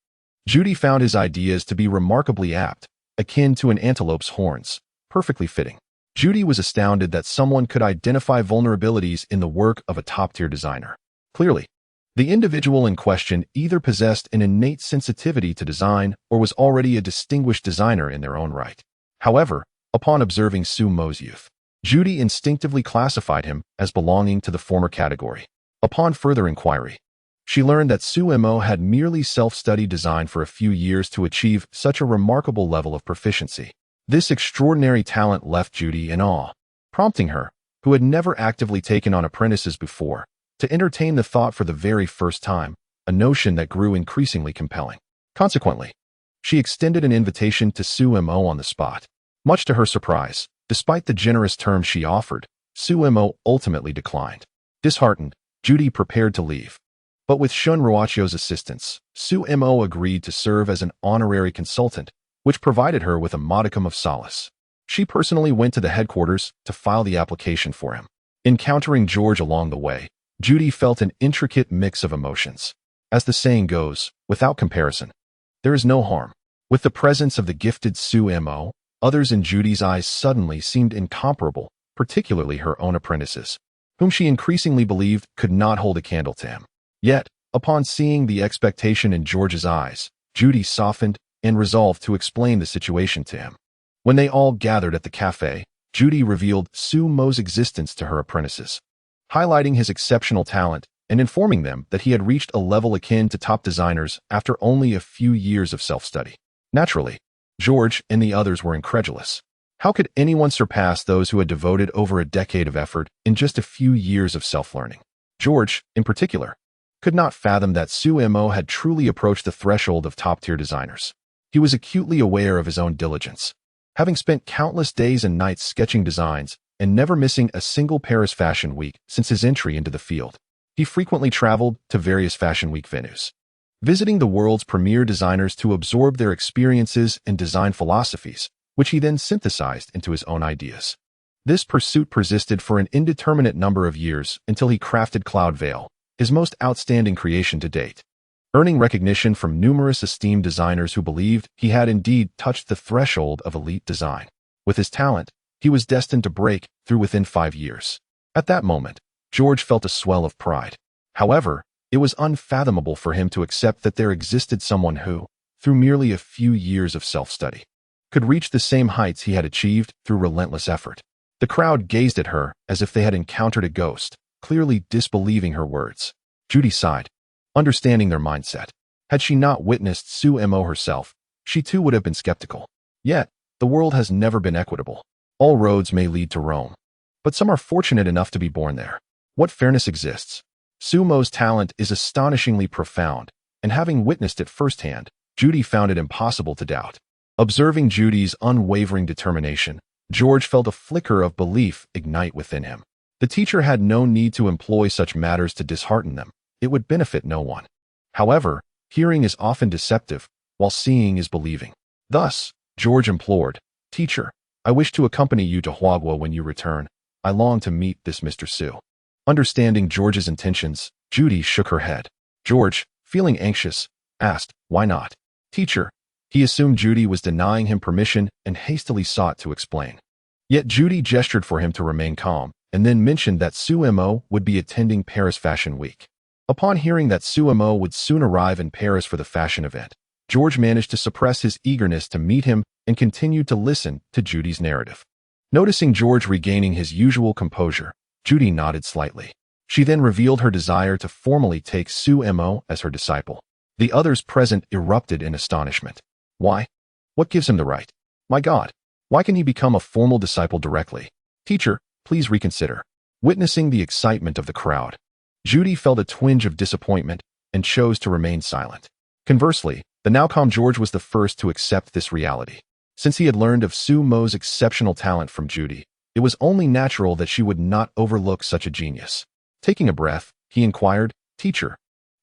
Judy found his ideas to be remarkably apt, akin to an antelope's horns, perfectly fitting. Judy was astounded that someone could identify vulnerabilities in the work of a top-tier designer. Clearly, the individual in question either possessed an innate sensitivity to design or was already a distinguished designer in their own right. However, upon observing Su Mo's youth, Judy instinctively classified him as belonging to the former category. Upon further inquiry, she learned that Su Mo had merely self-studied design for a few years to achieve such a remarkable level of proficiency. This extraordinary talent left Judy in awe, prompting her, who had never actively taken on apprentices before, to entertain the thought for the very first time, a notion that grew increasingly compelling. Consequently, she extended an invitation to Su Mo on the spot. Much to her surprise, despite the generous terms she offered, Su Mo ultimately declined. Disheartened, Judy prepared to leave. But with Shun Ruachio's assistance, Su Mo agreed to serve as an honorary consultant, which provided her with a modicum of solace. She personally went to the headquarters to file the application for him. Encountering George along the way, Judy felt an intricate mix of emotions. As the saying goes, without comparison, there is no harm. With the presence of the gifted Su Mo, others in Judy's eyes suddenly seemed incomparable, particularly her own apprentices, whom she increasingly believed could not hold a candle to him. Yet, upon seeing the expectation in George's eyes, Judy softened and resolved to explain the situation to him. When they all gathered at the cafe, Judy revealed Su Mo's existence to her apprentices, highlighting his exceptional talent and informing them that he had reached a level akin to top designers after only a few years of self-study. Naturally, George and the others were incredulous. How could anyone surpass those who had devoted over a decade of effort in just a few years of self-learning? George, in particular, could not fathom that Su Mo had truly approached the threshold of top-tier designers. He was acutely aware of his own diligence, having spent countless days and nights sketching designs and never missing a single Paris Fashion Week since his entry into the field. He frequently traveled to various Fashion Week venues, visiting the world's premier designers to absorb their experiences and design philosophies, which he then synthesized into his own ideas. This pursuit persisted for an indeterminate number of years until he crafted Cloud Veil, his most outstanding creation to date. earning recognition from numerous esteemed designers who believed he had indeed touched the threshold of elite design. With his talent, he was destined to break through within 5 years. At that moment, George felt a swell of pride. However, it was unfathomable for him to accept that there existed someone who, through merely a few years of self-study, could reach the same heights he had achieved through relentless effort. The crowd gazed at her as if they had encountered a ghost, clearly disbelieving her words. Judy sighed, understanding their mindset. Had she not witnessed Sue Mo herself, she too would have been skeptical. Yet, the world has never been equitable. All roads may lead to Rome, but some are fortunate enough to be born there. What fairness exists? Sue Mo's talent is astonishingly profound, and having witnessed it firsthand, Judy found it impossible to doubt. Observing Judy's unwavering determination, George felt a flicker of belief ignite within him. The teacher had no need to employ such matters to dishearten them. It would benefit no one. However, hearing is often deceptive, while seeing is believing. Thus, George implored, "Teacher, I wish to accompany you to Huagua when you return. I long to meet this Mr. Sue." Understanding George's intentions, Judy shook her head. George, feeling anxious, asked, "Why not?" "Teacher." He assumed Judy was denying him permission and hastily sought to explain. Yet Judy gestured for him to remain calm, and then mentioned that Sue Mo would be attending Paris Fashion Week. Upon hearing that Sue Mo would soon arrive in Paris for the fashion event, George managed to suppress his eagerness to meet him and continued to listen to Judy's narrative. Noticing George regaining his usual composure, Judy nodded slightly. She then revealed her desire to formally take Sue Mo as her disciple. The others present erupted in astonishment. Why? What gives him the right? My God, why can he become a formal disciple directly? Teacher, please reconsider. Witnessing the excitement of the crowd, Judy felt a twinge of disappointment and chose to remain silent. Conversely, the now calm George was the first to accept this reality. Since he had learned of Sue Mo's exceptional talent from Judy, it was only natural that she would not overlook such a genius. Taking a breath, he inquired, "Teacher,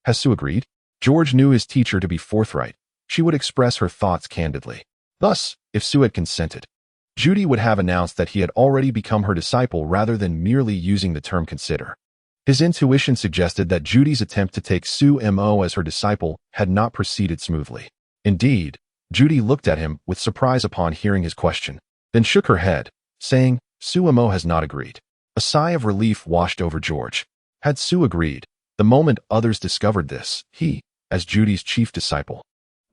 has Sue agreed?" George knew his teacher to be forthright. She would express her thoughts candidly. Thus, if Sue had consented, Judy would have announced that he had already become her disciple rather than merely using the term consider. His intuition suggested that Judy's attempt to take Sue Mo as her disciple had not proceeded smoothly. Indeed, Judy looked at him with surprise upon hearing his question, then shook her head, saying, "Sue Mo has not agreed." A sigh of relief washed over George. Had Sue agreed, the moment others discovered this, he, as Judy's chief disciple,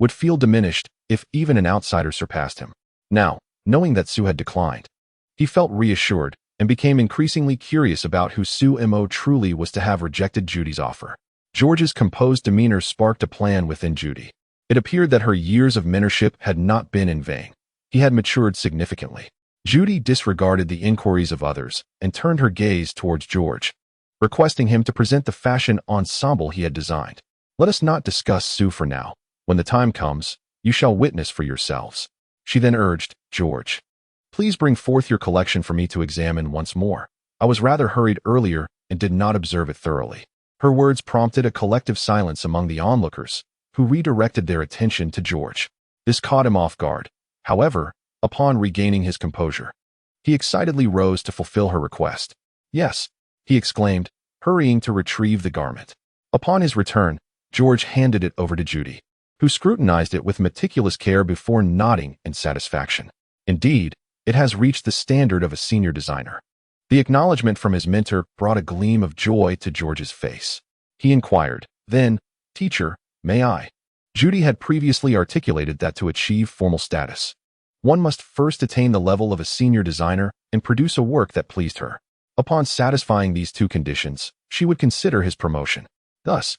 would feel diminished if even an outsider surpassed him. Now, knowing that Sue had declined, he felt reassured and became increasingly curious about who Sue Mo truly was to have rejected Judy's offer. George's composed demeanor sparked a plan within Judy. It appeared that her years of mentorship had not been in vain. He had matured significantly. Judy disregarded the inquiries of others and turned her gaze towards George, requesting him to present the fashion ensemble he had designed. "Let us not discuss Sue for now. When the time comes, you shall witness for yourselves." She then urged, "George, please bring forth your collection for me to examine once more. I was rather hurried earlier and did not observe it thoroughly." Her words prompted a collective silence among the onlookers, who redirected their attention to George. This caught him off guard. However, upon regaining his composure, he excitedly rose to fulfill her request. "Yes," he exclaimed, hurrying to retrieve the garment. Upon his return, George handed it over to Judy, who scrutinized it with meticulous care before nodding in satisfaction. Indeed, it has reached the standard of a senior designer. The acknowledgement from his mentor brought a gleam of joy to George's face. He inquired, then, "Teacher, may I?" Judy had previously articulated that to achieve formal status, one must first attain the level of a senior designer and produce a work that pleased her. Upon satisfying these two conditions, she would consider his promotion. Thus,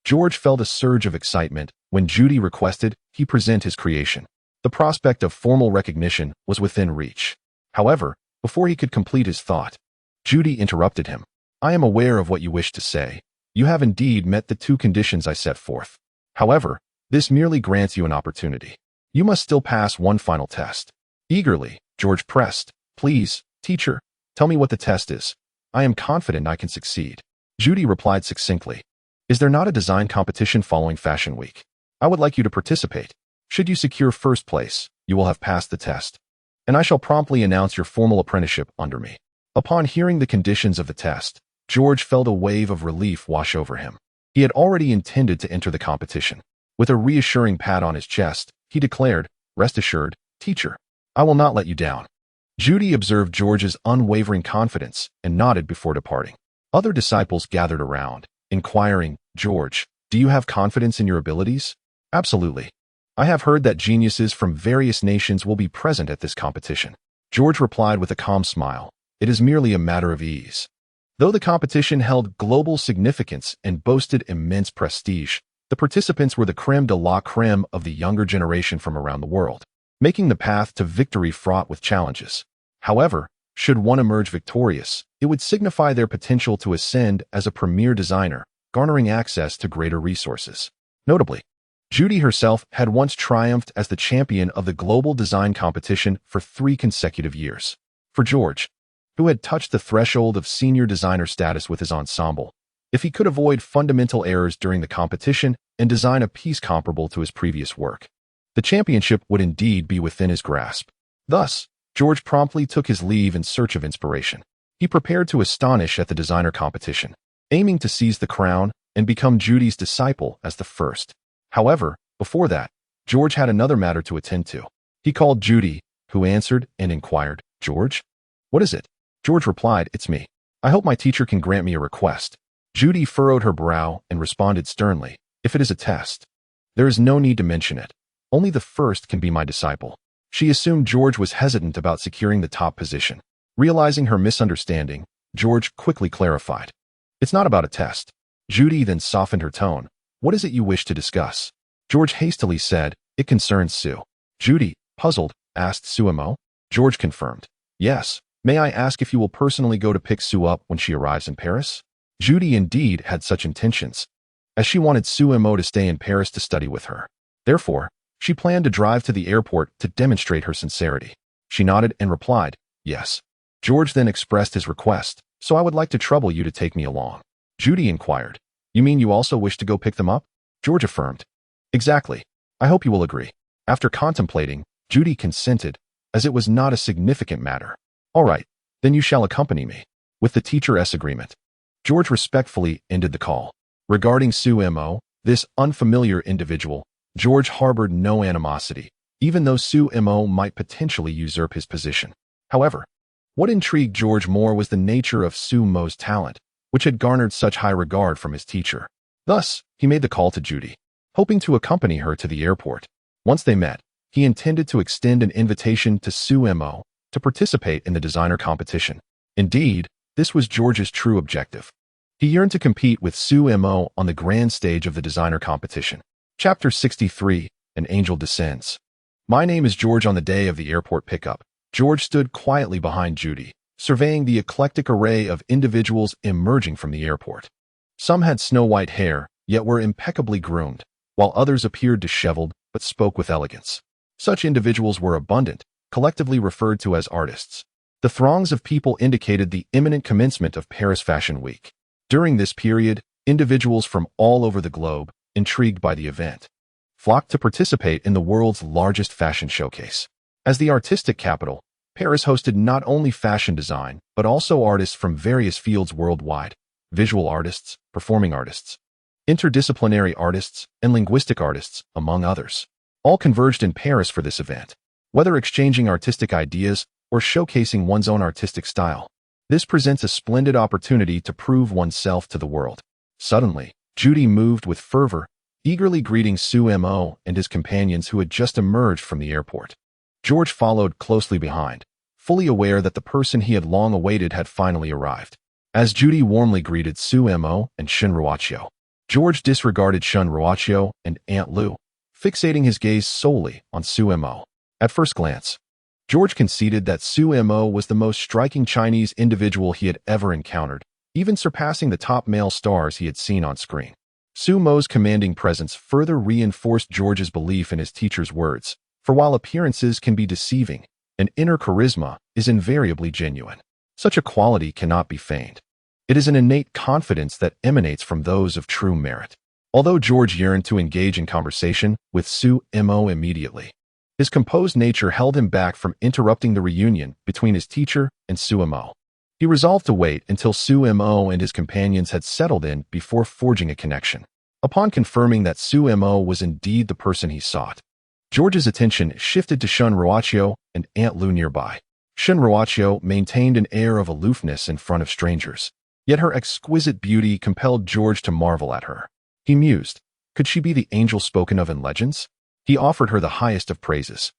George felt a surge of excitement when Judy requested he present his creation. The prospect of formal recognition was within reach. However, before he could complete his thought, Judy interrupted him. "I am aware of what you wish to say. You have indeed met the two conditions I set forth. However, this merely grants you an opportunity. You must still pass one final test." Eagerly, George pressed, "Please, teacher, tell me what the test is. I am confident I can succeed." Judy replied succinctly, "Is there not a design competition following Fashion Week? I would like you to participate. Should you secure first place, you will have passed the test, and I shall promptly announce your formal apprenticeship under me." Upon hearing the conditions of the test, George felt a wave of relief wash over him. He had already intended to enter the competition. With a reassuring pat on his chest, he declared, "Rest assured, teacher, I will not let you down." Judy observed George's unwavering confidence and nodded before departing. Other disciples gathered around, inquiring, "George, do you have confidence in your abilities?" "Absolutely. I have heard that geniuses from various nations will be present at this competition." George replied with a calm smile, "It is merely a matter of ease." Though the competition held global significance and boasted immense prestige, the participants were the crème de la crème of the younger generation from around the world, making the path to victory fraught with challenges. However, should one emerge victorious, it would signify their potential to ascend as a premier designer, garnering access to greater resources. Notably, Judy herself had once triumphed as the champion of the global design competition for 3 consecutive years. For George, who had touched the threshold of senior designer status with his ensemble, if he could avoid fundamental errors during the competition and design a piece comparable to his previous work, the championship would indeed be within his grasp. Thus, George promptly took his leave in search of inspiration. He prepared to astonish at the designer competition, aiming to seize the crown and become Judy's disciple as the first. However, before that, George had another matter to attend to. He called Judy, who answered and inquired, "George? What is it?" George replied, "It's me. I hope my teacher can grant me a request." Judy furrowed her brow and responded sternly, "If it is a test, there is no need to mention it. Only the first can be my disciple." She assumed George was hesitant about securing the top position. Realizing her misunderstanding, George quickly clarified, "It's not about a test." Judy then softened her tone. "What is it you wish to discuss?" George hastily said, "It concerns Sue." Judy, puzzled, asked, "Suemo?" George confirmed, "Yes. May I ask if you will personally go to pick Sue up when she arrives in Paris?" Judy indeed had such intentions, as she wanted Suemo to stay in Paris to study with her. Therefore, she planned to drive to the airport to demonstrate her sincerity. She nodded and replied, "Yes." George then expressed his request, "So I would like to trouble you to take me along." Judy inquired, "You mean you also wish to go pick them up?" George affirmed, "Exactly. I hope you will agree." After contemplating, Judy consented, as it was not a significant matter. "All right, then you shall accompany me." With the teacher's agreement, George respectfully ended the call. Regarding Suemo, this unfamiliar individual, George harbored no animosity, even though Suemo might potentially usurp his position. However, what intrigued George more was the nature of Suemo's talent, which had garnered such high regard from his teacher. Thus, he made the call to Judy, hoping to accompany her to the airport. Once they met, he intended to extend an invitation to Suemo to participate in the designer competition. Indeed, this was George's true objective. He yearned to compete with Suemo on the grand stage of the designer competition. Chapter 63, An Angel Descends. My name is George. On the day of the airport pickup, George stood quietly behind Judy, surveying the eclectic array of individuals emerging from the airport. Some had snow-white hair, yet were impeccably groomed, while others appeared disheveled but spoke with elegance. Such individuals were abundant, collectively referred to as artists. The throngs of people indicated the imminent commencement of Paris Fashion Week. During this period, individuals from all over the globe, intrigued by the event, flocked to participate in the world's largest fashion showcase. As the artistic capital, Paris hosted not only fashion design, but also artists from various fields worldwide: visual artists, performing artists, interdisciplinary artists, and linguistic artists, among others. All converged in Paris for this event, whether exchanging artistic ideas or showcasing one's own artistic style. This presents a splendid opportunity to prove oneself to the world. Suddenly, Judy moved with fervor, eagerly greeting Suemo and his companions who had just emerged from the airport. George followed closely behind, fully aware that the person he had long awaited had finally arrived. As Judy warmly greeted Suemo and Shun Ruachio, George disregarded Shun Ruachio and Aunt Lu, fixating his gaze solely on Suemo. At first glance, George conceded that Suemo was the most striking Chinese individual he had ever encountered, even surpassing the top male stars he had seen on screen. Suemo's commanding presence further reinforced George's belief in his teacher's words, for while appearances can be deceiving, an inner charisma is invariably genuine. Such a quality cannot be feigned. It is an innate confidence that emanates from those of true merit. Although George yearned to engage in conversation with Suemo immediately, his composed nature held him back from interrupting the reunion between his teacher and Suemo. He resolved to wait until Su Mo and his companions had settled in before forging a connection. Upon confirming that Su Mo was indeed the person he sought, George's attention shifted to Shun Ruochio and Aunt Lu nearby. Shun Ruochio maintained an air of aloofness in front of strangers, yet her exquisite beauty compelled George to marvel at her. He mused, could she be the angel spoken of in legends? He offered her the highest of praises.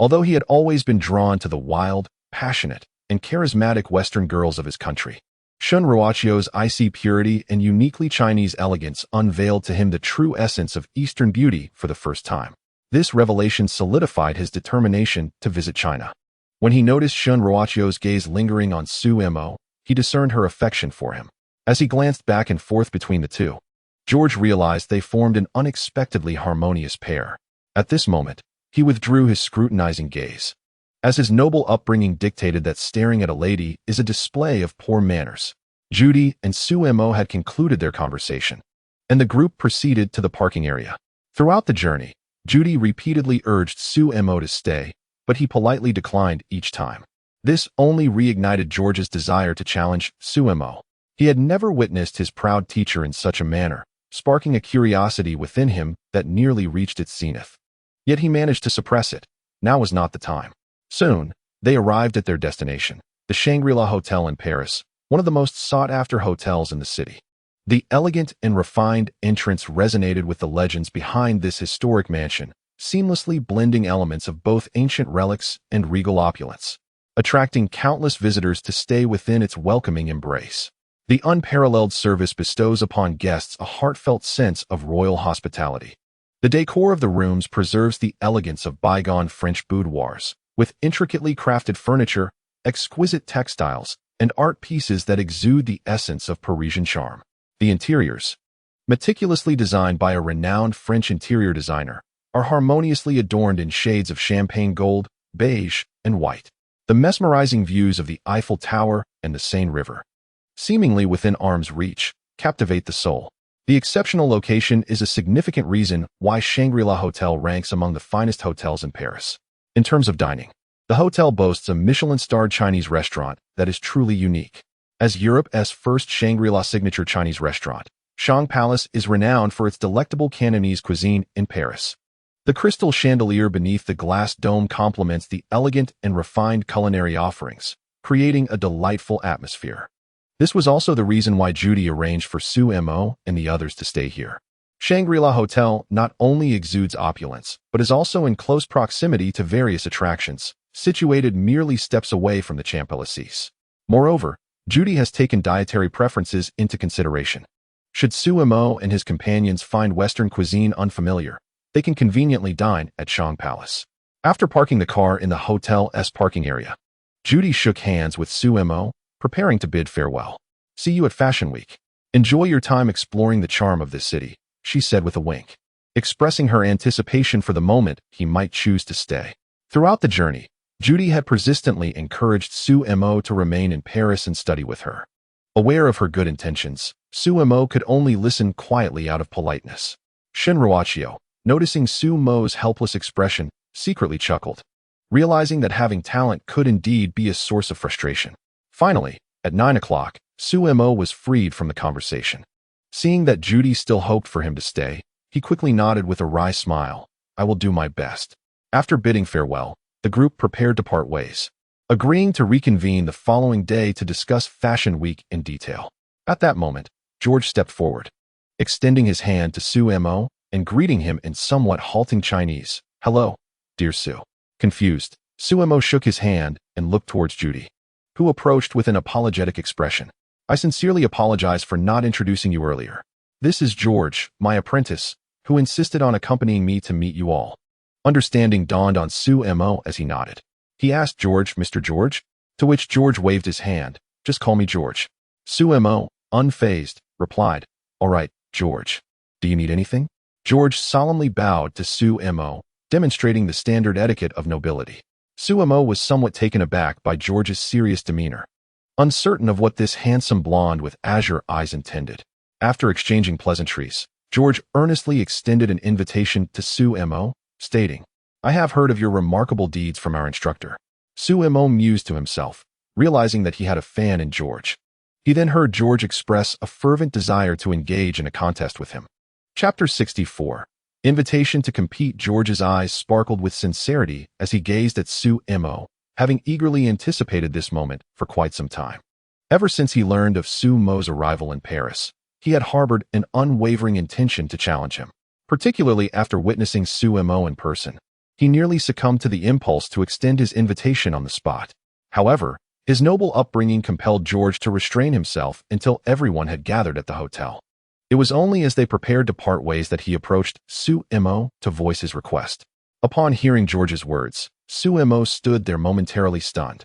Although he had always been drawn to the wild, passionate, and charismatic Western girls of his country, Shun Ruochio's icy purity and uniquely Chinese elegance unveiled to him the true essence of Eastern beauty for the first time. This revelation solidified his determination to visit China. When he noticed Shun Ruochio's gaze lingering on Su Mo, he discerned her affection for him. As he glanced back and forth between the two, George realized they formed an unexpectedly harmonious pair. At this moment, he withdrew his scrutinizing gaze, as his noble upbringing dictated that staring at a lady is a display of poor manners. Judy and Su Mo had concluded their conversation, and the group proceeded to the parking area. Throughout the journey, Judy repeatedly urged Su Mo to stay, but he politely declined each time. This only reignited George's desire to challenge Su Mo. He had never witnessed his proud teacher in such a manner, sparking a curiosity within him that nearly reached its zenith. Yet he managed to suppress it. Now was not the time. Soon, they arrived at their destination, the Shangri-La Hotel in Paris, one of the most sought-after hotels in the city. The elegant and refined entrance resonated with the legends behind this historic mansion, seamlessly blending elements of both ancient relics and regal opulence, attracting countless visitors to stay within its welcoming embrace. The unparalleled service bestows upon guests a heartfelt sense of royal hospitality. The decor of the rooms preserves the elegance of bygone French boudoirs, with intricately crafted furniture, exquisite textiles, and art pieces that exude the essence of Parisian charm. The interiors, meticulously designed by a renowned French interior designer, are harmoniously adorned in shades of champagne gold, beige, and white. The mesmerizing views of the Eiffel Tower and the Seine River, seemingly within arm's reach, captivate the soul. The exceptional location is a significant reason why Shangri-La Hotel ranks among the finest hotels in Paris. In terms of dining, the hotel boasts a Michelin-starred Chinese restaurant that is truly unique. As Europe's first Shangri-La signature Chinese restaurant, Shang Palace is renowned for its delectable Cantonese cuisine in Paris. The crystal chandelier beneath the glass dome complements the elegant and refined culinary offerings, creating a delightful atmosphere. This was also the reason why Judy arranged for Su Mo and the others to stay here. Shangri-La Hotel not only exudes opulence, but is also in close proximity to various attractions, situated merely steps away from the Champs-Élysées. Moreover, Judy has taken dietary preferences into consideration. Should Su Mo and his companions find Western cuisine unfamiliar, they can conveniently dine at Shang Palace. After parking the car in the hotel's parking area, Judy shook hands with Su Mo, preparing to bid farewell. See you at Fashion Week. Enjoy your time exploring the charm of this city, she said with a wink, expressing her anticipation for the moment he might choose to stay. Throughout the journey, Judy had persistently encouraged Su Mo to remain in Paris and study with her. Aware of her good intentions, Su Mo could only listen quietly out of politeness. Shun Ruochio, noticing Su Mo's helpless expression, secretly chuckled, realizing that having talent could indeed be a source of frustration. Finally, at 9 o'clock, Su Mo was freed from the conversation. Seeing that Judy still hoped for him to stay, he quickly nodded with a wry smile. I will do my best. After bidding farewell, the group prepared to part ways, agreeing to reconvene the following day to discuss Fashion Week in detail. At that moment, George stepped forward, extending his hand to Su Mo and greeting him in somewhat halting Chinese. Hello, dear Su. Confused, Su Mo shook his hand and looked towards Judy, who approached with an apologetic expression. I sincerely apologize for not introducing you earlier. This is George, my apprentice, who insisted on accompanying me to meet you all. Understanding dawned on Su Mo as he nodded. He asked George, Mr. George, to which George waved his hand. Just call me George. Su Mo, unfazed, replied, All right, George. Do you need anything? George solemnly bowed to Su Mo, demonstrating the standard etiquette of nobility. Su Mo was somewhat taken aback by George's serious demeanor, uncertain of what this handsome blonde with azure eyes intended. After exchanging pleasantries, George earnestly extended an invitation to Su Mo, stating, I have heard of your remarkable deeds from our instructor. Su Mo mused to himself, realizing that he had a fan in George. He then heard George express a fervent desire to engage in a contest with him. Chapter 64. Invitation to compete. George's eyes sparkled with sincerity as he gazed at Su Mo, having eagerly anticipated this moment for quite some time. Ever since he learned of Su Mo's arrival in Paris, he had harbored an unwavering intention to challenge him. Particularly after witnessing Su Mo in person, he nearly succumbed to the impulse to extend his invitation on the spot. However, his noble upbringing compelled George to restrain himself until everyone had gathered at the hotel. It was only as they prepared to part ways that he approached Su Mo to voice his request. Upon hearing George's words, Su Mo stood there momentarily stunned,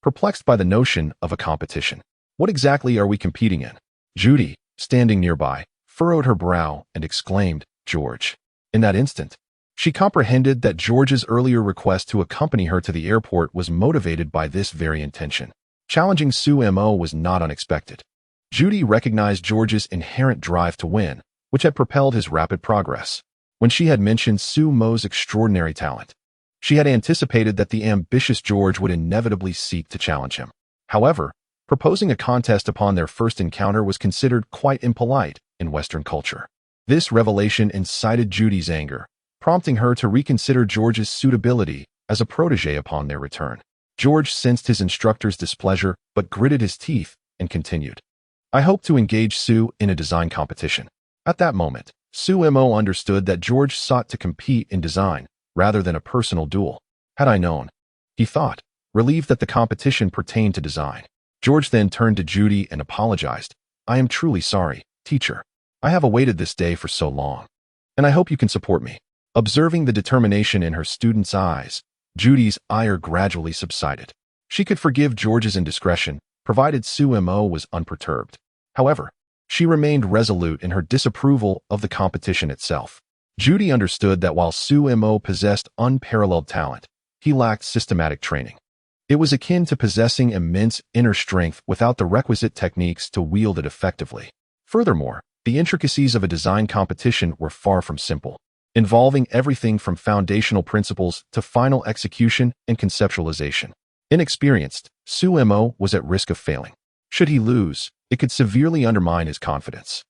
perplexed by the notion of a competition. What exactly are we competing in? Judy, standing nearby, furrowed her brow and exclaimed, George. In that instant, she comprehended that George's earlier request to accompany her to the airport was motivated by this very intention. Challenging Su Mo was not unexpected. Judy recognized George's inherent drive to win, which had propelled his rapid progress. When she had mentioned Su Mo's extraordinary talent, she had anticipated that the ambitious George would inevitably seek to challenge him. However, proposing a contest upon their first encounter was considered quite impolite in Western culture. This revelation incited Judy's anger, prompting her to reconsider George's suitability as a protege upon their return. George sensed his instructor's displeasure but gritted his teeth and continued. I hope to engage Su in a design competition. At that moment, Su Mo understood that George sought to compete in design rather than a personal duel. Had I known, he thought, relieved that the competition pertained to design. George then turned to Judy and apologized. I am truly sorry, teacher. I have awaited this day for so long, and I hope you can support me. Observing the determination in her student's eyes, Judy's ire gradually subsided. She could forgive George's indiscretion, provided Su Mo was unperturbed. However, she remained resolute in her disapproval of the competition itself. Judy understood that while Su Mo possessed unparalleled talent, he lacked systematic training. It was akin to possessing immense inner strength without the requisite techniques to wield it effectively. Furthermore, the intricacies of a design competition were far from simple, involving everything from foundational principles to final execution and conceptualization. Inexperienced, Su Mo was at risk of failing. Should he lose, it could severely undermine his confidence.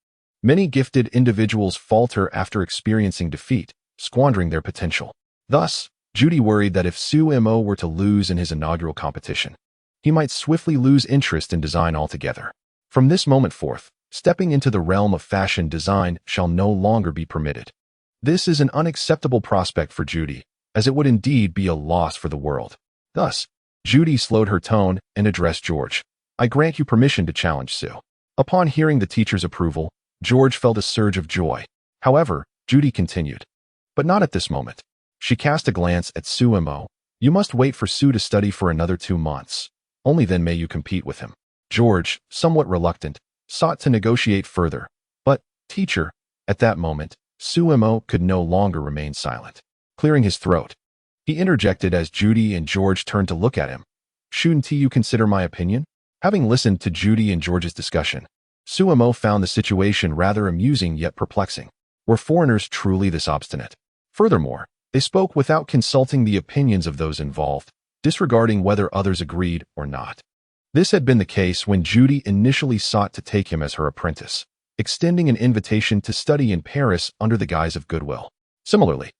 Many gifted individuals falter after experiencing defeat, squandering their potential. Thus, Judy worried that if Su Mo were to lose in his inaugural competition, he might swiftly lose interest in design altogether. From this moment forth, stepping into the realm of fashion design shall no longer be permitted. This is an unacceptable prospect for Judy, as it would indeed be a loss for the world. Thus, Judy slowed her tone and addressed George. I grant you permission to challenge Su. Upon hearing the teacher's approval, George felt a surge of joy. However, Judy continued. But not at this moment. She cast a glance at Su Mo. You must wait for Su to study for another 2 months. Only then may you compete with him. George, somewhat reluctant, sought to negotiate further. But, teacher, at that moment, Su Mo could no longer remain silent. Clearing his throat, he interjected as Judy and George turned to look at him. Shouldn't you consider my opinion? Having listened to Judy and George's discussion, Su Mo found the situation rather amusing yet perplexing. Were foreigners truly this obstinate? Furthermore, they spoke without consulting the opinions of those involved, disregarding whether others agreed or not. This had been the case when Judy initially sought to take him as her apprentice, extending an invitation to study in Paris under the guise of goodwill. Similarly,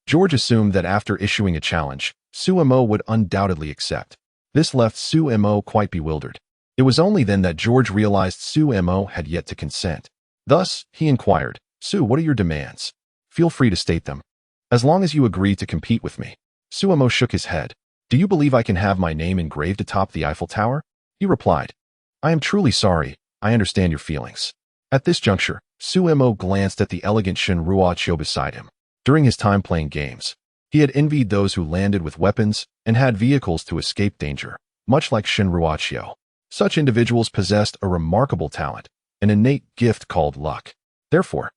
George assumed that after issuing a challenge, Su Mo would undoubtedly accept. This left Su Mo quite bewildered. It was only then that George realized Su Mo had yet to consent. Thus, he inquired, Su, what are your demands? Feel free to state them. As long as you agree to compete with me. Su Mo shook his head. Do you believe I can have my name engraved atop the Eiffel Tower? He replied. I am truly sorry. I understand your feelings. At this juncture, Su Mo glanced at the elegant Shinruo beside him. During his time playing games, he had envied those who landed with weapons and had vehicles to escape danger, much like Shinruo. Such individuals possessed a remarkable talent, an innate gift called luck. Therefore,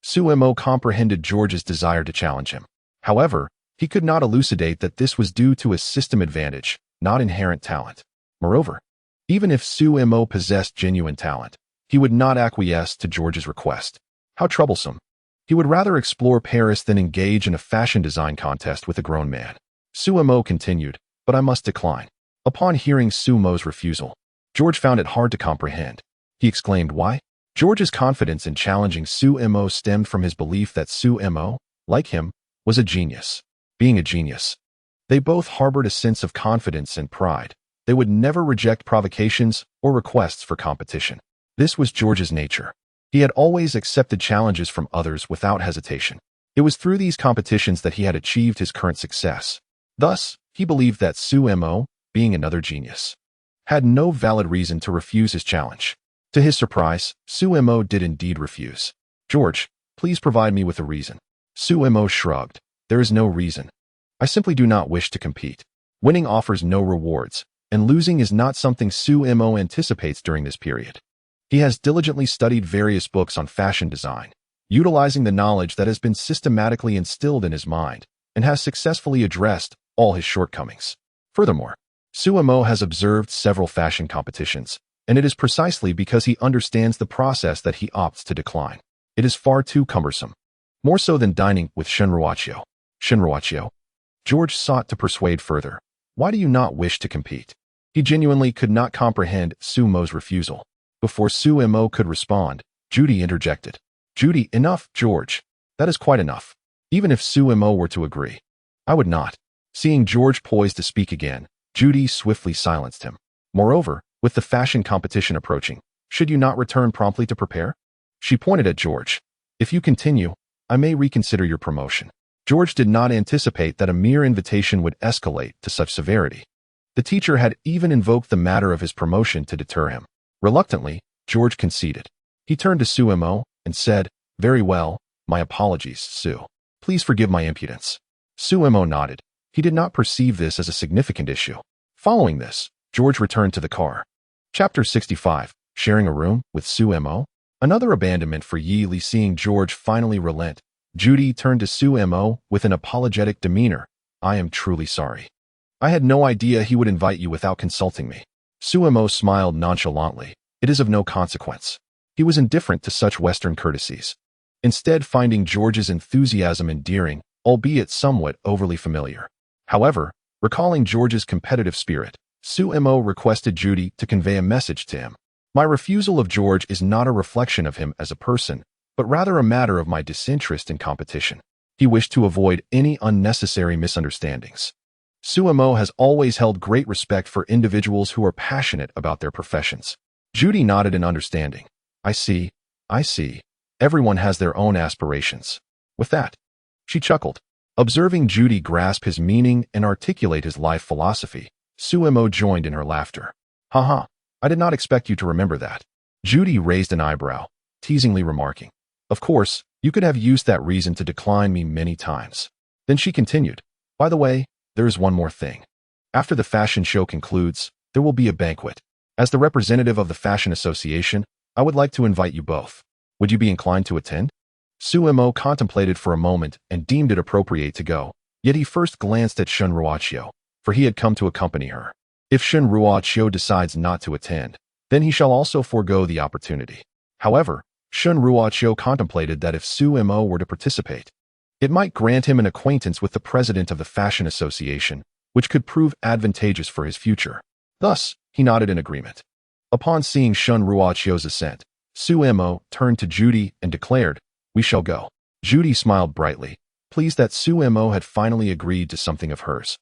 Su Mo comprehended George's desire to challenge him. However, he could not elucidate that this was due to a system advantage, not inherent talent. Moreover, even if Su Mo possessed genuine talent, he would not acquiesce to George's request. How troublesome. He would rather explore Paris than engage in a fashion design contest with a grown man. Su Mo continued, but I must decline. Upon hearing Su Mo's refusal, George found it hard to comprehend. He exclaimed, "Why?" George's confidence in challenging Su Mo stemmed from his belief that Su Mo, like him, was a genius. Being a genius, they both harbored a sense of confidence and pride. They would never reject provocations or requests for competition. This was George's nature. He had always accepted challenges from others without hesitation. It was through these competitions that he had achieved his current success. Thus, he believed that Su Mo, being another genius, had no valid reason to refuse his challenge. To his surprise, Su Mo did indeed refuse. "George, please provide me with a reason." Su Mo shrugged. "There is no reason. I simply do not wish to compete. Winning offers no rewards, and losing is not something Su Mo anticipates during this period." He has diligently studied various books on fashion design, utilizing the knowledge that has been systematically instilled in his mind, and has successfully addressed all his shortcomings. Furthermore, Su Mo has observed several fashion competitions, and it is precisely because he understands the process that he opts to decline. It is far too cumbersome. More so than dining with Shunruachio. Shunruachio. George sought to persuade further. "Why do you not wish to compete?" He genuinely could not comprehend Su Mo's refusal. Before Su Mo could respond, Judy interjected. "Judy, enough, George. That is quite enough. Even if Su Mo were to agree, I would not." Seeing George poised to speak again, Judy swiftly silenced him. "Moreover, with the fashion competition approaching, should you not return promptly to prepare?" She pointed at George. "If you continue, I may reconsider your promotion." George did not anticipate that a mere invitation would escalate to such severity. The teacher had even invoked the matter of his promotion to deter him. Reluctantly, George conceded. He turned to Su Mo and said, "Very well, my apologies, Su. Please forgive my impudence." Su Mo nodded. He did not perceive this as a significant issue. Following this, George returned to the car. Chapter 65, Sharing a Room with Su Mo. Another abandonment for Yi Li. Seeing George finally relent, Judy turned to Su Mo with an apologetic demeanor. "I am truly sorry. I had no idea he would invite you without consulting me." Su Mo smiled nonchalantly. "It is of no consequence." He was indifferent to such Western courtesies, instead finding George's enthusiasm endearing, albeit somewhat overly familiar. However, recalling George's competitive spirit, Su Mo requested Judy to convey a message to him. "My refusal of George is not a reflection of him as a person, but rather a matter of my disinterest in competition." He wished to avoid any unnecessary misunderstandings. Su Mo has always held great respect for individuals who are passionate about their professions. Judy nodded in understanding. I see. Everyone has their own aspirations." With that, she chuckled. Observing Judy grasp his meaning and articulate his life philosophy, Su Mo joined in her laughter. "Haha, I did not expect you to remember that." Judy raised an eyebrow, teasingly remarking, "Of course, you could have used that reason to decline me many times." Then she continued, "By the way, there is one more thing. After the fashion show concludes, there will be a banquet. As the representative of the Fashion Association, I would like to invite you both. Would you be inclined to attend?" Su Mo contemplated for a moment and deemed it appropriate to go, yet he first glanced at Shunruachio, for he had come to accompany her. If Shunruachio decides not to attend, then he shall also forego the opportunity. However, Shunruachio contemplated that if Su Mo were to participate, it might grant him an acquaintance with the president of the Fashion Association, which could prove advantageous for his future. Thus, he nodded in agreement. Upon seeing Shunruachio's assent, Su Mo turned to Judy and declared, "We shall go." Judy smiled brightly, pleased that Su Mo had finally agreed to something of hers.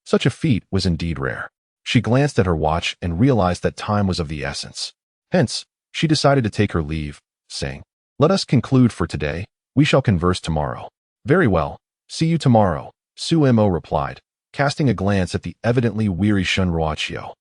Such a feat was indeed rare. She glanced at her watch and realized that time was of the essence. Hence, she decided to take her leave, saying, "Let us conclude for today. We shall converse tomorrow." "Very well. See you tomorrow," Su Mo replied, casting a glance at the evidently weary Shunruachio.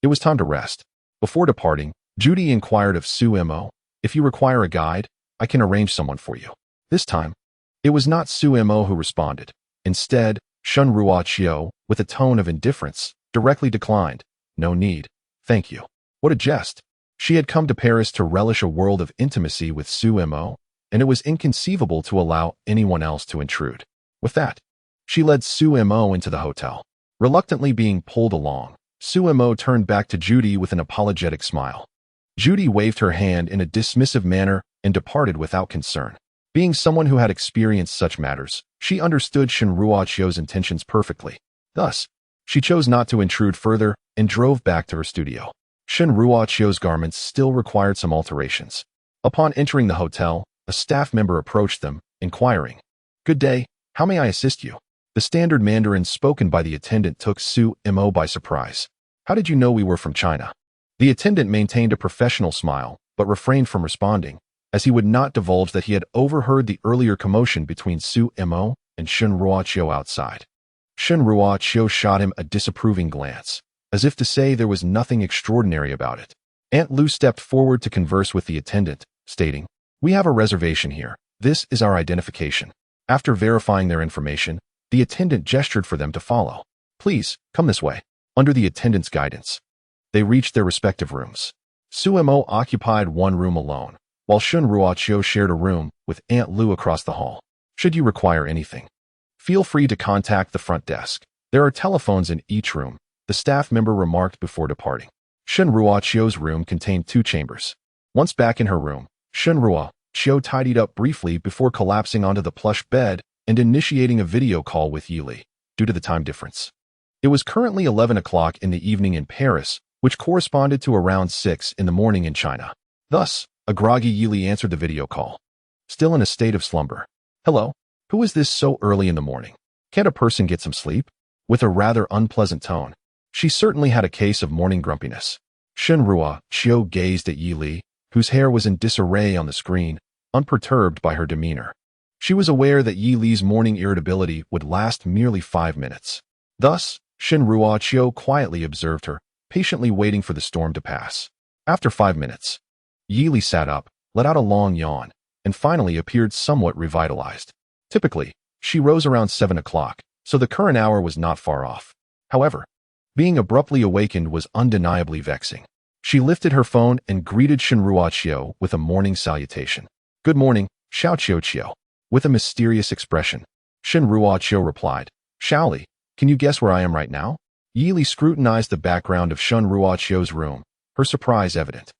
It was time to rest. Before departing, Judy inquired of Su Mo, "If you require a guide, I can arrange someone for you." This time, it was not Su Mo who responded. Instead, Shunruachio, with a tone of indifference, directly declined. "No need. Thank you." What a jest! She had come to Paris to relish a world of intimacy with Su Mo, and it was inconceivable to allow anyone else to intrude. With that, she led Su Mo into the hotel. Reluctantly being pulled along, Su Mo turned back to Judy with an apologetic smile. Judy waved her hand in a dismissive manner and departed without concern. Being someone who had experienced such matters, she understood Shunruachio's intentions perfectly. Thus, She chose not to intrude further and drove back to her studio. Shin Ruochio's garments still required some alterations. Upon entering the hotel, a staff member approached them, inquiring, "Good day, how may I assist you?" The standard Mandarin spoken by the attendant took Su Mo by surprise. "How did you know we were from China?" The attendant maintained a professional smile, but refrained from responding, as he would not divulge that he had overheard the earlier commotion between Su Mo and Shin Ruochio outside. Shin Ruochio shot him a disapproving glance, as if to say there was nothing extraordinary about it. Aunt Lu stepped forward to converse with the attendant, stating, "We have a reservation here. This is our identification." After verifying their information, the attendant gestured for them to follow. "Please, come this way." Under the attendant's guidance, they reached their respective rooms. Su Mo occupied one room alone, while Shin Ruochio shared a room with Aunt Lu across the hall. "Should you require anything, feel free to contact the front desk. There are telephones in each room," the staff member remarked before departing. Shin Ruochio's room contained 2 chambers. Once back in her room, Shin Ruochio tidied up briefly before collapsing onto the plush bed and initiating a video call with Yili, due to the time difference. It was currently 11 o'clock in the evening in Paris, which corresponded to around 6 in the morning in China. Thus, a groggy Yili answered the video call, still in a state of slumber. "Hello? Who is this so early in the morning? Can't a person get some sleep?" With a rather unpleasant tone. She certainly had a case of morning grumpiness. Shin Ruochio gazed at Yili, whose hair was in disarray on the screen, unperturbed by her demeanor. She was aware that Yili's morning irritability would last merely 5 minutes. Thus, Shin Ruochio quietly observed her, patiently waiting for the storm to pass. After 5 minutes, Yili sat up, let out a long yawn, and finally appeared somewhat revitalized. Typically, she rose around 7 o'clock, so the current hour was not far off. However, being abruptly awakened was undeniably vexing. She lifted her phone and greeted Shin Ruochio with a morning salutation. "Good morning, Xiao Qiao," with a mysterious expression. Shin Ruochio replied, "Xiaoli, can you guess where I am right now?" Yili scrutinized the background of Shin Ruochio's room, her surprise evident.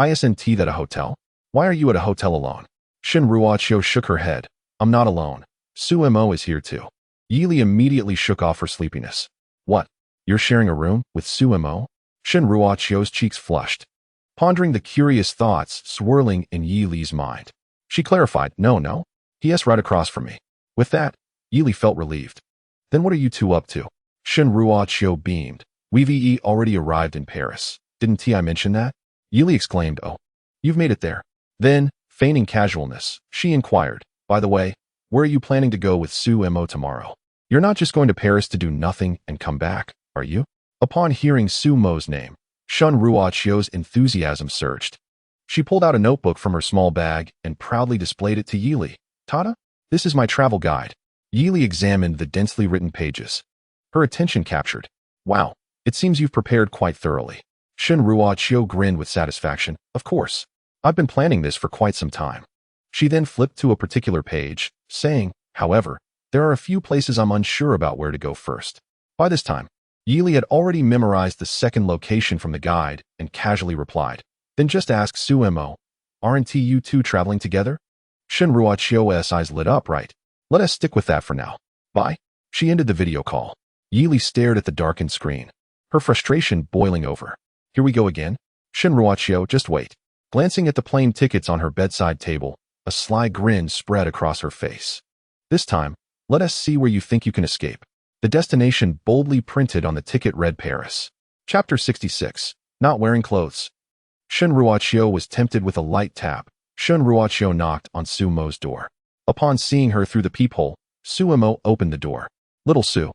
"Isn't that a hotel? Why are you at a hotel alone?" Shin Ruochio shook her head. "I'm not alone. Su Mo is here too." Yili immediately shook off her sleepiness. "What? You're sharing a room with Su Mo?" Shin Ruochio's cheeks flushed, pondering the curious thoughts swirling in Yili's mind. She clarified, No, he's right across from me." With that, Yili felt relieved. "Then what are you two up to?" Shin Ruochio beamed. "We've already arrived in Paris. Didn't I mention that?" Yili exclaimed, "Oh, you've made it there." Then, feigning casualness, she inquired, "By the way, where are you planning to go with Su Mo tomorrow? You're not just going to Paris to do nothing and come back, are you?" Upon hearing Su Mo's name, Shin Ruochio's enthusiasm surged. She pulled out a notebook from her small bag and proudly displayed it to Yili. "Tada, this is my travel guide." Yili examined the densely written pages, her attention captured. "Wow, it seems you've prepared quite thoroughly." Shin Ruochio grinned with satisfaction. "Of course, I've been planning this for quite some time." She then flipped to a particular page, saying, "However, there are a few places I'm unsure about where to go first." By this time, Yili had already memorized the second location from the guide and casually replied, "Then just ask Su Mo. Aren't you two traveling together?" Shin Ruochio's eyes lit up. "Right. Let us stick with that for now. Bye." She ended the video call. Yili stared at the darkened screen, her frustration boiling over. "Here we go again?" Shin Ruochio, just wait. Glancing at the plane tickets on her bedside table, a sly grin spread across her face. "This time, let us see where you think you can escape." The destination boldly printed on the ticket read Paris. Chapter 66. Not wearing clothes. Shin Ruochio was tempted with a light tap. Shin Ruochio knocked on Su Mo's door. Upon seeing her through the peephole, Su Mo opened the door. "Little Su,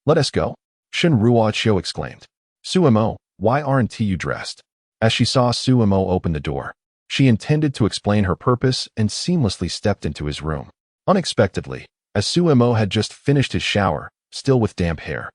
let us go," Shin Ruochio exclaimed. "Su Mo, why aren't you dressed?" As she saw Su Mo open the door, she intended to explain her purpose and seamlessly stepped into his room. Unexpectedly, as Su Mo had just finished his shower, still with damp hair,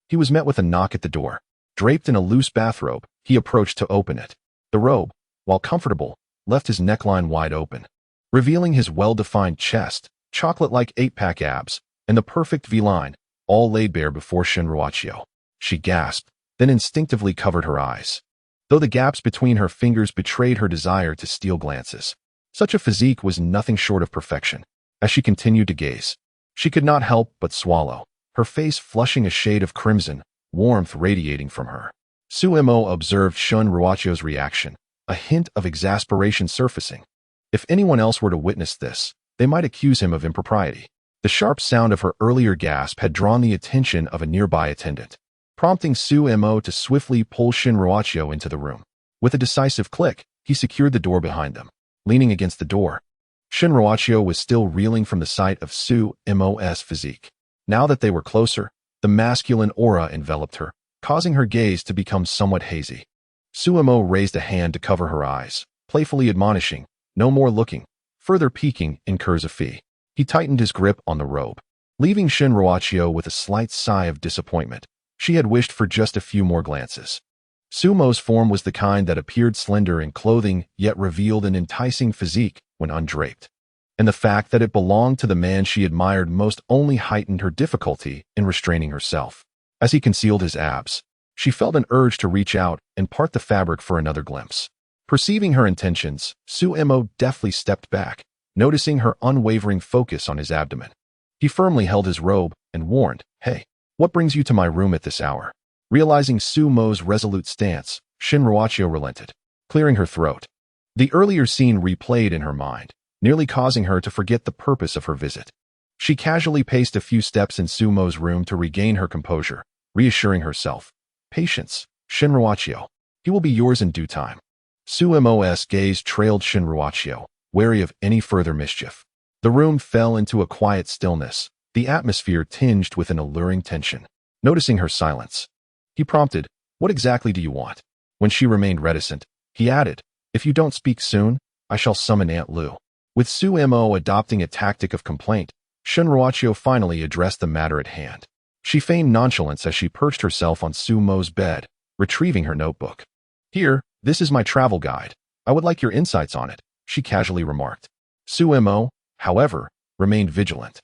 he was met with a knock at the door. Draped in a loose bathrobe, he approached to open it. The robe, while comfortable, left his neckline wide open, revealing his well-defined chest, chocolate-like 8-pack abs, and the perfect V-line, all laid bare before Shin Ruochio. She gasped, then instinctively covered her eyes, though the gaps between her fingers betrayed her desire to steal glances. Such a physique was nothing short of perfection. As she continued to gaze, she could not help but swallow, her face flushing a shade of crimson, warmth radiating from her. Suemo observed Shun Ruachio's reaction, a hint of exasperation surfacing. If anyone else were to witness this, they might accuse him of impropriety. The sharp sound of her earlier gasp had drawn the attention of a nearby attendant, prompting Suemo to swiftly pull Shun Ruachio into the room. With a decisive click, he secured the door behind them. Leaning against the door, Shun Ruachio was still reeling from the sight of Suemo's physique. Now that they were closer, the masculine aura enveloped her, causing her gaze to become somewhat hazy. Suemo raised a hand to cover her eyes, playfully admonishing, "No more looking. Further peeking incurs a fee." He tightened his grip on the robe, leaving Shun Ruachio with a slight sigh of disappointment. She had wished for just a few more glances. Sumo's form was the kind that appeared slender in clothing yet revealed an enticing physique when undraped. And the fact that it belonged to the man she admired most only heightened her difficulty in restraining herself. As he concealed his abs, she felt an urge to reach out and part the fabric for another glimpse. Perceiving her intentions, Suemo deftly stepped back, noticing her unwavering focus on his abdomen. He firmly held his robe and warned, "Hey, what brings you to my room at this hour?" Realizing Sumo's resolute stance, Shun Ruachio relented, clearing her throat. The earlier scene replayed in her mind, nearly causing her to forget the purpose of her visit. She casually paced a few steps in Sumo's room to regain her composure, reassuring herself, "Patience, Shun Ruachio. He will be yours in due time." Suemo's gaze trailed Shun Ruachio, wary of any further mischief. The room fell into a quiet stillness, the atmosphere tinged with an alluring tension. Noticing her silence, he prompted, "What exactly do you want?" When she remained reticent, he added, "If you don't speak soon, I shall summon Aunt Lu." With Suemo adopting a tactic of complaint, Shun Ruachio finally addressed the matter at hand. She feigned nonchalance as she perched herself on Sumo's bed, retrieving her notebook. "Here, this is my travel guide. I would like your insights on it," she casually remarked. Suemo, however, remained vigilant,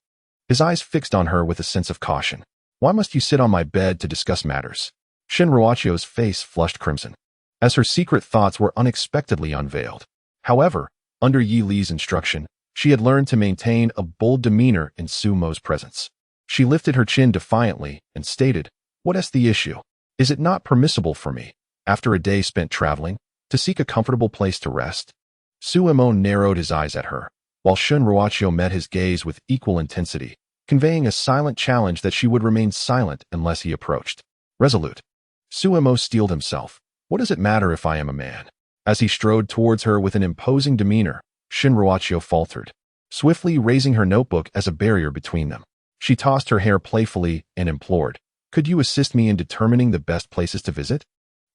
his eyes fixed on her with a sense of caution. "Why must you sit on my bed to discuss matters?" Shun Ruachio's face flushed crimson, as her secret thoughts were unexpectedly unveiled. However, under Yi Li's instruction, she had learned to maintain a bold demeanor in Sumo's presence. She lifted her chin defiantly and stated, "What is the issue? Is it not permissible for me, after a day spent traveling, to seek a comfortable place to rest?" Suemo narrowed his eyes at her, while Shun Ruachio met his gaze with equal intensity, conveying a silent challenge that she would remain silent unless he approached. Resolute, Suemo steeled himself. "What does it matter if I am a man?" As he strode towards her with an imposing demeanor, Shun Ruachio faltered, swiftly raising her notebook as a barrier between them. She tossed her hair playfully and implored, "Could you assist me in determining the best places to visit?"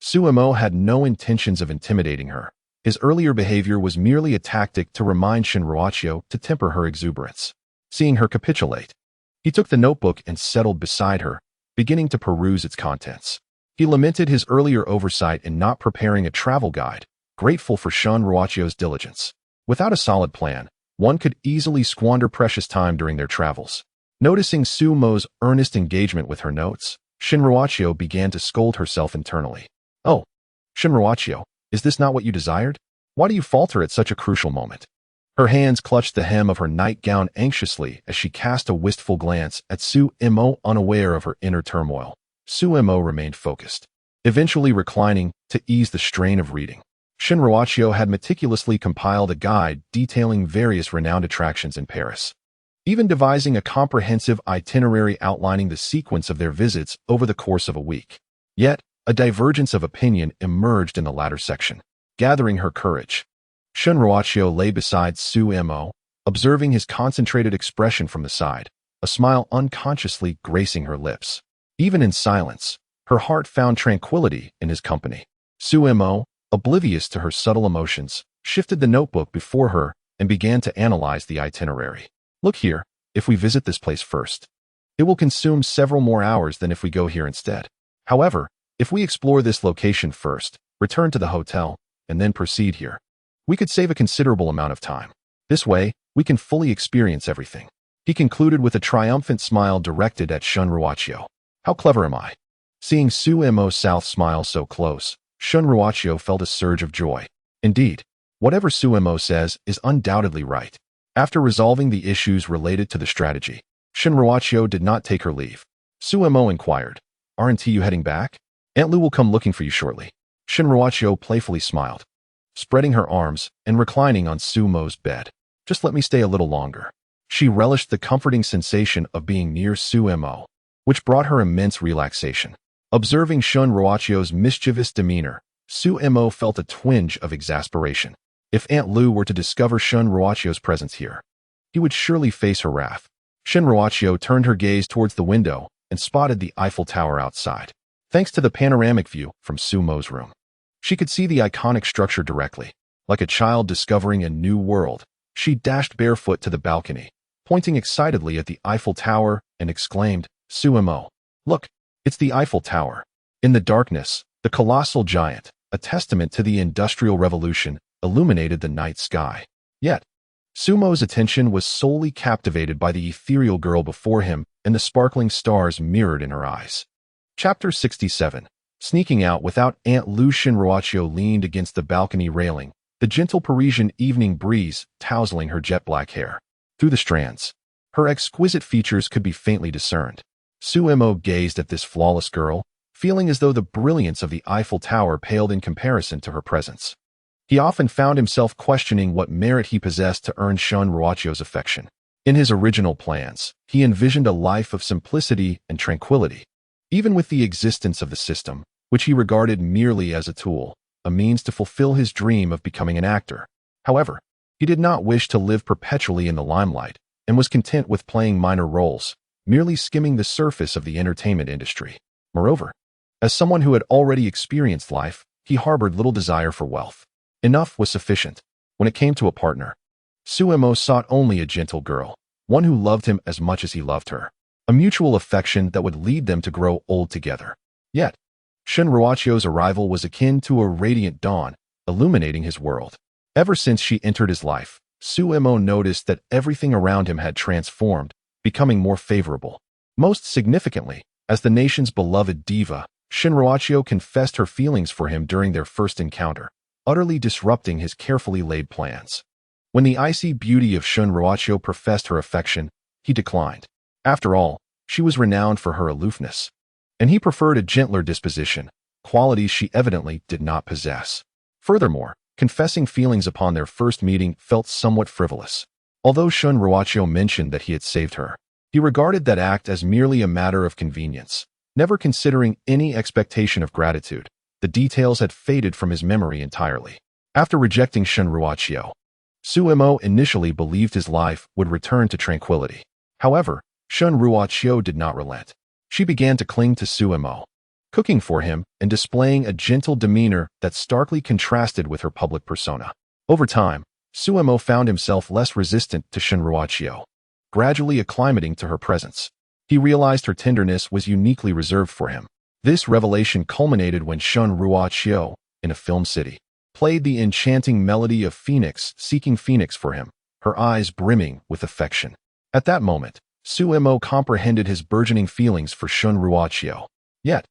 Suemo had no intentions of intimidating her. His earlier behavior was merely a tactic to remind Shun Ruachio to temper her exuberance. Seeing her capitulate, he took the notebook and settled beside her, beginning to peruse its contents. He lamented his earlier oversight in not preparing a travel guide, grateful for Shun Ruachio's diligence. Without a solid plan, one could easily squander precious time during their travels. Noticing Sumo's earnest engagement with her notes, Shun Ruachio began to scold herself internally. "Oh, Shun Ruachio, is this not what you desired? Why do you falter at such a crucial moment?" Her hands clutched the hem of her nightgown anxiously as she cast a wistful glance at Suemo, unaware of her inner turmoil. Suemo remained focused, eventually reclining to ease the strain of reading. Shun Ruachio had meticulously compiled a guide detailing various renowned attractions in Paris, even devising a comprehensive itinerary outlining the sequence of their visits over the course of a week. Yet, a divergence of opinion emerged in the latter section. Gathering her courage, Shun Ruachio lay beside Suemo, observing his concentrated expression from the side, a smile unconsciously gracing her lips. Even in silence, her heart found tranquility in his company. Suemo, oblivious to her subtle emotions, shifted the notebook before her and began to analyze the itinerary. "Look here, if we visit this place first, it will consume several more hours than if we go here instead. However, if we explore this location first, return to the hotel, and then proceed here, we could save a considerable amount of time. This way, we can fully experience everything." He concluded with a triumphant smile directed at Shun Ruachio. "How clever am I?" Seeing Suemo's south smile so close, Shun Ruachio felt a surge of joy. Indeed, whatever Suemo says is undoubtedly right. After resolving the issues related to the strategy, Shun Ruachio did not take her leave. Suemo inquired, Aren't you heading back? Aunt Lu will come looking for you shortly. Shinruachio playfully smiled, spreading her arms and reclining on Sumo's bed. Just let me stay a little longer. She relished the comforting sensation of being near Sumo, which brought her immense relaxation. Observing Shinruachio's mischievous demeanor, Sumo felt a twinge of exasperation. If Aunt Lu were to discover Shinruachio's presence here, he would surely face her wrath. Shinruachio turned her gaze towards the window and spotted the Eiffel Tower outside. Thanks to the panoramic view from Sumo's room, she could see the iconic structure directly. Like a child discovering a new world, she dashed barefoot to the balcony, pointing excitedly at the Eiffel Tower and exclaimed, Sumo, look, it's the Eiffel Tower. In the darkness, the colossal giant, a testament to the Industrial Revolution, illuminated the night sky. Yet, Sumo's attention was solely captivated by the ethereal girl before him and the sparkling stars mirrored in her eyes. Chapter 67. Sneaking out without Aunt Lu. Shinruachio leaned against the balcony railing, the gentle Parisian evening breeze tousling her jet-black hair. Through the strands, her exquisite features could be faintly discerned. Sumo gazed at this flawless girl, feeling as though the brilliance of the Eiffel Tower paled in comparison to her presence. He often found himself questioning what merit he possessed to earn Shinruachio's affection. In his original plans, he envisioned a life of simplicity and tranquility. Even with the existence of the system, which he regarded merely as a tool, a means to fulfill his dream of becoming an actor. However, he did not wish to live perpetually in the limelight and was content with playing minor roles, merely skimming the surface of the entertainment industry. Moreover, as someone who had already experienced life, he harbored little desire for wealth. Enough was sufficient. When it came to a partner, Sumo sought only a gentle girl, one who loved him as much as he loved her. A mutual affection that would lead them to grow old together. Yet, Shinruachio's arrival was akin to a radiant dawn, illuminating his world. Ever since she entered his life, Sumo noticed that everything around him had transformed, becoming more favorable. Most significantly, as the nation's beloved diva, Shinruachio confessed her feelings for him during their first encounter, utterly disrupting his carefully laid plans. When the icy beauty of Shinruachio professed her affection, he declined. After all, she was renowned for her aloofness, and he preferred a gentler disposition, qualities she evidently did not possess. Furthermore, confessing feelings upon their first meeting felt somewhat frivolous. Although Shinruachio mentioned that he had saved her, he regarded that act as merely a matter of convenience, never considering any expectation of gratitude. The details had faded from his memory entirely. After rejecting Shinruachio, Sumo initially believed his life would return to tranquility. However, Shinruachio did not relent. She began to cling to Sumo, cooking for him and displaying a gentle demeanor that starkly contrasted with her public persona. Over time, Sumo found himself less resistant to Shinruachio, gradually acclimating to her presence. He realized her tenderness was uniquely reserved for him. This revelation culminated when Shinruachio, in a film city, played the enchanting melody of Phoenix seeking Phoenix for him, her eyes brimming with affection. At that moment, Sumo comprehended his burgeoning feelings for Shinruachio. Yet,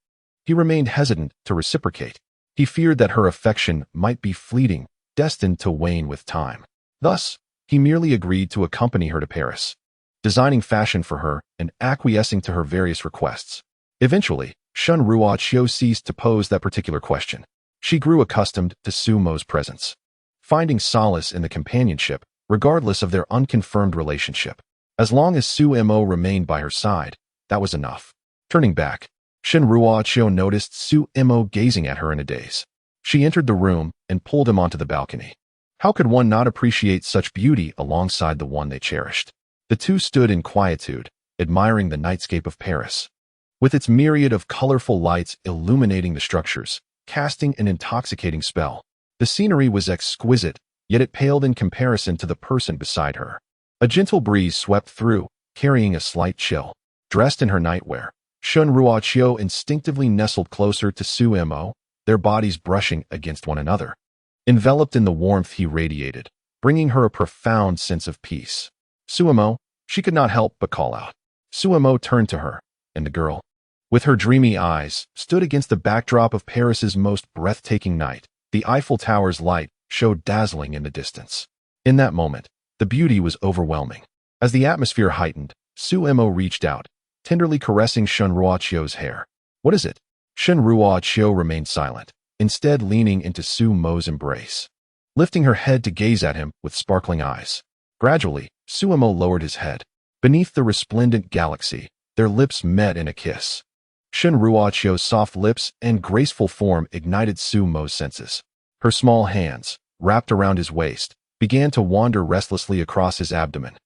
he remained hesitant to reciprocate. He feared that her affection might be fleeting, destined to wane with time. Thus, he merely agreed to accompany her to Paris, designing fashion for her and acquiescing to her various requests. Eventually, Shinruachio ceased to pose that particular question. She grew accustomed to Sumo's presence, finding solace in the companionship, regardless of their unconfirmed relationship. As long as Sumo remained by her side, that was enough. Turning back, Shinruachio noticed Sumo gazing at her in a daze. She entered the room and pulled him onto the balcony. How could one not appreciate such beauty alongside the one they cherished? The two stood in quietude, admiring the nightscape of Paris, with its myriad of colorful lights illuminating the structures, casting an intoxicating spell. The scenery was exquisite, yet it paled in comparison to the person beside her. A gentle breeze swept through, carrying a slight chill. Dressed in her nightwear, Shinruachio instinctively nestled closer to Sumo, their bodies brushing against one another. Enveloped in the warmth he radiated, bringing her a profound sense of peace. Sumo, she could not help but call out. Sumo turned to her, and the girl, with her dreamy eyes, stood against the backdrop of Paris's most breathtaking night. The Eiffel Tower's light showed dazzling in the distance. In that moment, the beauty was overwhelming. As the atmosphere heightened, Sumo reached out, tenderly caressing Shinruachio's hair. What is it? Shin Ruo-Chio remained silent, instead leaning into Su Mo's embrace, lifting her head to gaze at him with sparkling eyes. Gradually, Suemo lowered his head. Beneath the resplendent galaxy, their lips met in a kiss. Shin Ruo-Chio's soft lips and graceful form ignited Su Mo's senses. Her small hands, wrapped around his waist, began to wander restlessly across his abdomen.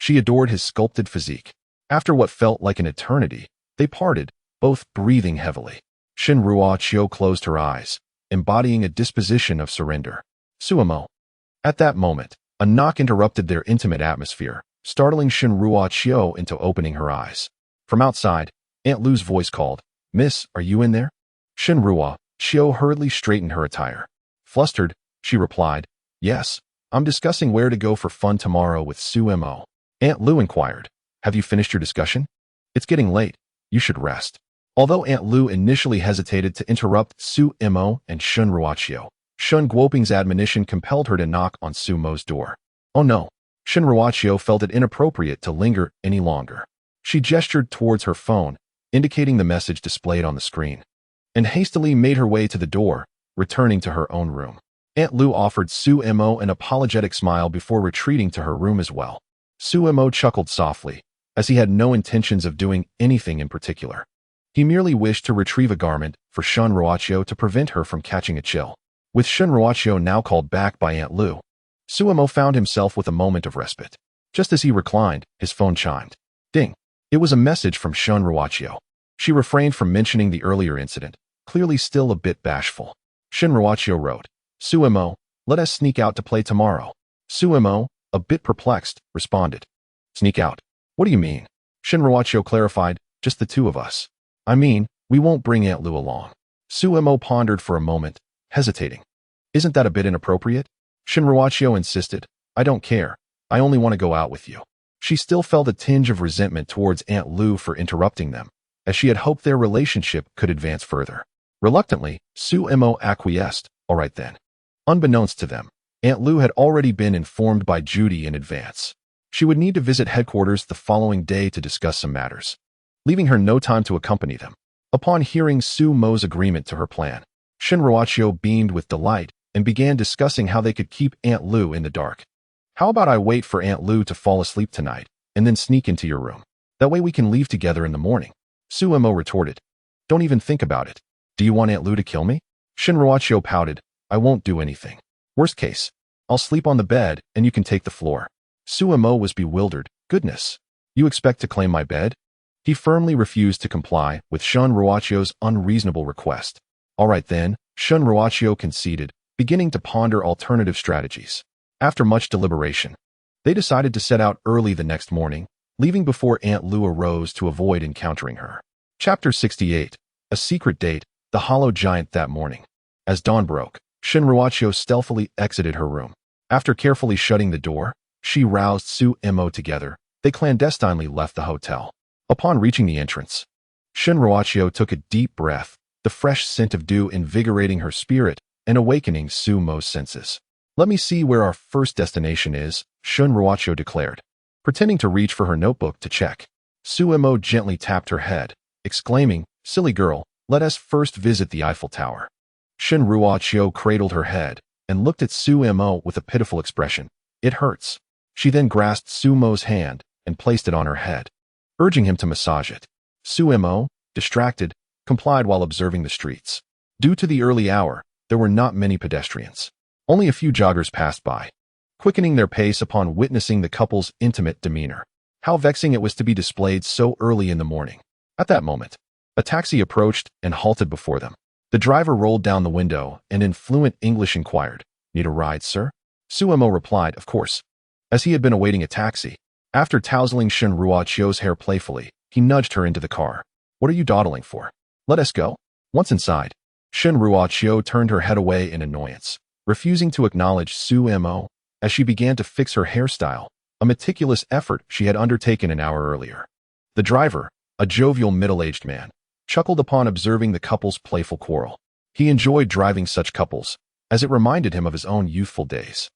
She adored his sculpted physique. After what felt like an eternity, they parted, both breathing heavily. Shin Ruo-Chio closed her eyes, embodying a disposition of surrender. Suemo. At that moment, a knock interrupted their intimate atmosphere, startling Shin Ruo-Chio into opening her eyes. From outside, Aunt Lu's voice called, "Miss, are you in there?" Shin Ruo-Chio hurriedly straightened her attire. Flustered, she replied, "Yes, I'm discussing where to go for fun tomorrow with Suemo." Aunt Lu inquired, "Have you finished your discussion? It's getting late. You should rest." Although Aunt Lu initially hesitated to interrupt Suemo and Shin Ruo-Chio, Shun Guoping's admonition compelled her to knock on Sumo's door. Oh no, Shin Ruo-Chio felt it inappropriate to linger any longer. She gestured towards her phone, indicating the message displayed on the screen, and hastily made her way to the door, returning to her own room. Aunt Lu offered Suemo an apologetic smile before retreating to her room as well. Suemo chuckled softly, as he had no intentions of doing anything in particular. He merely wished to retrieve a garment for Shin Ruo-Chio to prevent her from catching a chill. With Shin Ruo-Chio now called back by Aunt Lu, Suemo found himself with a moment of respite. Just as he reclined, his phone chimed. Ding! It was a message from Shin Ruo-Chio. She refrained from mentioning the earlier incident, clearly still a bit bashful. Shin Ruo-Chio wrote, "Suemo, let us sneak out to play tomorrow." Suemo, a bit perplexed, responded, "Sneak out? What do you mean?" Shin Ruo-Chio clarified, "Just the two of us. I mean, we won't bring Aunt Lu along." Suemo pondered for a moment, hesitating. "Isn't that a bit inappropriate?" Shin Ruo-Chio insisted, "I don't care. I only want to go out with you." She still felt a tinge of resentment towards Aunt Lu for interrupting them, as she had hoped their relationship could advance further. Reluctantly, Suemo acquiesced, "All right then." Unbeknownst to them, Aunt Lu had already been informed by Judy in advance. She would need to visit headquarters the following day to discuss some matters, leaving her no time to accompany them. Upon hearing Sumo's agreement to her plan, Shin Ruo-Chio beamed with delight and began discussing how they could keep Aunt Lu in the dark. "How about I wait for Aunt Lu to fall asleep tonight and then sneak into your room? That way we can leave together in the morning." Suemo retorted, "Don't even think about it. Do you want Aunt Lu to kill me?" Shin Ruo-Chio pouted, "I won't do anything. Worst case, I'll sleep on the bed and you can take the floor." Suemo was bewildered. "Goodness, you expect to claim my bed?" He firmly refused to comply with Shin Ruo-Chio's unreasonable request. "All right then," Shin Ruo-Chio conceded, beginning to ponder alternative strategies. After much deliberation, they decided to set out early the next morning, leaving before Aunt Lu arose to avoid encountering her. Chapter 68. A Secret Date. The Hollow Giant. That morning, as dawn broke, Shin Ruo-Chio stealthily exited her room. After carefully shutting the door, she roused Suemo together. They clandestinely left the hotel. Upon reaching the entrance, Shin Ruo-Chio took a deep breath, the fresh scent of dew invigorating her spirit and awakening Sumo's senses. "Let me see where our first destination is," Shin Ruo-Chio declared, pretending to reach for her notebook to check. Suemo gently tapped her head, exclaiming, "Silly girl, let us first visit the Eiffel Tower." Shin Ruo-Chio cradled her head and looked at Suemo with a pitiful expression. "It hurts." She then grasped Sumo's hand and placed it on her head, urging him to massage it. Suemo, distracted, complied while observing the streets. Due to the early hour, there were not many pedestrians. Only a few joggers passed by, quickening their pace upon witnessing the couple's intimate demeanor. How vexing it was to be displayed so early in the morning. At that moment, a taxi approached and halted before them. The driver rolled down the window and in fluent English inquired, "Need a ride, sir?" Suemo replied, "Of course," as he had been awaiting a taxi. After tousling Shin Ruo-Chio's hair playfully, he nudged her into the car. "What are you dawdling for? Let us go." Once inside, Shin Ruo-Chio turned her head away in annoyance, refusing to acknowledge Suemo as she began to fix her hairstyle, a meticulous effort she had undertaken an hour earlier. The driver, a jovial middle-aged man, chuckled upon observing the couple's playful quarrel. He enjoyed driving such couples, as it reminded him of his own youthful days.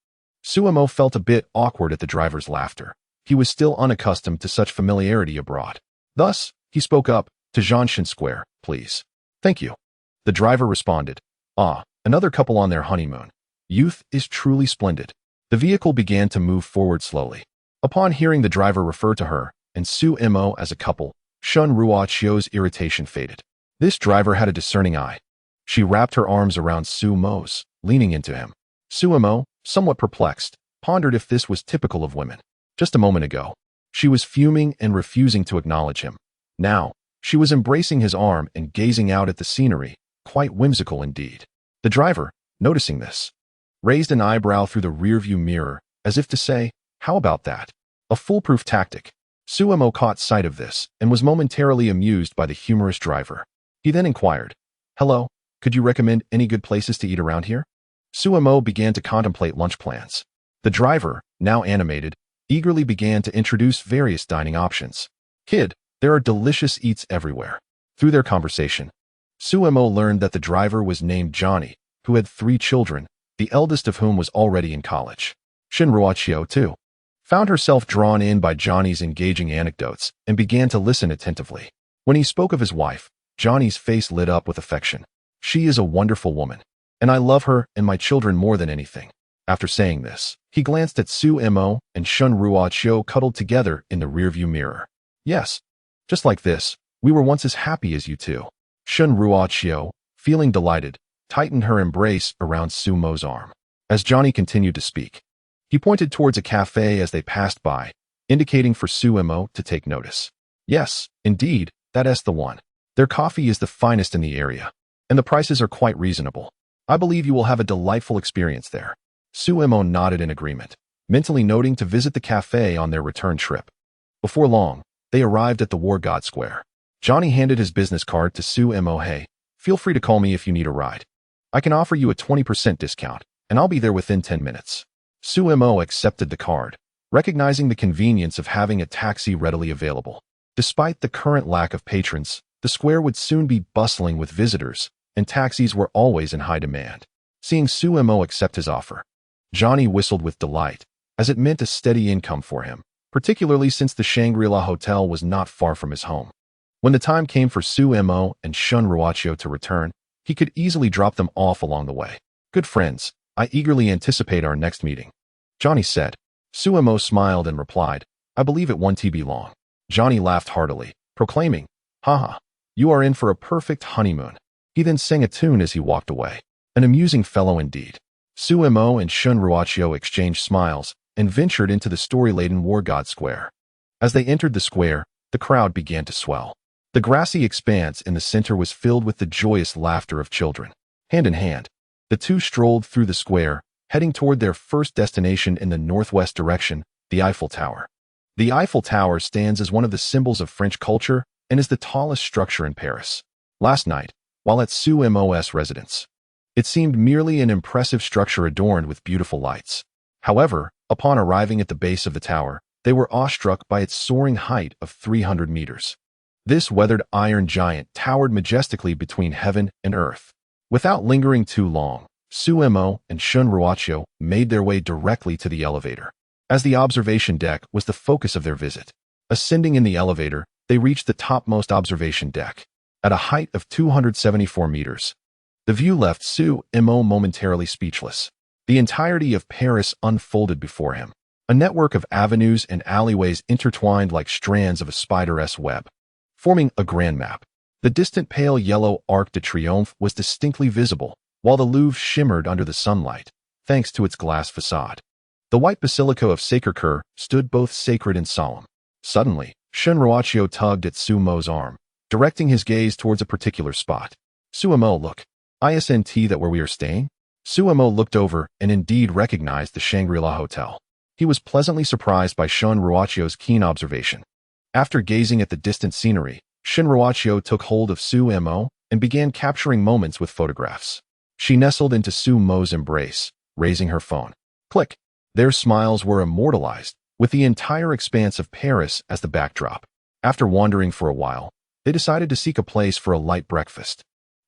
Suemo felt a bit awkward at the driver's laughter. He was still unaccustomed to such familiarity abroad. Thus, he spoke up, "To Zhanshan Square, please." Thank you. The driver responded. Ah, another couple on their honeymoon. Youth is truly splendid. The vehicle began to move forward slowly. Upon hearing the driver refer to her and Su Mo as a couple, Shun Ruochio's irritation faded. This driver had a discerning eye. She wrapped her arms around Su Mo's, leaning into him. Su Mo, somewhat perplexed, pondered if this was typical of women. Just a moment ago, she was fuming and refusing to acknowledge him. Now, she was embracing his arm and gazing out at the scenery, quite whimsical indeed. The driver, noticing this, raised an eyebrow through the rearview mirror, as if to say, how about that? A foolproof tactic. Su Mo caught sight of this and was momentarily amused by the humorous driver. He then inquired, hello, could you recommend any good places to eat around here? Su Mo began to contemplate lunch plans. The driver, now animated, eagerly began to introduce various dining options. Kid, there are delicious eats everywhere. Through their conversation, Su Mo learned that the driver was named Johnny, who had 3 children, the eldest of whom was already in college. Shin Ruochio, too, found herself drawn in by Johnny's engaging anecdotes and began to listen attentively. When he spoke of his wife, Johnny's face lit up with affection. She is a wonderful woman, and I love her and my children more than anything. After saying this, he glanced at Su Mo and Shun Ruochio cuddled together in the rearview mirror. Yes, just like this, we were once as happy as you two. Shun Ruochio, feeling delighted, tightened her embrace around Su Mo's arm. As Johnny continued to speak, he pointed towards a cafe as they passed by, indicating for Su Mo to take notice. Yes, indeed, that's the one. Their coffee is the finest in the area, and the prices are quite reasonable. I believe you will have a delightful experience there. Su Mo nodded in agreement, mentally noting to visit the cafe on their return trip. Before long, they arrived at the War God Square. Johnny handed his business card to Su Mo. Hey, feel free to call me if you need a ride. I can offer you a 20% discount, and I'll be there within 10 minutes. Su Mo accepted the card, recognizing the convenience of having a taxi readily available. Despite the current lack of patrons, the square would soon be bustling with visitors, and taxis were always in high demand. Seeing Su Mo accept his offer, Johnny whistled with delight, as it meant a steady income for him, particularly since the Shangri-La Hotel was not far from his home. When the time came for Su Mo and Shun Ruochio to return, he could easily drop them off along the way. Good friends, I eagerly anticipate our next meeting, Johnny said. Su Mo smiled and replied, I believe it won't be long. Johnny laughed heartily, proclaiming, haha, you are in for a perfect honeymoon. He then sang a tune as he walked away. An amusing fellow indeed. Su Mo and Shun Ruochio exchanged smiles and ventured into the story-laden War God Square. As they entered the square, the crowd began to swell. The grassy expanse in the center was filled with the joyous laughter of children. Hand in hand, the two strolled through the square, heading toward their first destination in the northwest direction, the Eiffel Tower. The Eiffel Tower stands as one of the symbols of French culture and is the tallest structure in Paris. Last night, while at Su Mo's residence, it seemed merely an impressive structure adorned with beautiful lights. However, upon arriving at the base of the tower, they were awestruck by its soaring height of 300 meters. This weathered iron giant towered majestically between heaven and earth. Without lingering too long, Su Mo and Shun Ruochio made their way directly to the elevator, as the observation deck was the focus of their visit. Ascending in the elevator, they reached the topmost observation deck, at a height of 274 meters. The view left Su Mo momentarily speechless. The entirety of Paris unfolded before him. A network of avenues and alleyways intertwined like strands of a spider's web, forming a grand map. The distant pale yellow Arc de Triomphe was distinctly visible, while the Louvre shimmered under the sunlight, thanks to its glass facade. The white Basilica of Sacré-Cœur stood both sacred and solemn. Suddenly, Shun Ruochio tugged at Su Mo's arm, directing his gaze towards a particular spot. Su Mo, look. Isn't that where we are staying? Su Mo looked over and indeed recognized the Shangri-La Hotel. He was pleasantly surprised by Shun Ruochio's keen observation. After gazing at the distant scenery, Shun Ruochio took hold of Su Mo and began capturing moments with photographs. She nestled into Su Mo's embrace, raising her phone. Click. Their smiles were immortalized, with the entire expanse of Paris as the backdrop. After wandering for a while, they decided to seek a place for a light breakfast.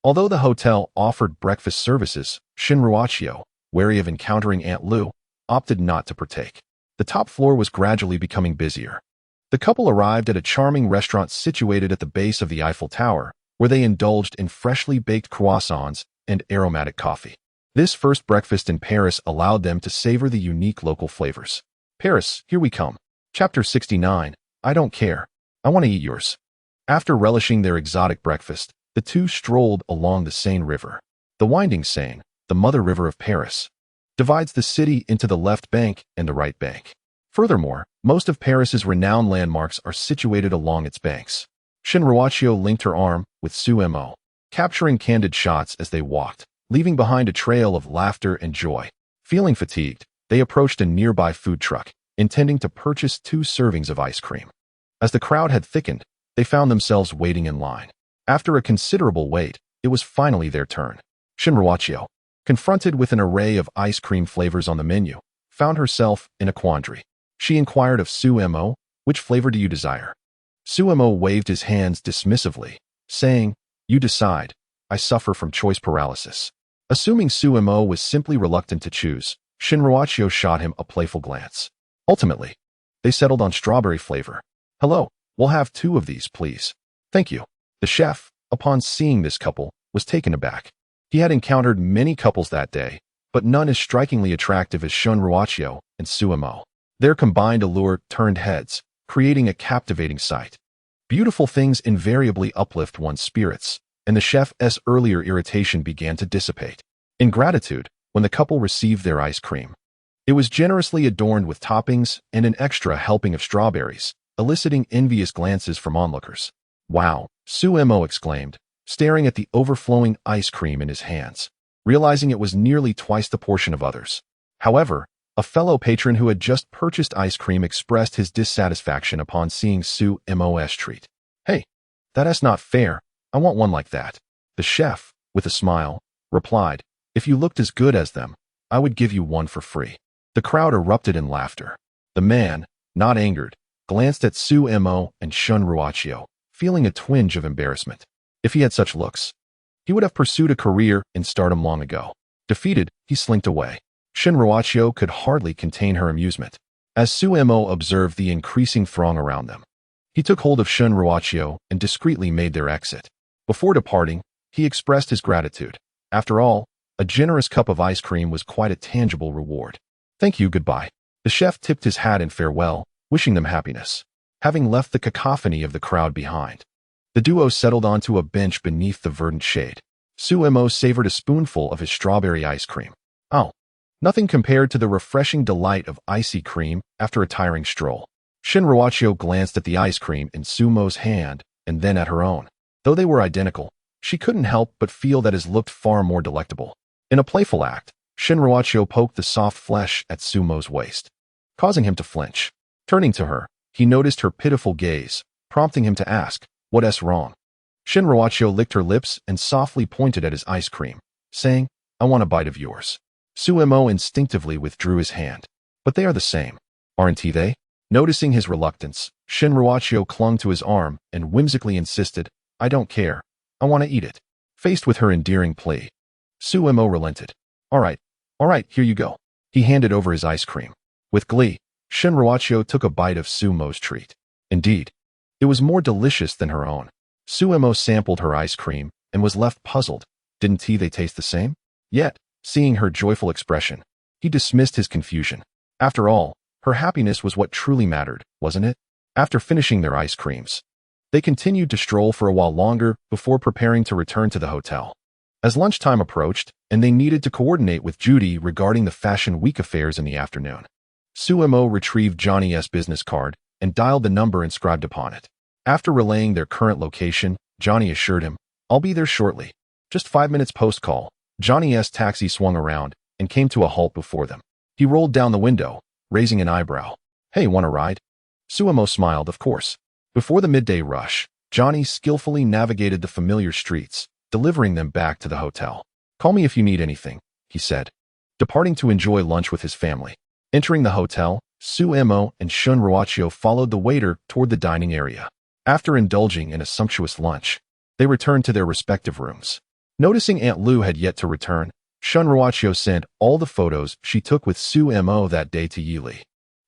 Although the hotel offered breakfast services, Shun Ruochio, wary of encountering Aunt Lu, opted not to partake. The top floor was gradually becoming busier. The couple arrived at a charming restaurant situated at the base of the Eiffel Tower, where they indulged in freshly baked croissants and aromatic coffee. This first breakfast in Paris allowed them to savor the unique local flavors. Paris, here we come. Chapter 69. I don't care. I want to eat yours. After relishing their exotic breakfast, the two strolled along the Seine River. The winding Seine, the mother river of Paris, divides the city into the left bank and the right bank. Furthermore, most of Paris's renowned landmarks are situated along its banks. Shinruachio linked her arm with Sumo, capturing candid shots as they walked, leaving behind a trail of laughter and joy. Feeling fatigued, they approached a nearby food truck, intending to purchase 2 servings of ice cream. As the crowd had thickened, they found themselves waiting in line. After a considerable wait, it was finally their turn. Shinruachio, confronted with an array of ice cream flavors on the menu, found herself in a quandary. She inquired of Sumo, "Which flavor do you desire?" Sumo waved his hands dismissively, saying, "You decide. I suffer from choice paralysis." Assuming Sumo was simply reluctant to choose, Shinruachio shot him a playful glance. Ultimately, they settled on strawberry flavor. "Hello, we'll have 2 of these, please." "Thank you." The chef, upon seeing this couple, was taken aback. He had encountered many couples that day, but none as strikingly attractive as Shinruachio and Sumo. Their combined allure turned heads, creating a captivating sight. Beautiful things invariably uplift one's spirits, and the chef's earlier irritation began to dissipate. In gratitude, when the couple received their ice cream, it was generously adorned with toppings and an extra helping of strawberries, eliciting envious glances from onlookers. "Wow," Sumo exclaimed, staring at the overflowing ice cream in his hands, realizing it was nearly twice the portion of others. However, a fellow patron who had just purchased ice cream expressed his dissatisfaction upon seeing Sumo's treat. "Hey, that's not fair. I want one like that." The chef, with a smile, replied, "If you looked as good as them, I would give you one for free." The crowd erupted in laughter. The man, not angered, glanced at Sumo and Shinruachio, feeling a twinge of embarrassment. If he had such looks, he would have pursued a career in stardom long ago. Defeated, he slinked away. Shinruachio could hardly contain her amusement as Sumo observed the increasing throng around them. He took hold of Shinruachio and discreetly made their exit. Before departing, he expressed his gratitude. After all, a generous cup of ice cream was quite a tangible reward. "Thank you, goodbye." The chef tipped his hat in farewell, wishing them happiness. Having left the cacophony of the crowd behind, the duo settled onto a bench beneath the verdant shade. Sumo savored a spoonful of his strawberry ice cream. Oh, nothing compared to the refreshing delight of icy cream after a tiring stroll. Shinruachio glanced at the ice cream in Sumo's hand and then at her own. Though they were identical, she couldn't help but feel that his looked far more delectable. In a playful act, Shinruachio poked the soft flesh at Sumo's waist, causing him to flinch. Turning to her, he noticed her pitiful gaze, prompting him to ask, "What's wrong?" Shinruachio licked her lips and softly pointed at his ice cream, saying, "I want a bite of yours." Sumo instinctively withdrew his hand. "But they are the same, aren't they?" Noticing his reluctance, Shinruachio clung to his arm and whimsically insisted, "I don't care. I want to eat it." Faced with her endearing plea, Sumo relented. All right, here you go." He handed over his ice cream. With glee, Shinruachio took a bite of Sumo's treat. Indeed, it was more delicious than her own. Sumo sampled her ice cream and was left puzzled. Didn't they taste the same? Yet, seeing her joyful expression, he dismissed his confusion. After all, her happiness was what truly mattered, wasn't it? After finishing their ice creams, they continued to stroll for a while longer before preparing to return to the hotel. As lunchtime approached, and they needed to coordinate with Judy regarding the Fashion Week affairs in the afternoon, Sumo retrieved Johnny's business card and dialed the number inscribed upon it. After relaying their current location, Johnny assured him, "I'll be there shortly." Just 5 minutes post-call, Johnny's taxi swung around and came to a halt before them. He rolled down the window, raising an eyebrow. "Hey, want a ride?" Sumo smiled, of course. Before the midday rush, Johnny skillfully navigated the familiar streets, delivering them back to the hotel. "Call me if you need anything," he said, departing to enjoy lunch with his family. Entering the hotel, Sumo and Shinruachio followed the waiter toward the dining area. After indulging in a sumptuous lunch, they returned to their respective rooms. Noticing Aunt Lou had yet to return, Shinruachio sent all the photos she took with Sumo that day to Yili.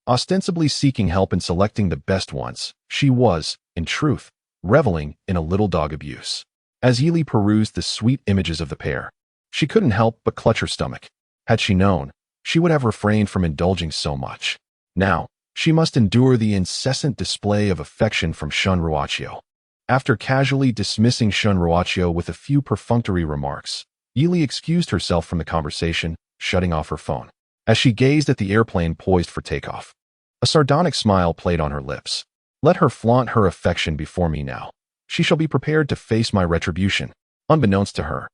Ostensibly seeking help in selecting the best ones, she was, in truth, reveling in a little dog abuse. As Yili perused the sweet images of the pair, she couldn't help but clutch her stomach. Had she known, she would have refrained from indulging so much. Now, she must endure the incessant display of affection from Shun Ruachio. After casually dismissing Shun Ruachio with a few perfunctory remarks, Yili excused herself from the conversation, shutting off her phone. As she gazed at the airplane poised for takeoff, a sardonic smile played on her lips. Let her flaunt her affection before me now. She shall be prepared to face my retribution. Unbeknownst to her,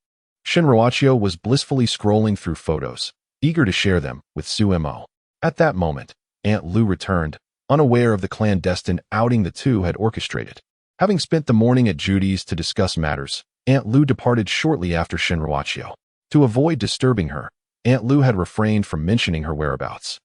Shun Ruachio was blissfully scrolling through photos, eager to share them with Su Mo. At that moment, Aunt Lu returned, unaware of the clandestine outing the two had orchestrated. Having spent the morning at Judy's to discuss matters, Aunt Lu departed shortly after Shun Ruachio. To avoid disturbing her, Aunt Lu had refrained from mentioning her whereabouts.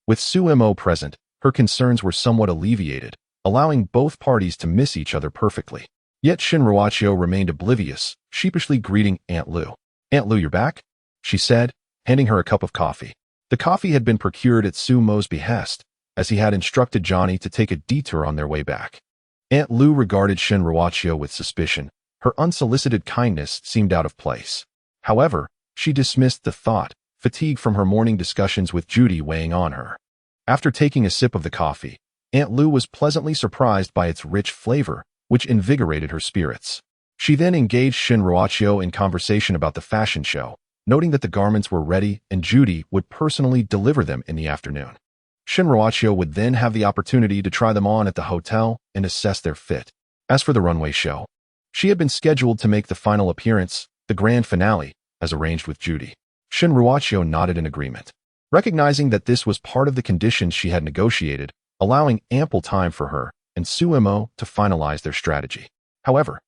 With Su Mo present, her concerns were somewhat alleviated, allowing both parties to miss each other perfectly. Yet Shun Ruachio remained oblivious, sheepishly greeting Aunt Lu. "Aunt Lu, you're back?" she said, handing her a cup of coffee. The coffee had been procured at Su Mo's behest, as he had instructed Johnny to take a detour on their way back. Aunt Lu regarded Shun Ruachio with suspicion. Her unsolicited kindness seemed out of place. However, she dismissed the thought, fatigue from her morning discussions with Judy weighing on her. After taking a sip of the coffee, Aunt Lu was pleasantly surprised by its rich flavor, which invigorated her spirits. She then engaged Shun Ruachio in conversation about the fashion show, noting that the garments were ready and Judy would personally deliver them in the afternoon. Shun Ruachio would then have the opportunity to try them on at the hotel and assess their fit. As for the runway show, she had been scheduled to make the final appearance, the grand finale, as arranged with Judy. Shun Ruachio nodded in agreement, recognizing that this was part of the conditions she had negotiated, allowing ample time for her and Su Mo to finalize their strategy. However,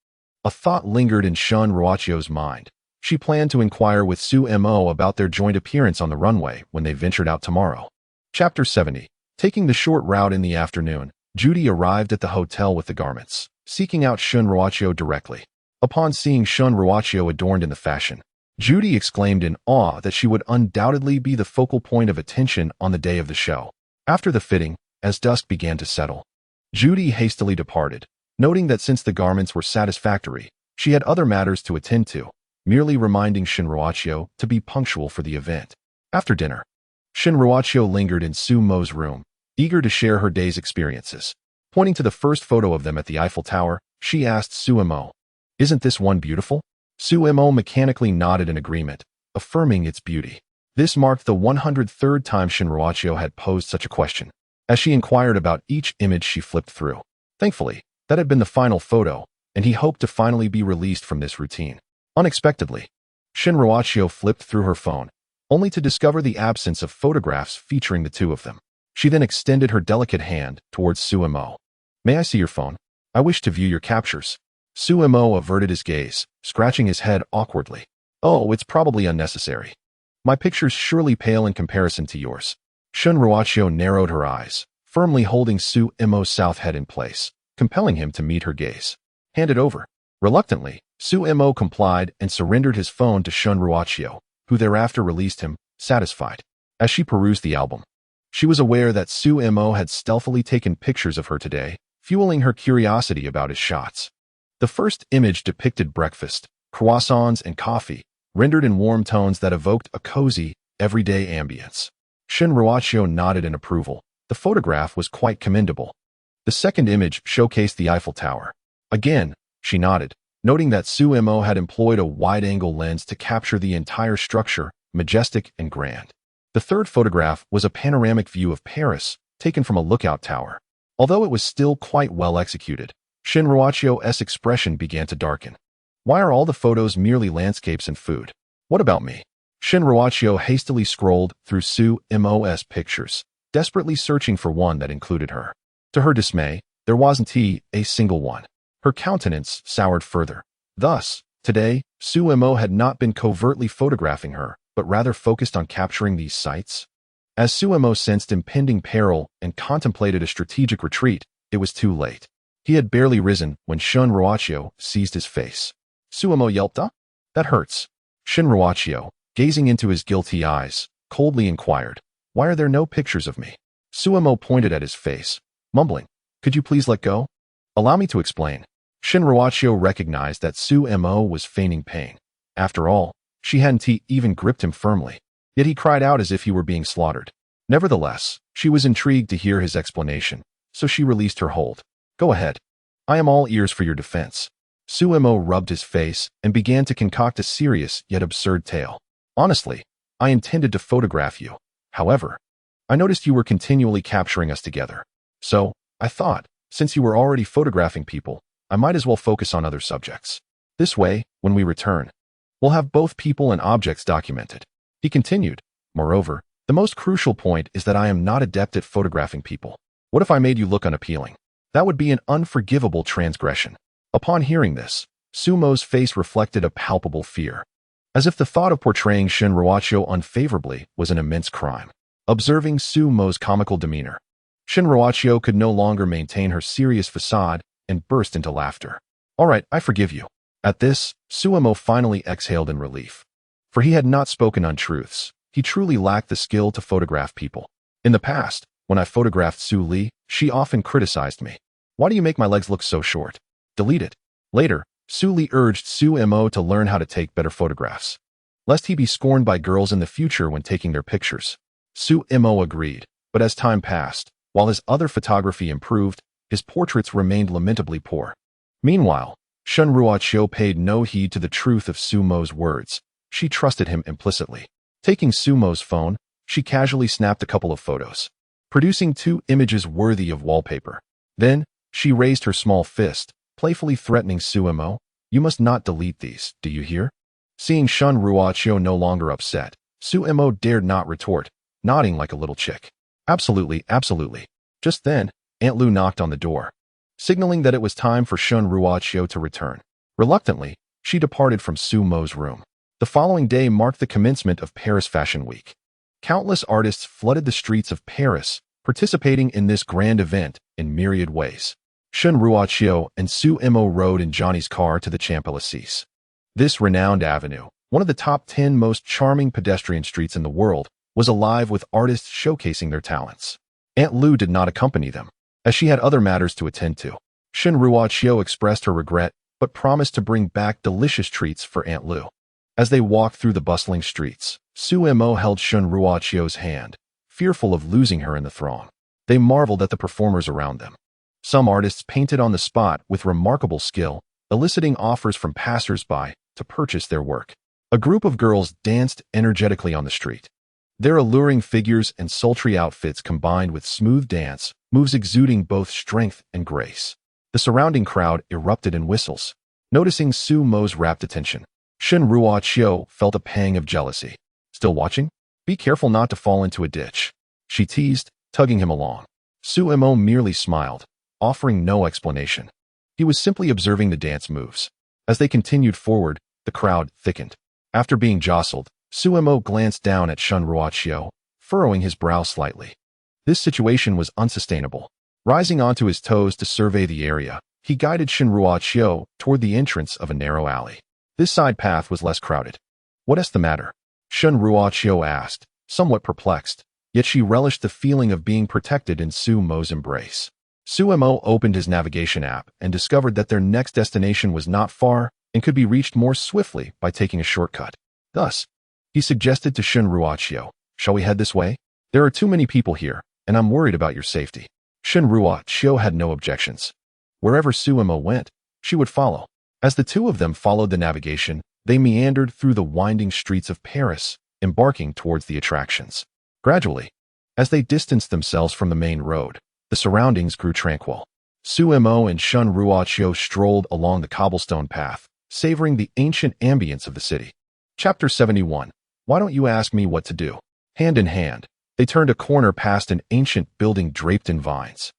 a thought lingered in Shun Ruachio's mind. She planned to inquire with Su Mo about their joint appearance on the runway when they ventured out tomorrow. Chapter 70. Taking the short route in the afternoon, Judy arrived at the hotel with the garments, seeking out Shun Ruachio directly. Upon seeing Shun Ruachio adorned in the fashion, Judy exclaimed in awe that she would undoubtedly be the focal point of attention on the day of the show. After the fitting, as dusk began to settle, Judy hastily departed, noting that since the garments were satisfactory, she had other matters to attend to, merely reminding Shun Ruachio to be punctual for the event. After dinner, Shun Ruachio lingered in Su Mo's room, eager to share her day's experiences. Pointing to the first photo of them at the Eiffel Tower, she asked Su Mo, "Isn't this one beautiful?" Su Mo mechanically nodded in agreement, affirming its beauty. This marked the 103rd time Shun Ruachio had posed such a question, as she inquired about each image she flipped through. Thankfully, that had been the final photo, and he hoped to finally be released from this routine. Unexpectedly, Shun Ruachio flipped through her phone, only to discover the absence of photographs featuring the two of them. She then extended her delicate hand towards Su Mo. "May I see your phone? I wish to view your captures." Su Mo averted his gaze, scratching his head awkwardly. "Oh, it's probably unnecessary. My pictures surely pale in comparison to yours." Shun Ruachio narrowed her eyes, firmly holding Su Mo's south head in place, compelling him to meet her gaze. "Hand it over." Reluctantly, Su Mo complied and surrendered his phone to Shun Ruachio, who thereafter released him, satisfied. As she perused the album, she was aware that Su Mo had stealthily taken pictures of her today, fueling her curiosity about his shots. The first image depicted breakfast, croissants and coffee, rendered in warm tones that evoked a cozy, everyday ambience. Shun Ruachio nodded in approval. The photograph was quite commendable. The second image showcased the Eiffel Tower. Again, she nodded, noting that Su Mo had employed a wide-angle lens to capture the entire structure, majestic and grand. The third photograph was a panoramic view of Paris, taken from a lookout tower. Although it was still quite well executed, Shun Ruachio's expression began to darken. Why are all the photos merely landscapes and food? What about me? Shun Ruachio hastily scrolled through Su Mo's pictures, desperately searching for one that included her. To her dismay, there wasn't a single one. Her countenance soured further. Thus, today, Su Mo had not been covertly photographing her, but rather focused on capturing these sights. As Su Mo sensed impending peril and contemplated a strategic retreat, it was too late. He had barely risen when Shun Ruachio seized his face. Su Mo yelped, "Ah, that hurts." Shun Ruachio, gazing into his guilty eyes, coldly inquired, "Why are there no pictures of me?" Su Mo pointed at his face, mumbling, "Could you please let go? Allow me to explain." Shinruachio recognized that Su-mo was feigning pain. After all, she hadn't even gripped him firmly, yet he cried out as if he were being slaughtered. Nevertheless, she was intrigued to hear his explanation, so she released her hold. Go ahead. I am all ears for your defense. Su-mo rubbed his face and began to concoct a serious yet absurd tale. Honestly, I intended to photograph you. However, I noticed you were continually capturing us together. So, I thought, since you were already photographing people, I might as well focus on other subjects. This way, when we return, we'll have both people and objects documented. He continued. Moreover, the most crucial point is that I am not adept at photographing people. What if I made you look unappealing? That would be an unforgivable transgression. Upon hearing this, Sumo's face reflected a palpable fear, as if the thought of portraying Shinruachio unfavorably was an immense crime. Observing Sumo's comical demeanor, Shinruachio could no longer maintain her serious facade and burst into laughter. All right, I forgive you. At this, Sumo finally exhaled in relief. For he had not spoken untruths. He truly lacked the skill to photograph people. In the past, when I photographed Su Li, she often criticized me. Why do you make my legs look so short? Delete it. Later, Su Li urged Su-mo to learn how to take better photographs, lest he be scorned by girls in the future when taking their pictures. Su-mo agreed, but as time passed, while his other photography improved, his portraits remained lamentably poor. Meanwhile, Shinruachio paid no heed to the truth of Sumo's words. She trusted him implicitly. Taking Sumo's phone, she casually snapped a couple of photos, producing 2 images worthy of wallpaper. Then, she raised her small fist, playfully threatening Su-mo, "You must not delete these, do you hear?" Seeing Shinruachio no longer upset, Su-mo dared not retort, nodding like a little chick. Absolutely, absolutely. Just then, Aunt Lu knocked on the door, signaling that it was time for Shinruachio to return. Reluctantly, she departed from Sumo's room. The following day marked the commencement of Paris Fashion Week. Countless artists flooded the streets of Paris, participating in this grand event in myriad ways. Shinruachio and Su-mo rode in Johnny's car to the Champs-Élysées. This renowned avenue, one of the top 10 most charming pedestrian streets in the world, was alive with artists showcasing their talents. Aunt Lu did not accompany them, as she had other matters to attend to. Shinruachio expressed her regret, but promised to bring back delicious treats for Aunt Lu. As they walked through the bustling streets, Su-mo held Shinruachio's hand, fearful of losing her in the throng. They marveled at the performers around them. Some artists painted on the spot with remarkable skill, eliciting offers from passers-by to purchase their work. A group of girls danced energetically on the street. Their alluring figures and sultry outfits combined with smooth dance moves exuding both strength and grace. The surrounding crowd erupted in whistles. Noticing Su-mo's rapt attention, Shinruachio felt a pang of jealousy. Still watching? Be careful not to fall into a ditch, she teased, tugging him along. Su-mo merely smiled, offering no explanation. He was simply observing the dance moves. As they continued forward, the crowd thickened. After being jostled, Su-mo glanced down at Shinruachio, furrowing his brow slightly. This situation was unsustainable. Rising onto his toes to survey the area, he guided Shinruachio toward the entrance of a narrow alley. This side path was less crowded. "What is the matter?" Shinruachio asked, somewhat perplexed, yet she relished the feeling of being protected in Su-mo's embrace. Su-mo opened his navigation app and discovered that their next destination was not far and could be reached more swiftly by taking a shortcut. Thus, he suggested to Shinruachio, "Shall we head this way? There are too many people here, and I'm worried about your safety." Shinruachio had no objections. Wherever Su-mo went, she would follow. As the two of them followed the navigation, they meandered through the winding streets of Paris, embarking towards the attractions. Gradually, as they distanced themselves from the main road, the surroundings grew tranquil. Su-mo and Shinruachio strolled along the cobblestone path, savoring the ancient ambience of the city. Chapter 71. Why don't you ask me what to do? Hand in hand, they turned a corner past an ancient building draped in vines.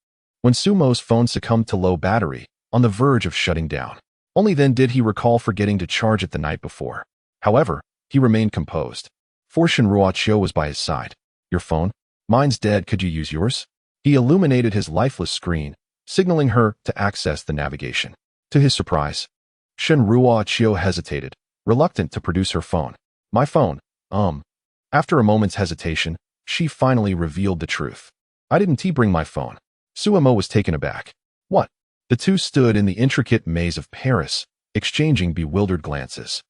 When Sumo's phone succumbed to low battery, on the verge of shutting down, only then did he recall forgetting to charge it the night before. However, he remained composed. For Shinruachio was by his side. "Your phone? Mine's dead, could you use yours?" He illuminated his lifeless screen, signaling her to access the navigation. To his surprise, Shinruachio hesitated, reluctant to produce her phone. "My phone, After a moment's hesitation, she finally revealed the truth. "I didn't bring my phone." Su-mo was taken aback. "What? The two stood in the intricate maze of Paris, exchanging bewildered glances.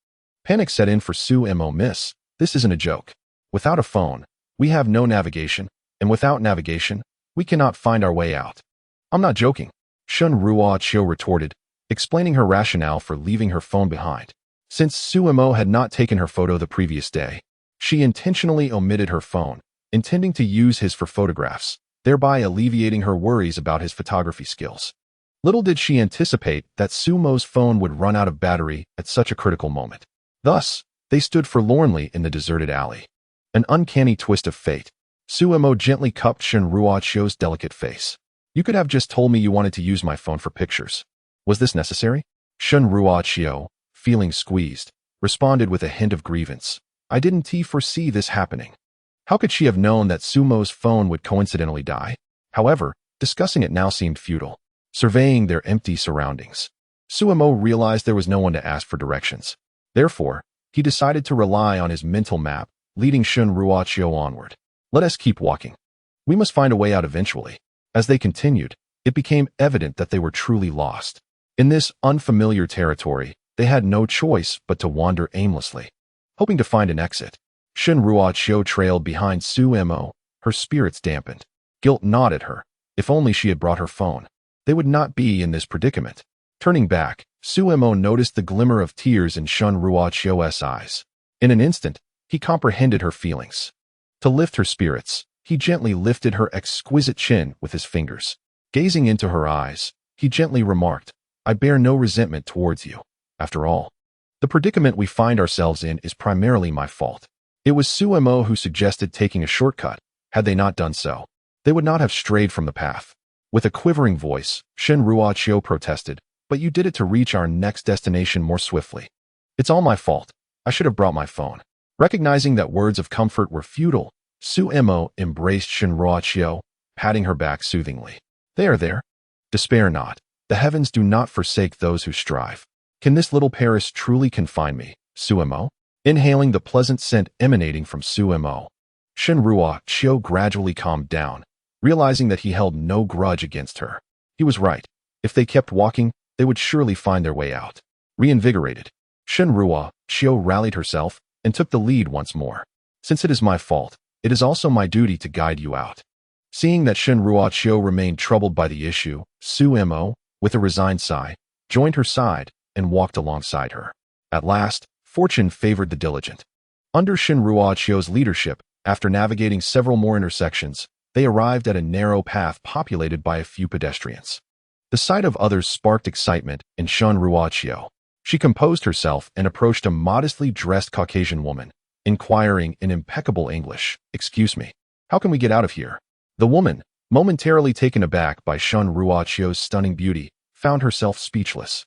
Panic set in for Su Mo. Miss, this isn't a joke. Without a phone, we have no navigation, and without navigation, we cannot find our way out. I'm not joking, Shun Ruoqiu retorted, explaining her rationale for leaving her phone behind. Since Su Mo had not taken her photo the previous day, she intentionally omitted her phone, intending to use his for photographs, thereby alleviating her worries about his photography skills. Little did she anticipate that Su Mo's phone would run out of battery at such a critical moment. Thus, they stood forlornly in the deserted alley. An uncanny twist of fate. Su Mo gently cupped Shun Ruoqiu's delicate face. You could have just told me you wanted to use my phone for pictures. Was this necessary? Shun Ruoqiu, feeling squeezed, responded with a hint of grievance. I didn't foresee this happening. How could she have known that Su Mo's phone would coincidentally die? However, discussing it now seemed futile. Surveying their empty surroundings, Su Mo realized there was no one to ask for directions. Therefore, he decided to rely on his mental map, leading Shun Ruoqiu onward. Let us keep walking. We must find a way out eventually. As they continued, it became evident that they were truly lost. In this unfamiliar territory, they had no choice but to wander aimlessly, hoping to find an exit. Shun Ruoqiu trailed behind Su Mo, her spirits dampened. Guilt gnawed at her. If only she had brought her phone, they would not be in this predicament. Turning back, Su Mo noticed the glimmer of tears in Shun Ruoqiu's eyes. In an instant, he comprehended her feelings. To lift her spirits, he gently lifted her exquisite chin with his fingers. Gazing into her eyes, he gently remarked, I bear no resentment towards you. After all, the predicament we find ourselves in is primarily my fault. It was Su Mo who suggested taking a shortcut. Had they not done so, they would not have strayed from the path. With a quivering voice, Shun Ruoqiu protested, but you did it to reach our next destination more swiftly. It's all my fault. I should have brought my phone. Recognizing that words of comfort were futile, Su Mo embraced Shun Ruoqiu, patting her back soothingly. There. Despair not. The heavens do not forsake those who strive. Can this little Paris truly confine me, Su Mo? Inhaling the pleasant scent emanating from Su Mo, Shun Ruoqiu gradually calmed down, realizing that he held no grudge against her. He was right. If they kept walking, they would surely find their way out. Reinvigorated, Shun Ruoqiu rallied herself and took the lead once more. Since it is my fault, it is also my duty to guide you out. Seeing that Shun Ruoqiu remained troubled by the issue, Su Mo, with a resigned sigh, joined her side and walked alongside her. At last, fortune favored the diligent. Under Shun Ruoqiu's leadership, after navigating several more intersections, they arrived at a narrow path populated by a few pedestrians. The sight of others sparked excitement in Shun Ruoqiu. She composed herself and approached a modestly dressed Caucasian woman, inquiring in impeccable English, Excuse me, how can we get out of here? The woman, momentarily taken aback by Shun Ruoqiu's stunning beauty, found herself speechless.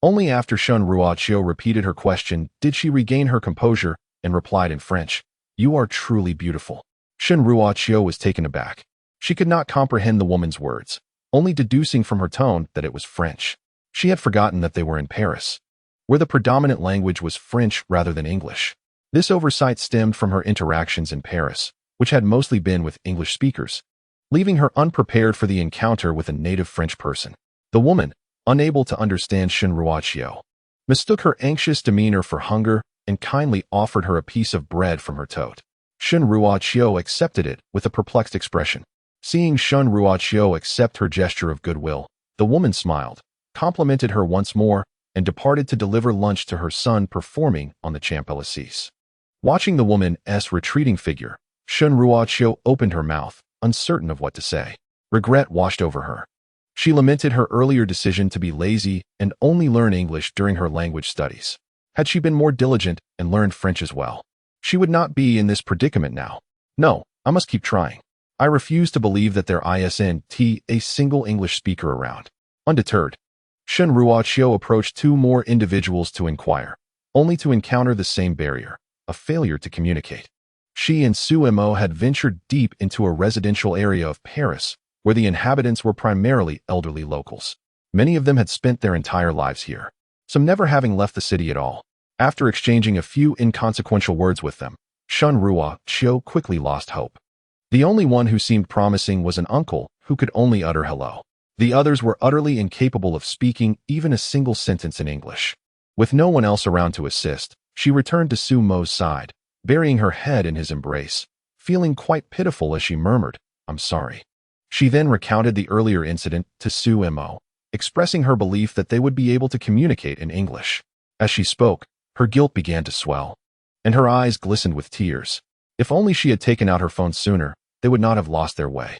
Only after Shun Ruoqiu repeated her question did she regain her composure and replied in French, You are truly beautiful. Shun Ruoqiu was taken aback. She could not comprehend the woman's words, only deducing from her tone that it was French. She had forgotten that they were in Paris, where the predominant language was French rather than English. This oversight stemmed from her interactions in Paris, which had mostly been with English speakers, leaving her unprepared for the encounter with a native French person. The woman, unable to understand Shun Ruoqiu, mistook her anxious demeanor for hunger and kindly offered her a piece of bread from her tote. Shun Ruoqiu accepted it with a perplexed expression. Seeing Shun Ruoqiu accept her gesture of goodwill, the woman smiled, complimented her once more, and departed to deliver lunch to her son performing on the Champs-Élysées. Watching the woman's retreating figure, Shun Ruoqiu opened her mouth, uncertain of what to say. Regret washed over her. She lamented her earlier decision to be lazy and only learn English during her language studies. Had she been more diligent and learned French as well, she would not be in this predicament now. No, I must keep trying. I refuse to believe that there isn't a single English speaker around. Undeterred, Shun Ruoqiu approached two more individuals to inquire, only to encounter the same barrier, a failure to communicate. She and Su Mo had ventured deep into a residential area of Paris, where the inhabitants were primarily elderly locals. Many of them had spent their entire lives here, some never having left the city at all. After exchanging a few inconsequential words with them, Shun Ruoqiu quickly lost hope. The only one who seemed promising was an uncle who could only utter hello. The others were utterly incapable of speaking even a single sentence in English. With no one else around to assist, she returned to Su Mo's side, burying her head in his embrace, feeling quite pitiful as she murmured, "I'm sorry." She then recounted the earlier incident to Su Mo, expressing her belief that they would be able to communicate in English. As she spoke, her guilt began to swell, and her eyes glistened with tears. If only she had taken out her phone sooner, they would not have lost their way.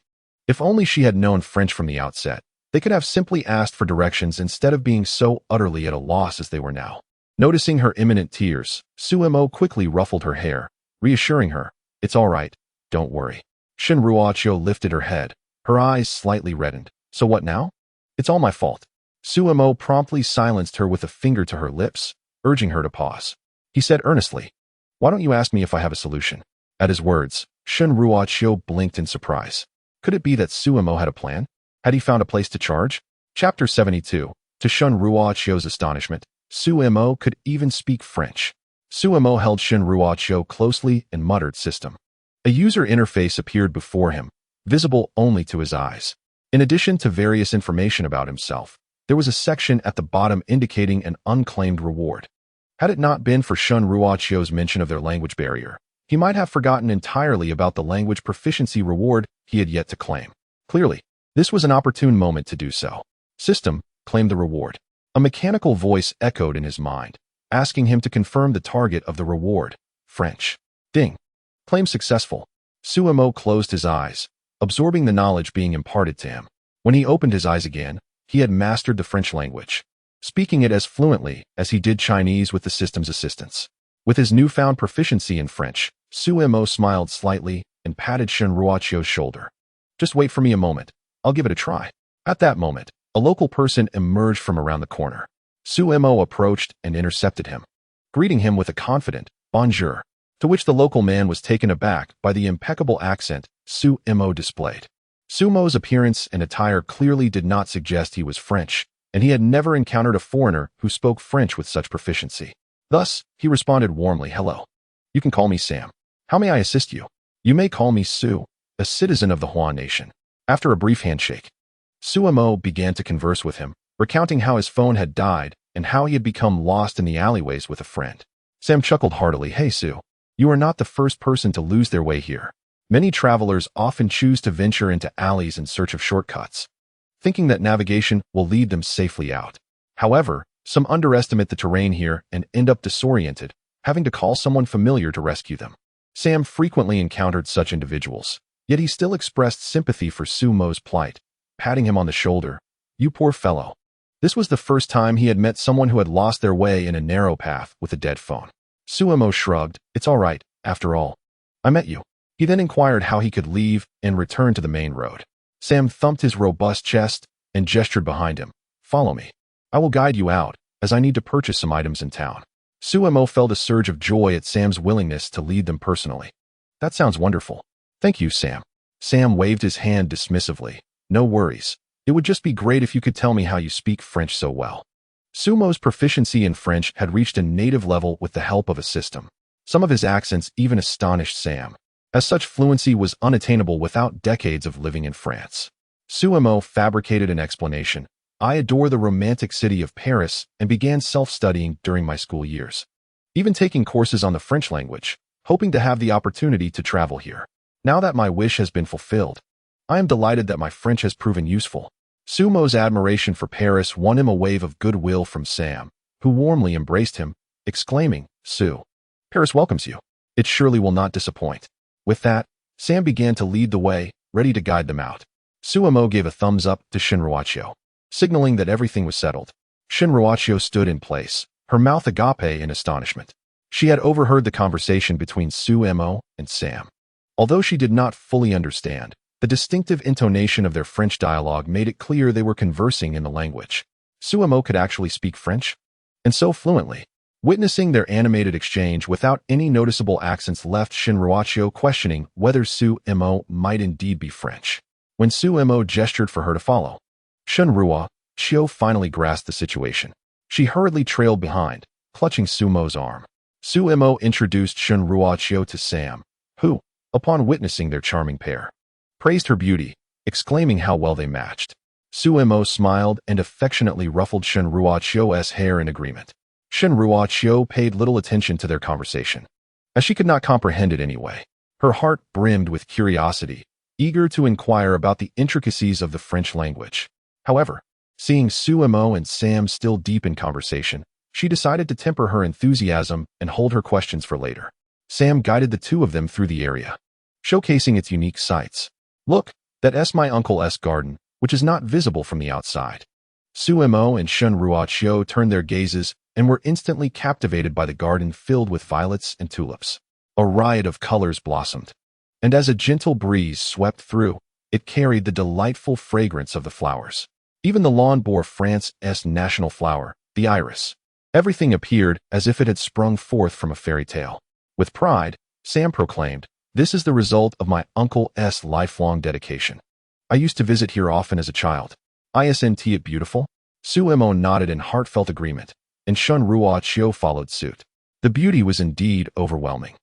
If only she had known French from the outset, they could have simply asked for directions instead of being so utterly at a loss as they were now. Noticing her imminent tears, Su Mo quickly ruffled her hair, reassuring her, "It's all right, don't worry." Shin Ruoqiu lifted her head, her eyes slightly reddened. "So what now?" "It's all my fault." Su Mo promptly silenced her with a finger to her lips, urging her to pause. He said earnestly, "Why don't you ask me if I have a solution?" At his words, Shin Ruoqiu blinked in surprise. Could it be that Su Mo had a plan? Had he found a place to charge? Chapter 72. To Shin Ruoqiu's astonishment, Su Mo could even speak French. Su Mo held Shin Ruoqiu closely and muttered system. A user interface appeared before him, visible only to his eyes. In addition to various information about himself, there was a section at the bottom indicating an unclaimed reward. Had it not been for Shin Ruoqiu's mention of their language barrier, he might have forgotten entirely about the language proficiency reward he had yet to claim. Clearly, this was an opportune moment to do so. System, claim the reward. A mechanical voice echoed in his mind, asking him to confirm the target of the reward. French. Ding. Claim successful. Su Mo closed his eyes, absorbing the knowledge being imparted to him. When he opened his eyes again, he had mastered the French language, speaking it as fluently as he did Chinese with the system's assistance. With his newfound proficiency in French, Su Mo smiled slightly and patted Shin Ruoqiu's shoulder. "Just wait for me a moment. I'll give it a try." At that moment, a local person emerged from around the corner. Su Mo approached and intercepted him, greeting him with a confident "bonjour," to which the local man was taken aback by the impeccable accent Su Mo displayed. Su Mo's appearance and attire clearly did not suggest he was French, and he had never encountered a foreigner who spoke French with such proficiency. Thus, he responded warmly, "Hello. You can call me Sam. How may I assist you?" "You may call me Su, a citizen of the Hua Nation." After a brief handshake, Su Mo began to converse with him, recounting how his phone had died and how he had become lost in the alleyways with a friend. Sam chuckled heartily. "Hey Su, you are not the first person to lose their way here. Many travelers often choose to venture into alleys in search of shortcuts, thinking that navigation will lead them safely out. However, some underestimate the terrain here and end up disoriented, having to call someone familiar to rescue them." Sam frequently encountered such individuals, yet he still expressed sympathy for Su Mo's plight, patting him on the shoulder. "You poor fellow." This was the first time he had met someone who had lost their way in a narrow path with a dead phone. Su Mo shrugged. "It's all right, after all. I met you." He then inquired how he could leave and return to the main road. Sam thumped his robust chest and gestured behind him. "Follow me. I will guide you out, as I need to purchase some items in town." Su Mo felt a surge of joy at Sam's willingness to lead them personally. "That sounds wonderful. Thank you, Sam." Sam waved his hand dismissively. "No worries. It would just be great if you could tell me how you speak French so well." Su Mo's proficiency in French had reached a native level with the help of a system. Some of his accents even astonished Sam, as such fluency was unattainable without decades of living in France. Su Mo fabricated an explanation. "I adore the romantic city of Paris and began self-studying during my school years, even taking courses on the French language, hoping to have the opportunity to travel here. Now that my wish has been fulfilled, I am delighted that my French has proven useful." Su Mo's admiration for Paris won him a wave of goodwill from Sam, who warmly embraced him, exclaiming, "Su, Paris welcomes you. It surely will not disappoint." With that, Sam began to lead the way, ready to guide them out. Su Mo gave a thumbs up to Shin Ruoqiu, signaling that everything was settled. Shin Ruoqiu stood in place, her mouth agape in astonishment. She had overheard the conversation between Su Mo and Sam. Although she did not fully understand, the distinctive intonation of their French dialogue made it clear they were conversing in the language. Su Mo could actually speak French, and so fluently. Witnessing their animated exchange without any noticeable accents left Shin Ruoqiu questioning whether Su Mo might indeed be French. When Su Mo gestured for her to follow, Shin Ruoqiu finally grasped the situation. She hurriedly trailed behind, clutching Su Mo's arm. Su Mo introduced Shin Ruoqiu to Sam, who, upon witnessing their charming pair, praised her beauty, exclaiming how well they matched. Su Mo smiled and affectionately ruffled Shen Ruo's hair in agreement. Shen Ruo paid little attention to their conversation, as she could not comprehend it anyway. Her heart brimmed with curiosity, eager to inquire about the intricacies of the French language. However, seeing Su Mo and Sam still deep in conversation, she decided to temper her enthusiasm and hold her questions for later. Sam guided the two of them through the area, showcasing its unique sights. Look, that's my uncle's garden, which is not visible from the outside. Su Mo and Shen Ruo turned their gazes and were instantly captivated by the garden filled with violets and tulips. A riot of colors blossomed, and as a gentle breeze swept through, it carried the delightful fragrance of the flowers. Even the lawn bore France's national flower, the iris. Everything appeared as if it had sprung forth from a fairy tale. With pride, Sam proclaimed, "This is the result of my uncle's lifelong dedication. I used to visit here often as a child. Isn't it beautiful?" Su Mo nodded in heartfelt agreement, and Shen Ruo followed suit. The beauty was indeed overwhelming,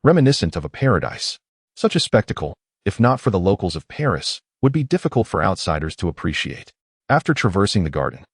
reminiscent of a paradise. Such a spectacle, if not for the locals of Paris, would be difficult for outsiders to appreciate. After traversing the garden,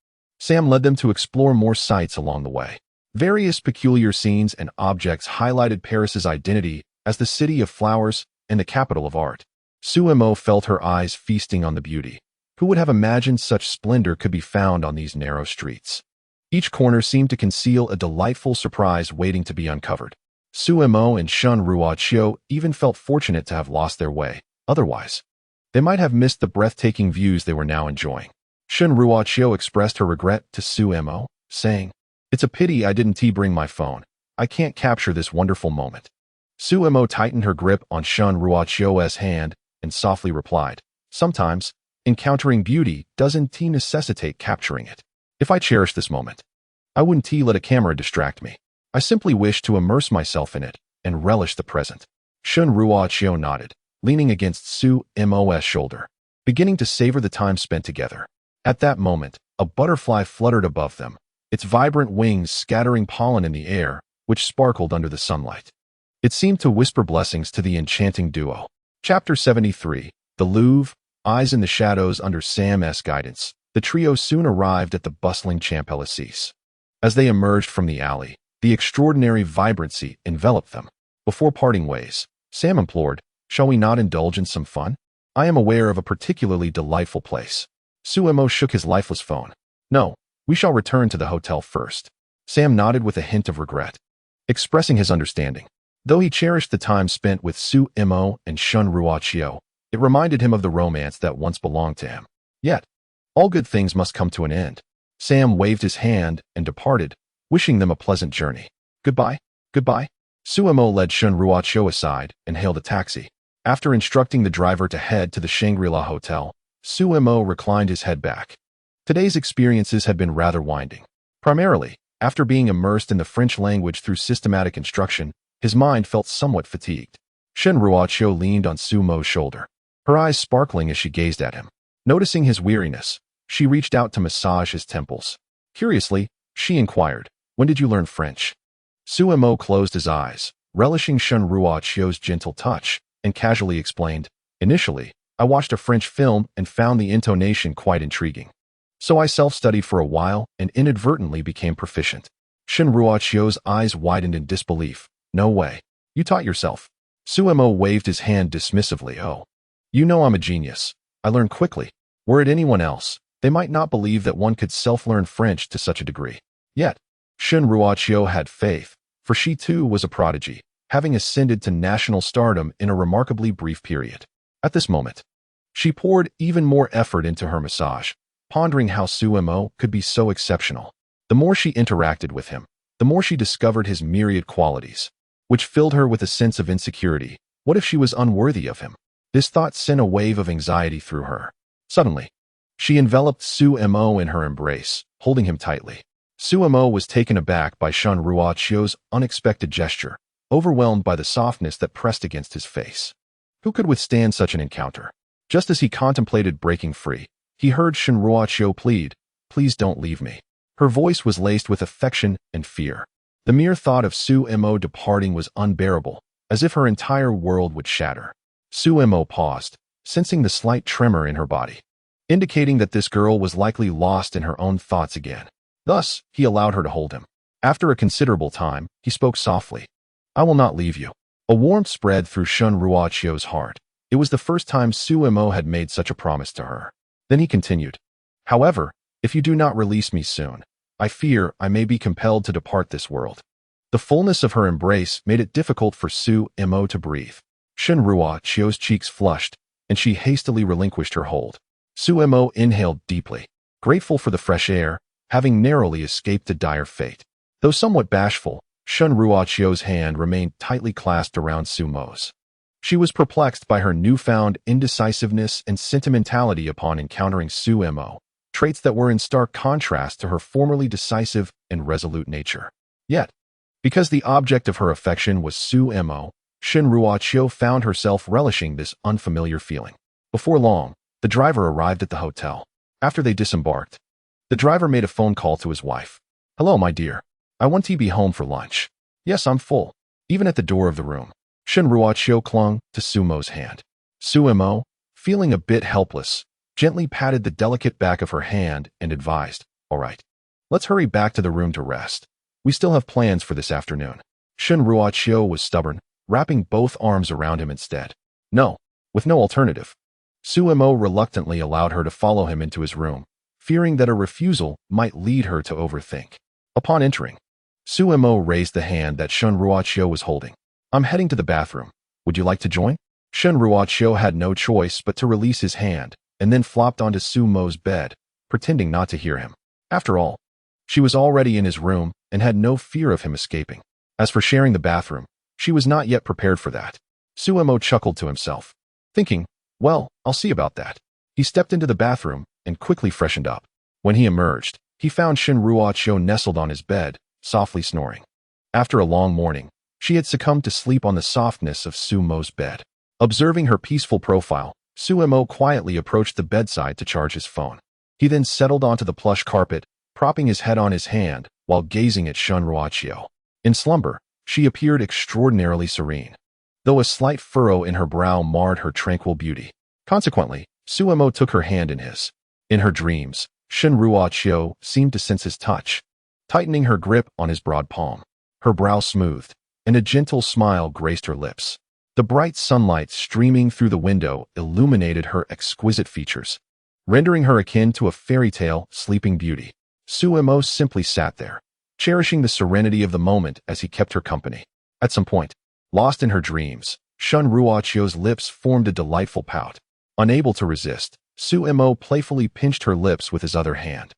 Sam led them to explore more sights along the way. Various peculiar scenes and objects highlighted Paris's identity as the city of flowers and the capital of art. Su Mo felt her eyes feasting on the beauty. Who would have imagined such splendor could be found on these narrow streets? Each corner seemed to conceal a delightful surprise waiting to be uncovered. Su Mo and Shen Ruo even felt fortunate to have lost their way. Otherwise, they might have missed the breathtaking views they were now enjoying. Shen Ruo expressed her regret to Su Mo, saying, "It's a pity I didn't bring my phone. I can't capture this wonderful moment." Su Mo tightened her grip on Shen Ruo's hand and softly replied, "Sometimes, encountering beauty doesn't necessitate capturing it. If I cherish this moment, I wouldn't let a camera distract me. I simply wish to immerse myself in it and relish the present." Shen Ruo nodded, leaning against Su Mo's shoulder, beginning to savor the time spent together. At that moment, a butterfly fluttered above them, its vibrant wings scattering pollen in the air, which sparkled under the sunlight. It seemed to whisper blessings to the enchanting duo. Chapter 73, The Louvre. Eyes in the shadows under Sam's guidance, the trio soon arrived at the bustling Champs-Élysées. As they emerged from the alley, the extraordinary vibrancy enveloped them. Before parting ways, Sam implored, "Shall we not indulge in some fun? I am aware of a particularly delightful place." Su Mo shook his lifeless phone. "No, we shall return to the hotel first." Sam nodded with a hint of regret, expressing his understanding. Though he cherished the time spent with Su Mo and Shen Ruo, it reminded him of the romance that once belonged to him. Yet, all good things must come to an end. Sam waved his hand and departed, wishing them a pleasant journey. "Goodbye, goodbye." Su Mo led Shen Ruo aside and hailed a taxi. After instructing the driver to head to the Shangri-La Hotel, Su Mo reclined his head back. Today's experiences had been rather winding. Primarily, after being immersed in the French language through systematic instruction, his mind felt somewhat fatigued. Shen Ruo leaned on Su Mo's shoulder, her eyes sparkling as she gazed at him. Noticing his weariness, she reached out to massage his temples. Curiously, she inquired, "When did you learn French?" Su Mo closed his eyes, relishing Shen Ruo's gentle touch, and casually explained, "Initially, I watched a French film and found the intonation quite intriguing. So I self-studied for a while and inadvertently became proficient." Shen Ruo's eyes widened in disbelief. "No way. You taught yourself?" Su Mo waved his hand dismissively. "Oh, you know I'm a genius. I learn quickly. Were it anyone else, they might not believe that one could self-learn French to such a degree." Yet, Shen Ruo had faith, for she too was a prodigy, having ascended to national stardom in a remarkably brief period. At this moment, she poured even more effort into her massage, pondering how Su Mo could be so exceptional. The more she interacted with him, the more she discovered his myriad qualities, which filled her with a sense of insecurity. What if she was unworthy of him? This thought sent a wave of anxiety through her. Suddenly, she enveloped Su Mo in her embrace, holding him tightly. Su Mo was taken aback by Shen Ruo's unexpected gesture, overwhelmed by the softness that pressed against his face. Who could withstand such an encounter? Just as he contemplated breaking free, he heard Shen Ruo plead, "Please don't leave me." Her voice was laced with affection and fear. The mere thought of Su Mo departing was unbearable, as if her entire world would shatter. Su Mo paused, sensing the slight tremor in her body. indicating that this girl was likely lost in her own thoughts again. Thus, he allowed her to hold him. After a considerable time, he spoke softly. I will not leave you. A warmth spread through Shun Ruochio's heart. It was the first time Su Mo had made such a promise to her. Then he continued. However, if you do not release me soon, I fear I may be compelled to depart this world. The fullness of her embrace made it difficult for Su Mo to breathe. Shun Ruochio's cheeks flushed, and she hastily relinquished her hold. Su Mo inhaled deeply, grateful for the fresh air, having narrowly escaped a dire fate. Though somewhat bashful, Shun Ruochio's hand remained tightly clasped around Su Mo's. She was perplexed by her newfound indecisiveness and sentimentality upon encountering Su Mo, traits that were in stark contrast to her formerly decisive and resolute nature. Yet, because the object of her affection was Su Mo, Shun Ruochio found herself relishing this unfamiliar feeling. Before long, the driver arrived at the hotel. After they disembarked, the driver made a phone call to his wife. Hello, my dear. I want to be home for lunch. Yes, I'm full. Even at the door of the room, Shun Ruochio clung to Su Mo's hand. Su Mo, feeling a bit helpless, gently patted the delicate back of her hand and advised, all right, let's hurry back to the room to rest. We still have plans for this afternoon. Shun Ruochio was stubborn, wrapping both arms around him instead. No, with no alternative. Su Mo reluctantly allowed her to follow him into his room, fearing that a refusal might lead her to overthink. Upon entering, Su Mo raised the hand that Shun Ruochio was holding. I'm heading to the bathroom. Would you like to join? Shun Ruochio had no choice but to release his hand, and then flopped onto Su Mo's bed, pretending not to hear him. After all, she was already in his room and had no fear of him escaping. As for sharing the bathroom, she was not yet prepared for that. Su Mo chuckled to himself, thinking, well, I'll see about that. He stepped into the bathroom and quickly freshened up. When he emerged, he found Shun Ruochio nestled on his bed, softly snoring. After a long morning, she had succumbed to sleep on the softness of Su Mo's bed. Observing her peaceful profile, Su Mo quietly approached the bedside to charge his phone. He then settled onto the plush carpet, propping his head on his hand while gazing at Shun Ruochio. In slumber, she appeared extraordinarily serene, though a slight furrow in her brow marred her tranquil beauty. Consequently, Su Mo took her hand in his. In her dreams, Shun Ruochio seemed to sense his touch, tightening her grip on his broad palm. Her brow smoothed, and a gentle smile graced her lips. The bright sunlight streaming through the window illuminated her exquisite features, rendering her akin to a fairy tale sleeping beauty. Su Mo simply sat there, cherishing the serenity of the moment as he kept her company. At some point, lost in her dreams, Shun Ruochio's lips formed a delightful pout. Unable to resist, Su Mo playfully pinched her lips with his other hand,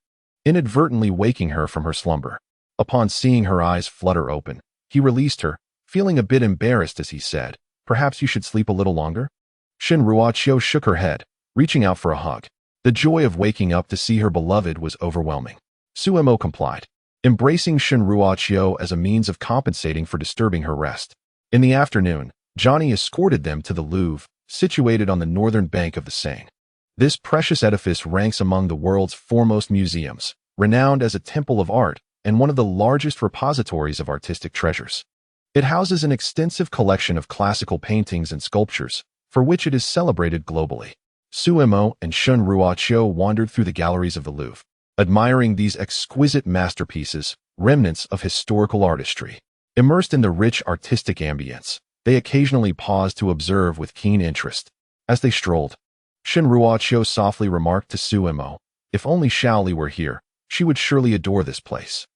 inadvertently waking her from her slumber. Upon seeing her eyes flutter open, he released her, feeling a bit embarrassed as he said, perhaps you should sleep a little longer? Shun Ruochio shook her head, reaching out for a hug. The joy of waking up to see her beloved was overwhelming. Su Mo complied, embracing Shun Ruochio as a means of compensating for disturbing her rest. In the afternoon, Johnny escorted them to the Louvre, situated on the northern bank of the Seine. This precious edifice ranks among the world's foremost museums, renowned as a temple of art and one of the largest repositories of artistic treasures. It houses an extensive collection of classical paintings and sculptures, for which it is celebrated globally. Su Mo and Shun Ruochio wandered through the galleries of the Louvre, admiring these exquisite masterpieces, remnants of historical artistry. Immersed in the rich artistic ambience, they occasionally paused to observe with keen interest. As they strolled, Shun Ruochio softly remarked to Su Mo, if only Shaoli were here, she would surely adore this place.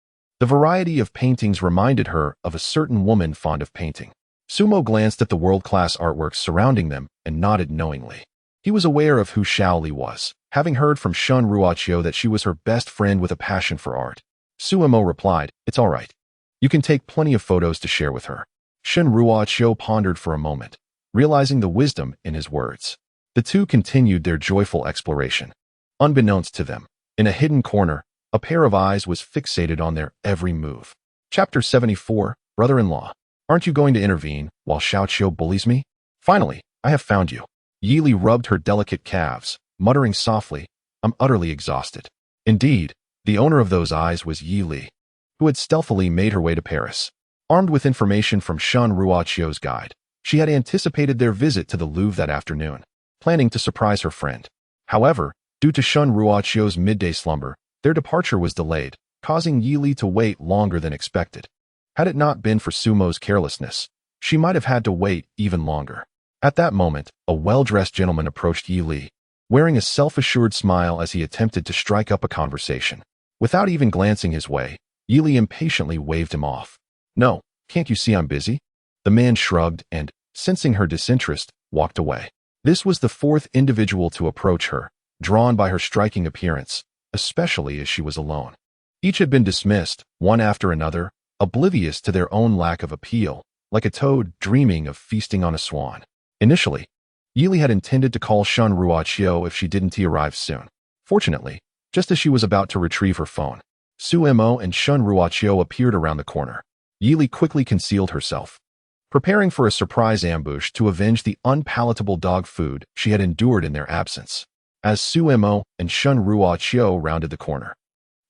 The variety of paintings reminded her of a certain woman fond of painting. Su Mo glanced at the world-class artworks surrounding them and nodded knowingly. He was aware of who Shaoli was, having heard from Shun Ruochio that she was her best friend with a passion for art. Su Mo replied, it's all right. You can take plenty of photos to share with her. Shun Ruochio pondered for a moment, realizing the wisdom in his words. The two continued their joyful exploration. Unbeknownst to them, in a hidden corner, a pair of eyes was fixated on their every move. Chapter 74, Brother-in-Law. Aren't you going to intervene while Xiaoqiu bullies me? Finally, I have found you. Yi Li rubbed her delicate calves, muttering softly, I'm utterly exhausted. Indeed, the owner of those eyes was Yi Li, who had stealthily made her way to Paris. Armed with information from Shun Ruochio's guide, she had anticipated their visit to the Louvre that afternoon, planning to surprise her friend. However, Due to Shun Ruochio's midday slumber, their departure was delayed, causing Yi Li to wait longer than expected. Had it not been for Sumo's carelessness, she might have had to wait even longer. At that moment, a well-dressed gentleman approached Yi Li, wearing a self-assured smile as he attempted to strike up a conversation. Without even glancing his way, Yi Li impatiently waved him off. "No, can't you see I'm busy?" The man shrugged and, sensing her disinterest, walked away. This was the fourth individual to approach her, drawn by her striking appearance, especially as she was alone. Each had been dismissed, one after another, oblivious to their own lack of appeal, like a toad dreaming of feasting on a swan. Initially, Yi Li had intended to call Shun Ruochio if she didn't arrive soon. Fortunately, just as she was about to retrieve her phone, Sumo and Shun Ruochio appeared around the corner. Yi Li quickly concealed herself, preparing for a surprise ambush to avenge the unpalatable dog food she had endured in their absence. As Sumo and Shun Ruochio rounded the corner,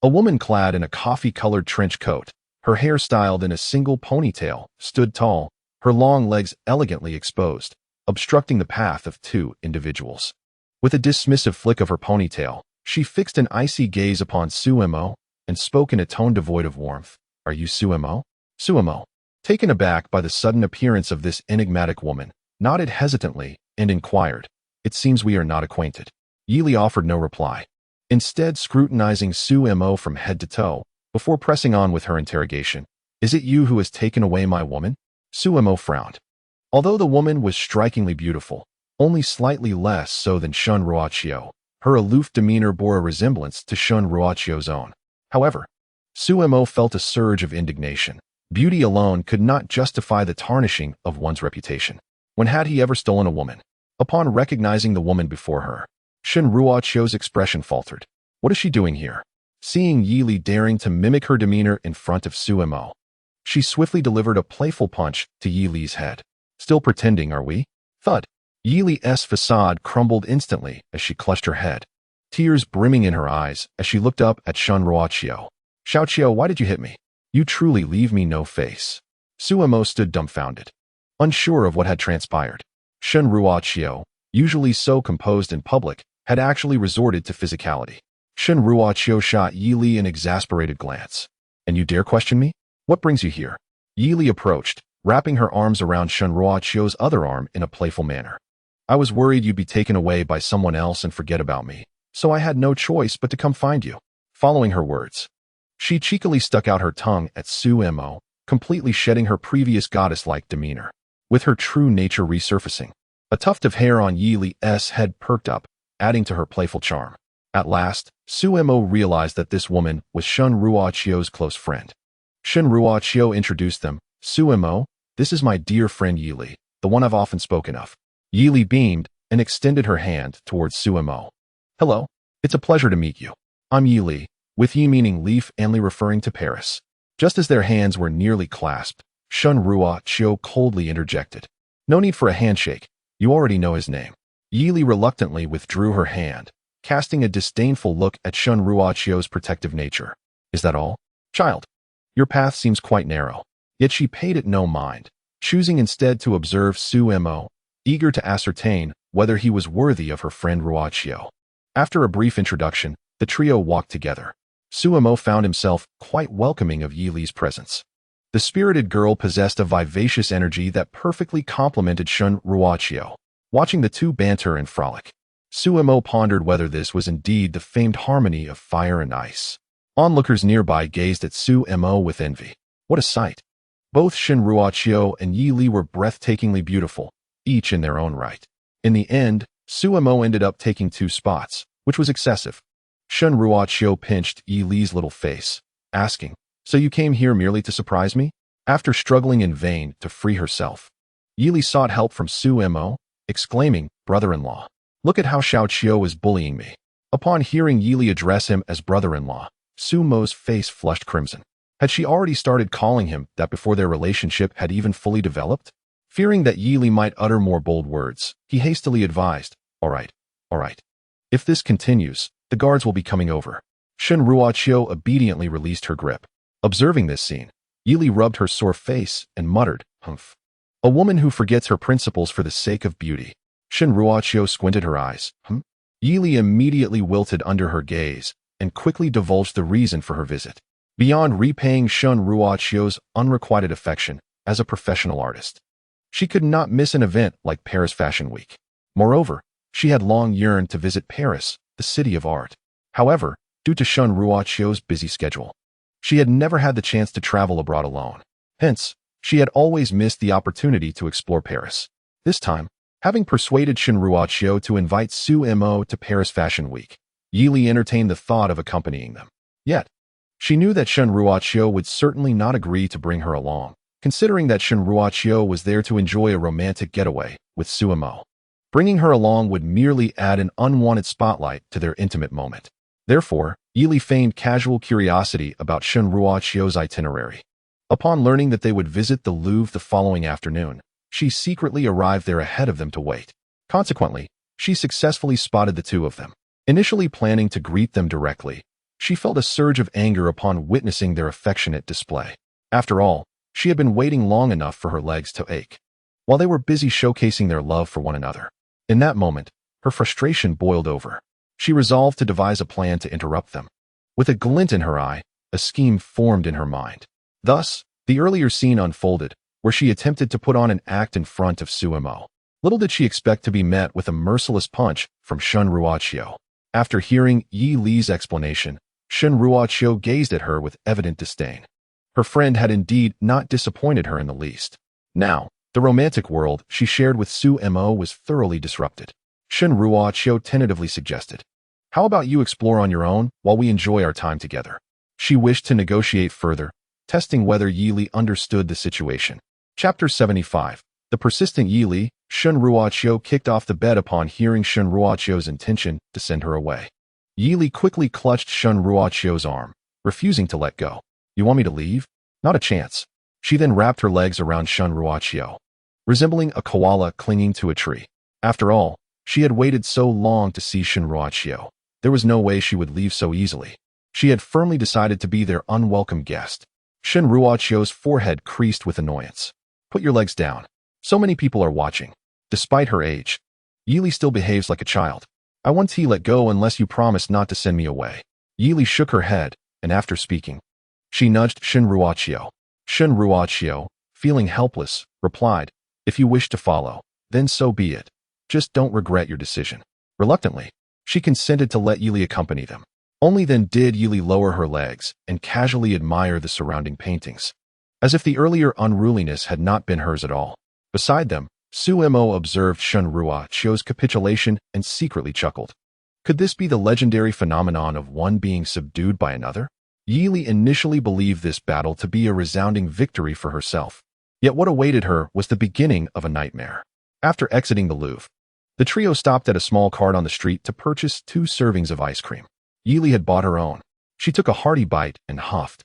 a woman clad in a coffee-colored trench coat, her hair styled in a single ponytail, stood tall, her long legs elegantly exposed, obstructing the path of two individuals. With a dismissive flick of her ponytail, she fixed an icy gaze upon Sumo and spoke in a tone devoid of warmth. "Are you Sumo?" Sumo, taken aback by the sudden appearance of this enigmatic woman, nodded hesitantly and inquired, "It seems we are not acquainted." Yi Li offered no reply, instead scrutinizing Sumo from head to toe, before pressing on with her interrogation. "Is it you who has taken away my woman?" Sumo frowned. Although the woman was strikingly beautiful, only slightly less so than Shun Ruochio, her aloof demeanor bore a resemblance to Shun Ruochio's own. However, Sumo felt a surge of indignation. Beauty alone could not justify the tarnishing of one's reputation. When had he ever stolen a woman? Upon recognizing the woman before her, Shun Ruochio's expression faltered. What is she doing here? Seeing Yi Li daring to mimic her demeanor in front of Sumo, she swiftly delivered a playful punch to Yi Li's head. "Still pretending, are we?" Thud. Yi Li's facade crumbled instantly as she clutched her head, tears brimming in her eyes as she looked up at Shun Ruochio. "Xiaoqiao, why did you hit me? You truly leave me no face." Sumo stood dumbfounded, unsure of what had transpired. Shun Ruochio, usually so composed in public, had actually resorted to physicality. Shun Ruochio shot Yi Li an exasperated glance. "And you dare question me? What brings you here?" Yi Li approached, wrapping her arms around Shun Ruochio's other arm in a playful manner. "I was worried you'd be taken away by someone else and forget about me, so I had no choice but to come find you." Following her words, she cheekily stuck out her tongue at Sumo, completely shedding her previous goddess-like demeanor. With her true nature resurfacing, a tuft of hair on Yi Li's head perked up, adding to her playful charm. At last, Sumo realized that this woman was Shun Ruochio's close friend. Shun Ruochio introduced them. "Sumo, this is my dear friend Yi Li, the one I've often spoken of." Yi Li beamed and extended her hand towards Sumo. "Hello, it's a pleasure to meet you. I'm Yi Li, with Yi meaning leaf and Li referring to Paris." Just as their hands were nearly clasped, Shun Ruochio coldly interjected. "No need for a handshake, you already know his name." Yi Li reluctantly withdrew her hand, casting a disdainful look at Shun Ruochio's protective nature. "Is that all? Child, your path seems quite narrow." Yet she paid it no mind, choosing instead to observe Sumo, eager to ascertain whether he was worthy of her friend Ruochio. After a brief introduction, the trio walked together. Sumo found himself quite welcoming of Yi Li's presence. The spirited girl possessed a vivacious energy that perfectly complemented Shun Ruochio. Watching the two banter and frolic, Sumo pondered whether this was indeed the famed harmony of fire and ice. Onlookers nearby gazed at Sumo with envy. What a sight! Both Shun Ruochio and Yi Li were breathtakingly beautiful, each in their own right. In the end, Sumo ended up taking 2 spots, which was excessive. Shun Ruochio pinched Yi Li's little face, asking, "So you came here merely to surprise me?" After struggling in vain to free herself, Yi Li sought help from Sumo, exclaiming, "Brother-in-law, look at how Xiaoqiao is bullying me." Upon hearing Yi Li address him as brother-in-law, Sumo's face flushed crimson. Had she already started calling him that before their relationship had even fully developed? Fearing that Yi Li might utter more bold words, he hastily advised, all right. If this continues, the guards will be coming over." Shun Ruochio obediently released her grip. Observing this scene, Yi Li rubbed her sore face and muttered, "Humph. A woman who forgets her principles for the sake of beauty." Shun Ruochio squinted her eyes. Yi Li immediately wilted under her gaze and quickly divulged the reason for her visit. Beyond repaying Shun Ruoqiu's unrequited affection as a professional artist, she could not miss an event like Paris Fashion Week. Moreover, she had long yearned to visit Paris, the city of art. However, due to Shun Ruoqiu's busy schedule, she had never had the chance to travel abroad alone. Hence, she had always missed the opportunity to explore Paris. This time, having persuaded Shun Ruoqiu to invite Su Mo to Paris Fashion Week, Yi Li entertained the thought of accompanying them. Yet, she knew that Shun Ruoqiu would certainly not agree to bring her along, considering that Shun Ruoqiu was there to enjoy a romantic getaway with Su Mo. Bringing her along would merely add an unwanted spotlight to their intimate moment. Therefore, Yi Li feigned casual curiosity about Shun Ruoqiu's itinerary. Upon learning that they would visit the Louvre the following afternoon, she secretly arrived there ahead of them to wait. Consequently, she successfully spotted the two of them. Initially planning to greet them directly, she felt a surge of anger upon witnessing their affectionate display. After all, she had been waiting long enough for her legs to ache, while they were busy showcasing their love for one another. In that moment, her frustration boiled over. She resolved to devise a plan to interrupt them. With a glint in her eye, a scheme formed in her mind. Thus, the earlier scene unfolded, where she attempted to put on an act in front of Su Mo. Little did she expect to be met with a merciless punch from Shun Ruoqiu. After hearing Yi Li's explanation, Shun Ruoqiu gazed at her with evident disdain. Her friend had indeed not disappointed her in the least. Now, the romantic world she shared with Su Mo was thoroughly disrupted. Shun Ruoqiu tentatively suggested, "How about you explore on your own while we enjoy our time together?" She wished to negotiate further, testing whether Yi Li understood the situation. Chapter 75. The persistent Yi Li. Shun Ruoqiu kicked off the bed upon hearing Shun Ruoqiu's intention to send her away. Yi Li quickly clutched Shun Ruoqiu's arm, refusing to let go. "You want me to leave? Not a chance." She then wrapped her legs around Shun Ruoqiu, resembling a koala clinging to a tree. After all, she had waited so long to see Shun Ruoqiu. There was no way she would leave so easily. She had firmly decided to be their unwelcome guest. Shun Ruoqiu's forehead creased with annoyance. "Put your legs down. So many people are watching." Despite her age, Yi Li still behaves like a child. "I want to let go unless you promise not to send me away." Yi Li shook her head, and after speaking, she nudged Shun Ruoqiu. Shun Ruoqiu, feeling helpless, replied, "If you wish to follow, then so be it. Just don't regret your decision." Reluctantly, she consented to let Yi Li accompany them. Only then did Yi Li lower her legs and casually admire the surrounding paintings, as if the earlier unruliness had not been hers at all. Beside them, Su Mo observed Shun Ruoqiu's capitulation and secretly chuckled. Could this be the legendary phenomenon of one being subdued by another? Yi Li initially believed this battle to be a resounding victory for herself. Yet what awaited her was the beginning of a nightmare. After exiting the Louvre, the trio stopped at a small cart on the street to purchase 2 servings of ice cream. Yi Li had bought her own. She took a hearty bite and huffed.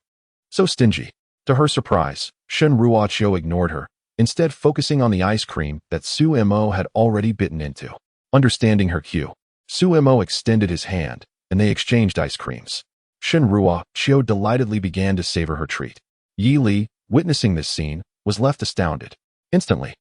So stingy. To her surprise, Shun Ruoqiu ignored her, instead focusing on the ice cream that Su Mo had already bitten into. Understanding her cue, Su Mo extended his hand, and they exchanged ice creams. Shun Ruoqiu delightedly began to savor her treat. Yi Li, witnessing this scene, was left astounded. Instantly,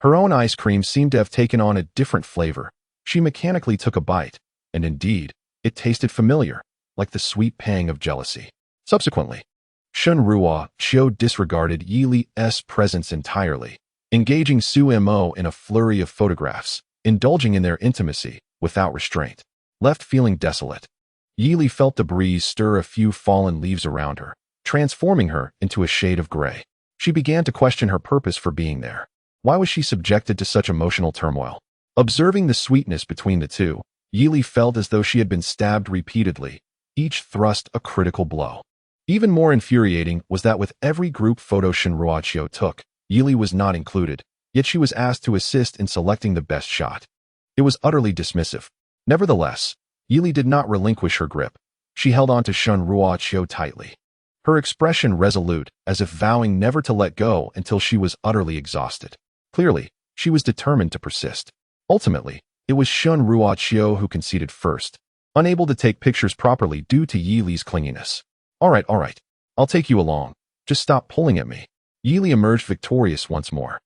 her own ice cream seemed to have taken on a different flavor. She mechanically took a bite, and indeed, it tasted familiar, like the sweet pang of jealousy. Subsequently, Shun Ruoqiu disregarded Yi Li's presence entirely, engaging Su Mo in a flurry of photographs, indulging in their intimacy without restraint. Left feeling desolate, Yi Li felt the breeze stir a few fallen leaves around her, transforming her into a shade of gray. She began to question her purpose for being there. Why was she subjected to such emotional turmoil? Observing the sweetness between the two, Yi Li felt as though she had been stabbed repeatedly, each thrust a critical blow. Even more infuriating was that with every group photo Shun Ruoqiu took, Yi Li was not included, yet she was asked to assist in selecting the best shot. It was utterly dismissive. Nevertheless, Yi Li did not relinquish her grip. She held on to Shun Ruoqiu tightly, her expression resolute, as if vowing never to let go until she was utterly exhausted. Clearly, she was determined to persist. Ultimately, it was Shun Ruoqiu who conceded first, unable to take pictures properly due to Yi Li's clinginess. All right, I'll take you along. Just stop pulling at me." Yi Li emerged victorious once more.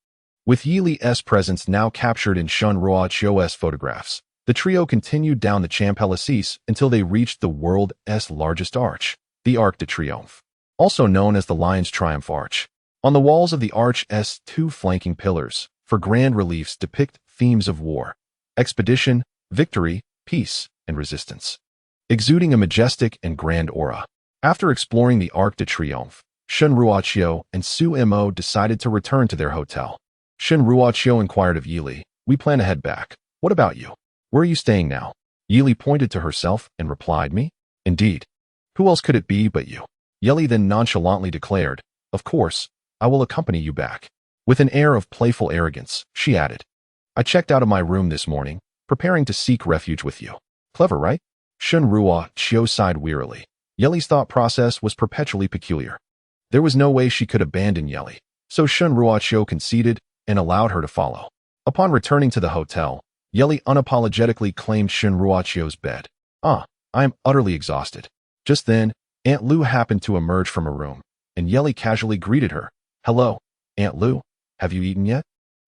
With Yi Li's presence now captured in Shun Ruoqiu's photographs, The trio continued down the Champs-Élysées until they reached the world's largest arch, the Arc de Triomphe, also known as the Lion's Triumph Arch. On the walls of the arch's two flanking pillars, for grand reliefs depict themes of war, expedition, victory, peace, and resistance, exuding a majestic and grand aura. After exploring the Arc de Triomphe, Shen Ruoqiu and Su Mo decided to return to their hotel. Shen Ruoqiu inquired of Yili, "We plan to head back. What about you? Where are you staying now?" Yili pointed to herself and replied, "Me? Indeed. Who else could it be but you?" Yili then nonchalantly declared, "Of course, I will accompany you back." With an air of playful arrogance, she added, "I checked out of my room this morning, preparing to seek refuge with you." Clever, right? Shen Ruoqiu sighed wearily. Yeli's thought process was perpetually peculiar. There was no way she could abandon Yeli, so Shen Ruoqiu conceded and allowed her to follow. Upon returning to the hotel, Yeli unapologetically claimed Shen Ruoqiu's bed. "I am utterly exhausted." Just then, Aunt Lu happened to emerge from a room, and Yeli casually greeted her. "Hello, Aunt Lu. Have you eaten yet?"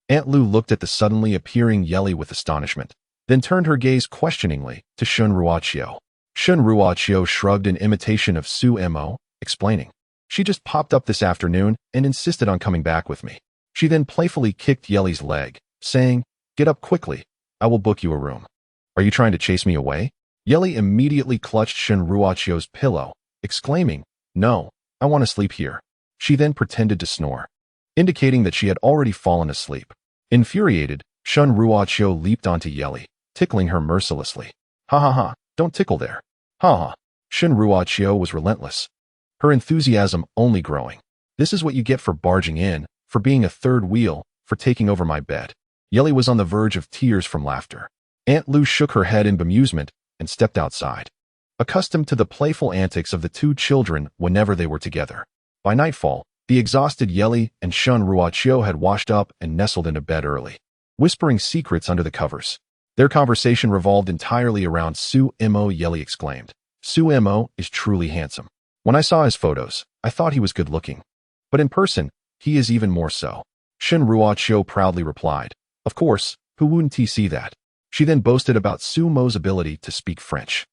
Aunt Lu looked at the suddenly appearing Yeli with astonishment, then turned her gaze questioningly to Shen Ruoqiu. Shen Ruoqiu shrugged in imitation of Su Mo, explaining, "She just popped up this afternoon and insisted on coming back with me." She then playfully kicked Yeli's leg, saying, "Get up quickly. I will book you a room." "Are you trying to chase me away?" Yeli immediately clutched Shen Ruoqiu's pillow, exclaiming, "No, I want to sleep here." She then pretended to snore, indicating that she had already fallen asleep. Infuriated, Shen Ruoqiu leaped onto Yeli, tickling her mercilessly. "Ha ha ha, don't tickle there. Ha ha." Shen Ruoqiu was relentless, her enthusiasm only growing. "This is what you get for barging in, for being a third wheel, for taking over my bed." Yeli was on the verge of tears from laughter. Aunt Lu shook her head in bemusement and stepped outside, accustomed to the playful antics of the two children whenever they were together. By nightfall, the exhausted Yeli and Shen Ruoqiu had washed up and nestled into bed early, whispering secrets under the covers. Their conversation revolved entirely around Su Mo. Yeli exclaimed, "Su Mo is truly handsome. When I saw his photos, I thought he was good looking. But in person, he is even more so." Shen Ruoqiu proudly replied, "Of course, who wouldn't he see that?" She then boasted about Su Mo's ability to speak French.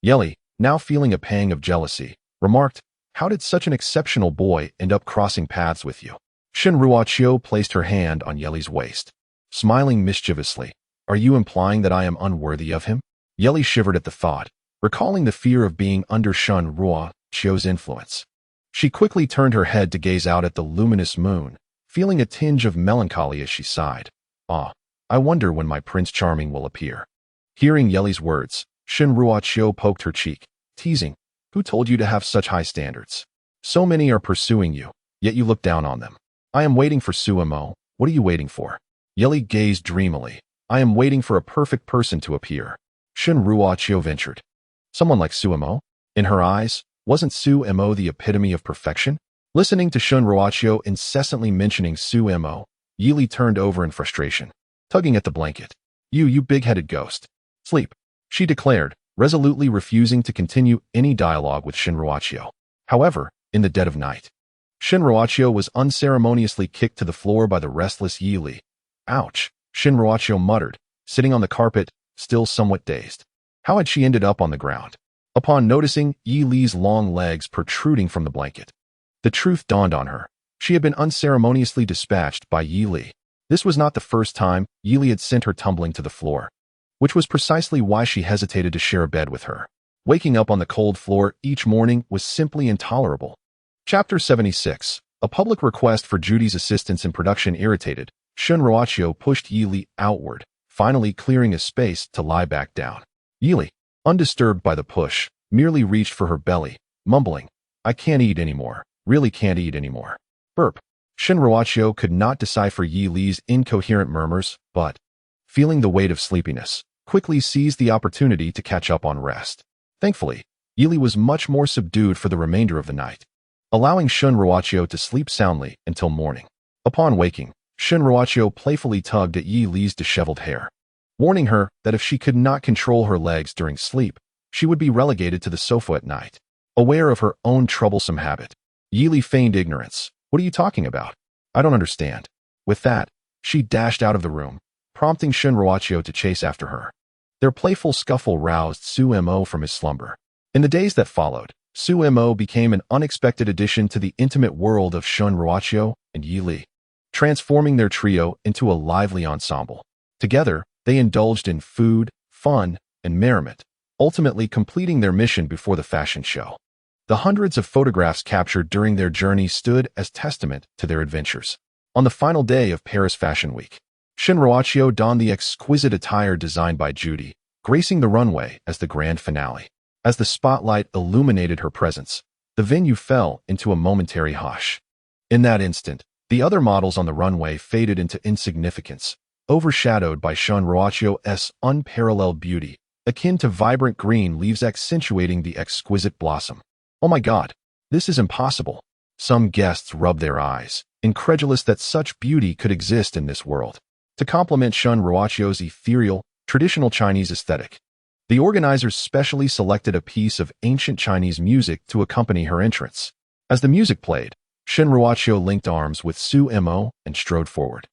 Yeli, now feeling a pang of jealousy, remarked, "How did such an exceptional boy end up crossing paths with you?" Shen Ruoqiu placed her hand on Yeli's waist, smiling mischievously. "Are you implying that I am unworthy of him?" Yeli shivered at the thought, recalling the fear of being under Shen Ruoqiu's influence. She quickly turned her head to gaze out at the luminous moon, feeling a tinge of melancholy as she sighed. I wonder when my Prince Charming will appear." Hearing Yeli's words, Shen Ruoqiu poked her cheek, teasing, "Who told you to have such high standards? So many are pursuing you, yet you look down on them." "I am waiting for Su Mo. What are you waiting for?" Yeli gazed dreamily. "I am waiting for a perfect person to appear." Shen Ruoqiu ventured. "Someone like Su Mo?" In her eyes, wasn't Su Mo the epitome of perfection? Listening to Shen Ruoqiu incessantly mentioning Su Mo, Yili turned over in frustration, tugging at the blanket. You big-headed ghost. Sleep," she declared, resolutely refusing to continue any dialogue with Shen Ruoqiu. However, in the dead of night, Shen Ruoqiu was unceremoniously kicked to the floor by the restless Yili. "Ouch," Shen Ruoqiu muttered, sitting on the carpet, still somewhat dazed. How had she ended up on the ground? Upon noticing Yili's long legs protruding from the blanket, the truth dawned on her. She had been unceremoniously dispatched by Yili. This was not the first time Yili had sent her tumbling to the floor, which was precisely why she hesitated to share a bed with her. Waking up on the cold floor each morning was simply intolerable. Chapter 76. A public request for Judy's assistance in production irritated, Shen Ruoqiu pushed Yili outward, finally clearing a space to lie back down. Yili, undisturbed by the push, merely reached for her belly, mumbling, "I can't eat anymore, really can't eat anymore." Burp. Shen Ruoqiu could not decipher Yili's incoherent murmurs, but, feeling the weight of sleepiness, quickly seized the opportunity to catch up on rest. Thankfully, Yili was much more subdued for the remainder of the night, allowing Shen Ruoqiu to sleep soundly until morning. Upon waking, Shen Ruoqiu playfully tugged at Yili's disheveled hair, warning her that if she could not control her legs during sleep, she would be relegated to the sofa at night. Aware of her own troublesome habit, Yili feigned ignorance. "What are you talking about? I don't understand." With that, she dashed out of the room, prompting Shen Ruoqiu to chase after her. Their playful scuffle roused Su Mo from his slumber. In the days that followed, Su Mo became an unexpected addition to the intimate world of Shun Ruoqiu and Yi Li, transforming their trio into a lively ensemble. Together, they indulged in food, fun, and merriment, ultimately completing their mission before the fashion show. The hundreds of photographs captured during their journey stood as testament to their adventures. On the final day of Paris Fashion Week, Shun Ruoqiu donned the exquisite attire designed by Judy, gracing the runway as the grand finale. As the spotlight illuminated her presence, the venue fell into a momentary hush. In that instant, the other models on the runway faded into insignificance, overshadowed by Shun Ruoqiu's unparalleled beauty, akin to vibrant green leaves accentuating the exquisite blossom. "Oh my God, this is impossible." Some guests rubbed their eyes, incredulous that such beauty could exist in this world. To complement Shun Ruoqiu's ethereal, traditional Chinese aesthetic, the organizers specially selected a piece of ancient Chinese music to accompany her entrance. As the music played, Shun Ruoqiu linked arms with Su Mo and strode forward,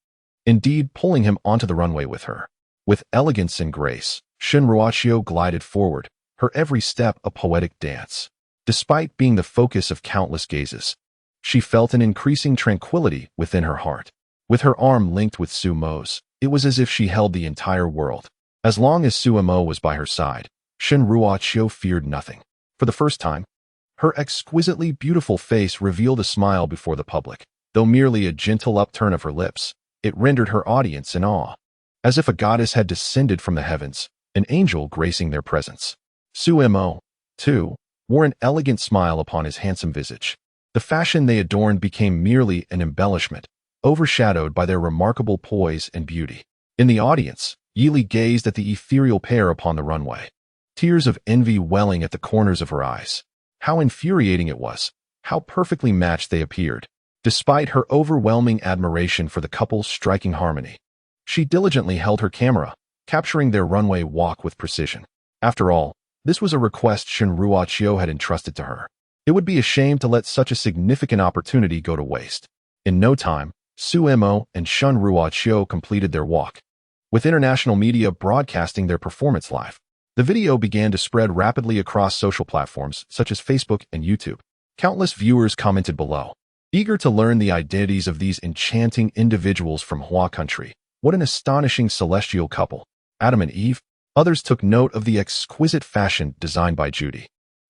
indeed pulling him onto the runway with her. With elegance and grace, Shun Ruoqiu glided forward, her every step a poetic dance. Despite being the focus of countless gazes, she felt an increasing tranquility within her heart. With her arm linked with Su Mo's, it was as if she held the entire world. As long as Su Mo was by her side, Shun Ruoqiu feared nothing. For the first time, her exquisitely beautiful face revealed a smile before the public. Though merely a gentle upturn of her lips, it rendered her audience in awe. As if a goddess had descended from the heavens, an angel gracing their presence. Su Mo, too, wore an elegant smile upon his handsome visage. The fashion they adorned became merely an embellishment, overshadowed by their remarkable poise and beauty. In the audience, Yi Li gazed at the ethereal pair upon the runway, tears of envy welling at the corners of her eyes. How infuriating it was, how perfectly matched they appeared. Despite her overwhelming admiration for the couple's striking harmony, she diligently held her camera, capturing their runway walk with precision. After all, this was a request Shun Ruoqiu had entrusted to her. It would be a shame to let such a significant opportunity go to waste. In no time, Su Mo and Shun Ruoqiu completed their walk, with international media broadcasting their performance live. The video began to spread rapidly across social platforms such as Facebook and YouTube. Countless viewers commented below, eager to learn the identities of these enchanting individuals from Hua country. What an astonishing celestial couple, Adam and Eve. Others took note of the exquisite fashion designed by Judy.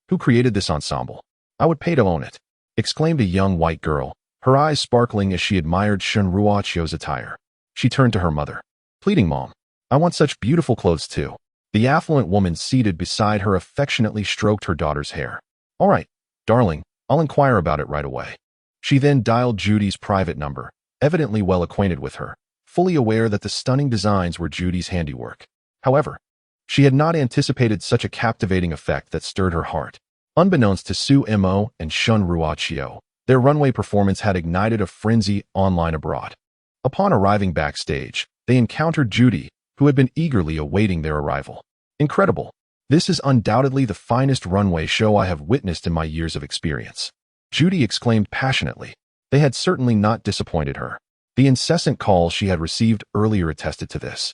"Who created this ensemble? I would pay to own it," exclaimed a young white girl, her eyes sparkling as she admired Shun Ruoqiu's attire. She turned to her mother, pleading, "Mom, I want such beautiful clothes too." The affluent woman seated beside her affectionately stroked her daughter's hair. "All right, darling, I'll inquire about it right away." She then dialed Judy's private number, evidently well acquainted with her, fully aware that the stunning designs were Judy's handiwork. However, she had not anticipated such a captivating effect that stirred her heart. Unbeknownst to Su Mo and Shun Ruoqiu, their runway performance had ignited a frenzy online abroad. Upon arriving backstage, they encountered Judy, who had been eagerly awaiting their arrival. "Incredible. This is undoubtedly the finest runway show I have witnessed in my years of experience," Judy exclaimed passionately. They had certainly not disappointed her. The incessant calls she had received earlier attested to this,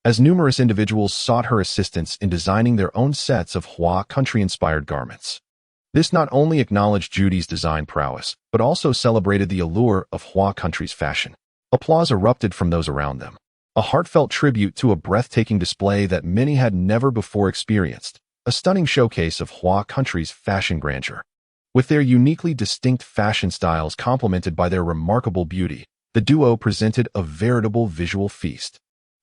as numerous individuals sought her assistance in designing their own sets of Hua country-inspired garments. This not only acknowledged Judy's design prowess, but also celebrated the allure of Hua country's fashion. Applause erupted from those around them, a heartfelt tribute to a breathtaking display that many had never before experienced, a stunning showcase of Hua country's fashion grandeur. With their uniquely distinct fashion styles complemented by their remarkable beauty, the duo presented a veritable visual feast.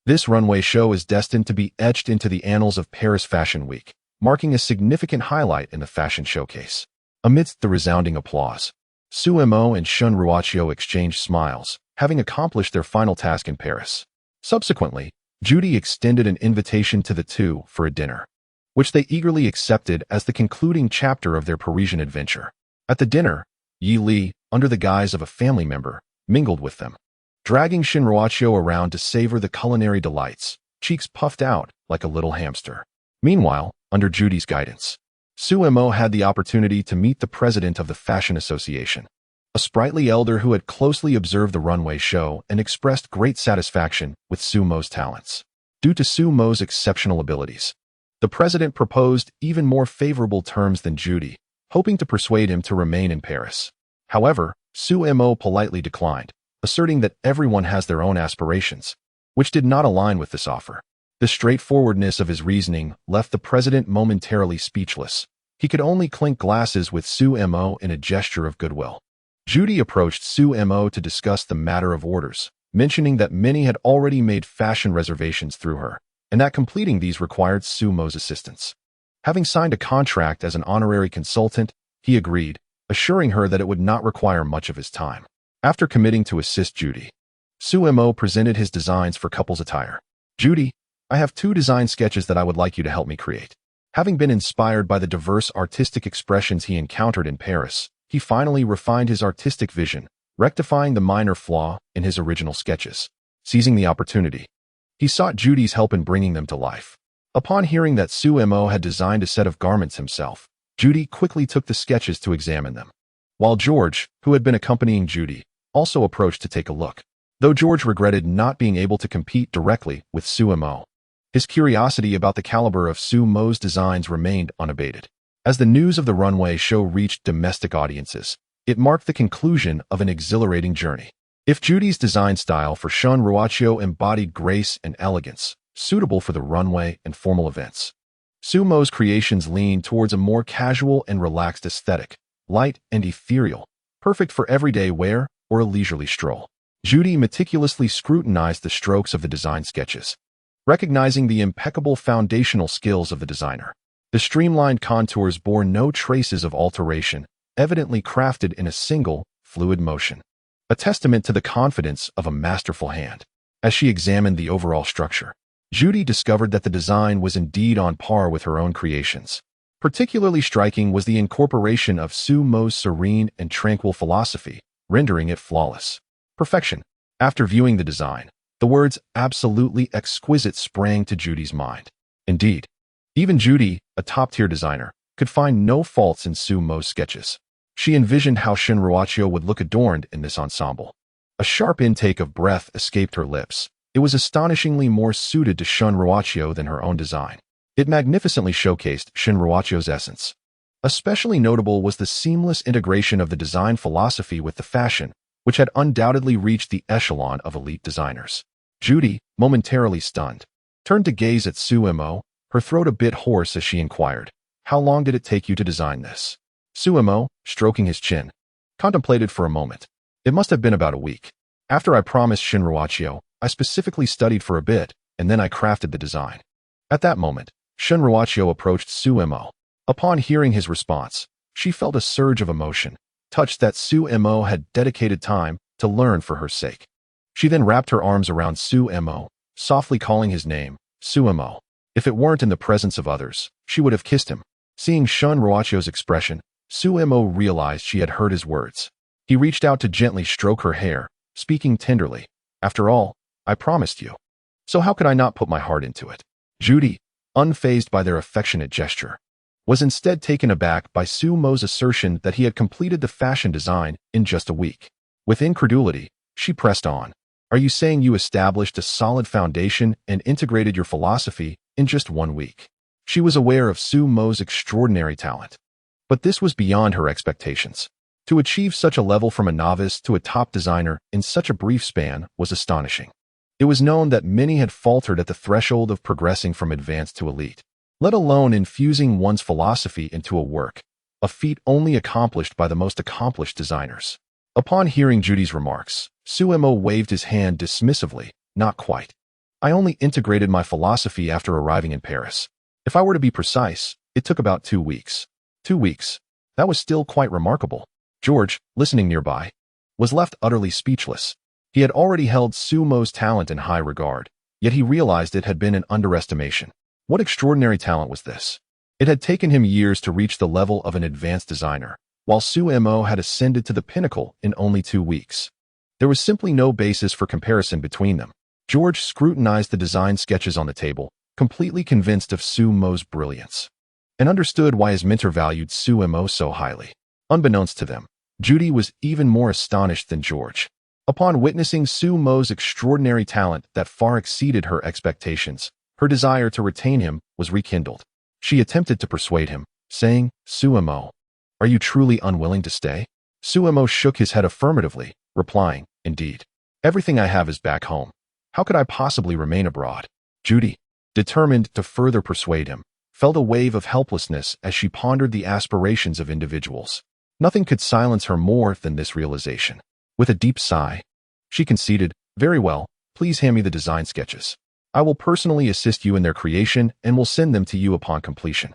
This runway show is destined to be etched into the annals of Paris Fashion Week, marking a significant highlight in the fashion showcase. Amidst the resounding applause, Su Mo and Shun Ruoqiu exchanged smiles, having accomplished their final task in Paris. Subsequently, Judy extended an invitation to the two for a dinner, which they eagerly accepted as the concluding chapter of their Parisian adventure. At the dinner, Yi Li, under the guise of a family member, mingled with them, dragging Shun Ruoqiu around to savor the culinary delights, cheeks puffed out like a little hamster. Meanwhile, under Judy's guidance, Su Mo had the opportunity to meet the president of the Fashion Association, a sprightly elder who had closely observed the runway show and expressed great satisfaction with Su Mo's talents. due to Su Mo's exceptional abilities. The president proposed even more favorable terms than Judy, hoping to persuade him to remain in Paris. However, Su Mo politely declined, asserting that everyone has their own aspirations, which did not align with this offer. The straightforwardness of his reasoning left the president momentarily speechless. He could only clink glasses with Su Mo in a gesture of goodwill. Judy approached Su Mo to discuss the matter of orders, mentioning that many had already made fashion reservations through her, and that completing these required Su Mo's assistance. Having signed a contract as an honorary consultant, he agreed, assuring her that it would not require much of his time. After committing to assist Judy, Su Mo presented his designs for couples attire. Judy, I have 2 design sketches that I would like you to help me create. Having been inspired by the diverse artistic expressions he encountered in Paris, he finally refined his artistic vision, rectifying the minor flaw in his original sketches. Seizing the opportunity, he sought Judy's help in bringing them to life. Upon hearing that Su Mo had designed a set of garments himself, Judy quickly took the sketches to examine them. While George, who had been accompanying Judy, also approached to take a look. Though George regretted not being able to compete directly with Su Mo, his curiosity about the caliber of Su Mo's designs remained unabated. As the news of the runway show reached domestic audiences, it marked the conclusion of an exhilarating journey. If Judy's design style for Shun Ruaccio embodied grace and elegance, suitable for the runway and formal events, Su Mo's creations leaned towards a more casual and relaxed aesthetic, light and ethereal, perfect for everyday wear or a leisurely stroll. Judy meticulously scrutinized the strokes of the design sketches, recognizing the impeccable foundational skills of the designer. The streamlined contours bore no traces of alteration, evidently crafted in a single, fluid motion, a testament to the confidence of a masterful hand. As she examined the overall structure, Judy discovered that the design was indeed on par with her own creations. Particularly striking was the incorporation of Su Mo's serene and tranquil philosophy, rendering it flawless. Perfection. After viewing the design, the words "absolutely exquisite" sprang to Judy's mind. Indeed, even Judy, a top-tier designer, could find no faults in Su Mo's sketches. She envisioned how Shun Ruaccio would look adorned in this ensemble. A sharp intake of breath escaped her lips. It was astonishingly more suited to Shun Ruaccio than her own design. It magnificently showcased Shun Ruaccio's essence. Especially notable was the seamless integration of the design philosophy with the fashion, which had undoubtedly reached the echelon of elite designers. Judy, momentarily stunned, turned to gaze at Su Mo, her throat a bit hoarse as she inquired, "How long did it take you to design this?" Su Mo, stroking his chin, contemplated for a moment. "It must have been about a week. After I promised Shun Ruaccio, I specifically studied for a bit, and then I crafted the design." At that moment, Shun Ruaccio approached Su Mo. Upon hearing his response, she felt a surge of emotion, touched that Su Mo had dedicated time to learn for her sake. She then wrapped her arms around Su Mo, softly calling his name, Su Mo. If it weren't in the presence of others, she would have kissed him. Seeing Shun Ruaccio's expression, Su Mo realized she had heard his words. He reached out to gently stroke her hair, speaking tenderly, "After all, I promised you. So how could I not put my heart into it?" Judy, unfazed by their affectionate gesture, was instead taken aback by Su Mo's assertion that he had completed the fashion design in just a week. With incredulity, she pressed on, "Are you saying you established a solid foundation and integrated your philosophy in just 1 week?" She was aware of Su Mo's extraordinary talent, but this was beyond her expectations. To achieve such a level from a novice to a top designer in such a brief span was astonishing. It was known that many had faltered at the threshold of progressing from advanced to elite, let alone infusing one's philosophy into a work, a feat only accomplished by the most accomplished designers. Upon hearing Judy's remarks, Su Mo waved his hand dismissively, "Not quite. I only integrated my philosophy after arriving in Paris. If I were to be precise, it took about 2 weeks. 2 weeks. That was still quite remarkable." George, listening nearby, was left utterly speechless. He had already held Su Mo's talent in high regard, yet he realized it had been an underestimation. What extraordinary talent was this? It had taken him years to reach the level of an advanced designer, while Su Mo had ascended to the pinnacle in only 2 weeks. There was simply no basis for comparison between them. George scrutinized the design sketches on the table, completely convinced of Su Mo's brilliance, and understood why his mentor valued Su Mo so highly. Unbeknownst to them, Judy was even more astonished than George. Upon witnessing Su Mo's extraordinary talent that far exceeded her expectations, her desire to retain him was rekindled. She attempted to persuade him, saying, "Su Mo, are you truly unwilling to stay?" Su Mo shook his head affirmatively, replying, "Indeed. Everything I have is back home. How could I possibly remain abroad?" Judy, determined to further persuade him, felt a wave of helplessness as she pondered the aspirations of individuals. Nothing could silence her more than this realization. With a deep sigh, she conceded, "Very well, please hand me the design sketches. I will personally assist you in their creation and will send them to you upon completion."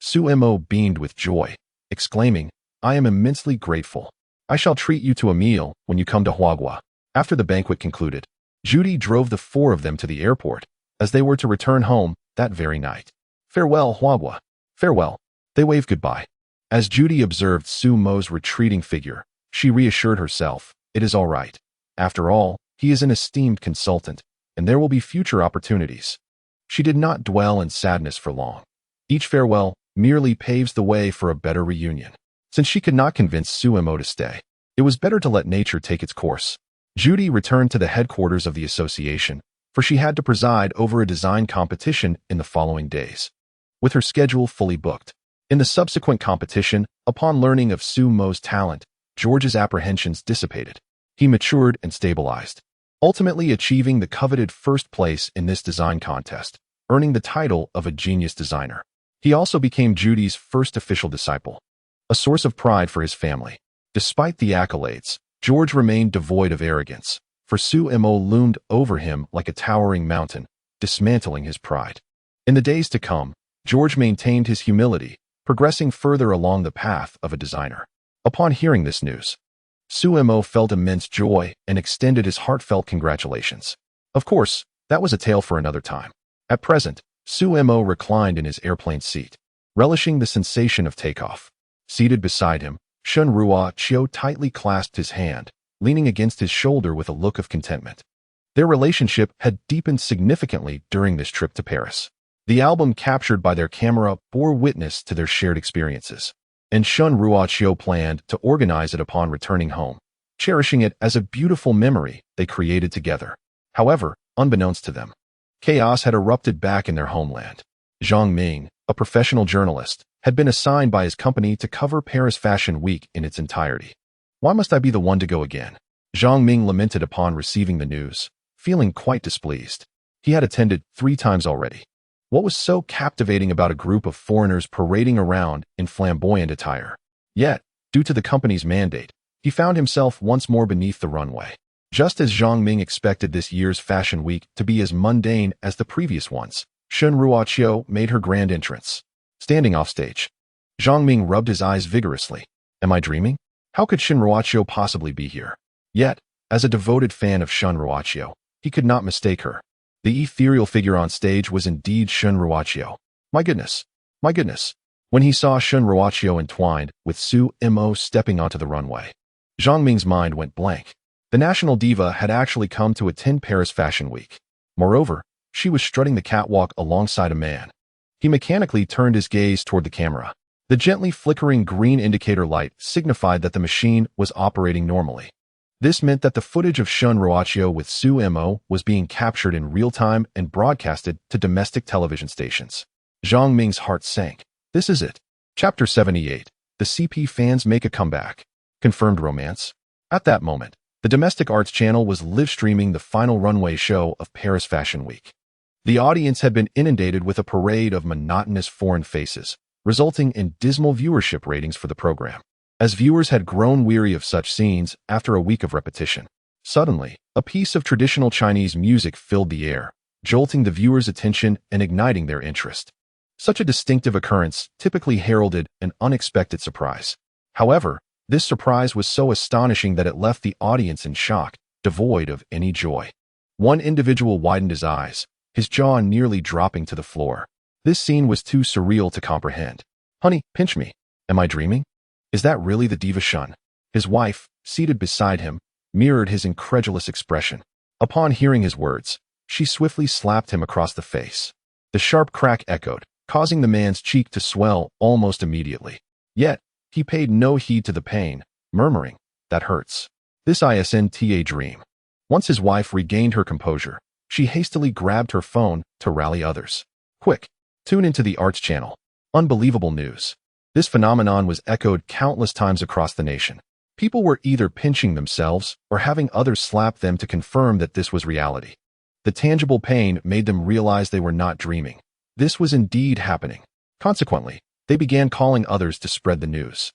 Su Mo beamed with joy, exclaiming, "I am immensely grateful. I shall treat you to a meal when you come to Huagua." After the banquet concluded, Judy drove the four of them to the airport, as they were to return home that very night. "Farewell, Huagua. Farewell." They waved goodbye. As Judy observed Su Mo's retreating figure, she reassured herself, "It is all right. After all, he is an esteemed consultant, and there will be future opportunities." She did not dwell in sadness for long. Each farewell merely paves the way for a better reunion. Since she could not convince Su Mo to stay, it was better to let nature take its course. Judy returned to the headquarters of the association, for she had to preside over a design competition in the following days. With her schedule fully booked, in the subsequent competition, upon learning of Su Mo's talent, George's apprehensions dissipated. He matured and stabilized, ultimately achieving the coveted first place in this design contest, earning the title of a genius designer. He also became Judy's first official disciple, a source of pride for his family. Despite the accolades, George remained devoid of arrogance, for Su Mo loomed over him like a towering mountain, dismantling his pride. In the days to come, George maintained his humility, progressing further along the path of a designer. Upon hearing this news, Su Mo felt immense joy and extended his heartfelt congratulations. Of course, that was a tale for another time. At present, Su Mo reclined in his airplane seat, relishing the sensation of takeoff. Seated beside him, Shun Ruo tightly clasped his hand, leaning against his shoulder with a look of contentment. Their relationship had deepened significantly during this trip to Paris. The album captured by their camera bore witness to their shared experiences, and Shun Ruo planned to organize it upon returning home, cherishing it as a beautiful memory they created together. However, unbeknownst to them, chaos had erupted back in their homeland. Zhang Ming, a professional journalist, had been assigned by his company to cover Paris Fashion Week in its entirety. "Why must I be the one to go again?" Zhang Ming lamented upon receiving the news, feeling quite displeased. He had attended 3 times already. What was so captivating about a group of foreigners parading around in flamboyant attire? Yet, due to the company's mandate, he found himself once more beneath the runway. Just as Zhang Ming expected this year's Fashion Week to be as mundane as the previous ones, Shun Ruo made her grand entrance. Standing off stage, Zhang Ming rubbed his eyes vigorously. "Am I dreaming? How could Shun Ruo possibly be here?" Yet, as a devoted fan of Shun Ruo, he could not mistake her. The ethereal figure on stage was indeed Shun Ruo. My goodness! My goodness! When he saw Shun Ruo entwined with Su Mo stepping onto the runway, Zhang Ming's mind went blank. The national diva had actually come to attend Paris Fashion Week. Moreover, she was strutting the catwalk alongside a man. He mechanically turned his gaze toward the camera. The gently flickering green indicator light signified that the machine was operating normally. This meant that the footage of Shun Ruo with Su Mo was being captured in real time and broadcasted to domestic television stations. Zhang Ming's heart sank. This is it. Chapter 78. The CP fans make a comeback. Confirmed romance. At that moment, the domestic arts channel was live-streaming the final runway show of Paris Fashion Week. The audience had been inundated with a parade of monotonous foreign faces, resulting in dismal viewership ratings for the program. As viewers had grown weary of such scenes after a week of repetition, suddenly, a piece of traditional Chinese music filled the air, jolting the viewers' attention and igniting their interest. Such a distinctive occurrence typically heralded an unexpected surprise. However, this surprise was so astonishing that it left the audience in shock, devoid of any joy. One individual widened his eyes, his jaw nearly dropping to the floor. This scene was too surreal to comprehend. "Honey, pinch me. Am I dreaming? Is that really the diva Shun?" His wife, seated beside him, mirrored his incredulous expression. Upon hearing his words, she swiftly slapped him across the face. The sharp crack echoed, causing the man's cheek to swell almost immediately. Yet, he paid no heed to the pain, murmuring, "That hurts." This isn't a dream. Once his wife regained her composure, she hastily grabbed her phone to rally others. Quick, tune into the Arts channel. Unbelievable news. This phenomenon was echoed countless times across the nation. People were either pinching themselves or having others slap them to confirm that this was reality. The tangible pain made them realize they were not dreaming. This was indeed happening. Consequently, they began calling others to spread the news.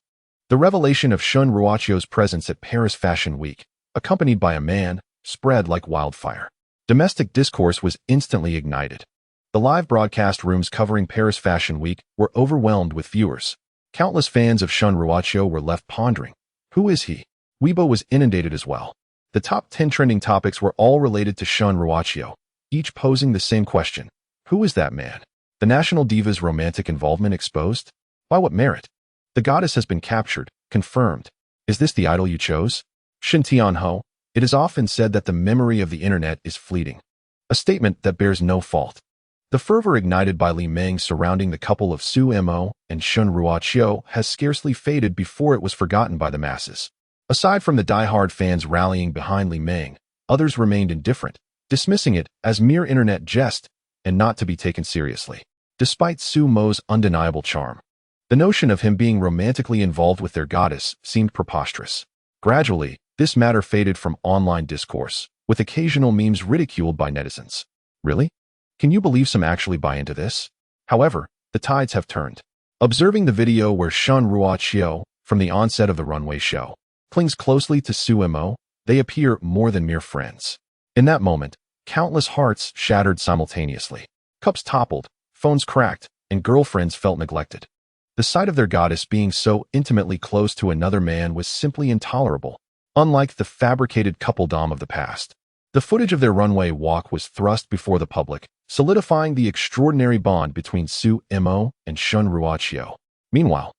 The revelation of Shun Ruachio's presence at Paris Fashion Week, accompanied by a man, spread like wildfire. Domestic discourse was instantly ignited. The live broadcast rooms covering Paris Fashion Week were overwhelmed with viewers. Countless fans of Shun Ruachio were left pondering, who is he? Weibo was inundated as well. The top 10 trending topics were all related to Shun Ruachio, each posing the same question. Who is that man? The national diva's romantic involvement exposed? By what merit? The goddess has been captured, confirmed. Is this the idol you chose? Shin Tianho, it is often said that the memory of the internet is fleeting. A statement that bears no fault. The fervor ignited by Li Meng surrounding the couple of Su Mo and Shun Ruachio has scarcely faded before it was forgotten by the masses. Aside from the die-hard fans rallying behind Li Meng, others remained indifferent, dismissing it as mere internet jest and not to be taken seriously. Despite Su Mo's undeniable charm, the notion of him being romantically involved with their goddess seemed preposterous. Gradually, this matter faded from online discourse, with occasional memes ridiculed by netizens. Really? Can you believe some actually buy into this? However, the tides have turned. Observing the video where Shun Ruachio, from the onset of the runway show, clings closely to Su Mo, they appear more than mere friends. In that moment, countless hearts shattered simultaneously. Cups toppled, phones cracked, and girlfriends felt neglected. The sight of their goddess being so intimately close to another man was simply intolerable, unlike the fabricated coupledom of the past. The footage of their runway walk was thrust before the public, solidifying the extraordinary bond between Su Mo and Shun Ruachio. Meanwhile,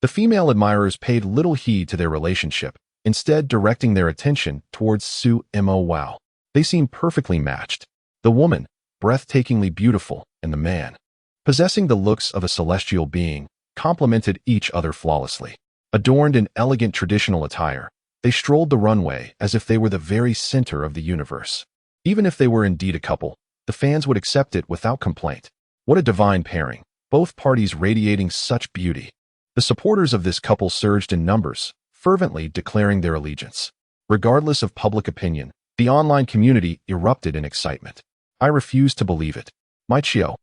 the female admirers paid little heed to their relationship, instead directing their attention towards Su Mo. Wow, they seemed perfectly matched. The woman, breathtakingly beautiful, and the man, possessing the looks of a celestial being, complemented each other flawlessly. Adorned in elegant traditional attire, they strolled the runway as if they were the very center of the universe. Even if they were indeed a couple, the fans would accept it without complaint. What a divine pairing, both parties radiating such beauty. The supporters of this couple surged in numbers, fervently declaring their allegiance. Regardless of public opinion, the online community erupted in excitement. I refuse to believe it. My Chio,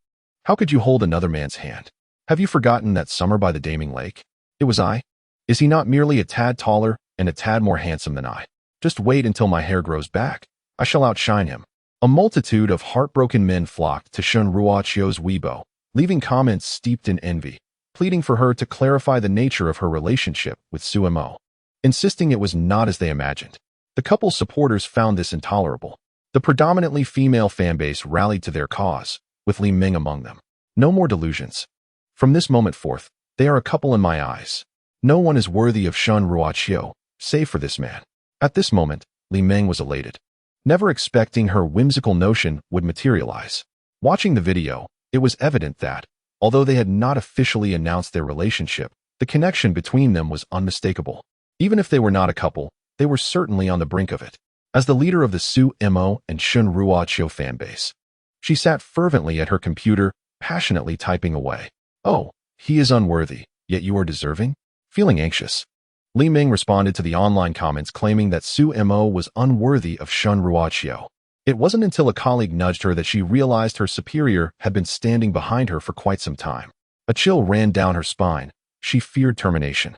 how could you hold another man's hand? Have you forgotten that summer by the Daming Lake? It was I. Is he not merely a tad taller and a tad more handsome than I? Just wait until my hair grows back. I shall outshine him. A multitude of heartbroken men flocked to Shun Ruachio's Weibo, leaving comments steeped in envy, pleading for her to clarify the nature of her relationship with Su Mo, insisting it was not as they imagined. The couple's supporters found this intolerable. The predominantly female fanbase rallied to their cause, with Li Meng among them. No more delusions. From this moment forth, they are a couple in my eyes. No one is worthy of Shun Ruachio, save for this man. At this moment, Li Meng was elated, never expecting her whimsical notion would materialize. Watching the video, it was evident that, although they had not officially announced their relationship, the connection between them was unmistakable. Even if they were not a couple, they were certainly on the brink of it. As the leader of the Su Mo and Shun Ruachio fanbase, she sat fervently at her computer, passionately typing away. Oh, he is unworthy, yet you are deserving? Feeling anxious, Li Meng responded to the online comments claiming that Su Mo was unworthy of Shun Ruachio. It wasn't until a colleague nudged her that she realized her superior had been standing behind her for quite some time. A chill ran down her spine. She feared termination.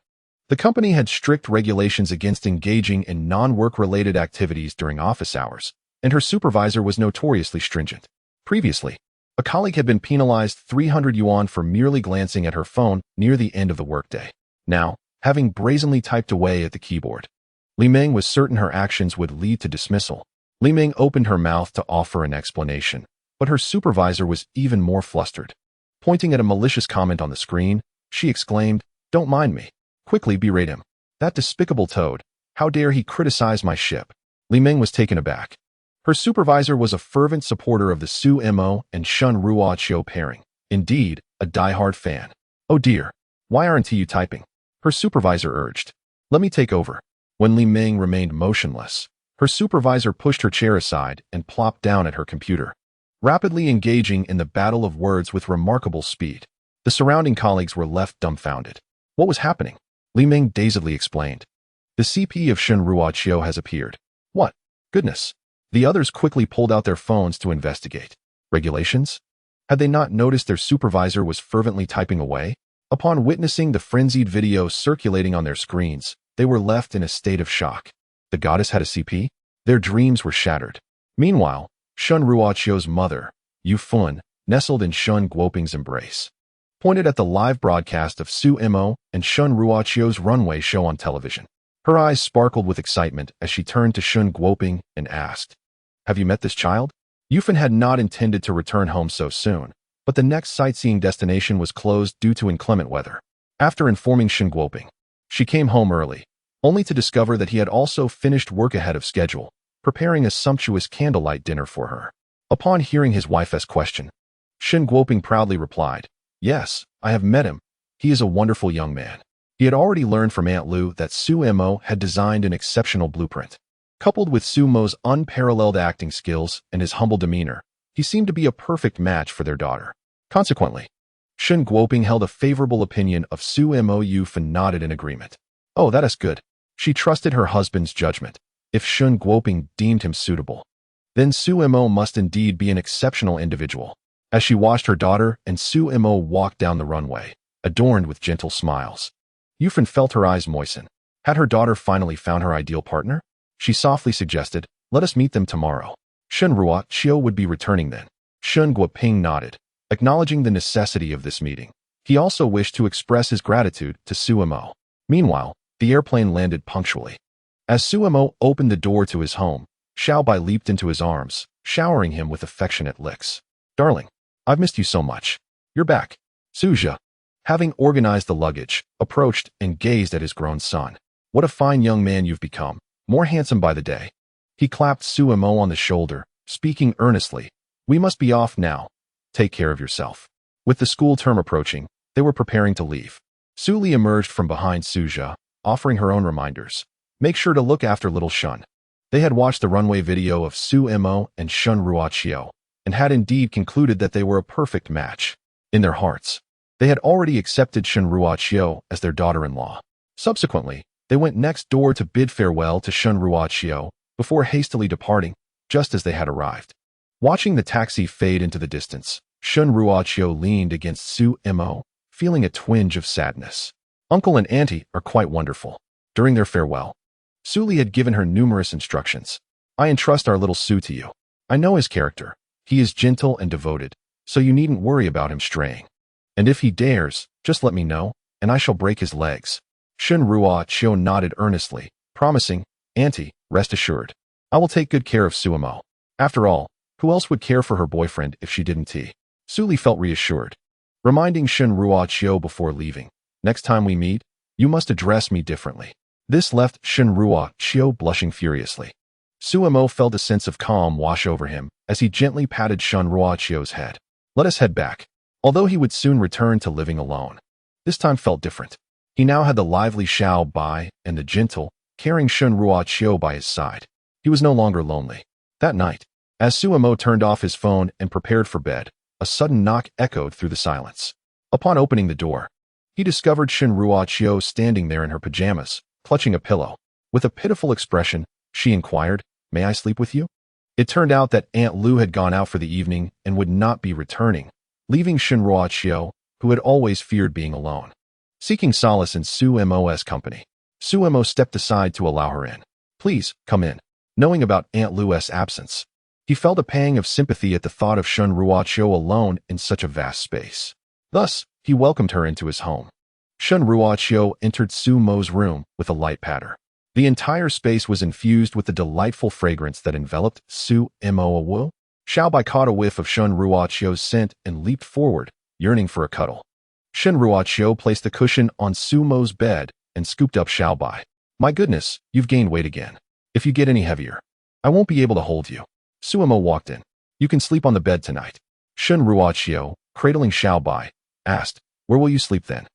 The company had strict regulations against engaging in non-work-related activities during office hours, and her supervisor was notoriously stringent. Previously, a colleague had been penalized 300 yuan for merely glancing at her phone near the end of the workday. Now, having brazenly typed away at the keyboard, Li Meng was certain her actions would lead to dismissal. Li Meng opened her mouth to offer an explanation, but her supervisor was even more flustered. Pointing at a malicious comment on the screen, she exclaimed, "Don't mind me." Quickly berate him. That despicable toad. How dare he criticize my ship? Li Meng was taken aback. Her supervisor was a fervent supporter of the Su Mo and Shun Ruachio pairing. Indeed, a die-hard fan. Oh dear, why aren't you typing? Her supervisor urged. Let me take over. When Li Ming remained motionless, her supervisor pushed her chair aside and plopped down at her computer, rapidly engaging in the battle of words with remarkable speed. The surrounding colleagues were left dumbfounded. What was happening? Li Ming dazedly explained. The CP of Shen Ruoqiu has appeared. What? Goodness. The others quickly pulled out their phones to investigate. Regulations? Had they not noticed their supervisor was fervently typing away? Upon witnessing the frenzied video circulating on their screens, they were left in a state of shock. The goddess had a CP? Their dreams were shattered. Meanwhile, Shen Ruoqiu's mother, Yu Fun, nestled in Shen Guoping's embrace, pointed at the live broadcast of Su Mo and Shen Ruoqiu's runway show on television. Her eyes sparkled with excitement as she turned to Shen Guoping and asked, "Have you met this child?" Yufan had not intended to return home so soon, but the next sightseeing destination was closed due to inclement weather. After informing Shen Guoping, she came home early, only to discover that he had also finished work ahead of schedule, preparing a sumptuous candlelight dinner for her. Upon hearing his wife's question, Shen Guoping proudly replied, "Yes, I have met him. He is a wonderful young man." He had already learned from Aunt Lu that Su Mo had designed an exceptional blueprint. Coupled with Su Mo's unparalleled acting skills and his humble demeanor, he seemed to be a perfect match for their daughter. Consequently, Shen Guoping held a favorable opinion of Su Mo. Yufan nodded in agreement. Oh, that is good. She trusted her husband's judgment. If Shen Guoping deemed him suitable, then Su Mo must indeed be an exceptional individual. As she watched her daughter and Su Mo walk down the runway, adorned with gentle smiles, Yufan felt her eyes moisten. Had her daughter finally found her ideal partner? She softly suggested, "Let us meet them tomorrow." Shen Ruoqiu would be returning then. Shen Guoping nodded, acknowledging the necessity of this meeting. He also wished to express his gratitude to Su Mo. Meanwhile, the airplane landed punctually. As Su Mo opened the door to his home, Xiaobai leaped into his arms, showering him with affectionate licks. "Darling, I've missed you so much. You're back." Suzha, having organized the luggage, approached and gazed at his grown son. "What a fine young man you've become, more handsome by the day." He clapped Su Mo on the shoulder, speaking earnestly, "We must be off now. Take care of yourself." With the school term approaching, they were preparing to leave. Su Li emerged from behind Suzha, offering her own reminders. "Make sure to look after little Shun." They had watched the runway video of Su Mo and Shen Ruoqiu, and had indeed concluded that they were a perfect match. In their hearts, they had already accepted Shen Ruoqiu as their daughter-in-law. Subsequently, they went next door to bid farewell to Shen Ruoqiu before hastily departing, just as they had arrived. Watching the taxi fade into the distance, Shen Ruoqiu leaned against Su Mo, feeling a twinge of sadness. Uncle and Auntie are quite wonderful. During their farewell, Su Li had given her numerous instructions. "I entrust our little Su to you. I know his character. He is gentle and devoted, so you needn't worry about him straying. And if he dares, just let me know, and I shall break his legs." Shen Ruoqiu nodded earnestly, promising, "Auntie, rest assured. I will take good care of Su Mo. After all, who else would care for her boyfriend if she didn't?" Su Li felt reassured, reminding Shen Ruoqiu before leaving, "Next time we meet, you must address me differently." This left Shen Ruoqiu blushing furiously. Su Mo felt a sense of calm wash over him as he gently patted Shen Ruoqiu's head. "Let us head back." Although he would soon return to living alone, this time felt different. He now had the lively Xiao Bai and the gentle, caring Shen Ruoqiu by his side. He was no longer lonely. That night, as Su Mo turned off his phone and prepared for bed, a sudden knock echoed through the silence. Upon opening the door, he discovered Shen Ruoqiu standing there in her pajamas, clutching a pillow. With a pitiful expression, she inquired, "May I sleep with you?" It turned out that Aunt Lu had gone out for the evening and would not be returning, leaving Shen Ruoqiu, who had always feared being alone. Seeking solace in Su Mo's company, Su Mo stepped aside to allow her in. "Please, come in." Knowing about Aunt Lu's absence, he felt a pang of sympathy at the thought of Shen Ruoqiu alone in such a vast space. Thus, he welcomed her into his home. Shen Ruoqiu entered Su Mo's room with a light patter. The entire space was infused with the delightful fragrance that enveloped Su Mo. Xiaobai caught a whiff of Shen Ruoqiu's scent and leaped forward, yearning for a cuddle. Shen Ruoqiu placed the cushion on Su Mo's bed and scooped up Xiaobai. "My goodness, you've gained weight again. If you get any heavier, I won't be able to hold you." Su Mo walked in. "You can sleep on the bed tonight." Shen Ruoqiu, cradling Xiaobai, asked, "Where will you sleep then?"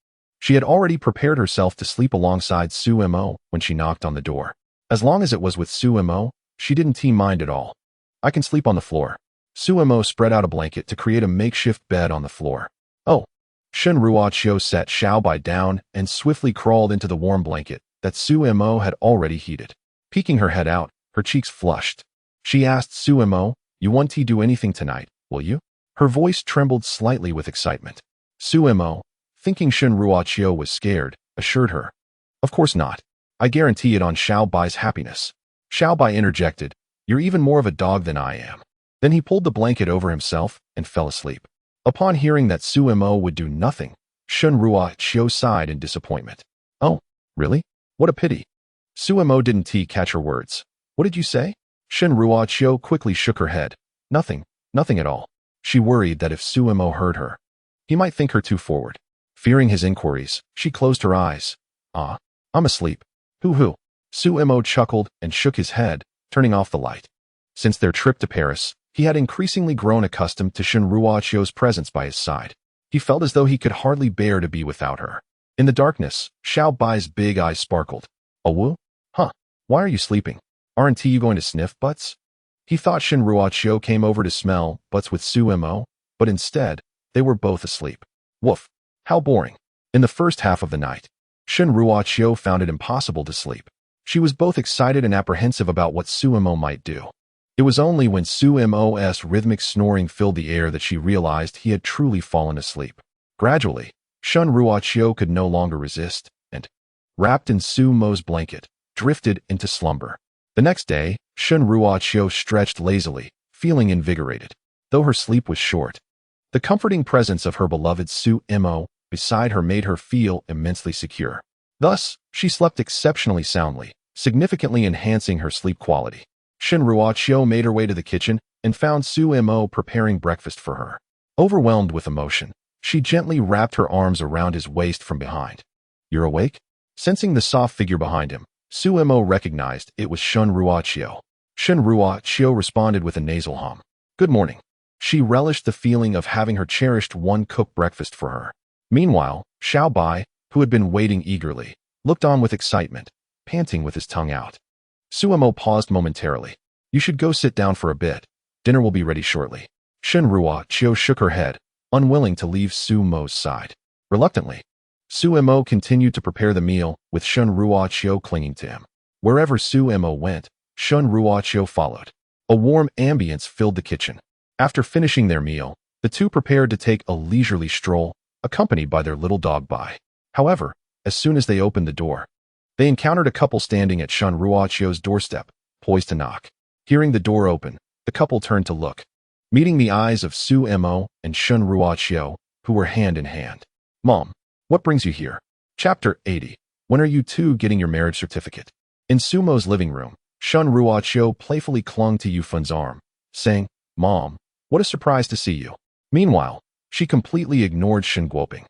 She had already prepared herself to sleep alongside Su Mo when she knocked on the door. As long as it was with Su Mo, she didn't mind at all. I can sleep on the floor. Su Mo spread out a blanket to create a makeshift bed on the floor. Oh. Shen Ruoqiu sat Xiaobai down and swiftly crawled into the warm blanket that Su Mo had already heated. Peeking her head out, her cheeks flushed. She asked Su Mo, "You want to do anything tonight, will you?" Her voice trembled slightly with excitement. Su Mo, thinking Shen Ruoqiu was scared, assured her, "Of course not. I guarantee it on Xiaobai's happiness." Xiaobai interjected, "You're even more of a dog than I am." Then he pulled the blanket over himself and fell asleep. Upon hearing that Su Mo would do nothing, Shen Ruoqiu sighed in disappointment. "Oh, really? What a pity." Su Mo didn't catch her words. "What did you say?" Shen Ruoqiu quickly shook her head. Nothing at all." She worried that if Su Mo heard her, he might think her too forward. Fearing his inquiries, she closed her eyes. "Ah, I'm asleep." Hoo. Su Mo chuckled and shook his head, turning off the light. Since their trip to Paris, he had increasingly grown accustomed to Shen Ruoqiu's presence by his side. He felt as though he could hardly bear to be without her. In the darkness, Xiao Bai's big eyes sparkled. "Oh, woo? Huh. Why are you sleeping? Aren't you going to sniff butts?" He thought Shen Ruoqiu came over to smell butts with Su Mo, but instead, they were both asleep. Woof. How boring. In the first half of the night, Shen Ruoqiu found it impossible to sleep. She was both excited and apprehensive about what Su Mo might do. It was only when Su Mo's rhythmic snoring filled the air that she realized he had truly fallen asleep. Gradually, Shen Ruoqiu could no longer resist, and, wrapped in Su Mo's blanket, drifted into slumber. The next day, Shen Ruoqiu stretched lazily, feeling invigorated. Though her sleep was short, the comforting presence of her beloved Su Mo beside her made her feel immensely secure. Thus, she slept exceptionally soundly, significantly enhancing her sleep quality. Shen Ruoqiu made her way to the kitchen and found Su Mo preparing breakfast for her. Overwhelmed with emotion, she gently wrapped her arms around his waist from behind. "You're awake?" Sensing the soft figure behind him, Su Mo recognized it was Shen Ruoqiu. Shen Ruoqiu responded with a nasal hum. "Good morning." She relished the feeling of having her cherished one cook breakfast for her. Meanwhile, Xiao Bai, who had been waiting eagerly, looked on with excitement, panting with his tongue out. Su Mo paused momentarily. "You should go sit down for a bit. Dinner will be ready shortly." Shen Ruoqiu shook her head, unwilling to leave Su Mo's side. Reluctantly, Su Mo continued to prepare the meal, with Shen Ruoqiu clinging to him. Wherever Su Mo went, Shen Ruoqiu followed. A warm ambience filled the kitchen. After finishing their meal, the two prepared to take a leisurely stroll, accompanied by their little dog Bai. However, as soon as they opened the door, they encountered a couple standing at Shen Ruoqiu's doorstep, poised to knock. Hearing the door open, the couple turned to look, meeting the eyes of Su Mo and Shen Ruoqiu, who were hand in hand. "Mom, what brings you here?" Chapter 80. When are you two getting your marriage certificate? In Su Mo's living room, Shen Ruoqiu playfully clung to Yufun's arm, saying, "Mom, what a surprise to see you." Meanwhile, she completely ignored Shen Guoping,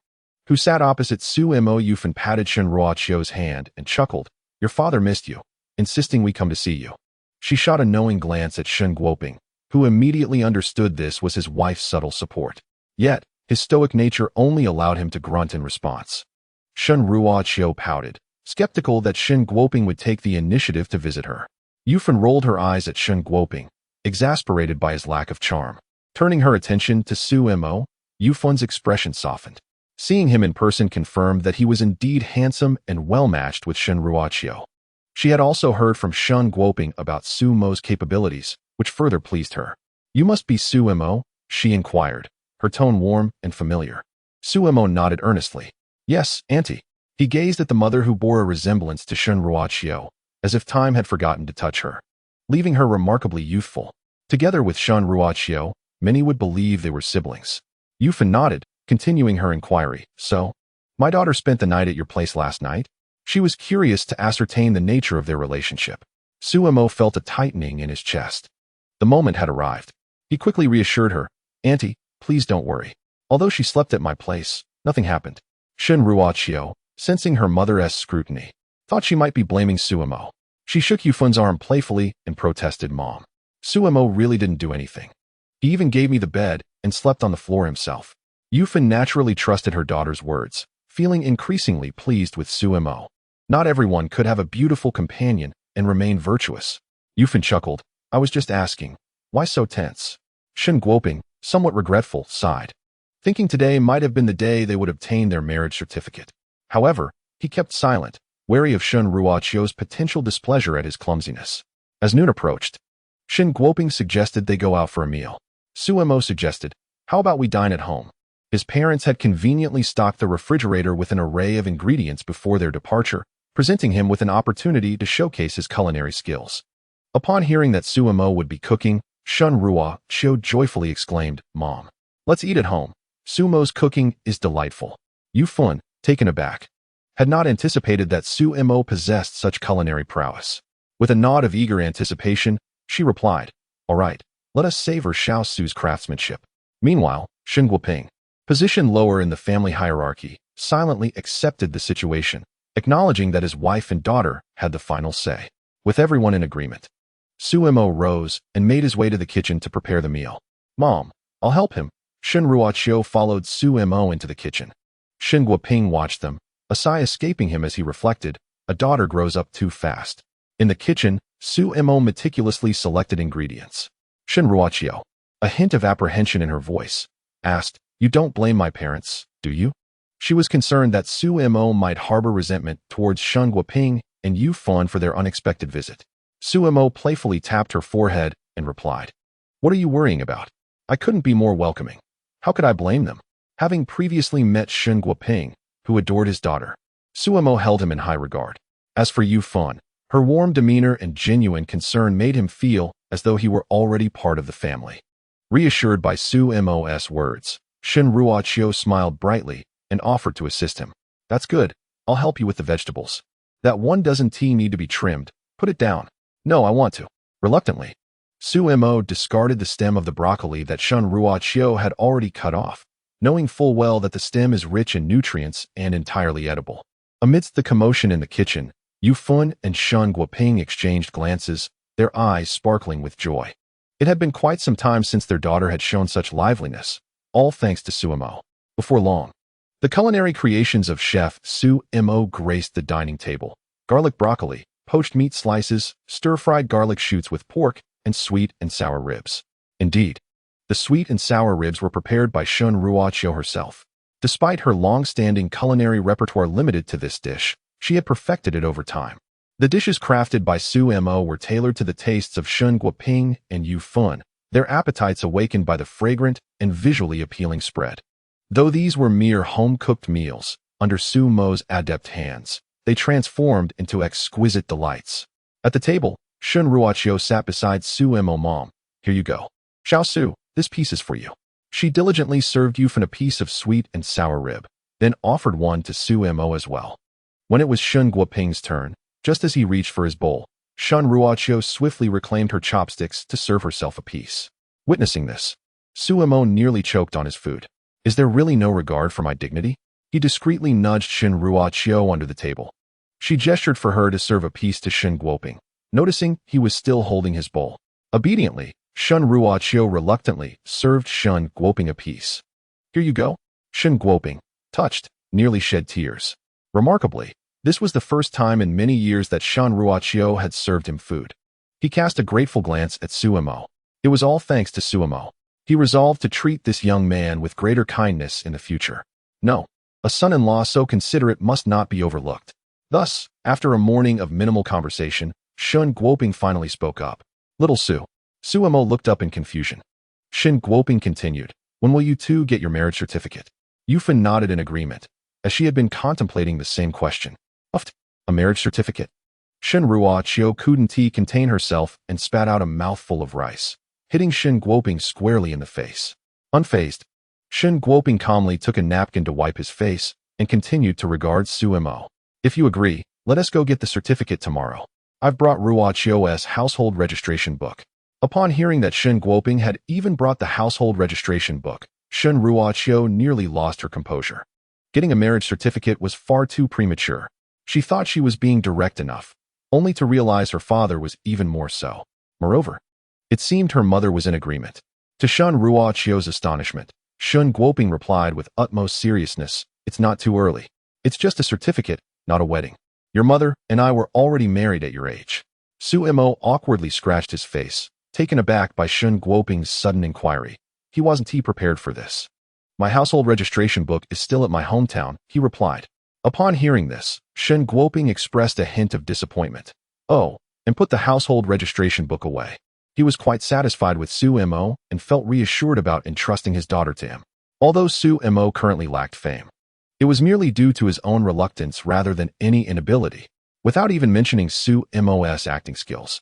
who sat opposite Su Mo. Yufan patted Shen Ruoqiu's hand and chuckled, "Your father missed you, insisting we come to see you." She shot a knowing glance at Shen Guoping, who immediately understood this was his wife's subtle support. Yet, his stoic nature only allowed him to grunt in response. Shen Ruoqiu pouted, skeptical that Shen Guoping would take the initiative to visit her. Yufan rolled her eyes at Shen Guoping, exasperated by his lack of charm. Turning her attention to Su Mo, Yufun's expression softened. Seeing him in person confirmed that he was indeed handsome and well-matched with Shen Ruoqiu. She had also heard from Shen Guoping about Su Mo's capabilities, which further pleased her. "You must be Su Mo?" she inquired, her tone warm and familiar. Su Mo nodded earnestly. "Yes, auntie." He gazed at the mother who bore a resemblance to Shen Ruoqiu, as if time had forgotten to touch her, leaving her remarkably youthful. Together with Shen Ruoqiu, many would believe they were siblings. Yufan nodded, continuing her inquiry. "So, my daughter spent the night at your place last night?" She was curious to ascertain the nature of their relationship. Su Mo felt a tightening in his chest. The moment had arrived. He quickly reassured her, "Auntie, please don't worry. Although she slept at my place, nothing happened." Shen Ruoqiu, sensing her mother's scrutiny, thought she might be blaming Su Mo. She shook Yufun's arm playfully and protested, "Mom, Su Mo really didn't do anything. He even gave me the bed and slept on the floor himself." Yufan naturally trusted her daughter's words, feeling increasingly pleased with Su Mo. Not everyone could have a beautiful companion and remain virtuous. Yufan chuckled. I was just asking. Why so tense? Shen Guoping, somewhat regretful, sighed, thinking today might have been the day they would obtain their marriage certificate. However, he kept silent, wary of Shen Ruoqiu's potential displeasure at his clumsiness. As noon approached, Shen Guoping suggested they go out for a meal. Su Mo suggested, how about we dine at home? His parents had conveniently stocked the refrigerator with an array of ingredients before their departure, presenting him with an opportunity to showcase his culinary skills. Upon hearing that Su Mo would be cooking, Shen Ruoqiu joyfully exclaimed, Mom, let's eat at home. Su Mo's cooking is delightful. Yufan, taken aback, had not anticipated that Su Mo possessed such culinary prowess. With a nod of eager anticipation, she replied, all right, let us savor Xiao Su's craftsmanship. Meanwhile, Shen Guoping, positioned lower in the family hierarchy, silently accepted the situation, acknowledging that his wife and daughter had the final say. With everyone in agreement, Su Mo rose and made his way to the kitchen to prepare the meal. Mom, I'll help him. Shen Ruoqiu followed Su Mo into the kitchen. Shen Guoping watched them, a sigh escaping him as he reflected, a daughter grows up too fast. In the kitchen, Su Mo meticulously selected ingredients. Shen Ruoqiu, a hint of apprehension in her voice, asked, you don't blame my parents, do you? She was concerned that Su Mo might harbor resentment towards Shen Guoping and Yufan for their unexpected visit. Su Mo playfully tapped her forehead and replied, what are you worrying about? I couldn't be more welcoming. How could I blame them? Having previously met Shen Guoping, who adored his daughter, Su Mo held him in high regard. As for Yufan, her warm demeanor and genuine concern made him feel as though he were already part of the family. Reassured by Su Mo's words, Shen Ruoqiu smiled brightly and offered to assist him. That's good. I'll help you with the vegetables. That 1 dozen tea need to be trimmed. Put it down. No, I want to. Reluctantly, Su Mo discarded the stem of the broccoli that Shen Ruoqiu had already cut off, knowing full well that the stem is rich in nutrients and entirely edible. Amidst the commotion in the kitchen, Yufan and Shen Guoping exchanged glances, their eyes sparkling with joy. It had been quite some time since their daughter had shown such liveliness, all thanks to Su Mo. Before long, the culinary creations of Chef Su Mo graced the dining table. Garlic broccoli, poached meat slices, stir-fried garlic shoots with pork, and sweet and sour ribs. Indeed, the sweet and sour ribs were prepared by Shen Ruoqiu herself. Despite her long-standing culinary repertoire limited to this dish, she had perfected it over time. The dishes crafted by Su Mo were tailored to the tastes of Shen Guoping and Yufan, their appetites awakened by the fragrant and visually appealing spread. Though these were mere home-cooked meals, under Su Mo's adept hands, they transformed into exquisite delights. At the table, Shen Ruoqiu sat beside Su Mo. Mom, here you go. Xiao Su, this piece is for you. She diligently served Yufan a piece of sweet and sour rib, then offered one to Su Mo as well. When it was Shen Guoping's turn, just as he reached for his bowl, Shen Ruoqiu swiftly reclaimed her chopsticks to serve herself a piece. Witnessing this, Su Mo nearly choked on his food. Is there really no regard for my dignity? He discreetly nudged Shen Ruoqiu under the table. She gestured for her to serve a piece to Shen Guoping, noticing he was still holding his bowl. Obediently, Shen Ruoqiu reluctantly served Shen Guoping a piece. Here you go. Shen Guoping, touched, nearly shed tears. Remarkably, this was the first time in many years that Shen Ruoqiu had served him food. He cast a grateful glance at Su Mo. It was all thanks to Su Mo. He resolved to treat this young man with greater kindness in the future. No, a son-in-law so considerate must not be overlooked. Thus, after a morning of minimal conversation, Shen Guoping finally spoke up. Little Su. Su Mo looked up in confusion. Shen Guoping continued, when will you two get your marriage certificate? Yufan nodded in agreement, as she had been contemplating the same question. A marriage certificate? Shen Ruoqiu couldn't contain herself and spat out a mouthful of rice, hitting Shen Guoping squarely in the face. Unfazed, Shen Guoping calmly took a napkin to wipe his face and continued to regard Su Mo. If you agree, let us go get the certificate tomorrow. I've brought Ruoqiu's household registration book. Upon hearing that Shen Guoping had even brought the household registration book, Shen Ruoqiu nearly lost her composure. Getting a marriage certificate was far too premature. She thought she was being direct enough, only to realize her father was even more so. Moreover, it seemed her mother was in agreement. To Shen Ruoqiu's astonishment, Shen Guoping replied with utmost seriousness, it's not too early. It's just a certificate, not a wedding. Your mother and I were already married at your age. Su Mo awkwardly scratched his face, taken aback by Shun Guoping's sudden inquiry. He wasn't prepared for this. My household registration book is still at my hometown, he replied. Upon hearing this, Shun Guoping expressed a hint of disappointment. Oh, and put the household registration book away. He was quite satisfied with Su Mo and felt reassured about entrusting his daughter to him. Although Su Mo currently lacked fame, it was merely due to his own reluctance rather than any inability, without even mentioning Su Mo's acting skills.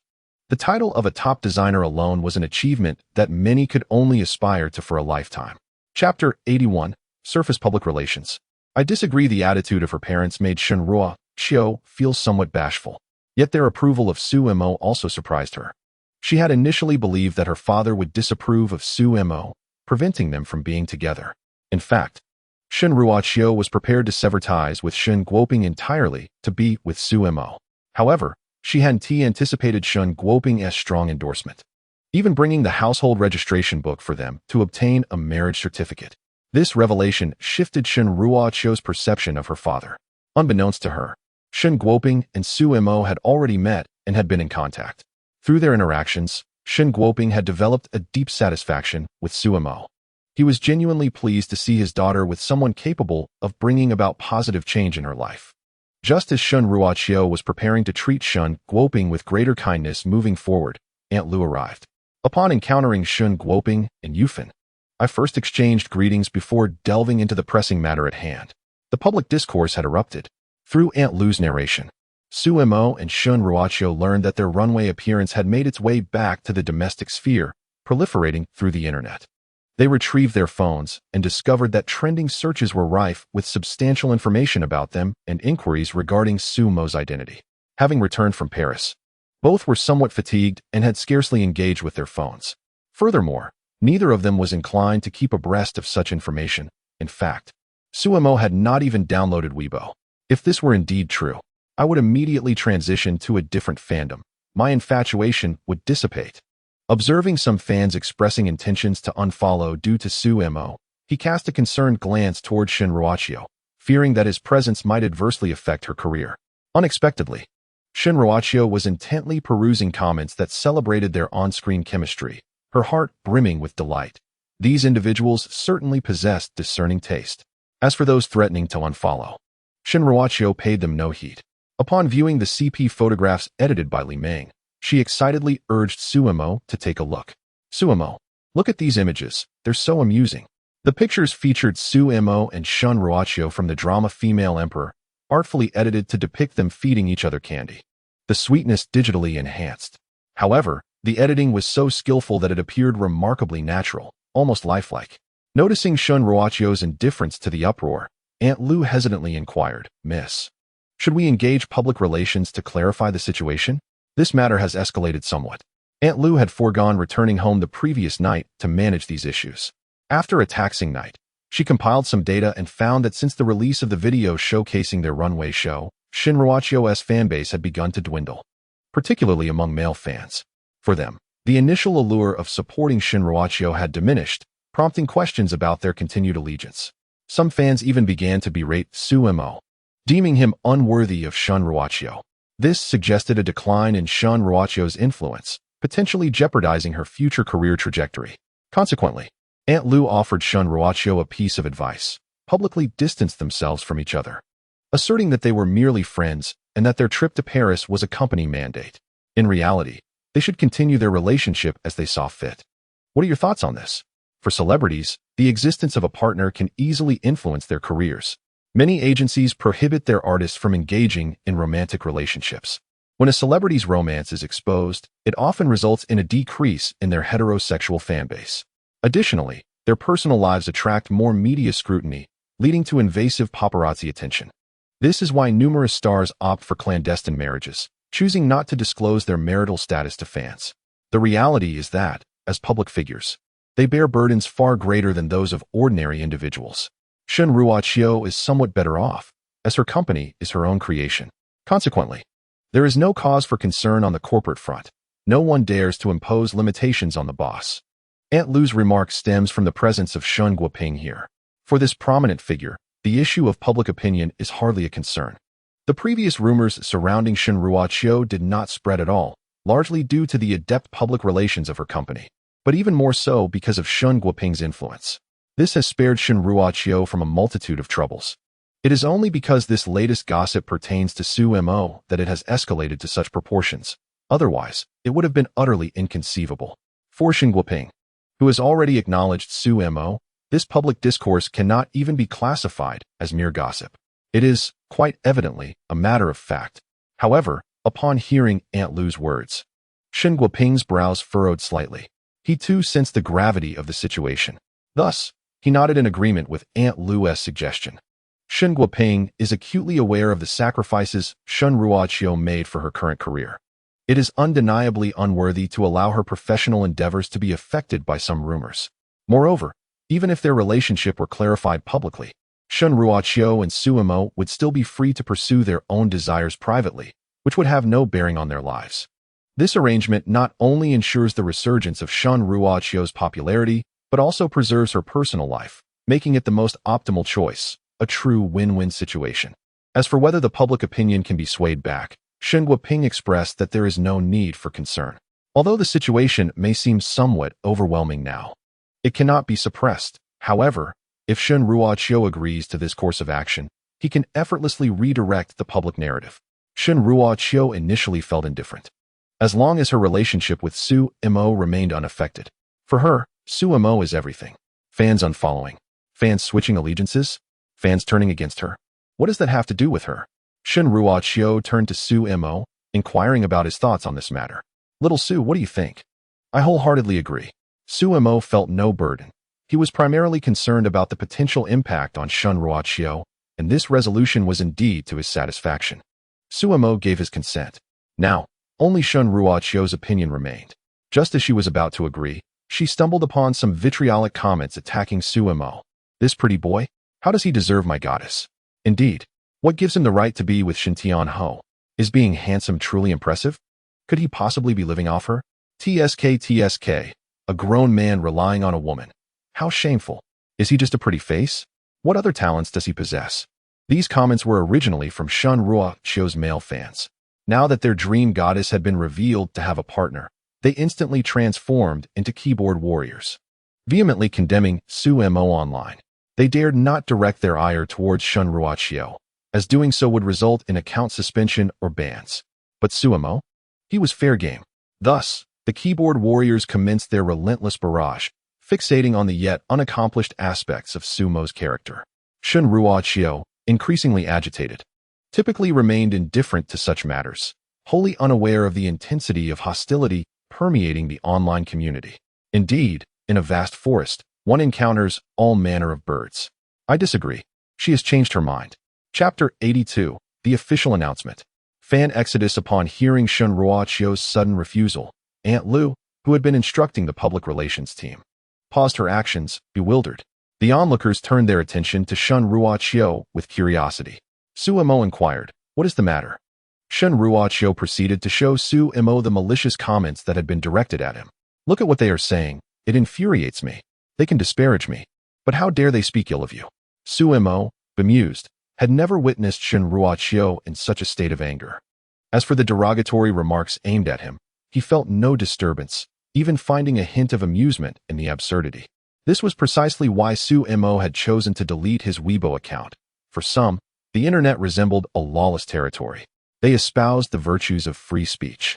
The title of a top designer alone was an achievement that many could only aspire to for a lifetime. Chapter 81, Surface Public Relations. I disagree. The attitude of her parents made Shenhua Qiu feel somewhat bashful, yet their approval of Su Mo also surprised her. She had initially believed that her father would disapprove of Su Mo, preventing them from being together. In fact, Shenhua Qiu was prepared to sever ties with Shun Guoping entirely to be with Su Mo. However, she hadn't anticipated Shun Guoping's strong endorsement, even bringing the household registration book for them to obtain a marriage certificate. This revelation shifted Shenhua Qiu's perception of her father. Unbeknownst to her, Shun Guoping and Su Mo had already met and had been in contact. Through their interactions, Shun Guoping had developed a deep satisfaction with Su Mo. He was genuinely pleased to see his daughter with someone capable of bringing about positive change in her life. Just as Shenhua Qiu was preparing to treat Shun Guoping with greater kindness moving forward, Aunt Lu arrived. Upon encountering Shun Guoping and Yufan, I first exchanged greetings before delving into the pressing matter at hand. The public discourse had erupted. Through Aunt Lu's narration, Su Mo and Shenhua Qiu learned that their runway appearance had made its way back to the domestic sphere, proliferating through the internet. They retrieved their phones and discovered that trending searches were rife with substantial information about them and inquiries regarding Su Mo's identity. Having returned from Paris, both were somewhat fatigued and had scarcely engaged with their phones. Furthermore, neither of them was inclined to keep abreast of such information. In fact, Su Mo had not even downloaded Weibo. If this were indeed true, I would immediately transition to a different fandom. My infatuation would dissipate. Observing some fans expressing intentions to unfollow due to Su Mo, he cast a concerned glance toward Shenhua Qiu, fearing that his presence might adversely affect her career. Unexpectedly, Shenhua Qiu was intently perusing comments that celebrated their on-screen chemistry, her heart brimming with delight. These individuals certainly possessed discerning taste. As for those threatening to unfollow, Shenhua Qiu paid them no heed. Upon viewing the CP photographs edited by Li Meng, she excitedly urged Su Mo to take a look. Su Mo, look at these images. They're so amusing. The pictures featured Su Mo and Shenhua Qiu from the drama Female Emperor, artfully edited to depict them feeding each other candy. The sweetness digitally enhanced. However, the editing was so skillful that it appeared remarkably natural, almost lifelike. Noticing Shenhua Qiu's indifference to the uproar, Aunt Lu hesitantly inquired, Miss, should we engage public relations to clarify the situation? This matter has escalated somewhat. Aunt Lu had foregone returning home the previous night to manage these issues. After a taxing night, she compiled some data and found that since the release of the video showcasing their runway show, Shenhua Qiu's fanbase had begun to dwindle, particularly among male fans. For them, the initial allure of supporting Shenhua Qiu had diminished, prompting questions about their continued allegiance. Some fans even began to berate Su Mo, deeming him unworthy of Shenhua Qiu. This suggested a decline in Shenhua Qiu's influence, potentially jeopardizing her future career trajectory. Consequently, Aunt Lu offered Shenhua Qiu a piece of advice: publicly distance themselves from each other, asserting that they were merely friends and that their trip to Paris was a company mandate. In reality, they should continue their relationship as they saw fit. What are your thoughts on this? For celebrities, the existence of a partner can easily influence their careers. Many agencies prohibit their artists from engaging in romantic relationships. When a celebrity's romance is exposed, it often results in a decrease in their heterosexual fanbase. Additionally, their personal lives attract more media scrutiny, leading to invasive paparazzi attention. This is why numerous stars opt for clandestine marriages, choosing not to disclose their marital status to fans. The reality is that, as public figures, they bear burdens far greater than those of ordinary individuals. Shenhua Qiu is somewhat better off, as her company is her own creation. Consequently, there is no cause for concern on the corporate front. No one dares to impose limitations on the boss. Aunt Lu's remark stems from the presence of Shun Guoping here. For this prominent figure, the issue of public opinion is hardly a concern. The previous rumors surrounding Shen Ruoqiu did not spread at all, largely due to the adept public relations of her company, but even more so because of Shen Guoping's influence. This has spared Shen Ruoqiu from a multitude of troubles. It is only because this latest gossip pertains to Su Mo that it has escalated to such proportions. Otherwise, it would have been utterly inconceivable. For Shen Guoping, who has already acknowledged Su Mo, this public discourse cannot even be classified as mere gossip. It is, quite evidently, a matter of fact. However, upon hearing Aunt Lu's words, Shen Guoping's brows furrowed slightly. He too sensed the gravity of the situation. Thus, he nodded in agreement with Aunt Lu's suggestion. Shen Guoping is acutely aware of the sacrifices Shen Ruoqiu made for her current career. It is undeniably unworthy to allow her professional endeavors to be affected by some rumors. Moreover, even if their relationship were clarified publicly, Shen Ruoqiu and Su Mo would still be free to pursue their own desires privately, which would have no bearing on their lives. This arrangement not only ensures the resurgence of Shen Ruoqiu's popularity, but also preserves her personal life, making it the most optimal choice, a true win-win situation. As for whether the public opinion can be swayed back, Shen Guoping expressed that there is no need for concern. Although the situation may seem somewhat overwhelming now, it cannot be suppressed. However, if Shen Ruoqiu agrees to this course of action, he can effortlessly redirect the public narrative. Shen Ruoqiu initially felt indifferent, as long as her relationship with Su Mo remained unaffected. For her, Su Mo is everything. Fans unfollowing, fans switching allegiances, fans turning against her. What does that have to do with her? Shen Ruoqiu turned to Su Mo, inquiring about his thoughts on this matter. Little Su, what do you think? I wholeheartedly agree. Su Mo felt no burden. He was primarily concerned about the potential impact on Shen Ruoqiu, and this resolution was indeed to his satisfaction. Su Mo gave his consent. Now, only Shen Ruoqiu's opinion remained. Just as she was about to agree, she stumbled upon some vitriolic comments attacking Su Mo. This pretty boy? How does he deserve my goddess? Indeed, what gives him the right to be with Shen Tianho? Is being handsome truly impressive? Could he possibly be living off her? TSK, a grown man relying on a woman. How shameful. Is he just a pretty face? What other talents does he possess? These comments were originally from Shen Ruoqiu's male fans. Now that their dream goddess had been revealed to have a partner, they instantly transformed into keyboard warriors. Vehemently condemning Su Mo online, they dared not direct their ire towards Shen Ruoqiu, as doing so would result in account suspension or bans. But Su Mo? He was fair game. Thus, the keyboard warriors commenced their relentless barrage, fixating on the yet unaccomplished aspects of Su Mo's character. Shen Ruoqiu, increasingly agitated, typically remained indifferent to such matters, wholly unaware of the intensity of hostility permeating the online community. Indeed, in a vast forest, one encounters all manner of birds. I disagree. She has changed her mind. Chapter 82, The Official Announcement. Fan exodus upon hearing Shen Ruoqiu's sudden refusal. Aunt Lu, who had been instructing the public relations team, paused her actions, bewildered. The onlookers turned their attention to Shen Ruoqiu with curiosity. Su Mo inquired, "What is the matter?" Shen Ruoqiu proceeded to show Su Mo the malicious comments that had been directed at him. "Look at what they are saying. It infuriates me. They can disparage me. But how dare they speak ill of you?" Su Mo, bemused, had never witnessed Shen Ruoqiu in such a state of anger. As for the derogatory remarks aimed at him, he felt no disturbance, even finding a hint of amusement in the absurdity. This was precisely why Su Mo had chosen to delete his Weibo account. For some, the internet resembled a lawless territory. They espoused the virtues of free speech,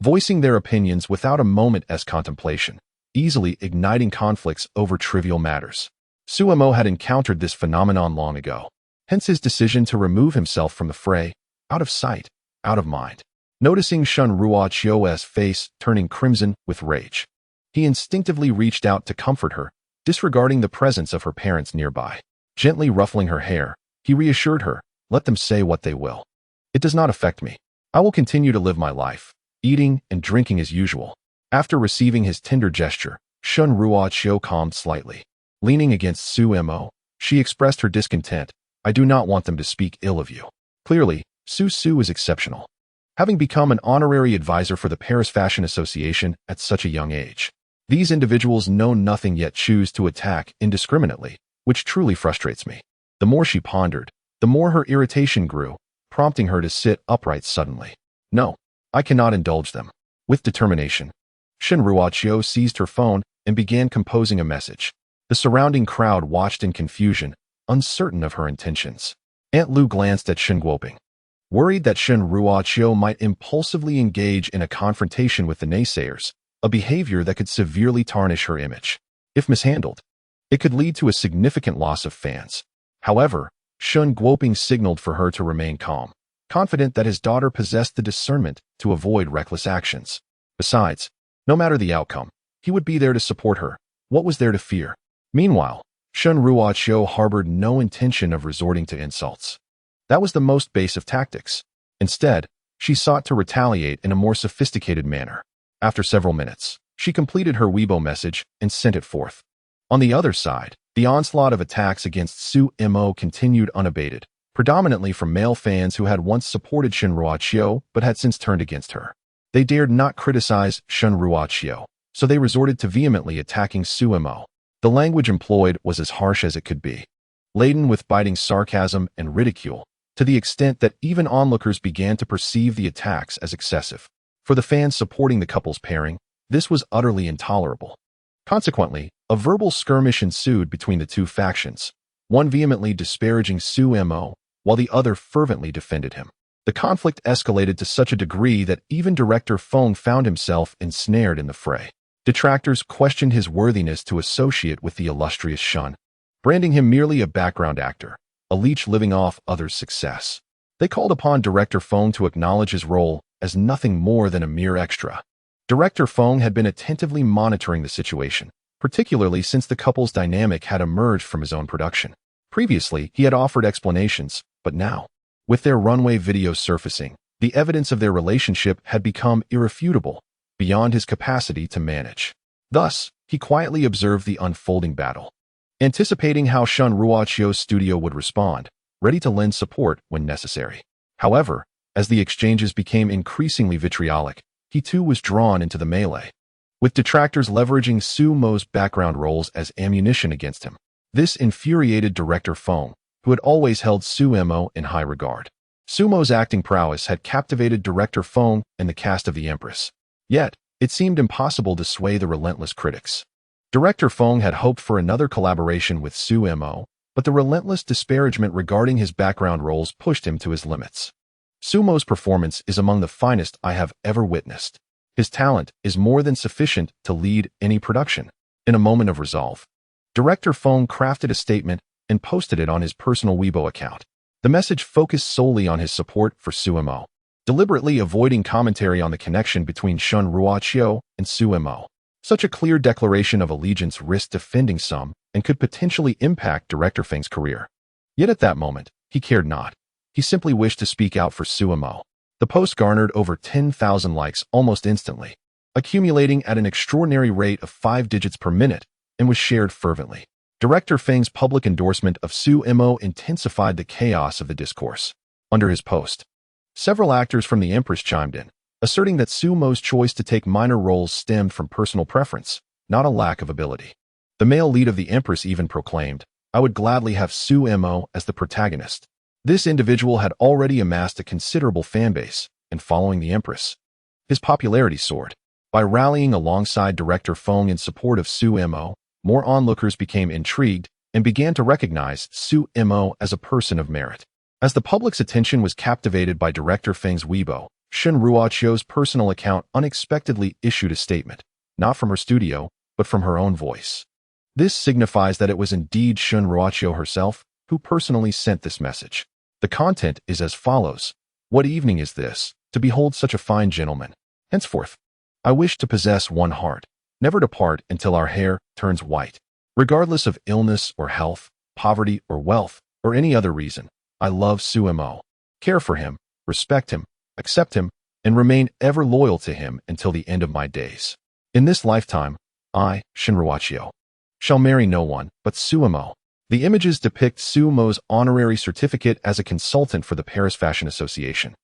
voicing their opinions without a moment's contemplation, easily igniting conflicts over trivial matters. Su Mo had encountered this phenomenon long ago, hence his decision to remove himself from the fray, out of sight, out of mind. Noticing Shen Ruoqiu's face turning crimson with rage, he instinctively reached out to comfort her, disregarding the presence of her parents nearby. Gently ruffling her hair, he reassured her, "Let them say what they will. It does not affect me. I will continue to live my life, eating and drinking as usual." After receiving his tender gesture, Shen Ruoqiu calmed slightly. Leaning against Su Mo, she expressed her discontent. "I do not want them to speak ill of you. Clearly, Su is exceptional, having become an honorary advisor for the Paris Fashion Association at such a young age. These individuals know nothing yet choose to attack indiscriminately, which truly frustrates me." The more she pondered, the more her irritation grew, prompting her to sit upright suddenly. No, I cannot indulge them. With determination, Shin Ruochio seized her phone and began composing a message. The surrounding crowd watched in confusion, uncertain of her intentions. Aunt Lu glanced at Shin Guoping, worried that Shin Ruochio might impulsively engage in a confrontation with the naysayers, a behavior that could severely tarnish her image. If mishandled, it could lead to a significant loss of fans. However, Shin Guoping signaled for her to remain calm, confident that his daughter possessed the discernment to avoid reckless actions. Besides, no matter the outcome, he would be there to support her. What was there to fear? Meanwhile, Shin Ruochio harbored no intention of resorting to insults. That was the most base of tactics. Instead, she sought to retaliate in a more sophisticated manner. After several minutes, she completed her Weibo message and sent it forth. On the other side, the onslaught of attacks against Su Mo continued unabated, predominantly from male fans who had once supported Shin Ruochio but had since turned against her. They dared not criticize Shin Ruochio, so they resorted to vehemently attacking Su Mo. The language employed was as harsh as it could be, laden with biting sarcasm and ridicule, to the extent that even onlookers began to perceive the attacks as excessive. For the fans supporting the couple's pairing, this was utterly intolerable. Consequently, a verbal skirmish ensued between the two factions, one vehemently disparaging Su Mo, while the other fervently defended him. The conflict escalated to such a degree that even Director Feng found himself ensnared in the fray. Detractors questioned his worthiness to associate with the illustrious Shun, branding him merely a background actor, a leech living off others' success. They called upon Director Feng to acknowledge his role as nothing more than a mere extra. Director Feng had been attentively monitoring the situation, particularly since the couple's dynamic had emerged from his own production. Previously, he had offered explanations, but now, with their runway videos surfacing, the evidence of their relationship had become irrefutable, beyond his capacity to manage. Thus, he quietly observed the unfolding battle, anticipating how Shin Ruochio's studio would respond, ready to lend support when necessary. However, as the exchanges became increasingly vitriolic, he too was drawn into the melee, with detractors leveraging Su Mo's background roles as ammunition against him. This infuriated Director Feng, who had always held Su Mo in high regard. Su Mo's acting prowess had captivated Director Feng and the cast of The Empress. Yet, it seemed impossible to sway the relentless critics. Director Feng had hoped for another collaboration with Su Mo, but the relentless disparagement regarding his background roles pushed him to his limits. Su Mo's performance is among the finest I have ever witnessed. His talent is more than sufficient to lead any production. In a moment of resolve, Director Feng crafted a statement and posted it on his personal Weibo account. The message focused solely on his support for Su Mo, deliberately avoiding commentary on the connection between Shin Ruochio and Su Mo. Such a clear declaration of allegiance risked offending some and could potentially impact Director Feng's career. Yet at that moment, he cared not. He simply wished to speak out for Su Mo. The post garnered over 10,000 likes almost instantly, accumulating at an extraordinary rate of 5 digits per minute, and was shared fervently. Director Feng's public endorsement of Su Mo intensified the chaos of the discourse. Under his post, several actors from the Empress chimed in, asserting that Su Mo's choice to take minor roles stemmed from personal preference, not a lack of ability. The male lead of the Empress even proclaimed, "I would gladly have Su Mo as the protagonist." This individual had already amassed a considerable fanbase, and following the Empress, his popularity soared. By rallying alongside Director Feng in support of Su Mo, more onlookers became intrigued and began to recognize Su Mo as a person of merit. As the public's attention was captivated by Director Feng's Weibo, Shin Ruochio's personal account unexpectedly issued a statement, not from her studio, but from her own voice. This signifies that it was indeed Shin Ruochio herself who personally sent this message. The content is as follows. What evening is this, to behold such a fine gentleman? Henceforth, I wish to possess one heart, never to part until our hair turns white. Regardless of illness or health, poverty or wealth, or any other reason, I love Su Mo, care for him, respect him, accept him, and remain ever loyal to him until the end of my days. In this lifetime, I, Shin Ruochio, shall marry no one but Su Mo. The images depict Su Mo's honorary certificate as a consultant for the Paris Fashion Association,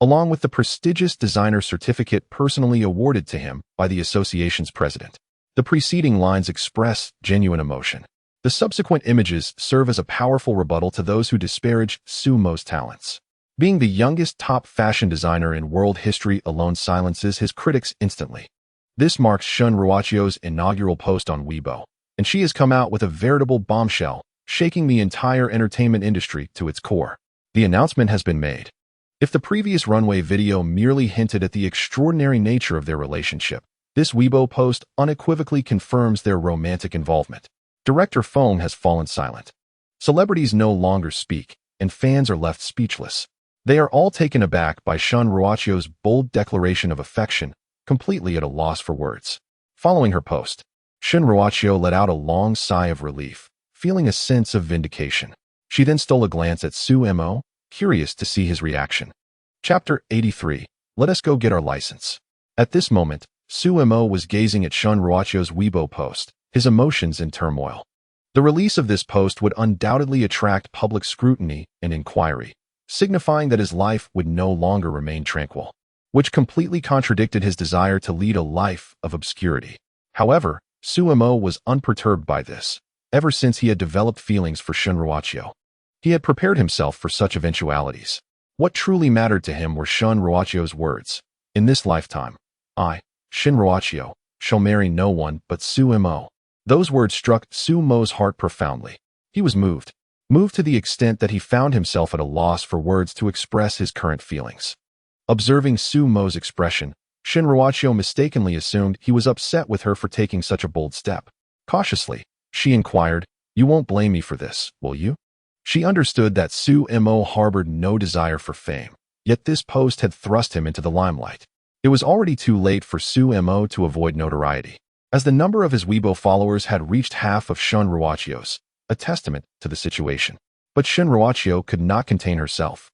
along with the prestigious designer certificate personally awarded to him by the association's president. The preceding lines express genuine emotion. The subsequent images serve as a powerful rebuttal to those who disparage Su Mo's talents. Being the youngest top fashion designer in world history alone silences his critics instantly. This marks Shun Ruachio's inaugural post on Weibo, and she has come out with a veritable bombshell, shaking the entire entertainment industry to its core. The announcement has been made. If the previous runway video merely hinted at the extraordinary nature of their relationship, this Weibo post unequivocally confirms their romantic involvement. Director Fong has fallen silent. Celebrities no longer speak, and fans are left speechless. They are all taken aback by Shun Ruachio's bold declaration of affection, completely at a loss for words. Following her post, Shun Ruachio let out a long sigh of relief, feeling a sense of vindication. She then stole a glance at Su Mo, curious to see his reaction. Chapter 83. Let us go get our license. At this moment, Su Mo was gazing at Shun Ruachio's Weibo post, his emotions in turmoil. The release of this post would undoubtedly attract public scrutiny and inquiry, signifying that his life would no longer remain tranquil, which completely contradicted his desire to lead a life of obscurity. However, Su Mo was unperturbed by this, ever since he had developed feelings for Shun Ruachio. He had prepared himself for such eventualities. What truly mattered to him were Shun Ruachio's words. In this lifetime, I, Shun Ruachio, shall marry no one but Su Mo. Those words struck Su Mo's heart profoundly. He was moved to the extent that he found himself at a loss for words to express his current feelings. Observing Su Mo's expression, Shun Ruachio mistakenly assumed he was upset with her for taking such a bold step. Cautiously, she inquired, "You won't blame me for this, will you?" She understood that Su Mo harbored no desire for fame, yet this post had thrust him into the limelight. It was already too late for Su Mo to avoid notoriety, as the number of his Weibo followers had reached half of Shun Ruachio's, a testament to the situation. But Shun Ruachio could not contain herself.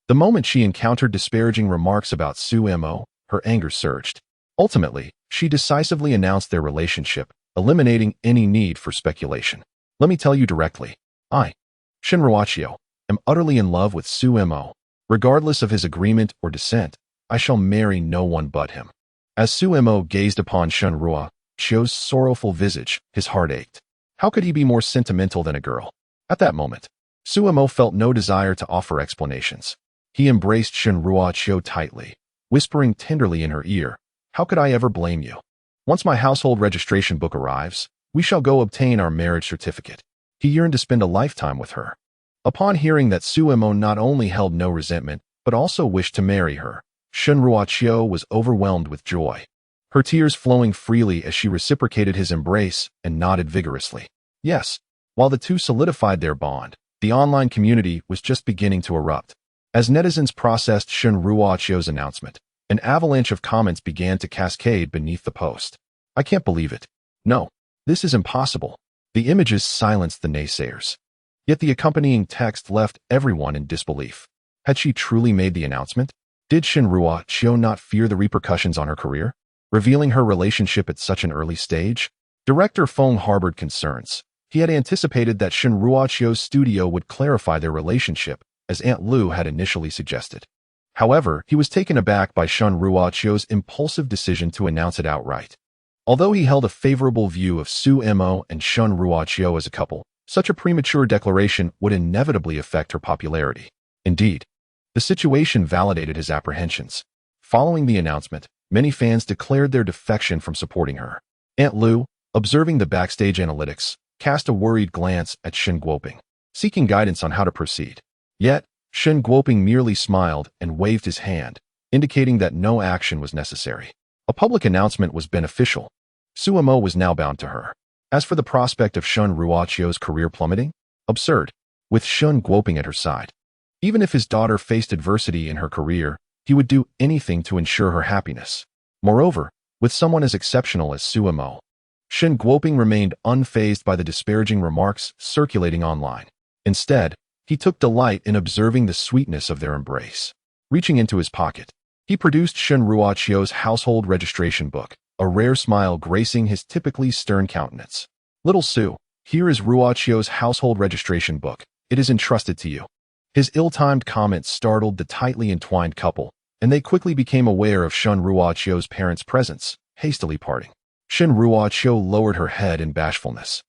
The moment she encountered disparaging remarks about Su Mo, her anger surged. Ultimately, she decisively announced their relationship, eliminating any need for speculation. "Let me tell you directly. I, Shun Ruachio, am utterly in love with Su Mo. Regardless of his agreement or dissent, I shall marry no one but him." As Su Mo gazed upon Shun Ruachio's sorrowful visage, his heart ached. How could he be more sentimental than a girl? At that moment, Su Mo felt no desire to offer explanations. He embraced Shun Ruachio tightly, whispering tenderly in her ear, "How could I ever blame you? Once my household registration book arrives, we shall go obtain our marriage certificate." He yearned to spend a lifetime with her. Upon hearing that Su Mo not only held no resentment, but also wished to marry her, Shun Ruachio was overwhelmed with joy, her tears flowing freely as she reciprocated his embrace and nodded vigorously. Yes, while the two solidified their bond, the online community was just beginning to erupt. As netizens processed Shun Ruachio's announcement, an avalanche of comments began to cascade beneath the post. "I can't believe it. No, this is impossible." The images silenced the naysayers. Yet the accompanying text left everyone in disbelief. Had she truly made the announcement? Did Shun Ruachio not fear the repercussions on her career, revealing her relationship at such an early stage? Director Fong harbored concerns. He had anticipated that Shun Ruachio's studio would clarify their relationship, as Aunt Lu had initially suggested. However, he was taken aback by Shun Ruachio's impulsive decision to announce it outright. Although he held a favorable view of Su Mo and Shun Ruachio as a couple, such a premature declaration would inevitably affect her popularity. Indeed, the situation validated his apprehensions. Following the announcement, many fans declared their defection from supporting her. Aunt Lu, observing the backstage analytics, cast a worried glance at Shen Guoping, seeking guidance on how to proceed. Yet, Shen Guoping merely smiled and waved his hand, indicating that no action was necessary. A public announcement was beneficial. Su Mo was now bound to her. As for the prospect of Shun Ruachio's career plummeting, absurd, with Shen Guoping at her side. Even if his daughter faced adversity in her career, he would do anything to ensure her happiness. Moreover, with someone as exceptional as Su Mo, Shen Guoping remained unfazed by the disparaging remarks circulating online. Instead, he took delight in observing the sweetness of their embrace. Reaching into his pocket, he produced Shun Ruachio's household registration book, a rare smile gracing his typically stern countenance. "Little Su, here is Ruachio's household registration book. It is entrusted to you." His ill-timed comment startled the tightly entwined couple, and they quickly became aware of Shun Ruachio's parents' presence, hastily parting. Shun Ruachio lowered her head in bashfulness.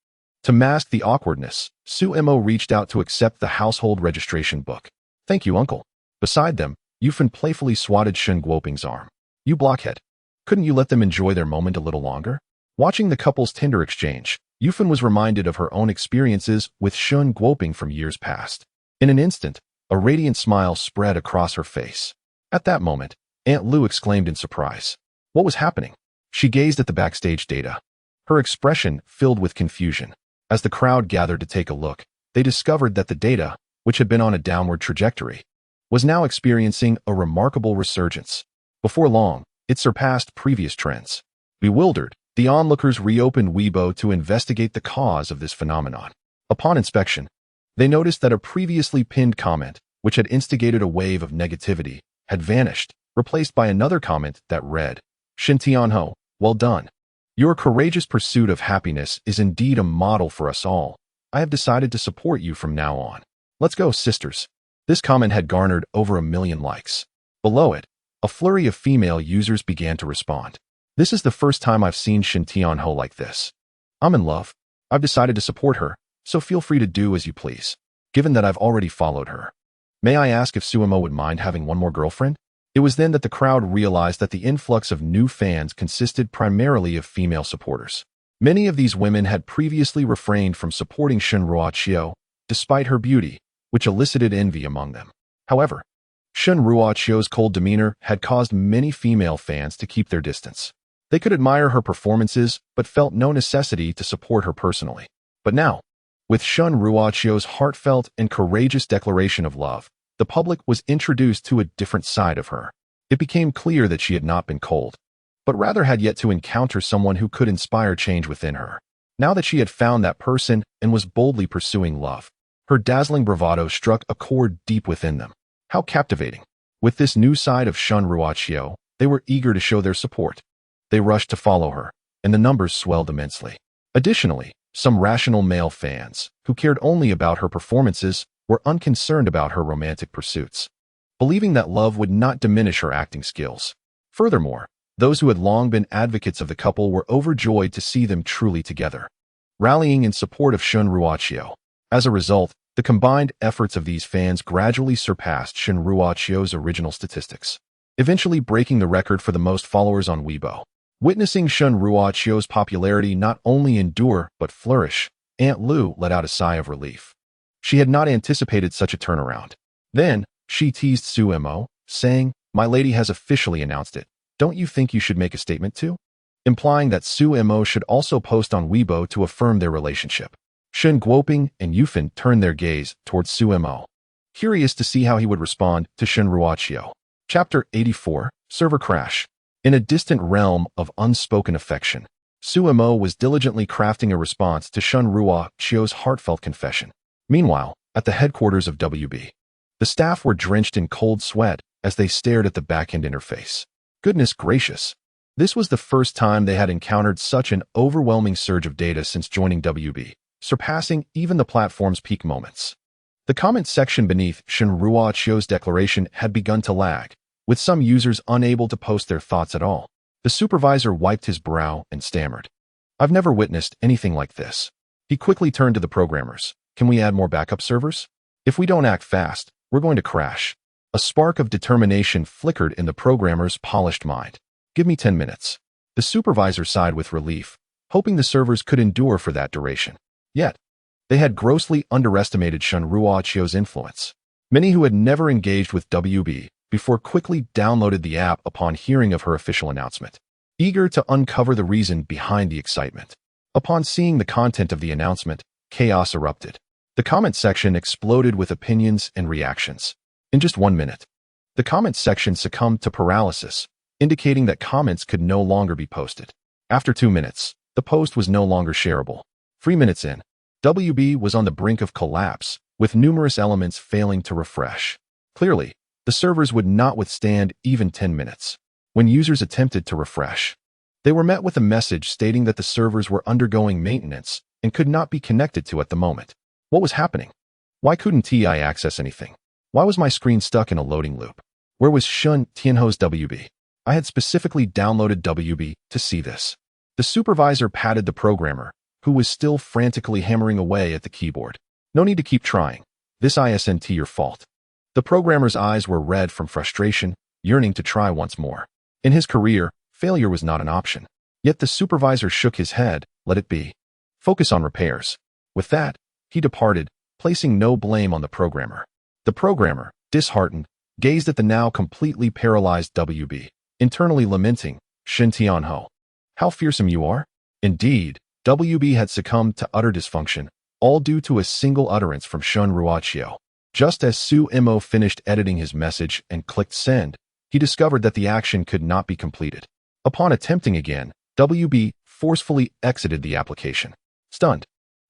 To mask the awkwardness, Su Mo reached out to accept the household registration book. Thank you, uncle. Beside them, Yufan playfully swatted Shen Guoping's arm. You blockhead. Couldn't you let them enjoy their moment a little longer? Watching the couple's Tinder exchange, Yufan was reminded of her own experiences with Shen Guoping from years past. In an instant, a radiant smile spread across her face. At that moment, Aunt Lu exclaimed in surprise. What was happening? She gazed at the backstage data. Her expression filled with confusion. As the crowd gathered to take a look, they discovered that the data, which had been on a downward trajectory, was now experiencing a remarkable resurgence. Before long, it surpassed previous trends. Bewildered, the onlookers reopened Weibo to investigate the cause of this phenomenon. Upon inspection, they noticed that a previously pinned comment, which had instigated a wave of negativity, had vanished, replaced by another comment that read, Shin Tianho, well done. Your courageous pursuit of happiness is indeed a model for us all. I have decided to support you from now on. Let's go, sisters. This comment had garnered over 1 million likes. Below it, a flurry of female users began to respond. This is the first time I've seen Shin Tianho like this. I'm in love. I've decided to support her, so feel free to do as you please, given that I've already followed her. May I ask if Suemo would mind having one more girlfriend? It was then that the crowd realized that the influx of new fans consisted primarily of female supporters. Many of these women had previously refrained from supporting Shen Ruoqiu, despite her beauty, which elicited envy among them. However, Shen Ruoqiu's cold demeanor had caused many female fans to keep their distance. They could admire her performances, but felt no necessity to support her personally. But now, with Shen Ruoqiu's heartfelt and courageous declaration of love, the public was introduced to a different side of her. It became clear that she had not been cold, but rather had yet to encounter someone who could inspire change within her. Now that she had found that person and was boldly pursuing love, her dazzling bravado struck a chord deep within them. How captivating. With this new side of Shen Ruoqiu, they were eager to show their support. They rushed to follow her, and the numbers swelled immensely. Additionally, some rational male fans, who cared only about her performances, were unconcerned about her romantic pursuits, believing that love would not diminish her acting skills. Furthermore, those who had long been advocates of the couple were overjoyed to see them truly together, rallying in support of Shen Ruoqiu. As a result, the combined efforts of these fans gradually surpassed Shen Ruoqiu's original statistics, eventually breaking the record for the most followers on Weibo. Witnessing Shen Ruoqiu's popularity not only endure but flourish, Aunt Lu let out a sigh of relief. She had not anticipated such a turnaround. Then, she teased Suemo, saying, My lady has officially announced it. Don't you think you should make a statement too? Implying that Suemo should also post on Weibo to affirm their relationship. Shen Guoping and Yufan turned their gaze towards Suemo, curious to see how he would respond to Shen Ruoqiu. Chapter 84, Server Crash. In a distant realm of unspoken affection, Suemo was diligently crafting a response to Shen Ruoqiu's heartfelt confession. Meanwhile, at the headquarters of WB, the staff were drenched in cold sweat as they stared at the back-end interface. Goodness gracious! This was the first time they had encountered such an overwhelming surge of data since joining WB, surpassing even the platform's peak moments. The comment section beneath Shen Ruoqiu's declaration had begun to lag, with some users unable to post their thoughts at all. The supervisor wiped his brow and stammered. I've never witnessed anything like this. He quickly turned to the programmers. Can we add more backup servers? If we don't act fast, we're going to crash. A spark of determination flickered in the programmer's polished mind. Give me 10 minutes. The supervisor sighed with relief, hoping the servers could endure for that duration. Yet, they had grossly underestimated Shen Ruoqiu's influence. Many who had never engaged with WB before quickly downloaded the app upon hearing of her official announcement, eager to uncover the reason behind the excitement. Upon seeing the content of the announcement, chaos erupted. The comment section exploded with opinions and reactions. In just 1 minute, the comment section succumbed to paralysis, indicating that comments could no longer be posted. After 2 minutes, the post was no longer shareable. 3 minutes in, WB was on the brink of collapse, with numerous elements failing to refresh. Clearly, the servers would not withstand even 10 minutes. When users attempted to refresh, they were met with a message stating that the servers were undergoing maintenance and could not be connected to at the moment. What was happening? Why couldn't I access anything? Why was my screen stuck in a loading loop? Where was Shen Tianho's WB? I had specifically downloaded WB to see this. The supervisor patted the programmer, who was still frantically hammering away at the keyboard. "No need to keep trying. This isn't your fault." The programmer's eyes were red from frustration, yearning to try once more. In his career, failure was not an option. Yet the supervisor shook his head. "Let it be. Focus on repairs." With that, he departed, placing no blame on the programmer. The programmer, disheartened, gazed at the now completely paralyzed WB, internally lamenting, "Shin Tianho, how fearsome you are." Indeed, WB had succumbed to utter dysfunction, all due to a single utterance from Shun Ruoqiu. Just as Su Mo finished editing his message and clicked send, he discovered that the action could not be completed. Upon attempting again, WB forcefully exited the application. Stunned,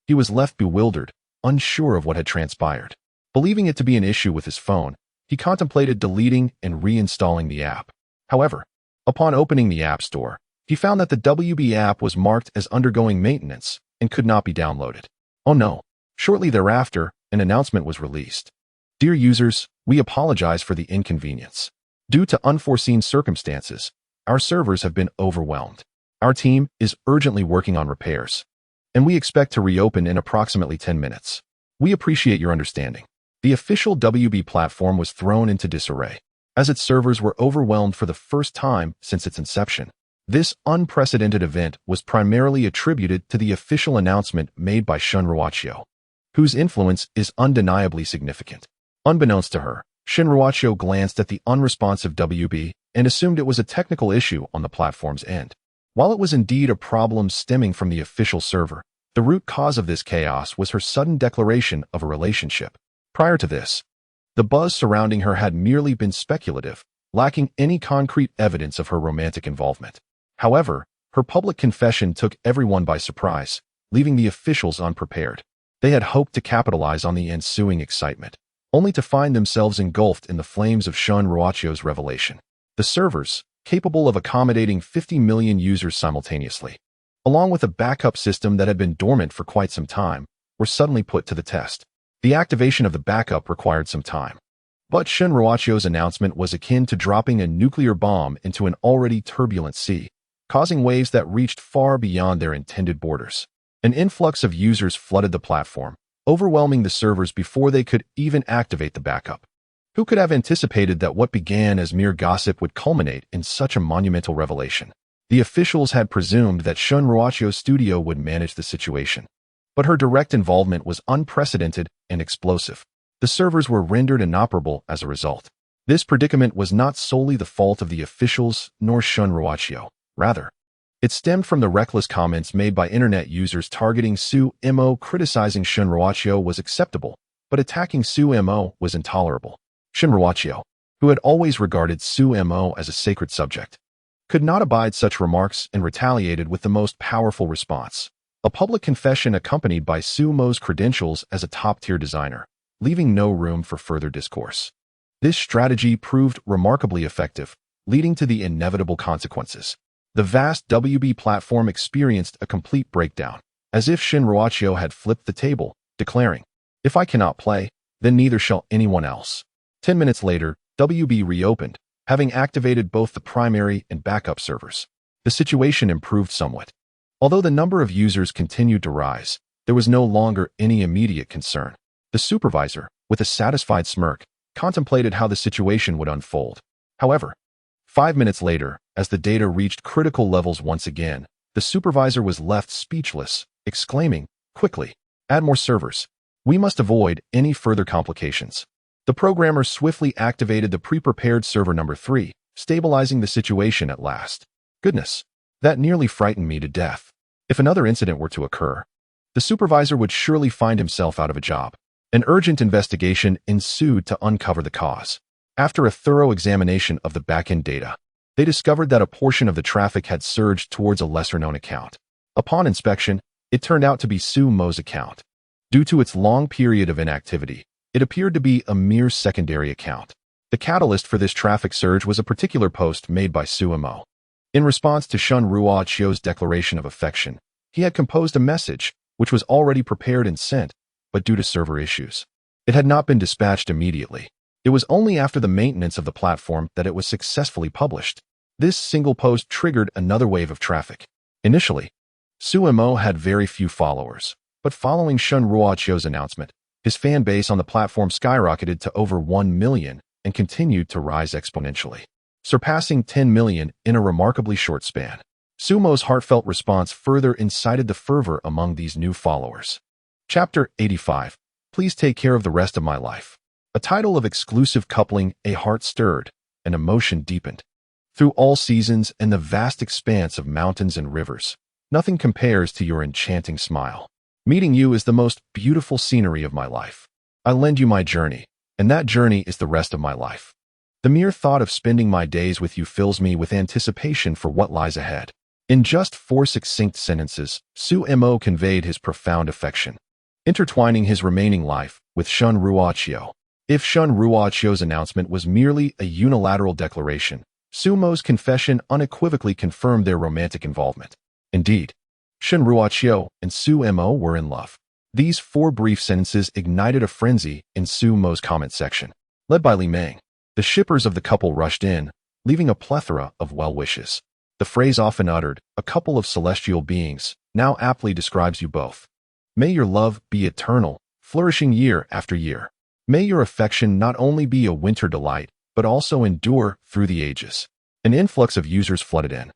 he was left bewildered, unsure of what had transpired. Believing it to be an issue with his phone, he contemplated deleting and reinstalling the app. However, upon opening the App Store, he found that the WB app was marked as undergoing maintenance and could not be downloaded. Oh no! Shortly thereafter, an announcement was released. "Dear users, we apologize for the inconvenience. Due to unforeseen circumstances, our servers have been overwhelmed. Our team is urgently working on repairs, and we expect to reopen in approximately 10 minutes. We appreciate your understanding." The official WB platform was thrown into disarray, as its servers were overwhelmed for the first time since its inception. This unprecedented event was primarily attributed to the official announcement made by Shun Ruoqiu, whose influence is undeniably significant. Unbeknownst to her, Shun Ruoqiu glanced at the unresponsive WB and assumed it was a technical issue on the platform's end. While it was indeed a problem stemming from the official server, the root cause of this chaos was her sudden declaration of a relationship. Prior to this, the buzz surrounding her had merely been speculative, lacking any concrete evidence of her romantic involvement. However, her public confession took everyone by surprise, leaving the officials unprepared. They had hoped to capitalize on the ensuing excitement, only to find themselves engulfed in the flames of Shun Ruoqiu's revelation. The servers, capable of accommodating 50 million users simultaneously, along with a backup system that had been dormant for quite some time, were suddenly put to the test. The activation of the backup required some time. But Shun Ruoqiu's announcement was akin to dropping a nuclear bomb into an already turbulent sea, causing waves that reached far beyond their intended borders. An influx of users flooded the platform, overwhelming the servers before they could even activate the backup. Who could have anticipated that what began as mere gossip would culminate in such a monumental revelation? The officials had presumed that Shun Ruoqiu's studio would manage the situation, but her direct involvement was unprecedented and explosive. The servers were rendered inoperable as a result. This predicament was not solely the fault of the officials nor Shun Ruoqiu. Rather, it stemmed from the reckless comments made by internet users targeting Su Mo. Criticizing Shun Ruoqiu was acceptable, but attacking Su Mo was intolerable. Shun Ruoqiu, who had always regarded Su Mo as a sacred subject, could not abide such remarks and retaliated with the most powerful response: a public confession accompanied by Su Mo's credentials as a top-tier designer, leaving no room for further discourse. This strategy proved remarkably effective, leading to the inevitable consequences. The vast WB platform experienced a complete breakdown, as if Shun Ruoqiu had flipped the table, declaring, "If I cannot play, then neither shall anyone else." 10 minutes later, WB reopened, having activated both the primary and backup servers. The situation improved somewhat. Although the number of users continued to rise, there was no longer any immediate concern. The supervisor, with a satisfied smirk, contemplated how the situation would unfold. However, 5 minutes later, as the data reached critical levels once again, the supervisor was left speechless, exclaiming, "Quickly, add more servers. We must avoid any further complications." The programmer swiftly activated the pre-prepared server number 3, stabilizing the situation at last. Goodness, that nearly frightened me to death. If another incident were to occur, the supervisor would surely find himself out of a job. An urgent investigation ensued to uncover the cause. After a thorough examination of the back-end data, they discovered that a portion of the traffic had surged towards a lesser-known account. Upon inspection, it turned out to be Su Mo's account. Due to its long period of inactivity, it appeared to be a mere secondary account. The catalyst for this traffic surge was a particular post made by Su Mo. In response to Shun Ruoqiu's declaration of affection, he had composed a message, which was already prepared and sent, but due to server issues, it had not been dispatched immediately. It was only after the maintenance of the platform that it was successfully published. This single post triggered another wave of traffic. Initially, Suemo had very few followers, but following Shun Ruochio's announcement, his fan base on the platform skyrocketed to over 1 million and continued to rise exponentially, surpassing 10 million in a remarkably short span. Sumo's heartfelt response further incited the fervor among these new followers. Chapter 85. Please take care of the rest of my life. A title of exclusive coupling, a heart stirred, and emotion deepened. Through all seasons and the vast expanse of mountains and rivers, nothing compares to your enchanting smile. Meeting you is the most beautiful scenery of my life. I lend you my journey, and that journey is the rest of my life. The mere thought of spending my days with you fills me with anticipation for what lies ahead. In just 4 succinct sentences, Suemo conveyed his profound affection, intertwining his remaining life with Shun Ruochio. If Shun Ruochio's announcement was merely a unilateral declaration, Sumo's confession unequivocally confirmed their romantic involvement. Indeed, Shun Ruochio and Suemo were in love. These 4 brief sentences ignited a frenzy in Sumo's comment section. Led by Li Meng, the shippers of the couple rushed in, leaving a plethora of well wishes. The phrase often uttered, "a couple of celestial beings," now aptly describes you both. May your love be eternal, flourishing year after year. May your affection not only be a winter delight, but also endure through the ages. An influx of users flooded in,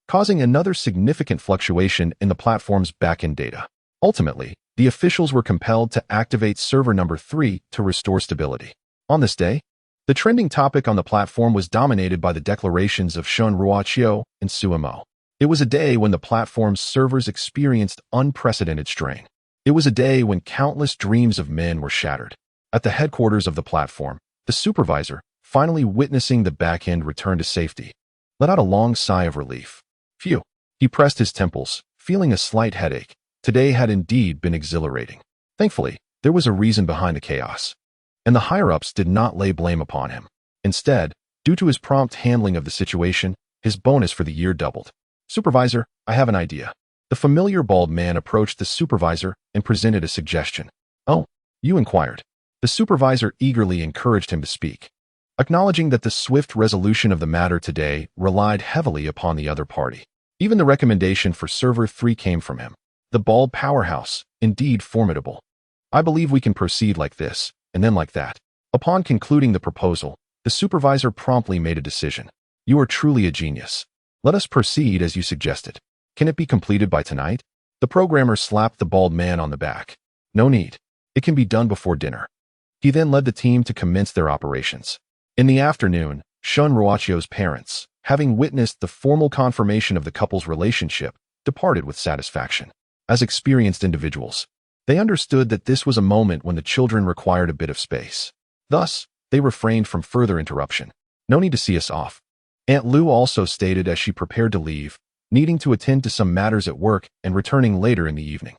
causing another significant fluctuation in the platform's backend data. Ultimately, the officials were compelled to activate server number 3 to restore stability. On this day, the trending topic on the platform was dominated by the declarations of Shun Ruochio and Suemo. It was a day when the platform's servers experienced unprecedented strain. It was a day when countless dreams of men were shattered. At the headquarters of the platform, the supervisor, finally witnessing the back-end return to safety, let out a long sigh of relief. Phew. He pressed his temples, feeling a slight headache. Today had indeed been exhilarating. Thankfully, there was a reason behind the chaos, and the higher-ups did not lay blame upon him. Instead, due to his prompt handling of the situation, his bonus for the year doubled. "Supervisor, I have an idea." The familiar bald man approached the supervisor and presented a suggestion. "Oh, you inquired." The supervisor eagerly encouraged him to speak, acknowledging that the swift resolution of the matter today relied heavily upon the other party. Even the recommendation for Server 3 came from him. The bald powerhouse, indeed formidable. "I believe we can proceed like this, and then like that." Upon concluding the proposal, the supervisor promptly made a decision. "You are truly a genius. Let us proceed as you suggested. Can it be completed by tonight?" The programmer slapped the bald man on the back. "No need. It can be done before dinner." He then led the team to commence their operations. In the afternoon, Shun Ruochio's parents, having witnessed the formal confirmation of the couple's relationship, departed with satisfaction. As experienced individuals, they understood that this was a moment when the children required a bit of space. Thus, they refrained from further interruption. "No need to see us off," Aunt Lu also stated as she prepared to leave, needing to attend to some matters at work and returning later in the evening.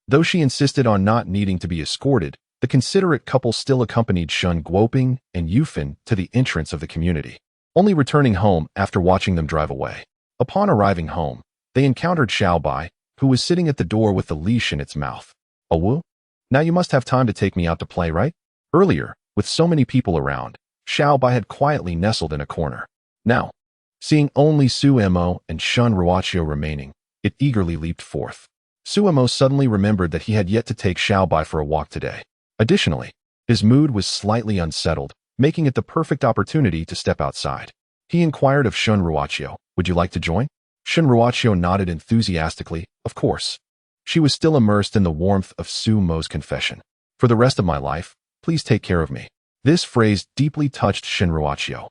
Though she insisted on not needing to be escorted, the considerate couple still accompanied Shun Guoping and Yufin to the entrance of the community, only returning home after watching them drive away. Upon arriving home, they encountered Xiaobai, who was sitting at the door with the leash in its mouth. "Oh, Wu? Now you must have time to take me out to play, right?" Earlier, with so many people around, Xiaobai had quietly nestled in a corner. Now, seeing only Suemo and Shun Ruochio remaining, it eagerly leaped forth. Suemo suddenly remembered that he had yet to take Xiaobai for a walk today. Additionally, his mood was slightly unsettled, making it the perfect opportunity to step outside. He inquired of Shun Ruochio, "Would you like to join?" Shun Ruochio nodded enthusiastically, "Of course." She was still immersed in the warmth of Sumo's confession. "For the rest of my life, please take care of me." This phrase deeply touched Shun Ruochio.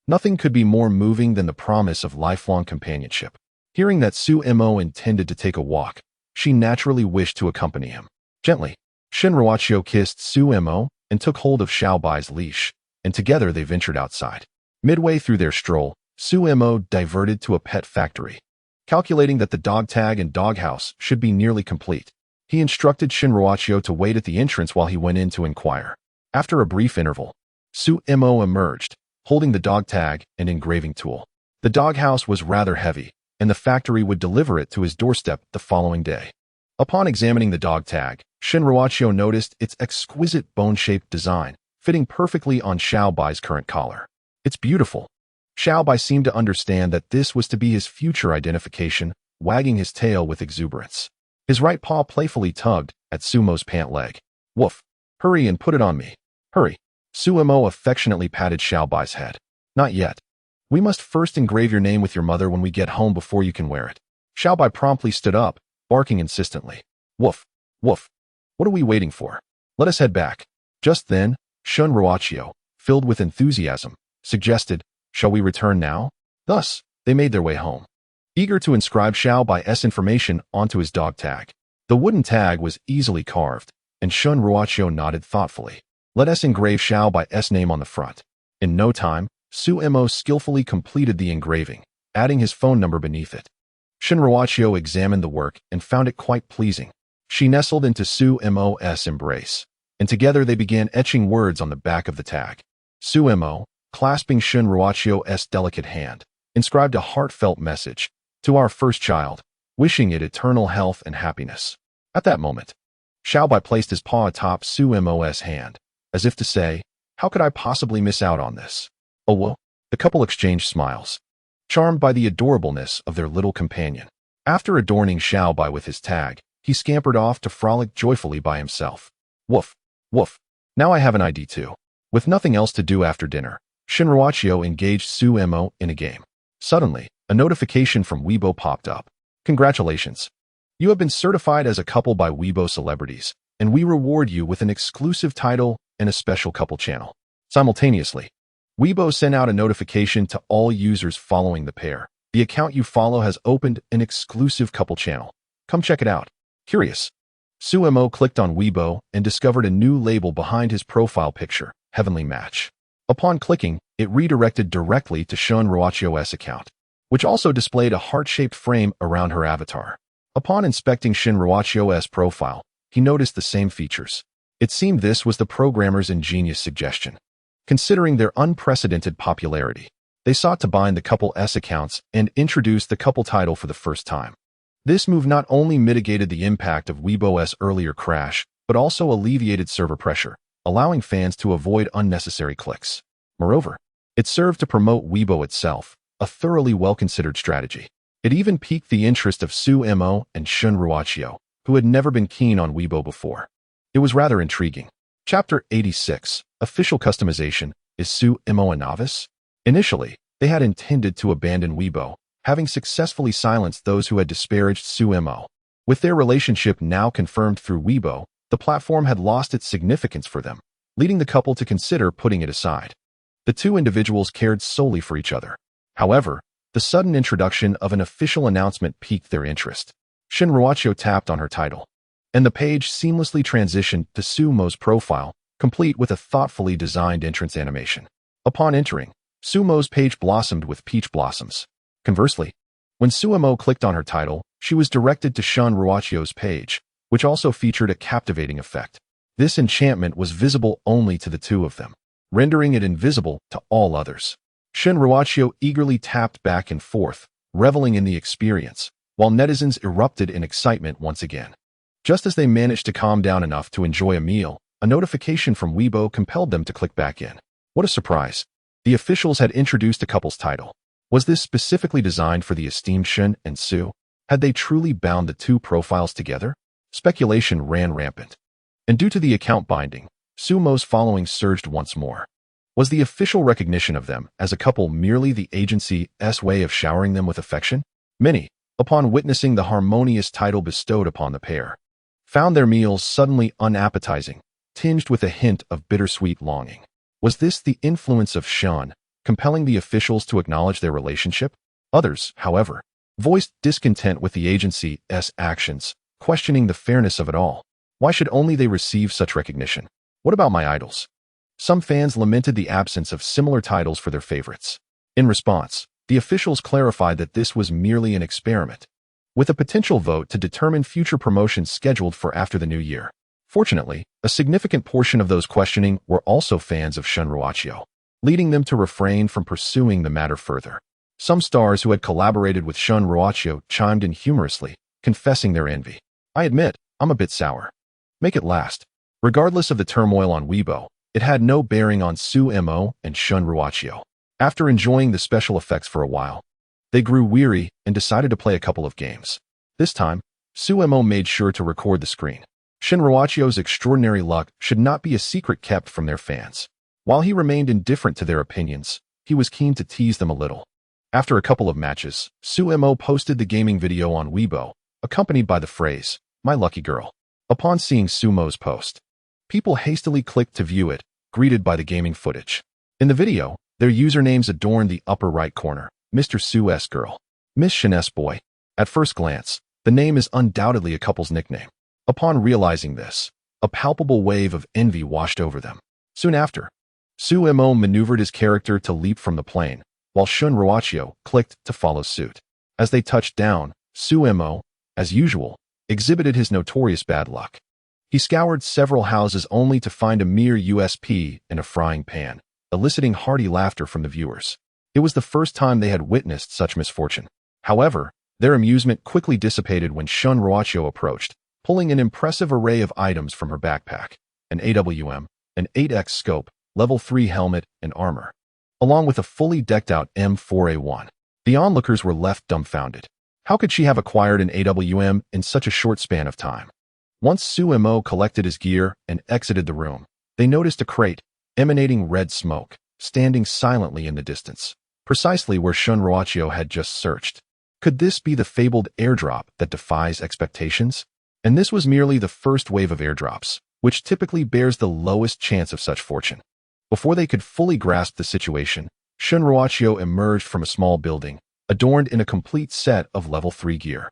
Nothing could be more moving than the promise of lifelong companionship. Hearing that Suemo intended to take a walk, she naturally wished to accompany him. Gently, Shun Ruochio kissed Suemo and took hold of Xiaobai's leash, and together they ventured outside. Midway through their stroll, Suemo diverted to a pet factory. Calculating that the dog tag and doghouse should be nearly complete, he instructed Shun Ruochio to wait at the entrance while he went in to inquire. After a brief interval, Suemo emerged, holding the dog tag and engraving tool. The doghouse was rather heavy, and the factory would deliver it to his doorstep the following day. Upon examining the dog tag, Shun Ruochio noticed its exquisite bone-shaped design, fitting perfectly on Xiaobai's current collar. "It's beautiful." Xiaobai seemed to understand that this was to be his future identification, wagging his tail with exuberance. His right paw playfully tugged at Sumo's pant leg. Woof. Hurry and put it on me. Hurry. Sumo affectionately patted Xiaobai's head. Not yet. We must first engrave your name with your mother when we get home before you can wear it. Xiaobai promptly stood up, barking insistently. Woof. Woof. What are we waiting for? Let us head back. Just then, Shun Ruachio, filled with enthusiasm, suggested, shall we return now? Thus, they made their way home, eager to inscribe Xiaobai's information onto his dog tag. The wooden tag was easily carved, and Shun Ruachio nodded thoughtfully. Let us engrave Xiaobai's name on the front. In no time, Sumo skillfully completed the engraving, adding his phone number beneath it. Shun Ruachio examined the work and found it quite pleasing. She nestled into Sumo's embrace, and together they began etching words on the back of the tag. Sumo, clasping Shun Ruachio's delicate hand, inscribed a heartfelt message, to our first child, wishing it eternal health and happiness. At that moment, Xiaobai placed his paw atop Sumo's hand, as if to say, how could I possibly miss out on this? Oh well. The couple exchanged smiles, charmed by the adorableness of their little companion. After adorning Xiaobai with his tag, he scampered off to frolic joyfully by himself. Woof. Woof. Now I have an ID too. With nothing else to do after dinner, Shun Ruachio engaged Sumo in a game. Suddenly, a notification from Weibo popped up. Congratulations. You have been certified as a couple by Weibo celebrities, and we reward you with an exclusive title and a special couple channel. Simultaneously, Weibo sent out a notification to all users following the pair. The account you follow has opened an exclusive couple channel. Come check it out. Curious? Sumo clicked on Weibo and discovered a new label behind his profile picture, Heavenly Match. Upon clicking, it redirected directly to Shun Ruachio's account, which also displayed a heart-shaped frame around her avatar. Upon inspecting Shun Ruachio's profile, he noticed the same features. It seemed this was the programmer's ingenious suggestion. Considering their unprecedented popularity, they sought to bind the couple's accounts and introduce the couple title for the first time. This move not only mitigated the impact of Weibo's earlier crash, but also alleviated server pressure, allowing fans to avoid unnecessary clicks. Moreover, it served to promote Weibo itself, a thoroughly well-considered strategy. It even piqued the interest of Sumo and Shun Ruachio, who had never been keen on Weibo before. It was rather intriguing. Chapter 86, Official Customization. Is Sumo a novice? Initially, they had intended to abandon Weibo, having successfully silenced those who had disparaged Sumo. With their relationship now confirmed through Weibo, the platform had lost its significance for them, leading the couple to consider putting it aside. The two individuals cared solely for each other. However, the sudden introduction of an official announcement piqued their interest. Shun Ruachio tapped on her title, and the page seamlessly transitioned to Sumo's profile, complete with a thoughtfully designed entrance animation. Upon entering, Sumo's page blossomed with peach blossoms. Conversely, when Sumo clicked on her title, she was directed to Shun Ruachio's page, which also featured a captivating effect. This enchantment was visible only to the two of them, rendering it invisible to all others. Shun Ruachio eagerly tapped back and forth, reveling in the experience, while netizens erupted in excitement once again. Just as they managed to calm down enough to enjoy a meal, a notification from Weibo compelled them to click back in. What a surprise! The officials had introduced a couple's title. Was this specifically designed for the esteemed Shun and Su? Had they truly bound the two profiles together? Speculation ran rampant. And due to the account binding, Sumo's following surged once more. Was the official recognition of them as a couple merely the agency's way of showering them with affection? Many, upon witnessing the harmonious title bestowed upon the pair, found their meals suddenly unappetizing, tinged with a hint of bittersweet longing. Was this the influence of Shun, compelling the officials to acknowledge their relationship? Others, however, voiced discontent with the agency's actions, questioning the fairness of it all. Why should only they receive such recognition? What about my idols? Some fans lamented the absence of similar titles for their favorites. In response, the officials clarified that this was merely an experiment, with a potential vote to determine future promotions scheduled for after the new year. Fortunately, a significant portion of those questioning were also fans of Shun Ruachio, leading them to refrain from pursuing the matter further. Some stars who had collaborated with Shun Ruachio chimed in humorously, confessing their envy. I admit, I'm a bit sour. Make it last. Regardless of the turmoil on Weibo, it had no bearing on Sumo and Shun Ruachio. After enjoying the special effects for a while, They grew weary and decided to play a couple of games. This time, Suemo made sure to record the screen. Shinruachio's extraordinary luck should not be a secret kept from their fans. While he remained indifferent to their opinions, he was keen to tease them a little. After a couple of matches, Suemo posted the gaming video on Weibo, accompanied by the phrase, "My lucky girl." Upon seeing Sumo's post, people hastily clicked to view it, greeted by the gaming footage. In the video, their usernames adorned the upper right corner, Mr. Su's girl, Miss Shin's boy. At first glance, the name is undoubtedly a couple's nickname. Upon realizing this, a palpable wave of envy washed over them. Soon after, Suemo maneuvered his character to leap from the plane, while Shunruachio clicked to follow suit. As they touched down, Suemo, as usual, exhibited his notorious bad luck. He scoured several houses only to find a mere USP in a frying pan, eliciting hearty laughter from the viewers. It was the first time they had witnessed such misfortune. However, their amusement quickly dissipated when Shunruachio approached, pulling an impressive array of items from her backpack, an AWM, an 8X scope, level 3 helmet, and armor, along with a fully decked-out M4A1. The onlookers were left dumbfounded. How could she have acquired an AWM in such a short span of time? Once Suemo collected his gear and exited the room, they noticed a crate, emanating red smoke, standing silently in the distance, precisely where Shunruachio had just searched. Could this be the fabled airdrop that defies expectations? And this was merely the first wave of airdrops, which typically bears the lowest chance of such fortune. Before they could fully grasp the situation, Shunruachio emerged from a small building, adorned in a complete set of level 3 gear.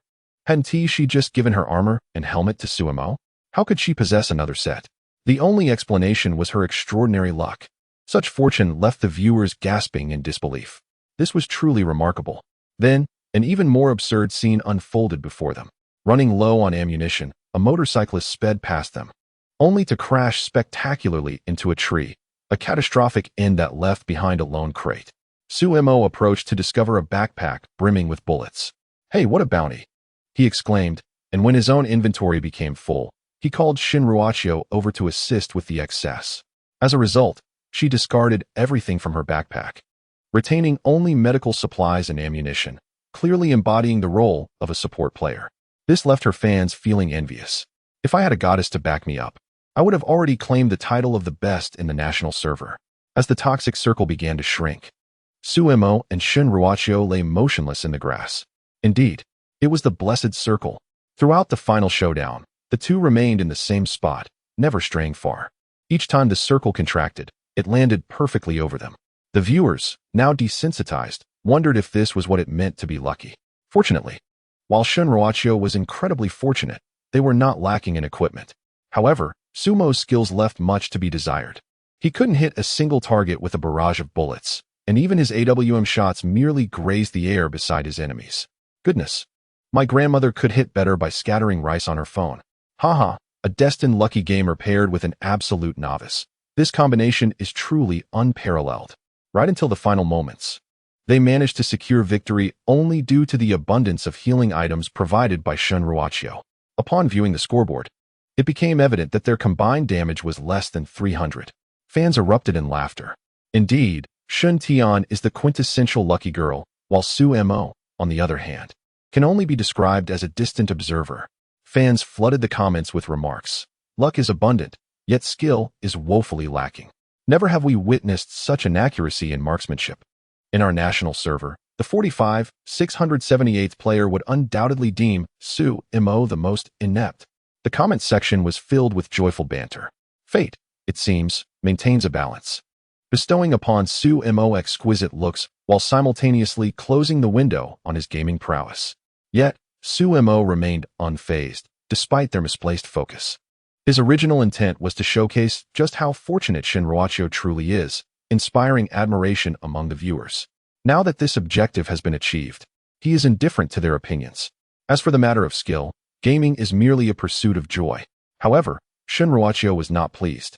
Hadn't she just given her armor and helmet to Suemo? How could she possess another set? The only explanation was her extraordinary luck. Such fortune left the viewers gasping in disbelief. This was truly remarkable. Then, an even more absurd scene unfolded before them. Running low on ammunition, a motorcyclist sped past them, only to crash spectacularly into a tree, a catastrophic end that left behind a lone crate. Suemo approached to discover a backpack brimming with bullets. "Hey, what a bounty!" he exclaimed, and when his own inventory became full, he called Shunruachio over to assist with the excess. As a result, she discarded everything from her backpack, retaining only medical supplies and ammunition, clearly embodying the role of a support player. This left her fans feeling envious. If I had a goddess to back me up, I would have already claimed the title of the best in the national server. As the toxic circle began to shrink, Suemo and Shunruachio lay motionless in the grass. Indeed, it was the blessed circle. Throughout the final showdown, the two remained in the same spot, never straying far. Each time the circle contracted, it landed perfectly over them. The viewers, now desensitized, wondered if this was what it meant to be lucky. Fortunately, while Shunruachio was incredibly fortunate, they were not lacking in equipment. However, Sumo's skills left much to be desired. He couldn't hit a single target with a barrage of bullets, and even his AWM shots merely grazed the air beside his enemies. Goodness, my grandmother could hit better by scattering rice on her phone. Haha, a destined lucky gamer paired with an absolute novice. This combination is truly unparalleled. Right until the final moments, they managed to secure victory only due to the abundance of healing items provided by Shunruachio. Upon viewing the scoreboard, it became evident that their combined damage was less than 300. Fans erupted in laughter. Indeed, Shun Tian is the quintessential lucky girl, while Suemo, on the other hand, can only be described as a distant observer. Fans flooded the comments with remarks. Luck is abundant, yet skill is woefully lacking. Never have we witnessed such inaccuracy in marksmanship. In our national server, the 678th player would undoubtedly deem Suemo the most inept. The comment section was filled with joyful banter. Fate, it seems, maintains a balance, bestowing upon Suemo exquisite looks while simultaneously closing the window on his gaming prowess. Yet, Suemo remained unfazed, despite their misplaced focus. His original intent was to showcase just how fortunate Shunruachio truly is, inspiring admiration among the viewers. Now that this objective has been achieved, he is indifferent to their opinions. As for the matter of skill, gaming is merely a pursuit of joy. However, Shunruachio was not pleased.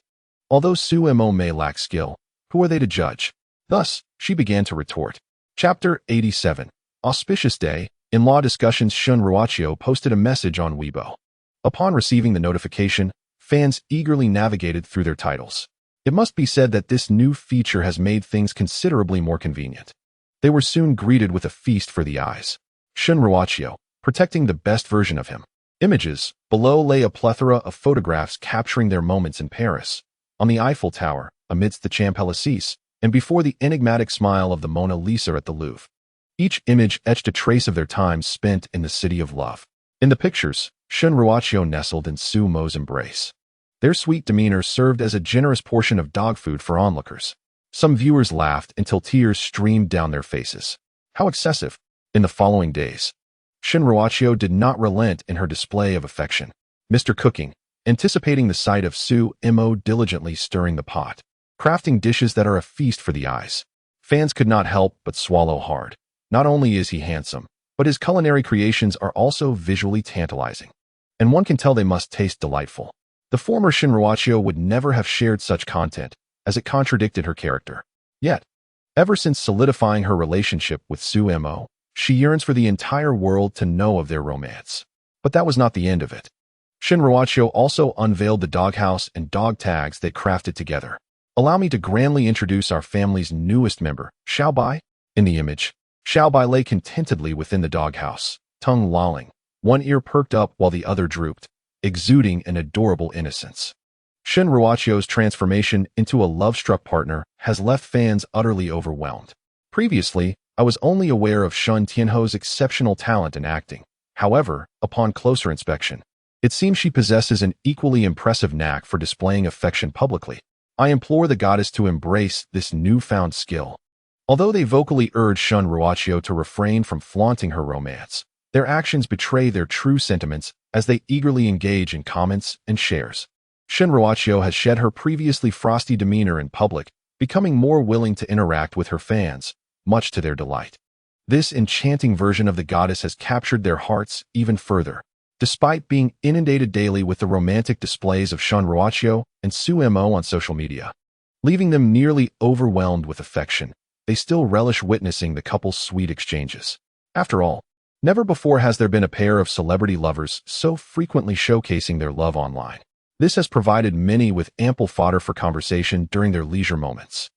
Although Suemo may lack skill, who are they to judge? Thus, she began to retort. Chapter 87. Auspicious Day. In law discussions, Shunruachio posted a message on Weibo. Upon receiving the notification, fans eagerly navigated through their titles. It must be said that this new feature has made things considerably more convenient. They were soon greeted with a feast for the eyes. Shun Ruachio, protecting the best version of him. Images. Below lay a plethora of photographs capturing their moments in Paris, on the Eiffel Tower, amidst the Champs-Élysées, and before the enigmatic smile of the Mona Lisa at the Louvre. Each image etched a trace of their time spent in the city of love. In the pictures, Shun Ruachio nestled in Su Mo's embrace. Their sweet demeanor served as a generous portion of dog food for onlookers. Some viewers laughed until tears streamed down their faces. How excessive! In the following days, Shun Ruachio did not relent in her display of affection. Mr. Cooking, anticipating the sight of Su Mo diligently stirring the pot, crafting dishes that are a feast for the eyes. Fans could not help but swallow hard. Not only is he handsome, but his culinary creations are also visually tantalizing. And one can tell they must taste delightful. The former Shun Ruachio would never have shared such content, as it contradicted her character. Yet, ever since solidifying her relationship with Su Mo, she yearns for the entire world to know of their romance. But that was not the end of it. Shun Ruachio also unveiled the doghouse and dog tags they crafted together. Allow me to grandly introduce our family's newest member, Xiaobai. In the image, Xiaobai lay contentedly within the doghouse, tongue lolling, one ear perked up while the other drooped, exuding an adorable innocence. Shun Ruachio's transformation into a love-struck partner has left fans utterly overwhelmed. Previously, I was only aware of Shun Tianho's exceptional talent in acting. However, upon closer inspection, it seems she possesses an equally impressive knack for displaying affection publicly. I implore the goddess to embrace this newfound skill. Although they vocally urge Shun Ruachio to refrain from flaunting her romance, their actions betray their true sentiments as they eagerly engage in comments and shares. Shun Ruachio has shed her previously frosty demeanor in public, becoming more willing to interact with her fans, much to their delight. This enchanting version of the goddess has captured their hearts even further. Despite being inundated daily with the romantic displays of Shun Ruachio and Su Mo on social media, leaving them nearly overwhelmed with affection, they still relish witnessing the couple's sweet exchanges. After all, never before has there been a pair of celebrity lovers so frequently showcasing their love online. This has provided many with ample fodder for conversation during their leisure moments.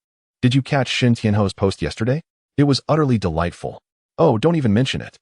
Did you catch Shun Tianho's post yesterday? It was utterly delightful. Oh, don't even mention it.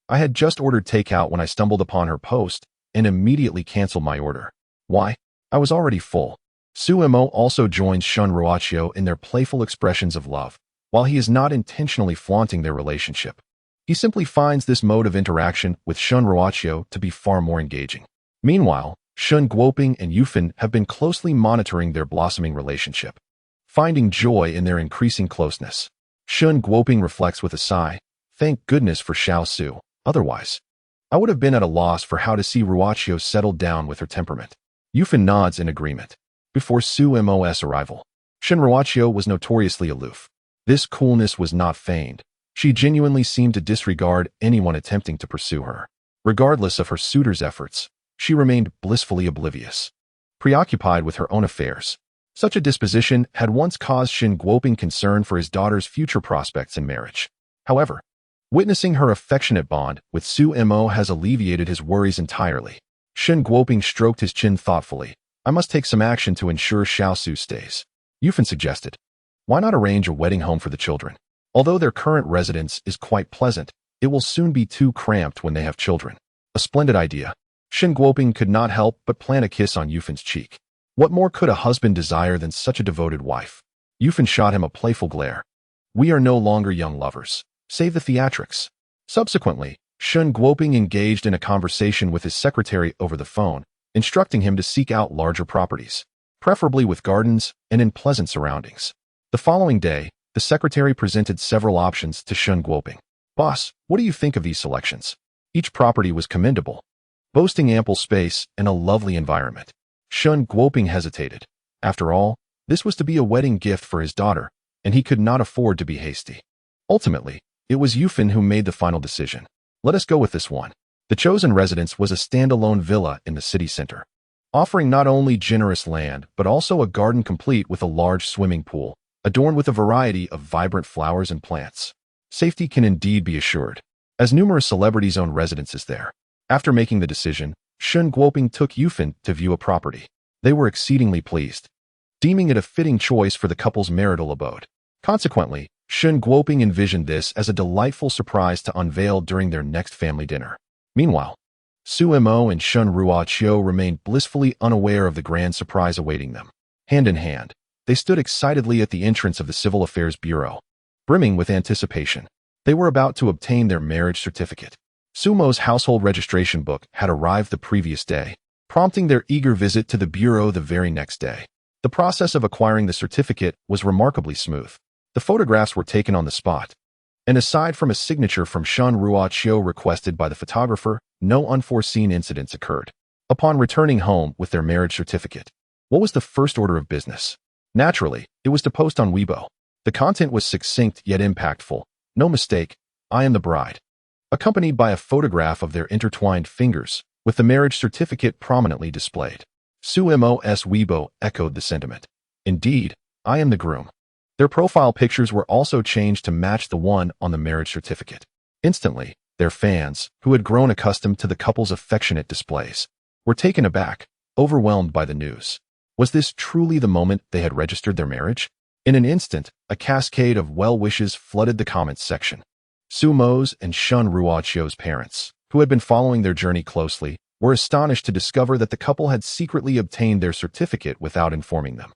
I had just ordered takeout when I stumbled upon her post and immediately canceled my order. Why? I was already full. Su Mo also joins Shun Ruachio in their playful expressions of love, while he is not intentionally flaunting their relationship. He simply finds this mode of interaction with Shun Ruachio to be far more engaging. Meanwhile, Shun Guoping and Yufan have been closely monitoring their blossoming relationship, finding joy in their increasing closeness. Shun Guoping reflects with a sigh, "Thank goodness for Xiao Su. Otherwise, I would have been at a loss for how to see Ruachio settle down with her temperament." Yufan nods in agreement. Before Su Mo's arrival, Shun Ruachio was notoriously aloof. This coolness was not feigned. She genuinely seemed to disregard anyone attempting to pursue her. Regardless of her suitor's efforts, she remained blissfully oblivious, preoccupied with her own affairs. Such a disposition had once caused Shun Guoping concern for his daughter's future prospects in marriage. However, witnessing her affectionate bond with Su Mo has alleviated his worries entirely. Shun Guoping stroked his chin thoughtfully. "I must take some action to ensure Xiao Su stays." Yufan suggested, "Why not arrange a wedding home for the children? Although their current residence is quite pleasant, it will soon be too cramped when they have children." A splendid idea. Shun Guoping could not help but plant a kiss on Yufan's cheek. What more could a husband desire than such a devoted wife? Yufan shot him a playful glare. "We are no longer young lovers. Save the theatrics." Subsequently, Shun Guoping engaged in a conversation with his secretary over the phone, instructing him to seek out larger properties, preferably with gardens and in pleasant surroundings. The following day, the secretary presented several options to Shun Guoping. "Boss, what do you think of these selections?" Each property was commendable, boasting ample space and a lovely environment. Shun Guoping hesitated. After all, this was to be a wedding gift for his daughter, and he could not afford to be hasty. Ultimately, it was Yufan who made the final decision. "Let us go with this one." The chosen residence was a standalone villa in the city center, offering not only generous land but also a garden complete with a large swimming pool, adorned with a variety of vibrant flowers and plants. Safety can indeed be assured, as numerous celebrities own residences there. After making the decision, Shun Guoping took Yufan to view a property. They were exceedingly pleased, deeming it a fitting choice for the couple's marital abode. Consequently, Shun Guoping envisioned this as a delightful surprise to unveil during their next family dinner. Meanwhile, Su Mo and Shun Ruoqiu remained blissfully unaware of the grand surprise awaiting them. Hand in hand, they stood excitedly at the entrance of the Civil Affairs Bureau, brimming with anticipation. They were about to obtain their marriage certificate. Sumo's household registration book had arrived the previous day, prompting their eager visit to the bureau the very next day. The process of acquiring the certificate was remarkably smooth. The photographs were taken on the spot, and aside from a signature from Shun Ruoqiu requested by the photographer, no unforeseen incidents occurred. Upon returning home with their marriage certificate, what was the first order of business? Naturally, it was to post on Weibo. The content was succinct yet impactful. No mistake, I am the bride. Accompanied by a photograph of their intertwined fingers, with the marriage certificate prominently displayed. Su Mo's Weibo echoed the sentiment. Indeed, I am the groom. Their profile pictures were also changed to match the one on the marriage certificate. Instantly, their fans, who had grown accustomed to the couple's affectionate displays, were taken aback, overwhelmed by the news. Was this truly the moment they had registered their marriage? In an instant, a cascade of well wishes flooded the comments section. Su Mo's and Shun Ruoqiu's parents, who had been following their journey closely, were astonished to discover that the couple had secretly obtained their certificate without informing them.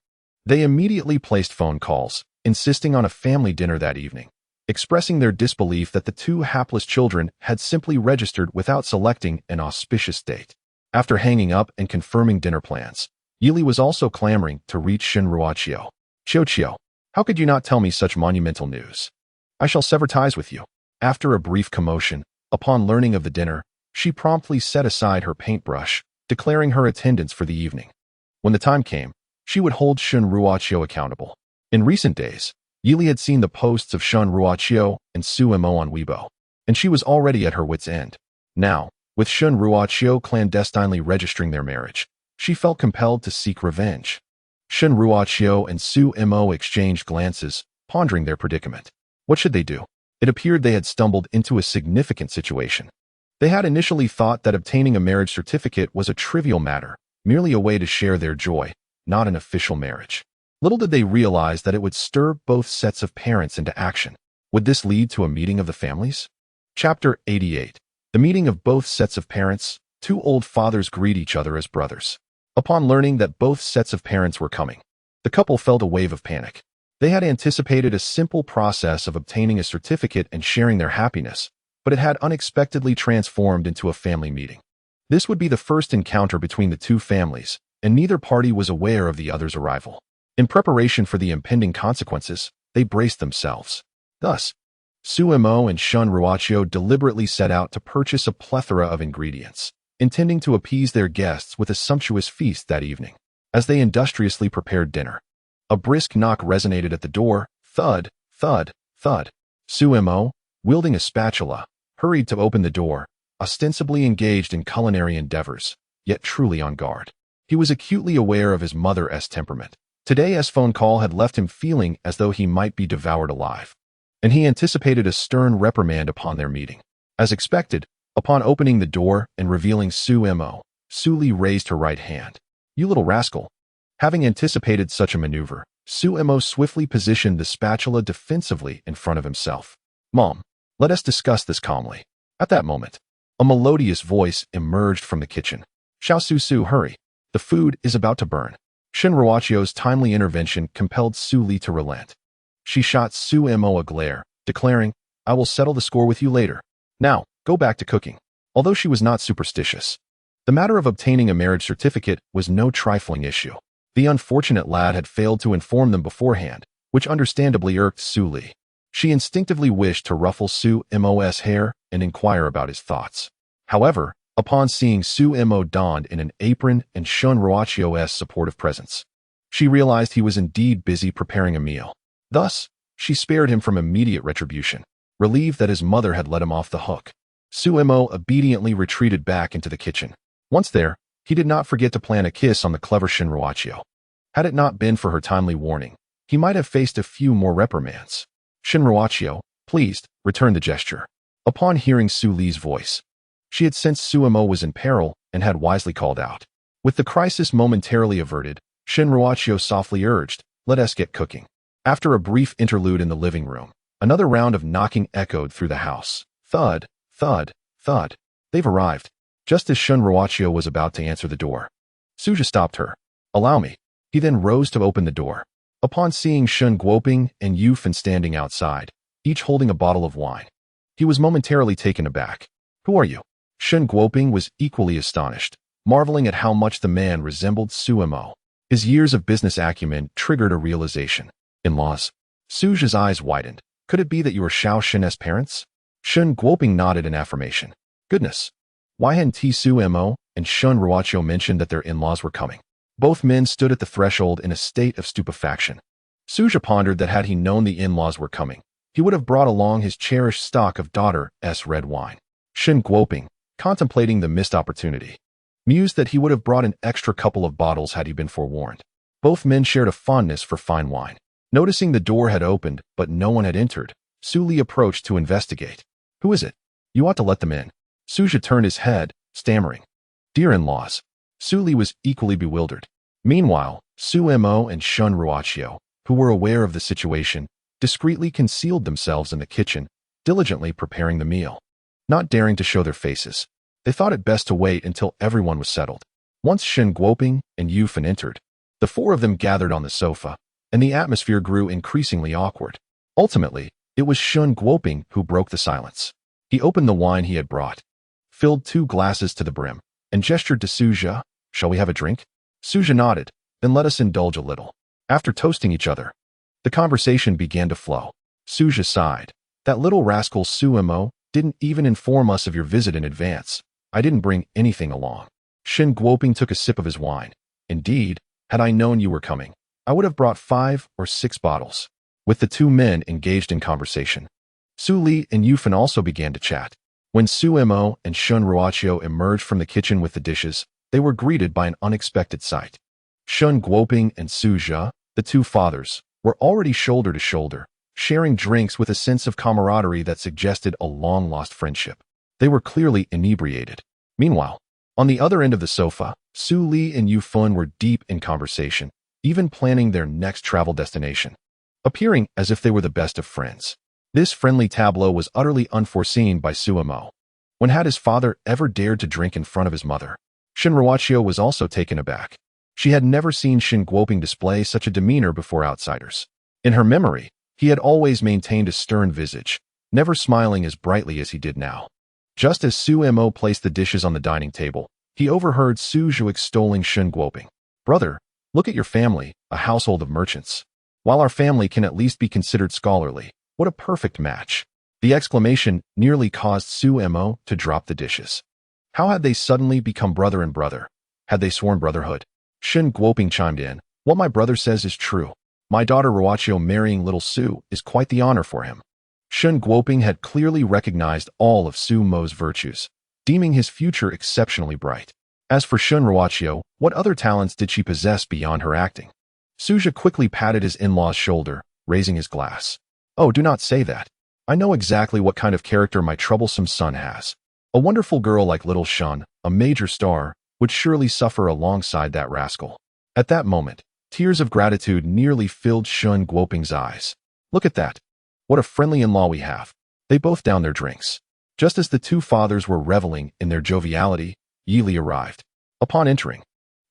They immediately placed phone calls, insisting on a family dinner that evening, expressing their disbelief that the two hapless children had simply registered without selecting an auspicious date. After hanging up and confirming dinner plans, Yili was also clamoring to reach Shun Ruoqiu. Qiu, how could you not tell me such monumental news? I shall sever ties with you. After a brief commotion, upon learning of the dinner, she promptly set aside her paintbrush, declaring her attendance for the evening. When the time came, she would hold Shun Ruoqiu accountable. In recent days, Yili had seen the posts of Shun Ruoqiu and Su Mo on Weibo, and she was already at her wit's end. Now, with Shun Ruoqiu clandestinely registering their marriage, she felt compelled to seek revenge. Shun Ruoqiu and Su Mo exchanged glances, pondering their predicament. What should they do? It appeared they had stumbled into a significant situation. They had initially thought that obtaining a marriage certificate was a trivial matter, merely a way to share their joy, not an official marriage. Little did they realize that it would stir both sets of parents into action. Would this lead to a meeting of the families? Chapter 88. The meeting of both sets of parents. Two old fathers greet each other as brothers. Upon learning that both sets of parents were coming, the couple felt a wave of panic. They had anticipated a simple process of obtaining a certificate and sharing their happiness, but it had unexpectedly transformed into a family meeting. This would be the first encounter between the two families, and neither party was aware of the other's arrival. In preparation for the impending consequences, they braced themselves. Thus, Su Mo and Shun Ruoqiu deliberately set out to purchase a plethora of ingredients, intending to appease their guests with a sumptuous feast that evening. As they industriously prepared dinner, a brisk knock resonated at the door. Thud, thud, thud. Su Mo, wielding a spatula, hurried to open the door, ostensibly engaged in culinary endeavors, yet truly on guard. He was acutely aware of his mother's temperament. Today's phone call had left him feeling as though he might be devoured alive, and he anticipated a stern reprimand upon their meeting. As expected, upon opening the door and revealing Su Mo, Su Li raised her right hand. You little rascal. Having anticipated such a maneuver, Su Mo swiftly positioned the spatula defensively in front of himself. Mom, let us discuss this calmly. At that moment, a melodious voice emerged from the kitchen. Xiao Su, hurry. The food is about to burn. Shun Ruoqiu's timely intervention compelled Su Li to relent. She shot Su Mo a glare, declaring, I will settle the score with you later. Now, go back to cooking. Although she was not superstitious, the matter of obtaining a marriage certificate was no trifling issue. The unfortunate lad had failed to inform them beforehand, which understandably irked Su Li. She instinctively wished to ruffle Su Mo's hair and inquire about his thoughts. However, upon seeing Su Mo donned in an apron and Shun Ruoqiu's supportive presence, she realized he was indeed busy preparing a meal. Thus, she spared him from immediate retribution, relieved that his mother had let him off the hook. Su Mo obediently retreated back into the kitchen. Once there, he did not forget to plant a kiss on the clever Shun Ruoqiu. Had it not been for her timely warning, he might have faced a few more reprimands. Shun Ruoqiu, pleased, returned the gesture. Upon hearing Su Li's voice, she had sensed Su Mo was in peril and had wisely called out. With the crisis momentarily averted, Shun Ruoqiu softly urged, let us get cooking. After a brief interlude in the living room, Another round of knocking echoed through the house. Thud, thud, thud. They've arrived. Just as Shun Ruachio was about to answer the door, Suja stopped her. Allow me. He then rose to open the door. Upon seeing Shun Guoping and Yu Fen standing outside, each holding a bottle of wine, he was momentarily taken aback. Who are you? Shun Guoping was equally astonished, marveling at how much the man resembled Su Mo. His years of business acumen triggered a realization. In-laws. Suja's eyes widened. Could it be that you are Xiao Shen's parents? Shun Guoping nodded in affirmation. Goodness. Why hadn't Su Mo and Shun Ruachio mentioned that their in-laws were coming? Both men stood at the threshold in a state of stupefaction. Suja pondered that had he known the in-laws were coming, he would have brought along his cherished stock of daughter's red wine. Shun Guoping, contemplating the missed opportunity, mused that he would have brought an extra couple of bottles had he been forewarned. Both men shared a fondness for fine wine. Noticing the door had opened but no one had entered, Su Li approached to investigate. Who is it? You ought to let them in. Suja turned his head, stammering. Dear in-laws. Su Li was equally bewildered. Meanwhile, Su Mo and Shun Ruachio, who were aware of the situation, discreetly concealed themselves in the kitchen, diligently preparing the meal. Not daring to show their faces, they thought it best to wait until everyone was settled. Once Shun Guoping and Yu Fen entered, the four of them gathered on the sofa, and the atmosphere grew increasingly awkward. Ultimately, it was Shun Guoping who broke the silence. He opened the wine he had brought, filled 2 glasses to the brim, and gestured to Suja. Shall we have a drink? Suja nodded. Then let us indulge a little. After toasting each other, the conversation began to flow. Suja sighed. That little rascal Su Mo didn't even inform us of your visit in advance. I didn't bring anything along. Shun Guoping took a sip of his wine. Indeed, had I known you were coming, I would have brought 5 or 6 bottles. With the 2 men engaged in conversation, Su Li and Yu Fen also began to chat. When Su Mo and Shun Ruachio emerged from the kitchen with the dishes, they were greeted by an unexpected sight. Shun Guoping and Suja, the 2 fathers, were already shoulder to shoulder, sharing drinks with a sense of camaraderie that suggested a long-lost friendship. They were clearly inebriated. Meanwhile, on the other end of the sofa, Su Li and Yu Fen were deep in conversation, even planning their next travel destination, appearing as if they were the best of friends. This friendly tableau was utterly unforeseen by Su Mo. When had his father ever dared to drink in front of his mother? Shun Ruachio was also taken aback. She had never seen Shun Guoping display such a demeanor before outsiders. In her memory, he had always maintained a stern visage, never smiling as brightly as he did now. Just as Su Mo placed the dishes on the dining table, he overheard Suja extolling Shun Guoping. Brother, look at your family, a household of merchants. While our family can at least be considered scholarly, what a perfect match. The exclamation nearly caused Su Mo to drop the dishes. How had they suddenly become brother and brother? Had they sworn brotherhood? Shun Guoping chimed in. What my brother says is true. My daughter Ruachio marrying little Su is quite the honor for him. Shun Guoping had clearly recognized all of Su Mo's virtues, deeming his future exceptionally bright. As for Shun Ruachio, what other talents did she possess beyond her acting? Suja quickly patted his in-law's shoulder, raising his glass. Oh, do not say that. I know exactly what kind of character my troublesome son has. A wonderful girl like little Shun, a major star, would surely suffer alongside that rascal. At that moment, tears of gratitude nearly filled Shun Guoping's eyes. Look at that. What a friendly in-law we have. They both downed their drinks. Just as the 2 fathers were reveling in their joviality, Yili arrived. Upon entering,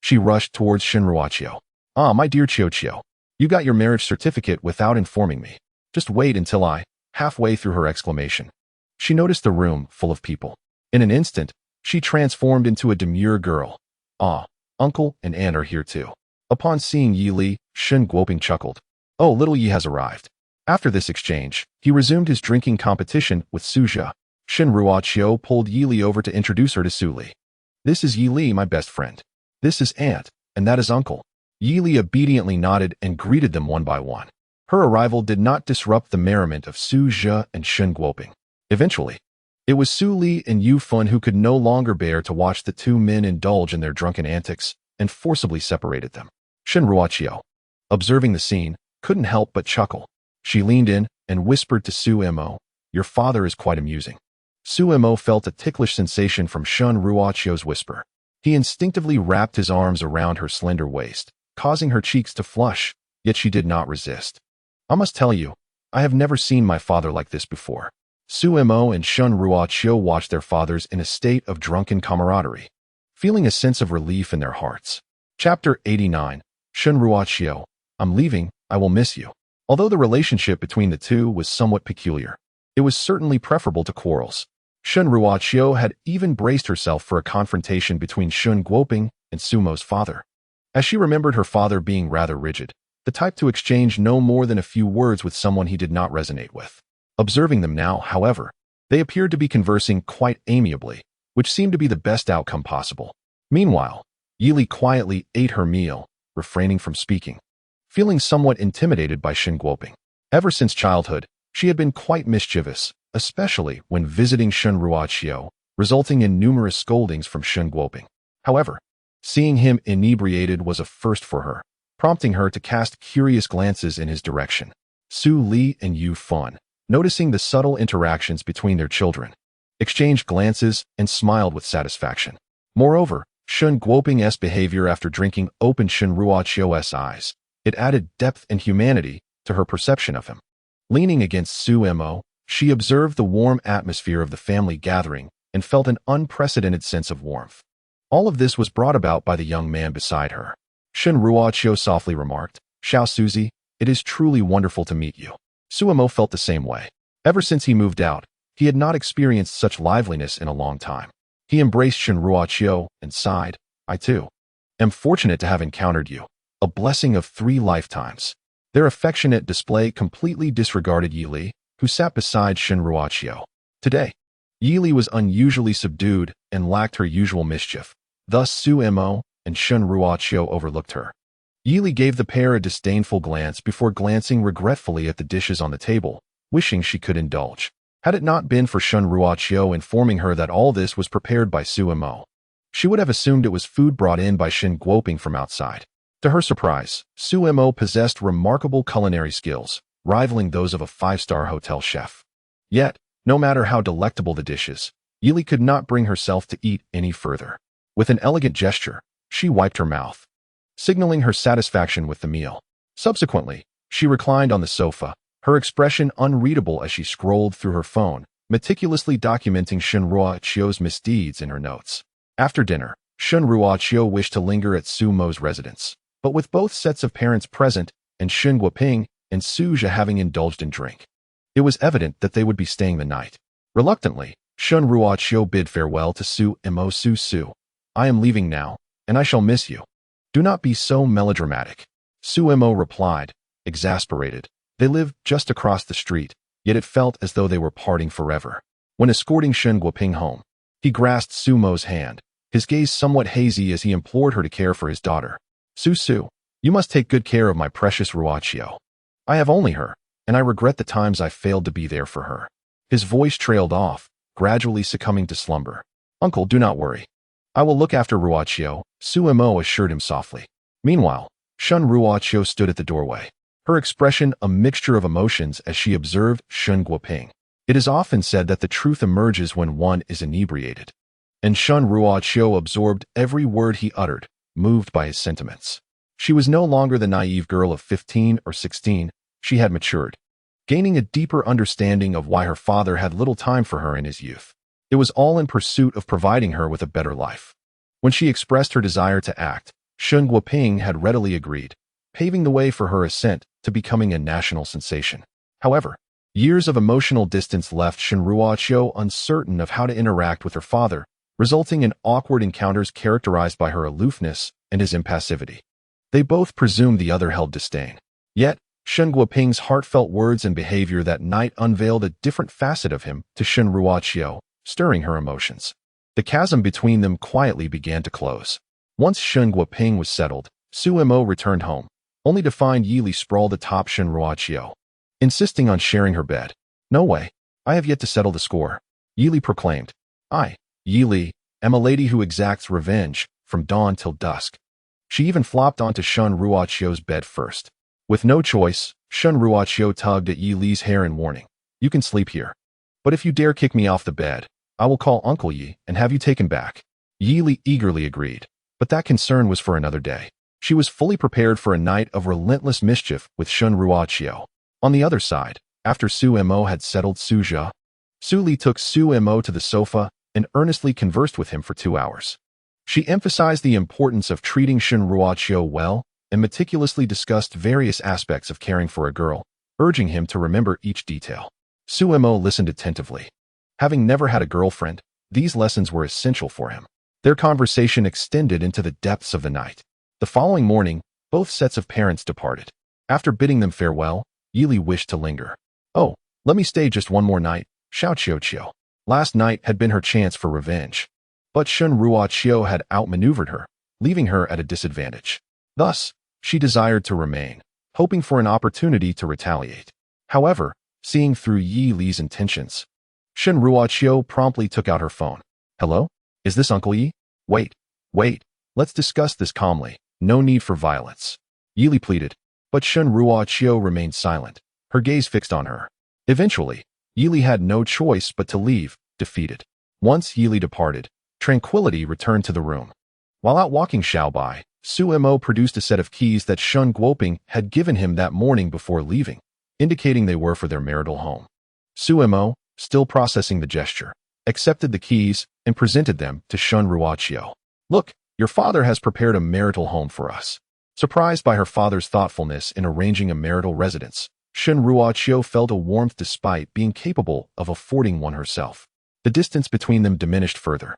she rushed towards Shun Ruachio. Ah, my dear Chio, you got your marriage certificate without informing me. Just wait until I, halfway through her exclamation. She noticed the room full of people. In an instant, she transformed into a demure girl. Ah, uncle and aunt are here too. Upon seeing Yi Li, Shun Guoping chuckled. Oh, little Yi has arrived. After this exchange, he resumed his drinking competition with Suja. Shun Ruachio pulled Yi Li over to introduce her to Su Li. This is Yi Li, my best friend. This is aunt, and that is uncle. Yi Li obediently nodded and greeted them one by one. Her arrival did not disrupt the merriment of Suja and Shun Guoping. Eventually, it was Su Li and Yu Fen who could no longer bear to watch the 2 men indulge in their drunken antics and forcibly separated them. Shun Ruachio, observing the scene, couldn't help but chuckle. She leaned in and whispered to Su Mo, your father is quite amusing. Su Mo felt a ticklish sensation from Shun Ruachio's whisper. He instinctively wrapped his arms around her slender waist, causing her cheeks to flush, yet she did not resist. I must tell you, I have never seen my father like this before. Su Mo and Shun Ruoqiu watched their fathers in a state of drunken camaraderie, feeling a sense of relief in their hearts. Chapter 89. Shun Ruoqiu, I'm leaving, I will miss you. Although the relationship between the two was somewhat peculiar, it was certainly preferable to quarrels. Shun Ruoqiu had even braced herself for a confrontation between Shun Guoping and Su Mo's father, as she remembered her father being rather rigid, the type to exchange no more than a few words with someone he did not resonate with. Observing them now, however, they appeared to be conversing quite amiably, which seemed to be the best outcome possible. Meanwhile, Yili quietly ate her meal, refraining from speaking, feeling somewhat intimidated by Shun Guoping. Ever since childhood, she had been quite mischievous, especially when visiting Shun Ruoqiu, resulting in numerous scoldings from Shun Guoping. However, seeing him inebriated was a first for her, prompting her to cast curious glances in his direction. Su Li and Yu Fan, noticing the subtle interactions between their children, exchanged glances and smiled with satisfaction. Moreover, Shun Guoping's behavior after drinking opened Shun Ruoqiu's eyes. It added depth and humanity to her perception of him. Leaning against Su Mo, she observed the warm atmosphere of the family gathering and felt an unprecedented sense of warmth. All of this was brought about by the young man beside her. Shun Ruoqiu softly remarked, "Xiao Suzy, it is truly wonderful to meet you." Su Mo felt the same way. Ever since he moved out, he had not experienced such liveliness in a long time. He embraced Shun Ruoqiu and sighed, "I too am fortunate to have encountered you, a blessing of 3 lifetimes." Their affectionate display completely disregarded Yili, who sat beside Shun Ruoqiu. Today, Yili was unusually subdued and lacked her usual mischief. Thus Su Mo and Shun Ruoqiu overlooked her. Yili gave the pair a disdainful glance before glancing regretfully at the dishes on the table, wishing she could indulge. Had it not been for Shun Ruoqiu informing her that all this was prepared by Su Mo, she would have assumed it was food brought in by Shun Guoping from outside. To her surprise, Su Mo possessed remarkable culinary skills, rivaling those of a 5-star hotel chef. Yet, no matter how delectable the dishes, Yili could not bring herself to eat any further. With an elegant gesture, she wiped her mouth, signaling her satisfaction with the meal. Subsequently, she reclined on the sofa, her expression unreadable as she scrolled through her phone, meticulously documenting Shun Ruoqiu's misdeeds in her notes. After dinner, Shun Ruoqiu wished to linger at Su Mo's residence, but with both sets of parents present and Shun Guoping and Su Zhe having indulged in drink, it was evident that they would be staying the night. Reluctantly, Shun Ruoqiu bid farewell to Su Mo. Su, I am leaving now, and I shall miss you. Do not be so melodramatic. Su Mo replied, exasperated. They lived just across the street, yet it felt as though they were parting forever. When escorting Shun Guoping home, he grasped Su Mo's hand, his gaze somewhat hazy as he implored her to care for his daughter. Su, you must take good care of my precious Ruoqiu. I have only her, and I regret the times I failed to be there for her. His voice trailed off, gradually succumbing to slumber. Uncle, do not worry. I will look after Ruoqiu, Su Mo assured him softly. Meanwhile, Shun Ruoqiu stood at the doorway, her expression a mixture of emotions as she observed Shun Guoping. It is often said that the truth emerges when one is inebriated, and Shun Ruoqiu absorbed every word he uttered, moved by his sentiments. She was no longer the naive girl of 15 or 16, she had matured, gaining a deeper understanding of why her father had little time for her in his youth. It was all in pursuit of providing her with a better life. When she expressed her desire to act, Shun Guoping had readily agreed, paving the way for her ascent to becoming a national sensation. However, years of emotional distance left Shun Ruoqiu uncertain of how to interact with her father, resulting in awkward encounters characterized by her aloofness and his impassivity. They both presumed the other held disdain. Yet, Shun Guoping's heartfelt words and behavior that night unveiled a different facet of him to Shun Ruoqiu, stirring her emotions. The chasm between them quietly began to close. Once Shun Guoping was settled, Su Mo returned home, only to find Yili sprawled atop Shun Ruoqiu, insisting on sharing her bed. No way, I have yet to settle the score, Yili proclaimed. I, Yili, am a lady who exacts revenge from dawn till dusk. She even flopped onto Shun Ruoqiu's bed first. With no choice, Shun Ruoqiu tugged at Yili's hair in warning. You can sleep here. But if you dare kick me off the bed, I will call Uncle Yi and have you taken back. Yili eagerly agreed, but that concern was for another day. She was fully prepared for a night of relentless mischief with Shun Ruoqiu. On the other side, After Su Mo had settled Suja, Su Li took Su Mo to the sofa and earnestly conversed with him for 2 hours. She emphasized the importance of treating Shen Ruoqiu well and meticulously discussed various aspects of caring for a girl, urging him to remember each detail. Su Mo listened attentively. Having never had a girlfriend, these lessons were essential for him. Their conversation extended into the depths of the night. The following morning, both sets of parents departed. After bidding them farewell, Yili wished to linger. "Oh, let me stay just one more night," Xiao Qiu. Last night had been her chance for revenge. But Shen Ruoqiu had outmaneuvered her, leaving her at a disadvantage. Thus, she desired to remain, hoping for an opportunity to retaliate. However, seeing through Yi Li's intentions, Shen Ruoqiu promptly took out her phone. "Hello? Is this Uncle Yi? Wait, let's discuss this calmly. No need for violence," Yi Li pleaded. But Shen Ruoqiu remained silent, her gaze fixed on her. Eventually, Yi Li had no choice but to leave, defeated. Once Yi Li departed, tranquility returned to the room. While out walking Xiaobai, Su Mo produced a set of keys that Shen Guoping had given him that morning before leaving, indicating they were for their marital home. Su Mo, still processing the gesture, accepted the keys and presented them to Shen Ruoqiu. "Look, your father has prepared a marital home for us." Surprised by her father's thoughtfulness in arranging a marital residence, Shen Ruoqiu felt a warmth despite being capable of affording one herself. The distance between them diminished further.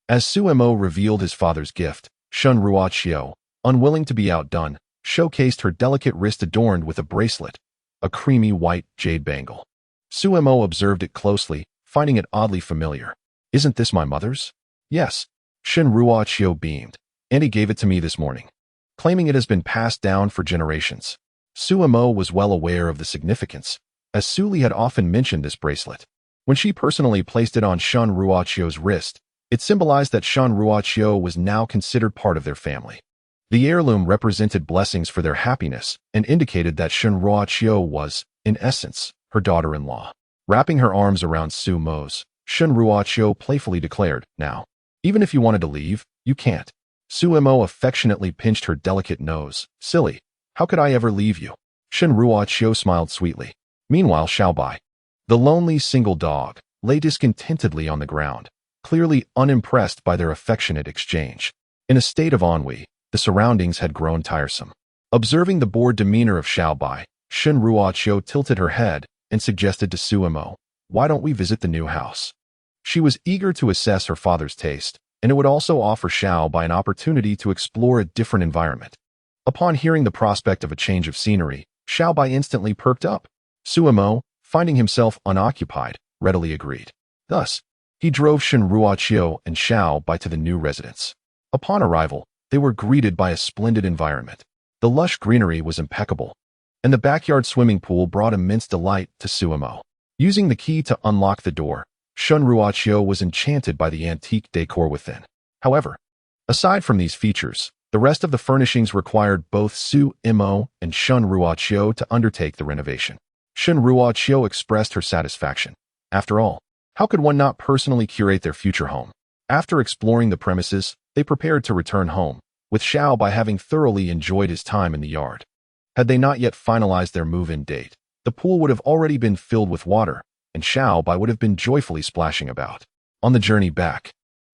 As Su Mo revealed his father's gift, Shen Ruoqiu, unwilling to be outdone, showcased her delicate wrist adorned with a bracelet, a creamy white jade bangle. Su Mo observed it closely, finding it oddly familiar. "Isn't this my mother's?" "Yes," Shen Ruoqiu beamed. "And he gave it to me this morning," claiming it has been passed down for generations. Su Mo was well aware of the significance, as Su Li had often mentioned this bracelet. When she personally placed it on Shen Ruoqiu's wrist, it symbolized that Shen Ruoqiu was now considered part of their family. The heirloom represented blessings for their happiness and indicated that Shen Ruoqiu was, in essence, her daughter-in-law. Wrapping her arms around Su Mo's, Shen Ruoqiu playfully declared, "Now, even if you wanted to leave, you can't." Su Mo affectionately pinched her delicate nose. "Silly, how could I ever leave you?" Shen Ruoqiu smiled sweetly. Meanwhile, Xiaobai, the lonely single dog, lay discontentedly on the ground, clearly unimpressed by their affectionate exchange. In a state of ennui, the surroundings had grown tiresome. Observing the bored demeanor of Xiaobai, Shen Ruoqiu tilted her head and suggested to Su Mo, "Why don't we visit the new house?" She was eager to assess her father's taste, and it would also offer Xiaobai an opportunity to explore a different environment. Upon hearing the prospect of a change of scenery, Xiaobai instantly perked up. Su Mo, finding himself unoccupied, readily agreed. Thus, he drove Shen Ruoqiu and Xiaobai to the new residence. Upon arrival, they were greeted by a splendid environment. The lush greenery was impeccable, and the backyard swimming pool brought immense delight to Su Mo. Using the key to unlock the door, Shen Ruoqiu was enchanted by the antique decor within. However, aside from these features, the rest of the furnishings required both Su Mo and Shen Ruoqiu to undertake the renovation. Shen Ruoqiu expressed her satisfaction. After all, how could one not personally curate their future home? After exploring the premises, they prepared to return home, with Xiaobai having thoroughly enjoyed his time in the yard. Had they not yet finalized their move-in date, the pool would have already been filled with water, and Xiaobai would have been joyfully splashing about. On the journey back,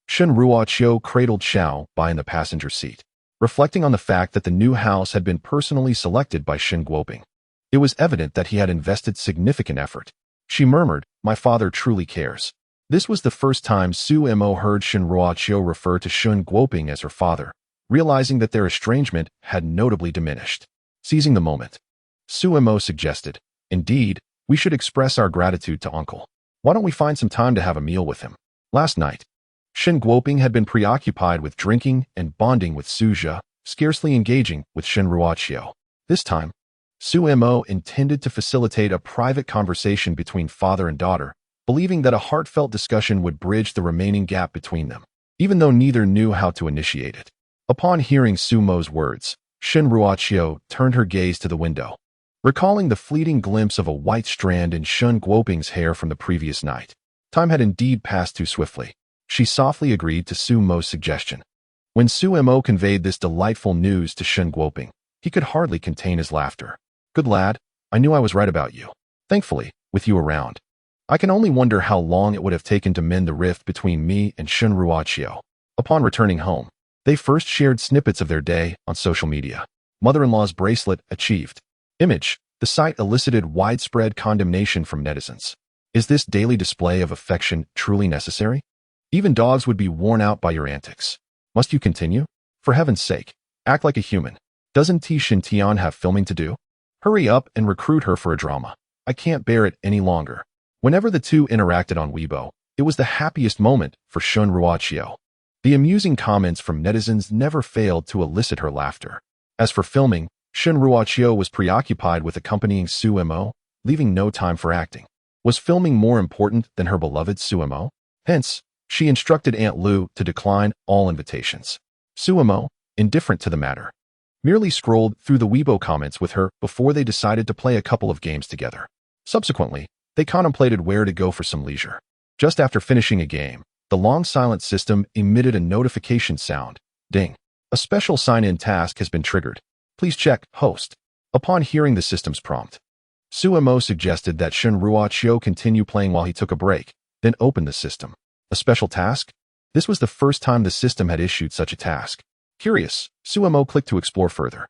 Shen Ruoqiu cradled Xiaobai in the passenger seat, reflecting on the fact that the new house had been personally selected by Shen Guoping. It was evident that he had invested significant effort. She murmured, "My father truly cares." This was the first time Su Mo heard Shen Ruoqiu refer to Shen Guoping as her father, realizing that their estrangement had notably diminished. Seizing the moment, Su Mo suggested, "Indeed, we should express our gratitude to Uncle. Why don't we find some time to have a meal with him?" Last night, Shen Guoping had been preoccupied with drinking and bonding with Suja, scarcely engaging with Shen Ruoqiu. This time, Su Mo intended to facilitate a private conversation between father and daughter, believing that a heartfelt discussion would bridge the remaining gap between them, even though neither knew how to initiate it. Upon hearing Su Mo's words, Shen Ruoqiu turned her gaze to the window, recalling the fleeting glimpse of a white strand in Shen Guoping's hair from the previous night. Time had indeed passed too swiftly. She softly agreed to Su Mo's suggestion. When Su Mo conveyed this delightful news to Shen Guoping, he could hardly contain his laughter. "Good lad, I knew I was right about you." Thankfully, with you around. I can only wonder how long it would have taken to mend the rift between me and Shun Ruochio. Upon returning home, they first shared snippets of their day on social media. Mother-in-law's bracelet achieved. Image. The site elicited widespread condemnation from netizens. Is this daily display of affection truly necessary? Even dogs would be worn out by your antics. Must you continue? For heaven's sake, act like a human. Doesn't Shin Tian have filming to do? Hurry up and recruit her for a drama. I can't bear it any longer. Whenever the two interacted on Weibo, it was the happiest moment for Shun Ruochio. The amusing comments from netizens never failed to elicit her laughter. As for filming, Shun Ruochio was preoccupied with accompanying Sumo, leaving no time for acting. Was filming more important than her beloved Sumo? Hence, she instructed Aunt Lu to decline all invitations. Sumo, indifferent to the matter, merely scrolled through the Weibo comments with her before they decided to play a couple of games together. Subsequently, they contemplated where to go for some leisure. Just after finishing a game, the long silent system emitted a notification sound. Ding. A special sign-in task has been triggered. Please check host. Upon hearing the system's prompt, Sumo suggested that Shun Ruochio continue playing while he took a break, then opened the system. A special task? This was the first time the system had issued such a task. Curious, Sumo clicked to explore further.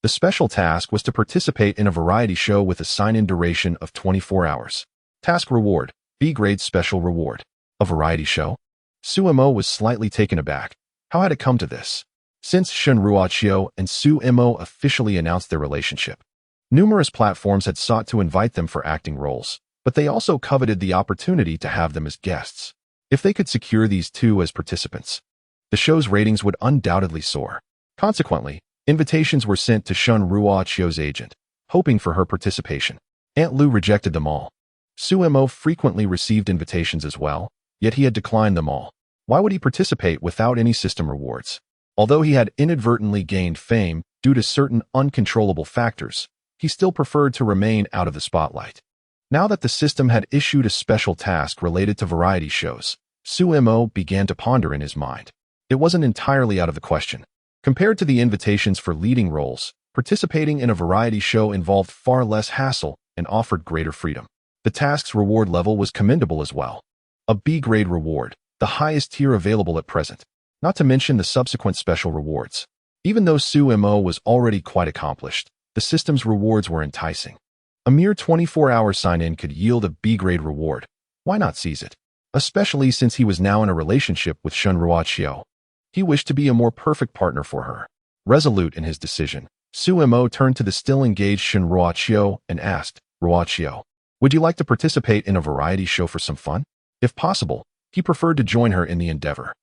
The special task was to participate in a variety show with a sign-in duration of 24 hours. Task reward, B-grade special reward. A variety show? Sumo was slightly taken aback. How had it come to this? Since Shun Ruochio and Sumo officially announced their relationship, numerous platforms had sought to invite them for acting roles, but they also coveted the opportunity to have them as guests. If they could secure these two as participants, the show's ratings would undoubtedly soar. Consequently, invitations were sent to Shun Ruochio's agent, hoping for her participation. Aunt Lu rejected them all. Sumo frequently received invitations as well, yet he had declined them all. Why would he participate without any system rewards? Although he had inadvertently gained fame due to certain uncontrollable factors, he still preferred to remain out of the spotlight. Now that the system had issued a special task related to variety shows, Sumo began to ponder in his mind. It wasn't entirely out of the question. Compared to the invitations for leading roles, participating in a variety show involved far less hassle and offered greater freedom. The task's reward level was commendable as well. A B-grade reward, the highest tier available at present, not to mention the subsequent special rewards. Even though Sumo was already quite accomplished, the system's rewards were enticing. A mere 24-hour sign-in could yield a B-grade reward. Why not seize it? Especially since he was now in a relationship with Shun Ruochio. He wished to be a more perfect partner for her. Resolute in his decision, Sumo turned to the still engaged Shun Ruochio and asked, Ruochio, would you like to participate in a variety show for some fun? If possible, he preferred to join her in the endeavor.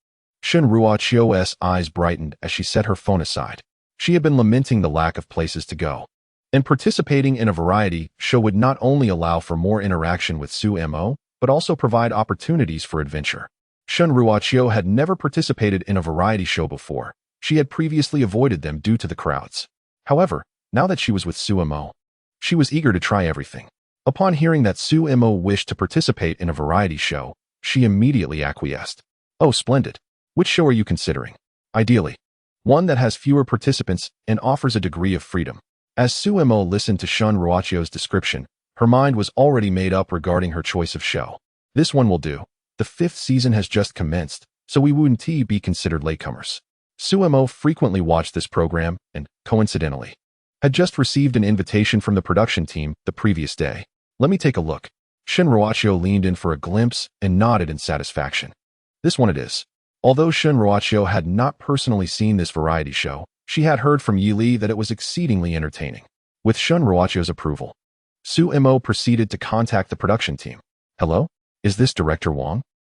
Shun Ruochio's eyes brightened as she set her phone aside. She had been lamenting the lack of places to go. And participating in a variety show would not only allow for more interaction with Sumo, but also provide opportunities for adventure. Shun Ruochio had never participated in a variety show before. She had previously avoided them due to the crowds. However, now that she was with Sumo, she was eager to try everything. Upon hearing that Sumo wished to participate in a variety show, she immediately acquiesced. Oh, splendid. Which show are you considering? Ideally, one that has fewer participants and offers a degree of freedom. As Sumo listened to Shun Ruochio's description, her mind was already made up regarding her choice of show. This one will do. The 5th season has just commenced, so we wouldn't be considered latecomers. Sumo frequently watched this program and, coincidentally, had just received an invitation from the production team the previous day. Let me take a look. Shun Ruochio leaned in for a glimpse and nodded in satisfaction. This one it is. Although Shun Ruochio had not personally seen this variety show, she had heard from Yi Li that it was exceedingly entertaining. With Shun Ruochio's approval, Sumo proceeded to contact the production team. Hello? Is this Director Wang?